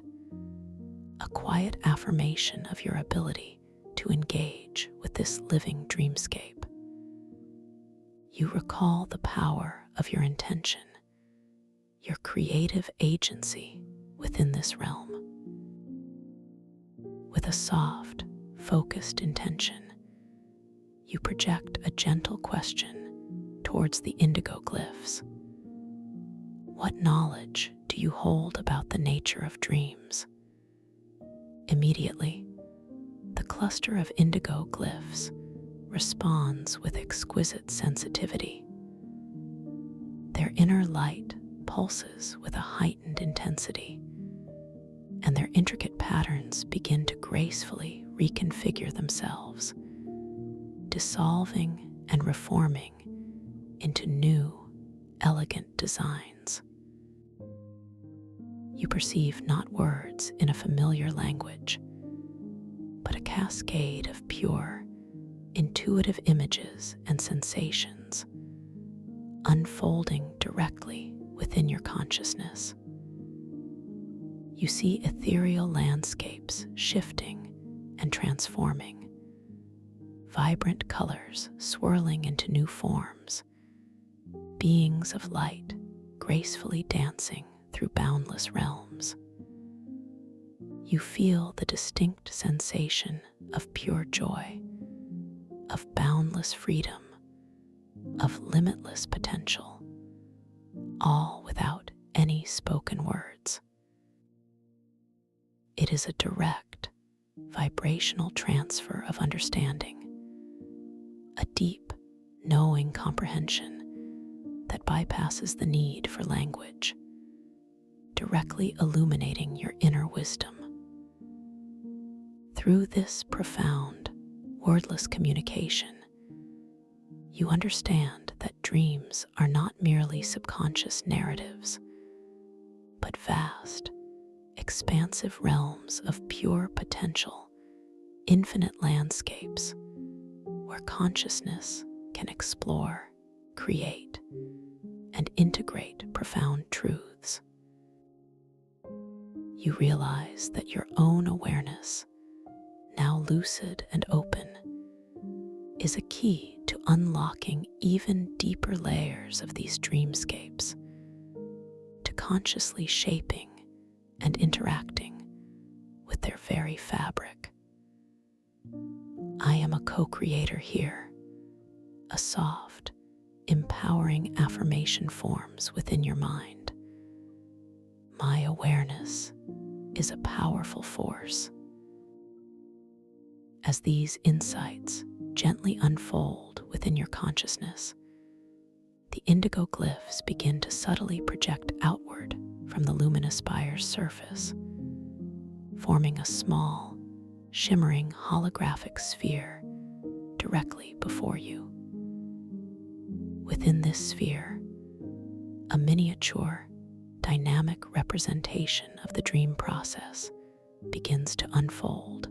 a quiet affirmation of your ability to engage with this living dreamscape. You recall the power of your intention, your creative agency within this realm. With a soft, focused intention, you project a gentle question towards the indigo glyphs. What knowledge do you hold about the nature of dreams? Immediately, the cluster of indigo glyphs responds with exquisite sensitivity. Their inner light pulses with a heightened intensity, and their intricate patterns begin to gracefully reconfigure themselves, dissolving and reforming into new, elegant designs. You perceive not words in a familiar language, but a cascade of pure, intuitive images and sensations unfolding directly within your consciousness. You see ethereal landscapes shifting and transforming, vibrant colors swirling into new forms, beings of light gracefully dancing through boundless realms. You feel the distinct sensation of pure joy, of boundless freedom, of limitless potential, all without any spoken words. It is a direct, vibrational transfer of understanding, a deep, knowing comprehension that bypasses the need for language, directly illuminating your inner wisdom. Through this profound, wordless communication, you understand that dreams are not merely subconscious narratives, but vast, expansive realms of pure potential, infinite landscapes where consciousness can explore, create, and integrate profound truths. You realize that your own awareness, now lucid and open, is a key to unlocking even deeper layers of these dreamscapes, to consciously shaping and interacting with their very fabric. I am a co-creator here. A soft, empowering affirmation forms within your mind. My awareness is a powerful force. As these insights gently unfold within your consciousness, the indigo glyphs begin to subtly project outward from the luminous spire's surface, forming a small, shimmering holographic sphere directly before you. Within this sphere, a miniature, dynamic representation of the dream process begins to unfold.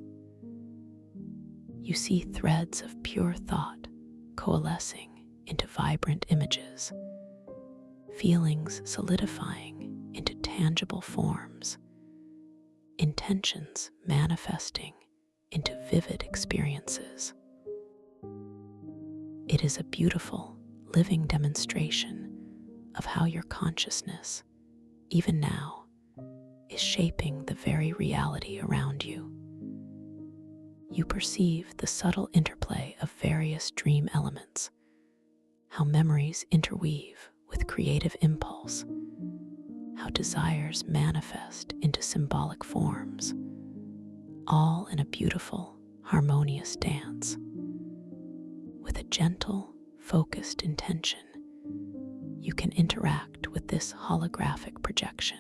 You see threads of pure thought coalescing into vibrant images, feelings solidifying into tangible forms, intentions manifesting into vivid experiences. It is a beautiful, living demonstration of how your consciousness, even now, is shaping the very reality around you. You perceive the subtle interplay of various dream elements, how memories interweave with creative impulse, how desires manifest into symbolic forms, all in a beautiful, harmonious dance. With a gentle, focused intention, you can interact with this holographic projection.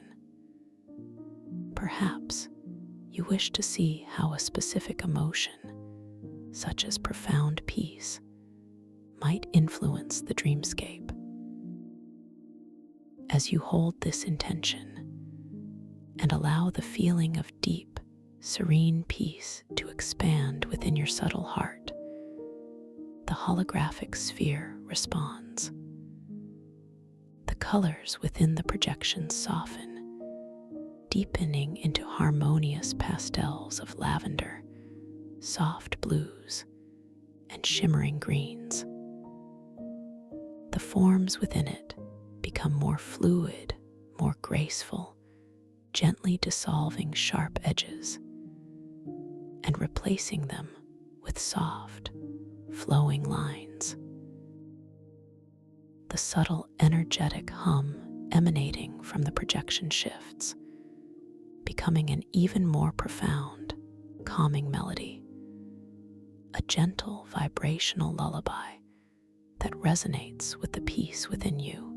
Perhaps you wish to see how a specific emotion, such as profound peace, might influence the dreamscape. As you hold this intention and allow the feeling of deep, serene peace to expand within your subtle heart, the holographic sphere responds. The colors within the projection soften, deepening into harmonious pastels of lavender, soft blues, and shimmering greens. The forms within it become more fluid, more graceful, gently dissolving sharp edges and replacing them with soft, flowing lines. The subtle energetic hum emanating from the projection shifts, becoming an even more profound, calming melody, a gentle vibrational lullaby that resonates with the peace within you.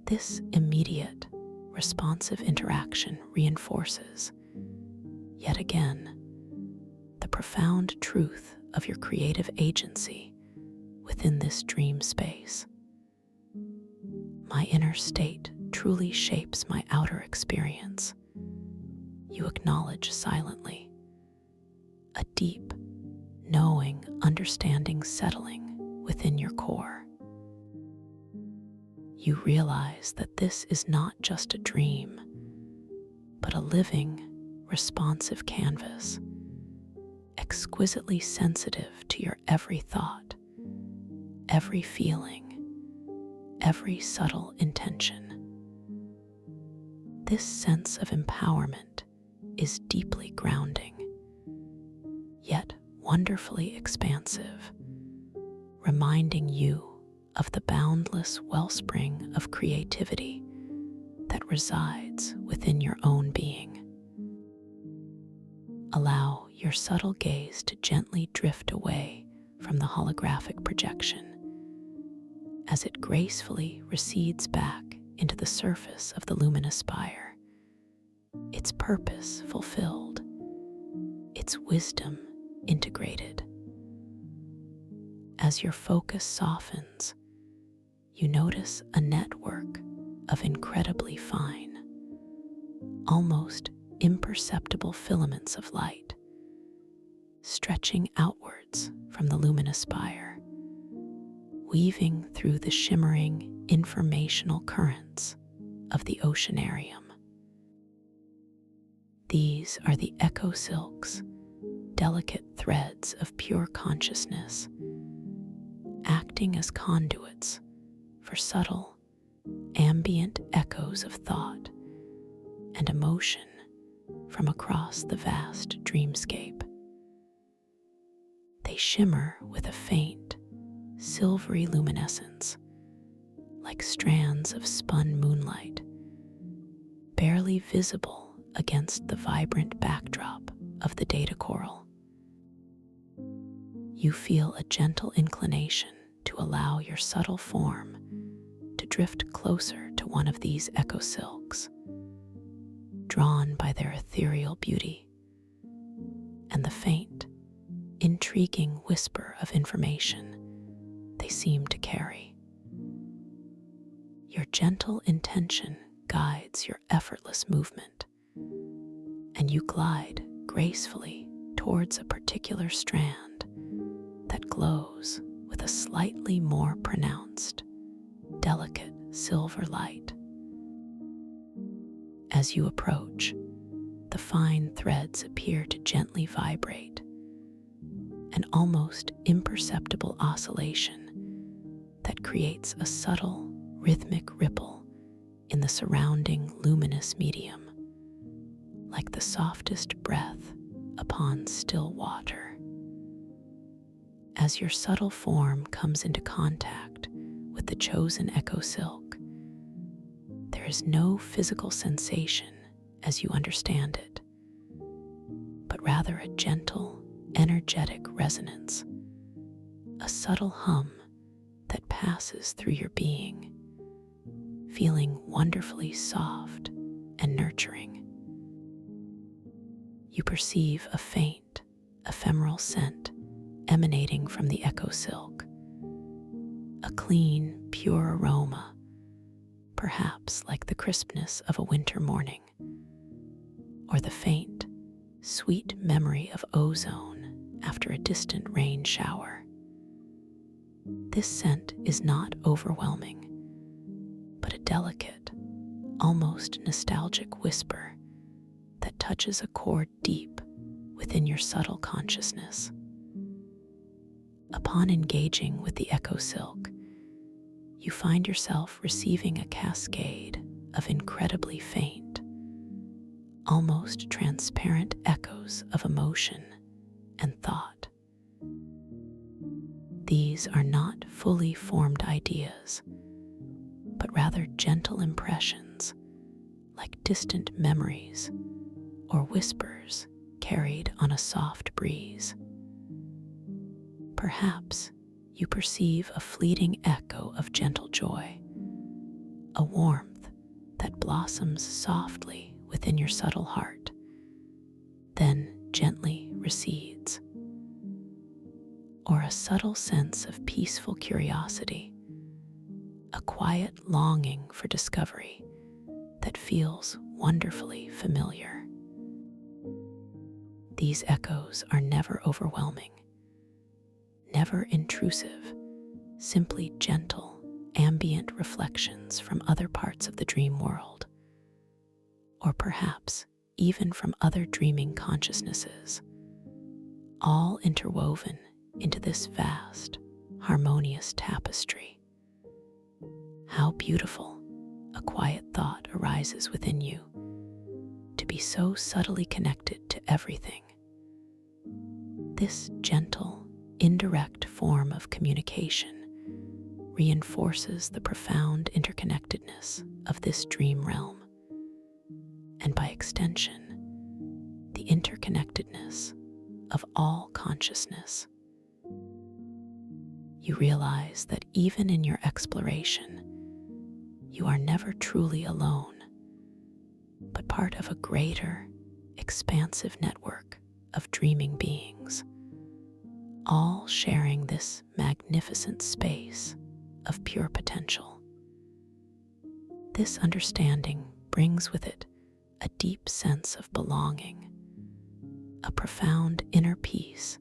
This immediate, responsive interaction reinforces, yet again, the profound truth of your creative agency within this dream space. My inner state truly shapes my outer experience, you acknowledge silently, a deep, knowing understanding settling within your core. You realize that this is not just a dream, but a living, responsive canvas, exquisitely sensitive to your every thought, every feeling, every subtle intention. This sense of empowerment is deeply grounding, yet wonderfully expansive, reminding you of the boundless wellspring of creativity that resides within your own being. Allow your subtle gaze to gently drift away from the holographic projection as it gracefully recedes back into the surface of the luminous spire, its purpose fulfilled, its wisdom integrated. As your focus softens, you notice a network of incredibly fine, almost imperceptible filaments of light stretching outwards from the luminous spire, weaving through the shimmering informational currents of the oceanarium. These are the echo silks, delicate threads of pure consciousness, acting as conduits for subtle, ambient echoes of thought and emotion from across the vast dreamscape. They shimmer with a faint, silvery luminescence, like strands of spun moonlight, barely visible against the vibrant backdrop of the data coral. You feel a gentle inclination to allow your subtle form to drift closer to one of these echo silks, drawn by their ethereal beauty and the faint, intriguing whisper of information they seem to carry. Your gentle intention guides your effortless movement, and you glide gracefully towards a particular strand that glows with a slightly more pronounced, delicate silver light. As you approach, the fine threads appear to gently vibrate, an almost imperceptible oscillation that creates a subtle, rhythmic ripple in the surrounding luminous medium, like the softest breath upon still water. As your subtle form comes into contact with the chosen echo silk, there is no physical sensation as you understand it, but rather a gentle, energetic resonance, a subtle hum that passes through your being, feeling wonderfully soft and nurturing. You perceive a faint, ephemeral scent emanating from the echo silk, a clean, pure aroma, perhaps like the crispness of a winter morning, or the faint, sweet memory of ozone after a distant rain shower. This scent is not overwhelming, but a delicate, almost nostalgic whisper that touches a chord deep within your subtle consciousness. Upon engaging with the echo silk, you find yourself receiving a cascade of incredibly faint, almost transparent echoes of emotion and thought. These are not fully formed ideas, but rather gentle impressions, like distant memories or whispers carried on a soft breeze. Perhaps you perceive a fleeting echo of gentle joy, a warmth that blossoms softly within your subtle heart, then gently recedes, or a subtle sense of peaceful curiosity, a quiet longing for discovery that feels wonderfully familiar. These echoes are never overwhelming, never intrusive, simply gentle, ambient reflections from other parts of the dream world, or perhaps even from other dreaming consciousnesses, all interwoven into this vast, harmonious tapestry. How beautiful, a quiet thought arises within you, to be so subtly connected to everything. This gentle, indirect form of communication reinforces the profound interconnectedness of this dream realm, and by extension, the interconnectedness of all consciousness. You realize that even in your exploration, you are never truly alone, but part of a greater, expansive network of dreaming beings, all sharing this magnificent space of pure potential. This understanding brings with it a deep sense of belonging, a profound inner peace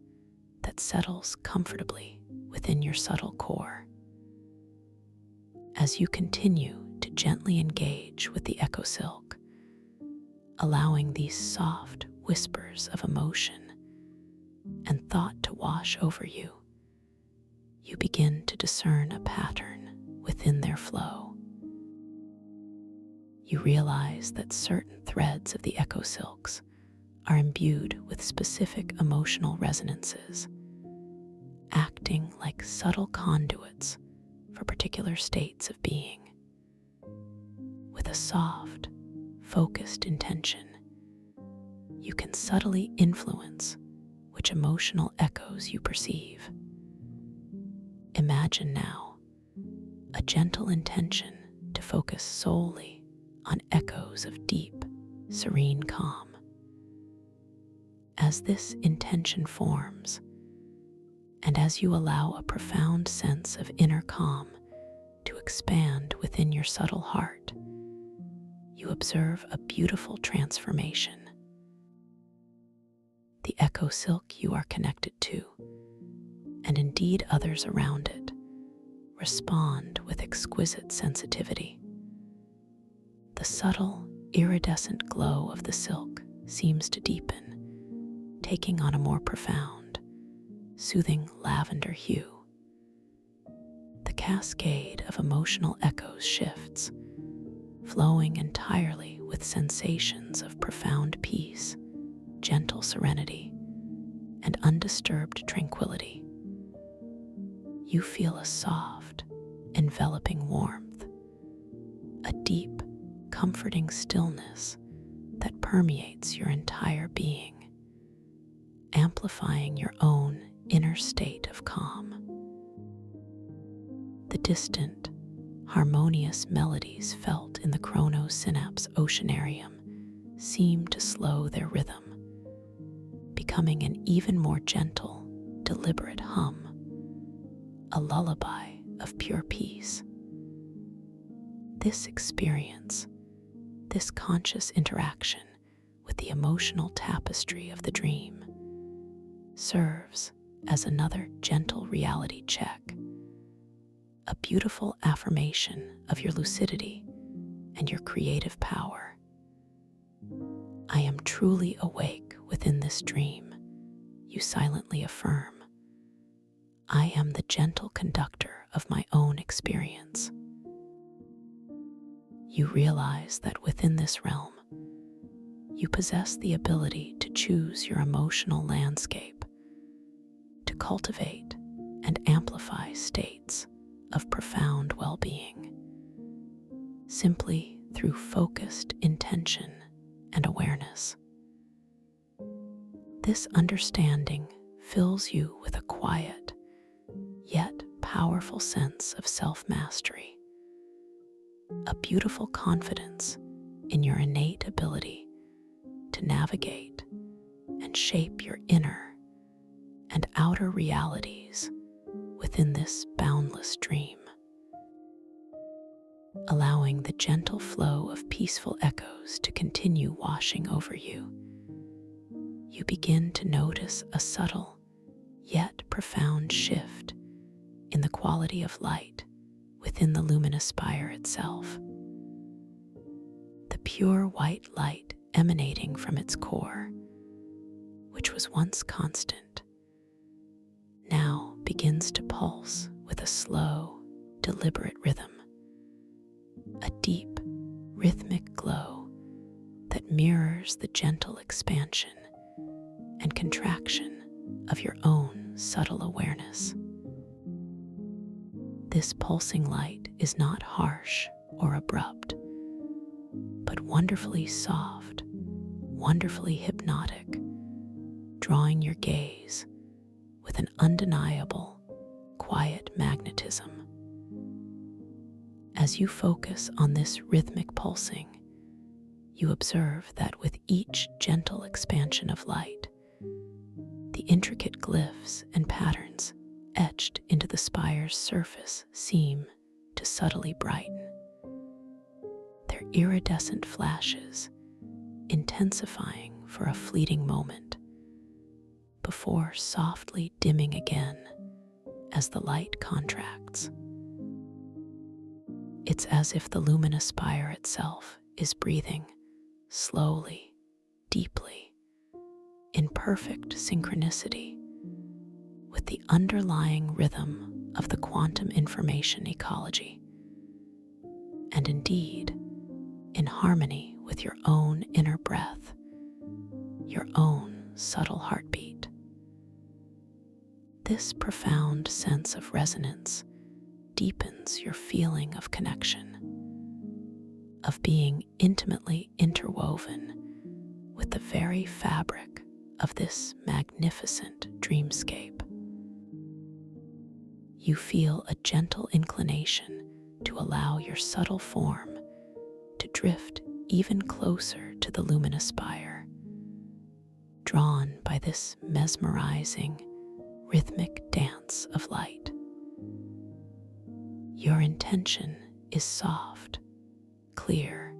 that settles comfortably within your subtle core. As you continue to gently engage with the echo silk, allowing these soft whispers of emotion and thought to wash over you, you begin to discern a pattern within their flow. You realize that certain threads of the echo silks are imbued with specific emotional resonances, acting like subtle conduits for particular states of being. With a soft, focused intention, you can subtly influence which emotional echoes you perceive. Imagine now a gentle intention to focus solely on echoes of deep, serene calm. As this intention forms, and as you allow a profound sense of inner calm to expand within your subtle heart, you observe a beautiful transformation. The echo silk you are connected to, and indeed others around it, respond with exquisite sensitivity. The subtle, iridescent glow of the silk seems to deepen, taking on a more profound, soothing lavender hue. The cascade of emotional echoes shifts, flowing entirely with sensations of profound peace, gentle serenity, and undisturbed tranquility. You feel a soft, enveloping warmth, a deep, comforting stillness that permeates your entire being, amplifying your own inner state of calm. The distant, harmonious melodies felt in the chronosynapse oceanarium seem to slow their rhythm, becoming an even more gentle, deliberate hum, a lullaby of pure peace. This experience, this conscious interaction with the emotional tapestry of the dream, serves as another gentle reality check, a beautiful affirmation of your lucidity and your creative power. I am truly awake within this dream, you silently affirm. I am the gentle conductor of my own experience. You realize that within this realm, you possess the ability to choose your emotional landscape, to cultivate and amplify states of profound well-being, simply through focused intention and awareness. This understanding fills you with a quiet, yet powerful sense of self-mastery, a beautiful confidence in your innate ability to navigate and shape your inner and outer realities within this boundless dream. Allowing the gentle flow of peaceful echoes to continue washing over you, you begin to notice a subtle yet profound shift in the quality of light within the luminous spire itself. The pure white light emanating from its core, which was once constant, now begins to pulse with a slow, deliberate rhythm, a deep, rhythmic glow that mirrors the gentle expansion and contraction of your own subtle awareness. This pulsing light is not harsh or abrupt, but wonderfully soft, wonderfully hypnotic, drawing your gaze with an undeniable, quiet magnetism. As you focus on this rhythmic pulsing, you observe that with each gentle expansion of light, the intricate glyphs and patterns etched into the spire's surface seem to subtly brighten, their iridescent flashes intensifying for a fleeting moment before softly dimming again as the light contracts. It's as if the luminous spire itself is breathing slowly, deeply, in perfect synchronicity with the underlying rhythm of the quantum information ecology, and indeed in harmony with your own inner breath, your own subtle heartbeat. This profound sense of resonance deepens your feeling of connection, of being intimately interwoven with the very fabric of this magnificent dreamscape. You feel a gentle inclination to allow your subtle form to drift even closer to the luminous spire, drawn by this mesmerizing, rhythmic dance of light. Your intention is soft, clear,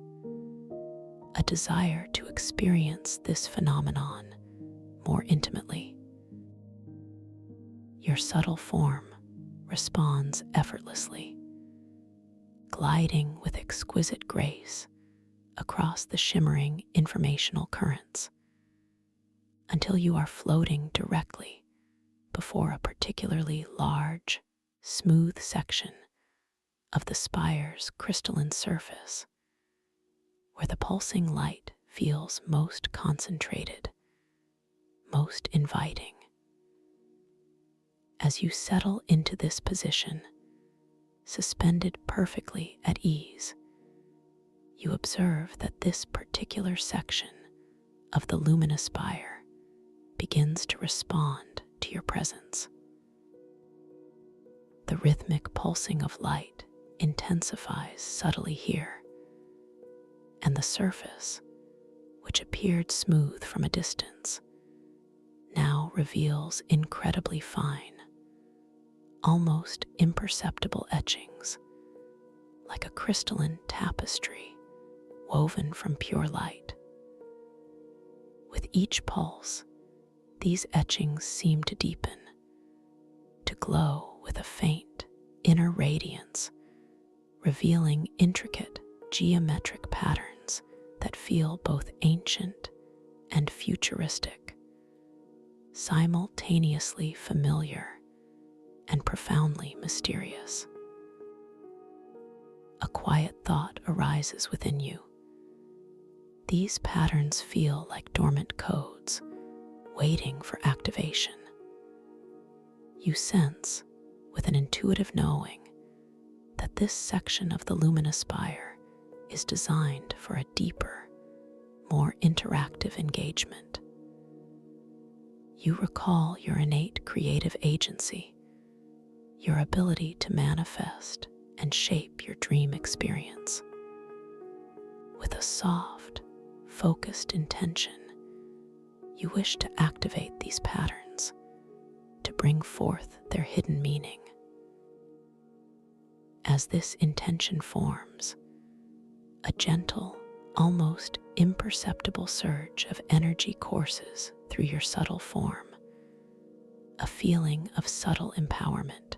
a desire to experience this phenomenon more intimately. Your subtle form responds effortlessly, gliding with exquisite grace across the shimmering informational currents until you are floating directly before a particularly large, smooth section of the spire's crystalline surface, where the pulsing light feels most concentrated, most inviting. As you settle into this position, suspended perfectly at ease, you observe that this particular section of the luminous spire begins to respond to your presence. The rhythmic pulsing of light intensifies subtly here, and the surface, which appeared smooth from a distance, now reveals incredibly fine, almost imperceptible etchings, like a crystalline tapestry woven from pure light. With each pulse, these etchings seem to deepen, to glow with a faint inner radiance, revealing intricate geometric patterns that feel both ancient and futuristic, simultaneously familiar and profoundly mysterious. A quiet thought arises within you. These patterns feel like dormant codes, waiting for activation. You sense with an intuitive knowing that this section of the luminous spire is designed for a deeper, more interactive engagement. You recall your innate creative agency, your ability to manifest and shape your dream experience. With a soft, focused intention, you wish to activate these patterns to bring forth their hidden meaning. As this intention forms, a gentle, almost imperceptible surge of energy courses through your subtle form, a feeling of subtle empowerment.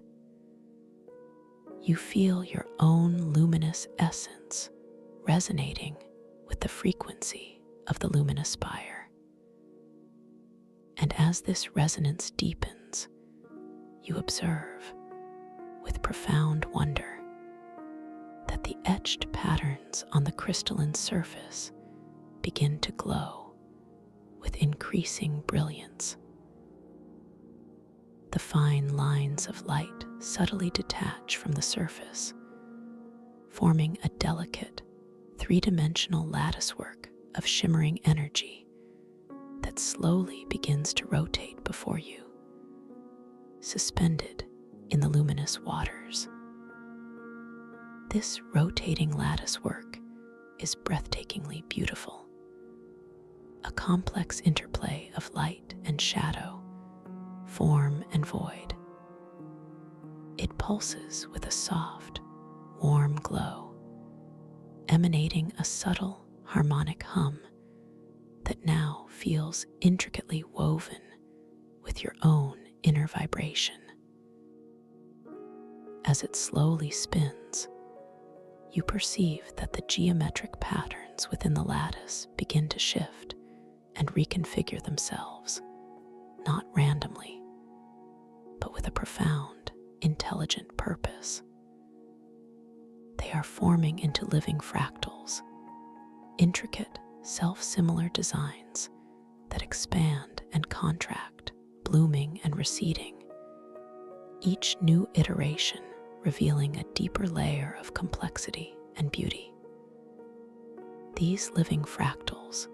You feel your own luminous essence resonating with the frequency of the luminous spire. And as this resonance deepens, you observe, with profound wonder, that the etched patterns on the crystalline surface begin to glow with increasing brilliance. The fine lines of light subtly detach from the surface, forming a delicate, three-dimensional latticework of shimmering energy that slowly begins to rotate before you, suspended in the luminous waters. This rotating latticework is breathtakingly beautiful, a complex interplay of light and shadow, form and void. It pulses with a soft, warm glow, emanating a subtle harmonic hum that now feels intricately woven with your own inner vibration. As it slowly spins, you perceive that the geometric patterns within the lattice begin to shift and reconfigure themselves, not randomly, but with a profound, intelligent purpose. They are forming into living fractals, intricate, self-similar designs that expand and contract, blooming and receding, each new iteration revealing a deeper layer of complexity and beauty. These living fractals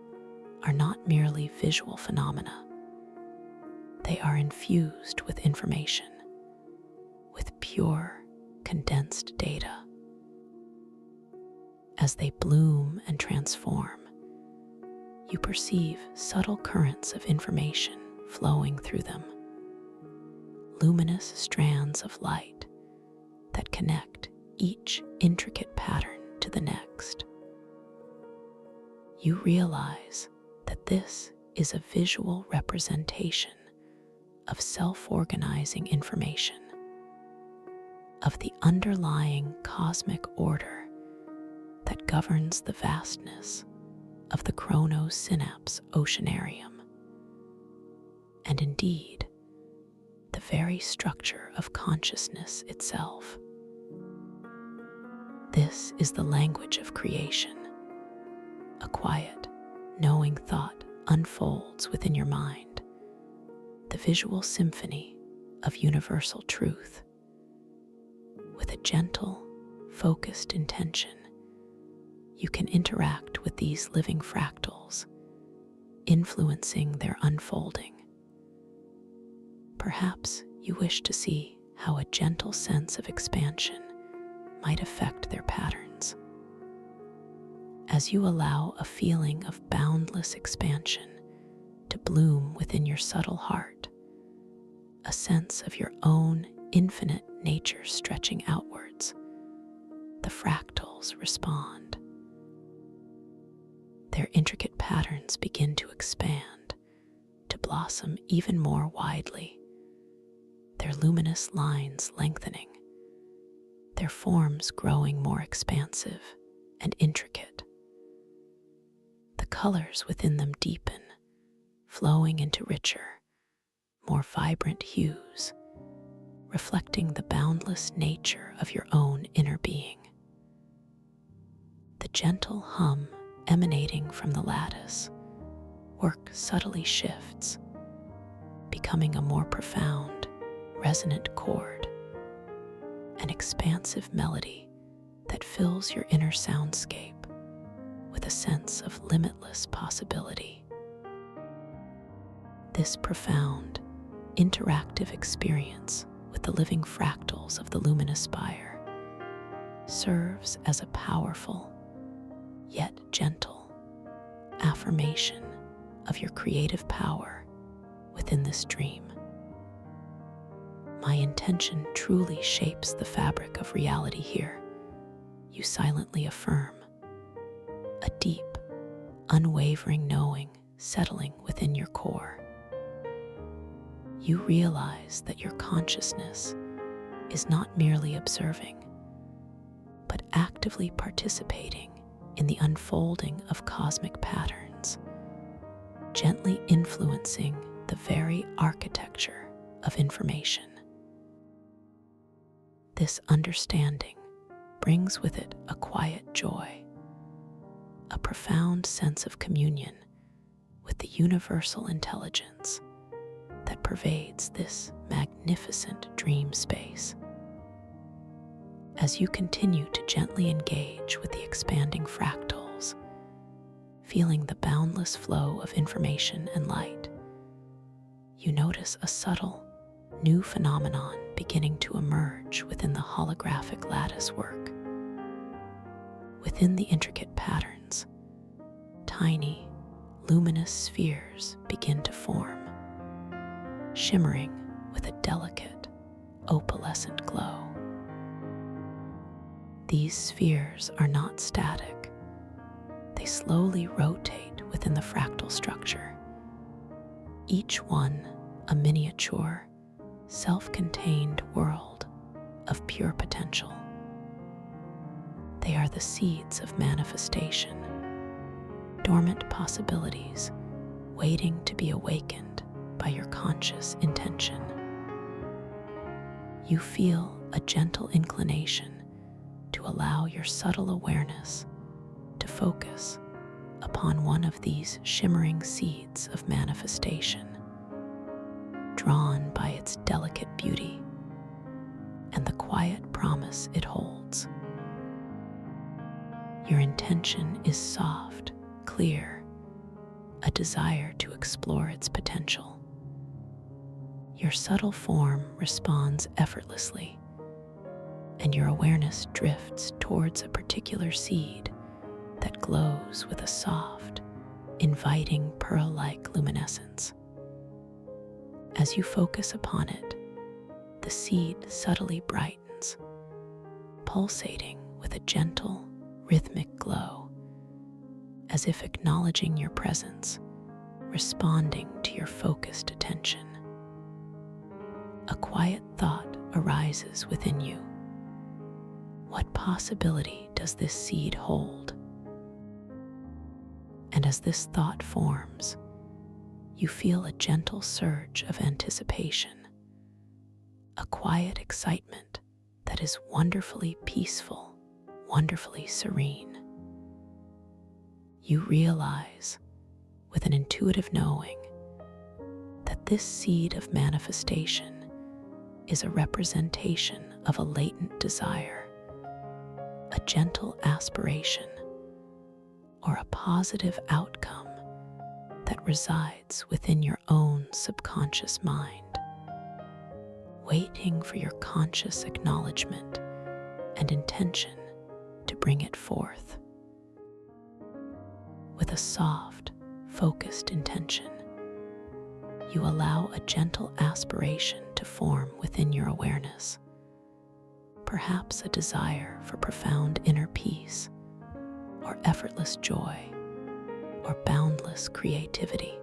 are not merely visual phenomena. They are infused with information, with pure, condensed data. As they bloom and transform, you perceive subtle currents of information flowing through them, luminous strands of light that connect each intricate pattern to the next. You realize that this is a visual representation of self-organizing information, of the underlying cosmic order that governs the vastness of the chrono-synapse oceanarium, and indeed, the very structure of consciousness itself. This is the language of creation. A quiet, knowing thought unfolds within your mind, the visual symphony of universal truth. With a gentle, focused intention, you can interact with these living fractals, influencing their unfolding. Perhaps you wish to see how a gentle sense of expansion might affect their patterns. As you allow a feeling of boundless expansion to bloom within your subtle heart, a sense of your own infinite nature stretching outwards, the fractals respond. Their intricate patterns begin to expand, to blossom even more widely, their luminous lines lengthening, their forms growing more expansive and intricate. The colors within them deepen, flowing into richer, more vibrant hues, reflecting the boundless nature of your own inner being. The gentle hum emanating from the lattice work subtly shifts, becoming a more profound, resonant chord an expansive melody that fills your inner soundscape with a sense of limitless possibility. This profound, interactive experience with the living fractals of the luminous spire serves as a powerful, yet gentle, affirmation of your creative power within this dream. My intention truly shapes the fabric of reality here, you silently affirm, a deep, unwavering knowing settling within your core. You realize that your consciousness is not merely observing, but actively participating in the unfolding of cosmic patterns, gently influencing the very architecture of information. This understanding brings with it a quiet joy, a profound sense of communion with the universal intelligence that pervades this magnificent dream space. As you continue to gently engage with the expanding fractals, feeling the boundless flow of information and light, you notice a subtle, new phenomenon beginning to emerge within the holographic lattice work. Within the intricate patterns, tiny, luminous spheres begin to form, shimmering with a delicate, opalescent glow. These spheres are not static. They slowly rotate within the fractal structure, each one a miniature, self-contained world of pure potential. They are the seeds of manifestation, dormant possibilities waiting to be awakened by your conscious intention. You feel a gentle inclination to allow your subtle awareness to focus upon one of these shimmering seeds of manifestation, drawn by its delicate beauty and the quiet promise it holds. Your intention is soft, clear, a desire to explore its potential. Your subtle form responds effortlessly, and your awareness drifts towards a particular seed that glows with a soft, inviting pearl-like luminescence. As you focus upon it, the seed subtly brightens, pulsating with a gentle, rhythmic glow, as if acknowledging your presence, responding to your focused attention. A quiet thought arises within you. What possibility does this seed hold? And as this thought forms, you feel a gentle surge of anticipation, a quiet excitement that is wonderfully peaceful, wonderfully serene. You realize, with an intuitive knowing, that this seed of manifestation is a representation of a latent desire, a gentle aspiration, or a positive outcome that resides within your own subconscious mind, waiting for your conscious acknowledgement and intention to bring it forth. With a soft, focused intention, you allow a gentle aspiration to form within your awareness, perhaps a desire for profound inner peace, or effortless joy, or boundless creativity.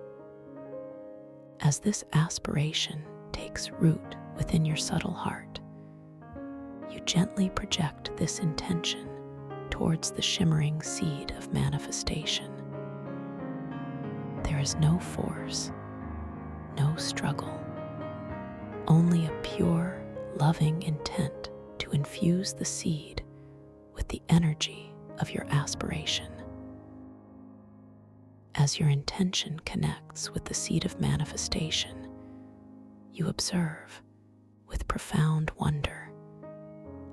As this aspiration takes root within your subtle heart, you gently project this intention towards the shimmering seed of manifestation. There is no force, no struggle, only a pure, loving intent to infuse the seed with the energy of your aspiration. As your intention connects with the seed of manifestation, you observe, with profound wonder,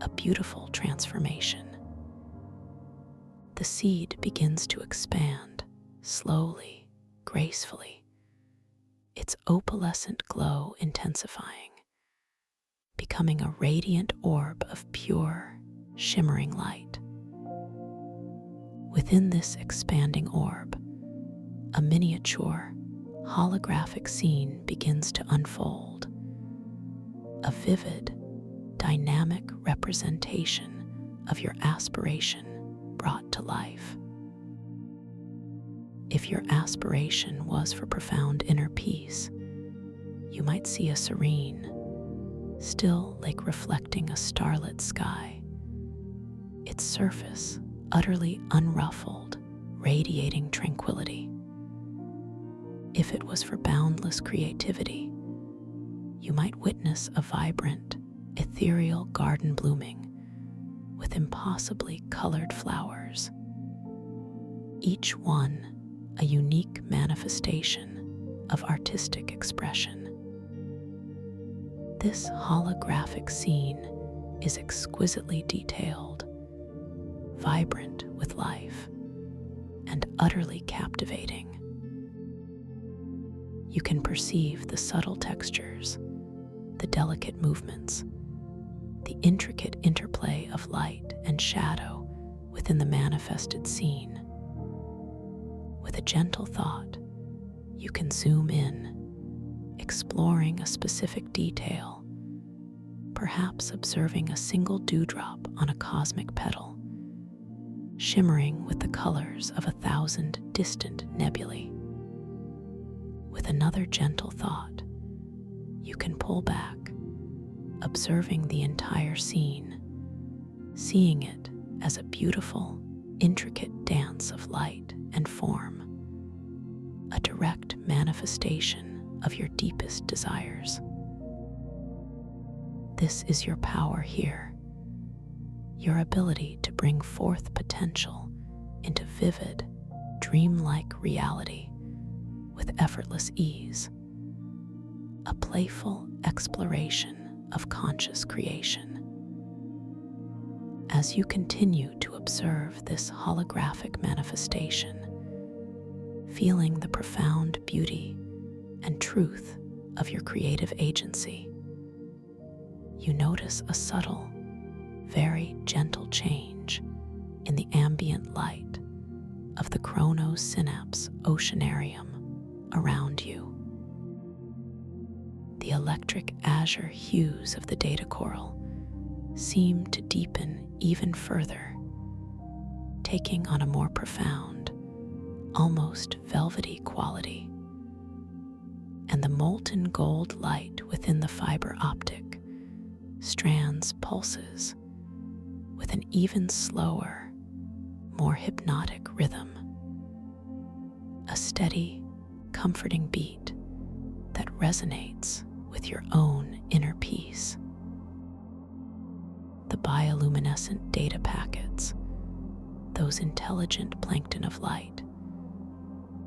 a beautiful transformation. The seed begins to expand, slowly, gracefully, its opalescent glow intensifying, becoming a radiant orb of pure, shimmering light. Within this expanding orb, a miniature, holographic scene begins to unfold, a vivid, dynamic representation of your aspiration brought to life. If your aspiration was for profound inner peace, you might see a serene, still lake reflecting a starlit sky, its surface utterly unruffled, radiating tranquility. If it was for boundless creativity, you might witness a vibrant, ethereal garden blooming with impossibly colored flowers, each one a unique manifestation of artistic expression. This holographic scene is exquisitely detailed, vibrant with life, and utterly captivating. You can perceive the subtle textures, the delicate movements, the intricate interplay of light and shadow within the manifested scene. With a gentle thought, you can zoom in, exploring a specific detail, perhaps observing a single dewdrop on a cosmic petal, shimmering with the colors of 1,000 distant nebulae. With another gentle thought, you can pull back, observing the entire scene, seeing it as a beautiful, intricate dance of light and form, a direct manifestation of your deepest desires. This is your power here, your ability to bring forth potential into vivid, dreamlike reality with effortless ease, a playful exploration of conscious creation. As you continue to observe this holographic manifestation, feeling the profound beauty and truth of your creative agency, you notice a subtle, very gentle change in the ambient light of the chronosynapse oceanarium around you. The electric azure hues of the data coral seem to deepen even further, taking on a more profound, almost velvety quality. And the molten gold light within the fiber optic strands pulses with an even slower, more hypnotic rhythm, a steady, comforting beat that resonates with your own inner peace. The bioluminescent data packets, those intelligent plankton of light,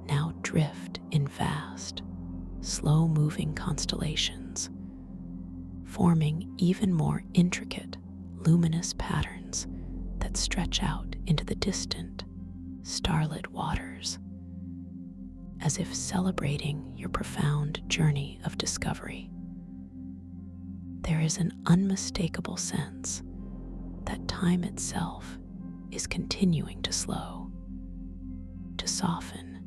now drift in vast, slow-moving constellations, forming even more intricate, luminous patterns that stretch out into the distant, starlit waters, as if celebrating your profound journey of discovery. There is an unmistakable sense that time itself is continuing to slow, to soften,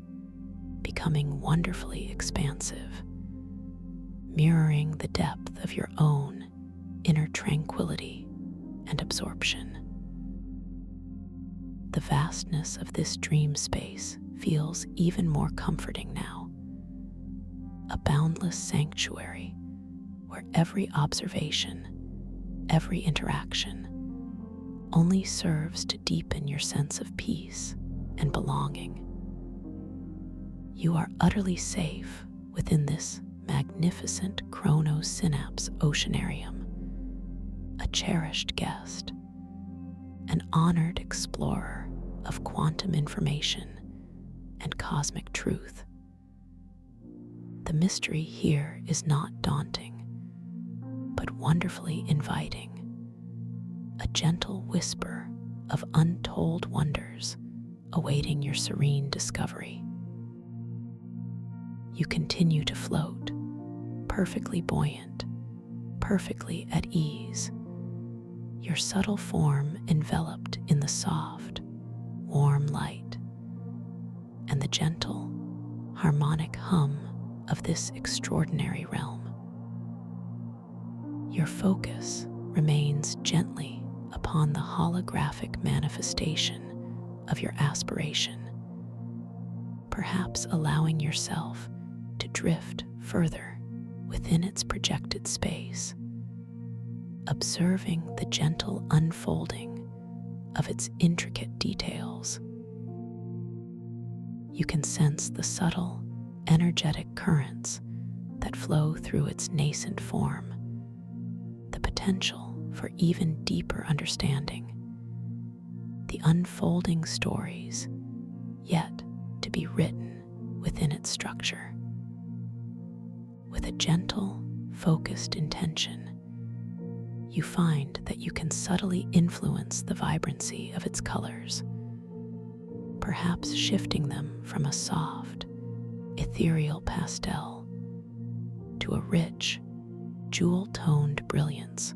becoming wonderfully expansive, mirroring the depth of your own inner tranquility and absorption. The vastness of this dream space feels even more comforting now, a boundless sanctuary where every observation, every interaction only serves to deepen your sense of peace and belonging. You are utterly safe within this magnificent chronosynapse oceanarium, a cherished guest, an honored explorer of quantum information and cosmic truth. The mystery here is not daunting, but wonderfully inviting, a gentle whisper of untold wonders awaiting your serene discovery. You continue to float, perfectly buoyant, perfectly at ease, your subtle form enveloped in the soft, warm light and the gentle, harmonic hum of this extraordinary realm. Your focus remains gently upon the holographic manifestation of your aspiration, perhaps allowing yourself to drift further within its projected space, observing the gentle unfolding of its intricate details. You can sense the subtle, energetic currents that flow through its nascent form, the potential for even deeper understanding, the unfolding stories yet to be written within its structure. With a gentle, focused intention, you find that you can subtly influence the vibrancy of its colors, perhaps shifting them from a soft, ethereal pastel to a rich, jewel-toned brilliance,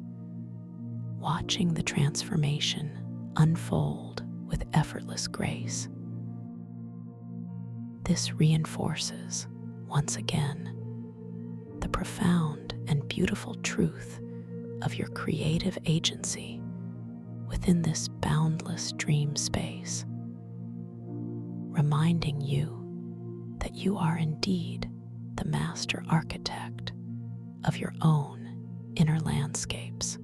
watching the transformation unfold with effortless grace. This reinforces, once again, the profound and beautiful truth of your creative agency within this boundless dream space, reminding you that you are indeed the master architect of your own inner landscapes.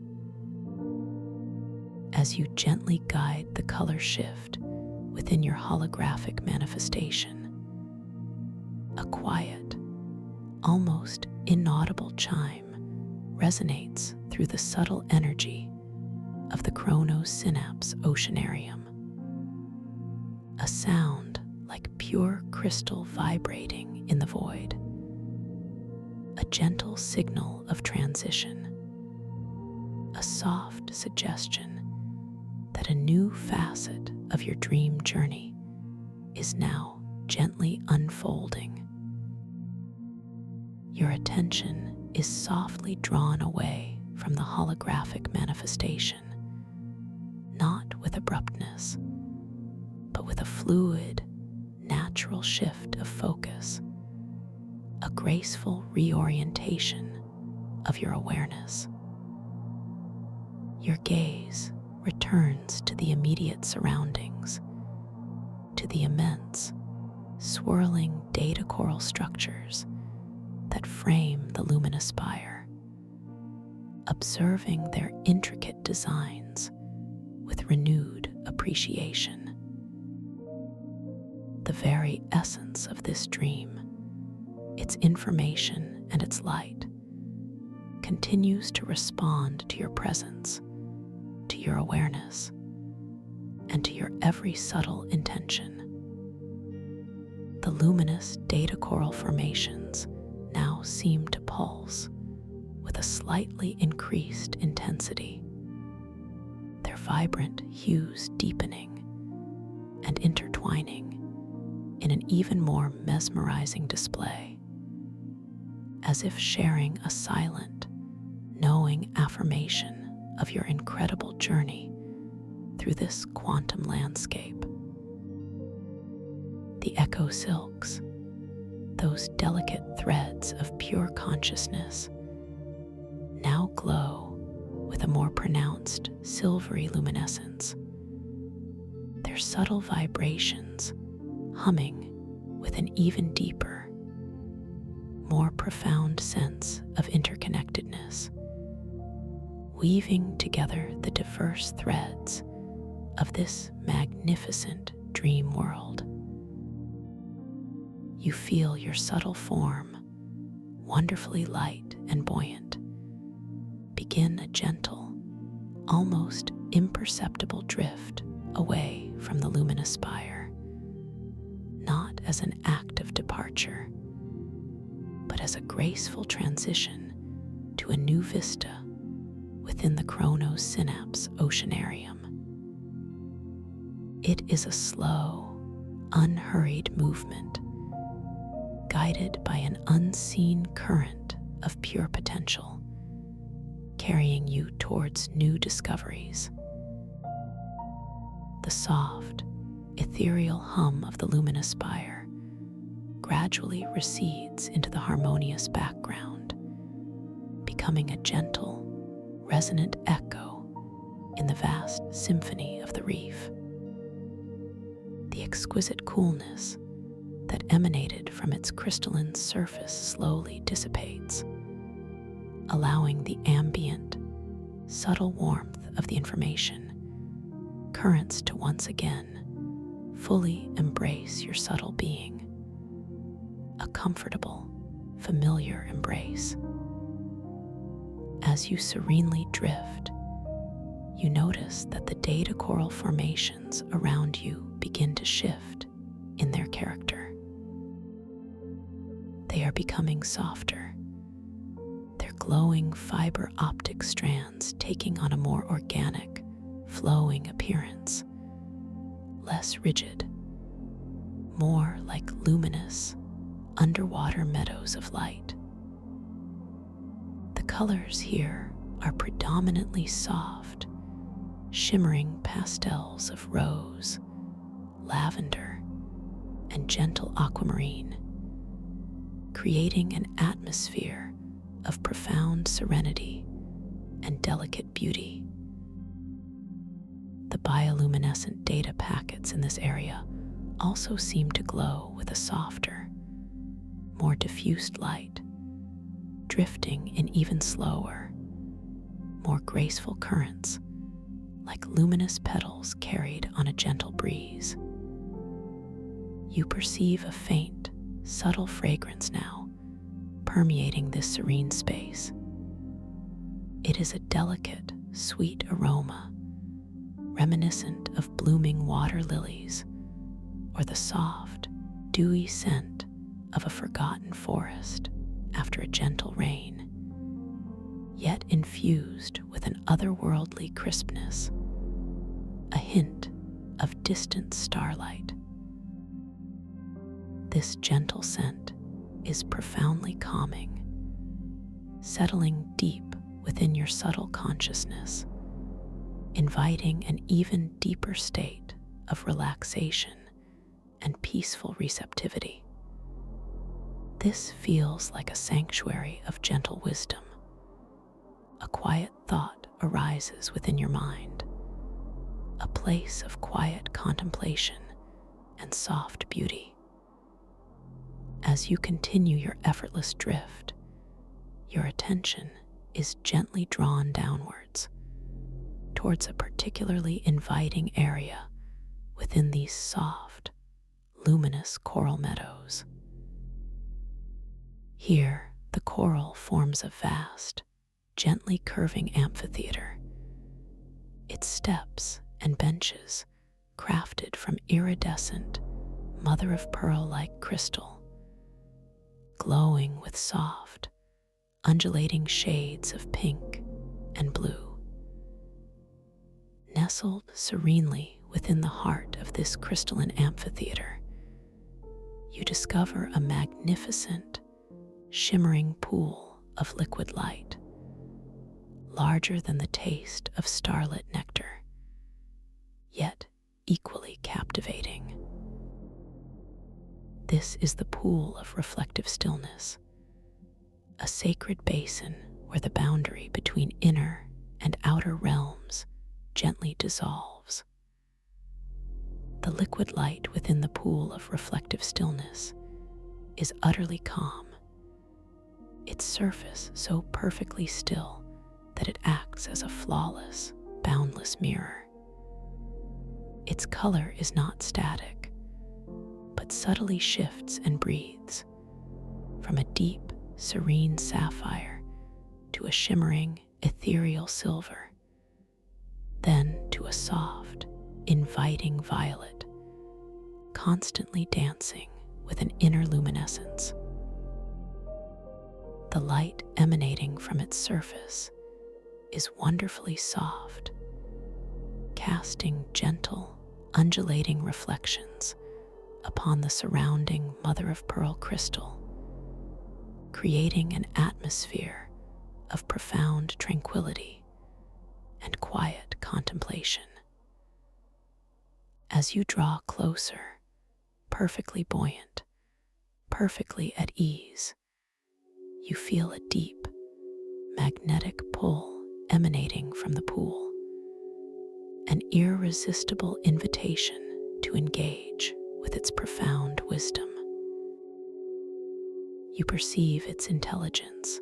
As you gently guide the color shift within your holographic manifestation, a quiet, almost inaudible chime resonates through the subtle energy of the chronosynapse oceanarium, a sound like pure crystal vibrating in the void, a gentle signal of transition, a soft suggestion that a new facet of your dream journey is now gently unfolding. Your attention is softly drawn away from the holographic manifestation, not with abruptness, but with a fluid, natural shift of focus, a graceful reorientation of your awareness. Your gaze returns to the immediate surroundings, to the immense, swirling data coral structures that frame the luminous spire, observing their intricate designs with renewed appreciation. The very essence of this dream, its information and its light, continues to respond to your presence, to your awareness, and to your every subtle intention. The luminous data coral formations now seem to pulse with a slightly increased intensity, their vibrant hues deepening and intertwining in an even more mesmerizing display, as if sharing a silent, knowing affirmation of your incredible journey through this quantum landscape. The echo silks, those delicate threads of pure consciousness, now glow with a more pronounced silvery luminescence, their subtle vibrations humming with an even deeper, more profound sense of interconnectedness, weaving together the diverse threads of this magnificent dream world. You feel your subtle form, wonderfully light and buoyant, begin a gentle, almost imperceptible drift away from the luminous spire, not as an act of departure, but as a graceful transition to a new vista within the chronosynapse oceanarium. It is a slow, unhurried movement, guided by an unseen current of pure potential, carrying you towards new discoveries. The soft, ethereal hum of the luminous spire gradually recedes into the harmonious background, becoming a gentle, resonant echo in the vast symphony of the reef. The exquisite coolness that emanated from its crystalline surface slowly dissipates, allowing the ambient, subtle warmth of the information currents to once again fully embrace your subtle being, a comfortable, familiar embrace. As you serenely drift, you notice that the data coral formations around you begin to shift in their character. They are becoming softer, their glowing fiber optic strands taking on a more organic, flowing appearance, less rigid, more like luminous, underwater meadows of light. The colors here are predominantly soft, shimmering pastels of rose, lavender, and gentle aquamarine, creating an atmosphere of profound serenity and delicate beauty. The bioluminescent data packets in this area also seem to glow with a softer, more diffused light, drifting in even slower, more graceful currents, like luminous petals carried on a gentle breeze. You perceive a faint, subtle fragrance now, permeating this serene space. It is a delicate, sweet aroma, reminiscent of blooming water lilies or the soft, dewy scent of a forgotten forest after a gentle rain, yet infused with an otherworldly crispness, a hint of distant starlight. This gentle scent is profoundly calming, settling deep within your subtle consciousness, inviting an even deeper state of relaxation and peaceful receptivity. This feels like a sanctuary of gentle wisdom. A quiet thought arises within your mind, a place of quiet contemplation and soft beauty. As you continue your effortless drift, your attention is gently drawn downwards towards a particularly inviting area within these soft, luminous coral meadows. Here, the coral forms a vast, gently curving amphitheater, its steps and benches crafted from iridescent, mother-of-pearl-like crystal, glowing with soft, undulating shades of pink and blue. Nestled serenely within the heart of this crystalline amphitheater, you discover a magnificent, shimmering pool of liquid light, larger than the taste of starlit nectar, yet equally captivating. This is the pool of reflective stillness, a sacred basin where the boundary between inner and outer realms gently dissolves. The liquid light within the pool of reflective stillness is utterly calm, its surface so perfectly still that it acts as a flawless, boundless mirror. Its color is not static, but subtly shifts and breathes, from a deep, serene sapphire to a shimmering, ethereal silver, then to a soft, inviting violet, constantly dancing with an inner luminescence. The light emanating from its surface is wonderfully soft, casting gentle, undulating reflections upon the surrounding mother-of-pearl crystal, creating an atmosphere of profound tranquility and quiet contemplation. As you draw closer, perfectly buoyant, perfectly at ease, you feel a deep, magnetic pull emanating from the pool, an irresistible invitation to engage with its profound wisdom. You perceive its intelligence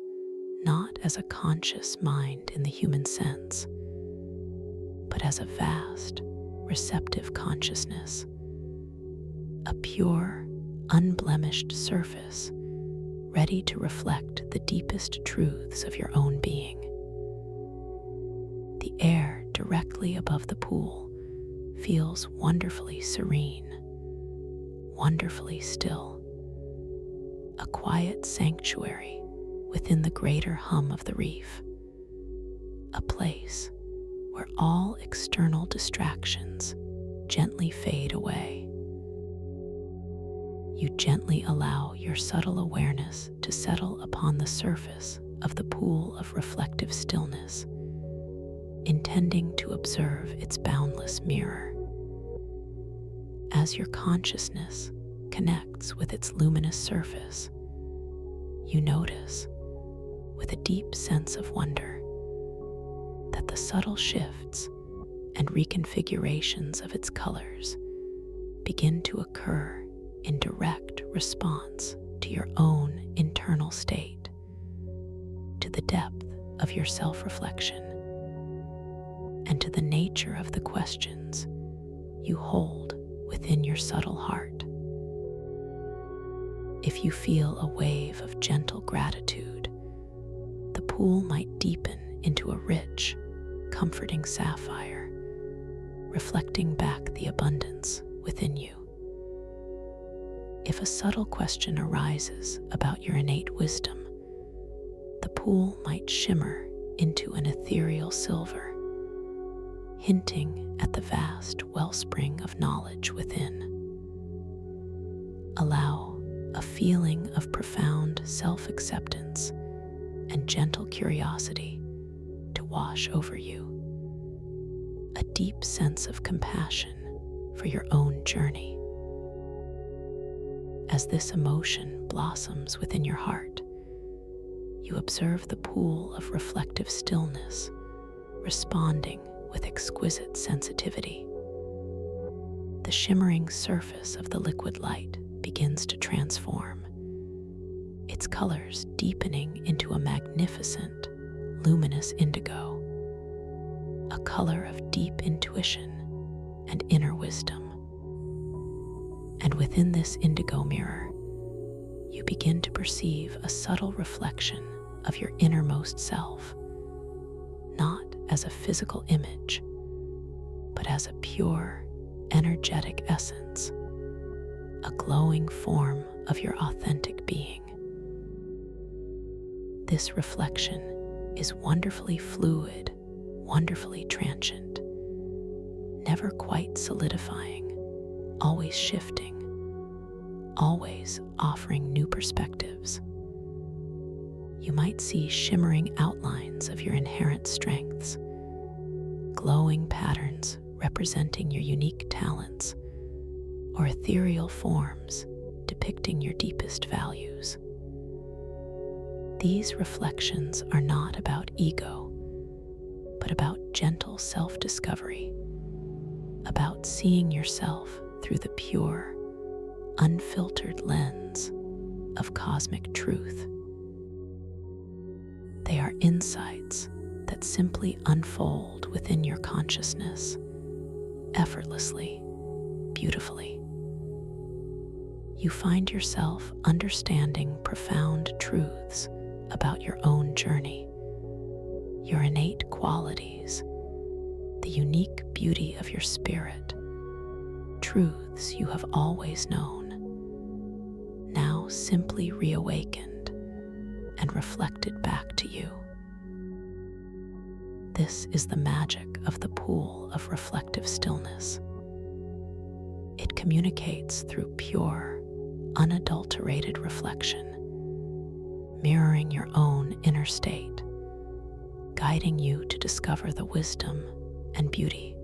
not as a conscious mind in the human sense, but as a vast, receptive consciousness, a pure, unblemished surface ready to reflect the deepest truths of your own being. The air directly above the pool feels wonderfully serene, wonderfully still, a quiet sanctuary within the greater hum of the reef, a place where all external distractions gently fade away. You gently allow your subtle awareness to settle upon the surface of the pool of reflective stillness, intending to observe its boundless mirror. As your consciousness connects with its luminous surface, you notice, with a deep sense of wonder, that the subtle shifts and reconfigurations of its colors begin to occur in direct response to your own internal state, to the depth of your self-reflection, and to the nature of the questions you hold within your subtle heart. If you feel a wave of gentle gratitude, the pool might deepen into a rich, comforting sapphire, reflecting back the abundance within you. If a subtle question arises about your innate wisdom, the pool might shimmer into an ethereal silver, hinting at the vast wellspring of knowledge within. Allow a feeling of profound self-acceptance and gentle curiosity to wash over you, a deep sense of compassion for your own journey. As this emotion blossoms within your heart, you observe the pool of reflective stillness responding with exquisite sensitivity. The shimmering surface of the liquid light begins to transform, its colors deepening into a magnificent, luminous indigo, a color of deep intuition and inner wisdom. And within this indigo mirror, you begin to perceive a subtle reflection of your innermost self, not as a physical image, but as a pure, energetic essence, a glowing form of your authentic being. This reflection is wonderfully fluid, wonderfully transient, never quite solidifying, always shifting, always offering new perspectives. You might see shimmering outlines of your inherent strengths, glowing patterns representing your unique talents, or ethereal forms depicting your deepest values. These reflections are not about ego, but about gentle self-discovery, about seeing yourself through the pure, unfiltered lens of cosmic truth. They are insights that simply unfold within your consciousness, effortlessly, beautifully. You find yourself understanding profound truths about your own journey, your innate qualities, the unique beauty of your spirit, truths you have always known, now simply reawakened and reflected back to you. This is the magic of the pool of reflective stillness. It communicates through pure, unadulterated reflection, mirroring your own inner state, guiding you to discover the wisdom and beauty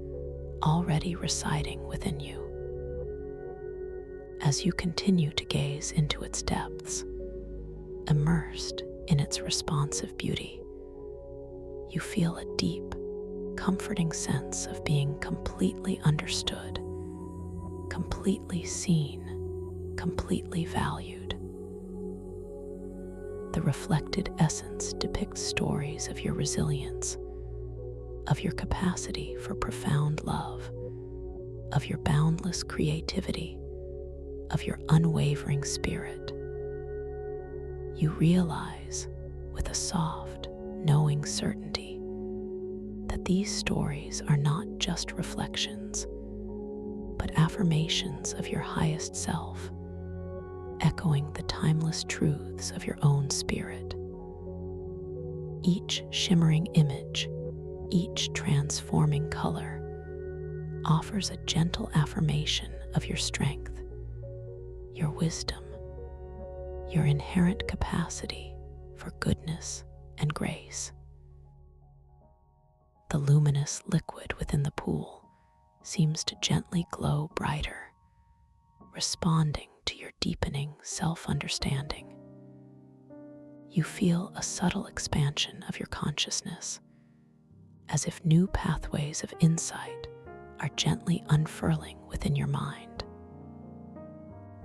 already residing within you. As you continue to gaze into its depths, immersed in its responsive beauty, you feel a deep, comforting sense of being completely understood, completely seen, completely valued. The reflected essence depicts stories of your resilience, of your capacity for profound love, of your boundless creativity, of your unwavering spirit. You realize, with a soft, knowing certainty, that these stories are not just reflections, but affirmations of your highest self, echoing the timeless truths of your own spirit. Each shimmering image, each transforming color, offers a gentle affirmation of your strength, your wisdom, your inherent capacity for goodness and grace. The luminous liquid within the pool seems to gently glow brighter, responding to your deepening self-understanding. You feel a subtle expansion of your consciousness, as if new pathways of insight are gently unfurling within your mind.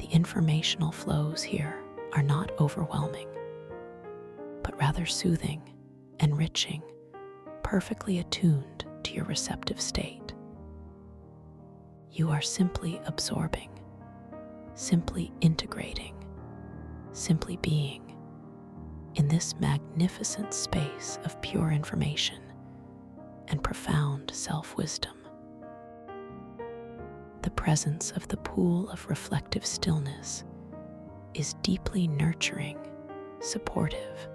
The informational flows here are not overwhelming, but rather soothing, enriching, perfectly attuned to your receptive state. You are simply absorbing, simply integrating, simply being in this magnificent space of pure information and profound self-wisdom. The presence of the pool of reflective stillness is deeply nurturing, supportive,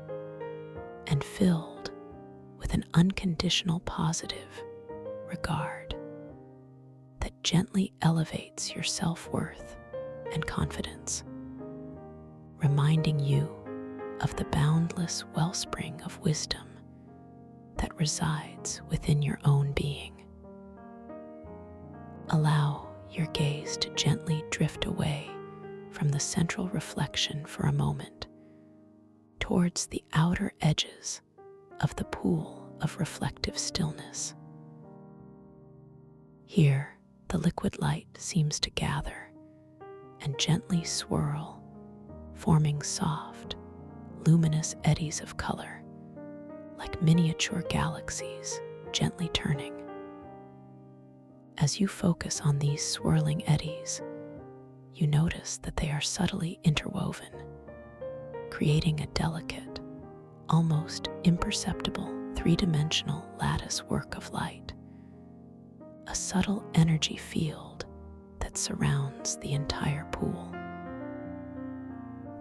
and filled with an unconditional positive regard that gently elevates your self-worth and confidence, reminding you of the boundless wellspring of wisdom that resides within your own being. Allow your gaze to gently drift away from the central reflection for a moment towards the outer edges of the pool of reflective stillness. Here, the liquid light seems to gather and gently swirl, forming soft, luminous eddies of color, like miniature galaxies gently turning. As you focus on these swirling eddies, you notice that they are subtly interwoven, creating a delicate, almost imperceptible three-dimensional lattice work of light, a subtle energy field that surrounds the entire pool.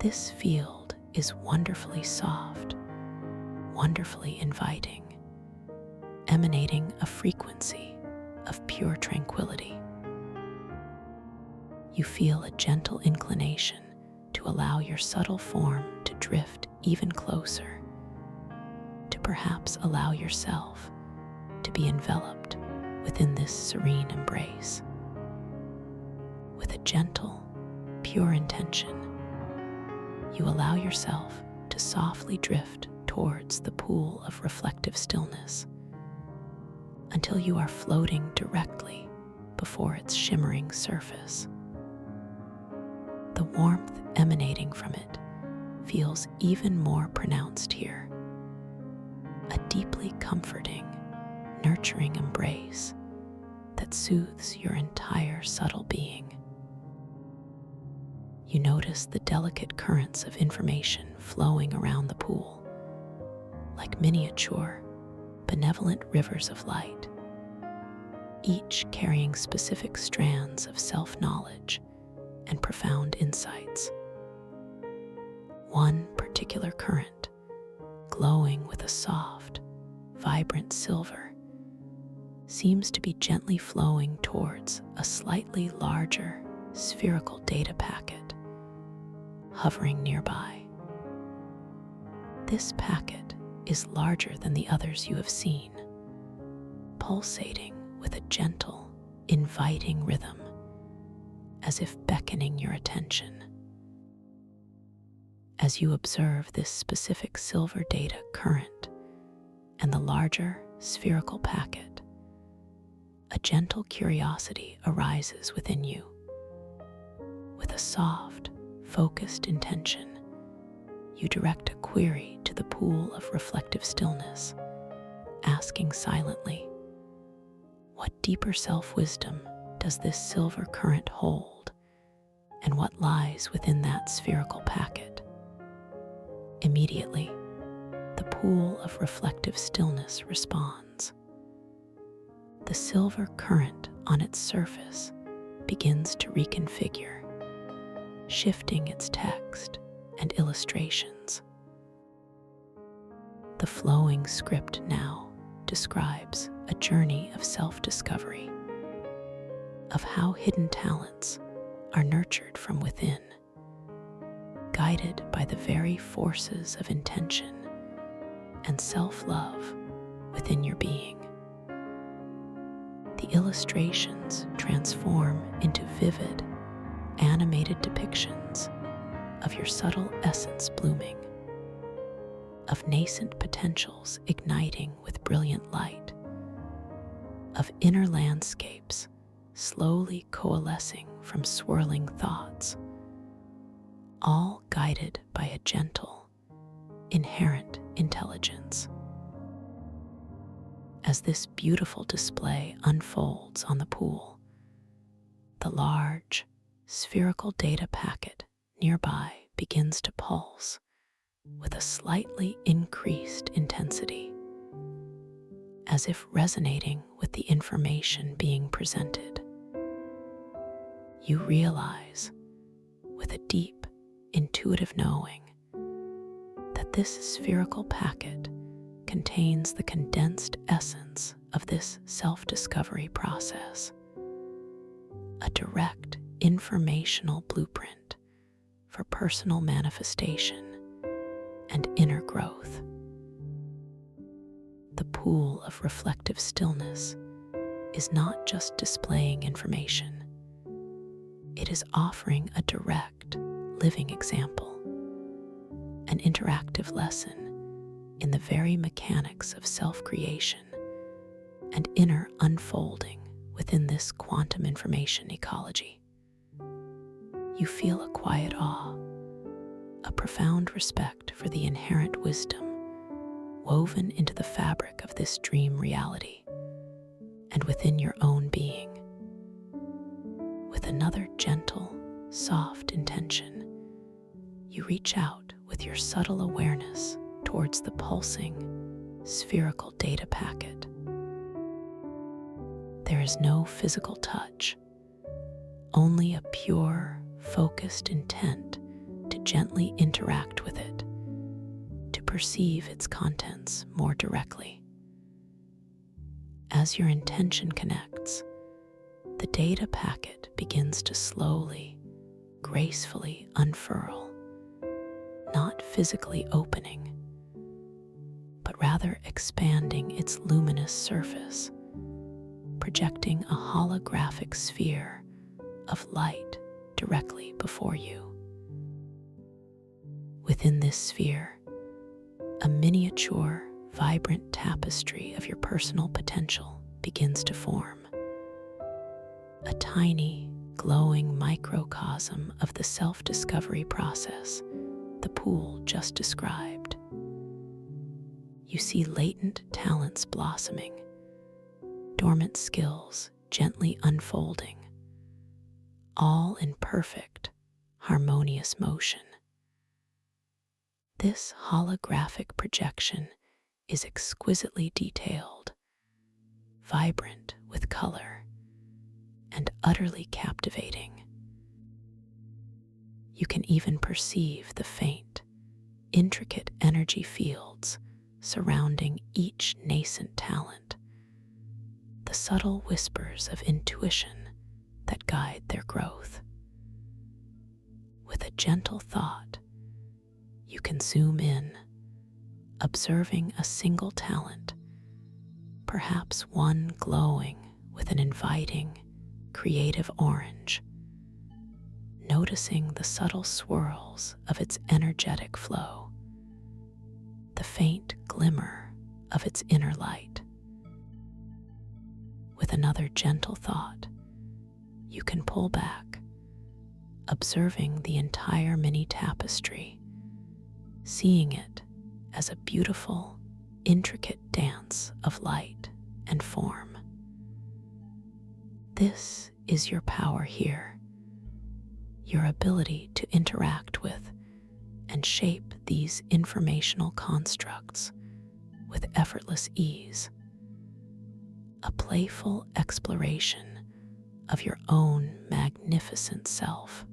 This field is wonderfully soft, wonderfully inviting, emanating a frequency of pure tranquility. You feel a gentle inclination to allow your subtle form to drift even closer, to perhaps allow yourself to be enveloped within this serene embrace. With a gentle, pure intention, you allow yourself to softly drift towards the pool of reflective stillness until you are floating directly before its shimmering surface. The warmth emanating from it feels even more pronounced here, a deeply comforting, nurturing embrace that soothes your entire subtle being. You notice the delicate currents of information flowing around the pool, like miniature, benevolent rivers of light, each carrying specific strands of self-knowledge and profound insights. One particular current, glowing with a soft, vibrant silver, seems to be gently flowing towards a slightly larger spherical data packet hovering nearby. This packet is larger than the others you have seen, pulsating with a gentle, inviting rhythm, as if beckoning your attention. As you observe this specific silver data current and the larger spherical packet, a gentle curiosity arises within you. With a soft, focused intention, you direct a query to the pool of reflective stillness, asking silently, what deeper self-wisdom does this silver current hold, and what lies within that spherical packet? Immediately, the pool of reflective stillness responds. The silver current on its surface begins to reconfigure, shifting its text and illustrations. The flowing script now describes a journey of self-discovery, of how hidden talents are nurtured from within, guided by the very forces of intention and self-love within your being. The illustrations transform into vivid, animated depictions of your subtle essence blooming, of nascent potentials igniting with brilliant light, of inner landscapes slowly coalescing from swirling thoughts, all guided by a gentle, inherent intelligence. As this beautiful display unfolds on the pool, the large, spherical data packet nearby begins to pulse with a slightly increased intensity, as if resonating with the information being presented. You realize, with a deep, intuitive knowing, that this spherical packet contains the condensed essence of this self-discovery process, a direct informational blueprint for personal manifestation and inner growth. The pool of reflective stillness is not just displaying information, it is offering a direct, living example, an interactive lesson in the very mechanics of self-creation and inner unfolding within this quantum information ecology. You feel a quiet awe, a profound respect for the inherent wisdom woven into the fabric of this dream reality and within your own being. With another gentle, soft intention, you reach out with your subtle awareness towards the pulsing, spherical data packet. There is no physical touch, only a pure, focused intent to gently interact with it, to perceive its contents more directly. As your intention connects, the data packet begins to slowly, gracefully unfurl, not physically opening, but rather expanding its luminous surface, projecting a holographic sphere of light directly before you. Within this sphere, a miniature, vibrant tapestry of your personal potential begins to form. A tiny, glowing microcosm of the self-discovery process the pool just described. You see latent talents blossoming, dormant skills gently unfolding, all in perfect, harmonious motion. This holographic projection is exquisitely detailed, vibrant with color, and utterly captivating. You can even perceive the faint, intricate energy fields surrounding each nascent talent, the subtle whispers of intuition that guide their growth. With a gentle thought, you can zoom in, observing a single talent, perhaps one glowing with an inviting, creative orange, noticing the subtle swirls of its energetic flow, the faint glimmer of its inner light. With another gentle thought, you can pull back, observing the entire mini tapestry, seeing it as a beautiful, intricate dance of light and form. This is your power here, your ability to interact with and shape these informational constructs with effortless ease, a playful exploration of your own magnificent self.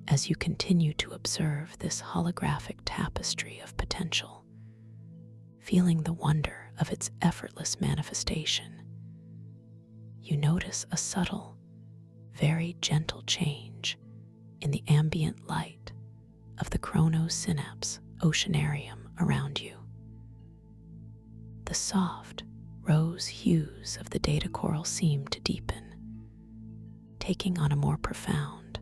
As you continue to observe this holographic tapestry of potential, feeling the wonder of its effortless manifestation, you notice a subtle, very gentle change in the ambient light of the chronosynapse oceanarium around you. The soft, rose hues of the data coral seem to deepen, taking on a more profound,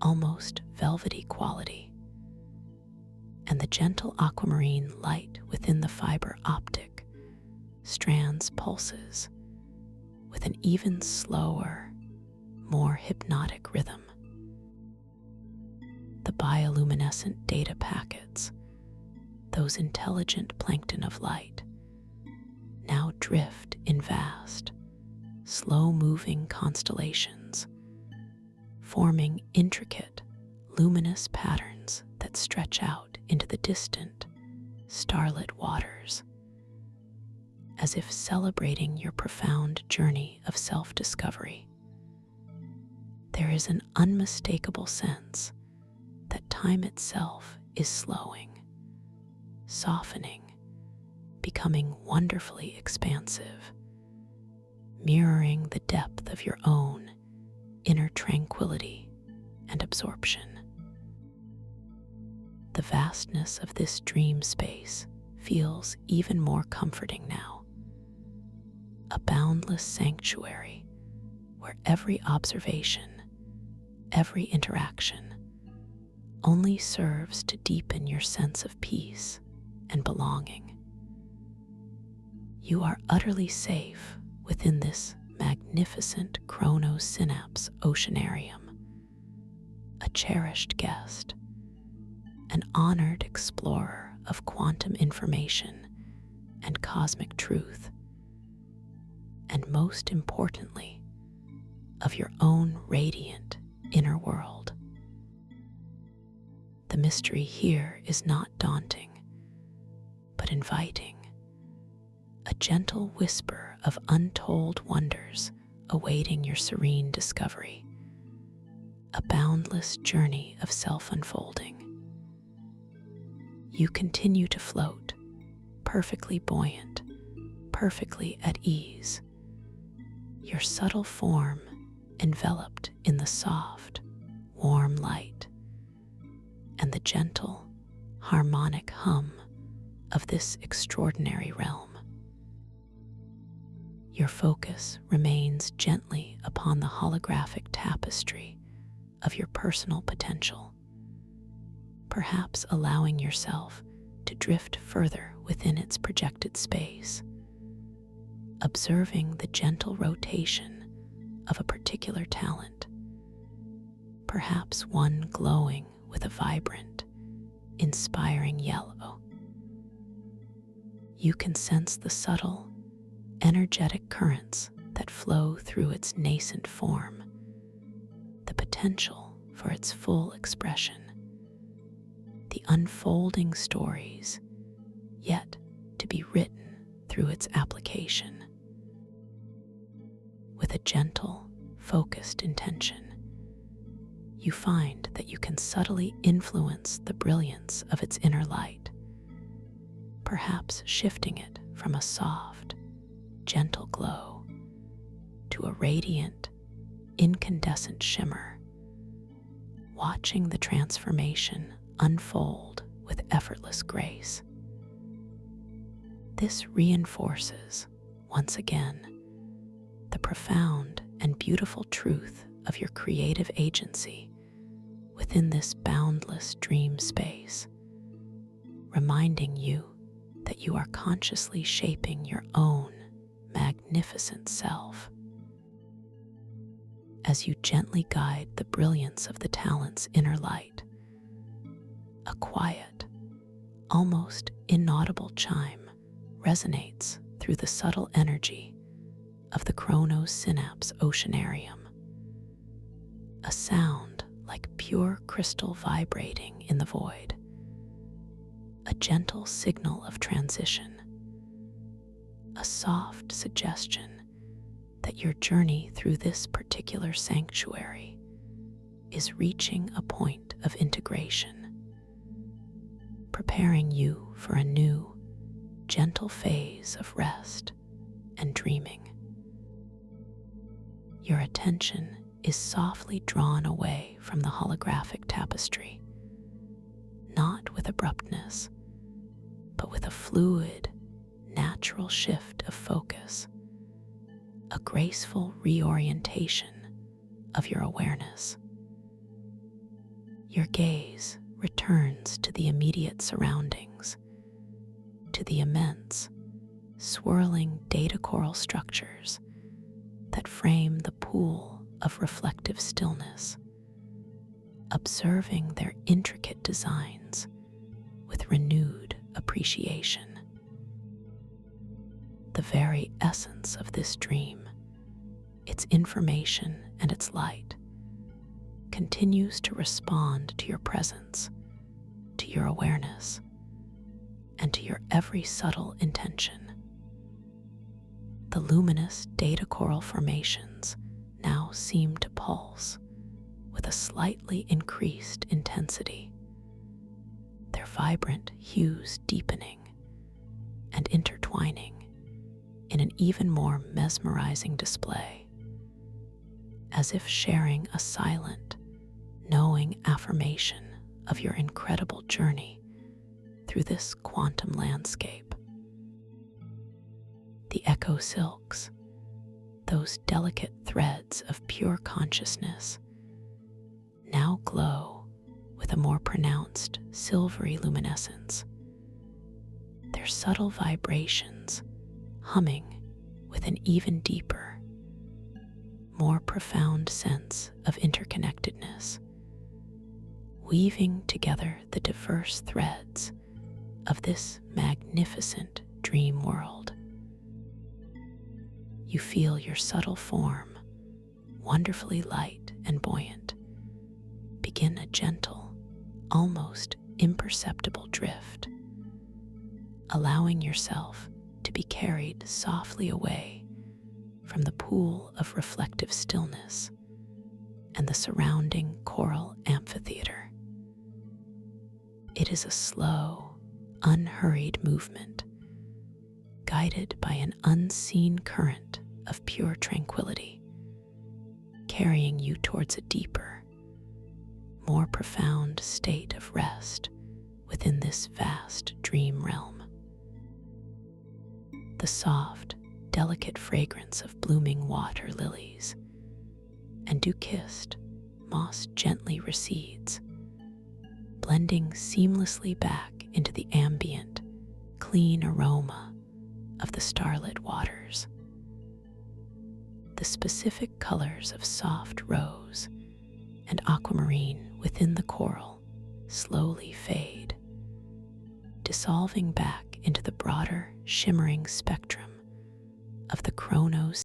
almost velvety quality, and the gentle aquamarine light within the fiber optic strands pulses with an even slower, more hypnotic rhythm. The bioluminescent data packets, those intelligent plankton of light, now drift in vast, slow-moving constellations, forming intricate, luminous patterns that stretch out into the distant, starlit waters, as if celebrating your profound journey of self-discovery. There is an unmistakable sense that time itself is slowing, softening, becoming wonderfully expansive, mirroring the depth of your own inner tranquility and absorption. The vastness of this dream space feels even more comforting now, a boundless sanctuary where every observation, every interaction only serves to deepen your sense of peace and belonging. You are utterly safe within this magnificent chronosynapse oceanarium, a cherished guest, an honored explorer of quantum information and cosmic truth, and most importantly, of your own radiant inner world. The mystery here is not daunting, but inviting, a gentle whisper of untold wonders awaiting your serene discovery, a boundless journey of self-unfolding. You continue to float, perfectly buoyant, perfectly at ease, your subtle form enveloped in the soft, warm light, and the gentle, harmonic hum of this extraordinary realm. Your focus remains gently upon the holographic tapestry of your personal potential, perhaps allowing yourself to drift further within its projected space, observing the gentle rotation of a particular talent, perhaps one glowing with a vibrant, inspiring yellow. You can sense the subtle, energetic currents that flow through its nascent form, the potential for its full expression, the unfolding stories yet to be written through its application. With a gentle, focused intention, you find that you can subtly influence the brilliance of its inner light, perhaps shifting it from a soft, gentle glow to a radiant, incandescent shimmer, watching the transformation unfold with effortless grace. This reinforces, once again, the profound and beautiful truth of your creative agency within this boundless dream space, reminding you that you are consciously shaping your own magnificent self. As you gently guide the brilliance of the talent's inner light, a quiet, almost inaudible chime resonates through the subtle energy of the Chronos Synapse Oceanarium, a sound like pure crystal vibrating in the void, a gentle signal of transition, a soft suggestion that your journey through this particular sanctuary is reaching a point of integration, preparing you for a new, gentle phase of rest and dreaming. Your attention is softly drawn away from the holographic tapestry, not with abruptness, but with a fluid, natural shift of focus, a graceful reorientation of your awareness. Your gaze returns to the immediate surroundings, to the immense, swirling data coral structures that frame the pool of reflective stillness, observing their intricate designs with renewed appreciation. The very essence of this dream, its information and its light, continues to respond to your presence, to your awareness, and to your every subtle intention. The luminous data coral formations now seem to pulse with a slightly increased intensity, their vibrant hues deepening and intertwining in an even more mesmerizing display, as if sharing a silent, knowing affirmation of your incredible journey through this quantum landscape. The echo silks, those delicate threads of pure consciousness, now glow with a more pronounced silvery luminescence, their subtle vibrations humming with an even deeper, more profound sense of interconnectedness, weaving together the diverse threads of this magnificent dream world. You feel your subtle form, wonderfully light and buoyant, begin a gentle, almost imperceptible drift, allowing yourself to be carried softly away from the pool of reflective stillness and the surrounding coral amphitheater. It is a slow, unhurried movement, guided by an unseen current of pure tranquility, carrying you towards a deeper, more profound state of rest within this vast dream realm. The soft, delicate fragrance of blooming water lilies and dew-kissed moss gently recedes, blending seamlessly back into the ambient, clean aroma of the starlit waters. The specific colors of soft rose and aquamarine within the coral slowly fade, dissolving back into the broader, shimmering spectrum of the Chronos